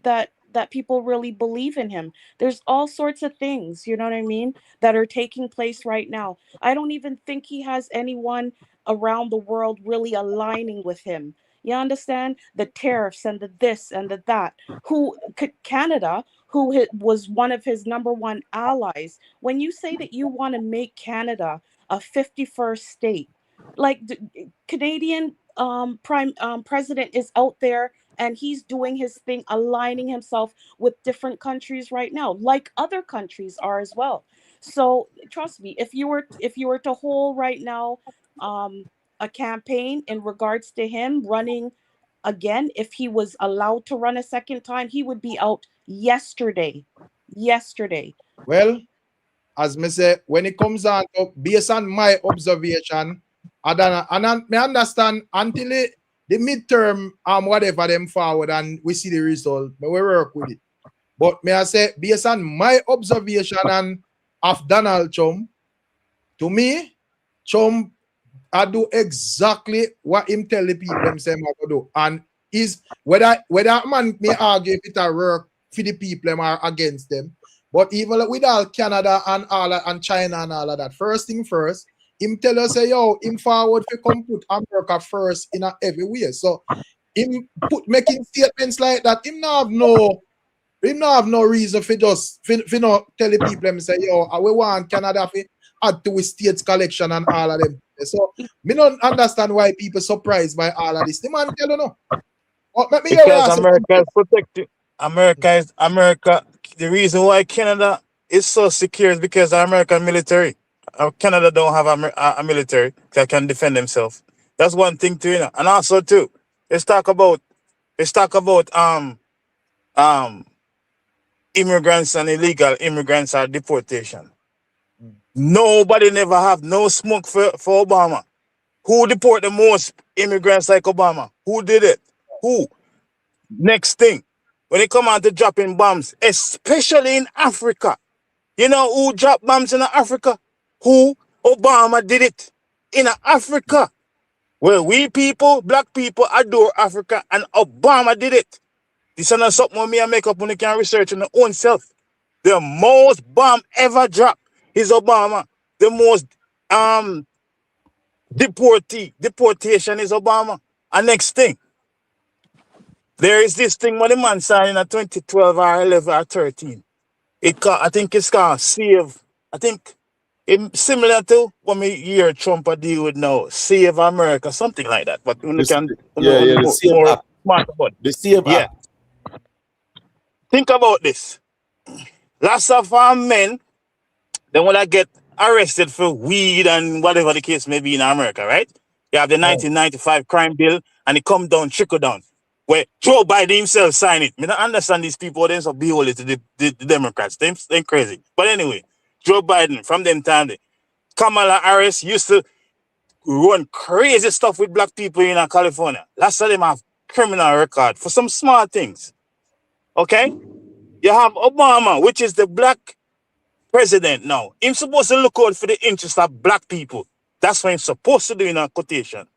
L: that people really believe in him. There's all sorts of things, you know what I mean, that are taking place right now. I don't even think he has anyone around the world really aligning with him. You understand? The tariffs and the this and the that. Canada, was one of his number one allies. When you say that you want to make Canada a 51st state, like Canadian prime president is out there and he's doing his thing, aligning himself with different countries right now, like other countries are as well. So trust me, if you were to hold right now a campaign in regards to him running again, if he was allowed to run a second time, he would be out yesterday. Yesterday.
A: Well, as me say, when it comes on to based on my observation, me understand until the midterm whatever them forward and we see the result, we work with it. But may I say, based on my observation and of Donald Trump, to me, Trump I do exactly what him tell the people them say him to do. And is whether man may argue if it a work for the people them or against them. But even with all Canada and all and China and all of that, first thing first, him tell us say, yo, him forward for come put America first in a every way. So him making statements like that, him not have no reason for just for not tell the people them say, yo, we want Canada for add to his states collection and all of them. So me don't understand why people surprised by all of this. The man tell you no. But let me hear what
O: Because
A: I say.
O: America is protected. America. The reason why Canada is so secure is because the American military. Canada don't have a military that can defend themselves. That's one thing too, and also too, let's talk about immigrants and illegal immigrants are deportation. Nobody never have no smoke for Obama. Who deport the most immigrants like Obama? Who did it? Who? Next thing, when it come on to dropping bombs, especially in Africa, you know who dropped bombs in Africa? Who? Obama did it. in Africa, where we people, black people, adore Africa, and Obama did it. This is not something me and make up when you can research on your own self. The most bomb ever dropped is Obama. The most deportation is Obama. And next thing, there is this thing when the man signed in 2012 or 11 or 13. I think it's called Save. I think it similar to what me hear Trump deal with now, Save America, something like that. But when you can
J: The Save
O: more
J: app.
O: smart about it.
J: The Save
O: Yeah.
J: app.
O: Think about this. Lots of our men, they want to get arrested for weed and whatever the case may be in America, right? You have the 1995 crime bill and it come down, trickle down, where Joe Biden himself signed it. I don't understand these people, they so beholden to the Democrats. They're crazy. But anyway, Joe Biden, from them time, Kamala Harris used to run crazy stuff with black people in California. Lots of them have criminal record for some small things. Okay? You have Obama, which is the black president now. He's supposed to look out for the interests of black people. That's what he's supposed to do in a quotation.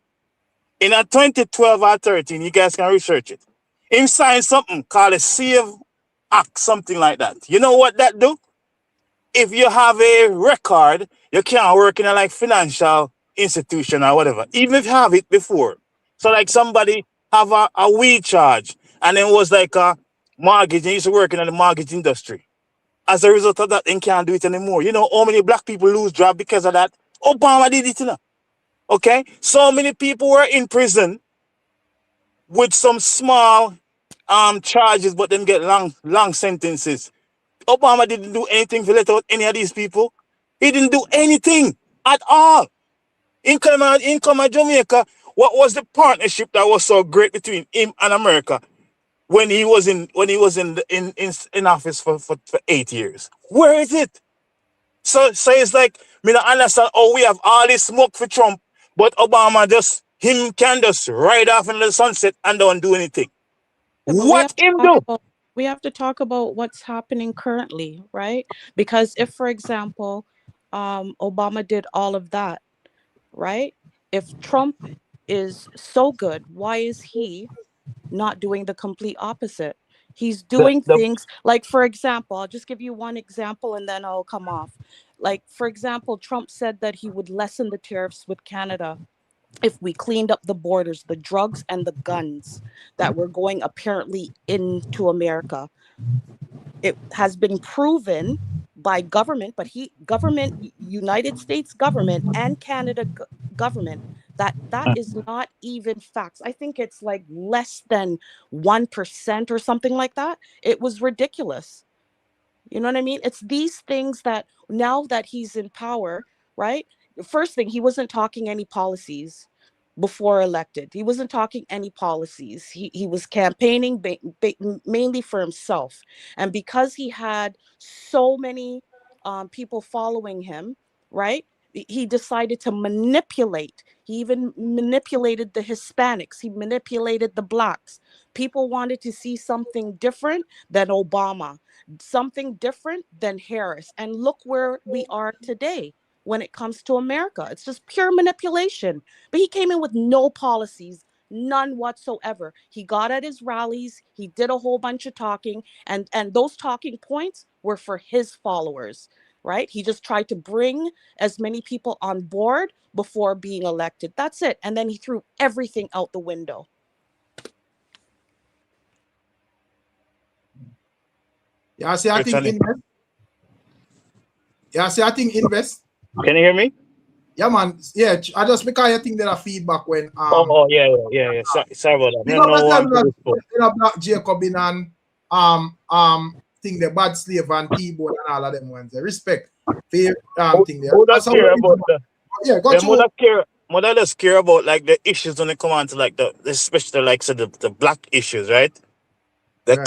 O: In a 2012 or 13, you guys can research it. He signed something called a Save Act, something like that. You know what that do? If you have a record, you can't work in a like financial institution or whatever, even if you have it before. So like somebody have a weed charge and then was like a mortgage, and used to work in the mortgage industry. As a result of that, they can't do it anymore. You know how many black people lose jobs because of that? Obama did it, you know. Okay? So many people were in prison with some small charges, but them get long sentences. Obama didn't do anything to let out any of these people. He didn't do anything at all. In Jamaica, what was the partnership that was so great between him and America when he was in office for 8 years? Where is it? So it's like, me not understand how we have all this smoke for Trump, but Obama can just ride off into the sunset and don't do anything.
L: Yeah, but
O: What him do?
L: we have to talk about what's happening currently, right? Because if, for example, Obama did all of that, right? If Trump is so good, why is he not doing the complete opposite? He's doing things like, for example, I'll just give you one example and then I'll come off. Like, for example, Trump said that he would lessen the tariffs with Canada if we cleaned up the borders, the drugs and the guns that were going apparently into America. It has been proven by government, United States government and Canada government, that is not even facts. I think it's like less than 1% or something like that. It was ridiculous. You know what I mean? It's these things that now that he's in power, right? First thing, he wasn't talking any policies before elected. He wasn't talking any policies. He was campaigning mainly for himself. And because he had so many people following him, right? He decided to manipulate. He even manipulated the Hispanics. He manipulated the blacks. People wanted to see something different than Obama, something different than Harris. And look where we are today when it comes to America. It's just pure manipulation. But he came in with no policies, none whatsoever. He got at his rallies, he did a whole bunch of talking, and those talking points were for his followers, right? He just tried to bring as many people on board before being elected. That's it. And then he threw everything out the window.
A: Yeah, see, I think invest. Yeah, see, I think invest.
O: Can you hear me?
A: Yeah, man. Yeah, I just because I think there are feedback when
O: Yeah. Sorry about that.
A: Black Jacobin and thing the bad slave and T-Bone and all of them ones. Respect. Fair thing there.
O: Who care about the
A: Mother
O: just care about like the issues when they come on to like especially like the black issues, right? The
A: right.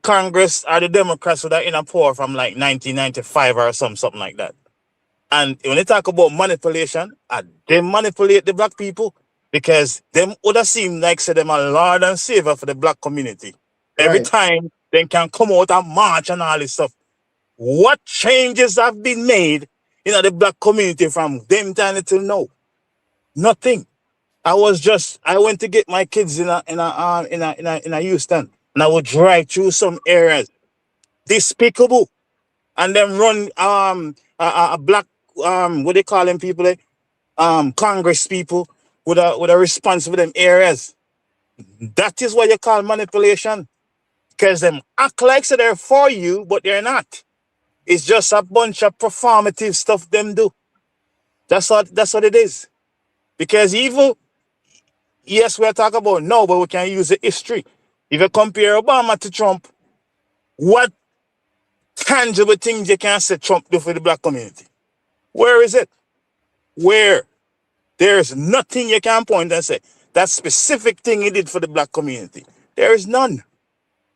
O: Congress are the Democrats that in a power from like 1995 or something like that. And when they talk about manipulation, they manipulate the black people because them would have seemed like say them a Lord and Savior for the black community. Every time they can come out and march and all this stuff. What changes have been made in the black community from them time till now? Nothing. I went to get my kids in a Houston, and I would drive through some areas despicable, and then run a black what they call them people Congress people with a response for them areas. That is what you call manipulation, because them act like so they're for you, but they're not. It's just a bunch of performative stuff them do. That's what it is. Because even yes, we're talking about no, but we can use the history. If you compare Obama to Trump, what tangible things you can say Trump do for the black community? Where is it? Where? There's nothing you can point and say that specific thing he did for the black community. There is none.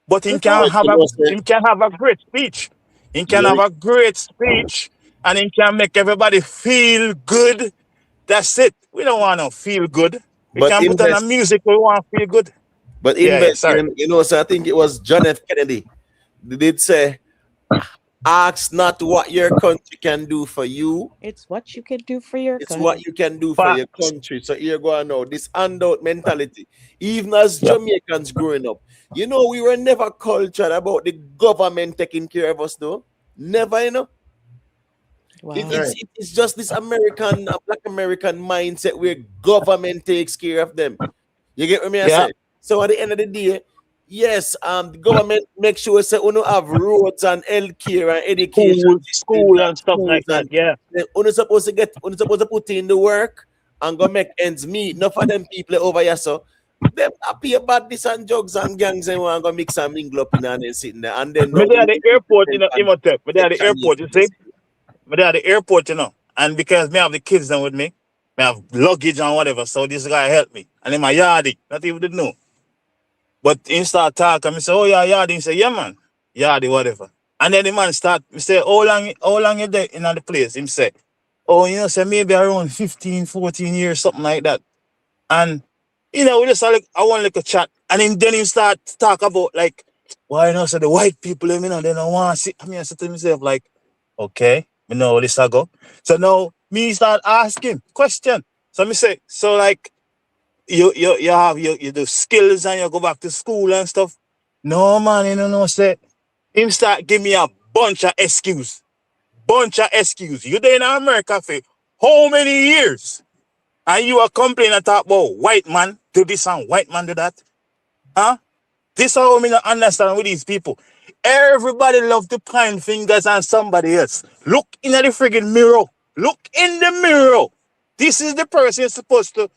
O: But he can have a great speech. He can have a great speech, and he can make everybody feel good. That's it. We don't want to feel good. We
J: But
O: can put on a music, we want to feel good.
J: But
O: sorry.
J: you know, so I think it was John F. Kennedy. They did say, ask not what your country can do for you.
L: It's what you can do for your
J: It's
L: country.
J: what you can do for your country. So here go on now. This handout mentality. Even as Jamaicans growing up, you know, we were never cultured about the government taking care of us, though. Never, you know.
L: Wow.
J: It's just this American, black American mindset where government takes care of them. You get what I say? So at the end of the day, yes, the government makes sure say we don't have roads and healthcare and education,
O: school and stuff like that. Yeah,
J: we're supposed to put in the work and go make ends meet. Not for them people over here, so them happy about this and drugs and gangs and want to go mix and mingle up in and then sitting there. And then
O: but they at the airport, you know, Imhotep. But they at the airport, you see. But they at the airport, you know, and because me have the kids then with me, I have luggage and whatever. So this guy helped me, and in my yardie, not even did know. But he start talking, I say, oh yeah, yardie. He say, yeah man, yardie, whatever. And then the man start, me say, how long you there in the place? Him say, oh, you know, say maybe around 15, 14 years, something like that. And you know, we just like I want like a chat, and then he start talk about like, why you know, so the white people, you know, they don't want to see. I mean, I said to myself like, okay. You know this I go. So now me start asking question. So me say, so like you have you do skills and you go back to school and stuff. No man, you know say him start give me a bunch of excuses. You there in America for how many years? And you are complaining about white man do this and white man do that? Huh? This is how I not understand with these people. Everybody love to point fingers on somebody else. Look in the friggin' mirror. Look in the mirror. This is the person you're supposed to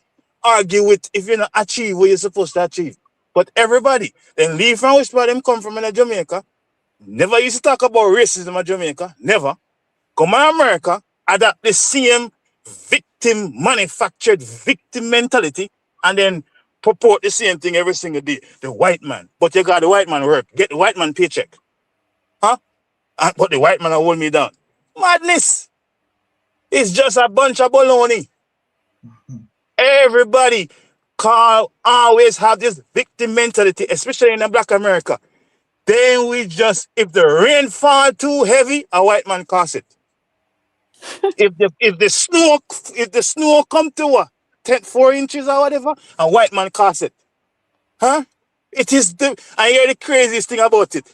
O: argue with if you're not achieve what you're supposed to achieve. But everybody, then leave from which part them come from in Jamaica. Never used to talk about racism in Jamaica. Never. Come to America, adapt the same manufactured victim mentality, and then purport the same thing every single day. The white man. But you got the white man work. Get the white man paycheck. Huh? But the white man will hold me down. Madness. It's just a bunch of baloney. Everybody always have this victim mentality, especially in Black America. Then we just, if the rain fall too heavy, a white man cause it. if the snow come to 4 inches or whatever, a white man cause it. Huh? It is I hear the craziest thing about it.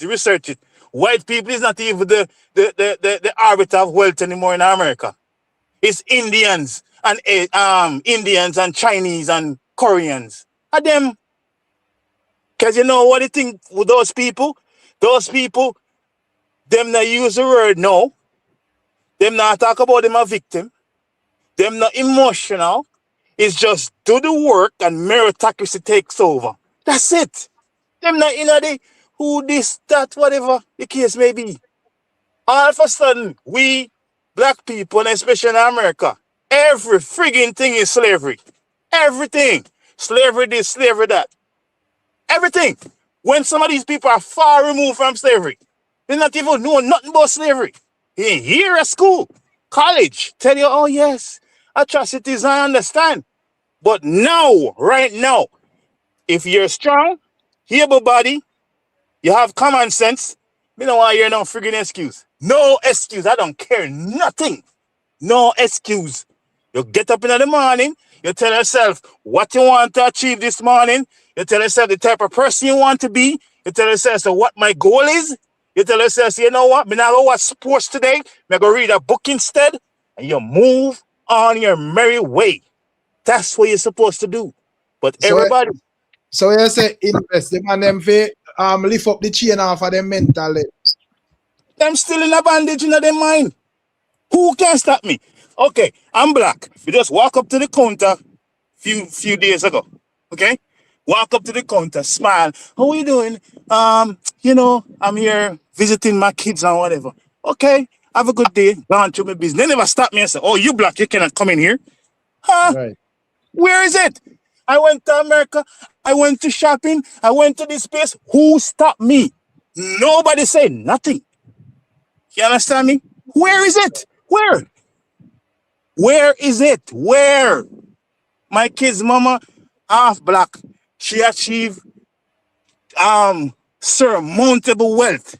O: Research it. White people is not even the arbiter of wealth anymore in America. It's Indians and Chinese and Koreans. And them, because you know what they think with those people? Those people, them not use the word no. Them not talk about them a victim. Them not emotional. It's just do the work and meritocracy takes over. That's it. Them not in the who this, that, whatever the case may be. All of a sudden, we black people, and especially in America, every frigging thing is slavery. Everything. Slavery this, slavery that. Everything. When some of these people are far removed from slavery, they not even know nothing about slavery. Here at school, college, tell you, oh yes, atrocities, I understand. But now, right now, if you're strong, able body, you have common sense, you don't want to hear no friggin' excuse. No excuse. I don't care nothing. No excuse. You get up in the morning, you tell yourself what you want to achieve this morning. You tell yourself the type of person you want to be. You tell yourself so what my goal is. You tell yourself, so you know what, I'm not going to watch sports today. I'm going to read a book instead. And you move on your merry way. That's what you're supposed to do. But everybody...
A: So you say invest them and them lift up the chain off of them mentally.
O: Them still in a bandage in their mind. Who can stop me? Okay, I'm black. We just walk up to the counter few days ago. Okay? Walk up to the counter, smile. How are you doing? You know, I'm here visiting my kids and whatever. Okay, have a good day. Gone to my business. They never stop me and say, oh, you black, you cannot come in here. Huh?
A: Right.
O: Where is it? I went to America. I went to shopping. I went to this place. Who stopped me? Nobody said nothing. You understand me? Where is it? Where? Where is it? Where? My kid's mama, half black. She achieved surmountable wealth.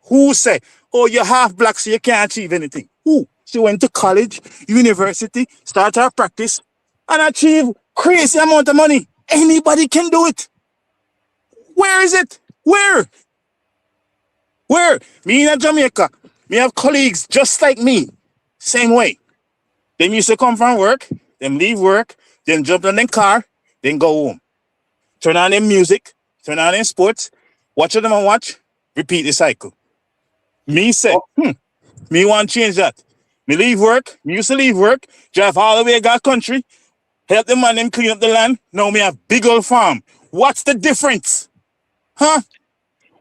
O: Who said, oh, you're half black, so you can't achieve anything? Who? She went to college, university, started her practice, and achieved crazy amount of money. Anybody can do it. Where is it? Where? Where? Me in Jamaica, me have colleagues just like me. Same way. Them used to come from work, them leave work, then jump on their car, then go home. Turn on their music, turn on their sports, watch them and watch, repeat the cycle. Me say, me want to change that. Me leave work, me used to leave work, drive all the way to God country, help the man them clean up the land. Now me have big old farm. What's the difference? Huh?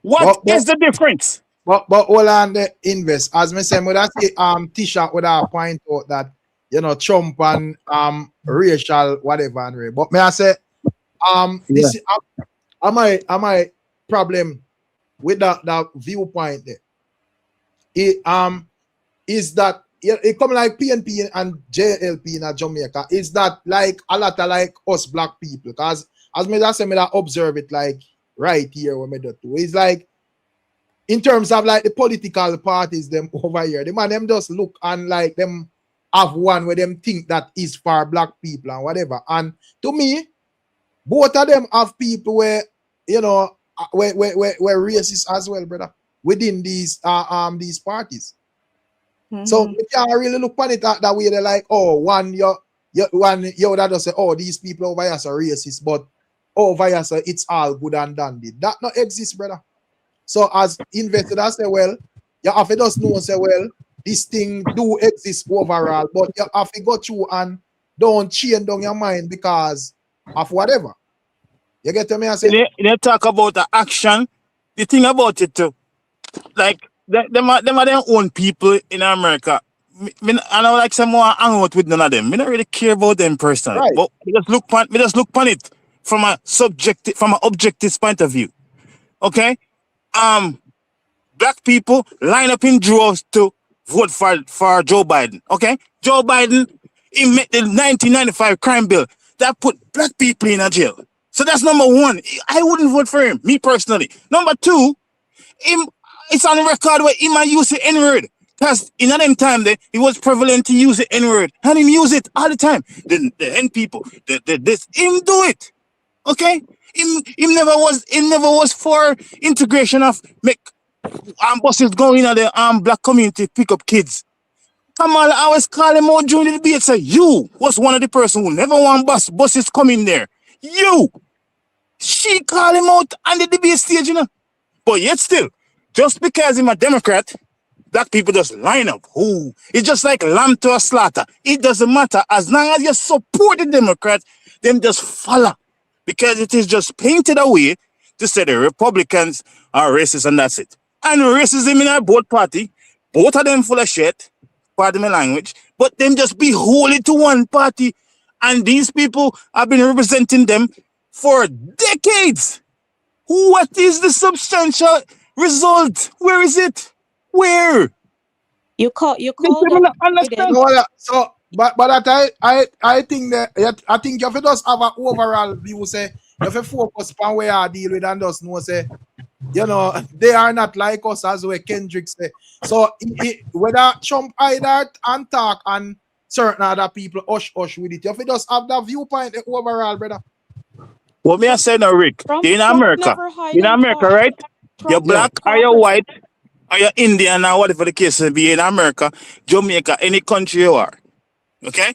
O: What is the difference?
A: But hold on the invest. As me say, that T-shirt would have point out that, you know, Trump and racial whatever and but may I say this am I problem with that viewpoint there. It is that it come like PNP and JLP in Jamaica. Is that like a lot of like us black people? Because as me that say, me that observe it like right here when me do too. It's like in terms of like the political parties them over here, the man them just look and like them have one where them think that is for black people and whatever. And to me, both of them have people where, you know, where racist as well, brother, within these parties. So if you really look on it that way, they're like, oh, one that does say, oh, these people over here are racist, but over here so it's all good and dandy. That not exists, brother. So as investors, I say, well, you have to just know, say, well, this thing do exist overall, but you have to go through and don't change down your mind because of whatever. You get to me? I say,
O: they talk about the action. The thing about it too, like them are their own people in America. I don't like someone hang out with none of them. I don't really care about them personally. Right. But we just look upon it from an objective point of view. Okay? Black people line up in droves to vote for Joe Biden. Okay? Joe Biden, he made the 1995 crime bill that put black people in a jail. So that's number one. I wouldn't vote for him, me personally. Number two, it's on record where he might use the N-word. Because in that time, it was prevalent to use the N-word. And him use it all the time. The N people, this, him do it. Okay? Him never was for integration of make buses going in the black community pick up kids. Come on, I always call him out during the debate. Say, you was one of the person who never want buses coming there. You. She call him out on the debate stage, you know. But yet still, just because I'm a Democrat, black people just line up. Ooh, it's just like lamb to a slaughter. It doesn't matter. As long as you support the Democrat, them just follow. Because it is just painted away to say the Republicans are racist and that's it. And racism in our both party, both of them full of shit, pardon my language, but them just be wholly to one party. And these people have been representing them for decades. What is the substantial result? Where is it? Where?
L: You called
A: so but I think that I think you have to just have an overall view, say you have to focus on where I deal with and just know, say, you know, they are not like us, as where Kendrick say. So whether Trump either and talk and certain other people hush with it. You have to just have that viewpoint overall, brother.
O: What me I say now, Rick? You're in
L: Trump
O: America.
L: never hide
O: You're in
L: and
O: America,
L: talk.
O: right? You're
L: Trump
O: black,
L: never
O: are you
L: talk with
O: white, are you Indian, or whatever the case may be in America, Jamaica, any country you are. Okay?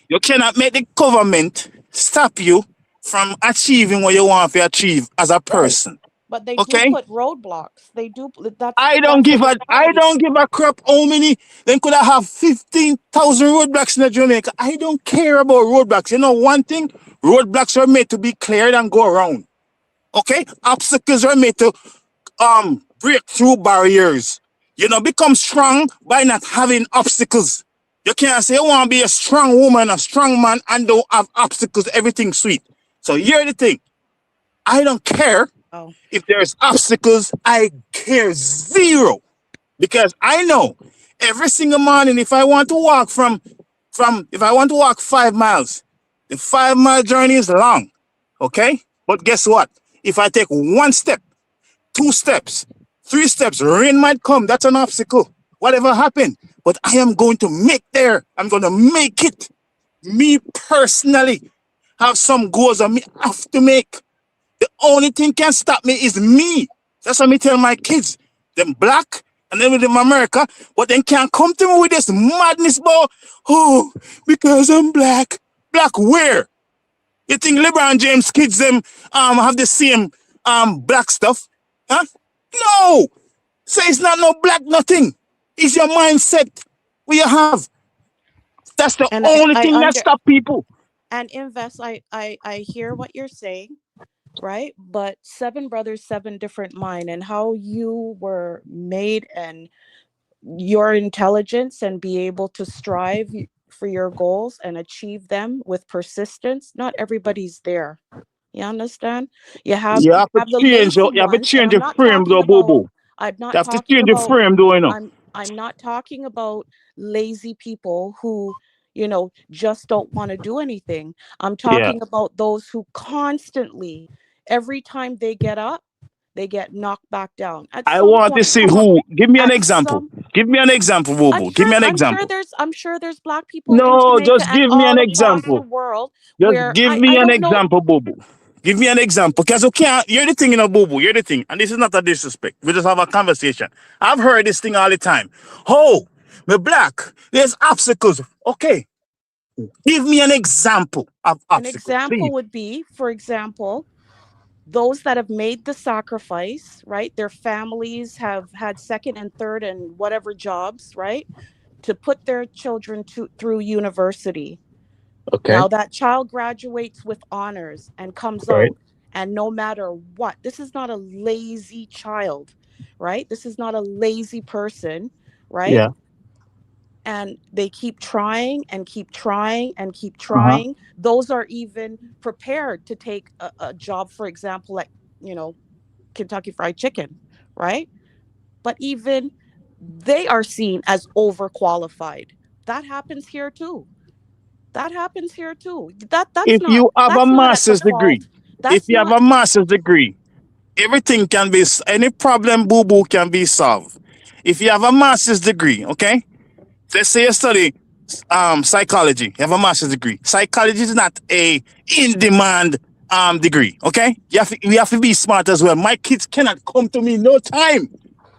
O: You cannot make the government stop you from achieving what you want to achieve as a person.
L: But they do
O: Okay?
L: put roadblocks. They do.
O: I
L: That's
O: don't
L: reality.
O: give a crap how many. Then could I have 15,000 roadblocks in Jamaica? I don't care about roadblocks. You know one thing? Roadblocks are made to be cleared and go around. Okay? Obstacles are made to break through barriers. You know, become strong by not having obstacles. You can't say you want to be a strong woman, a strong man, and don't have obstacles, everything sweet. So here's the thing. I don't care if there's obstacles. I care zero. Because I know every single morning if I want to walk if I want to walk 5 miles, the 5-mile journey is long. Okay? But guess what? If I take 1 step, 2 steps, 3 steps, rain might come. That's an obstacle. Whatever happened. But I am going to make there. I'm going to make it. Me personally have some goals I have to make. The only thing can stop me is me. That's what I tell my kids. Them black and then with them America, but then can't come to me with this madness, boy. Oh, because I'm black. Black where? You think LeBron James kids them have the same black stuff? Huh? No. So it's not no black nothing. It's your mindset what you have. That's the only thing that stop people.
L: And Invest, I hear what you're saying, right? But 7 brothers, 7 different mind, and how you were made and your intelligence and be able to strive for your goals and achieve them with persistence. Not everybody's there. You understand? You have
O: You have to
L: the
O: change
L: lazy
O: you have to
L: ones, and
O: change
L: I'm
O: the
L: not
O: frame
L: talking
O: though, boo
L: about.
O: boo.
L: I'm
O: You
L: not
O: have to
L: talking
O: change the
L: about.
O: frame though, you know.
L: I'm not talking about lazy people who, just don't want to do anything. I'm
O: Yeah.
L: talking about those who constantly, every time they get up, they get knocked back down. At
O: I
L: some
O: want to
L: point,
O: see
L: come on.
O: who. Give me an
L: At
O: example.
L: some,
O: Give me an example, boo
L: I'm
O: boo. Give
L: sure.
O: me an
L: I'm sure
O: example.
L: there's. I'm sure there's black people in
O: No,
L: Jamaica
O: just
L: and
O: give me an
L: all across the
O: example.
L: world
O: Just
L: where
O: give me
L: I
O: an
L: don't know.
O: example, boo boo. Give me an example. Because you can't, you're the thing, boo boo. You're the thing. And this is not a disrespect. We just have a conversation. I've heard this thing all the time. Oh, me black. There's obstacles. Okay. Give me an example of
L: An
O: obstacles,
L: example
O: please.
L: would be, for example, those that have made the sacrifice, right? Their families have had second and third and whatever jobs, right? To put their children through university.
O: Okay.
L: Now that child graduates with honors and comes
O: Right.
L: out, and no matter what, this is not a lazy child, right? This is not a lazy person, right?
O: Yeah.
L: And they keep trying and keep trying and keep
O: Uh-huh.
L: trying. Those are even prepared to take a job, for example, like, Kentucky Fried Chicken, right? But even they are seen as overqualified. That happens here too. That happens here too.
O: If you have a
L: That's not at the
O: master's degree,
L: fault.
O: if
L: That's
O: you have
L: not
O: a master's degree, everything can be, any problem, boo boo, can be solved. If you have a master's degree, okay? Let's say you study psychology, you have a master's degree. Psychology is not a in-demand degree, okay? We have to be smart as well. My kids cannot come to me no time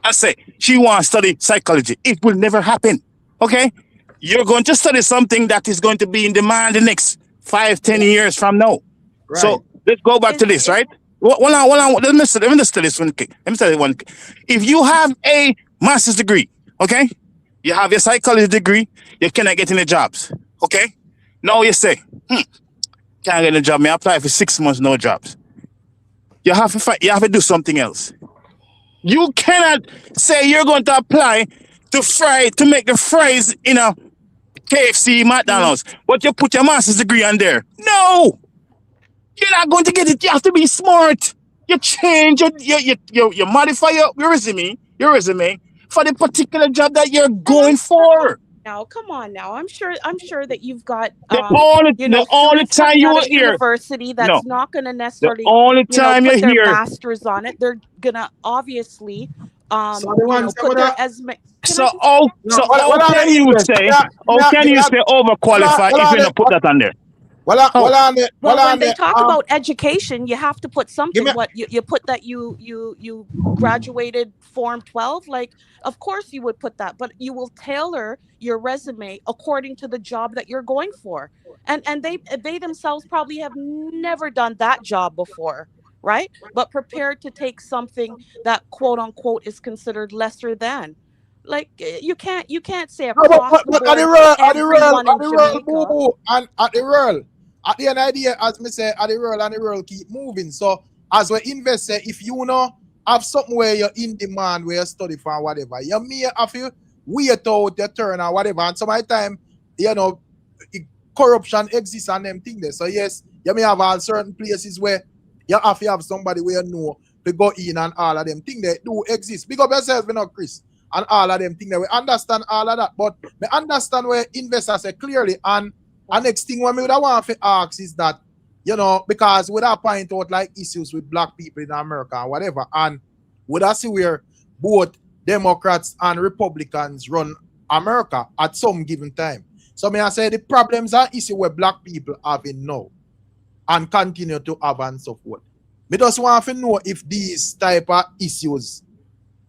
O: and say she wants to study psychology. It will never happen, okay? You're going to study something that is going to be in demand the next 5-10 years from now.
A: Right.
O: So let's go back to this, right? Hold on. Let me just tell this one. Let me tell you one. If you have a master's degree, okay, you have your psychology degree, you cannot get any jobs, okay? Now you say, can't get a job. Me apply for 6 months, no jobs. You have to fight. You have to do something else. You cannot say you're going to apply to make the fries in a KFC, McDonald's, but you put your master's degree on there. No, you're not going to get it. You have to be smart. You change, you modify your resume for the particular job that you're going for.
L: Now, come on now. I'm sure that you've got
O: The only
L: students
O: time
L: coming
O: you
L: out
O: will
L: of
O: hear,
L: university that's not going to
O: the
L: necessarily
O: only time you
L: put their
O: hear,
L: masters on it. They're going to obviously
A: So the ones
L: put their
O: So
L: I just
O: how
C: No,
O: how
C: well, on
O: can
C: the
O: you
C: invest.
O: say
C: Well,
O: overqualified if you
C: on
O: don't put that on there?
C: well,
O: How?
L: well, when
C: on
L: they
C: the
L: talk about education, you have to put
C: give me
L: something. What you put that you graduated Form 12. Like, of course you would put that, but you will tailor your resume according to the job that you're going for. And they themselves probably have never done that job before, right? But prepared to take something that quote unquote is considered lesser than. Like, you can't say
C: no,
L: across the
C: at the
L: board
C: roll,
L: everyone in
C: at the roll, boo
L: Jamaica.
C: boo, and at the roll. At the end of the day, as me say, at the roll and the roll keep moving. So as we invest, say, if you know have something where you're in demand, where you study for whatever, you may have to wait out your turn or whatever. And some of the time, you know, corruption exists and them things there. So yes, you may have all certain places where you have to have somebody where you know to go in and all of them things that do exist. Big up yourself, you know, Chris, and all of them things that we understand all of that. But we understand where investors say clearly. And next thing what we would want to ask is that, you know, because we have point out like issues with black people in America and whatever, and we have see where both Democrats and Republicans run America at some given time. So may I say the problems are issue where black people have in now and continue to have and so forth. We just want to know if these type of issues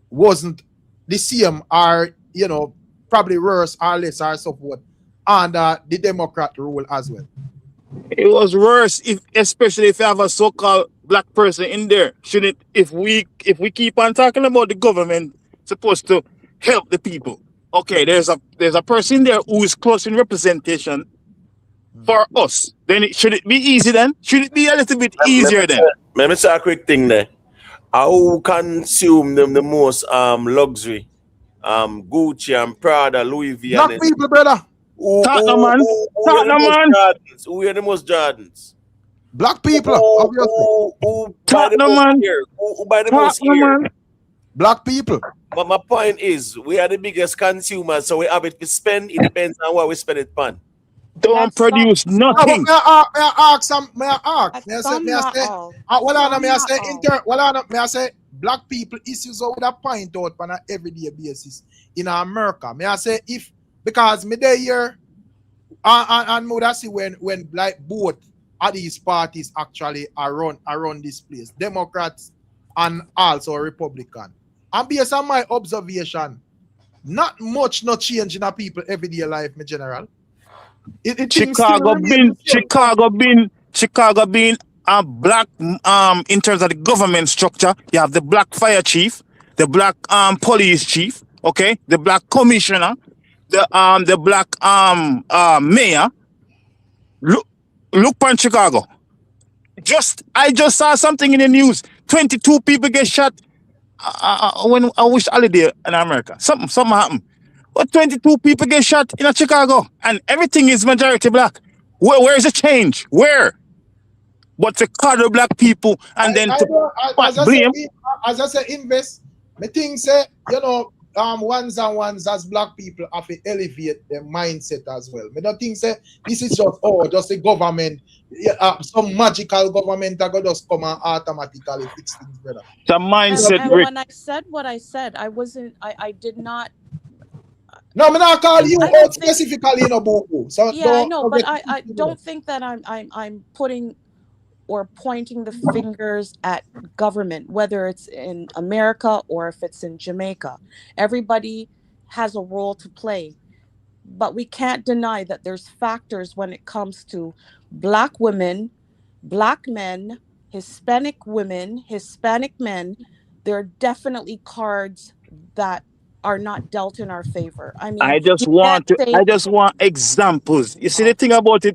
C: wasn't the same or, you know, probably worse or less or so forth under the Democrat rule as well.
O: It was worse, especially if you have a so-called black person in there. Shouldn't if we keep on talking about the government supposed to help the people? Okay, there's a person there who is close in representation for us. Then should it be easy then? Should it be a little bit easier then?
F: Let me say a quick thing there. Who consume them the most luxury? Gucci and Prada, Louis V.
C: Black people, brother.
F: Who wear the most Jordans?
C: Black people, obviously.
F: Who buy the most gear? Who buy the most gear?
C: Black people.
F: But my point is, we are the biggest consumers, so we have it to spend. It depends on what we spend it on.
O: Don't produce nothing.
C: May I say black people issues with a point out on an everyday basis in America. May I say if because me there here and me would see when like both of these parties actually are run this place, Democrats and also Republican. And based on my observation, not much no change in a people everyday life, my general.
O: Chicago being a black in terms of the government structure. You have the black fire chief, the black police chief, okay, the black commissioner, the black mayor. Look on Chicago. I just saw something in the news. 22 people get shot when I wish holiday in America. Something happened. But 22 people get shot in Chicago, and everything is majority black. Where is the change? Where? But to cuddle black people and then blame.
C: As I say, invest. Me think say, you know, ones and ones as black people have to elevate their mindset as well. Me don't think say this is just a government, some magical government that go just come and automatically fix things, brother.
O: The mindset.
L: And when I said what I said, I did not.
C: No, I'm not call you out specifically, you know, boo. So
L: yeah, I know, but I don't think that I'm putting or pointing the fingers at government, whether it's in America or if it's in Jamaica. Everybody has a role to play, but we can't deny that there's factors when it comes to black women, black men, Hispanic women, Hispanic men. There are definitely cards that are not dealt in our favor. I mean,
O: I just want examples. You see the thing about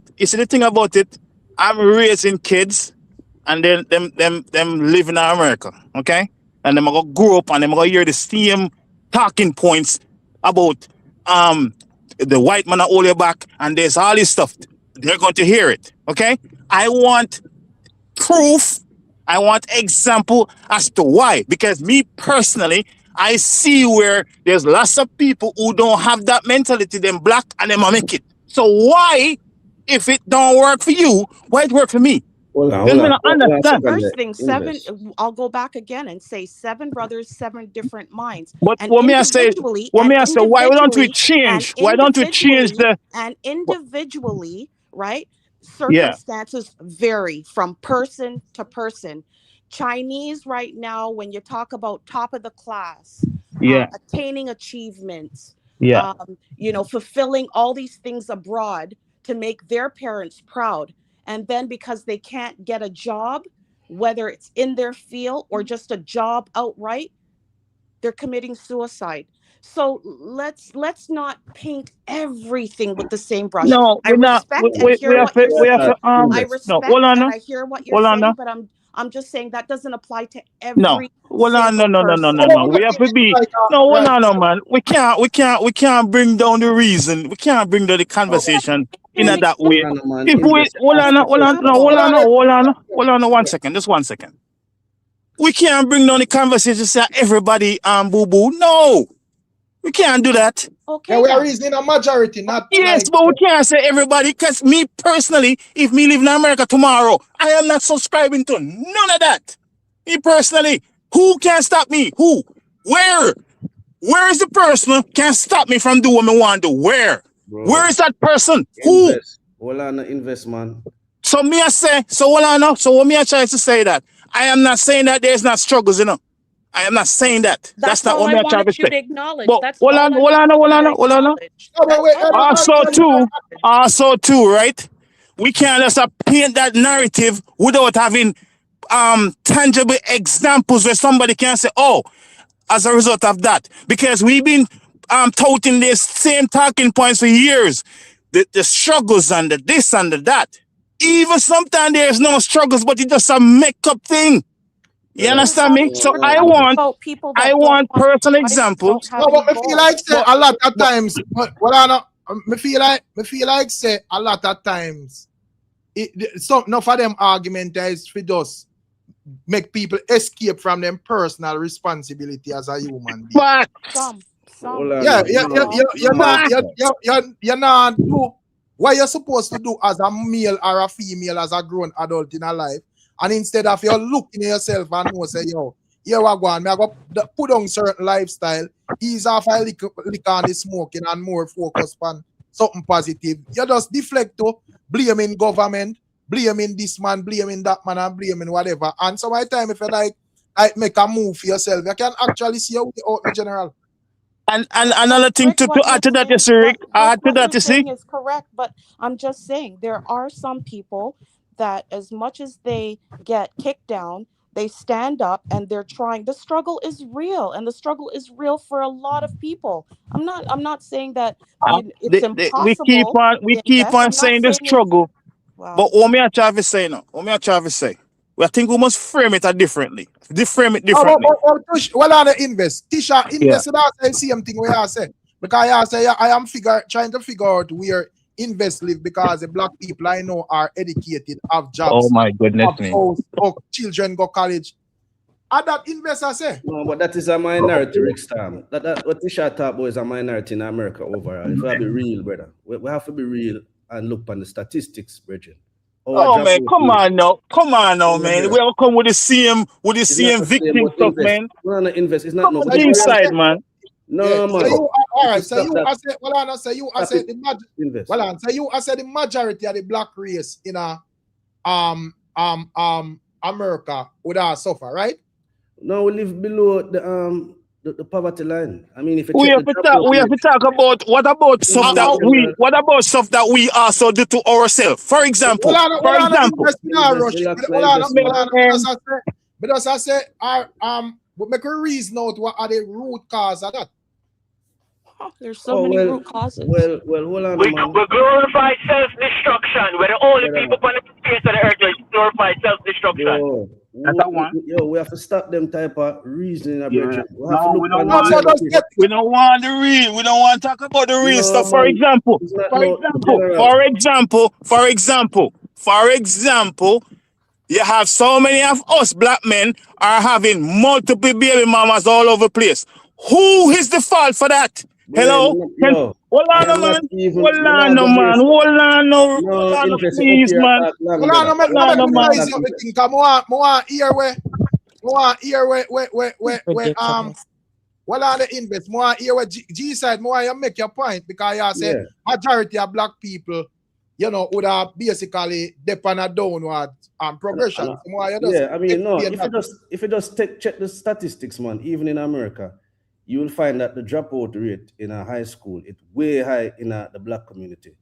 O: it. I'm raising kids, and then them live in America, okay? And them gonna grow up, and them gonna hear the same talking points about the white man all your back, and there's all this stuff. They're going to hear it, okay? I want proof. I want example as to why. Because me personally, I see where there's lots of people who don't have that mentality, them black, and them make it. So why, if it don't work for you, why it work for me? Then me not understand.
L: First thing, I'll go back again and say 7 brothers, 7 different minds.
O: But
L: And
O: what me I say, why don't we change? Why don't we change the
L: and individually, right?
O: Yeah.
L: Circumstances vary from person to person. Chinese right now, when you talk about top of the class,
O: Yeah.
L: attaining achievements,
O: Yeah.
L: Fulfilling all these things abroad to make their parents proud. And then because they can't get a job, whether it's in their field or just a job outright, they're committing suicide. So let's not paint everything with the same brush.
O: No,
L: I respect and hear what you're saying. I respect and I hear what you're saying, but I'm just saying that doesn't apply to every single person.
O: No. We have to be man. We can't bring down the reason. We can't bring down the conversation in that way. If we hold on 1 second, just 1 second. We can't bring down the conversation say everybody boo boo. No. We can't do that.
A: Okay. We are reasoning a majority, not
O: yes, but we can't say everybody, because me personally, if me live in America tomorrow, I am not subscribing to none of that. Me personally, who can stop me? Who? Where? Where is the person can stop me from doing what I want to do? Where? Bro. Where is that person? Who?
P: Hold on, invest, man.
O: So me I say, so what me I try to say that I am not saying that there's not struggles, I am not saying that. That's not what I'm trying to say.
L: Acknowledge.
O: But
L: that's
O: hold on. Also too, right? We can't just paint that narrative without having tangible examples where somebody can say, oh, as a result of that. Because we've been touting this same talking points for years. The struggles and the this and the that. Even sometimes there's no struggles, but it's just a make-up thing. You understand me? So I want personal examples.
A: No, but I feel like say a lot of times. Me feel like say a lot of times. Enough of them argument is for just make people escape from them personal responsibility as a human being.
O: But
A: you're not do what you're supposed to do as a male or a female, as a grown adult in a life. And instead of you looking at yourself and you say, yo, here we go, I go put on certain lifestyle, ease off a lick on the smoking and more focus on something positive. You just deflect to blaming government, blaming this man, blaming that man, and blaming whatever. And so my time, if you like make a move for yourself, you can actually see out in general.
O: And another thing to add to that, Rick, add to that, you see?
L: Is correct, but I'm just saying there are some people that as much as they get kicked down, they stand up and they're trying. The struggle is real, and the struggle is real for a lot of people. I'm not saying that it's impossible.
O: We keep on saying the struggle. Wow. But what me I try to say now? I think we must frame it differently. Frame it differently.
A: Well, I invest. Tisha, invest in the same thing we are saying. Because I say I am trying to figure out where invest live, because the black people I know are educated, have jobs.
O: Oh my goodness me.
A: Children go college. And that invest I say.
P: No, but that is a minority, Rickstorm. That what Tisha talk about is a minority in America overall. If we have to be real, brother. We have to be real and look on the statistics, Bridget.
O: Oh man, come on now, man. We all come with the same victim stuff, man.
P: We're gonna invest. It's not no
O: inside, man.
P: No, man.
A: So you, all right. So you, I said, well, I say you, I said the majority of the black race in America would suffer, right?
P: No, we live below the poverty line. I mean, if
O: we have to talk about what about stuff that we also do to ourselves. For example,
A: because I say, we make a reason out what are the root cause of that.
L: There's so many root causes.
P: Well, hold on.
Q: We glorify self-destruction. We're the only people on the face of the earth that glorify self-destruction.
O: That's that one.
P: We have to stop them type of reasoning.
O: We don't want the real. We don't want to talk about the real stuff. For example, you have so many of us black men are having multiple baby mamas all over the place. Who is the fault for that? Hello? Hold on,
P: I'm not
O: man.
P: even.
O: Hold
P: Me
O: on,
P: not go
O: man.
P: base.
O: Hold on, no.
P: No,
O: Hold on,
P: invest up
O: please,
P: here
O: man.
P: talk long,
A: Hold
P: brother.
A: on,
O: Hold
A: no,
O: on,
A: make me
O: man.
A: noise you. Me think I want hear
L: Ridiculous.
A: what are the invest? More hear where G side, more you make your point because you say
P: Yeah.
A: majority of black people, you know, would have basically depend on downward progression. So more you just
P: Yeah, I mean, no.
A: explain that.
P: If you just check the statistics, man, even in America, you will find that the dropout rate in a high school is way high in the black community.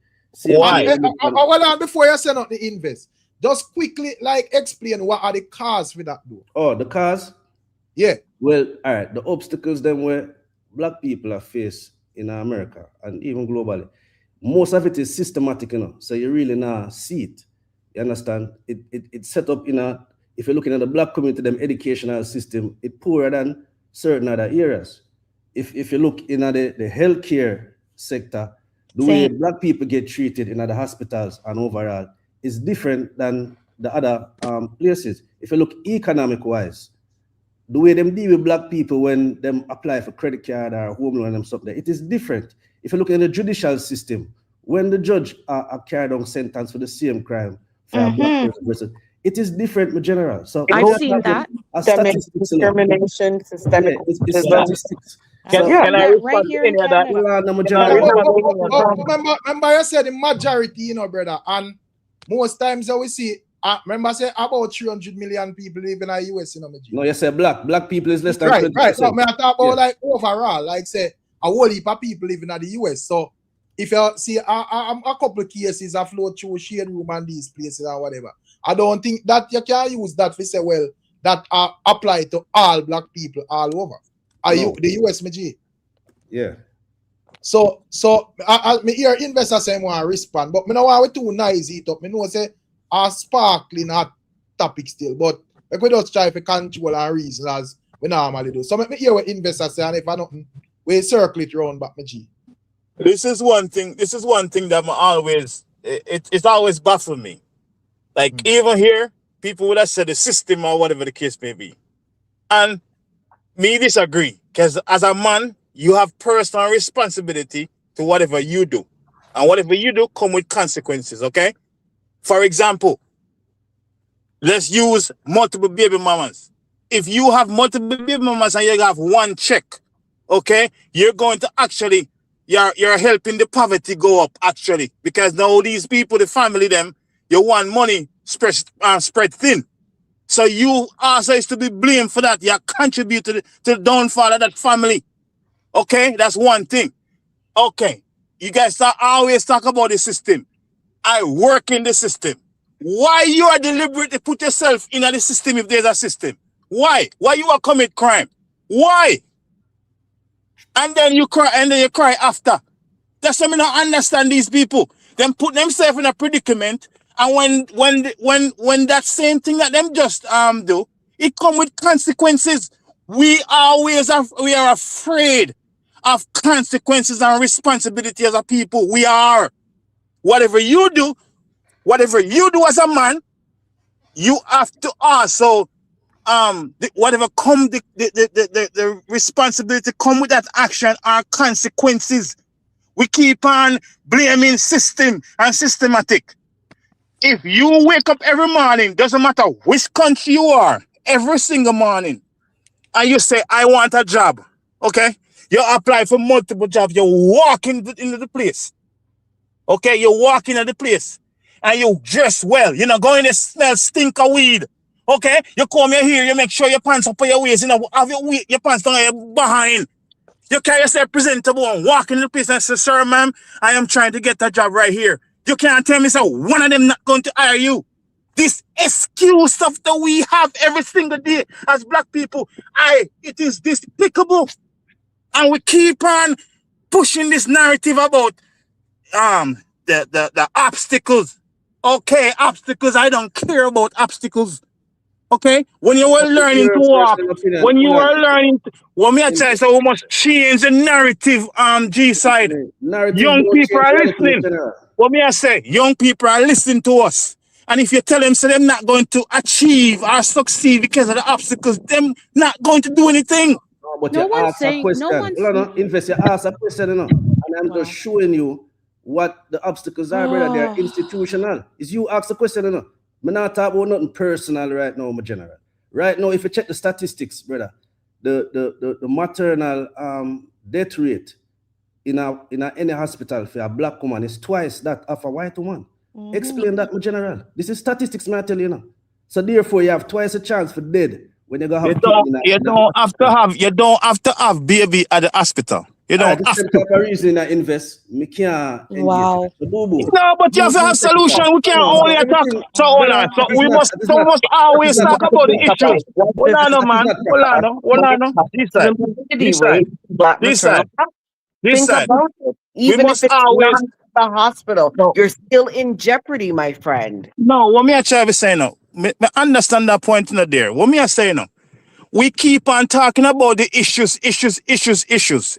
O: Why?
A: Hold on, before you send out the invest, just quickly like explain what are the cause for that though.
P: Oh, the cause?
A: Yeah.
P: Well, all right, the obstacles then where black people are faced in America and even globally, most of it is systematic, you know. So you really not see it. You understand? It's set up in a, if you're looking at the black community, them educational system, it's poorer than certain other areas. If you look in the healthcare sector, the way black people get treated in the hospitals and overall is different than the other places. If you look economic wise, the way them deal with black people when them apply for credit card or home loan and stuff there, it is different. If you look in the judicial system, when the judge carried on sentence for the same crime for a black person, it is different, my general. So
L: I've seen that.
P: Statistics,
K: Discrimination, systemic
P: it's
K: racism.
P: statistics.
O: Can I respond to any of that?
A: Remember, you said the majority, you know, brother, and most times we see. Remember, I said about 300 million people live in the US, you know,
P: no, you say black people is less than 20%.
A: Right. No, I talk about like overall, like say a whole heap of people living in the US. So if you see a couple of cases that flow through shade room and these places or whatever, I don't think that you can use that to say, well, that apply to all black people all over. The US, my G?
P: Yeah.
A: So I hear investors say want to respond, but me know why we too noisy it up. Me know say a sparkling hot topic still, but we just try to control and reason as we normally do. So me hear what investors say, and if I nothing, we circle it round back, my G.
O: This is one thing that it's always baffled me. Like even here, people would have said the system or whatever the case may be. And me disagree. Because as a man, you have personal responsibility to whatever you do. And whatever you do come with consequences, okay? For example, let's use multiple baby mamas. If you have multiple baby mamas and you have one check, okay, you're going to actually, you're helping the poverty go up, actually. Because now these people, the family, them, you want money spread thin. So you also is to be blamed for that. You contribute to the downfall of that family. Okay, that's one thing. Okay, you guys always talk about the system. I work in the system. Why you are deliberately put yourself in the system if there's a system? Why? Why you are commit crime? Why? And then you cry after. That's why I don't understand these people. Them put themselves in a predicament, and when that same thing that them just do, it come with consequences. We are afraid of consequences and responsibility as a people. We are. Whatever you do as a man, you have to also whatever come the responsibility come with that action are consequences. We keep on blaming system and systematic. If you wake up every morning, doesn't matter which country you are, every single morning, and you say, I want a job, okay? You apply for multiple jobs, you walk into the place. Okay, you walk into the place and you dress well. You're not going to smell stink of weed. Okay, you come here, you make sure your pants up on your waist, you know, have your pants down your behind. You carry yourself presentable and walk in the place and say, sir, ma'am, I am trying to get a job right here. You can't tell me, so one of them not going to hire you. This excuse stuff that we have every single day as black people, it is despicable. And we keep on pushing this narrative about the obstacles. Okay, obstacles. I don't care about obstacles. Okay, when you were learning to walk, when you were learning, what me I tell you, so we must change the narrative. G side, young people are listening. What me I say, young people are listening to us, and if you tell them so they're not going to achieve or succeed because of the obstacles, them not going to do anything.
P: But no you ask a question. Invest, you ask a question, you know. And And I'm just showing you what the obstacles are, brother. They're institutional. Is you ask the question, I'm not talking about nothing personal right now, my general. Right now, if you check the statistics, brother, the maternal death rate in any hospital for a black woman is twice that of a white woman. Explain that, my general. This is statistics, man, I tell you now. So therefore, you have twice a chance for dead when you go have
O: You don't have to have baby at the hospital. You don't have to.
P: Type of reason I invest. Me can't
L: Wow.
O: No, but you have to have solution. We can't only talk. So hold on. So we must always talk about the issues. Hold on, man. Hold on. This side.
K: Think about it. Even if it's not the hospital, you're still in jeopardy, my friend.
O: No, what me I try to say now, me understand that point in there. What me I say now, we keep on talking about the issues.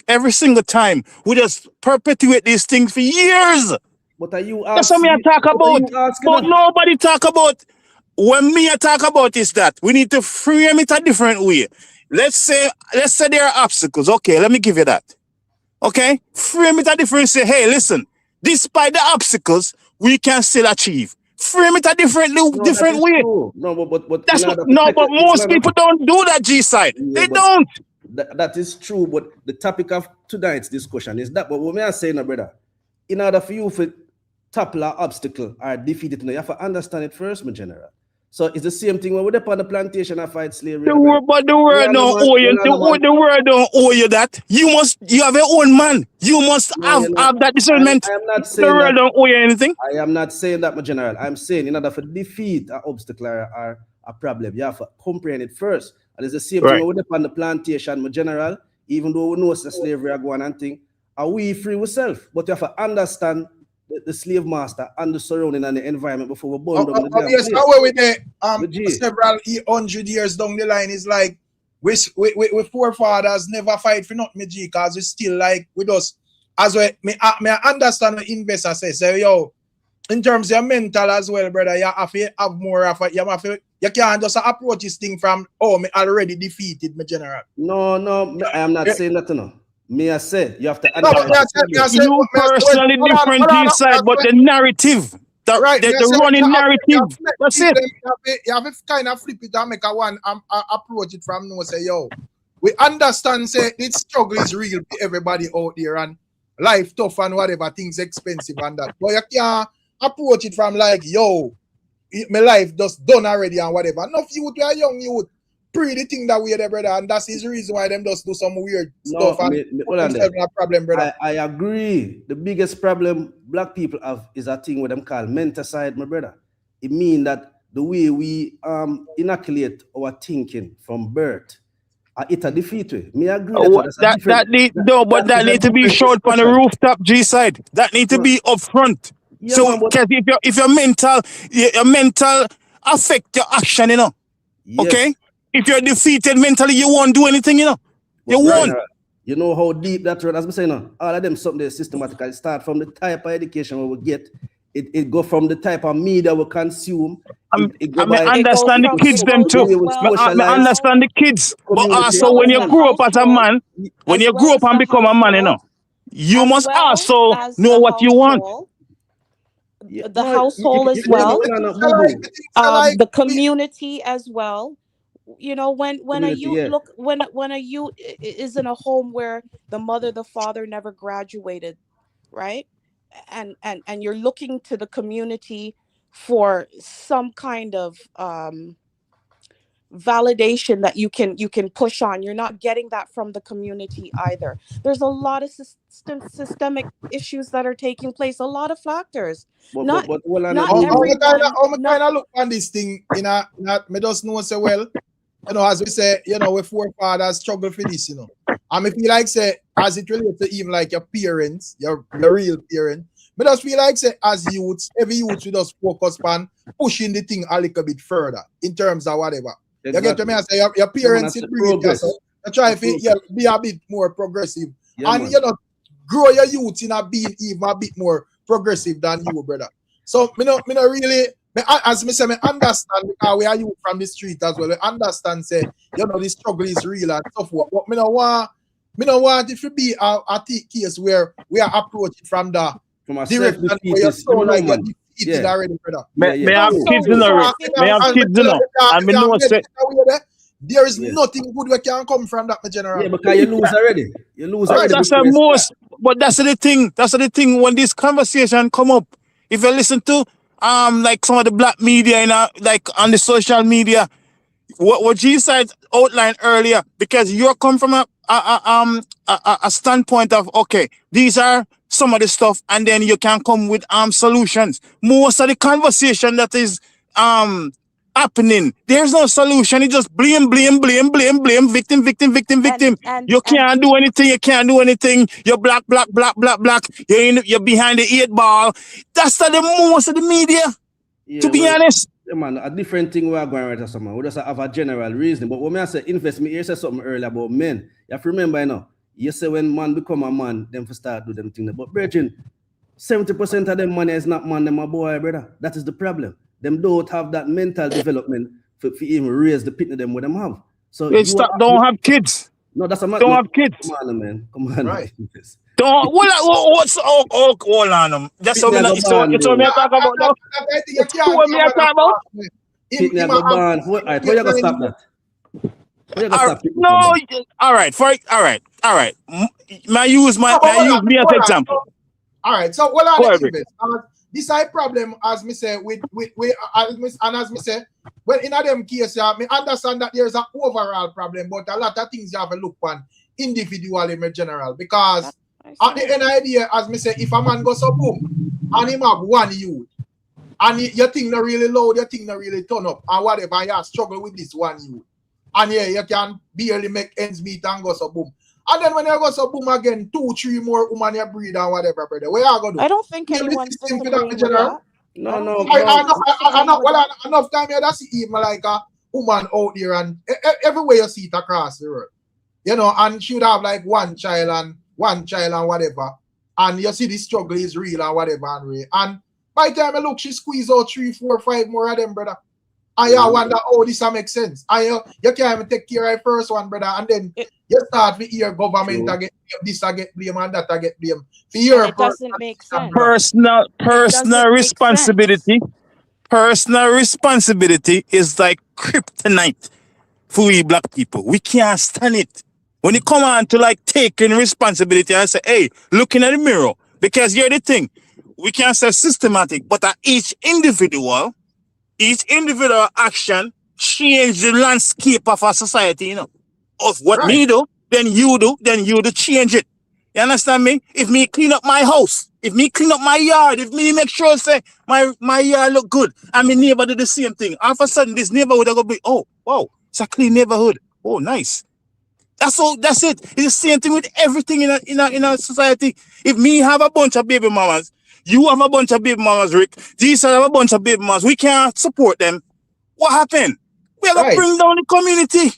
O: Every single time. We just perpetuate these things for years.
P: But are you
O: asking? That's what me I talk about. But nobody talk about. When me I talk about is that we need to frame it a different way. Let's say there are obstacles. Okay, let me give you that. Okay? Frame it a different say, hey, listen, despite the obstacles, we can still achieve. Frame it a different way.
P: No, but
O: that's what, but most people don't do that, G-side. They don't.
P: That is true, but the topic of tonight's discussion is that. But what me I say, no, brother, in order for you to topple an obstacle or defeat it, you have to understand it first, my general. So it's the same thing when we're up on the plantation and fight slavery.
O: The world don't owe you. The world don't owe you that. You have your own man. You must have that discernment.
P: I am not saying
O: the world don't owe you anything.
P: I am not saying that, my general. I'm saying in order to defeat an obstacle or a problem, you have to comprehend it first. And it's the same thing when we're up on the plantation, my general. Even though we know it's the slavery are going and thing, are we free ourselves? But you have to understand the slave master and the surrounding and the environment before we burn them.
A: Yes, how with the several hundred years down the line is like we forefathers never fight for nothing, because we still like with us. As well, me understand the investor says, so yo, in terms of your mental as well, brother, you have to have more of it. You can't just approach this thing from me already defeated, my general.
P: No, I am not saying that, no. Me I say you have to
O: you personally different G-side, but the narrative, the running narrative. That's it.
A: You have to kind of flip it and make a one approach it from no say, yo, we understand say this struggle is real to everybody out there and life tough and whatever, things expensive and that. But you can't approach it from like, yo, my life just done already and whatever. Enough youth, we are young youth. Pretty thing that we're there, brother, and that's his reason why them just do some weird stuff and a problem, brother.
P: I agree. The biggest problem black people have is a thing what them call mental side, my brother. It means that the way we inoculate our thinking from birth, it's a defeat way. Me agree.
O: That need to be showed on the rooftop G-side. That need to be up front. Yeah, so because if your mental affect your action, you know. Yes. Okay? If you're defeated mentally, you won't do anything, you know. You won't.
P: You know how deep that road, as I'm saying, all of them something they systematically start from the type of education we get. It go from the type of media we consume.
O: I understand the kids them too. I understand the kids. But also when you grow up as a man, when you grow up and become a man, you know, you must also know what you want.
L: The household as well. The community as well. You know, when a youth when a youth is in a home where the mother, the father never graduated, right? And you're looking to the community for some kind of validation that you can push on. You're not getting that from the community either. There's a lot of systemic issues that are taking place, a lot of factors.
A: Not everyone. Kind of look on this thing, you know, me just know so well. You know, as we say, you know, we forefathers struggle for this, you know. And I feel like, say, as it relates to even like your parents, your real parent, but just feel like, say, as youths, every youth we just focus on pushing the thing a little bit further in terms of whatever. Exactly. You get to me and say, your parents, you try to be a bit more progressive. Yeah, and, you know, grow your youth in being even a bit more progressive than you, brother. So, me not really... As me say, me understand because we are you from the street as well. We understand, say, you know, the struggle is real and stuff. But me no want Me don't want it to be a case where we are approaching from a direction where you sound like you're defeated already, brother.
O: Me have kids in the me have kids in and me know say
A: there is nothing good that can come from that, my general.
P: Yeah, because you lose already. You lose already.
O: That's the most, but that's the thing. That's the thing when this conversation come up. If you listen to like some of the black media, like on the social media, what G side outlined earlier, because you come from a standpoint of okay, these are some of the stuff, and then you can come with solutions. Most of the conversation that is happening, there's no solution. It's just blame, victim. You can't do anything. You can't do anything. You're black. You're behind the 8 ball. That's the most of the media.
P: Yeah,
O: to be honest.
P: Yeah, man, a different thing we are going right at we just have a general reason. But when I say invest, me here say something earlier about men. You have to remember, you say when man become a man, them for start do them things. But brethren, 70% of them money is not man, them a boy, brother. That is the problem. Them don't have that mental development for even raise the pit of them what them have. So
O: they don't have kids.
P: No, that's a man.
O: Don't have kids.
P: Come on, man. Come on.
A: Right.
O: Don't what's hold on them. That's what me talk about now. What me talk about?
P: Where you gonna stop that?
O: No, all right. May use me as example.
A: All right, so what are the invest? This is a problem, as me say, as me say, well, in them cases, me understand that there's an overall problem, but a lot of things you have to look on individually in general, because at the end of the day, as me say, if a man goes so boom, and him have one youth, and your thing not really loud, your thing not really turn up, and whatever, and you struggle with this one youth, and yeah, you can barely make ends meet and go so boom. And then when you go so boom again, 2-3 more women you breed and whatever, brother. Where you going to do?
L: I don't think anyone's disagreeing with that.
P: No.
A: Enough time you see even like a woman out there and everywhere you see it across the world. And she would have like one child and whatever. And you see the struggle is real and whatever. And by the time you look, she squeeze out 3, 4, 5 more of them, brother. And you wonder how this makes sense. And you can't even take care of the first one, brother. And then you start with your government to get this, to get blame, and that to get blame.
L: It doesn't make sense.
O: Personal responsibility. Personal responsibility is like kryptonite for we black people. We can't stand it. When it come on to like taking responsibility and say, hey, looking at the mirror, because here's the thing, we can't say systematic, but at each individual action change the landscape of our society, Of what me do, then you do, change it. You understand me? If me clean up my house, if me clean up my yard, if me make sure say my yard look good, and my neighbor do the same thing, all of a sudden this neighborhood are gonna be, oh wow, it's a clean neighborhood. Oh nice. That's it. It's the same thing with everything in a society. If me have a bunch of baby mamas, you have a bunch of baby mamas, Rick. These have a bunch of baby mamas. We can't support them. What happened? We have to bring down the community.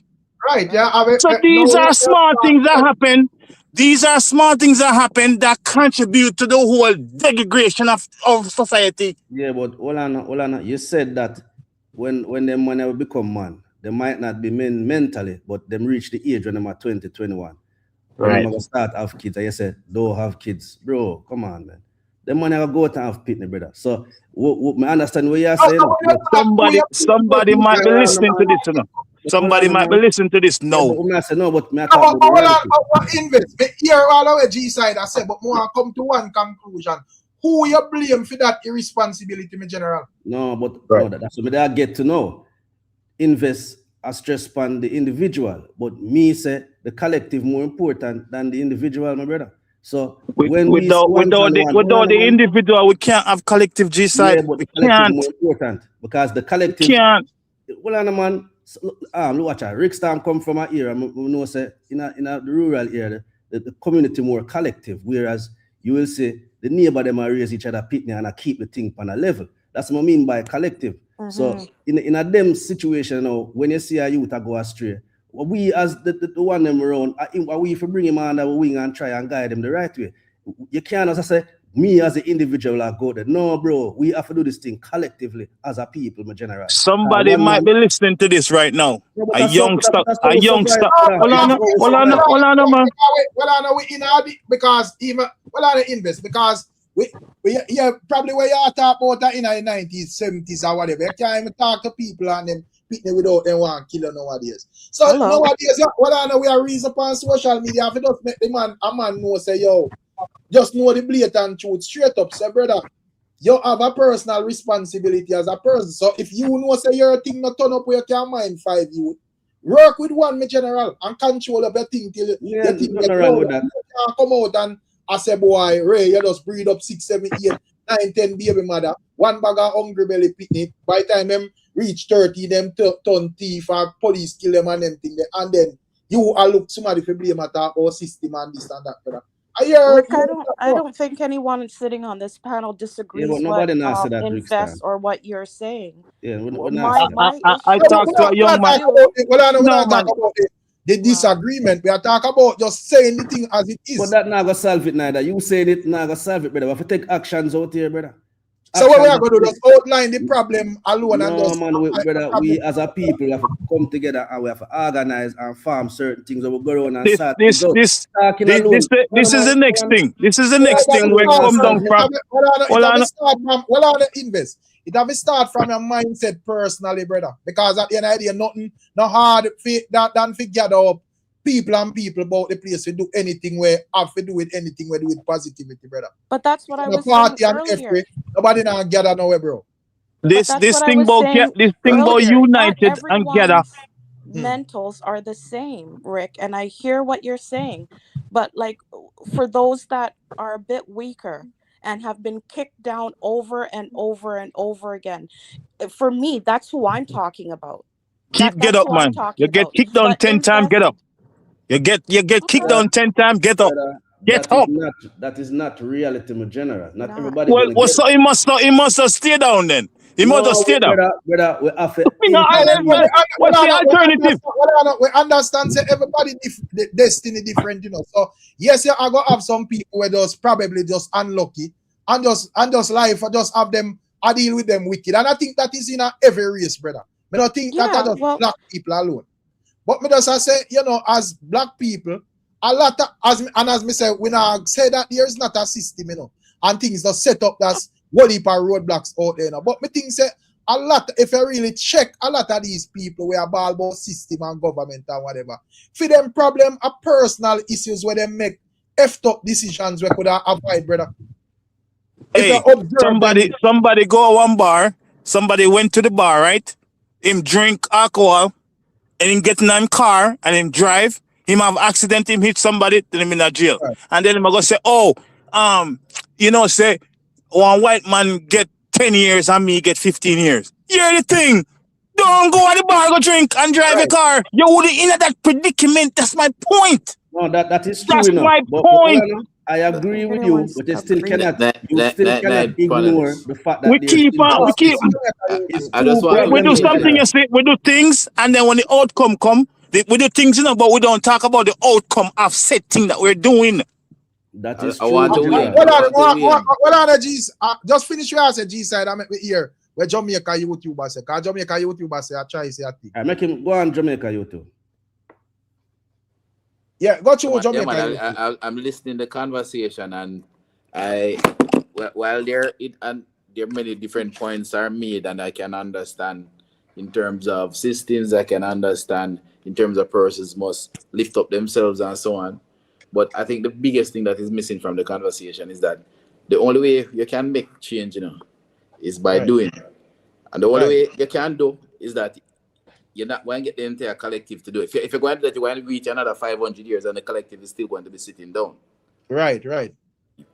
A: Right, yeah.
O: So these are small things that happen. These are small things that happen that contribute to the whole degradation of society.
P: Yeah, but Olana, you said that when them when they become man, they might not be men mentally, but them reach the age when them are 20, 21. When
O: Right.
P: them gonna start have kids, and you said don't have kids, bro. Come on, man. Them money go out and have pitney, brother. So, I understand what you're saying.
O: Somebody might be listening to this, Somebody might be listening to this now.
P: I say no, but I
A: talk about invest. Here all the way G side I say, but more come to one conclusion. Who you blame for that irresponsibility, my general?
P: No, but no, that's what I get to know. Invest a stress upon the individual, but me say the collective more important than the individual, my brother. So
O: without the individual, we can't have collective G side.
P: Yeah, but
O: we
P: can't.
O: can't.
P: More important because the collective
O: can't.
P: Well, man, look watch out. Rickstorm come from an era. We know say in the rural area, the community more collective, whereas you will see the neighbor them are raise each other pitney and keep the thing on a level. That's what I mean by collective. So in a them situation now, when you see a youth go astray, we as the one them around, we if we bring him under our wing and try and guide them the right way. You can't, as I say, me as an individual I go there. No, bro, we have to do this thing collectively as a people, my general.
O: Somebody
P: One
O: might
P: man.
O: be listening to this right now.
P: No,
O: A youngster,
P: survive,
O: Hold on, man.
A: Well, I know we in our because even I invest because we yeah probably where you talk about that in the 90s, 70s or whatever. You can't even talk to people and them picking without them one killer nowadays. So nowadays, I know we are reason upon social media. If it does make the man a man know say yo, just know the blatant truth straight up, say brother. You have a personal responsibility as a person. So if you know say your thing not turn up where you can mind 5 youth, work with one, my general, and control of your thing till you think
P: nothing wrong with that.
A: You come out and I say, boy, Ray, you just breed up 6, 7, 8, 9, 10 baby mother, one bag of hungry belly picnic. By the time them reach 30, them turn thief or police kill them and them thing. And then you will look somebody for blame at our system and this and that, brother.
L: Rick, I don't think anyone sitting on this panel disagrees
P: nobody
L: with
P: not say that,
L: invest or what you're saying.
P: Yeah,
O: I talked to a young man.
A: We're not talking about the disagreement. We are talking about just saying the thing as it is.
P: But that not gonna solve it neither. You saying it not gonna solve it, brother. We have to take actions out here, brother.
A: So what we are going to do is outline the problem alone and just...
P: brother, we as a people have to come together and we have to organize and farm certain things that we go around and start.
O: This is the next thing. This is the next thing we come down from.
A: Invest. It have to start from your mindset personally, brother. Because at the end of the day, nothing no hard than to gather up people and people about the place. We do anything where have to do with anything we do with positivity, brother.
L: But that's what I was saying earlier.
A: Nobody now gather nowhere, bro.
O: This thing about united and gather.
L: Mentals are the same, Rick, and I hear what you're saying, but like for those that are a bit weaker and have been kicked down over and over and over again, for me, that's who I'm talking about.
O: Get up, man. You get kicked down 10 times, get up. You get kicked down 10 times, get up. Get up.
P: That is not reality, my general. Not everybody.
O: Well, so he must stay down then. He must stay down.
P: Brother, we have to.
O: What's the alternative?
A: We understand say everybody destiny different, you know. So yes, yeah, I go have some people where just probably just unlucky and just life or just have them. I deal with them wicked, and I think that is in every race, brother. I don't think that I just black people alone. But me just say, you know, as black people, a lot of, as me say, when I say that there is not a system, you know, and things just set up that's one heap of roadblocks out there, you know. But me think say a lot, if you really check a lot of these people where ball about system and government and whatever, for them problem are personal issues where they make effed up decisions we could have avoid, brother.
O: Hey, somebody go to one bar, somebody went to the bar, right? Him drink alcohol, and him get in a car, and him drive, him have accident, him hit somebody, then him in a jail. Right. And then him go say, you know, say, one white man get 10 years and me get 15 years. Hear the thing. Don't go at the bar, go drink and drive a car. You would in that predicament. That's my point.
P: No, that is true.
O: That's my point.
P: I agree with you, but you still cannot ignore the fact that
O: we do something, you see, we do things, and then when the outcome come, we do things, you know, but we don't talk about the outcome of setting that we're doing.
P: That is true.
A: Just finish your answer, G side. I make me hear where Jamaica YouTuber say. Because Jamaica YouTuber say I try say a thing.
P: I make him go on Jamaica YouTube.
A: Yeah, go to Jamaica.
R: Yeah, I'm listening to the conversation, and while there many different points are made, and I can understand in terms of systems, I can understand in terms of persons must lift up themselves and so on. But I think the biggest thing that is missing from the conversation is that the only way you can make change, you know, is by doing. And the only way you can do is that you're not going to get the entire collective to do it. If you're going to do that, you're going to reach another 500 years and the collective is still going to be sitting down.
A: Right.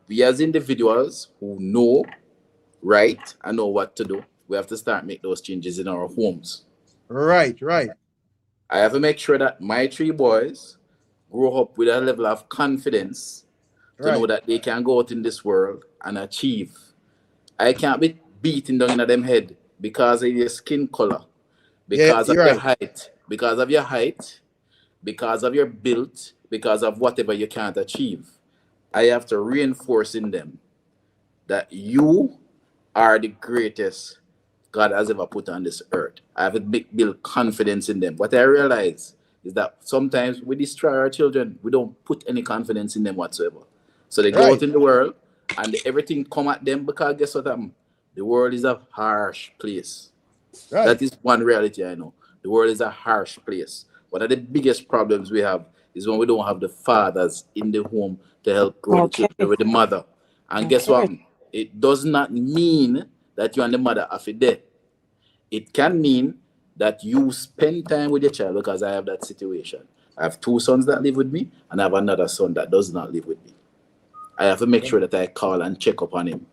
R: We as individuals who know right and know what to do, we have to start make those changes in our homes.
A: Right.
R: I have to make sure that my 3 boys grow up with a level of confidence to know that they can go out in this world and achieve. I can't be beating down in them head because of your skin color. Because of your height, because of your build, because of whatever you can't achieve. I have to reinforce in them that you are the greatest God has ever put on this earth. I have a big build confidence in them. What I realize is that sometimes we destroy our children. We don't put any confidence in them whatsoever. So they go out in the world and everything come at them because guess what happened? The world is a harsh place. That is one reality I know. The world is a harsh place. One of the biggest problems we have is when we don't have the fathers in the home to help grow the children with the mother. And guess what? It does not mean that you and the mother are there. It can mean that you spend time with your child, because I have that situation. I have 2 sons that live with me, and I have another son that does not live with me. I have to make sure that I call and check up on him.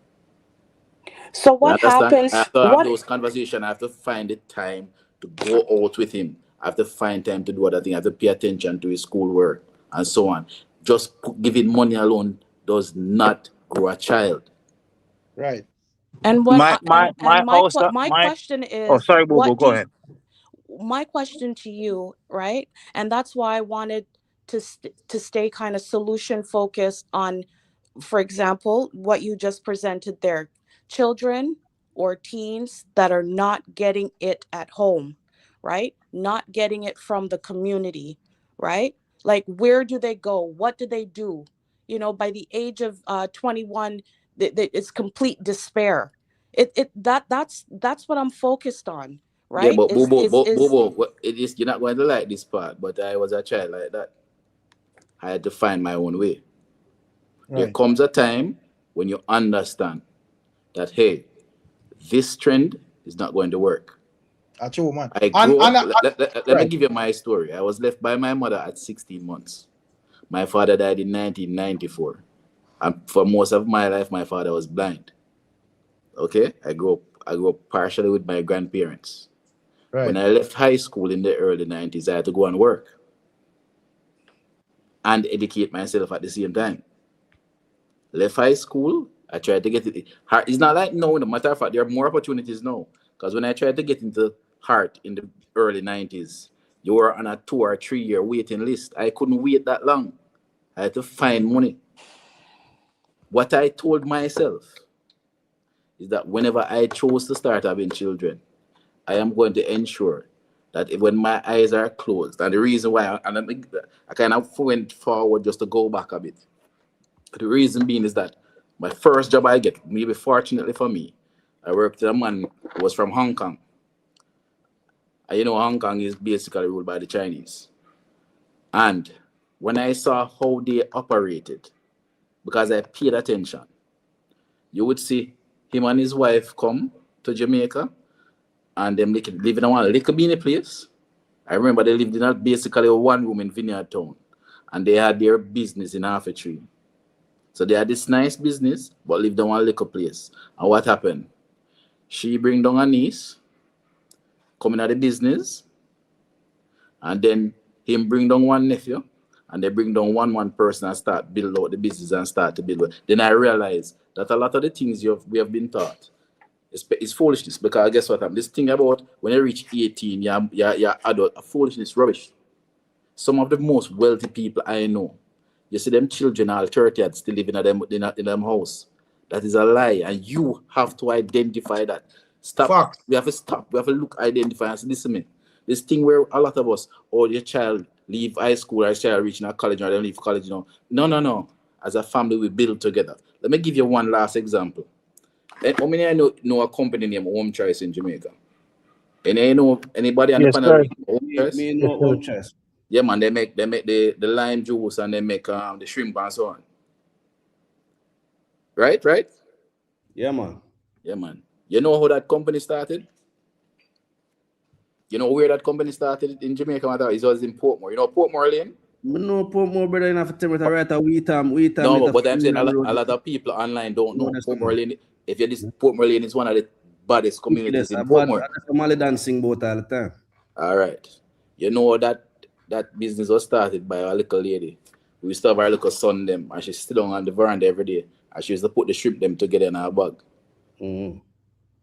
L: So what happens?
R: I have to have those conversations. I have to find the time to go out with him. I have to find time to do other things. I have to pay attention to his schoolwork and so on. Just giving money alone does not grow a child.
A: Right.
L: And what
O: my
L: question is,
O: oh, sorry, Bobo, go ahead.
L: My question to you, right? And that's why I wanted to stay kind of solution focused on, for example, what you just presented there. Children or teens that are not getting it at home, right? Not getting it from the community, right? Like, where do they go? What do they do? You know, by the age of 21, it's complete despair. That's what I'm focused on, right?
R: Yeah, but Bobo, it is, you're not going to like this part, but I was a child like that. I had to find my own way. There comes a time when you understand that, hey, this trend is not going to work.
A: That's true, man.
R: I grew up, let me give you my story. I was left by my mother at 16 months. My father died in 1994. And for most of my life, my father was blind. Okay? I grew up partially with my grandparents. When I left high school in the early 90s, I had to go and work and educate myself at the same time. Left high school, I tried to get it. It's not like now, no matter of fact, there are more opportunities now. Because when I tried to get into Heart in the early 90s, you were on a 2 or 3 year waiting list. I couldn't wait that long. I had to find money. What I told myself is that whenever I chose to start having children, I am going to ensure that when my eyes are closed, and the reason why, I kind of went forward just to go back a bit. The reason being is that my first job I get, maybe fortunately for me, I worked with a man who was from Hong Kong. And you know, Hong Kong is basically ruled by the Chinese. And when I saw how they operated, because I paid attention, you would see him and his wife come to Jamaica, and them live in one little beanie place. I remember they lived in basically a 1 room in Vineyard Town, and they had their business in Half a Tree. So they had this nice business, but lived in one little place. And what happened? She bring down her niece, coming at the business, and then him bring down one nephew, and they bring down one person and start build out the business and start to build. Then I realized that a lot of the things we have been taught, it's foolishness, because guess what? This thing about when you reach 18, you're adult, foolishness, rubbish. Some of the most wealthy people I know, you see them children all 30 and still living in them house. That is a lie, and you have to identify that. Stop. We have to stop. We have to look, identify, and say, listen, man, this thing where a lot of us, your child leave high school, or your child reaching a college, or they leave college, you know. No. As a family, we build together. Let me give you one last example. How many I know a company named Home Choice in Jamaica? And you know anybody on the panel? Home Choice?
P: Me know Home Choice.
R: Yeah, man, they make the lime juice, and they make the shrimp and so on. Right?
P: Yeah, man.
R: Yeah, man. You know how that company started? You know where that company started in Jamaica? It was in Portmore. You know Portmore Lane?
P: No, Portmore, brother, you have to tell me to write a wheat.
R: No, but I'm saying a lot of people online don't know Portmore Lane. If you're this, Portmore Lane is one of the baddest communities in Portmore.
P: I'm dancing boat all the time.
R: All right. You know that business was started by a little lady. We used to have our little son them, and she sit down on the veranda every day, and she used to put the shrimp them together in her bag.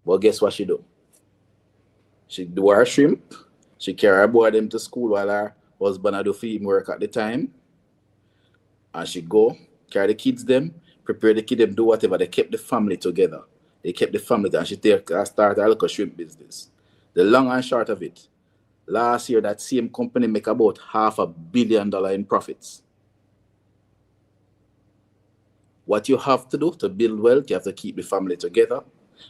R: Well, guess what she do? She do her shrimp. She carry her boy them to school while her husband do field work at the time. And she go carry the kids them, prepare the kid, them do whatever. They kept the family together. They kept the family together. And she started a local shrimp business. The long and short of it, last year that same company make about $500 million in profits. What you have to do to build wealth, you have to keep the family together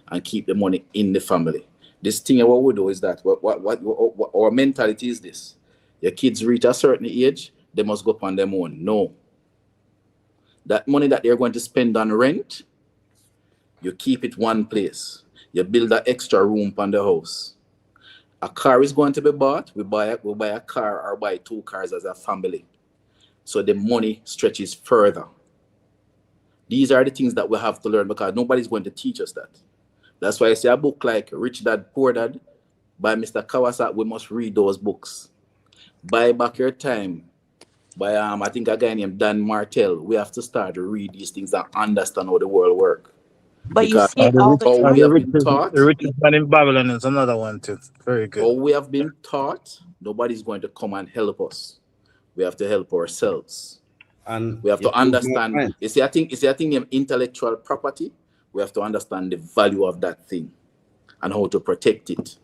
R: and keep the money in the family. This thing, what we do is that what our mentality is this. Your kids reach a certain age, they must go up on their own. No. That money that they're going to spend on rent, you keep it one place. You build an extra room on the house. A car is going to be bought. We buy a car or buy 2 cars as a family. So the money stretches further. These are the things that we have to learn because nobody's going to teach us that. That's why I say a book like Rich Dad, Poor Dad by Mr. Kawasaki, we must read those books. Buy Back Your Time by I think a guy named Dan Martell. We have to start to read these things and understand how the world works.
L: But you
R: Because
L: see it all the
R: how we
L: time.
R: have been taught,
O: The richest man in Babylon is another one too. Very good.
R: how we have been taught, nobody's going to come and help us. We have to help ourselves.
P: And
R: we have to understand. You see, I think intellectual property. We have to understand the value of that thing and how to protect it.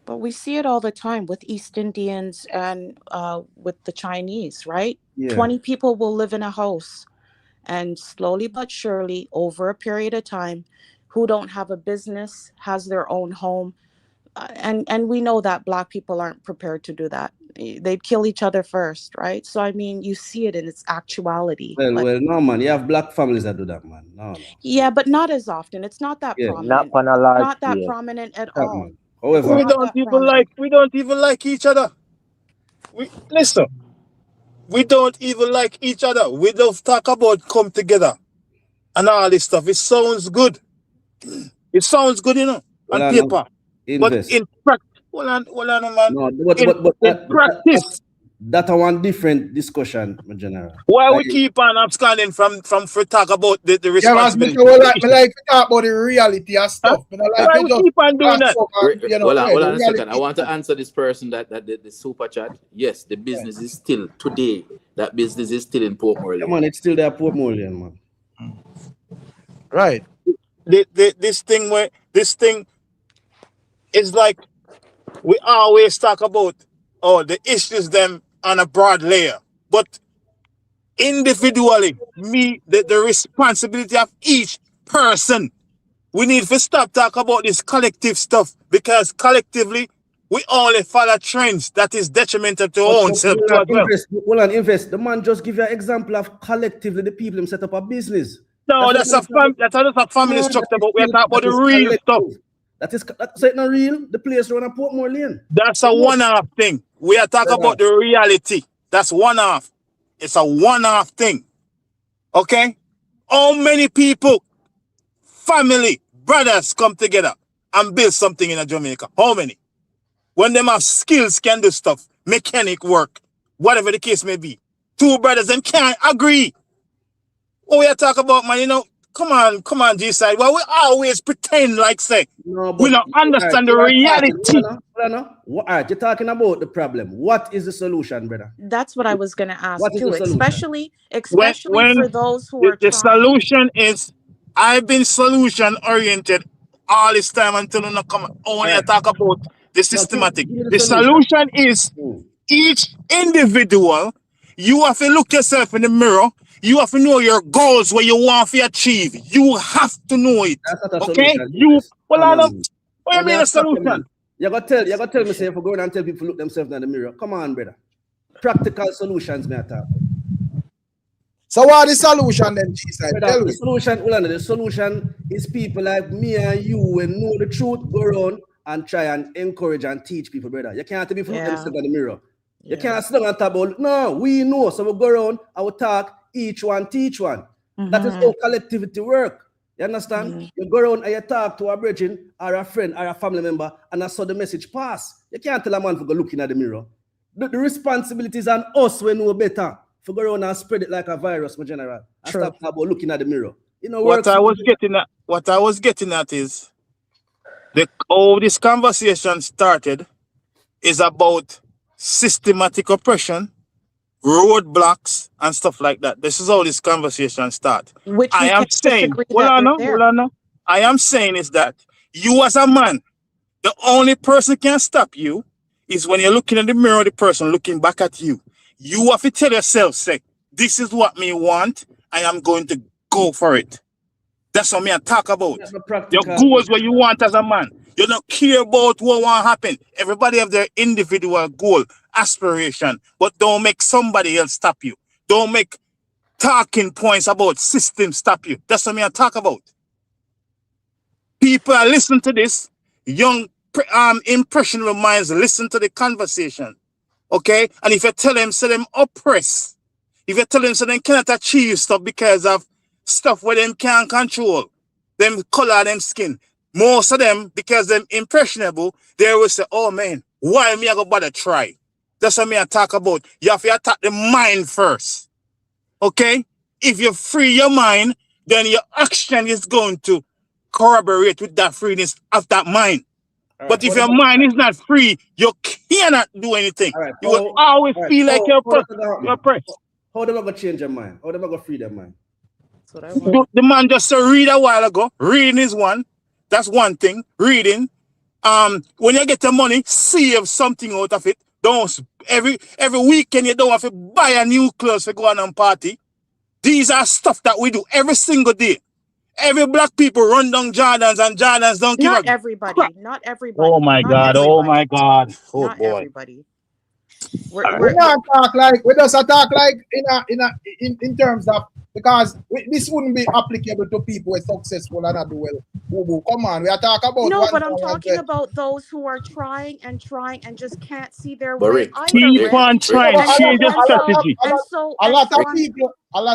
L: But we see it all the time with East Indians and with the Chinese, right?
P: Yeah.
L: 20 people will live in a house, and slowly but surely, over a period of time, who don't have a business, has their own home. And we know that Black people aren't prepared to do that. They'd kill each other first, right? So, I mean, you see it in its actuality.
P: Well, no, man. You have Black families that do that, man. No.
L: Yeah, but not as often. It's not that prominent.
S: Not on a large
L: Not that
S: scale.
L: prominent at
P: That,
L: all.
P: man. However,
O: we don't even like each other. Listen. We don't even like each other. We don't talk about come together and all this stuff. It sounds good. It sounds good, on paper. But in practice, hold on, man.
P: No, but
O: in practice,
P: that's one different discussion, my general.
O: Why we keep on absconding from talk about the responsibility?
A: Yeah, like to talk about the reality and stuff.
O: Why we keep on doing that?
R: Hold on a second. I want to answer this person that the super chat. Yes, the business is still today. That business is still in Port Moreland.
P: Yeah, man, it's still there, Port Moreland, man.
A: Right.
O: This thing is like we always talk about the issues them on a broad layer, but individually, the responsibility of each person. We need to stop talking about this collective stuff because collectively we only follow trends that is detrimental to our own self.
P: Invest. The man just give you an example of collectively the people set up a business.
O: No, that's a family structure, but we're talking about the real stuff.
P: That's not real. The place around Port Moreland.
O: That's a one-off thing. We are talking about the reality. That's one-off. It's a one-off thing. Okay? How many people, family, brothers come together and build something in Jamaica? How many? When them have skills, can do stuff, mechanic work, whatever the case may be. 2 brothers, them can't agree. What we are talking about, man, come on, G-side. Well, we always pretend like, say, we don't understand the reality.
P: You're talking about the problem. What is the solution, brother?
L: That's what I was going to ask
P: What
L: too,
P: is the solution?
L: especially for those who are
O: the solution is, I've been solution-oriented all this time until you come on and talk about the systematic. The solution is each individual, you have to look yourself in the mirror. You have to know your goals, what you want to achieve. You have to know it. Okay? What do you mean a solution?
P: You got to tell me, say, if we go and tell people to look themselves in the mirror. Come on, brother. Practical solutions, me talk.
A: So what is the solution then, G-side?
P: The solution is people like me and you when know the truth, go around and try and encourage and teach people, brother. You can't be look themselves in the mirror. You can't sit down and talk about, no, we know. So we go around, I will talk, each one teach one. That is how collectivity work. You understand? You go around and you talk to a brethren or a friend or a family member and I saw the message pass. You can't tell a man to go looking at the mirror. The responsibility is on us when we know better. For go around and spread it like a virus, my general. I stop about looking at the mirror.
O: What I was getting at is how this conversation started is about systematic oppression roadblocks and stuff like that. This is how this conversation starts.
L: Which
O: I
L: we
O: am
L: can
O: saying,
L: disagree
O: hold
L: that
O: on
L: they're
O: now,
L: there.
O: hold on now. I am saying is that you as a man, the only person can stop you is when you're looking in the mirror, the person looking back at you. You have to tell yourself, say, this is what me want. I am going to go for it. That's what me I talk about.
P: That's a
O: Your
P: practical
O: goals what you want as a man. You don't care about what want happen. Everybody have their individual goal, aspiration, but don't make somebody else stop you. Don't make talking points about system stop you. That's what me I talk about. People are listening to this. Young impressionable minds listen to the conversation. Okay? And if you tell them, say them oppress. If you tell them, say them cannot achieve stuff because of stuff where them can't control. Them color, them skin. Most of them, because them impressionable, they will say, oh man, why me I go bother try? That's what me I talk about. You have to attack the mind first. Okay? If you free your mind, then your action is going to corroborate with that freeness of that mind. But if your mind is not free, you cannot do anything. You will always feel like you're oppressed.
P: How them gonna change your mind? How them gonna free their mind?
L: That's what I want.
O: The man just read a while ago. Reading is one. That's one thing. Reading. When you get the money, save something out of it. Don't every weekend you don't have to buy a new clothes to go on and party. These are stuff that we do every single day. Every black people run down Jordans and Jordans don't give
L: Not
O: a
L: everybody.
O: crap.
L: Not everybody.
O: Oh my
L: Not
O: God. Oh
L: everybody.
O: my God. Oh
L: Not
O: boy.
L: everybody.
A: We not talk like we just talk like in terms of because this wouldn't be applicable to people who are successful and not do well. Boo-boo. Come on, we are talking about
L: No,
A: one
L: but I'm
A: thing and
L: talking
A: say,
L: about those who are trying and just can't see their
R: But
L: way
R: Rick,
L: either,
O: Keep
L: Rick.
O: on
A: no,
O: trying.
A: but
O: Change your strategy.
A: a lot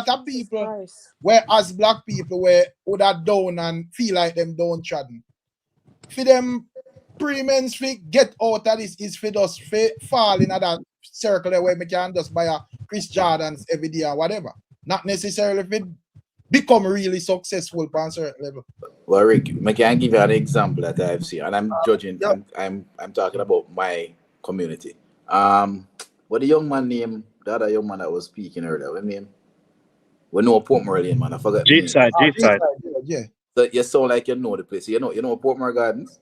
A: of people where as black people where would are down and feel like them downtrodden. For them pre-men's fit get out of this is for us fall in that circle where we can just buy a Chris Jordans every day or whatever. Not necessarily if it become really successful on a certain level.
R: well, Rick, I can give you an example that I've seen, and I'm judging. I'm talking about my community. What the young man named, the other young man that was speaking earlier, what name? We know Portmore Lane, man. I forgot the name.
O: G-side.
A: Yeah.
R: So you sound like you know the place. You know Portmore Gardens?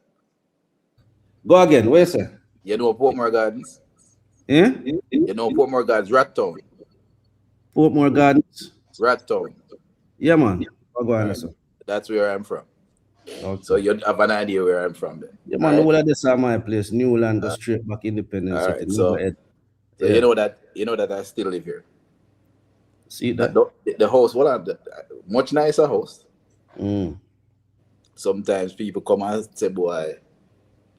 P: Go again, where say?
R: You know Portmore Gardens?
P: Yeah?
R: You know Portmore Gardens, Rattown.
P: Portmore Gardens.
R: Rattown.
P: Yeah, man. I'll go on, sir.
R: That's where I'm from.
P: Okay.
R: So you have an idea where I'm from then.
P: Yeah, man, the whole of this are my place. Newland, go straight back Independence.
R: All right, so
P: Yeah.
R: you know that I still live here.
P: See that?
R: The house, much nicer house.
P: Mm.
R: Sometimes people come and say, boy,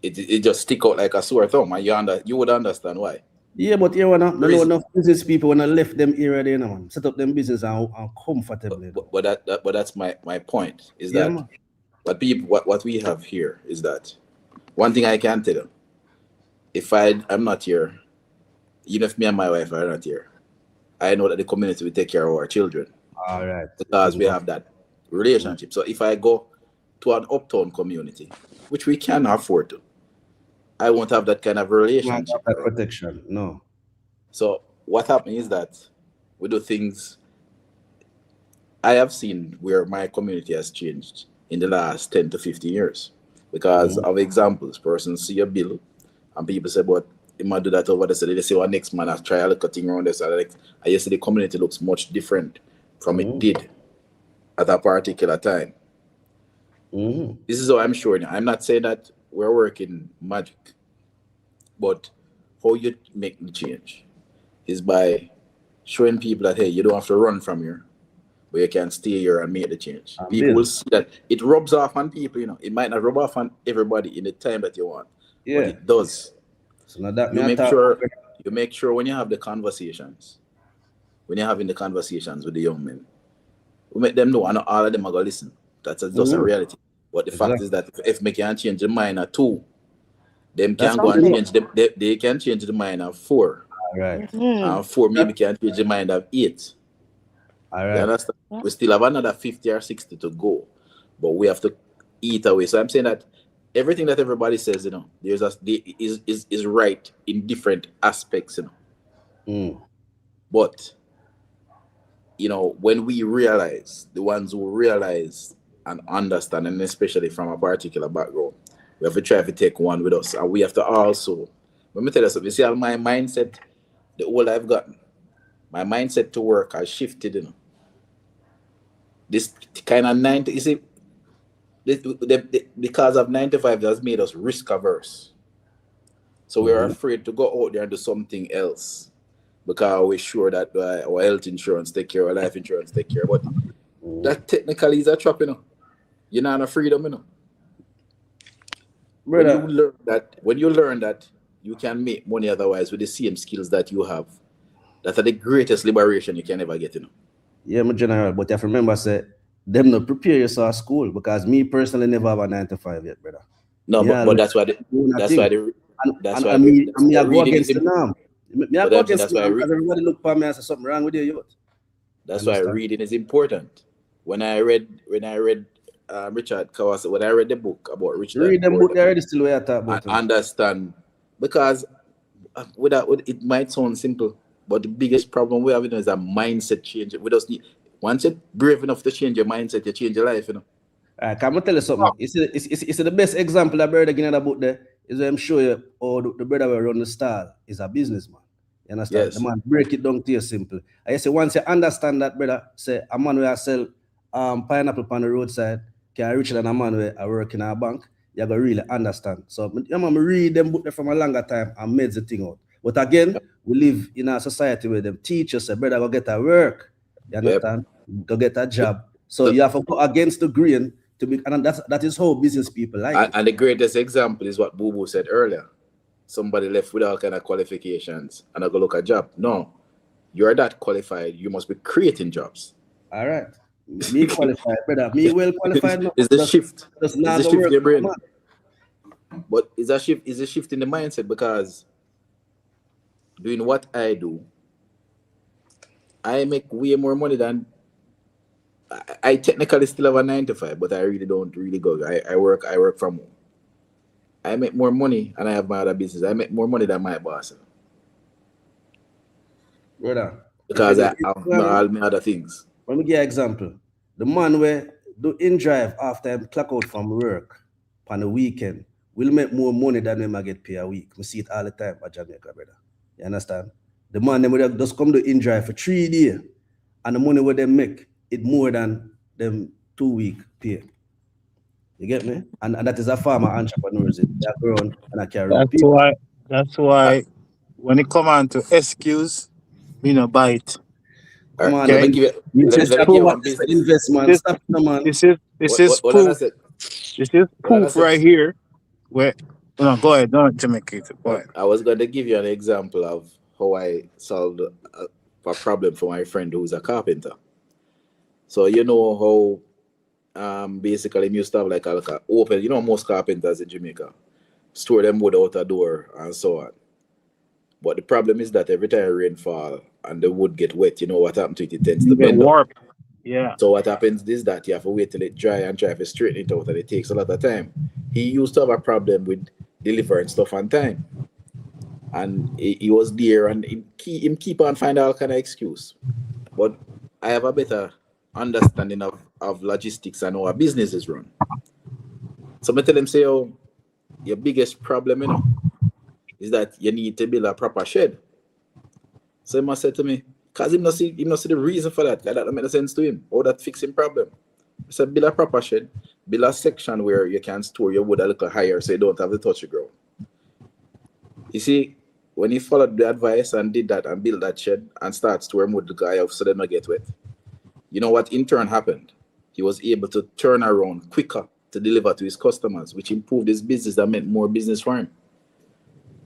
R: it just stick out like a sore thumb, and you would understand why.
P: Yeah, but you wanna know enough business people wanna left them area there, man. Set up them business and comfortably.
R: But that's my point is
P: Yeah,
R: that
P: man.
R: what we have here is that one thing I can tell you, if I'm not here, even if me and my wife are not here, I know that the community will take care of our children.
P: All right.
R: Because we have that relationship. So if I go to an uptown community, which we can afford to, I won't have that kind of relationship.
P: That protection, no.
R: So what happens is that we do things. I have seen where my community has changed in the last 10 to 15 years because of examples. Persons see a bill and people say, but it might do that over there. So they say, well, next man, I try a little thing around this. I used to the community looks much different from it did at a particular time. This is how I'm showing you. I'm not saying that we're working magic, but how you make the change is by showing people that, hey, you don't have to run from here, but you can stay here and make the change. People will see that it rubs off on people, It might not rub off on everybody in the time that you want, but it does.
P: So now that
R: you make sure when you have the conversations, when you're having the conversations with the young men, we make them know, and not all of them are going to listen. That's just a reality. But the fact is that if they can change the mind of 2, them can go and change them. They can change the mind of 4.
P: All right.
R: And 4 maybe can change the mind of 8.
P: All right.
R: You understand? We still have another 50 or 60 to go, but we have to eat away. So I'm saying that everything that everybody says, is right in different aspects, But you know, when we realize, the ones who realize and understand, and especially from a particular background, we have to try to take one with us, and we have to also. Let me tell you something. You see, how my mindset, the all I've gotten, my mindset to work has shifted. You know, this kind of 90. You see, because of 95 has made us risk averse. So we're afraid to go out there and do something else because we're sure that our health insurance take care, our life insurance take care. But that technically is a trap, you know. You're not a freedom, you know.
P: Brother.
R: When you learn that you can make money otherwise with the same skills that you have, that's the greatest liberation you can ever get, you know.
P: Yeah, my general, but you have to remember, say, them not prepare you for school, because me personally never have a 9 to 5 yet, brother.
R: No, but that's why
P: me I go against the norm. Me I go against the norm because everybody look for me and say something wrong with you.
R: That's why reading is important. When I read Richard Kawase, when I read the book about Richard,
P: read the book already, still where I talk about
R: understand, because it might sound simple, but the biggest problem we have is a mindset change. We just need, once you're brave enough to change your mindset, you change your life, you know.
P: Can I tell you something? It's the best example that brother getting about there is I'm sure you, or the brother will run the style is a businessman. You understand?
R: Yes.
P: The man break it down to you simple. I say once you understand that, brother, say a man who sell pineapple on the roadside can richer than a man who I work in a bank. You gotta really understand. So I'm read them book from a longer time and made the thing out. But again, we live in a society where them teachers say, brother, go get a work. You understand? Go get a job. So you have to go against the grain to be, and that is how business people like it.
R: And the greatest example is what Boo Boo said earlier. Somebody left without kind of qualifications and I go look at a job. No, you're that qualified. You must be creating jobs.
P: All right. Me qualified, brother. Me well qualified.
R: It's the shift.
P: It's
R: the shift in your brain. But it's a shift in the mindset, because doing what I do, I make way more money than I technically still have a 9 to 5, but I really don't really go. I work from home. I make more money and I have my other business. I make more money than my boss.
P: Brother.
R: Because I have all my other things.
P: Let me give you an example. The man where do in drive after him clock out from work on the weekend will make more money than them I get paid a week. We see it all the time at Jamaica, brother. You understand? The man them will just come to in drive for 3 days, and the money where they make it more than them 2 week pay. You get me? And that is a farmer entrepreneurs. They are grown and I carry.
O: That's why when it come on to excuse, we no buy it.
P: Come on,
O: okay?
P: let me give you one business. Investment. Stop, man.
O: This is proof. This is proof right here. Where go ahead, don't make it. Go ahead.
R: I was going to give you an example of how I solved a problem for my friend who's a carpenter. So you know how basically you used to have like a open, you know, most carpenters in Jamaica store them wood out a door and so on. But the problem is that every time rain fall and the wood get wet, you know what happens to it? It tends to bend
O: warp. Yeah.
R: So what happens is that you have to wait till it dry and try to straighten it out, and it takes a lot of time. He used to have a problem with delivering stuff on time. And he was there and he keep on finding all kind of excuse. But I have a better understanding of logistics and how a business is run. So I tell him, say, oh, your biggest problem, you know, is that you need to build a proper shed. So he must say to me, because he must see the reason for that. That don't make sense to him. How that fix him problem. I said, build a proper shed, build a section where you can store your wood a little higher so you don't have to touch the ground. You see, when he followed the advice and did that and built that shed and start storing wood the guy off so they don't get wet, you know what in turn happened? He was able to turn around quicker to deliver to his customers, which improved his business and meant more business for him.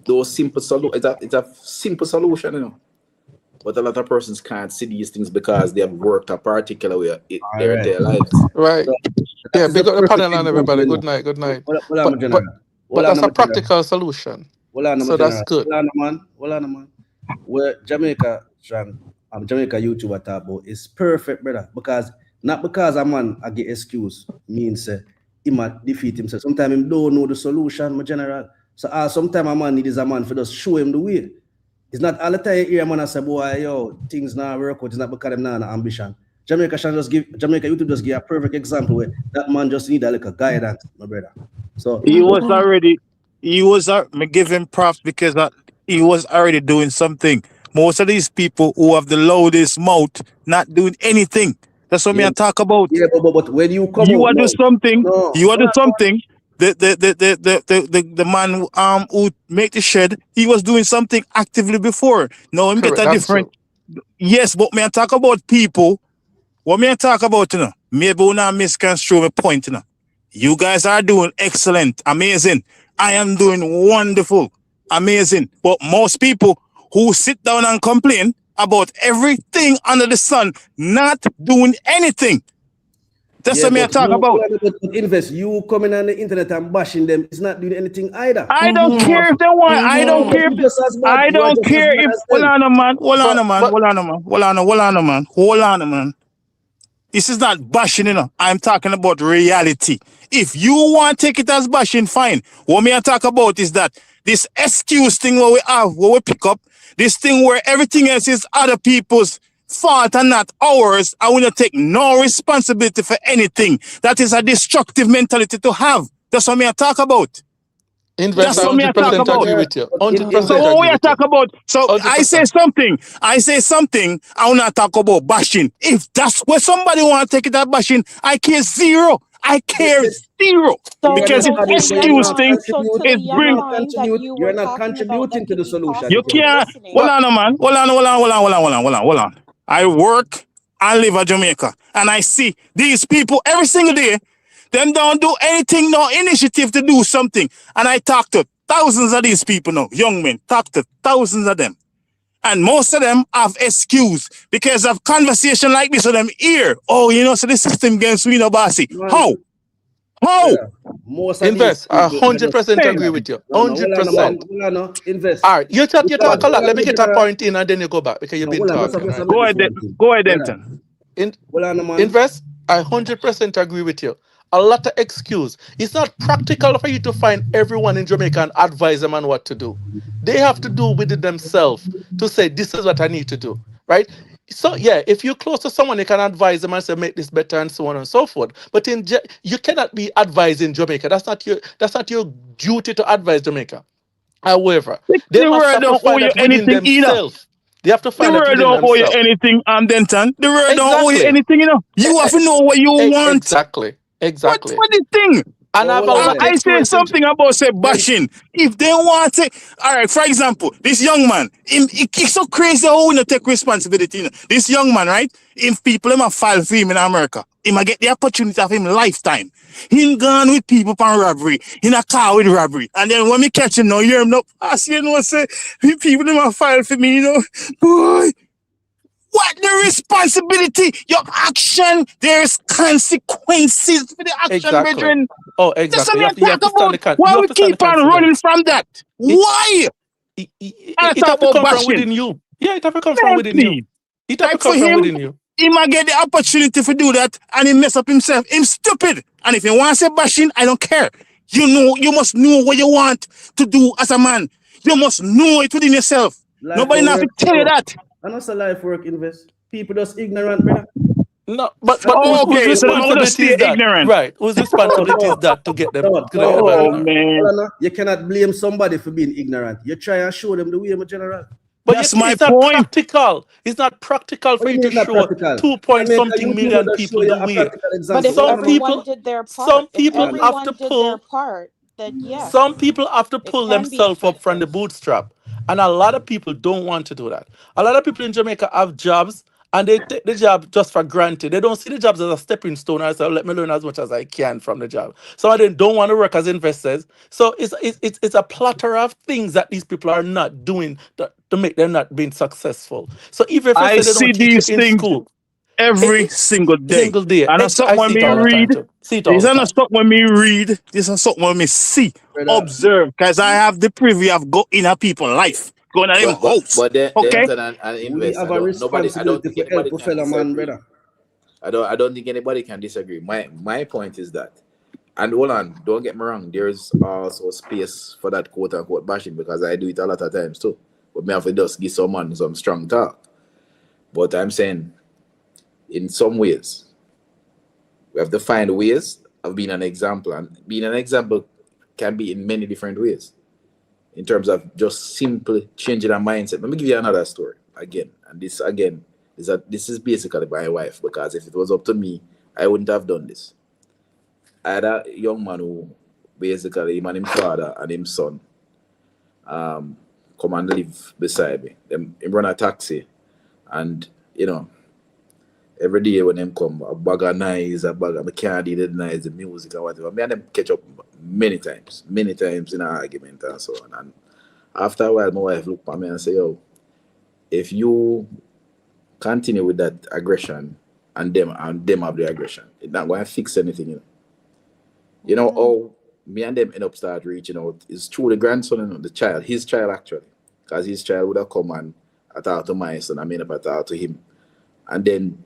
R: Those simple it's a simple solution, you know. But a lot of persons can't see these things because they have worked a particular way their entire lives.
S: Right. Yeah, big up the panel and everybody. Good night. Good night. But that's a practical solution. So that's good.
P: Hold on, man. Where Jamaica YouTuber talk about is perfect, brother. Not because a man I get excuse means he might defeat himself. Sometimes he don't know the solution, my general. So sometimes a man needs a man for just show him the way. It's not all the time you hear man say, boy, yo, things now work out. It's not because them now ambition. Jamaica YouTube just give a perfect example where that man just need a little guidance, my brother. So
O: He was me give him props because he was already doing something. Most of these people who have the loudest mouth not doing anything. That's what me I talk about.
P: Yeah, but when you come
O: You
P: out,
O: are do something.
P: no.
O: You are do something. The man who make the shed, he was doing something actively before. Now him get a
S: That's
O: different.
S: true.
O: Yes, but me I talk about people. What me I talk about, you know? Maybe we not misconstrue my point, you know. You guys are doing excellent, amazing. I am doing wonderful, amazing. But most people who sit down and complain about everything under the sun, not doing anything. That's what me I talk about.
P: Invest. You coming on the internet and bashing them. It's not doing anything either.
O: I don't care if they want. I don't care. I don't care if. Hold on, man. Hold on, man. This is not bashing, you know. I'm talking about reality. If you want to take it as bashing, fine. What me I talk about is that this excuse thing where we have, where we pick up, this thing where everything else is other people's fault and not ours, I will not take no responsibility for anything. That is a destructive mentality to have. That's what me I talk about.
S: Invest, I 100% agree with you. 100%
O: So what we are talking about? So
S: 100%.
O: I say something. I will not talk about bashing. If that's where somebody want to take it as bashing, I care zero. I care zero. Because it's excuse thing. It bring.
P: You're not contributing to the solution.
O: You can't. Hold on, man. Hold on. I work and live in Jamaica, and I see these people every single day. Them don't do anything, no initiative to do something. And I talk to thousands of these people now, young men, talk to thousands of them. And most of them have excuse because of conversation like this with them here. Oh, you know, so the system against me, no bossy. How?
S: Invest. I 100% agree with you. 100%.
P: Invest.
S: All right, you talk a lot. Let me get a point in and then you go back because you've been talking.
O: Go ahead, Denton.
S: Invest. I 100% agree with you. A lot of excuse. It's not practical for you to find everyone in Jamaica and advise them on what to do. They have to do with it themselves to say, this is what I need to do, right? So yeah, if you're close to someone, you can advise them and say, make this better and so on and so forth. But you cannot be advising Jamaica. That's not your duty to advise Jamaica. However, they must have to find that within themselves. They have to find
O: the word don't owe you anything, Denton. The word don't owe you anything, you know. You have to know what you want.
S: Exactly.
O: What the thing?
S: And
O: I say something about say bashing. If they want to, all right. For example, this young man, he's so crazy how he take responsibility. You know? This young man, right? If people him a file for him in America, he might get the opportunity of him lifetime. He gone with people on robbery, in a car with robbery, and then when me catch him now, you hear him no. I see you know say people him a file for me, you know, boy. What the responsibility? Your action, there's consequences for the action, brethren.
S: Oh, exactly.
O: That's what I'm talking about. Why we keep on running from that? Why?
S: It have to come from within you. Yeah, it have to come from within you. It have to come from within you.
O: He might get the opportunity to do that and he mess up himself. He's stupid. And if you want to say bashing, I don't care. You must know what you want to do as a man. You must know it within yourself. Nobody has to tell you that.
P: And also life work, Invest. People just ignorant, brother.
S: No, but
O: okay, so I'm gonna stay ignorant.
S: Right. Whose responsibility is that to get them?
O: Man.
P: You cannot blame somebody for being ignorant. You try and show them the way, my general.
S: But that's my point. Not practical. It's not practical for you to show 2-point-something million people the way.
L: But if everyone did their part,
S: some people have to pull.
L: Then yes.
S: Some people have to pull themselves up from the bootstrap. And a lot of people don't want to do that. A lot of people in Jamaica have jobs and they take the job just for granted. They don't see the jobs as a stepping stone. I say, let me learn as much as I can from the job. Some of them don't want to work as investors. So it's a platter of things that these people are not doing to make them not being successful. So even if
O: I
S: they
O: see
S: don't
O: these
S: teach
O: things
S: school,
O: every single day. And that's something when me read. This is not something when me read. This is something when me see, observe. Because I have the privilege of going in a people's life, going to them house.
R: But then,
O: okay.
R: And invest. I don't think anybody can disagree. I don't think anybody can disagree. My point is that, and hold on, don't get me wrong. There's also space for that quote unquote bashing because I do it a lot of times too. But me have to just give someone some strong talk. But I'm saying, in some ways, we have to find ways of being an example. And being an example can be in many different ways. In terms of just simply changing our mindset. Let me give you another story again. And this again this is basically my wife, because if it was up to me, I wouldn't have done this. I had a young man who basically him and his father and his son come and live beside me. Him run a taxi, and every day when them come, a bag of knives, I can't do the knives, the music and whatever. Me and them catch up many times in an argument and so on. And after a while, my wife looked at me and said, yo, if you continue with that aggression and them have the aggression, it's not going to fix anything. You know how me and them end up start reaching out is through the grandson, the child, his child actually. Because his child would have come and I talk to my son, I mean up I talk to him. And then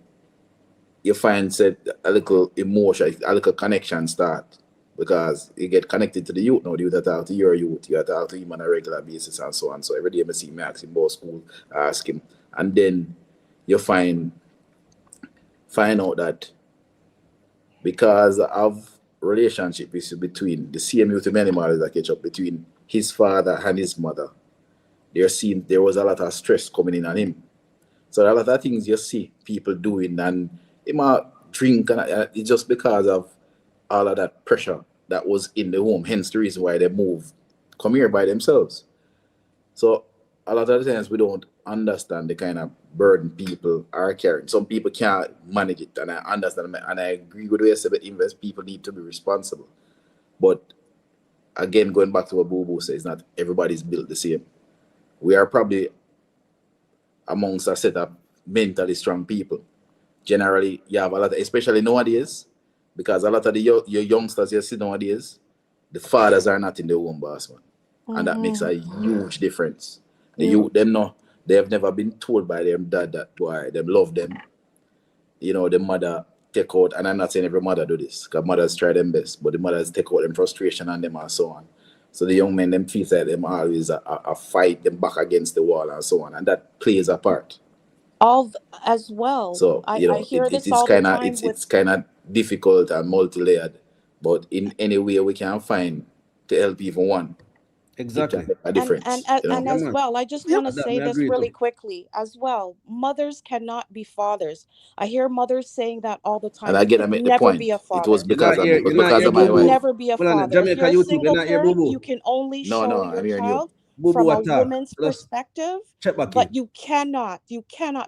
R: you find said a little emotion, a little connection start, because you get connected to the youth now. The youth talk to your youth, you talk to him on a regular basis and so on. So every day I see him, ask him about school, ask him, and then you find out that because of relationship is between the same youth many models that catch up between his father and his mother, there was a lot of stress coming in on him. So a lot of things you see people doing, and they might drink, and it's just because of all of that pressure that was in the home. Hence the reason why they come here by themselves. So a lot of the times we don't understand the kind of burden people are carrying. Some people can't manage it, and I understand, and I agree with what you said, but people need to be responsible. But again, going back to what Boo Boo says, not everybody's built the same. We are probably amongst a set of mentally strong people. Generally, you have a lot, especially nowadays, because a lot of your youngsters you see nowadays, the fathers are not in the home, boss man. And that makes a huge difference. The youth, they have never been told by their dad that boy, them love them. The mother take out, and I'm not saying every mother do this, because mothers try their best, but the mothers take out them frustration on them and so on. So the young men, them feel like them always a fight, them back against the wall and so on, and that plays a part.
L: As well.
R: So
L: I hear this all the time.
R: It's kind of difficult and multi-layered, but in any way we can find to help even one.
P: Exactly.
R: It can make a difference.
L: And as well, I just want to say this really quickly as well. Mothers cannot be fathers. I hear mothers saying that all the time.
R: And again, I make the point. It was because of me, because of my wife.
L: Never be a father. If you're a single parent, you can only show your child from a woman's perspective, but you cannot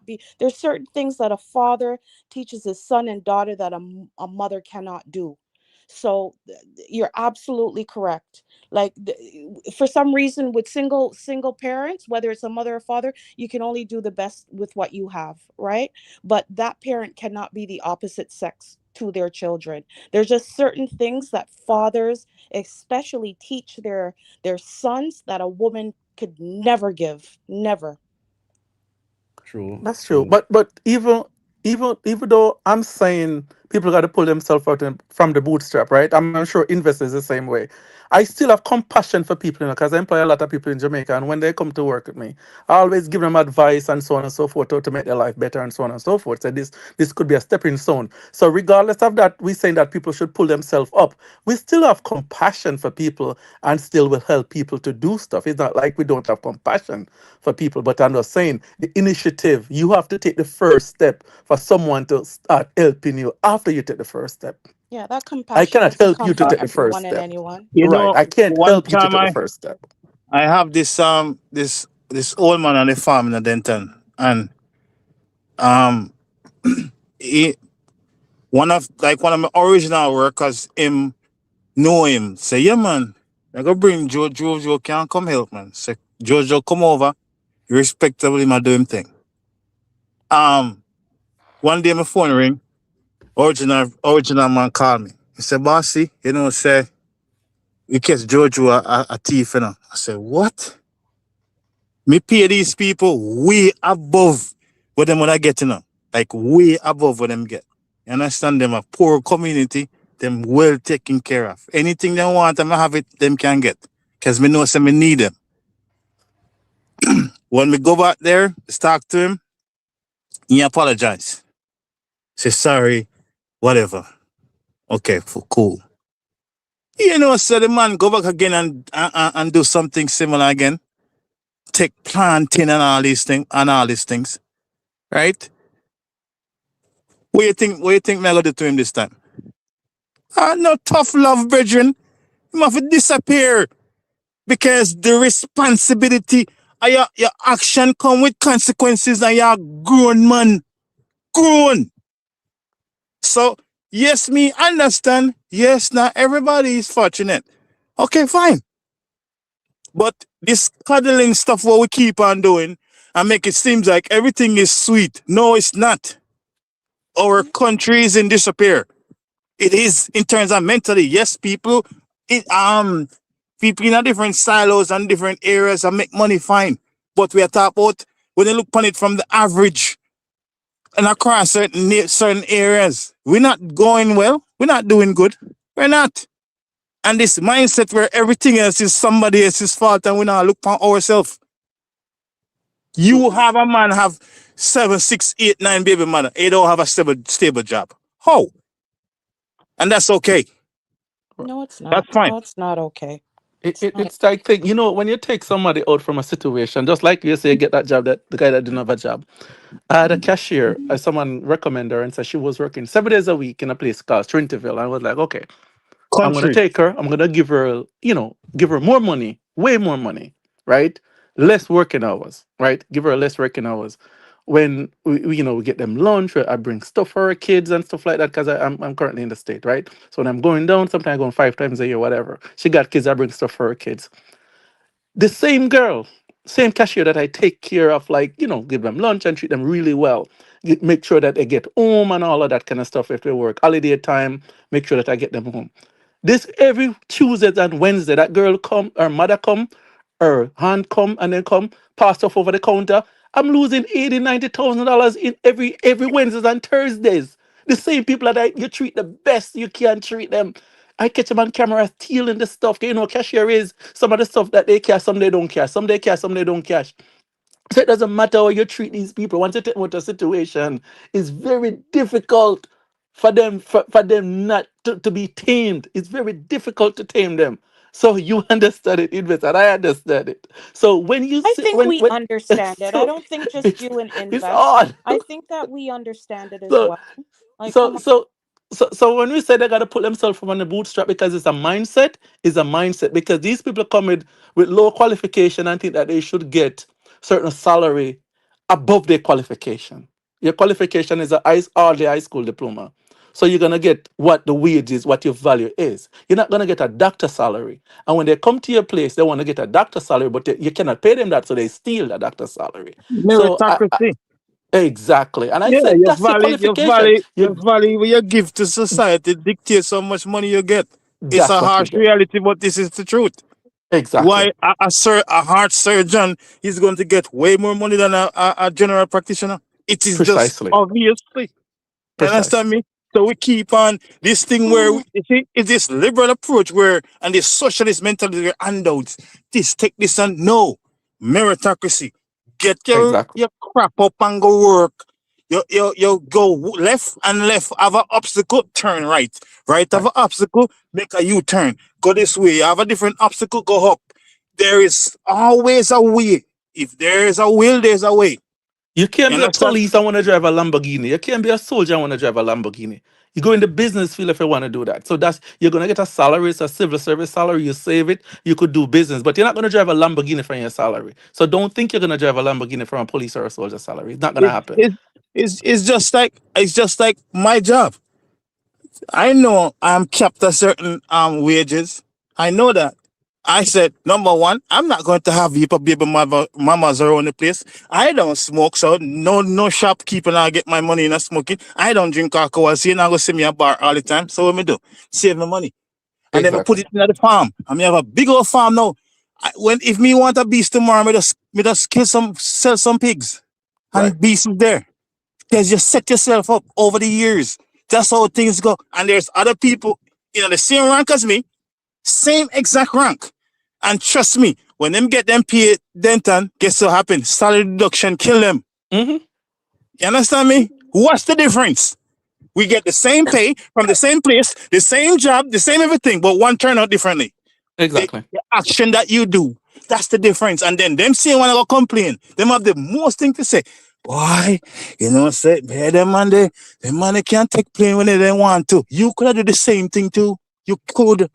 L: be. There's certain things that a father teaches his son and daughter that a mother cannot do. So you're absolutely correct. Like for some reason with single parents, whether it's a mother or father, you can only do the best with what you have, right? But that parent cannot be the opposite sex to their children. There's just certain things that fathers especially teach their sons that a woman could never give. Never.
P: True.
S: That's true. But even though I'm saying people got to pull themselves out from the bootstrap, right? I'm sure investors the same way. I still have compassion for people, because I employ a lot of people in Jamaica, and when they come to work with me, I always give them advice and so on and so forth to make their life better and so on and so forth. So this could be a stepping stone. So regardless of that, we're saying that people should pull themselves up. We still have compassion for people and still will help people to do stuff. It's not like we don't have compassion for people, but I'm just saying the initiative, you have to take the first step for someone to start helping you after you take the first step.
L: Yeah, that compassion.
S: I cannot help you to take the first step.
L: Anyone.
S: Right. I can't help you to take the first step.
O: I have this this old man on the farm in the Denton, and he, one of my original workers, him know him, say, yeah man, I go bring Jojo can come help, man. Say Jojo come over, respectably my do him thing. One day my phone ring, original man call me. He said, bossy, say we catch Jojo a thief, I said, what? Me pay these people way above what them wanna get, like way above what them get. You understand? Them a poor community, them well taken care of. Anything they want, them have it, them can get. Cause me know me need them. When we go back there, talk to him, he apologize. Say sorry, whatever. Okay, cool. You know, so the man go back again and do something similar again. Take planting and all these things, right? What you think me gonna do to him this time? No tough love, brethren. He have to disappear because the responsibility of your action come with consequences and you're grown man. Grown. So yes, me understand. Yes, not everybody is fortunate. Okay, fine. But this cuddling stuff what we keep on doing and make it seem like everything is sweet. No, it's not. Our country is in disappear. It is in terms of mentally. Yes, people people in a different silos and different areas and make money fine. But we are talking about when you look upon it from the average and across certain areas, we're not going well. We're not doing good. We're not. And this mindset where everything else is somebody else's fault and we not look upon ourselves. You have a man have 7, 6, 8, 9 baby mother. He don't have a stable job. How? And that's okay.
L: No, it's not.
O: That's fine.
L: No, it's not okay.
S: It's like thing, you know, when you take somebody out from a situation, just like you say, get that job, that the guy that didn't have a job. I had a cashier, someone recommended her and said she was working 7 days a week in a place called Trintyville. And I was like, okay, I'm gonna take her, I'm gonna give her, give her more money, way more money, right? Less working hours, right? Give her less working hours. When we get them lunch, I bring stuff for her kids and stuff like that because I'm currently in the state, right? So when I'm going down, sometimes I'm going 5 times a year, whatever. She got kids, I bring stuff for her kids. The same girl, same cashier that I take care of, like, give them lunch and treat them really well. Make sure that they get home and all of that kind of stuff if they work. Holiday time, make sure that I get them home. This every Tuesday and Wednesday, that girl come, her mother come, her hand come, and then come, pass stuff over the counter. I'm losing $80,000-$90,000 in every Wednesdays and Thursdays. The same people that you treat the best you can treat them. I catch them on camera stealing the stuff. Cashier is some of the stuff that they cash, some they don't cash. Some they cash, some they don't cash. So it doesn't matter how you treat these people. Once you take them out of a situation, it's very difficult for them not to be tamed. It's very difficult to tame them. So you understand it, Invest, and I understand it. So when you
L: I
S: say
L: think we understand it. I don't think just you and
S: it's
L: Invest.
S: odd.
L: I think that we understand it as
S: So
L: well. Like, come
S: so
L: on.
S: so when we say they gotta put themselves from on the bootstrap because it's a mindset, because these people come with low qualification and think that they should get certain salary above their qualification. Your qualification is hardly high school diploma. So you're gonna get what the wage is, what your value is. You're not gonna get a doctor salary. And when they come to your place, they want to get a doctor salary, but you cannot pay them that, so they steal the doctor salary. So
O: Meritocracy.
S: exactly. And I
O: Yeah,
S: said that's your qualification.
O: your value what you give to society dictates how much money you get. It's
S: That's
O: a
S: what you
O: harsh
S: get.
O: reality, but this is the truth.
S: Exactly.
O: Why a heart surgeon is going to get way more money than a general practitioner? It is just
S: Precisely.
O: obviously. You understand me? So we keep on this thing where you see it's this liberal approach where and this socialist mentality where handouts, this take this and no meritocracy. Get your crap up and go work. You go left and left, have an obstacle, turn right. Right have an obstacle, make a U-turn. Go this way. You have a different obstacle, go up. There is always a way. If there is a will, there's a way.
S: You can't
O: You
S: be a
O: understand?
S: police and want to drive a Lamborghini. You can't be a soldier and want to drive a Lamborghini. You go in the business field if you want to do that. So you're gonna get a salary, it's a civil service salary, you save it, you could do business, but you're not gonna drive a Lamborghini from your salary. So don't think you're gonna drive a Lamborghini from a police or a soldier salary. It's not gonna happen.
O: It's just like my job. I know I'm capped at certain wages. I know that. I said, number one, I'm not going to have baby mamas around the place. I don't smoke, so no shopkeeper now get my money in a smoking. I don't drink alcohol, so you're not going to see me at bar all the time. So what me do? Save my money. And then I put it in the farm. I mean, I have a big old farm now. If me want a beast tomorrow, me just sell some pigs. And beasts is there. Because you set yourself up over the years. That's how things go. And there's other people, the same rank as me, same exact rank. And trust me, When them get them paid, Denton, guess what happen? Salary deduction kill them.
S: Mm-hmm.
O: You understand me? What's the difference? We get the same pay from the same place, the same job, the same everything, but one turn out differently.
S: Exactly.
O: The action that you do, that's the difference. And then them say when I go complain, them have the most thing to say. Why? You know, say, hey, them man, they can't take plane when they want to. You could have done the same thing too. You could.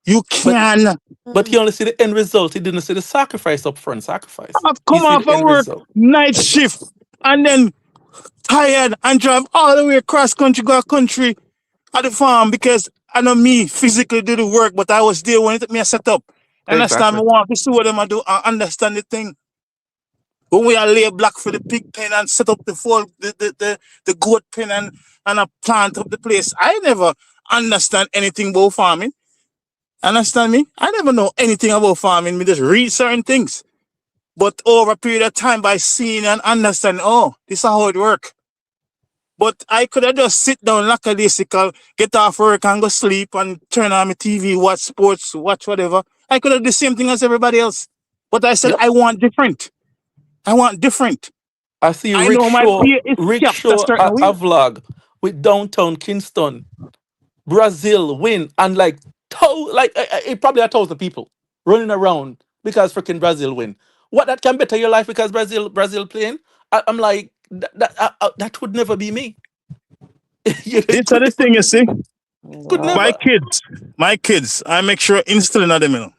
O: You can.
S: But he only see the end result. He didn't see the sacrifice up front. Sacrifice.
O: I've
S: He
O: come
S: see
O: off
S: the
O: of
S: end
O: work,
S: result.
O: night shift, and then tired and drive all the way across country, go country at the farm because I know me physically do the work, but I was there when it took me a set up. Understand me?
S: Exactly.
O: Want to see what them I do and understand the thing. When we are lay block for the pig pen and set up the full the goat pen and a plant up the place. I never understand anything about farming. Understand me? I never know anything about farming. Me just read certain things. But over a period of time by seeing and understanding, oh, this is how it works. But I could have just sit down lackadaisical, get off work and go sleep and turn on my TV, watch sports, watch whatever. I could have the same thing as everybody else. But I said, I want different. I want different.
S: I see
O: I know my pay is
S: Rick
O: capped a
S: show
O: certain way.
S: a vlog with downtown Kingston, Brazil win, and like it probably 1,000 people running around because freaking Brazil win. What that can better your life because Brazil playing? I'm like that would never be me.
O: This is the thing you see.
S: Could
O: My kids, I make sure instilling in them, you know.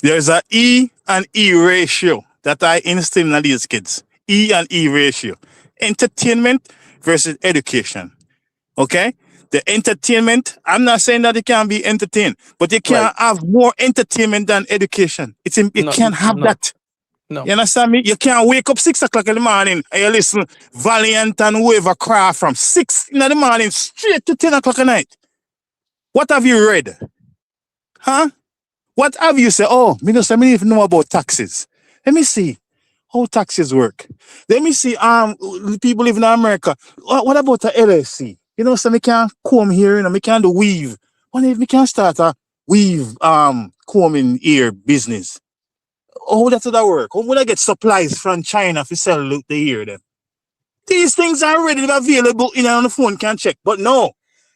O: There's a E and E ratio that I instill in these kids. E and E ratio. Entertainment versus education. Okay? The entertainment, I'm not saying that it can't be entertained, but you can't have more entertainment than education. You can't have that.
S: No.
O: You understand me? You can't wake up 6 o'clock in the morning and you listen Valiant and whoever craft from 6 in the morning straight to 10 o'clock at night. What have you read? Huh? What have you said? Oh, me don't even know about taxes. Let me see how taxes work. Let me see people living in America. What about the LLC? You know, so me can come here, you know, me can do weave. What if me can start a weave combing ear business? How does that work? How would I get supplies from China to sell the ear then? These things are already available on the phone, can check. But no,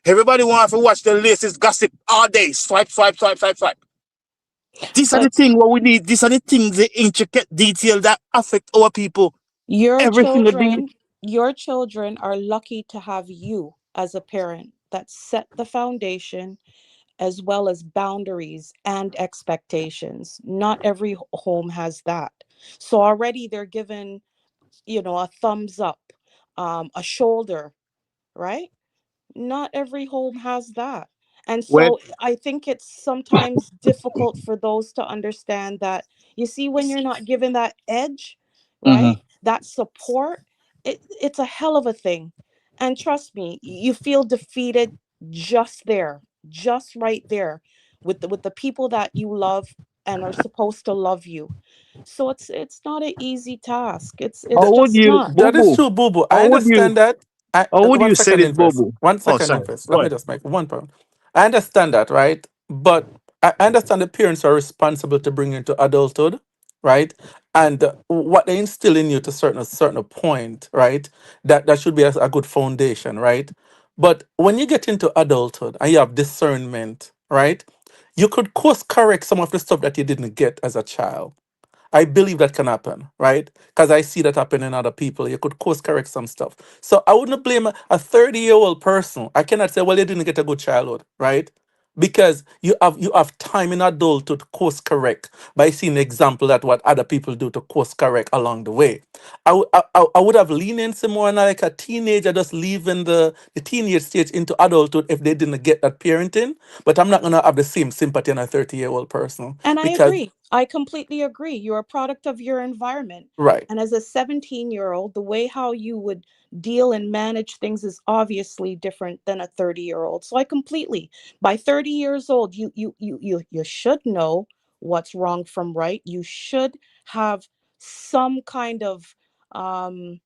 O: everybody wants to watch the latest gossip all day. Swipe, swipe, swipe, swipe, swipe. These are the things what we need. These are the things, the intricate detail that affect our people every single day.
L: Your children are lucky to have you as a parent that set the foundation as well as boundaries and expectations. Not every home has that. So already they're given, a thumbs up, a shoulder, right? Not every home has that. And
O: Well,
L: so I think it's sometimes difficult for those to understand that, you see, when you're not given that edge, right? That support, it's a hell of a thing. And trust me, you feel defeated just there, just right there with the people that you love and are supposed to love you. So it's not an easy task. It's
O: how would
L: just
O: you,
L: not.
S: That is
O: Bobo?
S: true, Boo Boo. I
O: How would you,
S: understand that.
O: how would
S: One
O: you say
S: second,
O: this,
S: Invest.
O: Bobo?
S: 1
O: Oh,
S: second,
O: sorry.
S: Invest.
O: Go
S: Let me
O: ahead.
S: just make 1 point. I understand that, right? But I understand the parents are responsible to bring you into adulthood, right? And what they instill in you to certain point, right? That should be a good foundation, right? But when you get into adulthood and you have discernment, right? You could course correct some of the stuff that you didn't get as a child. I believe that can happen, right? Because I see that happen in other people. You could course correct some stuff. So I wouldn't blame a 30-year-old person. I cannot say, well, you didn't get a good childhood, right? Because you have time in adulthood to course correct by seeing the example that what other people do to course correct along the way. I would have leniency more on like a teenager just leaving the teenage stage into adulthood if they didn't get that parenting. But I'm not gonna have the same sympathy on a 30-year-old person
L: And I
S: because
L: agree. I completely agree. You're a product of your environment.
S: right.
L: And as a 17-year-old, the way how you would deal and manage things is obviously different than a 30-year-old. So I completely, by 30 years old, you should know what's wrong from right. You should have some kind of um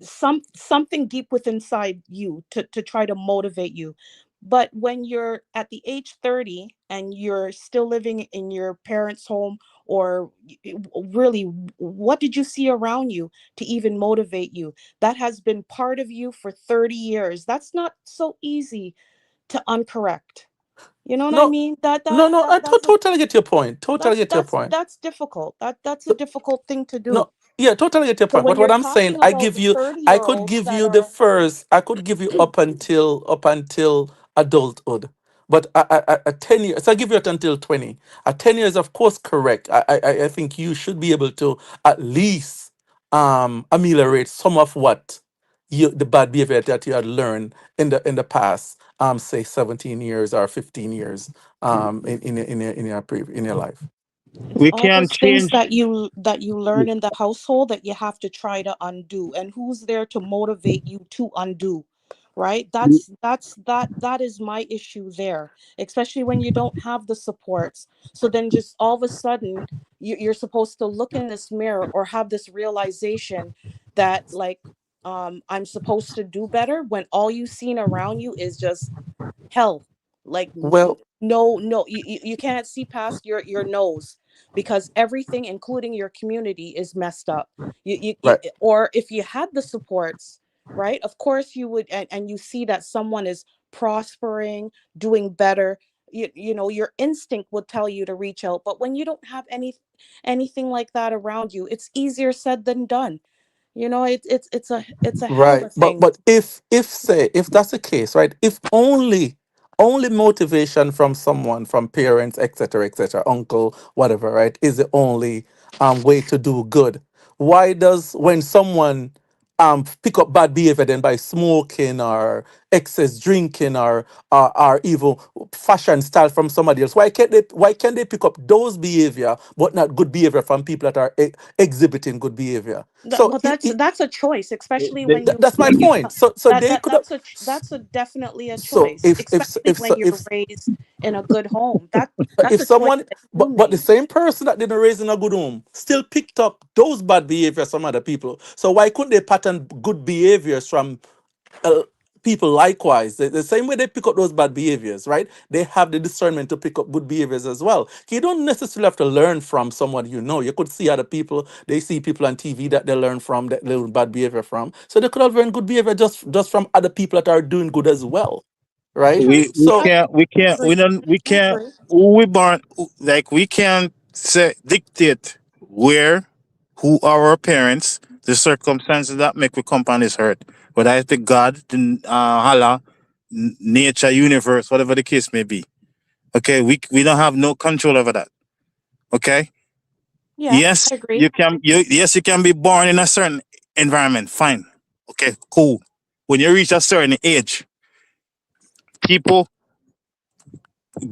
L: something deep within inside you to try to motivate you. But when you're at the age 30 and you're still living in your parents' home or really, what did you see around you to even motivate you? That has been part of you for 30 years. That's not so easy to uncorrect. You know what I
S: No,
L: mean?
S: no, totally get your point. Totally get your point.
L: That's difficult. That's a difficult thing to do.
S: No, yeah, totally get your
L: So
S: point.
L: when
S: But what
L: you're
S: I'm saying,
L: talking about the
S: I could
L: 30-year-olds
S: give
L: that
S: you the
L: are
S: first, I could give you up until adulthood. But a 10 years, so I give you it until 20. At 10 years, of course, correct. I think you should be able to at least ameliorate some of what the bad behavior that you had learned in the past, say 17 years or 15 years in your life.
L: it's
O: We
L: all
O: can
L: those things
O: change.
L: that you learn in the household that you have to try to undo. And who's there to motivate you to undo? Right? That is my issue there, especially when you don't have the supports. So then just all of a sudden you're supposed to look in this mirror or have this realization that like I'm supposed to do better when all you've seen around you is just hell. Like
S: Well,
L: no, you can't see past your nose, because everything including your community is messed up.
S: right.
L: Or if you had the supports, right, of course you would, and you see that someone is prospering, doing better, you know, your instinct would tell you to reach out. But when you don't have anything like that around you, it's easier said than done. You know, it's a hell of
S: Right.
L: a
S: But
L: thing.
S: if that's the case, right? If only motivation from someone, from parents, etc., uncle, whatever, right, is the only way to do good. Why does when someone pick up bad behavior then by smoking or excess drinking or even fashion style from somebody else, why can't they pick up those behavior but not good behavior from people that are exhibiting good behavior? So
L: Well, that's a choice, especially when
S: that's my
L: you
S: point. So they could have.
L: that's a definitely a
S: So
L: choice, especially when you're raised in a good home. That's
S: if
L: a choice
S: someone,
L: that you
S: but the
L: made.
S: same person that didn't raise in a good home still picked up those bad behaviors from other people. So why couldn't they pattern good behaviors from uh, people likewise? The same way they pick up those bad behaviors, right? They have the discernment to pick up good behaviors as well. You don't necessarily have to learn from someone you know. You could see other people. They see people on TV that they learn from, that they learn bad behavior from. So they could have learned good behavior just from other people that are doing good as well, right?
L: True.
O: We
S: So
O: can't we
L: I
O: can't
L: agree.
O: we don't we
L: I
O: can't
L: agree.
O: who we born like we can't say dictate where who are our parents, the circumstances that make we come on this earth. Whether it's the God, the Allah, nature, universe, whatever the case may be. Okay, we don't have no control over that. Okay?
L: Yeah,
O: Yes,
L: I agree.
O: you can be born in a certain environment. Fine. Okay, cool. When you reach a certain age, people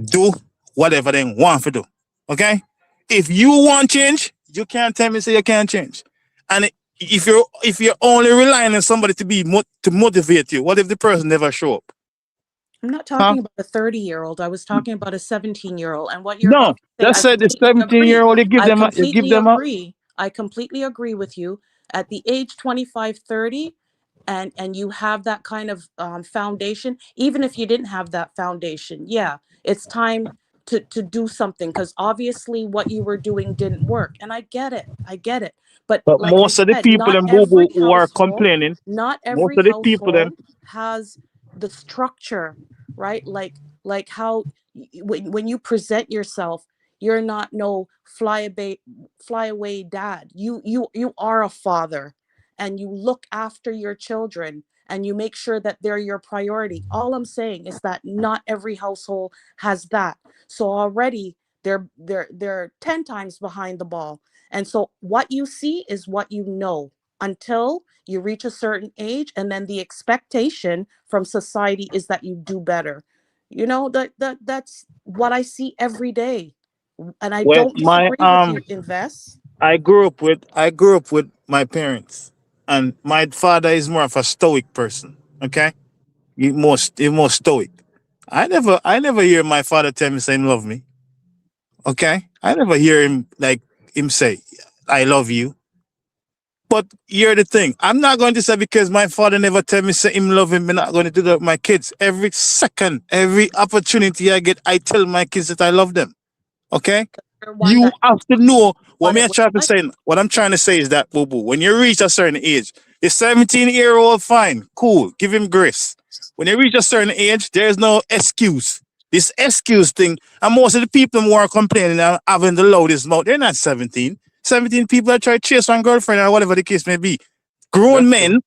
O: do whatever they want to do. Okay? If you want change, you can't tell me say you can't change. And if you're only relying on somebody to to motivate you, what if the person never show up?
L: I'm not
O: Huh?
L: talking about a 30-year-old. I was talking about a 17-year-old. And what you're
O: No,
L: about to say,
O: just
L: I
O: say the
L: completely
O: 17-year
L: agree.
O: old,
L: I
O: you give
L: completely
O: them a
L: agree. I completely agree with you. At the age 25, 30, and you have that kind of foundation, even if you didn't have that foundation, yeah, it's time to do something, because obviously what you were doing didn't work. And I get it. But
O: but
L: like I
O: most of the
L: said,
O: people
L: not
O: them boo
L: every
O: boo who are
L: household,
O: complaining,
L: not
O: most
L: every
O: of the people them
L: household has the structure, right? Like how when you present yourself, you're not no fly away dad. You are a father, and you look after your children, and you make sure that they're your priority. All I'm saying is that not every household has that. So already they're 10 times behind the ball. And so what you see is what you know until you reach a certain age, and then the expectation from society is that you do better. You know, that's what I see every day. And I
O: well
L: don't
O: my
L: disagree with you, Invest.
O: I grew up with my parents, and my father is more of a stoic person. Okay, he more stoic. I never hear my father tell me say he love me. Okay, I never hear him say I love you. But here's the thing: I'm not going to say because my father never tell me say him love him. I'm not going to do that with my kids. Every second, every opportunity I get, I tell my kids that I love them. Okay,
L: one
O: You
L: that
O: have to know what
L: thought
O: me
L: it
O: I
L: was
O: try to
L: nice.
O: say. What I'm trying to say is that, boo boo, when you reach a certain age, the 17-year-old, fine, cool, give him grace. When you reach a certain age, there is no excuse. This excuse thing, and most of the people who are complaining and having the loudest mouth, they're not 17. 17 people that try to chase one girlfriend or whatever the case may be. Grown
S: That's
O: men,
S: true.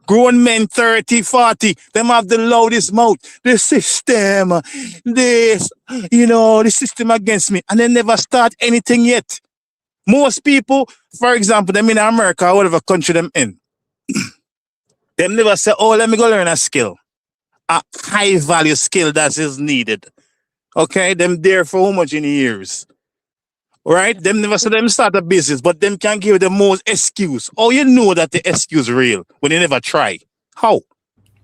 O: 30, 40, them have the loudest mouth. The system, this, the system against me. And they never start anything yet. Most people, for example, them in America or whatever country them in, them never say, oh, let me go learn a skill. A high value skill that is needed. Okay? Them there for how much in years? Right? Them never say them start a business, but them can give the most excuse. Oh, you know that the excuse real when they never try. How?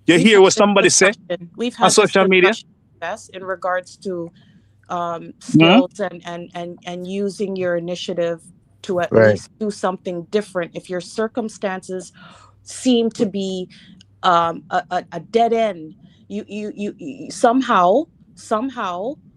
O: You
L: We've
O: hear
L: had
O: what
L: this
O: somebody say
L: discussion. We've
O: on
L: had this
O: social media?
L: discussion, yes, in regards to
O: Hmm?
L: skills and using your initiative to at
O: Right.
L: least do something different if your circumstances seem to be a dead end. You somehow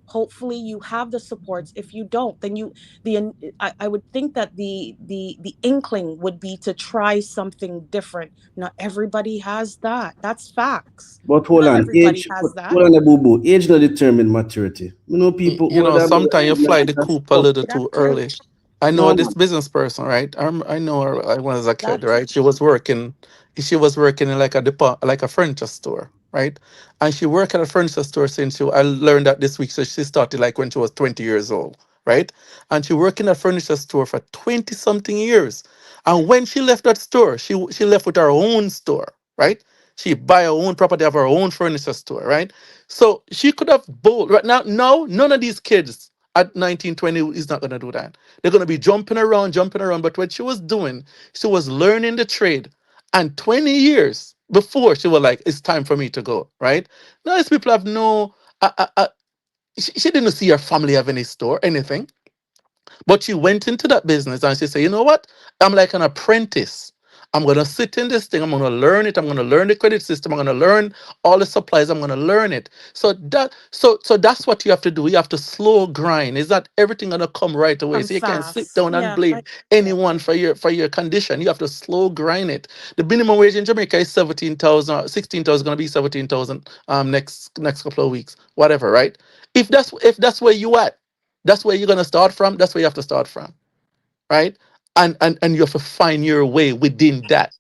L: hopefully you have the supports. If you don't, then I would think that the inkling would be to try something different. Not everybody has that. That's facts.
P: But hold
L: Not
P: on,
L: everybody has that.
P: hold on, boo boo. Age not determine maturity. You know, people older than me,
S: Sometimes you fly the
P: that's
S: coop a
P: tough.
S: little
L: That's
S: too
L: true.
S: early. I know
P: No,
S: this
P: man.
S: business person, right? I know her when I was a kid,
L: That's
S: right? She was working in like a like a furniture store, right? And she worked at a furniture store since I learned that this week. So she started like when she was 20 years old, right? And she worked in a furniture store for 20 something years. And when she left that store, she left with her own store, right? She buy her own property of her own furniture store, right? So she could have bold right now. No, none of these kids at 19, 20 is not gonna do that. They're gonna be jumping around, jumping around. But what she was doing, she was learning the trade. And 20 years before she was like, it's time for me to go, right? Now these people have no she didn't see her family have any store, anything. But she went into that business and she said, you know what? I'm like an apprentice. I'm going to sit in this thing. I'm going to learn it. I'm going to learn the credit system. I'm going to learn all the supplies. I'm going to learn it. So that's what you have to do. You have to slow grind. Is that everything going to come right away?
L: come
S: So you can't sit
L: fast.
S: down and
L: Yeah,
S: blame anyone for your condition. You have to slow grind it. The minimum wage in Jamaica is 17,000, 16,000. Going to be 17,000 next couple of weeks, whatever, right? If that's where you at, that's where you're gonna start from. That's where you have to start from, right? And you have to find your way within that,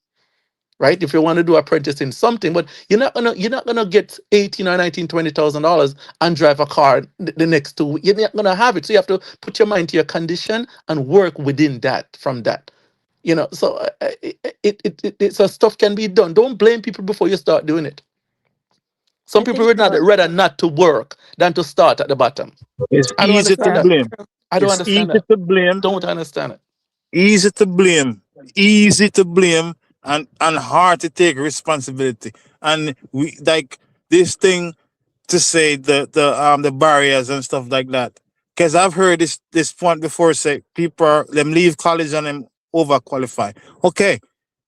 S: right? If you want to do apprentice in something, but you're not gonna get 18 or 19, $20,000 and drive a car the next 2 weeks. You're not gonna have it. So you have to put your mind to your condition and work within that. From that, So so stuff can be done. Don't blame people before you start doing it. Some
L: I
S: people
L: think
S: would not rather not to work than to start at the bottom.
O: It's
S: I don't
O: easy to
S: understand that.
O: blame.
S: I don't
O: It's
S: understand
O: easy
S: that.
O: to blame.
S: Don't understand it.
O: Easy to blame. Easy to blame and hard to take responsibility. And we like this thing to say the barriers and stuff like that. Because I've heard this point before say people them leave college and them overqualified. Okay.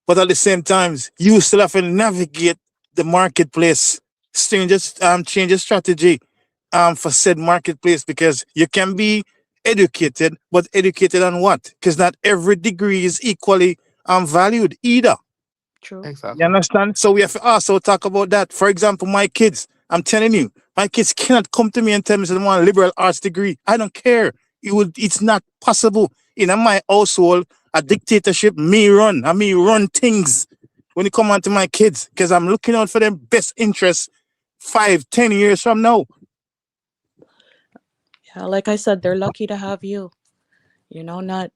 O: But at the same time, you still have to navigate the marketplace. Change your strategy for said marketplace because you can be educated, but educated on what? Because not every degree is equally valued either.
L: true.
O: You
S: Exactly.
O: understand? So we have to also talk about that. For example, my kids, I'm telling you, my kids cannot come to me and tell me they want a liberal arts degree. I don't care. It's not possible. In my household, a dictatorship, me run things when it come on to my kids, because I'm looking out for their best interests 5, 10 years from now.
L: Yeah, like I said, they're lucky to have you. Not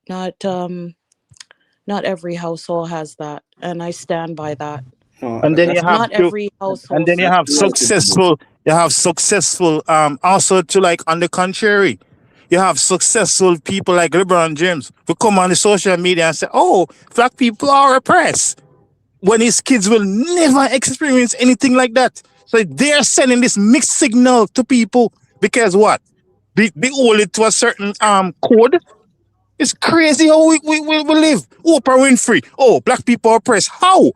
L: every household has that, and I stand by that.
O: And then you
L: Because
O: have
L: not
O: to
L: every
O: and
L: household
O: then
L: sees
O: you have successful also to like on the contrary, you have successful people like LeBron James who come on the social media and say, oh, black people are oppressed, when his kids will never experience anything like that. So they're sending this mixed signal to people because what, they hold it to a certain code. It's crazy how we live. Oprah Winfrey, oh, black people are oppressed. How?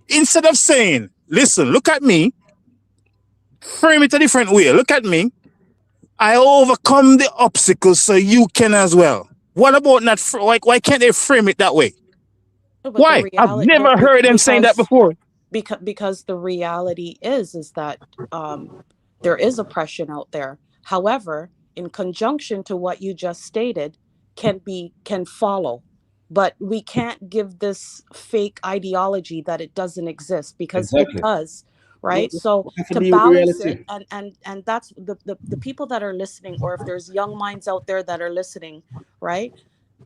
O: Instead of saying, listen, look at me, frame it a different way. Look at me. I overcome the obstacles so you can as well. What about not? Why can't they frame it that way?
L: No, but the
O: Why? I've
L: reality,
O: never heard them saying that before.
L: because the reality is that there is oppression out there. However, in conjunction to what you just stated, can follow, but we can't give this fake ideology that it doesn't exist, because it
P: Exactly.
L: does, right? So
P: We have to
L: to
P: be with
L: balance it,
P: reality.
L: and that's the people that are listening, or if there's young minds out there that are listening, right?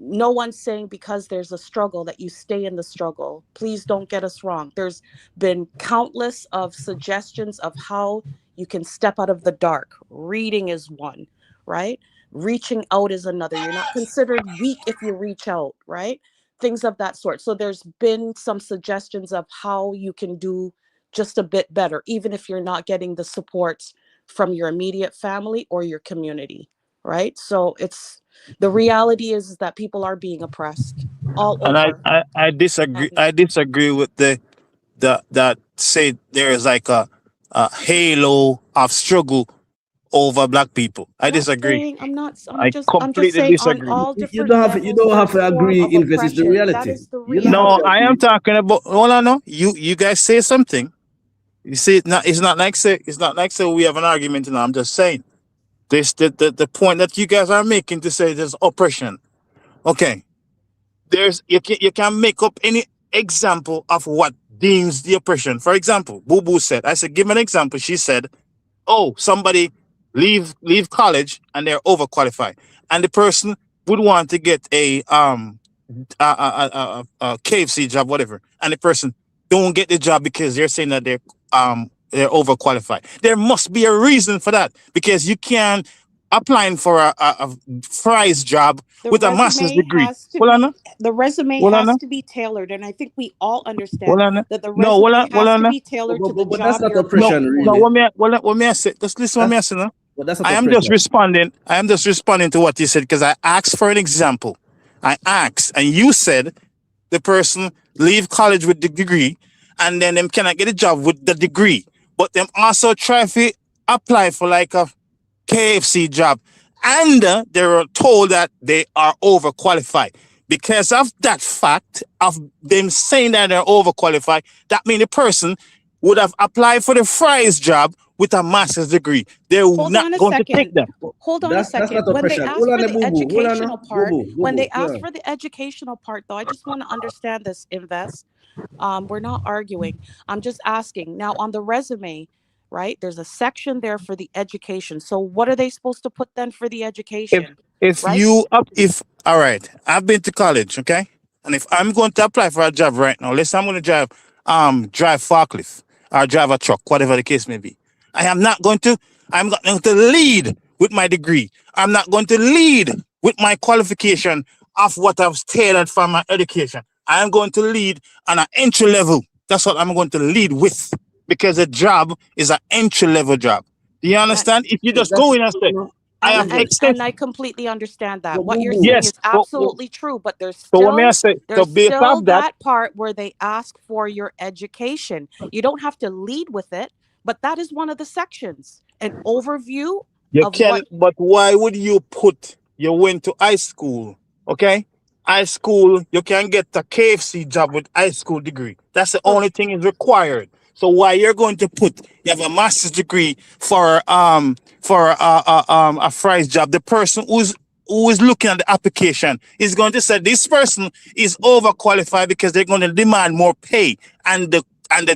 L: No one's saying because there's a struggle that you stay in the struggle. Please don't get us wrong. There's been countless of suggestions of how you can step out of the dark. Reading is one, right? Reaching out is another. You're not considered weak if you reach out, right? Things of that sort. So there's been some suggestions of how you can do just a bit better, even if you're not getting the support from your immediate family or your community, right? So the reality is that people are being oppressed all
O: And
L: over.
O: I disagree.
L: And
O: I disagree with the that say there is like a halo of struggle over black people. I disagree.
L: I'm just
O: Completely
L: saying on
O: disagree.
L: all
P: You
L: different
P: don't have
L: levels
P: to
L: there's a form
P: agree,
L: of
P: Invest is the
L: oppression. That
P: reality.
L: is the
P: You don't have
O: No,
P: to
L: reality.
O: I am
P: agree.
O: talking about. Hold on, no. You guys say something. You see, it's not like say we have an argument now. I'm just saying this the point that you guys are making to say there's oppression. Okay, you can make up any example of what deems the oppression. For example, Boo Boo said, I said, give me an example. She said, oh, somebody leave college and they're overqualified, and the person would want to get a KFC job, whatever, and the person don't get the job because they're saying that they're overqualified. There must be a reason for that, because you can't applying for a fries job
L: The
O: with a master's
L: resume
O: degree.
L: has to
O: Well, I know.
L: be the resume
O: Well, I
L: has
O: know.
L: to be tailored, and I think we all
O: Well,
L: understand
O: I know.
L: that the
O: No,
L: resume
O: well,
L: has
O: I
L: to
O: know.
L: be tailored to the
P: But that's
L: job
P: not
L: you're
P: oppression,
L: applying for.
O: No,
P: really.
O: what me I say? Just listen what me I say now.
P: But that's not
O: I am just
P: oppression.
O: responding. I am just responding to what you said because I asked for an example. I asked, and you said the person leave college with the degree, and then them cannot get a job with the degree, but them also try to apply for like a KFC job, and they were told that they are overqualified. Because of that fact of them saying that they're overqualified, that means the person would have applied for the fries job with a master's degree. They're
L: Hold
O: not
L: on a
O: going to take
L: second.
O: them.
L: Hold on a
P: That's
L: second.
P: not
L: When they
P: oppression.
L: ask
P: Hold
L: for
P: on,
L: the
P: boo boo. Hold on,
L: educational
P: boo
L: part,
P: boo, boo
L: when
P: boo.
L: they ask
P: Yeah.
L: for the educational part, though, I just want to understand this, Invest. We're not arguing. I'm just asking. Now, on the resume, right? There's a section there for the education. So, what are they supposed to put then for the education,
O: If
L: right?
O: you up if all right, I've been to college, okay? And if I'm going to apply for a job right now, let's say I'm going to drive forklift or drive a truck, whatever the case may be. I'm not going to lead with my degree. I'm not going to lead with my qualification of what I've tailored for my education. I am going to lead on an entry level. That's what I'm going to lead with, because a job is an entry level job. Do you
L: And
O: understand? If you just
P: That's
O: go in and say, I
L: and
O: have
P: Invest.
L: and
O: extensive.
L: I completely understand that.
P: But
L: What
P: boo
L: you're
P: boo.
L: saying
O: Yes,
L: is absolutely true, but
O: but what may I say? So
L: there's
O: based
L: still
O: off that,
L: that part where they ask for your education. You don't have to lead with it, but that is one of the sections. An overview
O: you
L: of
O: can,
L: what
O: but why would you put you went to high school? Okay? High school, you can get a KFC job with high school degree. That's the only thing is required. So why you're going to put you have a master's degree for a fries job? The person who is looking at the application is going to say this person is overqualified because they're going to demand more pay, and the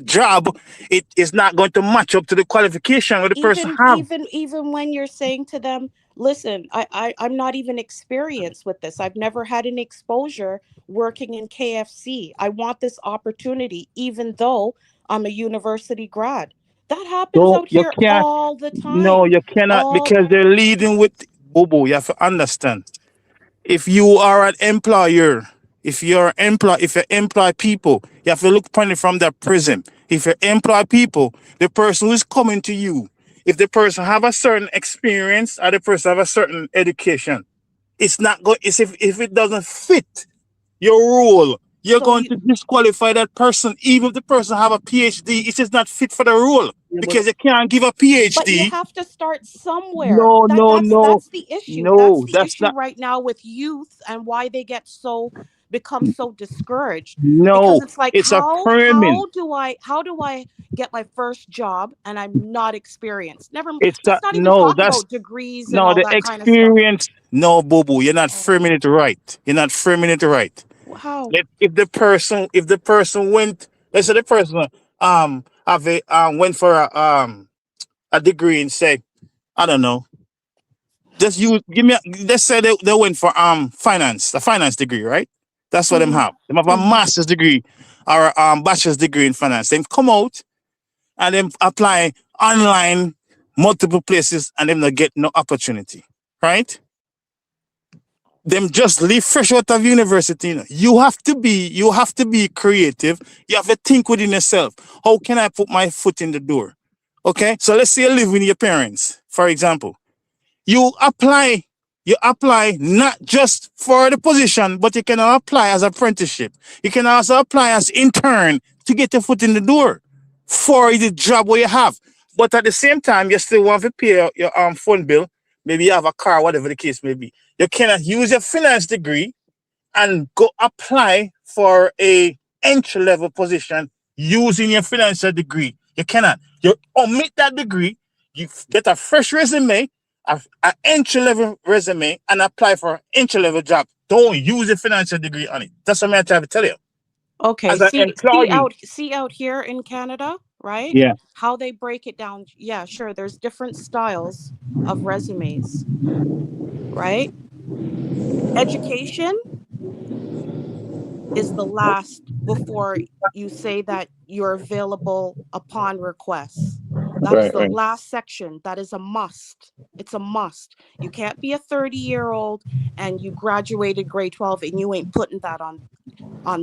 O: job it is not going to match up to the qualification that the person have.
L: even when you're saying to them, listen, I'm not even experienced with this. I've never had any exposure working in KFC. I want this opportunity, even though I'm a university grad. That happens
O: So
L: out
O: you
L: here
O: can't.
L: all the
O: No,
L: time.
O: you cannot,
L: All
O: because they're leading with Bobo. You have to understand. If you are an employer, if you employ people, you have to look upon it from that prism. If you employ people, the person who is coming to you, if the person have a certain experience or the person have a certain education, it's not good. It's if it doesn't fit your role, you're
L: So
O: going to disqualify that person, even if the person have a PhD. It is not fit for the role because you can't give a
L: But you
O: PhD.
L: have to start somewhere.
O: No, no, no,
L: That's the issue. That's
O: no.
L: the
O: That's
L: issue
O: not.
L: right now with youth and why they become so discouraged. Because
O: No,
L: it's like
O: it's a pyramid.
L: how do I get my first job and I'm not experienced?
O: It's a
L: Let's not even
O: no.
L: talk
O: That's
L: about degrees and
O: no
L: all
O: the
L: that kind of stuff.
O: experience. No, boo boo. You're not framing it right. You're not framing it right.
L: How?
O: If the person went, let's say the person have a went for a degree and say, I don't know, just you give me let's say they went for finance, a finance degree, right? That's what them have. They have a master's degree or bachelor's degree in finance. They come out and then apply online multiple places and them not get no opportunity, right? Them just leave fresh out of university. You have to be creative. You have to think within yourself. How can I put my foot in the door? Okay, so let's say you live with your parents, for example. You apply not just for the position, but you can apply as apprenticeship. You can also apply as intern to get your foot in the door for the job where you have. But at the same time, you still want to pay your phone bill. Maybe you have a car, whatever the case may be. You cannot use your finance degree and go apply for a entry level position using your financial degree. You cannot. You omit that degree. You get a fresh resume, an entry level resume, and apply for an entry level job. Don't use a financial degree on it. That's what I'm trying to tell you.
L: Okay,
O: As an employee.
L: see out here in Canada, right?
O: Yeah.
L: How they break it down. Yeah, sure. There's different styles of resumes, right? Education is the last before you say that you're available upon request. That is the last section. That is a must. It's a must. You can't be a 30-year-old and you graduated grade 12 and you ain't putting that on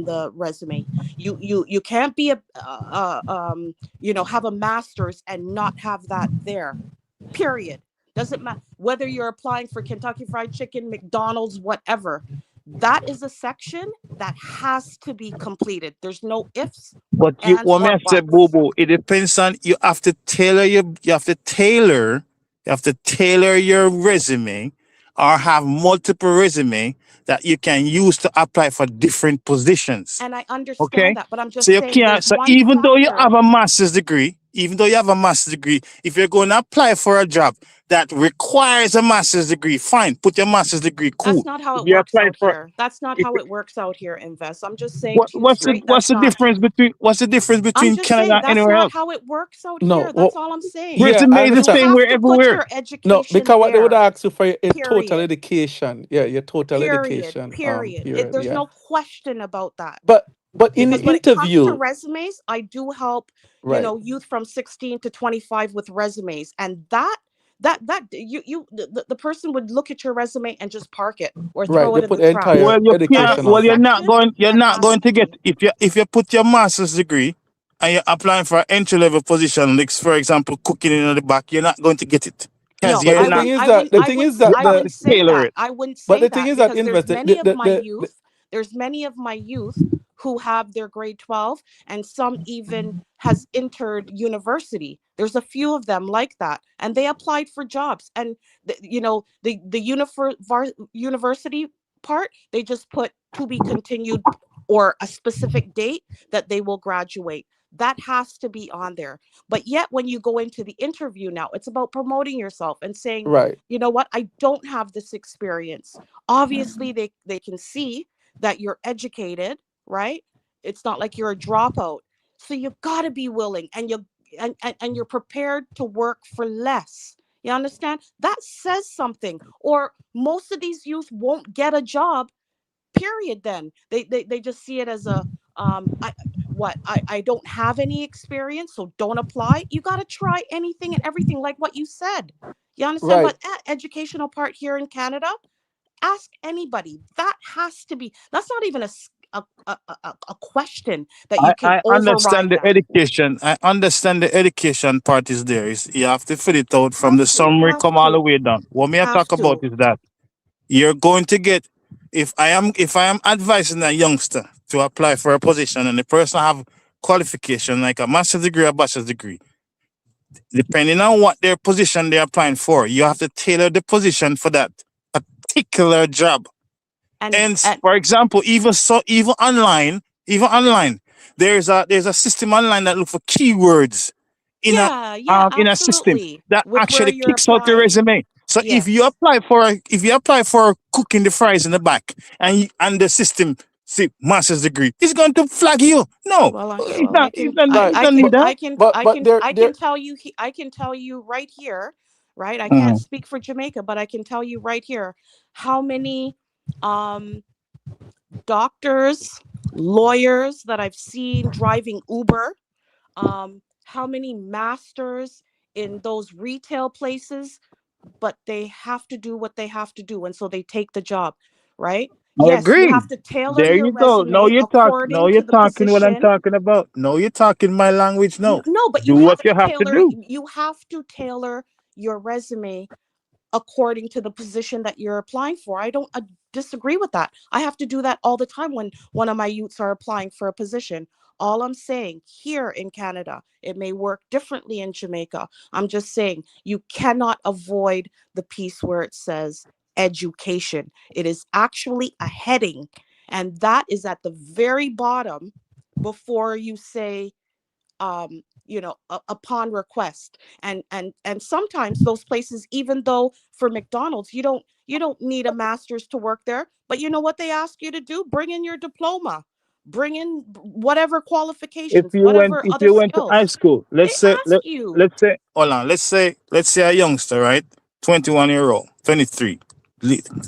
L: the resume. You can't be have a master's and not have that there. Period. Doesn't matter whether you're applying for Kentucky Fried Chicken, McDonald's, whatever. That is a section that has to be completed. There's no ifs,
O: But
L: ands,
O: what may
L: or
O: I say,
L: buts.
O: boo boo, it depends on you have to tailor your resume or have multiple resume that you can use to apply for different positions.
L: And I understand
O: Okay?
L: that, but I'm just
O: So you
L: saying
O: can't
L: there's
O: so
L: one
O: even though you
L: factor.
O: have a master's degree, if you're going to apply for a job that requires a master's degree, fine, put your master's degree, cool.
L: That's not how
O: If
L: it
O: you
L: works
O: apply
L: out
O: for
L: here. That's not
O: if
L: how it works out here, Invest. I'm just saying
O: what
L: to you
O: what's the
L: straight.
O: what's
L: That's
O: the
L: not.
O: difference between
L: I'm just
O: Canada
L: saying
O: and
L: that's
O: anywhere
L: not
O: else?
L: how it works out
S: No,
L: here. That's all I'm saying.
S: yeah, I
O: Resume is the
L: You
S: understand.
O: same
L: have
O: way
L: to put
O: everywhere.
L: your
S: No,
L: education
S: because what they would
L: there.
S: ask you for your total
L: Period.
S: education. Yeah, your total
L: Period.
S: education.
L: Period.
S: Period.
L: There's
S: Yeah.
L: no question about that.
S: But in the
L: Because when it comes to
S: interview,
L: resumes, I do help,
S: right.
L: youth from 16 to 25 with resumes. And the person would look at your resume and just park it or
S: Right.
L: throw
S: They
L: it in
S: put
L: the
S: the
L: trash.
S: entire
O: Well, you
L: That
O: can't.
L: is
S: education
L: a
S: on
O: Well, you're
S: top.
O: not
L: section
O: going. You're
L: that
O: not
L: has
O: going
L: to
O: to get
L: be.
O: if you put your master's degree and you're applying for an entry level position, like for example, cooking in the back. You're not going to get it because
L: No,
S: But
O: you're
S: the
L: I
O: not.
S: thing
L: wouldn't.
S: is
L: I
S: that
L: wouldn't.
S: the
L: I
S: thing
L: wouldn't.
S: is that
O: You
L: I
O: have
S: the
L: wouldn't
O: to
L: say
O: tailor
L: that.
O: it.
L: I wouldn't
S: but
L: say
S: the thing
L: that
S: is that
L: because
S: invest
L: there's
S: the,
L: many of my
S: the
L: youth. There's many of my youth who have their grade 12, and some even has entered university. There's a few of them like that, and they applied for jobs. And the university part, they just put to be continued or a specific date that they will graduate. That has to be on there. But yet, when you go into the interview now, it's about promoting yourself and saying,
S: right.
L: you know what, I don't have this experience. Obviously, they can see that you're educated, right? It's not like you're a dropout. So you got to be willing, and you're prepared to work for less. You understand? That says something. Or most of these youth won't get a job, period. Then they just see it as a I don't have any experience, so don't apply. You got to try anything and everything, like what you said. You understand?
S: Right.
L: But educational part here in Canada, ask anybody. That has to be. That's not even a question that you can
O: I understand
L: override
O: the
L: that.
O: education. I understand the education part is there. You have to fill it out from the summary,
L: Have
O: come all the
L: to
O: way down. What me I
L: have
O: talk about
L: to
O: is that you're going to get if I am advising a youngster to apply for a position and the person have qualification like a master's degree or bachelor's degree, depending on what their position they're applying for, you have to tailor the position for that particular job. And for example, even online, there's a system online that look for keywords in a system
L: absolutely.
O: that
L: With where
O: actually
L: you're
O: kicks out the
L: applying.
O: resume. So if you apply for cooking the fries in the back and the system see master's degree, it's going to flag you. No,
L: Well, okay.
O: it's
L: Well,
O: not. It's not. It don't need that.
L: I can tell you. I can tell you right here, right? I can't speak for Jamaica, but I can tell you right here how many doctors, lawyers that I've seen driving Uber, how many masters in those retail places, but they have to do what they have to do, and so they take the job, right?
O: I
L: Yes, you
O: agree.
L: have to tailor
O: There
L: your
O: you go. Now
L: resume
O: you're talking. Now
L: according
O: you're
L: to the
O: talking what I'm
L: position.
O: talking about. No, you're talking my language. No,
L: No, but
O: do
L: you
O: what
L: have
O: you
L: to
O: have to
L: tailor.
O: do.
L: You have to tailor your resume according to the position that you're applying for. I don't disagree with that. I have to do that all the time when one of my youths are applying for a position. All I'm saying, here in Canada, it may work differently in Jamaica. I'm just saying you cannot avoid the piece where it says education. It is actually a heading, and that is at the very bottom before you say upon request. And sometimes those places, even though for McDonald's you don't need a master's to work there, but you know what they ask you to do? Bring in your diploma, bring in whatever qualifications, whatever
O: If
L: other
O: you went to high
L: skills
O: school,
L: they ask you.
O: let's say hold on, let's say a youngster, right, 21-year-old, 23,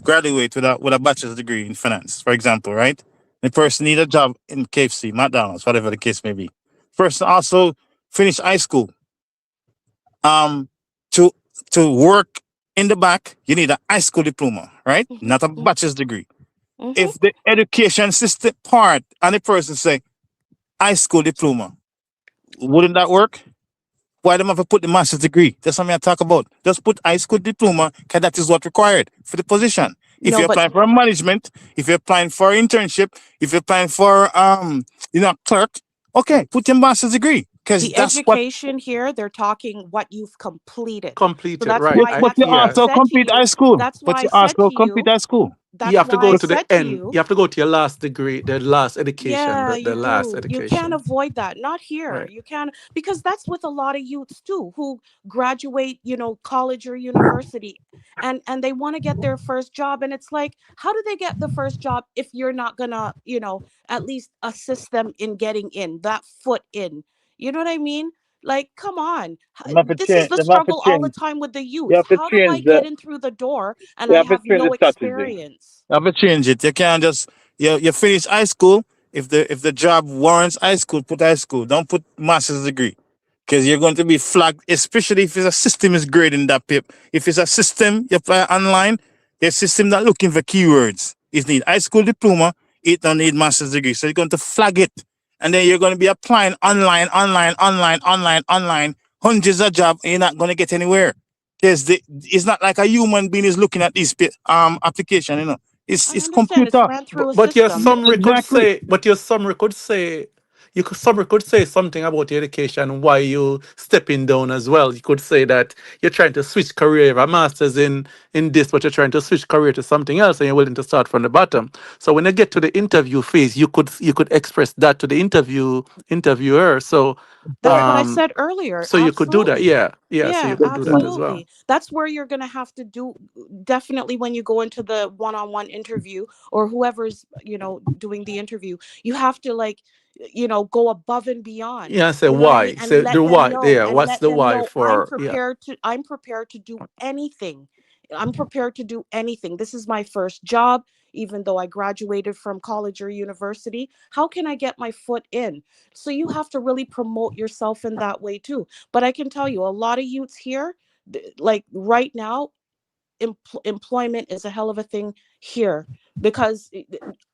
O: graduate with a bachelor's degree in finance, for example, right? The person need a job in KFC, McDonald's, whatever the case may be. Person also finish high school. To work in the back, you need a high school diploma, right? Not a bachelor's degree. If the education system part and the person say high school diploma, wouldn't that work? Why them have to put the master's degree? That's something I talk about. Just put high school diploma, because that is what required for the position. If
L: No,
O: you're
L: but
O: applying for a management, if you're applying for internship, if you're applying for clerk, okay, put your master's degree. Because
L: the
O: that's what.
L: education here, they're talking what you've completed. So
S: Completed,
L: that's
S: right?
O: Yes,
L: why
O: but you
L: I
O: also
L: said to
O: complete high
L: you.
O: school.
L: That's
O: But
L: why I
O: you
L: said
O: also
L: to
O: complete
L: you.
O: high school.
S: You
L: That's
S: have to
L: why
S: go
L: I
S: to the
L: said to
S: end.
L: you.
S: You have to go to your last degree, the last education,
L: Yeah,
S: the
L: you
S: last
L: do. You can't
S: education.
L: avoid that. Not here.
S: Right.
L: You can't, because that's with a lot of youths too, who graduate, college or university, and they want to get their first job. And it's like, how do they get the first job if you're not gonna, at least assist them in getting in that foot in? You know what I mean? Like, come on. This is the
O: They have to
L: struggle all the
O: change.
L: time with the
O: You
L: youth.
O: have to
L: How do I
O: change
L: get
O: the.
L: in through the door and
O: You
L: I
O: have to
L: have
O: change the
L: no
O: strategy.
L: experience?
O: You have to change it. You can't just you finish high school. If the job warrants high school, put high school. Don't put master's degree, because you're going to be flagged. Especially if it's a system is grading that pip. If it's a system you apply online, the system not looking for keywords. It need high school diploma. It don't need master's degree. So you're going to flag it, and then you're going to be applying online, hundreds of jobs, and you're not going to get anywhere. Because it's not like a human being is looking at this application.
L: I
O: It's
L: understand it's
O: computer.
L: ran through a
S: But your
L: system.
S: summary could
O: Exactly.
S: say, summary could say something about your education, why you stepping down as well. You could say that you're trying to switch career, you have a master's in this, but you're trying to switch career to something else, and you're willing to start from the bottom. So when you get to the interview phase, you could express that to the interviewer. So
L: That's what I said earlier.
S: you could do that.
L: Absolutely.
S: Yeah. So you
L: Yeah,
S: could do that as well.
L: absolutely. That's where you're going to have to do, definitely, when you go into the one-on-one interview, or whoever's, doing the interview. You have to, like, go above and beyond.
S: Yeah, say
L: You know what I mean?
S: why.
L: And
S: Say the
L: let them
S: why.
L: know,
S: Yeah, what's the why
L: I'm
S: for
L: prepared to do anything. I'm prepared to do anything. This is my first job, even though I graduated from college or university. How can I get my foot in? So you have to really promote yourself in that way too. But I can tell you, a lot of youths here, like right now, employment is a hell of a thing here, because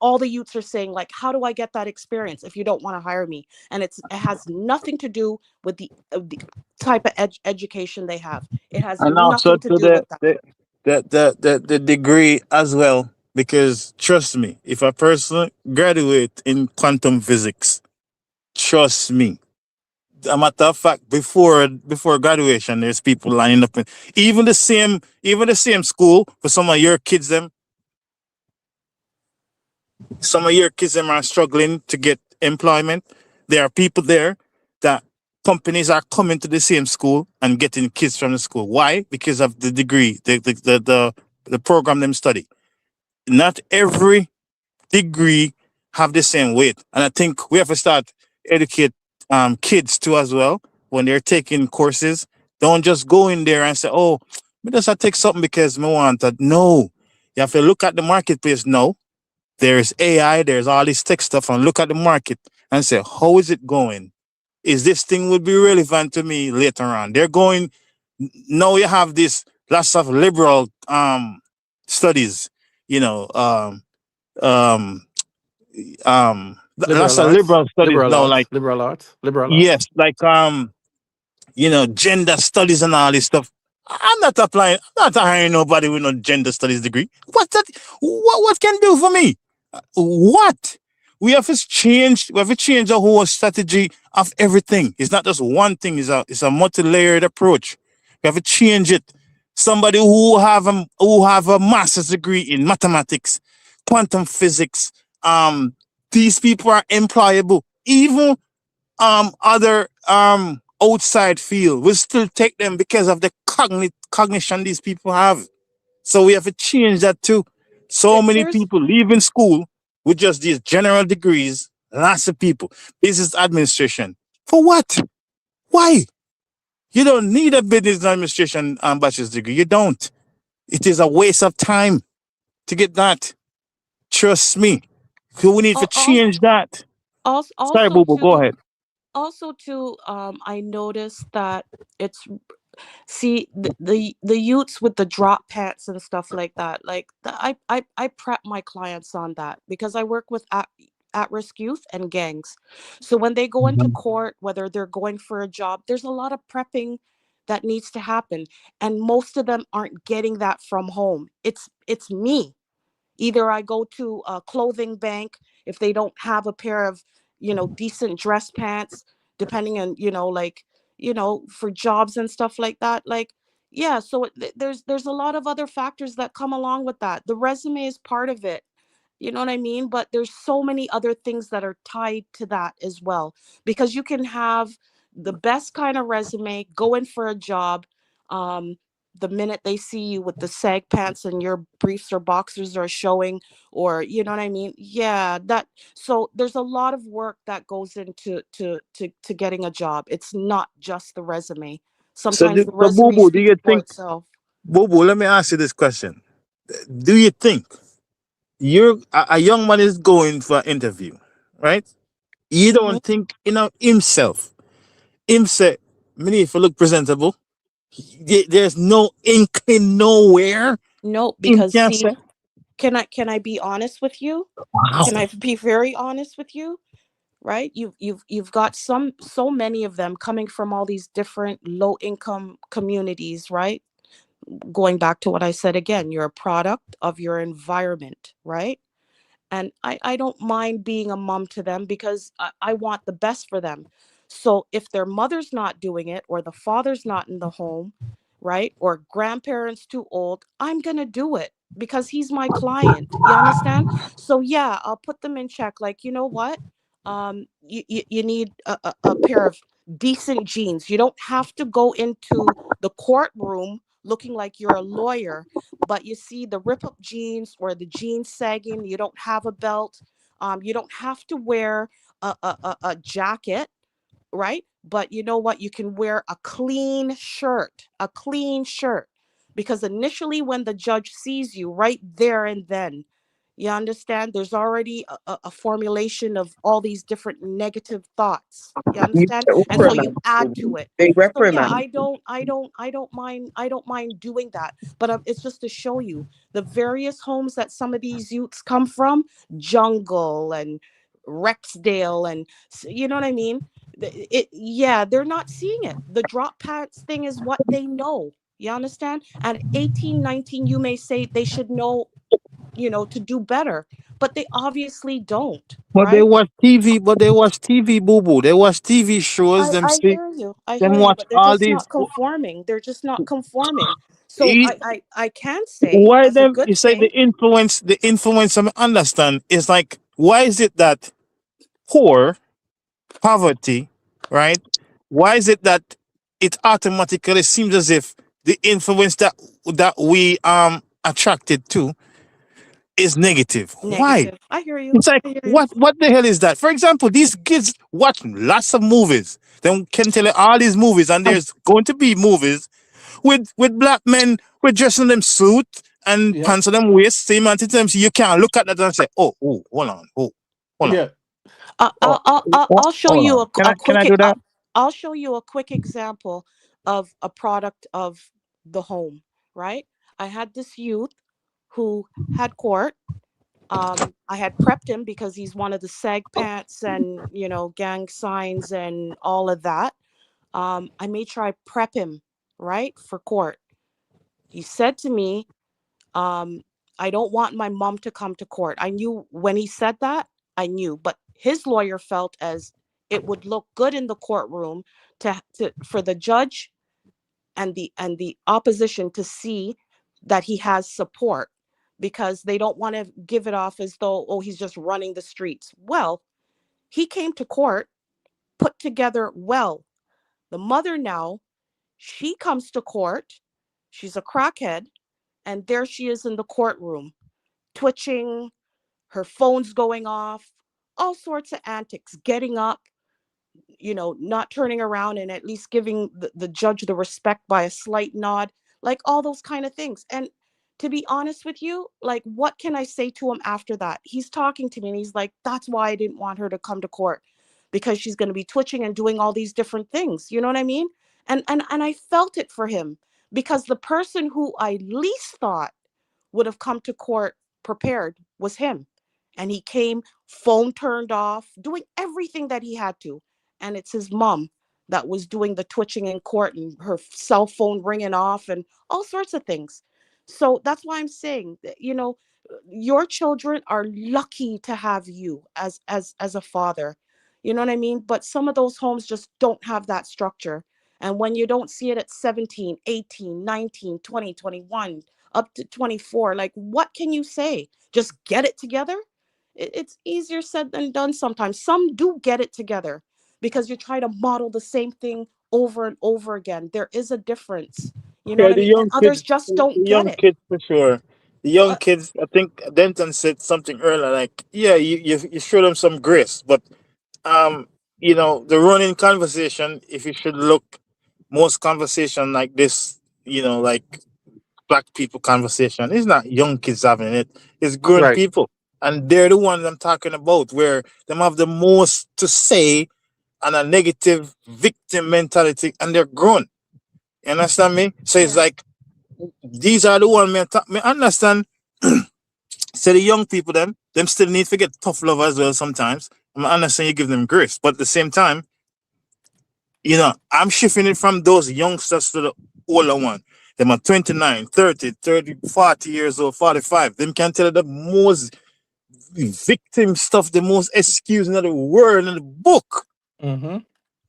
L: all the youths are saying, like, how do I get that experience if you don't want to hire me? And it has nothing to do with the type of education they have. It has
O: And also
L: nothing to
O: to
L: do with that.
O: the degree as well. because trust me, if a person graduate in quantum physics, trust me. A matter of fact, before graduation, there's people lining up in even the same school for some of your kids them. Some of your kids them are struggling to get employment. There are people there that companies are coming to the same school and getting kids from the school. Why? Because of the degree, the program them study. Not every degree have the same weight. And I think we have to start educate kids too as well when they're taking courses. Don't just go in there and say, "Oh, me just I take something because me want that." No, you have to look at the marketplace. No, there's AI, there's all this tech stuff, and look at the market and say, "How is it going? Is this thing would be relevant to me later on?" They're going now. You have this lots of liberal studies, you know, um
S: Liberal
O: lots of
S: arts,
O: liberal studies
S: liberal
O: now,
S: arts,
O: like
S: liberal arts, liberal arts.
O: yes, like gender studies and all this stuff. I'm not hiring nobody with no gender studies degree. What's that? What can do for me? What? We have to change the whole strategy of everything. It's not just one thing, it's a multi-layered approach. We have to change it. Somebody who have a master's degree in mathematics, quantum physics, these people are employable. Even other outside field, we still take them because of the cognition these people have. So we have to change that too. So many
L: There's
O: people leaving school with just these general degrees. Lots of people. Business administration. For what? Why? You don't need a business administration bachelor's degree. You don't. It is a waste of time to get that. Trust me. So we need to change that. Sorry,
L: also
O: Boo Boo. Go
L: too
O: ahead.
L: I noticed that it's see the youths with the drop pants and stuff like that, like I prep my clients on that because I work with at-risk youth and gangs. So when they go into court, whether they're going for a job, there's a lot of prepping that needs to happen, and most of them aren't getting that from home. It's me. Either I go to a clothing bank if they don't have a pair of, decent dress pants, depending on, like, for jobs and stuff like that. Like, yeah, so there's a lot of other factors that come along with that. The resume is part of it. You know what I mean? But there's so many other things that are tied to that as well. Because you can have the best kind of resume, go in for a job. Um, the minute they see you with the sag pants and your briefs or boxers are showing, or you know what I mean? Yeah, that so there's a lot of work that goes into to getting a job. It's not just the resume.
O: So,
L: Sometimes the
O: Boo
L: resume
O: Boo, do
L: speaks
O: you
L: for
O: think,
L: itself.
O: Boo Boo, let me ask you this question. Do you think a young man is going for an interview, right? You
L: Hmm.
O: don't think, himself, him say, me need to look presentable. There's no inkling nowhere.
L: No,
O: Him
L: because
O: can
L: see,
O: say,
L: can I be honest with you?
O: wow.
L: Can I be very honest with you? Right? You've got so many of them coming from all these different low income communities, right? Going back to what I said again, you're a product of your environment, right? And I don't mind being a mom to them because I want the best for them. So if their mother's not doing it, or the father's not in the home, right, or grandparents too old, I'm gonna do it because he's my client. You understand? So yeah, I'll put them in check. Like, you know what? You need a pair of decent jeans. You don't have to go into the courtroom looking like you're a lawyer, but you see the rip up jeans or the jeans sagging, you don't have a belt, you don't have to wear a jacket, right? But you know what? You can wear a clean shirt, because initially when the judge sees you right there and then, you understand, there's already a formulation of all these different negative thoughts. You
K: You
L: understand?
K: get
L: And so you
K: reprimand.
L: add to it.
K: They
L: So yeah,
K: reprimand.
L: I don't mind doing that. But it's just to show you the various homes that some of these youths come from, jungle and Rexdale, and you know what I mean? Yeah, they're not seeing it. The drop pants thing is what they know. You understand? At 18, 19, you may say they should know to do better, but they obviously don't,
O: But they
L: right?
O: watch TV, boo boo. They watch TV shows, them
L: I
O: see,
L: hear you. I
O: them
L: hear you,
O: watch
L: but they're
O: all
L: just
O: these.
L: not conforming. They're just not conforming. So
O: E-
L: I can say
O: Why
L: as a
O: them?
L: good
O: You say
L: thing.
O: the influence. I understand. Is like, why is it that poverty, right? Why is it that it automatically seems as if the influence that we attracted to is negative? Why?
L: Negative. I hear you.
O: It's like,
L: I hear you.
O: what the hell is that? For example, these kids watch lots of movies. Then can tell you all these movies, and there's going to be movies with black men with dressing them suit and
S: Yeah.
O: pants on them waist, same anti-terms. You can't look at that and say, hold on, hold on.
S: Yeah.
L: I'll show
O: Hold
L: you
O: on. Can
L: a
O: I
L: quick
O: do that?
L: I'll show you a quick example of a product of the home, right? I had this youth who had court. I had prepped him because he's one of the sag pants and gang signs and all of that. I made sure I prep him right for court. He said to me, I don't want my mom to come to court. I knew when he said that, I knew, but his lawyer felt as it would look good in the courtroom for the judge and the opposition to see that he has support, because they don't want to give it off as though, oh, he's just running the streets. Well, he came to court put together well. The mother now, she comes to court. She's a crackhead, and there she is in the courtroom, twitching, her phone's going off, all sorts of antics, getting up, not turning around and at least giving the judge the respect by a slight nod, like all those kind of things. And to be honest with you, like, what can I say to him after that? He's talking to me and he's like, that's why I didn't want her to come to court, because she's going to be twitching and doing all these different things. You know what I mean? And I felt it for him, because the person who I least thought would have come to court prepared was him. And he came, phone turned off, doing everything that he had to. And it's his mom that was doing the twitching in court and her cell phone ringing off and all sorts of things. So that's why I'm saying that, your children are lucky to have you as a father. You know what I mean? But some of those homes just don't have that structure. And when you don't see it at 17, 18, 19, 20, 21, up to 24, like, what can you say? Just get it together? It's easier said than done sometimes. Some do get it together because you try to model the same thing over and over again. There is a difference. You know
O: Yeah,
L: what I mean? And others just
O: the
L: don't get
O: young
L: it.
O: kids for sure. The young
L: Uh,
O: kids, I think Denton said something earlier, like, yeah, you show them some grace, but um, the running conversation, if you should look, most conversation like this, like black people conversation, it's not young kids having it, it's grown
S: Right.
O: people. And they're the ones I'm talking about, where them have the most to say and a negative victim mentality, and they're grown. You understand me? So it's
L: yeah.
O: like these are the one me understand. So the young people them still need to get tough love as well sometimes. I understand you give them grace, but at the same time, I'm shifting it from those youngsters to the older one. Them are 29, 30, 40 years old, 45. Them can tell the most victim stuff, the most excuse in the world in the book.
S: Mm-hmm.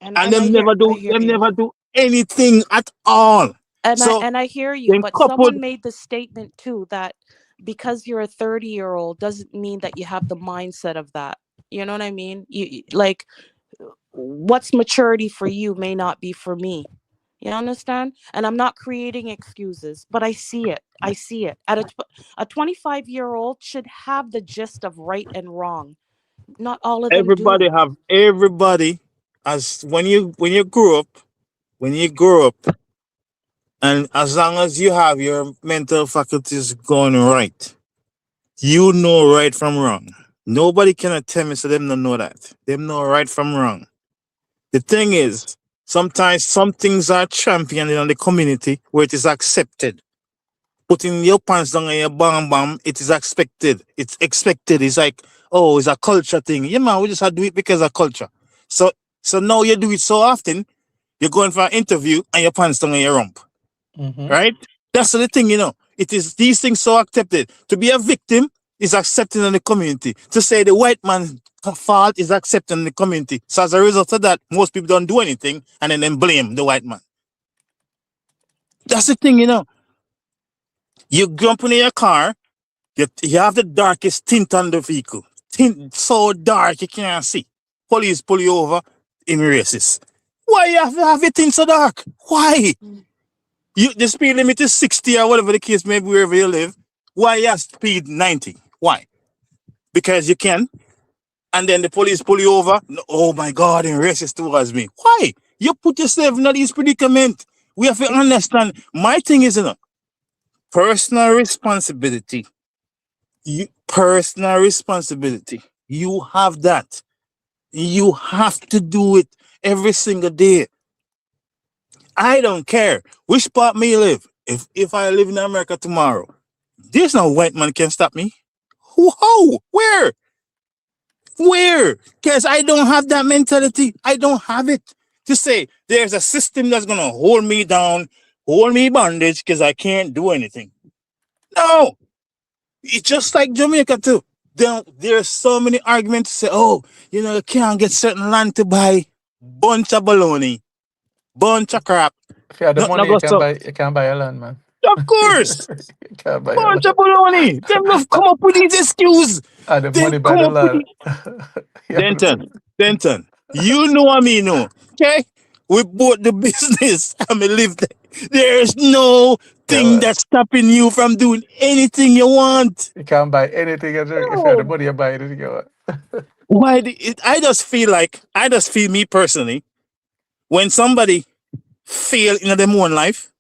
L: And
O: And them
L: I hear you.
O: never do anything at all. So
L: And I hear you,
O: then
L: but
O: coupled
L: someone made the statement too that because you're a 30-year-old doesn't mean that you have the mindset of that. You know what I mean? Like, what's maturity for you may not be for me. You understand? And I'm not creating excuses, but I see it. I see it. A 25-year-old should have the gist of right and wrong. Not all of them do.
O: everybody, as when you grow up, and as long as you have your mental faculties going right, you know right from wrong. Nobody can tell me so them don't know that. Them know right from wrong. The thing is, sometimes some things are championed in the community where it is accepted. Putting your pants down and your bam bam, it is expected. It's expected. It's like, oh, it's a culture thing. Yeah, man, we just have to do it because of culture. So now you do it so often, you're going for an interview and your pants down and your rump.
S: Mm-hmm.
O: Right? That's the thing, It is these things so accepted. To be a victim is accepted in the community. To say the white man's fault is accepted in the community. So as a result of that, most people don't do anything and then blame the white man. That's the thing, you know. You jump in your car, you have the darkest tint on the vehicle. Tint so dark you can't see. Police pull you over in racist. Why you have to have your tint so dark? Why? The speed limit is 60 or whatever the case may be wherever you live. Why you have speed 90? Why? Because you can. And then the police pull you over. Oh my God, they're racist towards me. Why? You put yourself in this predicament. We have to understand. My thing is, personal responsibility. Personal responsibility. You have that. You have to do it every single day. I don't care which part me live. If I live in America tomorrow, there's no white man can stop me. Who? Where? Because I don't have that mentality. I don't have it. To say there's a system that's gonna hold me down, hold me bondage because I can't do anything. No. It's just like Jamaica too. There's so many arguments to say, oh, you can't get certain land to buy. Bunch of baloney. Bunch of crap.
S: If you have the
O: Nothing
S: money,
O: goes up.
S: you can buy a land, man.
O: Of course.
S: You can buy a
O: Bunch
S: land.
O: of baloney. Them have come up with these excuses.
S: And the
O: They
S: money by
O: come
S: the
O: up with
S: land.
O: Denton, you know what I mean, no? Okay? We bought the business and we live there. There's no thing that's stopping you from doing anything you want.
S: You can't buy anything. If you have the money, you buy anything you want.
O: Why? I just feel me personally, when somebody fail in their own life,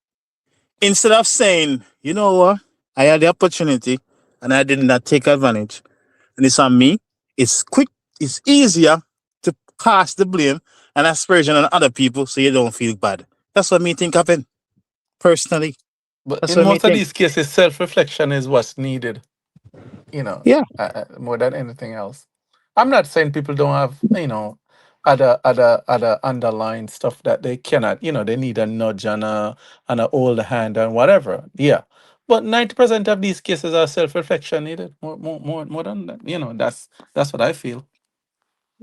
O: instead of saying, you know what, I had the opportunity and I did not take advantage, and it's on me, it's quick, it's easier to cast the blame and aspersion on other people so you don't feel bad. That's what me think happened, personally.
S: But
O: That's
S: in
O: what me
S: most of
O: think.
S: these cases, self-reflection is what's needed.
O: Yeah.
S: More than anything else. I'm not saying people don't have, other underlying stuff that they cannot, they need a nudge and a hold hand and whatever. Yeah. But 90% of these cases are self-reflection needed. More than that. That's what I feel.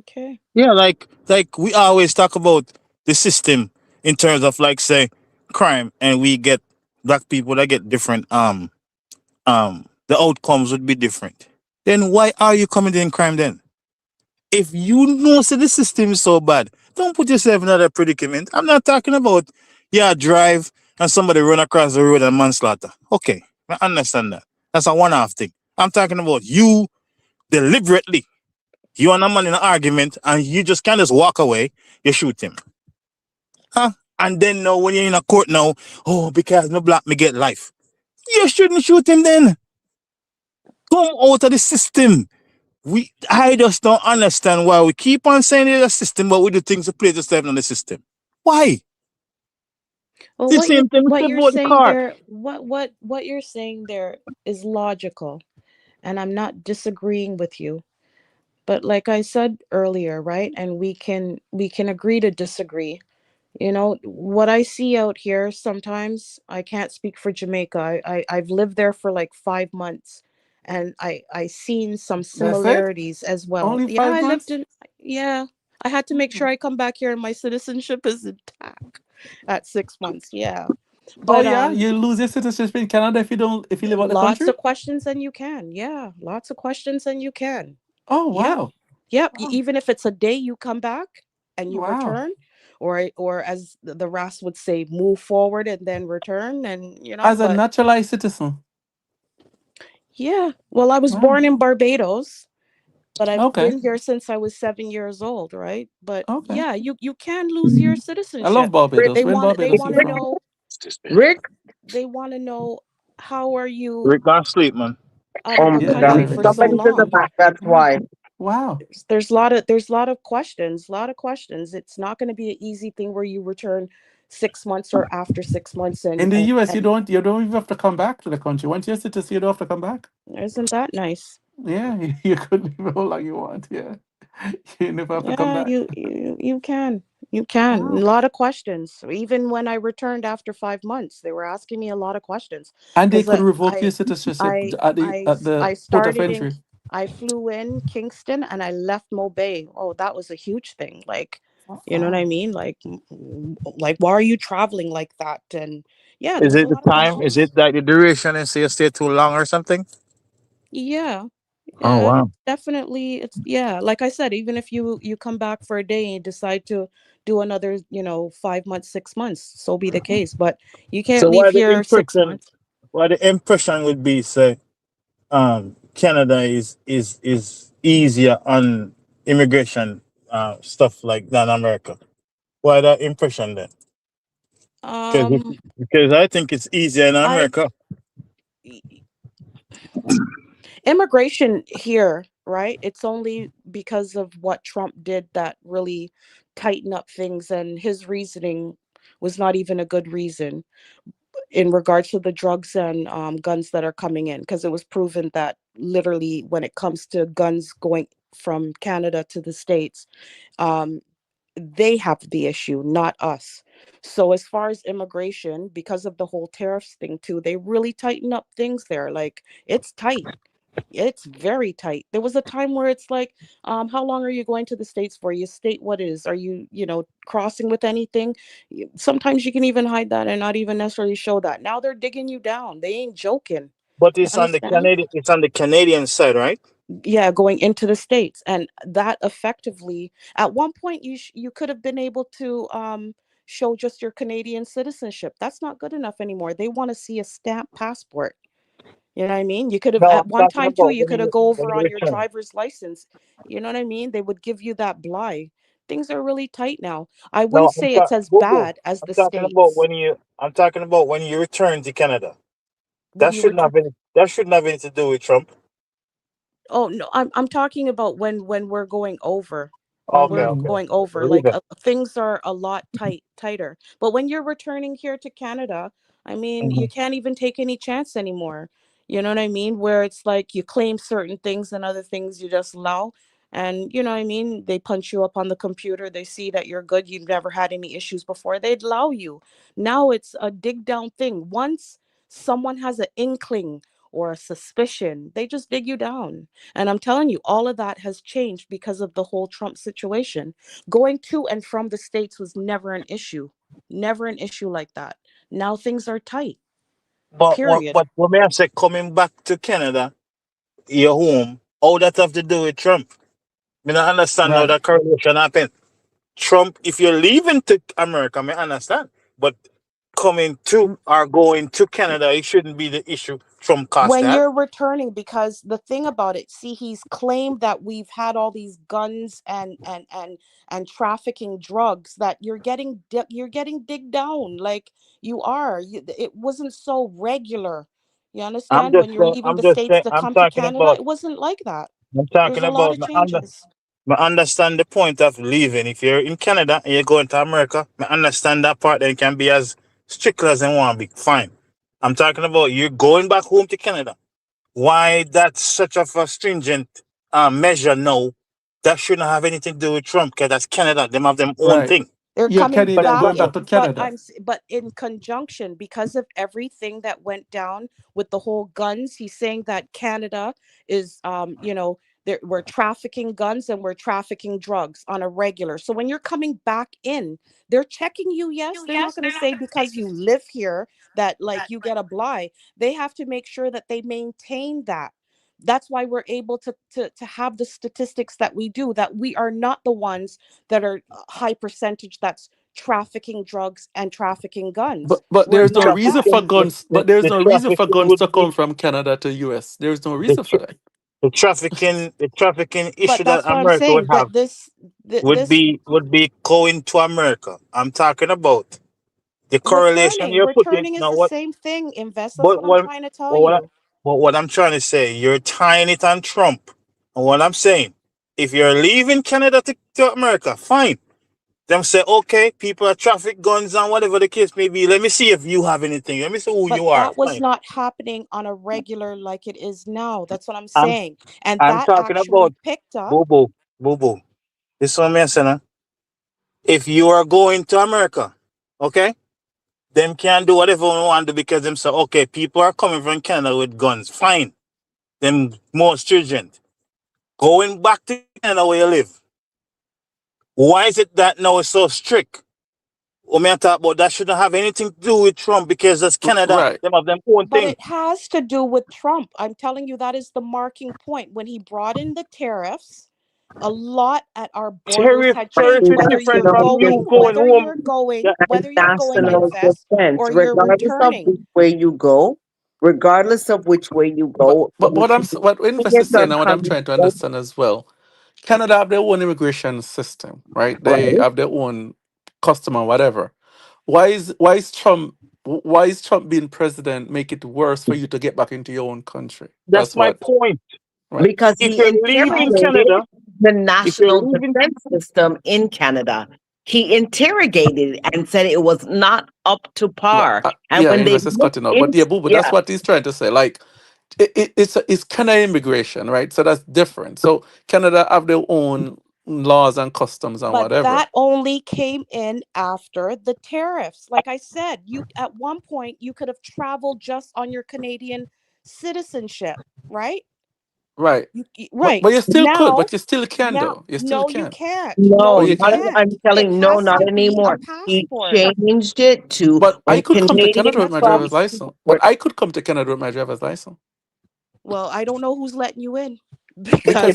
L: Okay.
O: Yeah, like we always talk about the system in terms of like say crime, and we get black people that get different the outcomes would be different. Then why are you committing crime then? If you know so the system is so bad, don't put yourself in another predicament. I'm not talking about drive and somebody run across the road and manslaughter. Okay, I understand that. That's a one-off thing. I'm talking about you deliberately. You and a man in an argument and you just can't just walk away, you shoot him. Huh? And then now when you're in a court now, oh, because no black me get life. You shouldn't shoot him then. Come out of the system. I just don't understand why we keep on saying there's a system, but we do things to play yourself on the system. Why?
L: Well,
O: The same thing with the car.
L: what you're saying there is logical, and I'm not disagreeing with you. But like I said earlier, right? And we can agree to disagree. What I see out here sometimes, I can't speak for Jamaica. I've lived there for like 5 months, and I seen some
S: That's it?
L: similarities as well.
S: Only
L: Yeah,
S: 5
L: I lived
S: months?
L: in yeah. I had to make sure I come back here and my citizenship is intact at 6 months. Yeah.
S: Oh
L: But
S: yeah, you lose your citizenship in Canada if you live out the
L: lots
S: country?
L: of questions and you can. Yeah, lots of questions and you can.
S: Oh
L: Yep.
S: wow.
L: Yep.
S: Oh.
L: Even if it's a day you come back and you
S: Wow.
L: return, or as the RAS would say, move forward and then return, and
S: As a
L: but
S: naturalized citizen.
L: yeah. Well, I was
S: Wow.
L: born in Barbados, but I've
S: Okay.
L: been here since I was 7 years old, right? But
S: Okay.
L: yeah, you can lose your
S: I love
L: citizenship.
S: Barbados.
L: They
S: Where in
L: want
S: Barbados you
L: to
S: from?
L: know
C: Rick,
L: they want to know, how are you
O: Rick can't sleep, man.
L: out of the country for so
K: somebody's in the
L: long?
K: back, that's why.
S: Wow.
L: There's a lot of questions, It's not going to be an easy thing where you return 6 months or after 6 months
S: In the US, you
L: and
S: don't even have to come back to the country. Once you're a citizen, you don't have to come back.
L: isn't that nice?
S: Yeah, you could live how long you want. Yeah, you never have to come
L: Yeah,
S: back.
L: you can. You can.
S: Wow.
L: A lot of questions. Even when I returned after 5 months, they were asking me a lot of questions.
S: And they
L: Because
S: could revoke your citizenship at
L: I
S: the port of
L: started in,
S: entry.
L: I flew in Kingston and I left Mobay. Oh, that was a huge thing. Like, you know what I
S: Wow.
L: mean? Like, why are you traveling like that? And yeah, there
O: Is
L: was a
O: it the
L: lot of
O: time? Is
L: questions.
O: it that the duration and say you stay too long or something?
L: Yeah.
O: Oh
L: Yeah,
O: wow.
L: definitely. It's yeah, like I said, even if you come back for a day and decide to do another, 5 months, 6 months, so be the case. But you can't
O: So
L: leave here 6 months.
O: why the impression would be say Canada is easier on immigration stuff like than America. Why that impression then?
L: Um,
O: Because I think it's easier in
L: I
O: America.
L: immigration here, right? It's only because of what Trump did that really tighten up things, and his reasoning was not even a good reason in regards to the drugs and guns that are coming in, because it was proven that literally when it comes to guns going from Canada to the States, um, they have the issue, not us. So as far as immigration, because of the whole tariffs thing too, they really tighten up things there. Like, it's tight. It's very tight. There was a time where it's like, how long are you going to the States for? You state what is. Are you, crossing with anything? Sometimes you can even hide that and not even necessarily show that. Now they're digging you down. They ain't joking.
O: But
L: You understand?
O: It's on the Canadian side, right?
L: Yeah, going into the States, and that effectively, at one point, you could have been able to show just your Canadian citizenship. That's not good enough anymore. They want to see a stamp passport. You know what I mean? You could have,
O: No,
L: at
O: I'm
L: one
O: talking
L: time too,
O: about
L: you could have go
O: when
L: over
O: you
L: on your
O: return.
L: driver's license. You know what I mean? They would give you that bly. Things are really tight now. I
O: No,
L: wouldn't say it's as
O: Boo Boo.
L: bad as
O: I'm
L: the
O: talking about
L: States.
O: I'm talking about when you return to Canada.
L: When you return.
O: That shouldn't have anything to do with Trump.
L: Oh no, I'm talking about when we're going over. When
O: Okay,
L: we're
O: okay.
L: going over,
O: Leave
L: like,
O: it.
L: things are a lot tighter. But when you're returning here to Canada, I mean, you
O: Mhm.
L: can't even take any chance anymore. You know what I mean? Where it's like you claim certain things and other things you just allow. And you know what I mean? They punch you up on the computer. They see that you're good. You've never had any issues before. They'd allow you. Now it's a dig down thing. Once someone has an inkling or a suspicion, they just dig you down. And I'm telling you, all of that has changed because of the whole Trump situation. Going to and from the States was never an issue. Never an issue like that. Now things are tight. Period.
O: But when I say coming back to Canada, your home, all that have to do with Trump. I don't understand how
S: Right.
O: that correlation happened. Trump, if you're leaving to America, I understand. But coming to or going to Canada, it shouldn't be the issue from
L: When
O: Kartel.
L: you're returning, because the thing about it, see, he's claimed that we've had all these guns and trafficking drugs, that you're getting digged down, like you are. It wasn't so regular. You understand? When you're leaving
O: I'm
L: the
O: just
L: States
O: saying,
L: to come to Canada, it wasn't like that.
O: I'm
L: There's
O: talking
L: a lot
O: about,
L: of changes.
O: I understand the point of leaving. If you're in Canada and you're going to America, I understand that part. They can be as strict as they want to be. Fine. I'm talking about you going back home to Canada. Why that's such of a stringent measure now? That shouldn't have anything to do with Trump, because that's Canada. Them have their own
S: Right.
O: thing.
L: They're
S: You're
L: coming
S: Canadian
L: back
S: going
L: in,
S: back to
L: but
S: Canada.
L: but in conjunction, because of everything that went down with the whole guns. He's saying that Canada is, we're trafficking guns and we're trafficking drugs on a regular. So when you're coming back in, they're checking you. Yes, they're not going to say because you live here that, like, you get a bly. They have to make sure that they maintain that. That's why we're able to have the statistics that we do, that we are not the ones that are high percentage that's trafficking drugs and trafficking guns.
S: But
L: We're
S: there's no
L: not
S: reason
L: that.
S: for
O: Trafficking,
S: guns. But there's
O: the
S: no reason for
O: trafficking
S: guns to
O: would be
S: come from Canada to US. There's no
O: the,
S: reason for
O: tr-
S: that.
O: the trafficking issue
L: But
O: that
L: that's what I'm
O: America would
L: saying,
O: have
L: that this
O: would be going to America. I'm talking about the correlation you're putting
L: returning is
O: now.
L: the
O: What
L: same thing, Invest. That's
O: but
L: what I'm
O: what
L: trying to tell
O: but what, I,
L: you.
O: but what I'm trying to say, you're tying it on Trump. And what I'm saying, if you're leaving Canada to America, fine. Them say, okay, people are traffic guns and whatever the case may be. Let me see if you have anything. Let me see who
L: But
O: you are.
L: that was
O: Fine.
L: not happening on a regular like it is now. That's what I'm
O: I'm
L: saying. And
O: I'm
L: that
O: talking
L: actually
O: about
L: picked up.
O: boo boo. This one me saying, If you are going to America, okay, them can do whatever they want to because them say, okay, people are coming from Canada with guns. Fine. Them more stringent. Going back to Canada where you live. Why is it that now it's so strict? When I talk about that shouldn't have anything to do with Trump because that's Canada.
S: Right.
O: Them have them own
L: But
O: thing.
L: it has to do with Trump. I'm telling you, that is the marking point. When he brought in the tariffs, a lot at our borders
M: Tariff,
L: had
M: tariff
L: changed.
M: is
L: Whether you're
M: different from
K: National
M: you
L: going,
M: going
K: defense
M: home. Yeah,
L: whether you're going
K: national
L: invest
K: defense,
L: or you're returning.
K: regardless of which way you go,
S: But what what Invest is
K: Canadians are
S: saying and what I'm
K: coming
S: trying to
K: over,
S: understand as well, Canada have their own immigration system, right? They
K: right?
S: have their own custom or whatever. Why is Trump being president make it worse for you to get back into your own country?
M: that's
S: That's
M: my
S: what,
M: point.
S: right?
K: Because
M: If
K: he
M: you're leaving
K: interrogated
M: Canada,
K: the
M: if you're
K: national
M: leaving,
K: defense system in Canada. He interrogated and said it was not up to
S: No,
K: par. And
S: yeah,
K: when they
S: Invest is
K: looked
S: cutting out. But
K: in,
S: yeah, boo, but that's
K: yeah,
S: what he's trying to say. Like, it's Canada immigration, right? So that's different. So Canada have their own laws and customs and
L: But
S: whatever.
L: that only came in after the tariffs. Like I said, you at one point you could have traveled just on your Canadian citizenship, right?
S: Right.
L: Right.
S: But you still could,
L: Now,
S: but you still can though. You still
L: no, you
S: can.
L: can't. No,
S: Oh,
K: no,
S: you
L: you
K: not,
S: can.
L: can't.
K: I'm
L: It
K: telling no,
L: has
K: not
L: to be a
K: anymore. He
L: passport.
K: changed it to
S: But I
K: when
S: could come to Canada
K: Canadians
S: with my
K: come.
S: driver's license. But I could come to Canada with my driver's license
L: Well, I don't know who's letting you in
S: because
L: because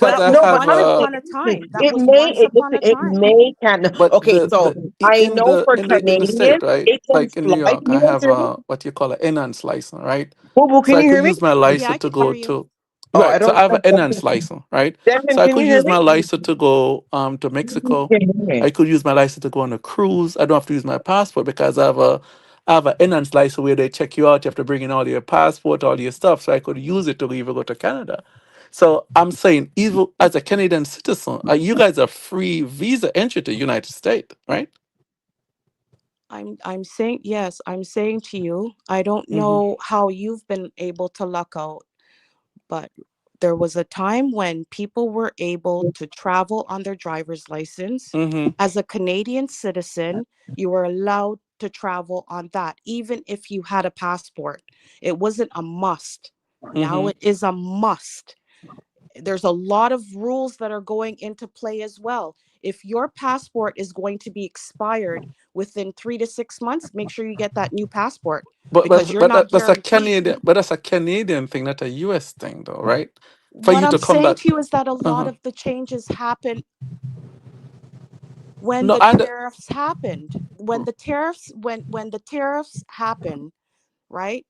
K: But
L: that
S: I
L: was
K: no, but
S: have
L: once
K: honestly,
L: upon a
K: listen,
L: time. That was once
K: listen,
L: upon a
K: it
L: time.
K: may can.
S: but
K: Okay, so I know for
S: in the state,
K: Canadians,
S: right?
K: they can
S: Like in New
K: fly.
S: York,
K: Can
S: I
K: you guys
S: have
K: hear me?
S: a what you call an enhanced license, right?
K: Boo Boo,
S: So
K: can
S: I
K: you
S: could
K: hear me?
S: use my
L: Yeah, I
S: license to
L: can
S: go
L: hear you.
S: to
K: No, I
S: right. So
K: don't.
S: I have an enhanced license, right?
K: Desmond,
S: So I
K: can
S: could
K: you hear
S: use
K: me?
S: my license to go to Mexico.
K: Can you hear
S: I
K: me?
S: could use my license to go on a cruise. I don't have to use my passport because I have an enhanced license where they check you out. You have to bring in all your passport, all your stuff. So I could use it to even go to Canada. So I'm saying, even as a Canadian citizen, you guys are free visa entry to United States, right?
L: I'm saying yes, I'm saying to you, I don't
S: Mm-hmm.
L: know how you've been able to luck out, but there was a time when people were able to travel on their driver's license.
S: Mm-hmm.
L: As a Canadian citizen, you were allowed to travel on that, even if you had a passport. It wasn't a must. Now
S: Mm-hmm.
L: it is a must. There's a lot of rules that are going into play as well. If your passport is going to be expired within 3 to 6 months, make sure you get that new passport because you're not
S: That's a
L: guaranteed.
S: Canadian, but that's a Canadian thing, not a US thing, though, right? For
L: What
S: you
L: I'm
S: to come
L: saying
S: back.
L: to you is that a lot
S: Uh-huh.
L: of the changes happen when
S: No,
L: the
S: and
L: tariffs happened. When the tariffs happened, right?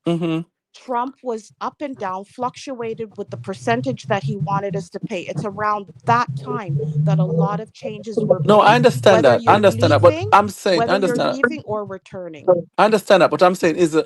S: mm-hmm.
L: Trump was up and down, fluctuated with the percentage that he wanted us to pay. It's around that time that a lot of changes were
S: No, I
L: made,
S: understand that. I understand that. But I'm saying, I
L: whether you're
S: understand that.
L: leaving or returning.
S: I understand that, but I'm saying is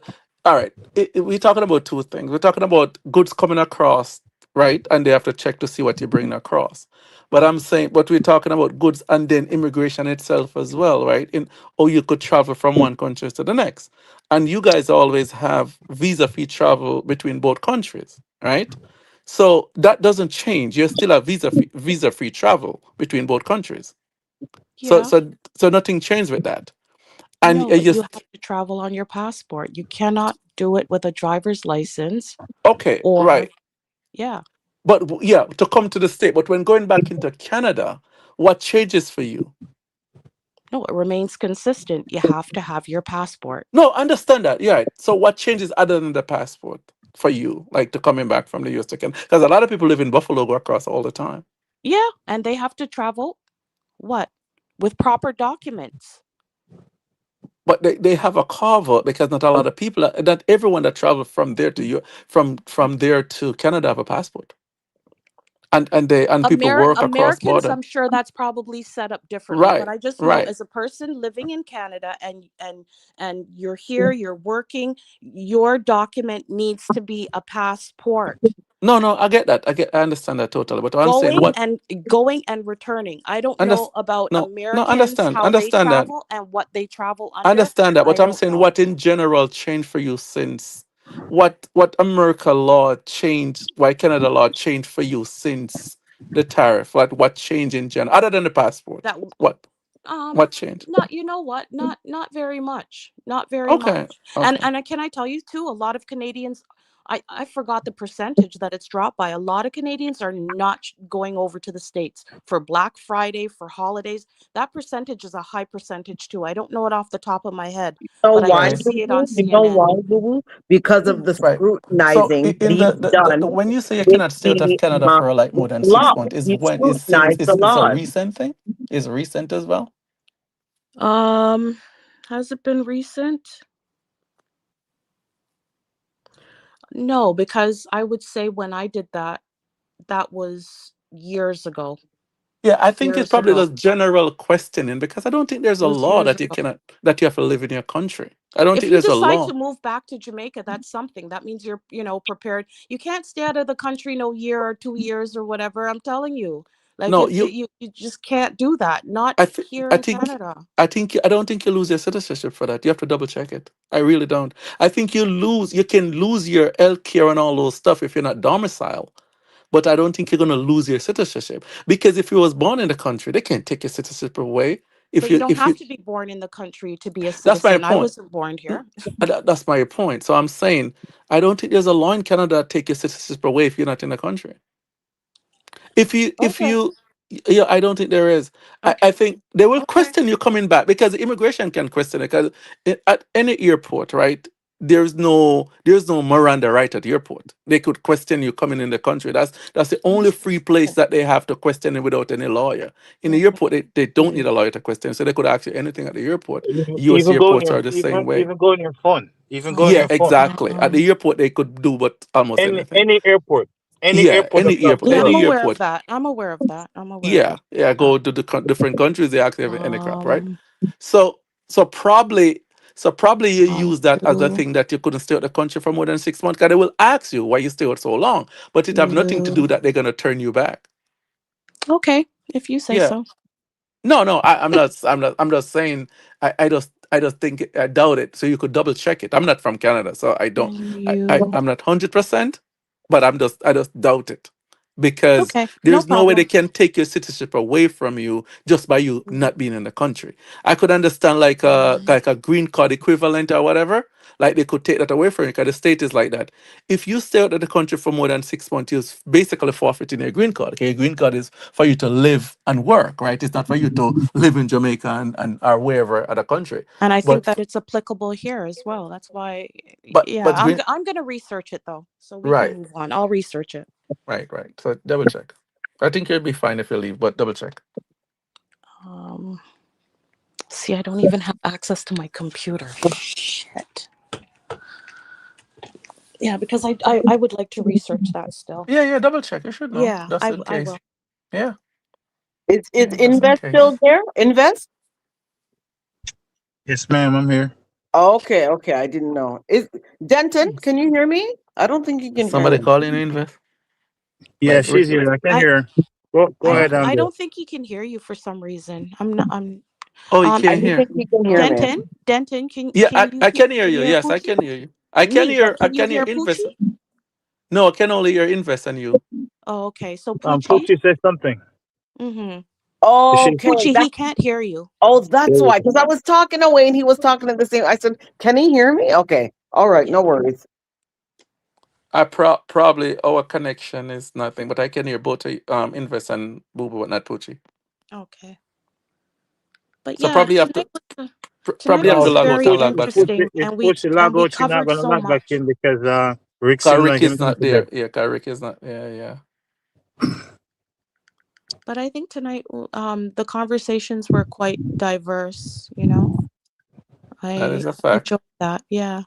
S: all right. We're talking about two things. We're talking about goods coming across, right? And they have to check to see what you're bringing across. But I'm saying, but we're talking about goods and then immigration itself as well, right? In you could travel from one country to the next, and you guys always have visa-free travel between both countries, right? So that doesn't change. You still have visa-free travel between both countries. So
L: Yeah.
S: so nothing changed with that. And
L: No, but
S: you
L: you have to travel on your passport. You cannot do it with a driver's license
S: okay,
L: or,
S: right.
L: yeah.
S: But yeah, to come to the state. But when going back into Canada, what changes for you?
L: No, it remains consistent. You have to have your passport.
S: No, I understand that. Yeah. Right. So what changes other than the passport for you, like to coming back from the US to Canada? Because a lot of people live in Buffalo, go across all the time.
L: Yeah, and they have to travel what? With proper documents.
S: But they have a cover because not a lot of people, not everyone that travel from there to you, from there to Canada have a passport, and people work across
L: Americans,
S: border.
L: I'm sure that's probably set up differently, but
S: Right.
L: I just know
S: Right.
L: as a person living in Canada and you're here, you're working, your document needs to be a passport.
S: No, I get that. I understand that totally. But I'm saying
L: Going
S: what
L: and going and returning. I don't know
S: understand.
L: about
S: No,
L: Americans
S: understand.
L: how they
S: Understand that.
L: travel and what they travel
S: I
L: under.
S: understand that.
L: I
S: But I'm
L: don't
S: saying
L: know.
S: what in general changed for you since what America law changed, why Canada law changed for you since the tariff? What changed in general, other than the passport?
L: That
S: What changed?
L: not, you know what, not very much, not very
S: Okay,
L: much.
S: okay.
L: And can I tell you too, a lot of Canadians, I forgot the percentage that it's dropped by. A lot of Canadians are not going over to the States for Black Friday, for holidays. That percentage is a high percentage too. I don't know it off the top of my head,
K: You know
L: but I
K: why,
L: did
S: Right,
L: see it on
K: Boo? You know
L: CNN.
K: why, Boo? Because of the
S: right. So
K: scrutinizing
S: in
K: being done
S: when you say you
K: with
S: cannot stay out of
K: the
S: Canada for like more than
K: law.
S: 6 months, is
K: He
S: when is since
K: scrutinized the
S: is a
K: laws.
S: recent thing? Is recent as well?
L: Has it been recent? No, because I would say when I did that, that was years ago.
S: Yeah, I think it's
L: Years
S: probably
L: ago.
S: just general questioning because I don't think there's
L: It
S: a
L: was
S: law
L: years
S: that
L: ago.
S: you have to live in your country. I don't
L: If
S: think
L: you
S: there's a
L: decide
S: law.
L: to move back to Jamaica, that's something. That means you're, prepared. You can't stay out of the country no year or 2 years or whatever. I'm telling you. Like
S: No,
L: it's you just can't do that. Not
S: I think
L: here
S: I
L: in
S: think
L: Canada.
S: I don't think you lose your citizenship for that. You have to double check it. I really don't. I think you can lose your health care and all those stuff if you're not domiciled. But I don't think you're gonna lose your citizenship. Because if you was born in the country, they can't take your citizenship away.
L: But you don't have to be born in the country to be a
S: That's my
L: citizen. I
S: point.
L: wasn't born here.
S: That's my point. So I'm saying I don't think there's a law in Canada that take your citizenship away if you're not in the country. If
L: Okay.
S: you Yeah, I don't think there is. I think they will
L: Okay.
S: question you coming back because immigration can question it because at any airport, right? There's no Miranda right at the airport. They could question you coming in the country. That's the only free place that they have to question it without any lawyer. In the airport, they don't need a lawyer to question, so they could ask you anything at the airport. U.S.
O: Even going
S: airports
O: your
S: are the same way.
O: even going your phone. Even going
S: Yeah,
O: your phone.
S: exactly. At the airport, they could do but almost anything.
O: Any airport. Any
S: Yeah,
O: airport across the
L: Yeah, I'm
O: world.
L: aware of
S: any airport.
L: that. I'm aware of that. I'm aware of
S: Yeah,
L: that.
S: yeah.
L: Yeah.
S: Go to the different countries. They actually have any crap, right?
L: Um,
S: So, so probably, so probably you use that as a
L: um,
S: thing that you couldn't stay out the country for more than 6 months. Because they will ask you why you stay out so long, but it have nothing to do that they're gonna turn you back.
L: okay, if you say
S: Yeah.
L: so.
S: No, no. I'm not. I'm not. I'm just saying. I just think I doubt it. So you could double check it. I'm not from Canada, so I don't.
L: Can
S: I
L: you?
S: I'm not 100%, but I just doubt it because
L: Okay, no
S: there's no way they
L: problem.
S: can take your citizenship away from you just by you not being in the country. I could understand like a green card equivalent or whatever. Like they could take that away from you because the state is like that. If you stay out of the country for more than 6 months, you're basically forfeiting your green card. Okay, your green card is for you to live and work, right? It's not for you to live in Jamaica and or wherever other country.
L: And I think
S: But
L: that it's applicable here as well. That's why, yeah,
S: but green,
L: I'm gonna research it though, so we can
S: right,
L: move on. I'll research it.
S: right. So double check. I think you'll be fine if you leave, but double check.
L: Um, See, I don't even have access to my computer. Shit. Yeah, because I would like to research that still.
S: Yeah, double check. You should know,
L: Yeah,
S: just in
L: I
S: case.
L: will.
S: Yeah,
K: Is
S: just in
K: Invest
S: case.
K: still there? Invest?
O: Yes, ma'am, I'm here.
K: Okay, okay. I didn't know. Is Denton? Can you hear me? I don't think you can hear
S: Somebody
K: me.
S: calling you invest.
O: Yeah,
S: Like,
O: she's here. I can
L: I
O: hear her. Go
L: I
O: ahead,
S: okay.
L: I
O: Amber.
L: don't think he can hear you for some reason. I'm not. I'm.
S: Oh, you
K: I
S: can't
K: do
S: hear.
K: think he can hear me.
L: Denton,
S: Yeah,
L: can you
S: I can hear
L: can
S: you.
L: you hear
S: Yes, I
L: Poochie?
S: can hear you. I can
L: Me, but
S: hear. I
L: can you
S: can hear
L: hear
S: invest.
L: Poochie?
S: No, I can only hear invest and you.
L: Oh, okay. So Poochie.
O: Poochie said something.
L: Mm-hmm.
O: She,
K: Okay,
L: Poochie, he
K: that's
L: can't hear you.
K: that's why. Because I was talking away and he was talking at the same. I said, "Can he hear me?" Okay, all right,
L: Yeah.
K: no worries.
S: I probably our connection is nothing, but I can hear both invest and boo boo, but not Poochie.
L: Okay. But
S: So
L: yeah,
S: probably have to
L: tonight
S: probably have
O: no,
S: to
L: was
S: log out
L: very
S: and log back in.
L: interesting,
O: if
L: and we
O: Poochie log out, she's not
L: covered
O: gonna
L: so
O: log back
L: much.
O: in because Rick
S: Cause
O: still not
S: Rick
O: give
S: is
O: him
S: not
O: to bed.
S: there. Yeah, cause Rick is not. Yeah.
L: But I think tonight, the conversations were quite diverse. You know,
S: That
L: I
S: is a fact.
L: enjoyed that. Yeah.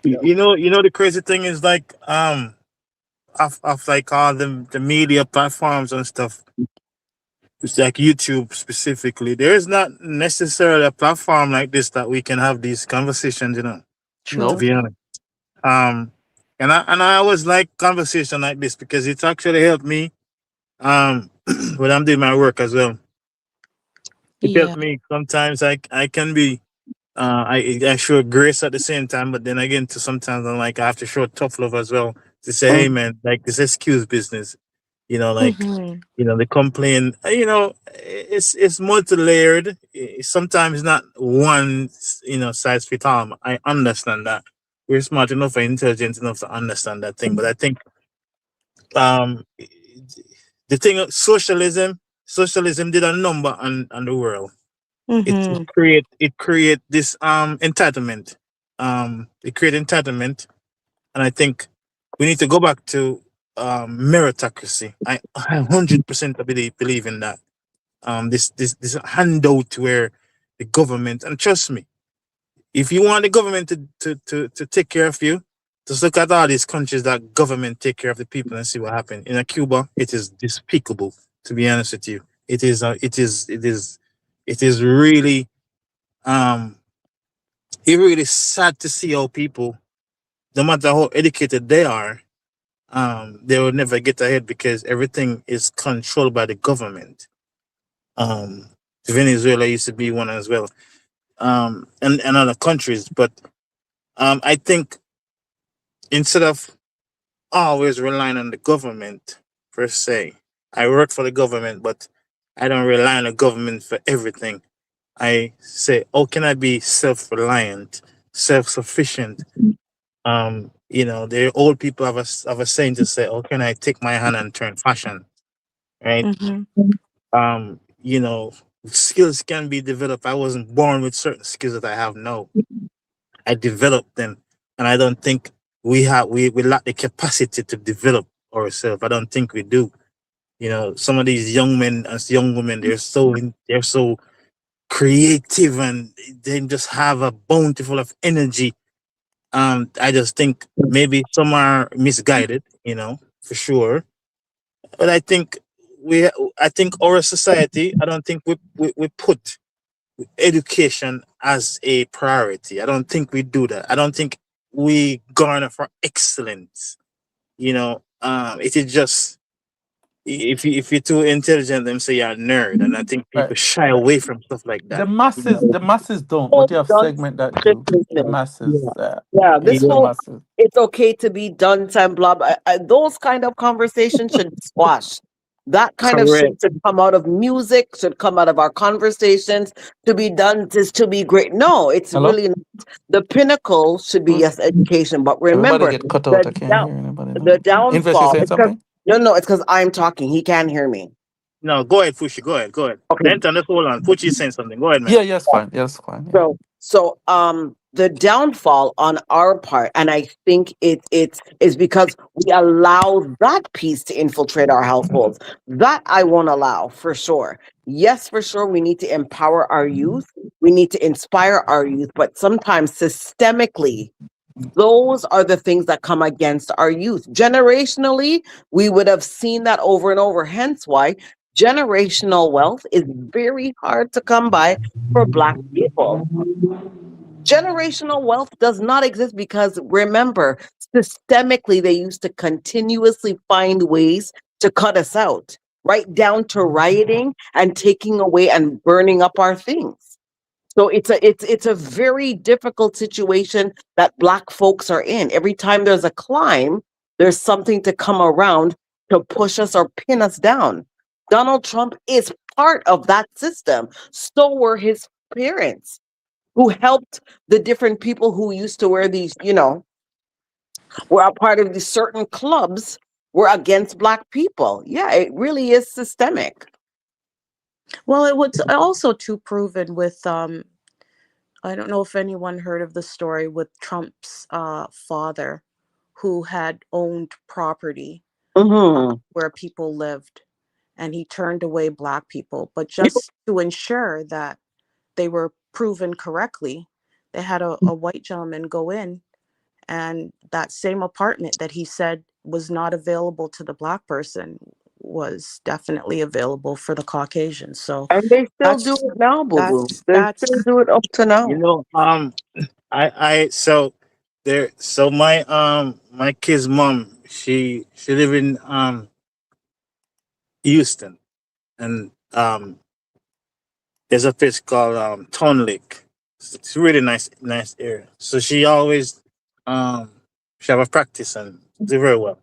O: You know the crazy thing is like of like all the media platforms and stuff. It's like YouTube specifically. There is not necessarily a platform like this that we can have these conversations. To
L: True.
S: Nope.
O: be honest. Um, and I always like conversation like this because it's actually helped me when I'm doing my work as well. It
L: Yeah.
O: helped me sometimes. I can be I show grace at the same time, but then again, to sometimes I'm like I have to show tough love as well to say, hey man, like this excuse business. You know, like
L: Mm-hmm.
O: they complain. It's multi-layered. Sometimes not one size fit all. I understand that. We're smart enough and intelligent enough to understand that thing, but I think um the thing of socialism did a number on the world.
L: Mm-hmm.
O: It create this entitlement. It create entitlement, and I think we need to go back to meritocracy. I 100% believe in that. This handout where the government, and trust me, if you want the government to take care of you, just look at all these countries that government take care of the people and see what happened. In Cuba, it is despicable, to be honest with you. It is really um it really sad to see how people, no matter how educated they will never get ahead because everything is controlled by the government. Um, Venezuela used to be one as well, and other countries. But I think instead of always relying on the government per se, I work for the government, but I don't rely on the government for everything. I say, how can I be self-reliant, self-sufficient? The old people have a saying to say, how can I take my hand and turn fashion? Right?
L: Mm-hmm.
O: Skills can be developed. I wasn't born with certain skills that I have now. I developed them, and I don't think we lack the capacity to develop ourselves. I don't think we do. Some of these young men and young women, they're so creative, and they just have a bountiful of energy. I just think maybe some are misguided, for sure. But I think our society, I don't think we put education as a priority. I don't think we do that. I don't think we garner for excellence. It is just, if you're too intelligent, them say you're a nerd, and I think
S: Right.
O: people shy away from stuff like
S: The
O: that.
S: masses, the masses don't, but
K: Whole
S: you have
K: dunce
S: segment that do. The
K: business.
S: masses,
K: Yeah,
S: it's
K: this
S: the
K: whole
S: masses.
K: it's okay to be dunce and blah blah. Those kind of conversations should squash. That kind of shit
O: Correct.
K: should come out of music, should come out of our conversations. To be done is to be great. No, it's
S: Hello?
K: really not. The pinnacle should be yes, education. But
S: Everybody
K: remember,
S: get cut out.
K: the
S: I can't
K: down,
S: hear anybody
K: the
S: now. Invest, you
K: downfall.
S: saying
K: It's because
S: something?
K: no, it's because I'm talking. He can't hear me.
O: No, go ahead, Fushi. Go ahead.
K: Okay.
O: Denton, let's hold on. Fuchi's saying something. Go ahead, man.
S: Yeah, it's fine. Yeah, it's fine. Yeah.
K: So the downfall on our part, and I think it is because we allow that piece to infiltrate our households. That I won't allow for sure. Yes, for sure, we need to empower our youth. We need to inspire our youth, but sometimes systemically, those are the things that come against our youth. Generationally, we would have seen that over and over. Hence why generational wealth is very hard to come by for Black people. Generational wealth does not exist because remember, systemically, they used to continuously find ways to cut us out, right down to rioting and taking away and burning up our things. So it's a very difficult situation that Black folks are in. Every time there's a climb, there's something to come around to push us or pin us down. Donald Trump is part of that system. So were his parents, who helped the different people who used to wear these, were a part of these certain clubs, were against Black people. Yeah, it really is systemic.
L: Well, it was also too proven with I don't know if anyone heard of the story with Trump's father, who had owned property where people lived, and he turned away Black people. But just to ensure that they were proven correctly, they had a white gentleman go in, and that same apartment that he said was not available to the Black person was definitely available for the Caucasian. So
K: And they still do
L: that's
K: it now, boo boo.
L: that's
K: They
L: that's
K: still do it up to now.
O: So my kid's mom, she live in Houston, and there's a place called Town Lake. It's a really nice area. So she always she have a practice and do very well.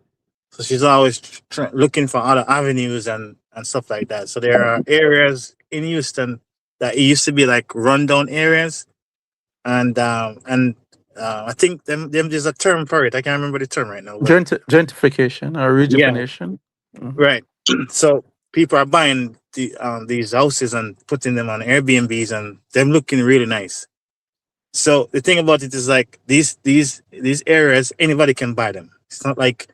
O: So she's always looking for other avenues and stuff like that. So there are areas in Houston that it used to be like rundown areas, and I think them there's a term for it. I can't remember the term right now, but
S: Gentrification or
O: yeah,
S: rejuvenation.
O: right. So people are buying these houses and putting them on Airbnbs, and them looking really nice. So the thing about it is like these areas, anybody can buy them. It's not like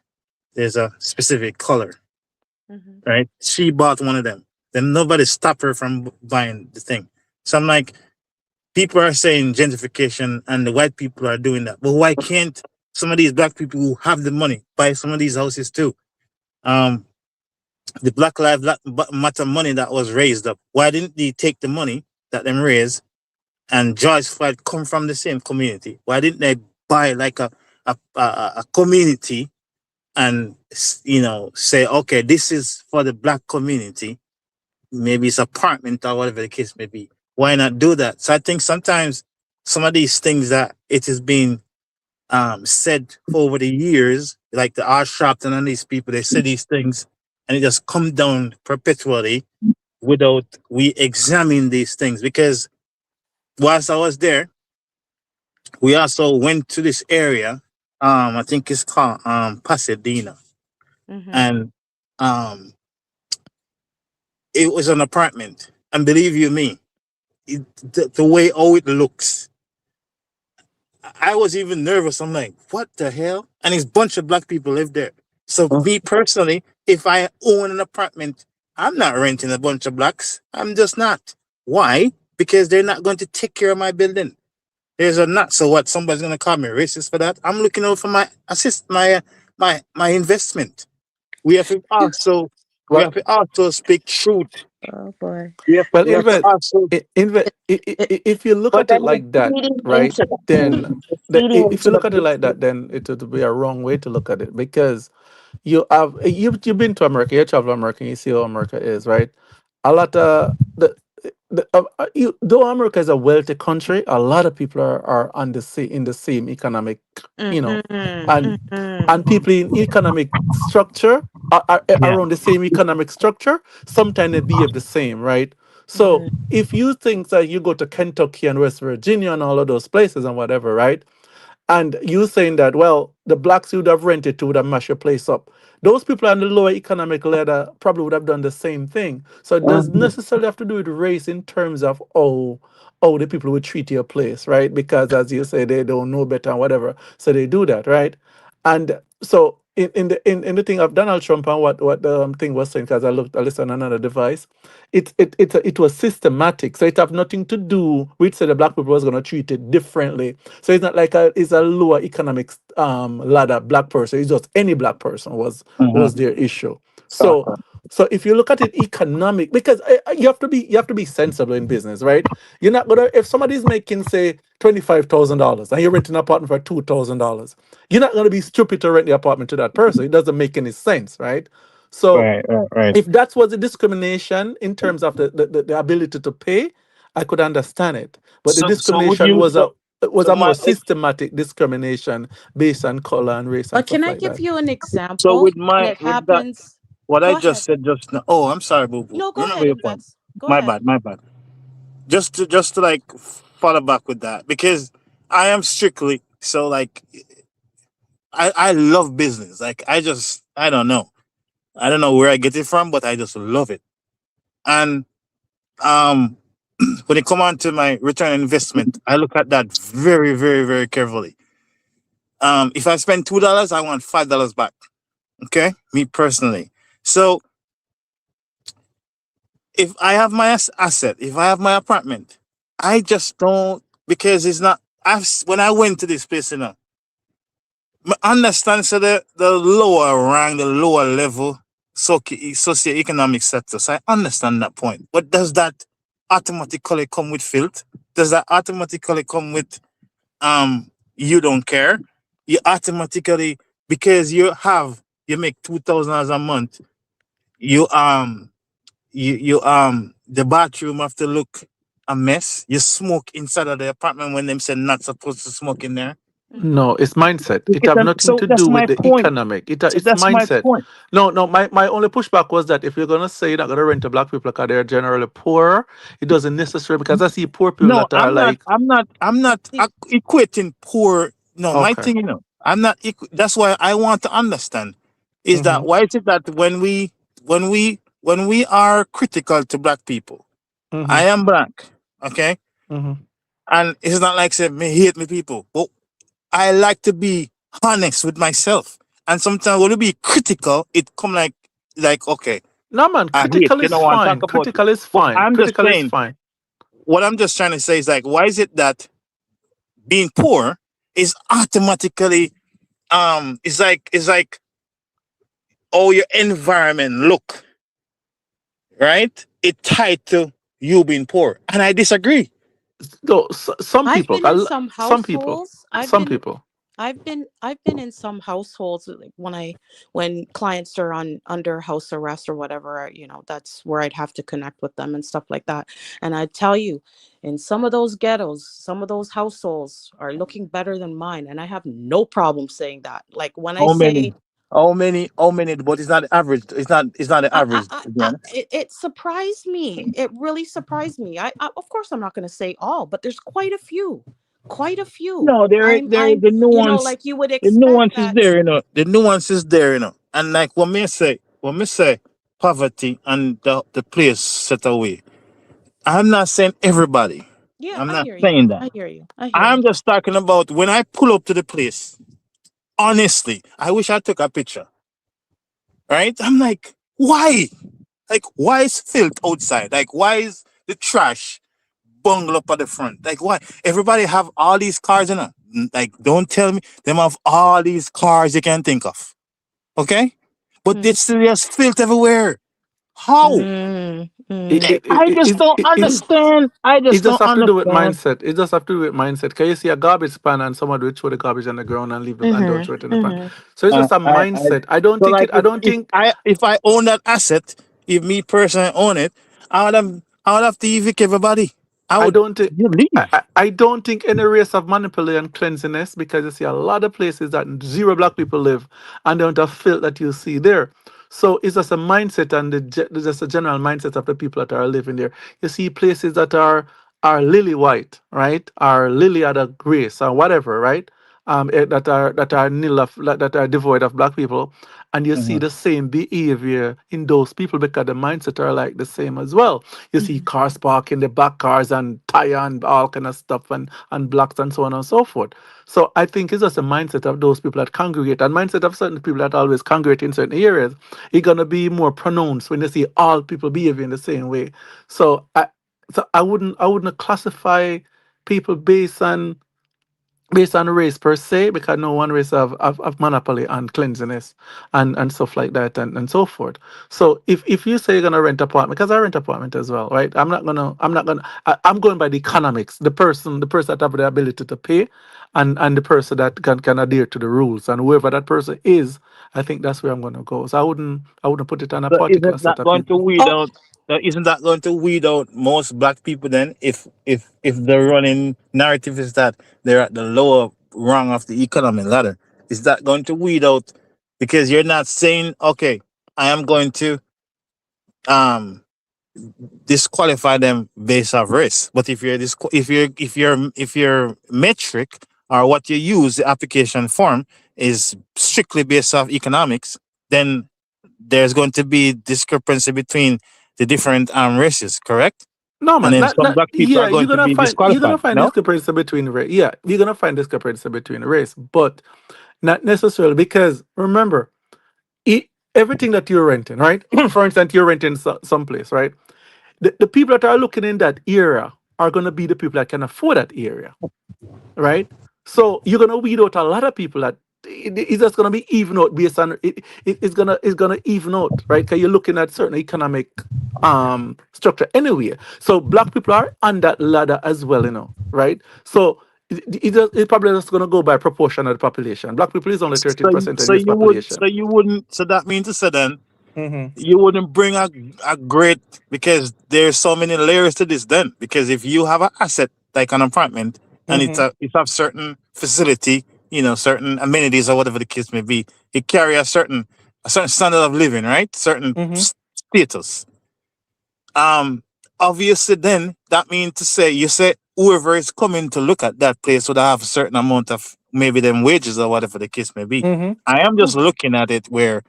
O: there's a specific color, right? She bought one of them. Then nobody stopped her from buying the thing. So I'm like, people are saying gentrification and the white people are doing that. But why can't some of these black people who have the money buy some of these houses too? The Black Lives Matter money that was raised up, why didn't they take the money that them raised and George Floyd come from the same community? Why didn't they buy like a community and, you know, say, okay, this is for the black community, maybe it's apartment or whatever the case may be. Why not do that? So I think sometimes some of these things that it has been said over the years, like the art Sharpton and these people, they say these things and it just come down perpetually without we examine these things. Because whilst I was there, we also went to this area. I think it's called Pasadena. And it was an apartment. And believe you me, the way how it looks, I was even nervous. I'm like, what the hell? And it's a bunch of black people live there. So me personally, if I own an apartment, I'm not renting a bunch of blacks. I'm just not. Why? Because they're not going to take care of my building. There's a not. So what? Somebody's gonna call me racist for that? I'm looking out for my my investment. We have to also speak truth.
L: Oh boy.
S: Well,
O: We have to also.
S: If you look
K: But
S: at it
K: then you're
S: like that,
K: feeding
S: right?
K: into the
S: Then
K: you're feeding
S: if you
K: into the
S: look at it like that, then it would be a wrong way to look at it, because you've been to America, you travel to America, and you see how America is, right? A lot of though America is a wealthy country, a lot of people are on in the same economic, you know, and people in economic structure are
O: Yeah.
S: around the same economic structure. Sometimes they behave the same, right? So if you think that you go to Kentucky and West Virginia and all of those places and whatever, right? And you saying that, well, the blacks you would have rented to would have mashed your place up. Those people on the lower economic ladder probably would have done the same thing. So it doesn't necessarily have to do with race in terms of how the people would treat your place, right? Because as you say, they don't know better and whatever. So they do that, right? And so in the thing of Donald Trump and what the thing was saying, because I listened on another device, it was systematic. So it have nothing to do with say the black people was gonna treat it differently. So it's not like it's a lower economic ladder black person. It's just any black person was their issue. So if you look at it economic, because you have to be sensible in business, right? You're not gonna, if somebody's making say $25,000 and you're renting an apartment for $2,000, you're not gonna be stupid to rent the apartment to that person. It doesn't make any sense, right? So
O: Right.
S: if that was a discrimination in terms of the ability to pay, I could understand it. But the
O: So would
S: discrimination
O: you?
S: was
O: So
S: a more
O: my
S: systematic discrimination based on color and race and
L: But can
S: stuff
L: I
S: like
L: give
S: that.
L: you an
O: so
L: example?
O: with
L: And
O: my
L: it
O: with that
L: happens.
O: what I
L: Go ahead.
O: just said just now. Oh, I'm sorry, boo boo.
L: No, go
O: Remember
L: ahead,
O: your point.
L: invest. Go
O: My
L: ahead.
O: bad. My bad. Just to like follow back with that, because I am strictly so like I love business. Like I don't know. I don't know where I get it from, but I just love it. And um when it come on to my return on investment, I look at that very, very, very carefully. If I spend $2, I want $5 back. Okay, me personally. So if I have my asset, if I have my apartment, I just don't, because it's not. When I went to this place, I understand so the lower rank, the lower level socioeconomic status. I understand that point, but does that automatically come with filth? Does that automatically come with you don't care? You automatically, because you make $2,000 a month, you the bathroom have to look a mess. You smoke inside of the apartment when them say not supposed to smoke in there.
S: No, it's mindset. It
O: It's
S: have nothing
O: so
S: to
O: that's
S: do with
O: my
S: the
O: point.
S: economic.
O: So
S: It's
O: that's my
S: mindset.
O: point.
S: No. My only pushback was that if you're gonna say you're not gonna rent to black people because they're generally poor, it doesn't necessarily because I see poor people
O: No,
S: that are like
O: I'm not equating poor. No, my
S: okay.
O: thing, I'm not. That's why I want to understand is that
S: Mm-hmm.
O: why is it that when we are critical to black people,
S: Mm-hmm.
O: I am black, okay,
S: Mm-hmm.
O: and it's not like say me hate me people, but I like to be honest with myself, and sometimes when you be critical, it come like okay,
S: No man,
O: I hate
S: critical
O: you
S: is
O: know want to
S: fine.
O: talk about it,
S: Critical is
O: but
S: fine.
O: I'm just
S: Critical is
O: saying
S: fine.
O: what I'm just trying to say is like why is it that being poor is automatically it's like oh your environment look right it tied to you being poor and I disagree.
S: No, some
L: I've
S: people,
L: been in some
S: some people,
L: households. I've
S: some
L: been
S: people.
L: I've been in some households like when clients are under house arrest or whatever, that's where I'd have to connect with them and stuff like that. And I tell you, in some of those ghettos, some of those households are looking better than mine, and I have no problem saying that. Like when I
O: how
L: say
O: many how many but it's not the average it's not the average again.
L: it surprised me. It really surprised me. Of course I'm not going to say all, but there's quite a few. Quite a few.
O: No there
L: I'm
O: the nuance
L: like you would
O: the
L: expect
O: nuance is
L: that.
O: there the nuance is there and like when me say poverty and the place set away I'm not saying everybody.
L: Yeah,
O: I'm
L: I
O: not
L: hear you.
O: saying that.
L: I hear you. I hear
O: I'm
L: you.
O: just talking about when I pull up to the place. Honestly, I wish I took a picture. Right? I'm like, why? Like, why is filth outside? Like, why is the trash bungled up at the front? Like, why? Everybody have all these cars in it. Like, don't tell me them have all these cars you can think of. Okay? But
L: Mm,
O: there's still just filth everywhere. How?
L: mm,
S: It,
L: mm.
S: it, it,
O: I just
S: it,
O: don't
S: it, it,
O: understand. I
S: it
O: just
S: just
O: don't
S: have to do with
O: understand.
S: mindset. It just have to do with mindset. Can you see a garbage pan and someone will throw the garbage on the ground and leave it and don't
L: Mhm.
S: throw it in the pan?
L: Mhm.
S: So it's just a mindset. I don't
O: So
S: think
O: like
S: it. I don't think.
O: if I own that asset, if me personally own it, I would have to evict everybody. I
S: I
O: would
S: don't think.
O: you leave.
S: I don't think any race of manipulation and cleanliness because you see a lot of places that zero black people live and the amount of filth that you see there. So it's just a mindset and just a general mindset of the people that are living there. You see places that are lily white, right? Are lily other race or whatever, right? That are nil of that are devoid of black people, and you see
O: Mhm.
S: the same behavior in those people because the mindset are like the same as well. You see
L: Mhm.
S: cars parked in the back cars and tire and all kind of stuff and blocks and so on and so forth. So I think it's just a mindset of those people that congregate and mindset of certain people that always congregate in certain areas. It's gonna be more pronounced when you see all people behaving the same way. So I wouldn't classify people based on race per se, because no one race have monopoly on cleanliness and stuff like that and so forth. So if you say you're gonna rent apartment, because I rent apartment as well, right? I'm going by the economics, the person that have the ability to pay and the person that can adhere to the rules. And whoever that person is, I think that's where I'm gonna go. So I wouldn't put it on a
O: So
S: particular
O: isn't
S: set
O: that
S: of
O: going to
S: people.
O: weed out? Isn't that going to weed out most black people then? If the running narrative is that they're at the lower rung of the economic ladder, is that going to weed out? Because you're not saying, okay, I am going to um disqualify them based off race. But if your metric or what you use the application form is strictly based off economics, then there's going to be discrepancy between the different races, correct?
S: No
O: And
S: man,
O: then
S: not
O: some
S: not
O: black people
S: yeah.
O: are
S: You're
O: going to
S: gonna
O: be
S: find you're gonna
O: disqualified.
S: find
O: No,
S: discrepancy between race. Yeah, you're gonna find discrepancy between race, but not necessarily because remember, everything that you're renting, right? For instance, you're renting some place, right? The people that are looking in that area are gonna be the people that can afford that area, right? So you're gonna weed out a lot of people that it's just gonna be even out based on it's gonna even out, right? Because you're looking at certain economic structure anyway. So black people are on that ladder as well, right? So it probably just gonna go by proportion of the population. Black people is only 13% of the US population.
O: so that means to say then
S: Hmm.
O: you wouldn't bring a great because there's so many layers to this then because if you have an asset like an apartment and
S: Hmm.
O: it's a certain facility certain amenities or whatever the case may be. You carry a certain standard of living, right? Certain status. Obviously, then that means to say you say whoever is coming to look at that place would have a certain amount of maybe them wages or whatever the case may be. I am just looking at it where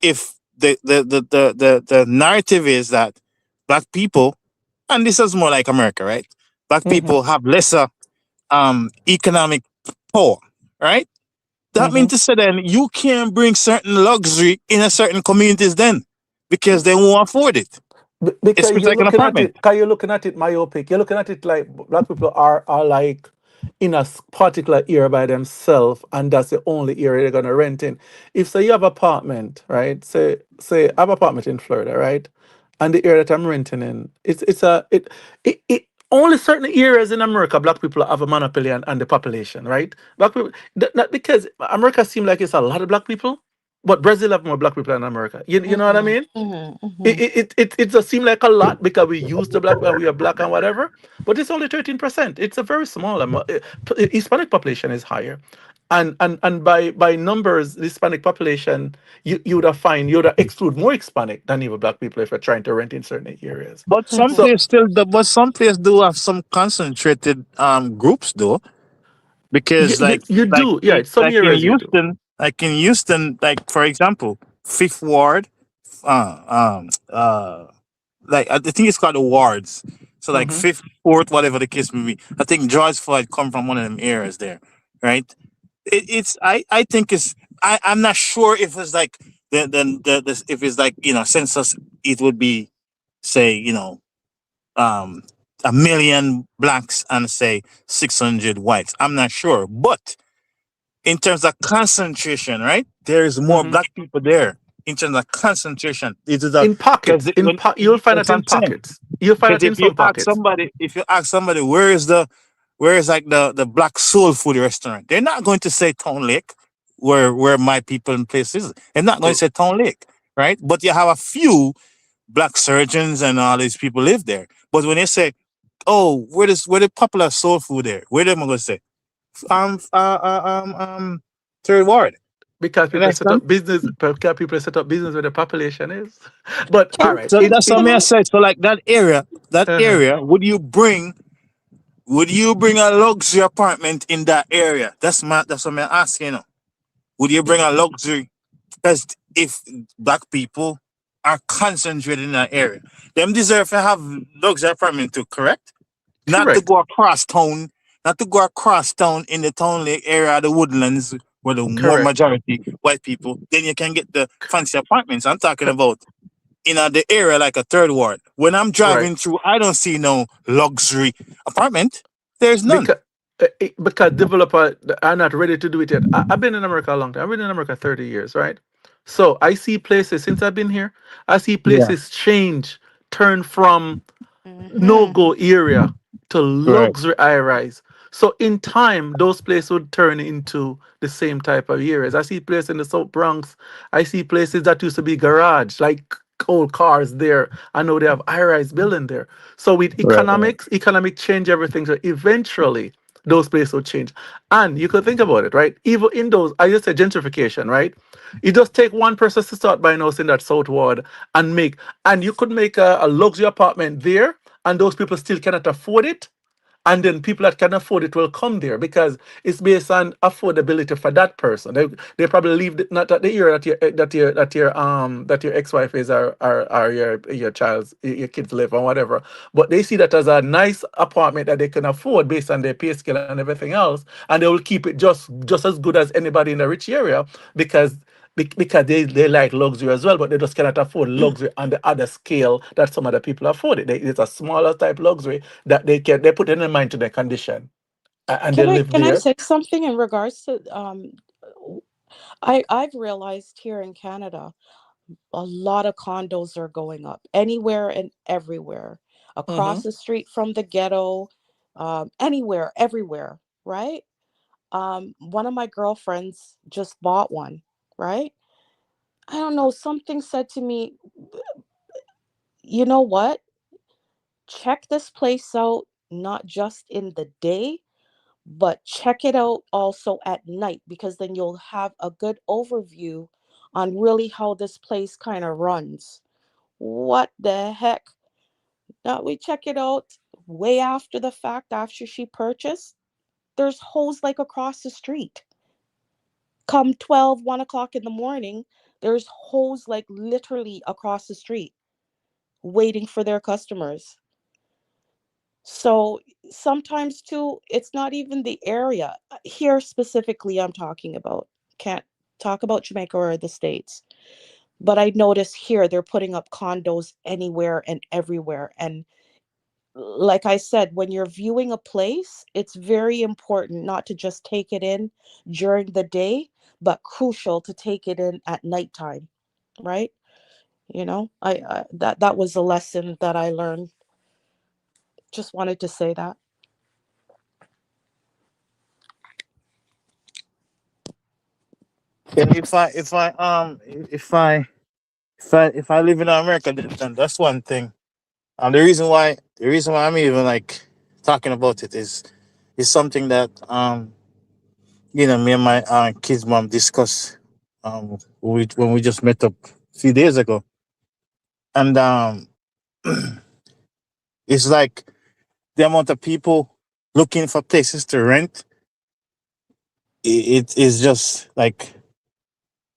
O: if the narrative is that black people, and this is more like America, right? Black people have lesser economic power, right? That means to say then you can bring certain luxury in a certain communities then because they won't afford it.
S: Because
O: It's
S: you're
O: like an
S: looking at
O: apartment.
S: it, because you're looking at it myopic. You're looking at it like black people are like in a particular area by themselves, and that's the only area they're gonna rent in. If say you have apartment, right? Say I have apartment in Florida, right? And the area that I'm renting in, it only certain areas in America black people have a monopoly on the population, right? Black people, not because America seems like it's a lot of black people, but Brazil have more black people than America. You know what I mean? It just seems like a lot because we use the black and we are black and whatever, but it's only 13%. It's a very small amount. Hispanic population is higher, and by numbers, the Hispanic population you would have you would have exclude more Hispanic than even black people if you're trying to rent in certain areas.
O: But some
S: So
O: places but some places do have some concentrated groups though. Because
S: you do, yeah. Some areas you do.
O: Like in Houston, like for example, Fifth Ward, uh, um, uh, like I think it's called the wards. So like
S: Mhm.
O: Fifth, Fourth, whatever the case may be. I think George Floyd come from one of them areas there, right? It's I think I'm not sure if it's like if it's like census it would be say um a million blacks and say 600 whites. I'm not sure, but in terms of concentration, right? There is more
S: Mhm.
O: black people there. In terms of concentration, it is a
S: In pockets, you'll find
O: that's
S: it
O: what
S: in
O: I'm saying.
S: pockets. You'll find
O: Because
S: it in some pockets.
O: if you ask somebody where is like the black soul food restaurant, they're not going to say Town Lake, where my people and places. They're not going to say Town Lake, right? But you have a few black surgeons and all these people live there. But when they say, oh, where the popular soul food there? Where them going to say? Um, uh, uh, um, um, Third Ward.
S: Because
O: You
S: people set
O: understand?
S: up business, because people set up business where the population is. But all right,
O: So that's what I say. So like that
S: uh-huh.
O: area, would you bring a luxury apartment in that area? That's what I'm asking. Would you bring a luxury? Because if black people are concentrated in that area, them deserve to have luxury apartment too, correct? Not to
S: Correct.
O: go across town, not to go across town in the town lake area, the woodlands, where the more
S: Correct.
O: majority white people, then you can get the fancy apartments. I'm talking about the area like a third ward. When I'm
S: Right.
O: driving through, I don't see no luxury apartment. There's none.
S: Because developer are not ready to do it yet. I've been in America a long time. I've been in America 30 years, right? So I see places since I've been here. I see
O: Yeah.
S: places change, turn from
L: Mm-hmm.
S: no-go area to
O: Right.
S: luxury high rise. So in time, those places would turn into the same type of areas. I see places in the South Bronx. I see places that used to be garage, like old cars there. I know they have high-rise building there. So with
O: Right. Right.
S: economic change everything. So eventually those places will change. And you could think about it, right? Even in those, I just said gentrification, right? You just take one person to start buying house in that South Ward and you could make a luxury apartment there, and those people still cannot afford it, and then people that can afford it will come there because it's based on affordability for that person. They probably leave not at the area that your ex-wife is or your child's your kids live or whatever, but they see that as a nice apartment that they can afford based on their pay scale and everything else, and they will keep it just as good as anybody in a rich area because because they like luxury as well, but they just cannot afford luxury on the other scale that some other people afford it. It's a smaller type luxury that they put in their mind to their condition and they live
L: Can I
S: there.
L: say something in regards to I've realized here in Canada a lot of condos are going up anywhere and everywhere
S: Mm-hmm.
L: across the street from the ghetto, anywhere, everywhere, right? One of my girlfriends just bought one, right? I don't know, something said to me, you know what? Check this place out, not just in the day, But check it out also at night, because then you'll have a good overview on really how this place kind of runs. What the heck? Now we check it out way after the fact, after she purchased. There's hoes like across the street. Come 12, 1 o'clock in the morning, there's hoes like literally across the street waiting for their customers. So sometimes too, it's not even the area. Here specifically, I'm talking about. Can't talk about Jamaica or the States. But I notice here they're putting up condos anywhere and everywhere. And like I said, when you're viewing a place, it's very important not to just take it in during the day, but crucial to take it in at nighttime, right? You know, I that was a lesson that I learned. Just wanted to say that.
O: And if I live in America, then that's one thing. The reason why I'm even like talking about it is something that me and my kids' mom discussed when we just met up a few days ago, and it's like the amount of people looking for places to rent. It is just like,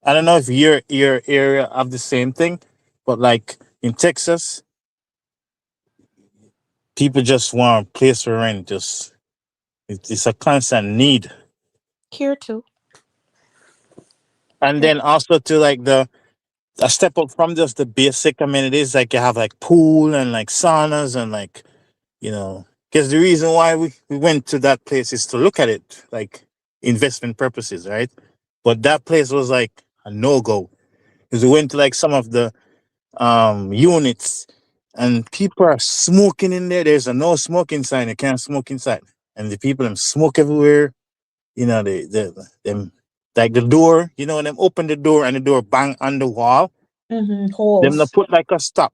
O: I don't know if your area have the same thing, but like in Texas, people just want a place to rent. Just it's a constant need.
L: Here too.
O: And
L: Here.
O: then also to like the a step up from just the basic amenities, like you have like pool and like saunas and like, because the reason why we went to that place is to look at it like investment purposes, right? But that place was like a no-go, because we went to like some of the units, and people are smoking in there. There's a no smoking sign. You can't smoke inside, and the people them smoke everywhere. They them like the door. When them open the door and the door bang on the wall. Them not
L: Holes.
O: put like a stop.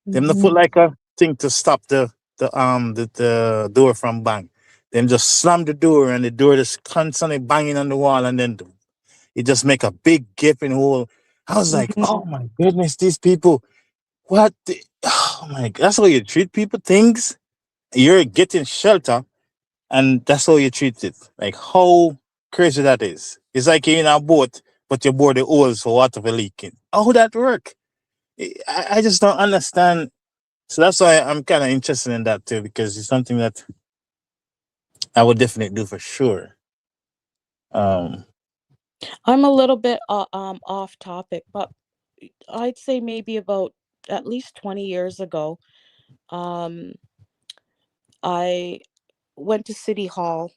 O: Them not put like a thing to stop the door from bang. Them just slam the door, and the door just constantly banging on the wall, and then it just make a big gaping hole. I was like, oh my goodness, these people. What? Oh my! That's how you treat people. Things you're getting shelter, and that's how you treat it. Like how crazy that is. It's like you're in a boat, but you board the holes for water for leaking. How would that work? I just don't understand. So that's why I'm kind of interested in that too, because it's something that I would definitely do for sure. Um,
L: I'm a little bit off topic, but I'd say maybe about at least 20 years ago, um I went to City Hall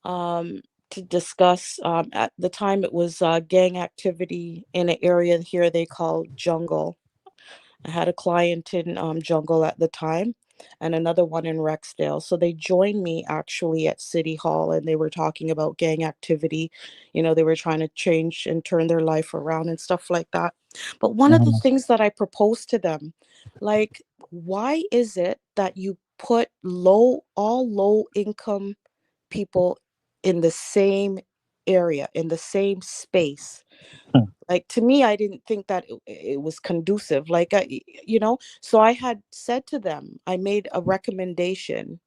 L: um to discuss, at the time it was gang activity in an area here they call Jungle. I had a client in Jungle at the time, and another one in Rexdale. So they joined me actually at City Hall, and they were talking about gang activity. They were trying to change and turn their life around and stuff like that. But one of the things that I proposed to them, like, why is it that you put all low income people in the same area, in the same space? Like, to me, I didn't think that it was conducive, like, so I had said to them, I made a recommendation.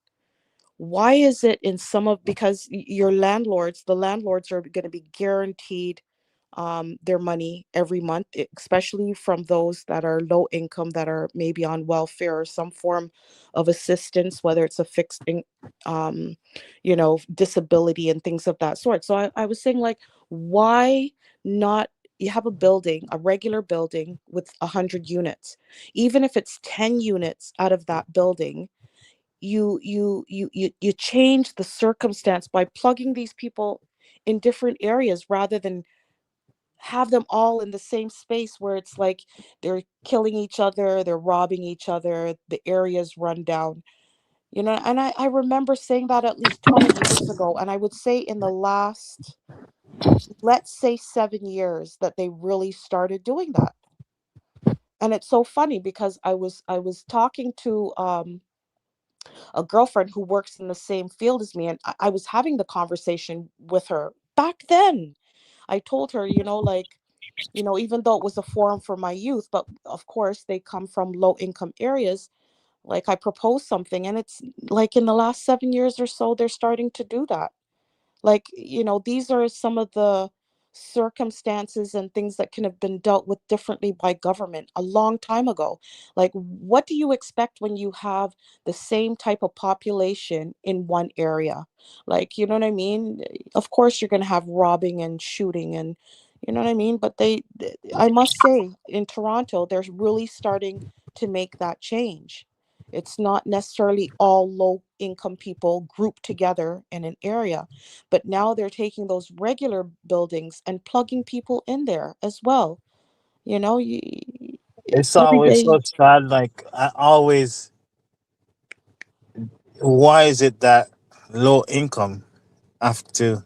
L: Why is it in some of, because the landlords are going to be guaranteed their money every month, especially from those that are low income, that are maybe on welfare or some form of assistance, whether it's a um, disability and things of that sort. So I was saying, like, why not? You have a regular building with 100 units. Even if it's 10 units out of that building, you change the circumstance by plugging these people in different areas, rather than have them all in the same space where it's like they're killing each other, they're robbing each other, the areas run down. And I remember saying that at least 20 years ago, and I would say in the last, let's say, 7 years, that they really started doing that. And it's so funny because I was talking to a girlfriend who works in the same field as me, and I was having the conversation with her back then. I told her, like, even though it was a forum for my youth, but of course they come from low income areas, like I proposed something, and it's like in the last 7 years or so, they're starting to do that. Like, these are some of the circumstances and things that can have been dealt with differently by government a long time ago. Like, what do you expect when you have the same type of population in one area? Like, you know what I mean? Of course, you're going to have robbing and shooting, and you know what I mean? But I must say, in Toronto, they're really starting to make that change. It's not necessarily all low income people grouped together in an area, but now they're taking those regular buildings and plugging people in there as well. You know, you,
O: It's
L: every
O: always
L: day.
O: so sad. Like I always, why is it that low income have to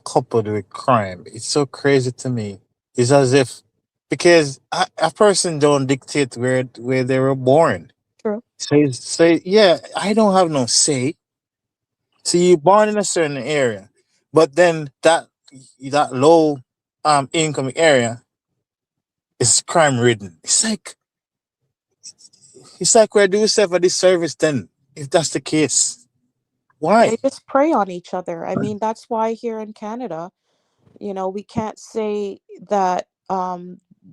O: coupled with crime? It's so crazy to me. It's as if because a person don't dictate where they were born.
L: True.
O: Say yeah, I don't have no say. See, you're born in a certain area, but then that low income area is crime ridden. It's like we're doing self a disservice then, if that's the case.
L: They
O: Why?
L: just prey on each other. I mean, that's why here in Canada, we can't say that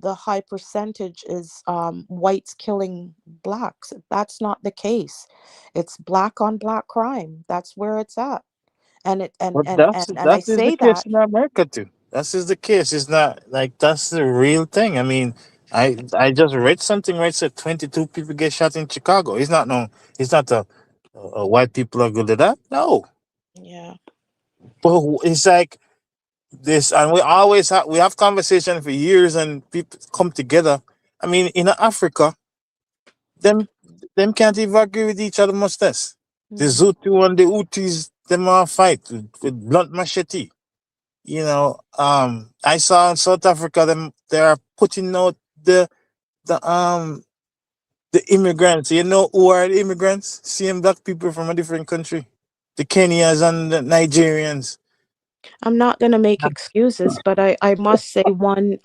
L: the high percentage is whites killing blacks. That's not the case. It's black on black crime. That's where it's at. And it and
O: But
L: and
O: that's
L: and, and I
O: that is the
L: say
O: case
L: that.
O: in America too. That is the case. It's not like that's the real thing. I mean, I just read something where it said 22 people get shot in Chicago. It's not no. It's not a white people are good at that. No,
L: Yeah.
O: but it's like this, and we have conversation for years, and people come together. I mean, in Africa, them them can't even agree with each other much less. The
L: Hmm.
O: Zutu and the Utis, them all fight with blunt machete. I saw in South Africa them they are putting out the the immigrants. You know who are the immigrants? Seeing black people from a different country. The Kenyans and the Nigerians.
L: I'm not going to make excuses, but I must say one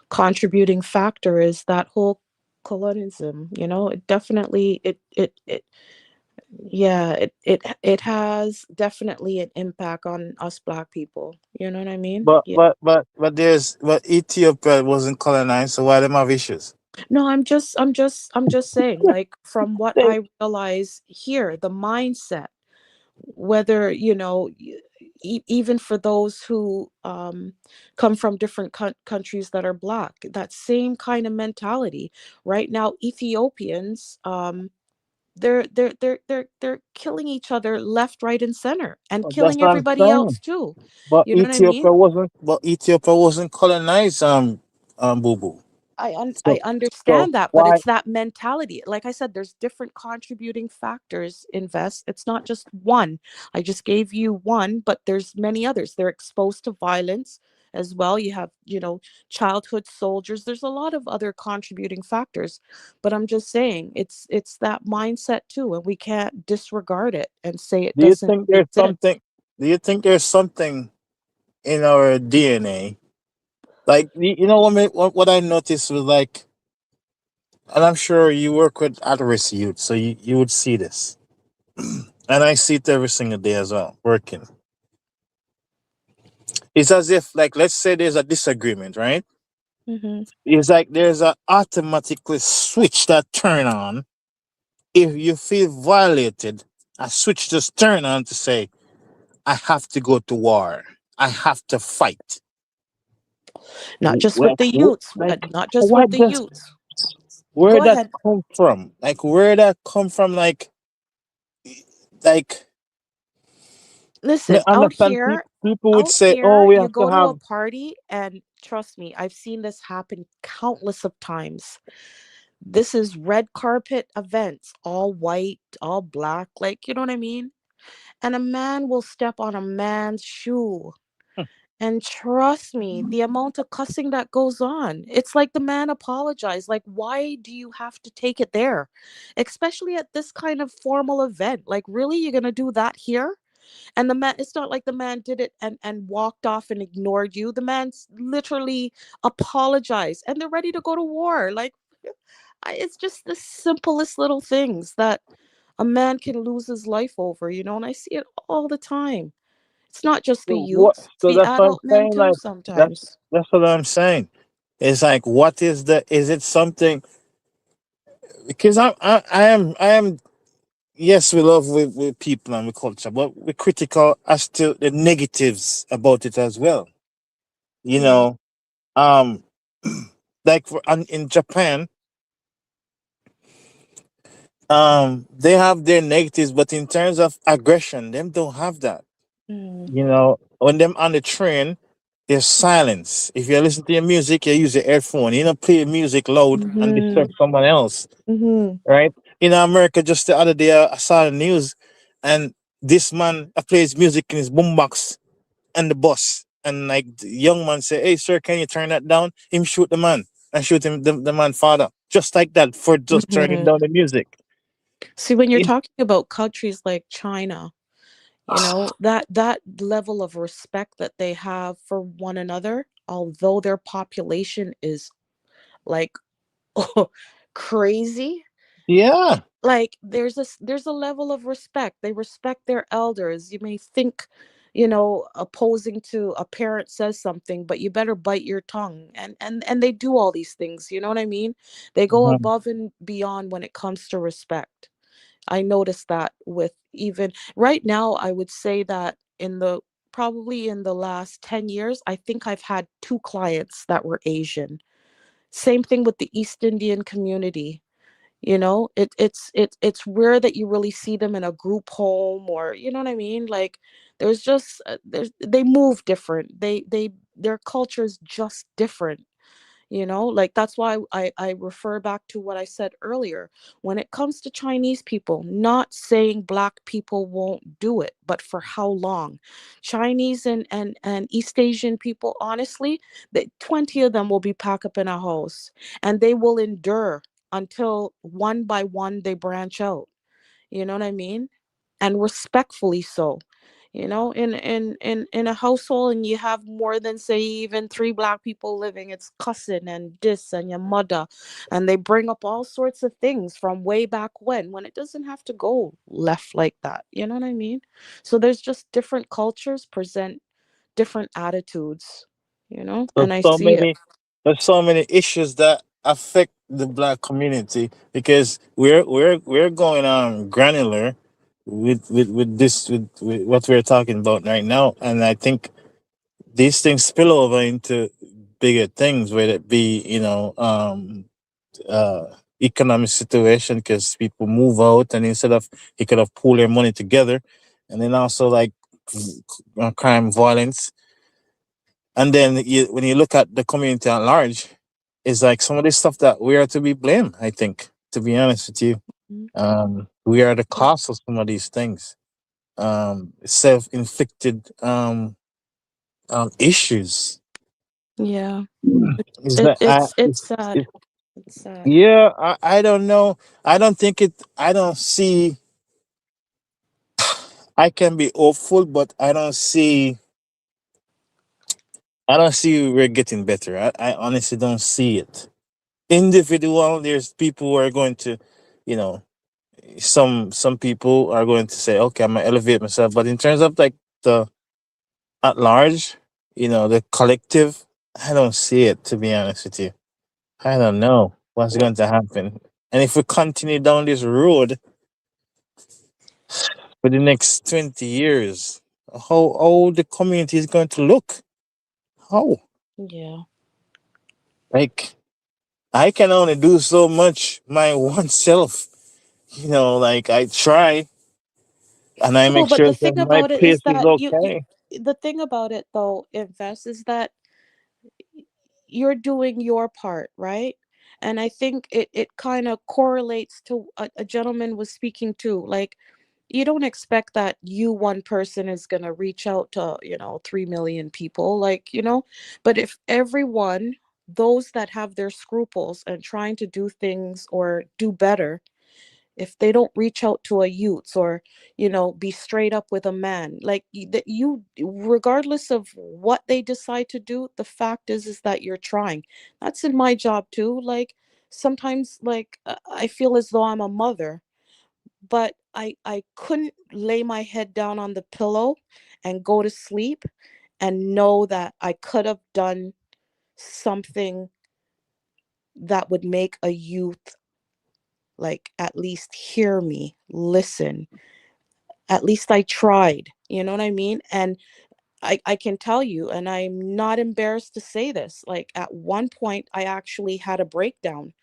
L: contributing factor is that whole colonialism. It definitely it yeah, it has definitely an impact on us black people. You know what I mean?
O: But
L: Yeah.
O: but but but but Ethiopia wasn't colonized, so why them have issues?
L: No, I'm just saying, like, from what
O: They-
L: I realize here, the mindset, whether, even for those who come from different countries that are black, that same kind of mentality. Right now, Ethiopians, they're killing each other left, right, and center, and
O: That's
L: killing
O: what I'm
L: everybody else
O: saying.
L: too.
O: But
L: You know what I
O: Ethiopia
L: mean?
O: wasn't. But Ethiopia wasn't colonized. Boo boo.
L: I
O: So
L: understand that, but
O: why?
L: it's that mentality. Like I said, there's different contributing factors. Invest. It's not just one. I just gave you one, but there's many others. They're exposed to violence as well. You have, childhood soldiers. There's a lot of other contributing factors, but I'm just saying it's that mindset too, and we can't disregard it and say it
O: Do you
L: doesn't
O: think there's
L: exist.
O: something? Do you think there's something in our DNA? Like what I noticed was like, and I'm sure you work with at-risk youth, so you would see this, and I see it every single day as well. Working, it's as if like let's say there's a disagreement, right?
L: Hmm.
O: It's like there's a automatically switch that turn on if you feel violated. A switch just turn on to say, I have to go to war. I have to fight.
L: Not just with
O: Well,
L: the youths.
O: like
L: Not just with
O: what
L: the
O: does
L: youths.
O: where
L: Go
O: that
L: ahead.
O: come from? Like where that come from? Like I
L: Listen, out
O: understand
L: here,
O: people would
L: out
O: say, oh,
L: here,
O: we
L: you
O: have to
L: go to a
O: have.
L: party, and trust me, I've seen this happen countless of times. This is red carpet events, all white, all black, like, you know what I mean? And a man will step on a man's shoe And trust me, the amount of cussing that goes on, it's like the man apologized. Like, why do you have to take it there? Especially at this kind of formal event. Like, really? You're going to do that here? And the man, it's not like the man did it and walked off and ignored you. The man's literally apologized and they're ready to go to war. Like, it's just the simplest little things that a man can lose his life over, and I see it all the time. It's not just the
O: So what?
L: youths, it's
O: So
L: the
O: that's what I'm
L: adult men
O: saying.
L: too
O: Like that's
L: sometimes.
O: that's what I'm saying. It's like, what is the? Is it something? Because I am. Yes, we love with people and with culture, but we're critical as to the negatives about it as well. You
L: Yeah.
O: know, like in Japan, they have their negatives, but in terms of aggression, them don't have that.
L: Mm.
O: You know, when them on the train, there's silence. If you listen to your music, you use your earphone. You don't play music loud and disturb
L: Mhm.
O: someone else,
L: Mhm.
O: right? In America, just the other day, I saw the news, and this man plays music in his boombox and the bus, and like the young man say, "Hey, sir, can you turn that down?" Him shoot the man and shoot him the man father just like that for just turning
L: Mhm.
O: down the music.
L: See, when you're
O: It,
L: talking about countries like China, that level of respect that they have for one another, although their population is like crazy,
O: yeah,
L: like there's a level of respect. They respect their elders. You may think, opposing to a parent says something, but you better bite your tongue. And they do all these things, you know what I mean? They go
O: mhm.
L: above and beyond when it comes to respect. I noticed that with, even right now, I would say that in the probably in the last 10 years, I think I've had two clients that were Asian. Same thing with the East Indian community. It's rare that you really see them in a group home, or you know what I mean. Like, they move different. Their culture is just different. Like, that's why I refer back to what I said earlier. When it comes to Chinese people, not saying black people won't do it, but for how long? Chinese and East Asian people, honestly, 20 of them will be packed up in a house, and they will endure until one by one they branch out. You know what I mean? And respectfully so. In a household, and you have more than, say, even three black people living, it's cussing and this and your mother, and they bring up all sorts of things from way back when it doesn't have to go left like that. You know what I mean? So there's just different cultures present different attitudes,
O: There's
L: and I
O: so
L: see it.
O: many there's so many issues that affect the black community because we're going granular with this with what we're talking about right now, and I think these things spill over into bigger things, whether it be uh economic situation because people move out, and instead of he could have pooled their money together, and then also like crime, violence, and then when you look at the community at large, it's like some of this stuff that we are to be blamed. I think, to be honest with you,
L: Mhm.
O: we are the cause of some of these things. Self-inflicted issues.
L: Yeah.
O: Is
L: it,
O: that
L: it's it's sad. It's sad.
O: yeah? I don't know. I don't think it. I don't see. I can be hopeful, but I don't see. I don't see we're getting better. I honestly don't see it. Individual, there's people who are going to, you know, some people are going to say, okay, I'm gonna elevate myself. But in terms of like the at large, the collective, I don't see it, to be honest with you. I don't know what's going to happen. And if we continue down this road for the next 20 years, how the community is going to look? How?
L: Yeah.
O: Like, I can only do so much my one self. Like I try and I
L: No,
O: make
L: but
O: sure
L: the
O: that
L: thing
O: my
L: about it
O: pace
L: is
O: is
L: that
O: okay.
L: the thing about it, though, Invest, is that you're doing your part, right? And I think it kind of correlates to a gentleman was speaking to, like, you don't expect that one person is going to reach out to 3 million people, like, but if everyone, those that have their scruples and trying to do things or do better, if they don't reach out to a youth, or be straight up with a man, like that, you, regardless of what they decide to do, the fact is that you're trying. That's in my job too. Like, sometimes, like, I feel as though I'm a mother, but I couldn't lay my head down on the pillow and go to sleep and know that I could have done something that would make a youth, like, at least hear me, listen. At least I tried, you know what I mean? And I can tell you, and I'm not embarrassed to say this, like, at one point I actually had a breakdown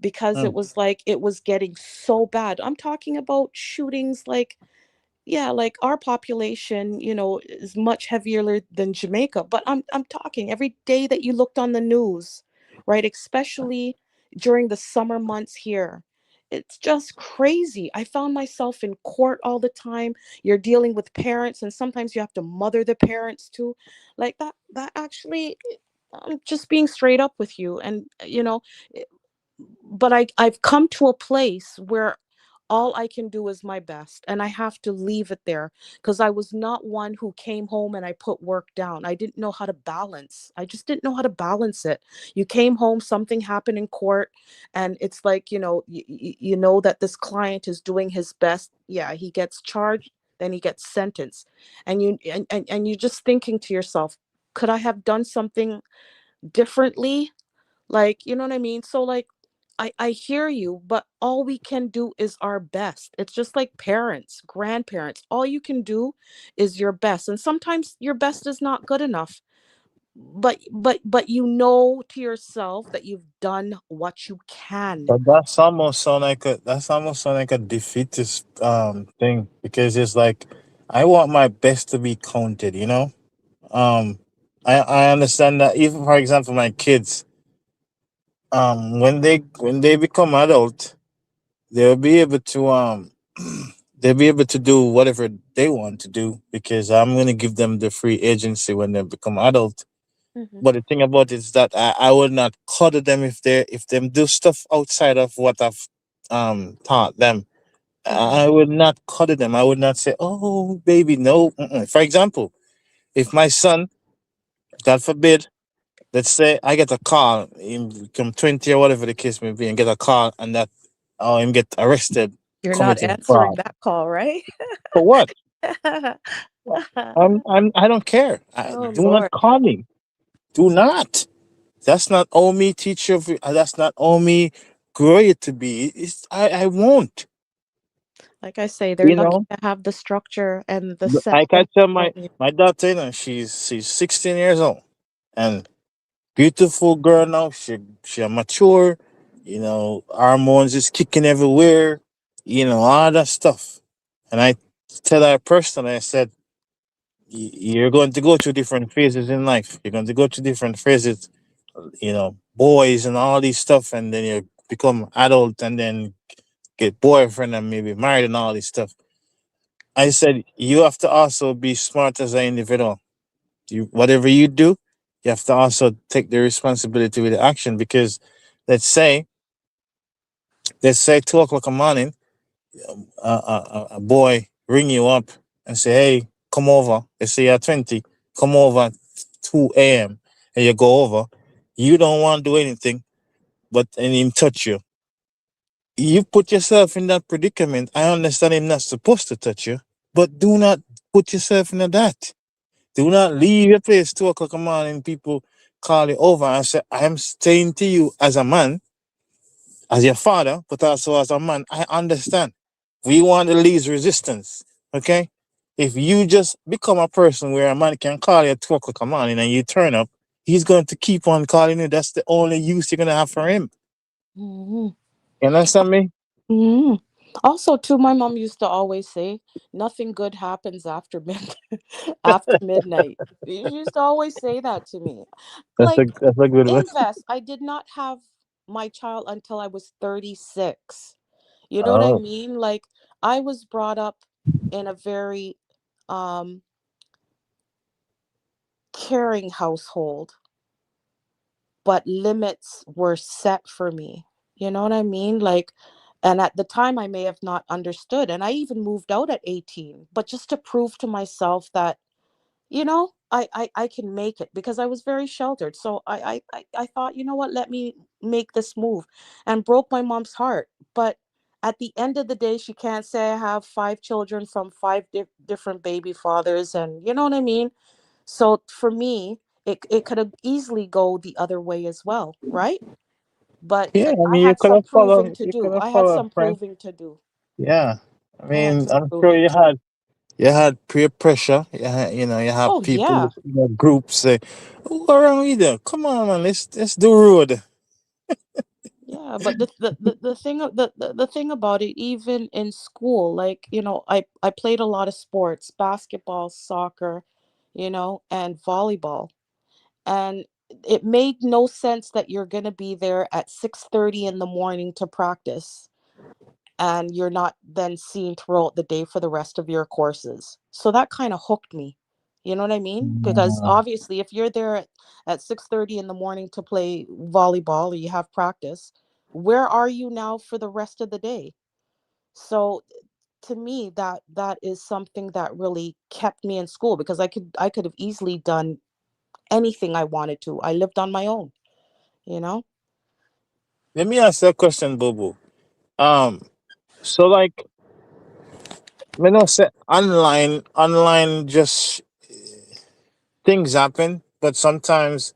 L: because it was like, it was getting so bad. I'm talking about shootings, like, yeah, like, our population, is much heavier than Jamaica, but I'm talking every day that you looked on the news, right? Especially during the summer months here. It's just crazy. I found myself in court all the time. You're dealing with parents, and sometimes you have to mother the parents too. Like, that actually, I'm just being straight up with you. And but I've come to a place where all I can do is my best, and I have to leave it there, because I was not one who came home and I put work down. I didn't know how to balance. I just didn't know how to balance it. You came home, something happened in court, and it's like, you know that this client is doing his best. Yeah, he gets charged, then he gets sentenced. And you're just thinking to yourself, could I have done something differently? Like, you know what I mean? So, like, I hear you, but all we can do is our best. It's just like parents, grandparents. All you can do is your best. And sometimes your best is not good enough. But to yourself that you've done what you can.
O: But that's almost sound like a defeatist thing, because it's like I want my best to be counted, you know? Um I understand that, even for example my kids, when they become adult, they'll be able to they'll be able to do whatever they want to do, because I'm gonna give them the free agency when they become adult.
L: Mhm.
O: But the thing about it is that I would not cuddle them if them do stuff outside of what I've taught them. I would not cuddle them. I would not say, "Oh, baby, no." Mm-mm. For example, if my son, God forbid, let's say I get a call, him become 20 or whatever the case may be, and get a call, and that him get arrested
L: You're not
O: committing
L: answering
O: fraud.
L: that call, right?
O: For what? I don't care.
L: Oh
O: Do not
L: Lord.
O: call me. Do not. That's not all me teach you. That's not all me grow you to be. I won't.
L: Like I say, they're
O: You
L: lucky
O: know,
L: to have the structure and the set
O: I can
L: them
O: tell
L: around you.
O: my daughter, she's 16 years old, and beautiful girl now. She a mature. Hormones is kicking everywhere. All that stuff. And I tell her personally, I said, You're going to go through different phases in life. You're going to go through different phases, boys and all these stuff, and then you become adult and then get boyfriend and maybe married and all this stuff. I said, you have to also be smart as an individual. Whatever you do, you have to also take the responsibility with the action, because let's say, let's say 2 o'clock in the morning, a boy ring you up and say, "Hey, come over." Let's say you're 20, come over at 2 a.m. and you go over. You don't want to do anything, but and him touch you. You put yourself in that predicament. I understand him not supposed to touch you, but do not put yourself in that. Do not leave your place 2 o'clock in the morning. People call you over and say, "I'm staying to you as a man, as your father, but also as a man." I understand. We want the least resistance. Okay? If you just become a person where a man can call you at 2 o'clock in the morning and you turn up, he's going to keep on calling you. That's the only use you're gonna have for him.
L: Mhm.
O: You understand me?
L: Mhm. Also, too, my mom used to always say, "Nothing good happens after after midnight." She used to always say that to me. Like,
O: That's a good one.
L: invest. I did not have my child until I was 36. You know what I
O: Oh.
L: mean? Like, I was brought up in a very um caring household, but limits were set for me. You know what I mean? Like, and at the time I may have not understood, and I even moved out at 18, but just to prove to myself that, I can make it, because I was very sheltered. So I thought, you know what, let me make this move, and broke my mom's heart. But at the end of the day, she can't say I have 5 children from five different baby fathers, and you know what I mean? So for me, it could have easily go the other way as well, right? But
O: Yeah, I
L: I
O: mean,
L: had some proving to do. I had some
O: friend.
L: proving to do.
O: Yeah, I
L: I had
O: mean,
L: some
O: I'm sure
L: proving to do.
O: you had peer pressure. You have
L: Oh
O: people,
L: yeah.
O: groups say, "Who around with you? Come on, man, let's do road."
L: Yeah, but the thing about it, even in school, like, I played a lot of sports, basketball, soccer, and volleyball. And it made no sense that you're gonna be there at 6:30 in the morning to practice, and you're not then seen throughout the day for the rest of your courses. So that kind of hooked me. You know what I mean? Because obviously if you're there at 6:30 in the morning to play volleyball, or you have practice, where are you now for the rest of the day? So to me, that is something that really kept me in school, because I could have easily done anything I wanted to. I lived on my own, you know?
O: Let me ask you a question, Bobo. Um, so like, me know say online just things happen, but sometimes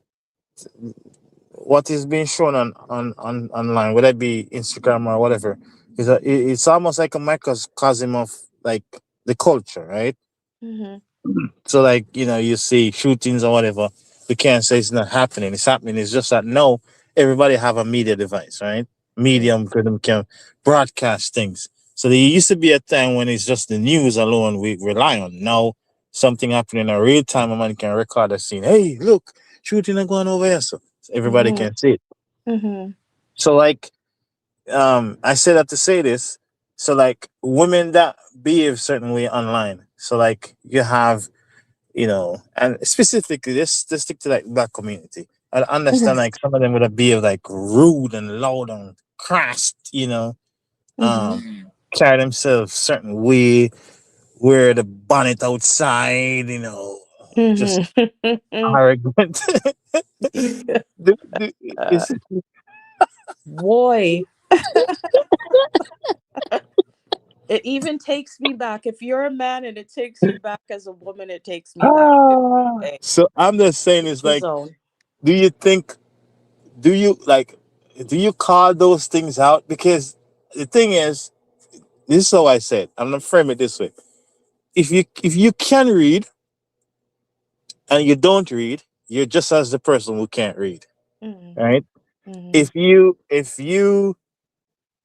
O: what is being shown on online, whether it be Instagram or whatever, it's almost like a microcosm of like the culture, right?
L: Mhm.
O: So like, you see shootings or whatever, we can't say it's not happening. It's happening. It's just that no, everybody have a media device, right? Medium for them can broadcast things. So there used to be a time when it's just the news alone we rely on. Now something happening in real time, a man can record a scene. Hey, look, shooting and going over here. So everybody
L: Mhm.
O: can see it.
L: Mhm.
O: So like, I say that to say this. So like women that behave certain way online. So like you have, and specifically let's stick to like black community. I understand
L: Mhm.
O: like some of them would be like rude and loud and crass,
L: Mhm.
O: carry themselves certain way, wear the bonnet outside, just
L: Mhm.
O: arrogant.
L: Uh,
O: It's,
L: boy, it even takes me back. If you're a man and it takes you back as a woman, it takes me back too. Hey,
O: so I'm just saying
L: each
O: is
L: his
O: like,
L: own.
O: do you think do you like do you call those things out? Because the thing is, this is how I said. I'm gonna frame it this way. If you can read and you don't read, you're just as the person who can't read.
L: Mhm.
O: Right?
L: Mhm.
O: If you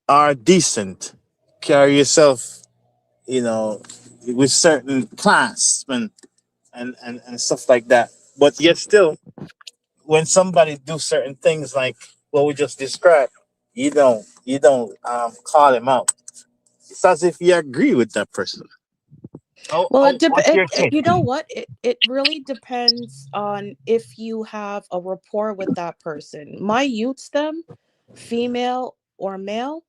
O: are decent, carry yourself, with certain class and stuff like that. But yet still, when somebody do certain things like what we just described, you don't call him out. It's as if you agree with that person.
L: Well,
O: What's your take?
L: you know what? It really depends on if you have a rapport with that person. My youths, them, female or male,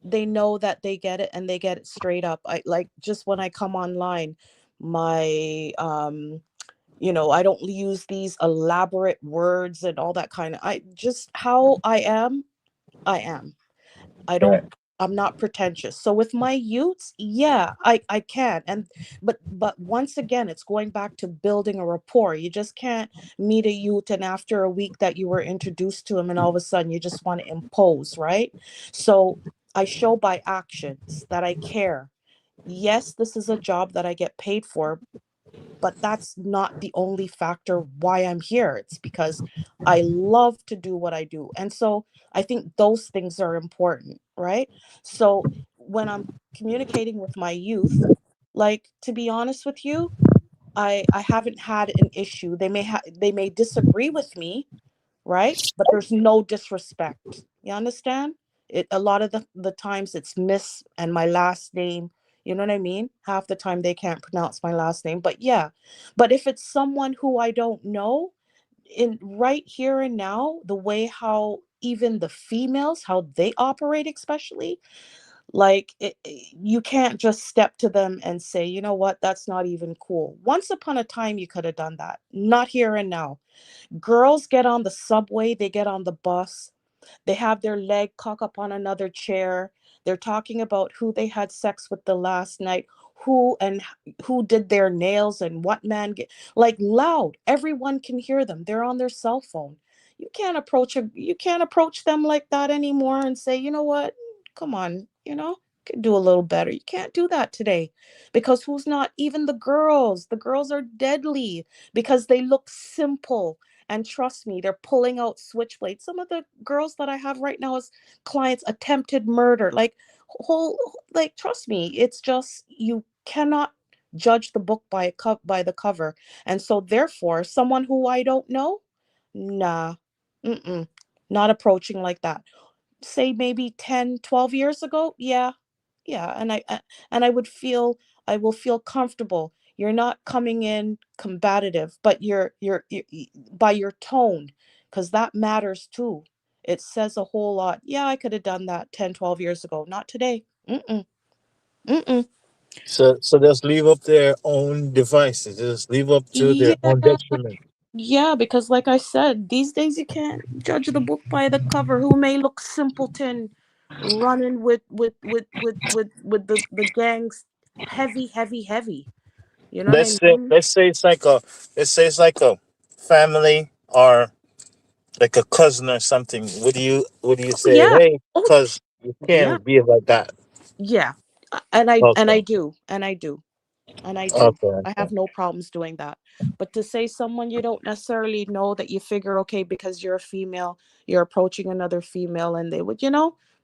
L: they know that they get it, and they get it straight up. I like, just when I come online, my I don't use these elaborate words and all that kind of, I just, how I am. I don't,
O: Right.
L: I'm not pretentious. So with my youths, yeah, I can. And but once again, it's going back to building a rapport. You just can't meet a youth, and after a week that you were introduced to him, and all of a sudden you just want to impose, right? So I show by actions that I care. Yes, this is a job that I get paid for, but that's not the only factor why I'm here. It's because I love to do what I do. And so I think those things are important, right? So when I'm communicating with my youth, like, to be honest with you, I haven't had an issue. They may disagree with me, right? But there's no disrespect. You understand? A lot of the times it's Miss and my last name, You know what I mean? Half the time they can't pronounce my last name. But yeah. But if it's someone who I don't know, in right here and now, the way how even the females, how they operate, especially, like you can't just step to them and say, you know what, that's not even cool. Once upon a time, you could have done that. Not here and now. Girls get on the subway, they get on the bus, they have their leg cock up on another chair. They're talking about who they had sex with the last night, who did their nails and what man get, like loud. Everyone can hear them. They're on their cell phone. You can't approach them like that anymore and say, you know what? Come on, could do a little better. You can't do that today because who's not even the girls? The girls are deadly because they look simple. And trust me, they're pulling out switchblades. Some of the girls that I have right now as clients attempted murder. Like trust me, it's just you cannot judge the book by the cover. And so therefore, someone who I don't know, nah, not approaching like that. Say maybe 10, 12 years ago, yeah, and I will feel comfortable. You're not coming in combative, but by your tone, because that matters too. It says a whole lot. Yeah, I could have done that 10, 12 years ago. Not today. Mm-mm.
O: So just leave up their own devices. Just leave up to their
L: Yeah,
O: own detriment.
L: yeah, because like I said, these days you can't judge the book by the cover. Who may look simpleton, running with the gangs, heavy, heavy, heavy. You know what I mean?
O: Let's say it's like a family or like a cousin or something. Would you
L: Oh
O: say,
L: yeah.
O: hey,
L: Oh
O: cuz you
L: yeah.
O: can't be like that?
L: Yeah. And I
O: Okay.
L: do. And I do. And I do.
O: Okay.
L: I
O: Okay.
L: have no problems doing that. But to say someone you don't necessarily know, that you figure, okay, because you're a female, you're approaching another female and they would,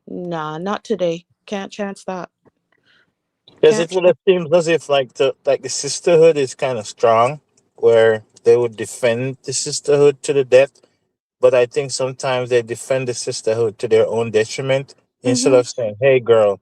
L: nah, not today. Can't chance that.
O: Because
L: Can't
O: it would have
L: chance.
O: seemed as if like the sisterhood is kind of strong, where they would defend the sisterhood to the death. But I think sometimes they defend the sisterhood to their own detriment instead
L: Mm-hmm.
O: of saying, "Hey, girl,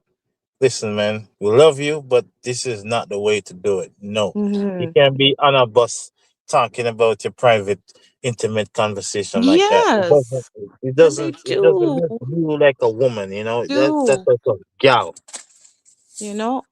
O: listen, man, we love you, but this is not the way to do it." No, you
L: Mm-hmm.
O: can't be on a bus talking about your private, intimate conversation like that. It doesn't.
L: Yes.
O: It
L: And they
O: doesn't. It doesn't
L: do.
O: make you like a woman. That's
L: Do.
O: like a gal.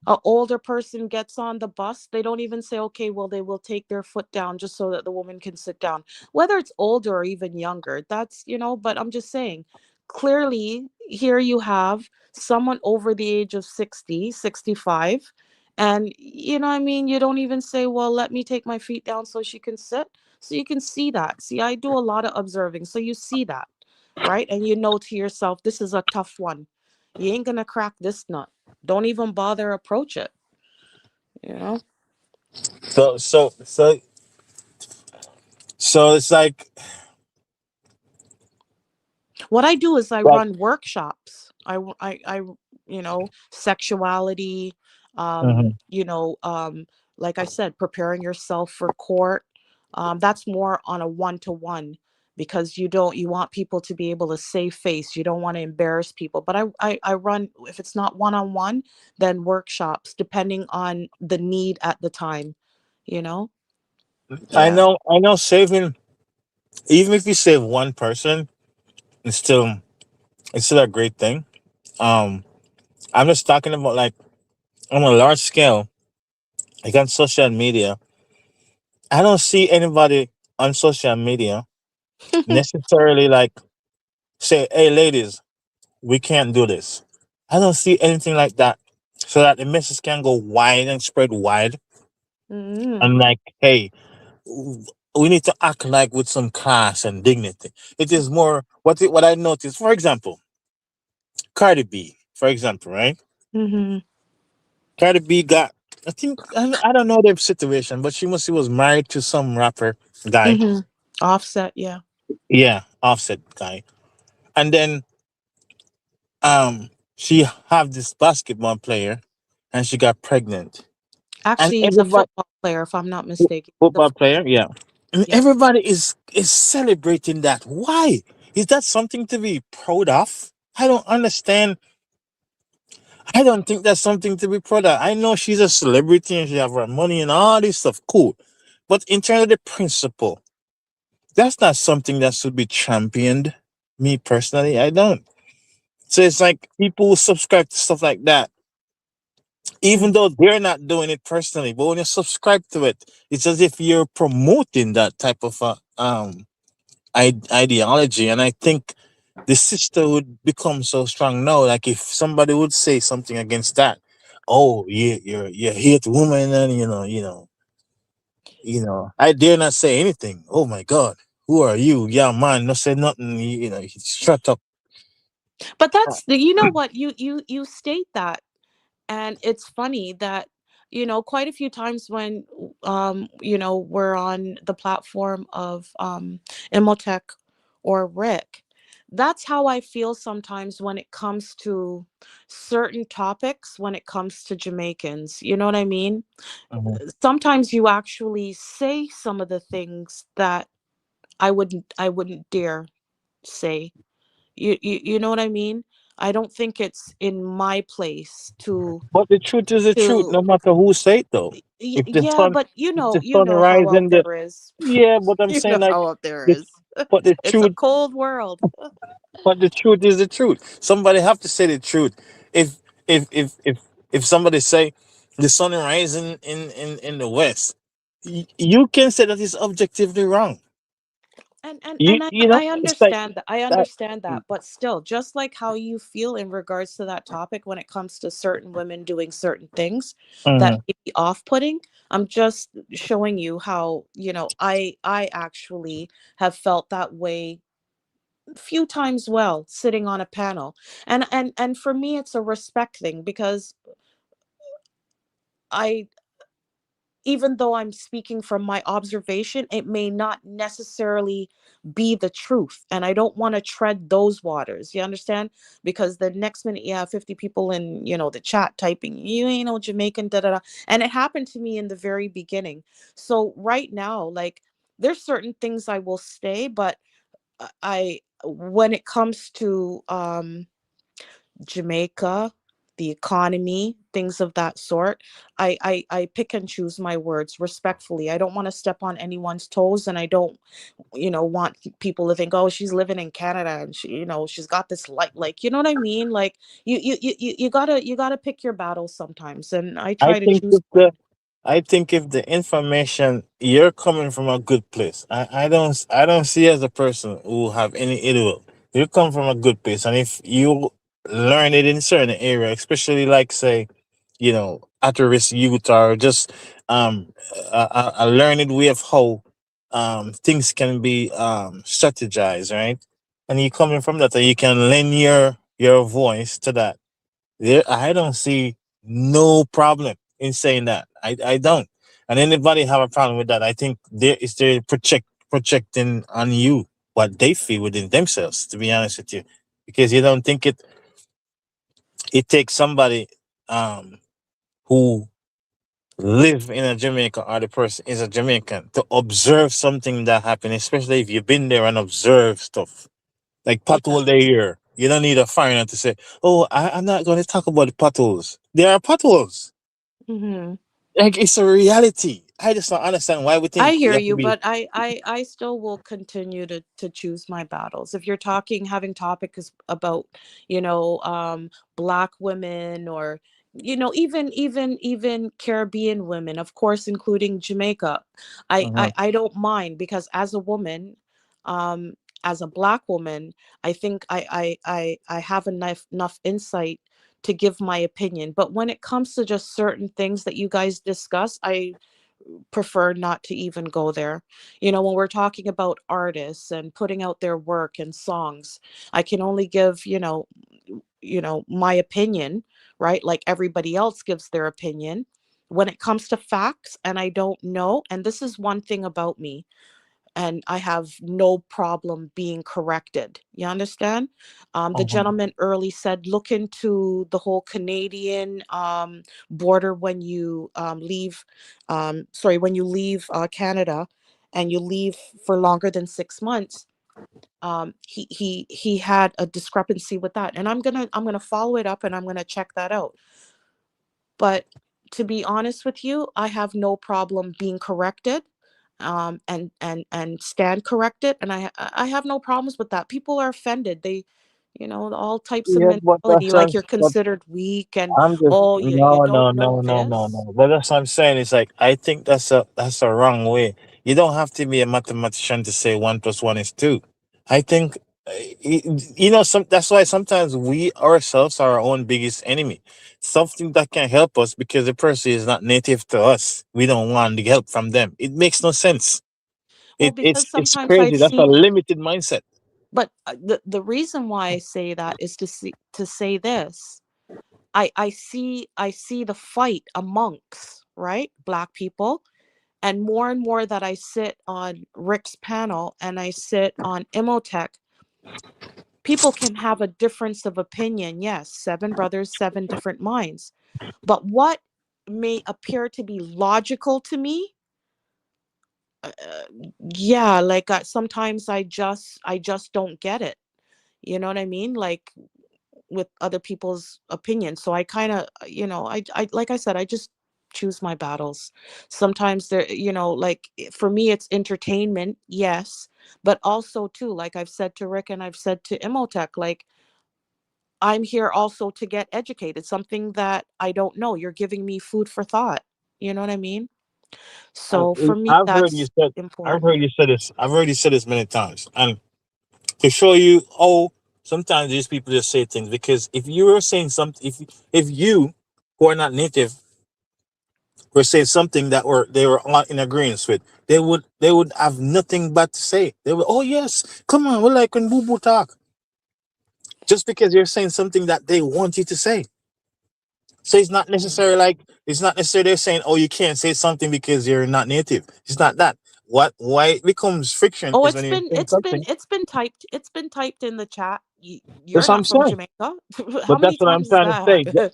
L: A older person gets on the bus, they don't even say, okay, well, they will take their foot down just so that the woman can sit down. Whether it's older or even younger, but I'm just saying, clearly, here you have someone over the age of 60, 65, and what I mean, you don't even say, well, let me take my feet down so she can sit. So you can see that. See, I do a lot of observing. So you see that, right? And you know to yourself, this is a tough one. You ain't gonna crack this nut. Don't even bother approach it, you know?
O: So it's like
L: What I do is I
O: like.
L: run workshops. Sexuality,
O: Mhm.
L: like I said, preparing yourself for court. That's more on a one-to-one because you want people to be able to save face. You don't want to embarrass people. But I run, if it's not one-on-one, then workshops, depending on the need at the time, you know?
O: I
L: Yeah.
O: know. I know. Saving, even if you save one person, it's still a great thing. Um, I'm just talking about like on a large scale, like on social media. I don't see anybody on social media necessarily like say, "Hey, ladies, we can't do this." I don't see anything like that, so that the message can go wide and spread wide.
L: Mm-hmm.
O: And like, hey, we need to act like with some class and dignity. It is more what I noticed. For example, Cardi B, for example, right?
L: Mm-hmm.
O: Cardi B got, I think, I don't know their situation, but she was married to some rapper guy.
L: Mm-hmm. Offset, yeah.
O: Yeah, Offset guy. And then she have this basketball player and she got pregnant. And
L: Actually, he's a
O: everybody,
L: football player, if I'm not mistaken. The
O: football player, yeah. And
L: Yeah.
O: everybody is celebrating that. Why? Is that something to be proud of? I don't understand. I don't think that's something to be proud of. I know she's a celebrity and she have her money and all this stuff. Cool. But in terms of the principle, that's not something that should be championed. Me personally, I don't. So it's like people who subscribe to stuff like that, even though they're not doing it personally, but when you subscribe to it, it's as if you're promoting that type of ideology. And I think the sister would become so strong now. Like if somebody would say something against that, oh, you hate women, and I dare not say anything. Oh my God, who are you? Yeah, man, no say nothing. Shut up.
L: But that's the, you know what, you state that, and it's funny that, quite a few times when we're on the platform of Imhotep or Rick, that's how I feel sometimes when it comes to certain topics, when it comes to Jamaicans, you know what I mean?
O: Mhm.
L: Sometimes you actually say some of the things that I wouldn't dare say. You know what I mean? I don't think it's in my place
O: But the truth is the truth,
L: to
O: no matter who say it, though. If the
L: yeah,
O: sun,
L: but
O: if the
L: you
O: sun
L: know how
O: rise
L: out
O: in the
L: there is.
O: yeah, but I'm
L: You know
O: saying like
L: how out there
O: the
L: is.
O: but the
L: It's a
O: truth,
L: cold world.
O: but the truth is the truth. Somebody have to say the truth. If if if if if somebody say the sun is rising in the west, you can say that is objectively wrong.
L: And I
O: It's like
L: understand that. I
O: that.
L: understand that, but still, just like how you feel in regards to that topic when it comes to certain women doing certain things that
O: Mhm.
L: may be off-putting, I'm just showing you how, I actually have felt that way few times, well, sitting on a panel. And for me it's a respect thing, because I even though I'm speaking from my observation, it may not necessarily be the truth, and I don't want to tread those waters, you understand? Because the next minute you have 50 people in, the chat typing, you ain't no Jamaican, da da da. And it happened to me in the very beginning. So right now, like, there's certain things I will say, but I when it comes to Jamaica, the economy, things of that sort, I pick and choose my words respectfully. I don't want to step on anyone's toes, and I don't, want people to think, oh, she's living in Canada and she's got this light, like, you know what I mean? Like, you gotta pick your battles sometimes, and I
O: I
L: try to
O: think
L: choose
O: if
L: mine.
O: the information you're coming from a good place, I don't see you as a person who have any ill. You come from a good place, and if you learn it in certain area, especially like say, at risk youth or just a learned way of how things can be strategized, right? And you coming from that, and you can lend your voice to that. I don't see no problem in saying that. I don't. And anybody have a problem with that, I think they're projecting on you what they feel within themselves, to be honest with you. Because you don't think it takes somebody who live in a Jamaica, or the person is a Jamaican, to observe something that happened, especially if you've been there and observed stuff. Like
L: Yeah.
O: pothole they here. You don't need a foreigner to say, oh, I'm not going to talk about the potholes. There are potholes.
L: Hmm.
O: Like it's a reality. I just don't understand why we
L: I
O: think we
L: hear
O: have to
L: you,
O: be.
L: but I still will continue to choose my battles. If you're having topics about, black women, or, even Caribbean women, of course, including Jamaica, I,
O: Uh-huh.
L: I I don't mind, because as a woman, um, as a black woman, I think I have enough insight to give my opinion. But when it comes to just certain things that you guys discuss, I prefer not to even go there. When we're talking about artists and putting out their work and songs, I can only give, my opinion, right? Like everybody else gives their opinion. When it comes to facts and I don't know, and this is one thing about me, and I have no problem being corrected. You understand? The
O: Uh-huh.
L: gentleman early said, look into the whole Canadian border when you leave, when you leave Canada and you leave for longer than 6 months. he had a discrepancy with that, and I'm gonna follow it up and I'm gonna check that out. But to be honest with you, I have no problem being corrected, and stand corrected, and I have no problems with that. People are offended. They, all types of
O: Yeah, but
L: mentality,
O: that's
L: like
O: what,
L: you're
O: but
L: considered weak, and
O: I'm just
L: oh, you
O: no,
L: don't
O: no,
L: know
O: no, no, no,
L: this.
O: no. But that's what I'm saying. It's like I think that's a wrong way. You don't have to be a mathematician to say 1 + 1 is 2. I think some. That's why sometimes we ourselves are our own biggest enemy. Something that can help us because the person is not native to us. We don't want the help from them. It makes no sense.
L: Well,
O: It's
L: sometimes I
O: crazy. That's a
L: see,
O: limited mindset.
L: but the reason why I say that is to say this. I see the fight amongst, right, Black people, and more that I sit on Rick's panel and I sit on Imotech. People can have a difference of opinion. Yes, 7 brothers, 7 different minds. But what may appear to be logical to me, uh, yeah, like sometimes I just don't get it. You know what I mean? Like with other people's opinions. So I kind of, I like I said, I just choose my battles. Sometimes like for me, it's entertainment, yes, but also too, like I've said to Rick and I've said to Imotech, like I'm here also to get educated. Something that I don't know, you're giving me food for thought. You know what I mean?
O: I-
L: So for me,
O: I've heard you
L: that's
O: said. I've heard
L: important.
O: you say this. I've heard you say this many times, and to show you, sometimes these people just say things because if you were saying something, if you who are not native were saying something that they were all in agreement with, they would have nothing but to say. They would, oh yes, come on, we like when Boo Boo talk. Just because you're saying something that they want you to say. So it's not necessarily they're saying, oh, you can't say something because you're not native. It's not that. Why it becomes friction
L: Oh,
O: is
L: it's
O: when you're
L: been
O: saying
L: it's been
O: something.
L: it's been typed. It's been typed in the chat. You're
O: That's what I'm
L: not from
O: saying.
L: Jamaica. How
O: But
L: many
O: that's what I'm
L: times is
O: trying to
L: that?
O: say.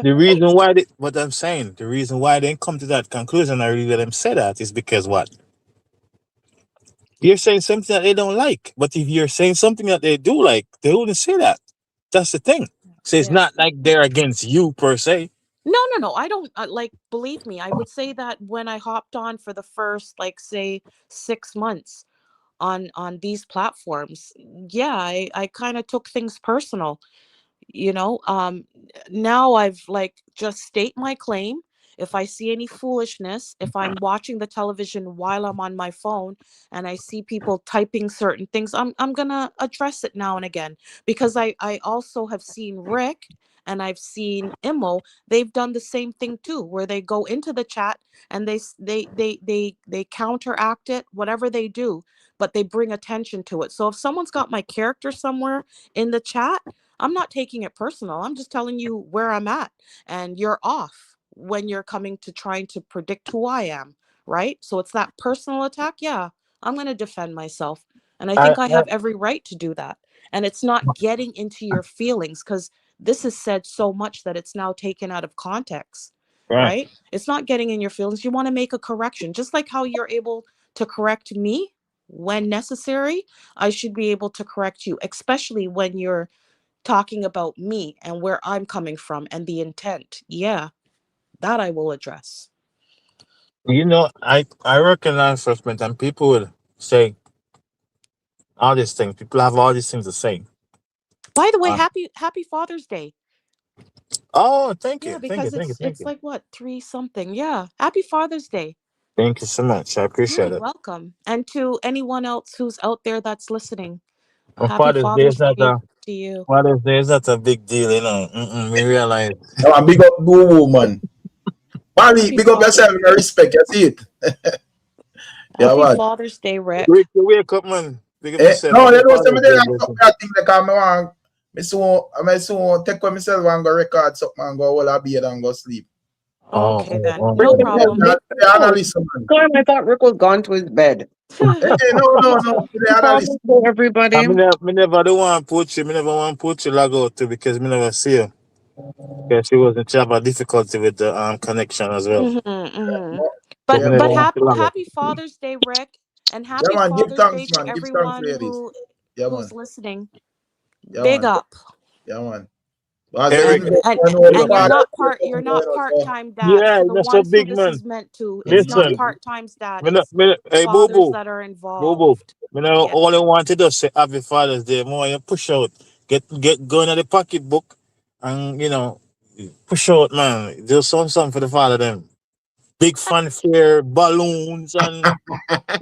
O: The reason why what I'm saying, the reason why they didn't come to that conclusion, I really let them say that is because what? You're saying something that they don't like. But if you're saying something that they do like, they wouldn't say that. That's the thing. So it's
L: Yeah.
O: not like they're against you per se.
L: No. I don't like. Believe me, I would say that when I hopped on for the first, like, say 6 months on these platforms, yeah, I kind of took things personal. you know um Now I've like just state my claim. If I see any foolishness, if I'm watching the television while I'm on my phone and I see people typing certain things, I'm gonna address it now and again, because I also have seen Rick and I've seen Immo. They've done the same thing too, where they go into the chat and they counteract it, whatever they do, but they bring attention to it. So if someone's got my character somewhere in the chat, I'm not taking it personal. I'm just telling you where I'm at. And you're off when you're coming to trying to predict who I am, right? So it's that personal attack. Yeah, I'm going to defend myself. And I
O: I,
L: think I
O: I
L: have every right to do that. And it's not getting into your feelings, because this is said so much that it's now taken out of context,
O: right.
L: right? It's not getting in your feelings. You want to make a correction, just like how you're able to correct me when necessary. I should be able to correct you, especially when you're talking about me and where I'm coming from and the intent. Yeah, that I will address.
O: I work in law enforcement and people will say all these things. People have all these things to say.
L: By the way,
O: Uh,
L: happy Father's Day.
O: oh, thank
L: Yeah,
O: you. Thank you.
L: because
O: Thank you. Thank
L: it's
O: you.
L: like what, 3 something. Yeah, happy Father's Day.
O: Thank you so much. I appreciate
L: You're
O: it.
L: welcome. And to anyone else who's out there that's listening,
O: And
L: happy Father's Day to you.
O: Father's Day is not a big deal, you know. We realize.
A: Come on, big up Boo Boo, man. Mary,
L: Happy
A: big up
L: Father
A: yourself and respect. You see it? Yeah,
L: Happy
A: what?
L: Father's Day, Rick.
O: Rick, you wake up, man. Big up
A: Eh,
O: yourself.
A: no,
O: Happy
A: they don't say
O: Father's
A: me there
O: Day,
A: and
O: brother.
A: talk that thing like I'm want. Me soon take with myself and go record something and go all a bed and go sleep.
L: Okay, then.
K: Rick
L: No
K: is not
L: problem.
K: sleeping.
A: The
K: Oh,
A: analyst, man.
K: God, I thought Rick was gone to his bed.
A: No. The
K: Father's
A: analyst.
K: Day, everybody.
O: Me never do want to put you. Me never want to put you log out too because me never see you. Because she have a difficulty with the connection as well.
L: Mm-hmm.
O: So
L: But
O: me
A: Yeah,
O: never
L: but
A: man.
O: want
L: happy
O: to log out.
L: happy Father's Day, Rick. And
A: Yeah,
L: happy
A: man, give
L: Father's
A: thanks,
L: Day to
A: man. Give thanks,
L: everyone
A: ladies. Yeah, man.
L: who's listening.
A: Yeah,
L: Big
A: man.
L: up.
A: Yeah, man. But as an
E: Eric,
A: investor,
L: And
A: I know the
L: and you're
A: father
L: not
A: is
L: you're
A: somewhere,
L: not
A: you know, so.
L: part-time dads.
O: Yeah,
L: For the
O: that's a
L: ones who
O: big
L: this
O: man.
L: is meant to, it's not
O: Listen,
L: part-time dad,
O: me no,
L: it's
O: hey, Boo
L: fathers
O: Boo,
L: that are
O: Boo Boo.
L: involved.
O: Me no
L: Yeah.
O: only wanted to say Happy Father's Day. More you push out, get going at the pocketbook, and push out, man. Do something for the father them. Big fanfare, balloons, and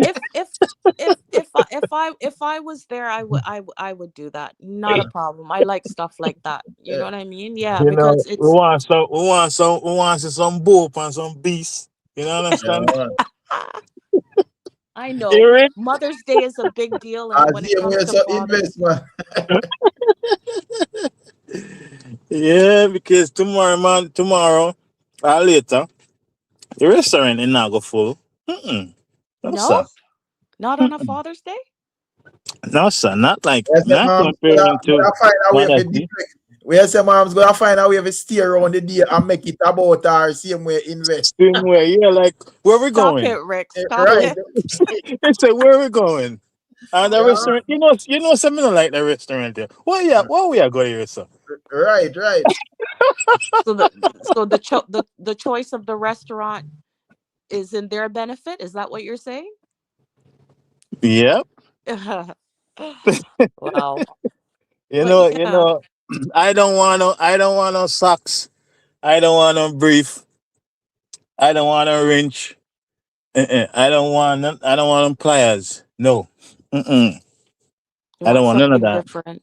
L: If if if I was there, I would do that. Not a problem. I like stuff like that. You know what I mean? Yeah, because
O: we
L: it's
O: want some boop and some beast. You know, understand?
A: Yeah, man.
L: I know
O: Eric?
L: Mother's Day is a big deal, and
A: As
L: when it
A: him,
L: comes
A: we
L: to
A: so
L: fathers,
A: invest, man.
O: Yeah, because tomorrow or later, the restaurant is not go full. No,
L: no,
O: sir.
L: not on a Father's Day.
O: No, sir.
A: Yes, the
O: Not
A: mom's
O: comparing to
A: gonna find a way for
O: Mother's Day.
A: deflect. We say mom's gonna find a way to steer around the day and make it about our same way invest.
O: Same way, yeah, like, where we
L: Stop it,
O: going?
L: Rick. Stop
A: Right.
L: it.
O: They say, where we going? And the
A: Yeah,
O: restaurant, something like the restaurant there. Where we are going here, sir?
A: right.
L: So the choice of the restaurant is in their benefit. Is that what you're saying?
O: Yep.
L: Wow.
O: You
L: But
O: know,
L: yeah.
O: I don't want no socks. I don't want no brief. I don't want no wrench. I don't want no pliers. No. Mm-mm.
L: You
O: I don't
L: want
O: want none of
L: something
O: that.
L: different.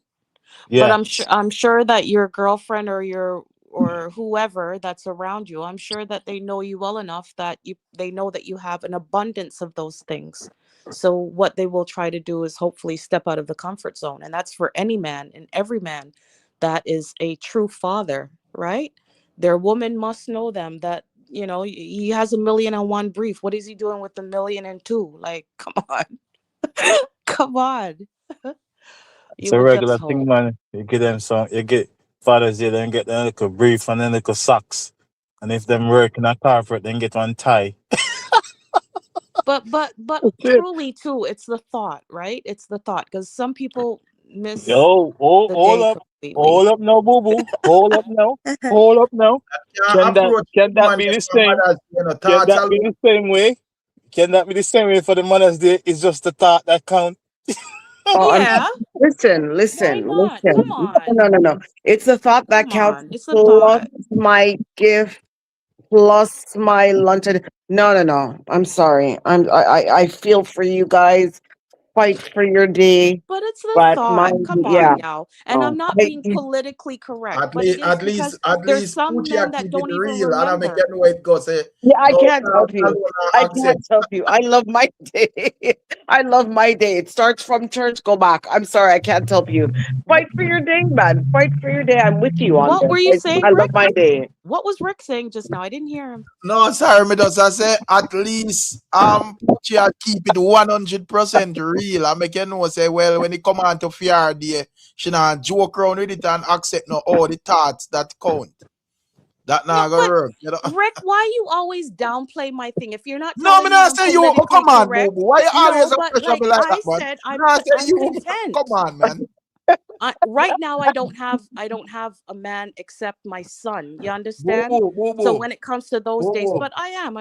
L: But
O: Yeah.
L: I'm sure that your girlfriend or whoever that's around you, I'm sure that they know you well enough that they know that you have an abundance of those things. So what they will try to do is hopefully step out of the comfort zone. And that's for any man and every man that is a true father, right? Their woman must know them that, he has 1,000,001 brief. What is he doing with 1,000,002? Like, come on. Come on.
O: It's
L: You
O: a
L: would just
O: regular thing,
L: hope.
O: man. You get Father's Day, then get them little brief and then little socks. And if them work in a corporate, then get one tie.
L: But
O: That's it.
L: truly too, it's the thought, right? It's the thought, because some people miss the
O: Hold
L: day
O: up.
L: completely.
O: Hold up now, boo boo. Hold up now. Hold up now.
A: Can't approach
O: Can that
A: woman
O: be the
A: from
O: same?
A: mother's,
O: Can
A: thoughts
O: that be
A: alone.
O: the same way? Can that be the same way for the Mother's Day? It's just the thought that count.
K: Oh,
L: Yeah,
K: listen,
L: why
K: listen,
L: not? Come
K: listen.
L: on.
K: No. It's the thought that
L: Come
K: counts
L: on. It's a
K: plus
L: thought.
K: my gift plus my lunch. No. I'm sorry. I feel for you guys. Fight for your day,
L: But it's the
K: but
L: thought.
K: mine,
L: Come
K: yeah.
L: on now. And I'm
K: No,
L: not being politically correct,
A: At
L: but it
A: least,
L: is because
A: at
L: there's
A: least,
L: some
A: Poochie
L: men that
A: keep it
L: don't even
A: real, and I make
L: remember.
A: you know it go say,
K: yeah, I
A: no
K: can't help
A: thoughts
K: you.
A: alone
K: I
A: I accept.
K: can't help you. I love my day. I love my day. It starts from church, go back. I'm sorry, I can't help you. Fight for your day, man. Fight for your day. I'm with you on
L: What were you
K: this.
L: saying,
K: I love
L: Rick?
K: my day.
L: What was Rick saying just now? I didn't hear him.
A: No, sorry, me just I say at least Poochie I keep it 100% real. I make you know say, well, when it come on to fear day, she not joke around with it and accept no all the thoughts that count. That
L: Yeah,
A: not gonna
L: but
A: work,
L: Rick, why you always downplay my thing? If you're not
A: No, me
L: telling me
A: not
L: I'm
A: say you. Oh,
L: politically
A: come on, boo
L: correct,
A: boo. Why you always
L: no,
A: a
L: but
A: pressure
L: like
A: me like that,
L: I
A: man?
L: said,
A: Me not say
L: I'm
A: you. Come
L: content.
A: on, man.
L: Right now I don't have a man except my son. You
A: Boo
L: understand?
A: boo, boo
L: So
A: boo.
L: when it comes to those
A: Boo
L: days,
A: boo.
L: but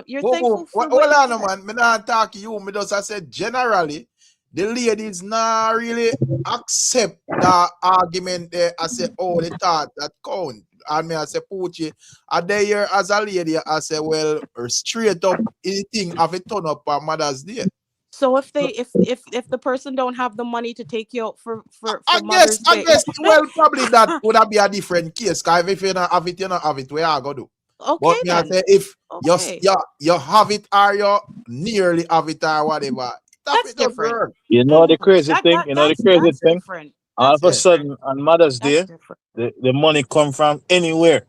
L: you're
A: Boo boo.
L: thankful for what
A: Hold
L: you
A: on,
L: get.
A: man. Me not talk you. Me just I said generally, the ladies not really accept the argument there. I say, oh, the thought that count. And me I say, Poochie, I there here as a lady, I say, well, straight up, anything have a turn up on Mother's Day.
L: So if the person don't have the money to take you out for
A: I guess,
L: Mother's Day.
A: well, probably that would have be a different case. Cause if you don't have it, you don't have it. Where I go do?
L: Okay
A: But me I
L: then.
A: say, if
L: Okay.
A: you have it or you nearly have it or whatever, that
L: That's
A: it does
L: different.
A: work.
O: You know the crazy
L: That
O: thing?
L: that
O: You know the
L: that's
O: crazy
L: that's
O: thing?
L: different.
O: All
L: That's
O: of a
A: Yeah.
L: different.
O: sudden on Mother's
L: That's
O: Day,
L: different.
O: the money come from anywhere.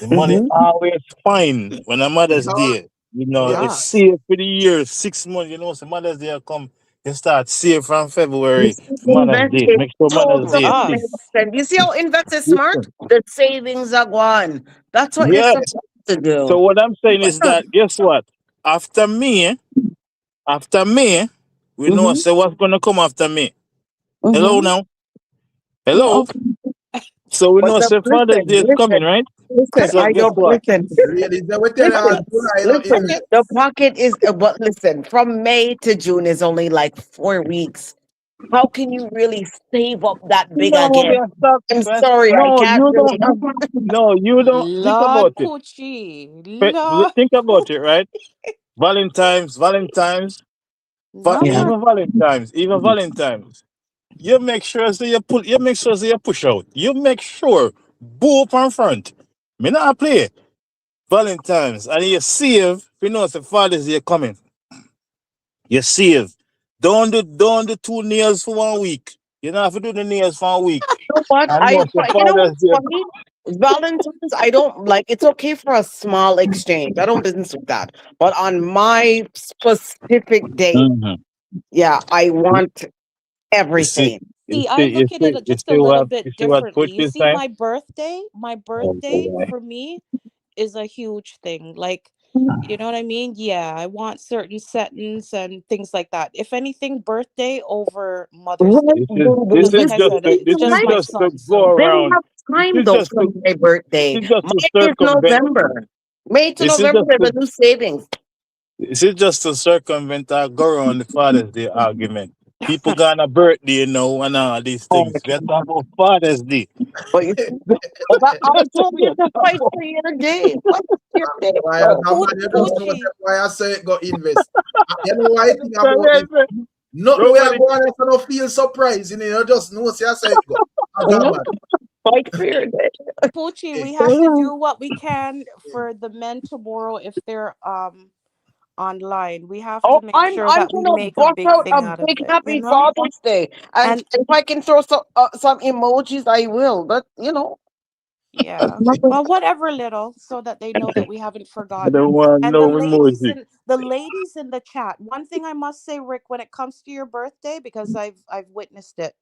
O: The money
K: Mhm.
O: always fine when a Mother's Day.
A: Yeah.
O: It's
L: Yeah.
O: saved for the year, 6 months. So Mother's Day come, you start save from
K: You
O: February
K: see,
O: to Mother's
K: invest
O: Day.
K: is
O: Make sure Mother's Day
K: totally
O: is
L: Yes.
K: innocent. You see how invest is smart?
O: listen.
K: The savings are gone. That's what you're
O: Yeah.
K: supposed to do.
O: So what I'm saying is that guess what? After me, we know say what's gonna come after me. Hello now. Hello.
K: Okay.
O: So we
K: But
O: know say Father's Day is coming, right? So
K: I
O: guess
K: don't
O: what?
K: listen.
A: Ladies, they will tell you all July, you know,
K: Listen. The pocket is but listen, from May to June is only like 4 weeks. How can you really save up that big
O: No, we
K: again?
O: are stuck.
K: I'm sorry, I
O: No,
K: can't
O: you
K: really.
O: don't have. No, you don't. Think
L: Lord
O: about it.
L: Poochie. Lord.
O: Think about it, right? Valentine's,
L: No.
O: even Valentine's. You make sure so you pull. You make sure so you push out. You make sure boo up in front. Me not play Valentine's, and you save. You know, the Father's Day coming. You save. Don't do 2 nails for 1 week. You don't have to do the nails for a week.
K: You know what?
O: And once the
K: You know
O: Father's
K: what's
O: Day,
K: funny? Valentine's, I don't like. It's okay for a small exchange. I don't business with that. But on my specific day,
O: Mhm.
K: yeah, I want
O: You see,
K: everything.
L: See, I look at it
O: you
L: just a
O: see
L: little
O: what
L: bit
O: you see what
L: differently.
O: Coach
L: You
O: is
L: see,
O: saying.
L: my
O: Oh
L: birthday
O: boy.
L: for me is a huge thing. Like, you know what I mean? Yeah, I want certain settings and things like that. If anything, birthday over Mother's Day.
K: Right, boo
O: This
K: boo.
L: Because,
K: You
L: like
O: is
L: I
O: just
L: said,
O: to,
L: it's
O: this is
L: just
K: like
L: my
O: just to
L: son.
O: go
L: So,
K: they
O: around.
K: have
O: This
K: time
O: is
K: though
O: just
K: for
O: to
K: my
O: this
K: birthday.
O: is just to
K: Mine is
O: circumvent.
K: November. May to
O: This is
K: November,
O: just
K: there's
O: to
K: a new savings.
O: this is just to circumvent or go around the Father's Day argument. People got a birthday now and all these
K: Oh,
O: things. We are talking about Father's Day.
K: but you see, but I
O: That's what
K: told
O: we
K: you
O: are
K: to
O: talking
K: fight
O: about.
K: for your day. What your day,
A: why
K: bro?
A: that man, you just know
L: Poochie,
A: that why I say go invest. You know why I think
O: So,
A: about
O: yeah,
A: this?
O: so
A: Nothing where I
O: nobody
A: go and I don't feel surprised, you just know see I say it go. I got man.
K: Fight for your day.
L: Poochie,
A: Eh,
L: we have to do what we can for the men tomorrow if they're online. We have
K: Oh,
L: to make
K: I'm
L: sure
K: I'm
L: that we
K: gonna
L: make a
K: bust
L: big
K: out
L: thing
K: a
L: out of
K: big
L: it, you
K: happy
L: know?
K: Father's Day, and
L: And
K: if I can throw some emojis, I will. But
L: yeah.
K: nothing.
L: Well, whatever little, so that they know that we haven't
O: I don't
L: forgotten.
O: want
L: And
O: no emoji.
L: the ladies in the chat. One thing I must say, Rick, when it comes to your birthday, because I've witnessed it.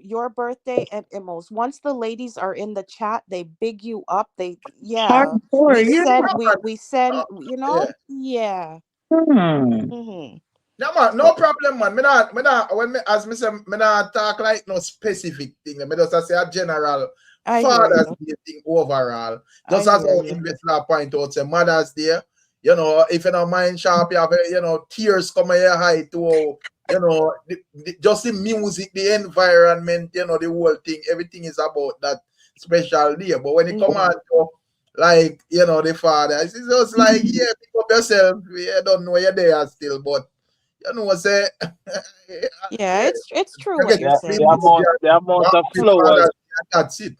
L: Your birthday and Immos. Once the ladies are in the chat, they big you up.
K: Hardcore, yeah.
L: We send,
A: yeah.
L: yeah.
K: Hmm.
L: Mm-hmm.
A: No man, no problem, man. Me not when me as me say me not talk like no specific thing. Me just say a general
L: I hear
A: Father's
L: you.
A: Day thing overall.
L: I
A: Just as
L: hear
A: how
L: you.
A: investor point out say Mother's Day, if you don't mind sharp, you have tears come your high to just the music, the environment, the whole thing, everything is about that special day. But when it come
L: Mm-hmm.
A: out to the father, it's just like, yeah, pick up yourself. You don't know you're there still, but say
L: Yeah,
A: yeah,
L: it's true
A: you
L: what
A: get
L: you're
A: to
O: The,
A: sleep
O: the
L: saying.
A: with
O: amount the amount of
A: your
O: flowers,
A: father, that's it.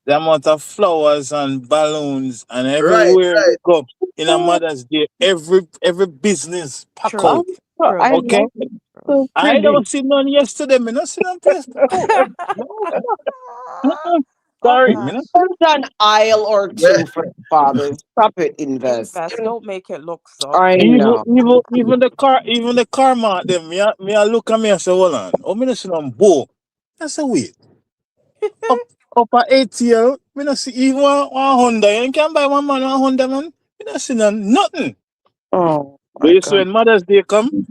O: the amount of flowers and balloons and
A: Right,
O: everywhere we
A: right.
O: go in a Mother's Day, every business pack
L: True.
O: out.
K: Oh,
L: True.
K: I
O: Okay?
K: love it. So
O: I
K: pretty.
O: don't see none yesterday. Me not see none place pack out. No,
L: Oh
O: sorry, me not
L: gosh.
O: see them.
K: There's an aisle or
A: Yeah.
K: two for fathers. Stop it, invest.
L: Invest. Don't make it look so.
K: I
O: Even
K: know.
O: even even the car mark them. Me a look at me and say, hold on. Oh, me not see them bow. I say wait. Up at ATL, me not see even one Honda. You can buy one man one Honda man. Me not see nothing.
K: Oh
O: But
K: my
O: you see
K: God.
O: when Mother's Day come,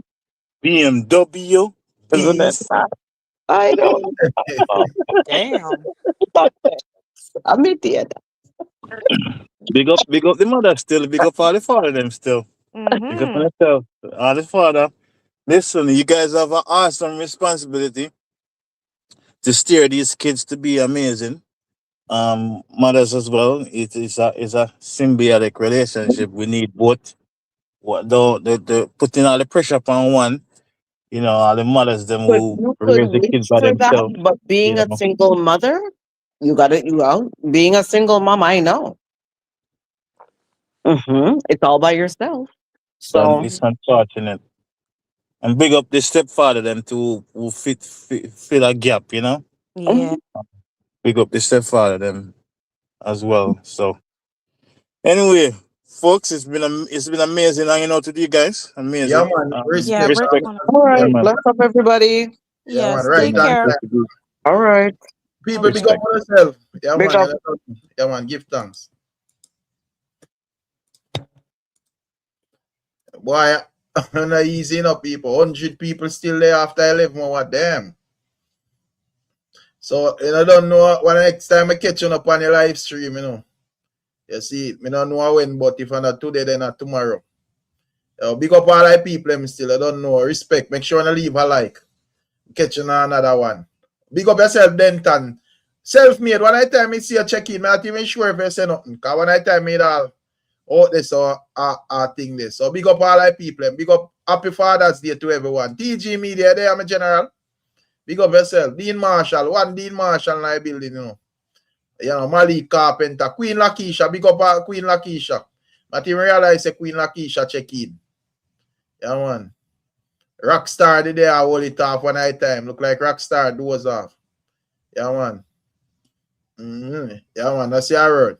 O: BMW,
K: Isn't it
O: Benz.
K: bad? I don't know.
L: Damn.
K: Stop it. I'm idiot.
O: Big up the mother still. Big up all the father them still. Big up on
L: Mm-hmm.
O: yourself. All the father. Listen, you guys have an awesome responsibility to steer these kids to be amazing. Mothers as well. It is a symbiotic relationship. We need both. What the putting all the pressure upon one. All the mothers them who
K: You could
O: raise the kids
K: wish
O: by
K: for that,
O: themselves.
K: but
O: You
K: being a
O: know,
K: single mother, you out. Being a single mom, I know. It's all by yourself. So
O: it's unfortunate. And big up the stepfather them to who fill a gap.
L: Yeah.
O: Big up the stepfather them as well. So anyway, folks, it's been amazing hanging out with you guys.
A: Yeah,
O: Amazing.
A: man.
L: Yeah,
A: Respect.
L: Rick.
O: Respect.
K: all
O: Yeah,
K: right,
O: man.
K: bless up everybody.
A: Yeah, man.
L: Yes.
O: Yeah,
A: Right
L: Take
O: man.
A: on
L: care.
A: time.
O: Pretty good.
K: All right,
A: People big up
O: Respect.
A: on yourself. Yeah,
K: big
A: man.
K: up.
A: Yeah, man. Give thanks. Boy, Not easy enough, people. 100 people still there after 11 hours. Damn. So, I don't know when next time I catch you up on your live stream, You see, I don't know when, but if not today, then not tomorrow. Big up all the people, them still. I don't know. Respect. Make sure you leave a like. Catch you on another one. Big up yourself, Denton. Self-made. When I time I see you check in, I'm not even sure if I say nothing. Because when I time I all out this or thing this. So big up all the people. Big up Happy Father's Day to everyone. TG Media there, I'm a general. Big up yourself. Dean Marshall. One Dean Marshall in the building, Malik Carpenter. Queen Lakeisha. Big up Queen Lakeisha. But even realize Queen Lakeisha check in. Yeah, man. Rockstar the day I hold it off one night time. Look like Rockstar doors off. Yeah, man. Yeah, man. That's your word.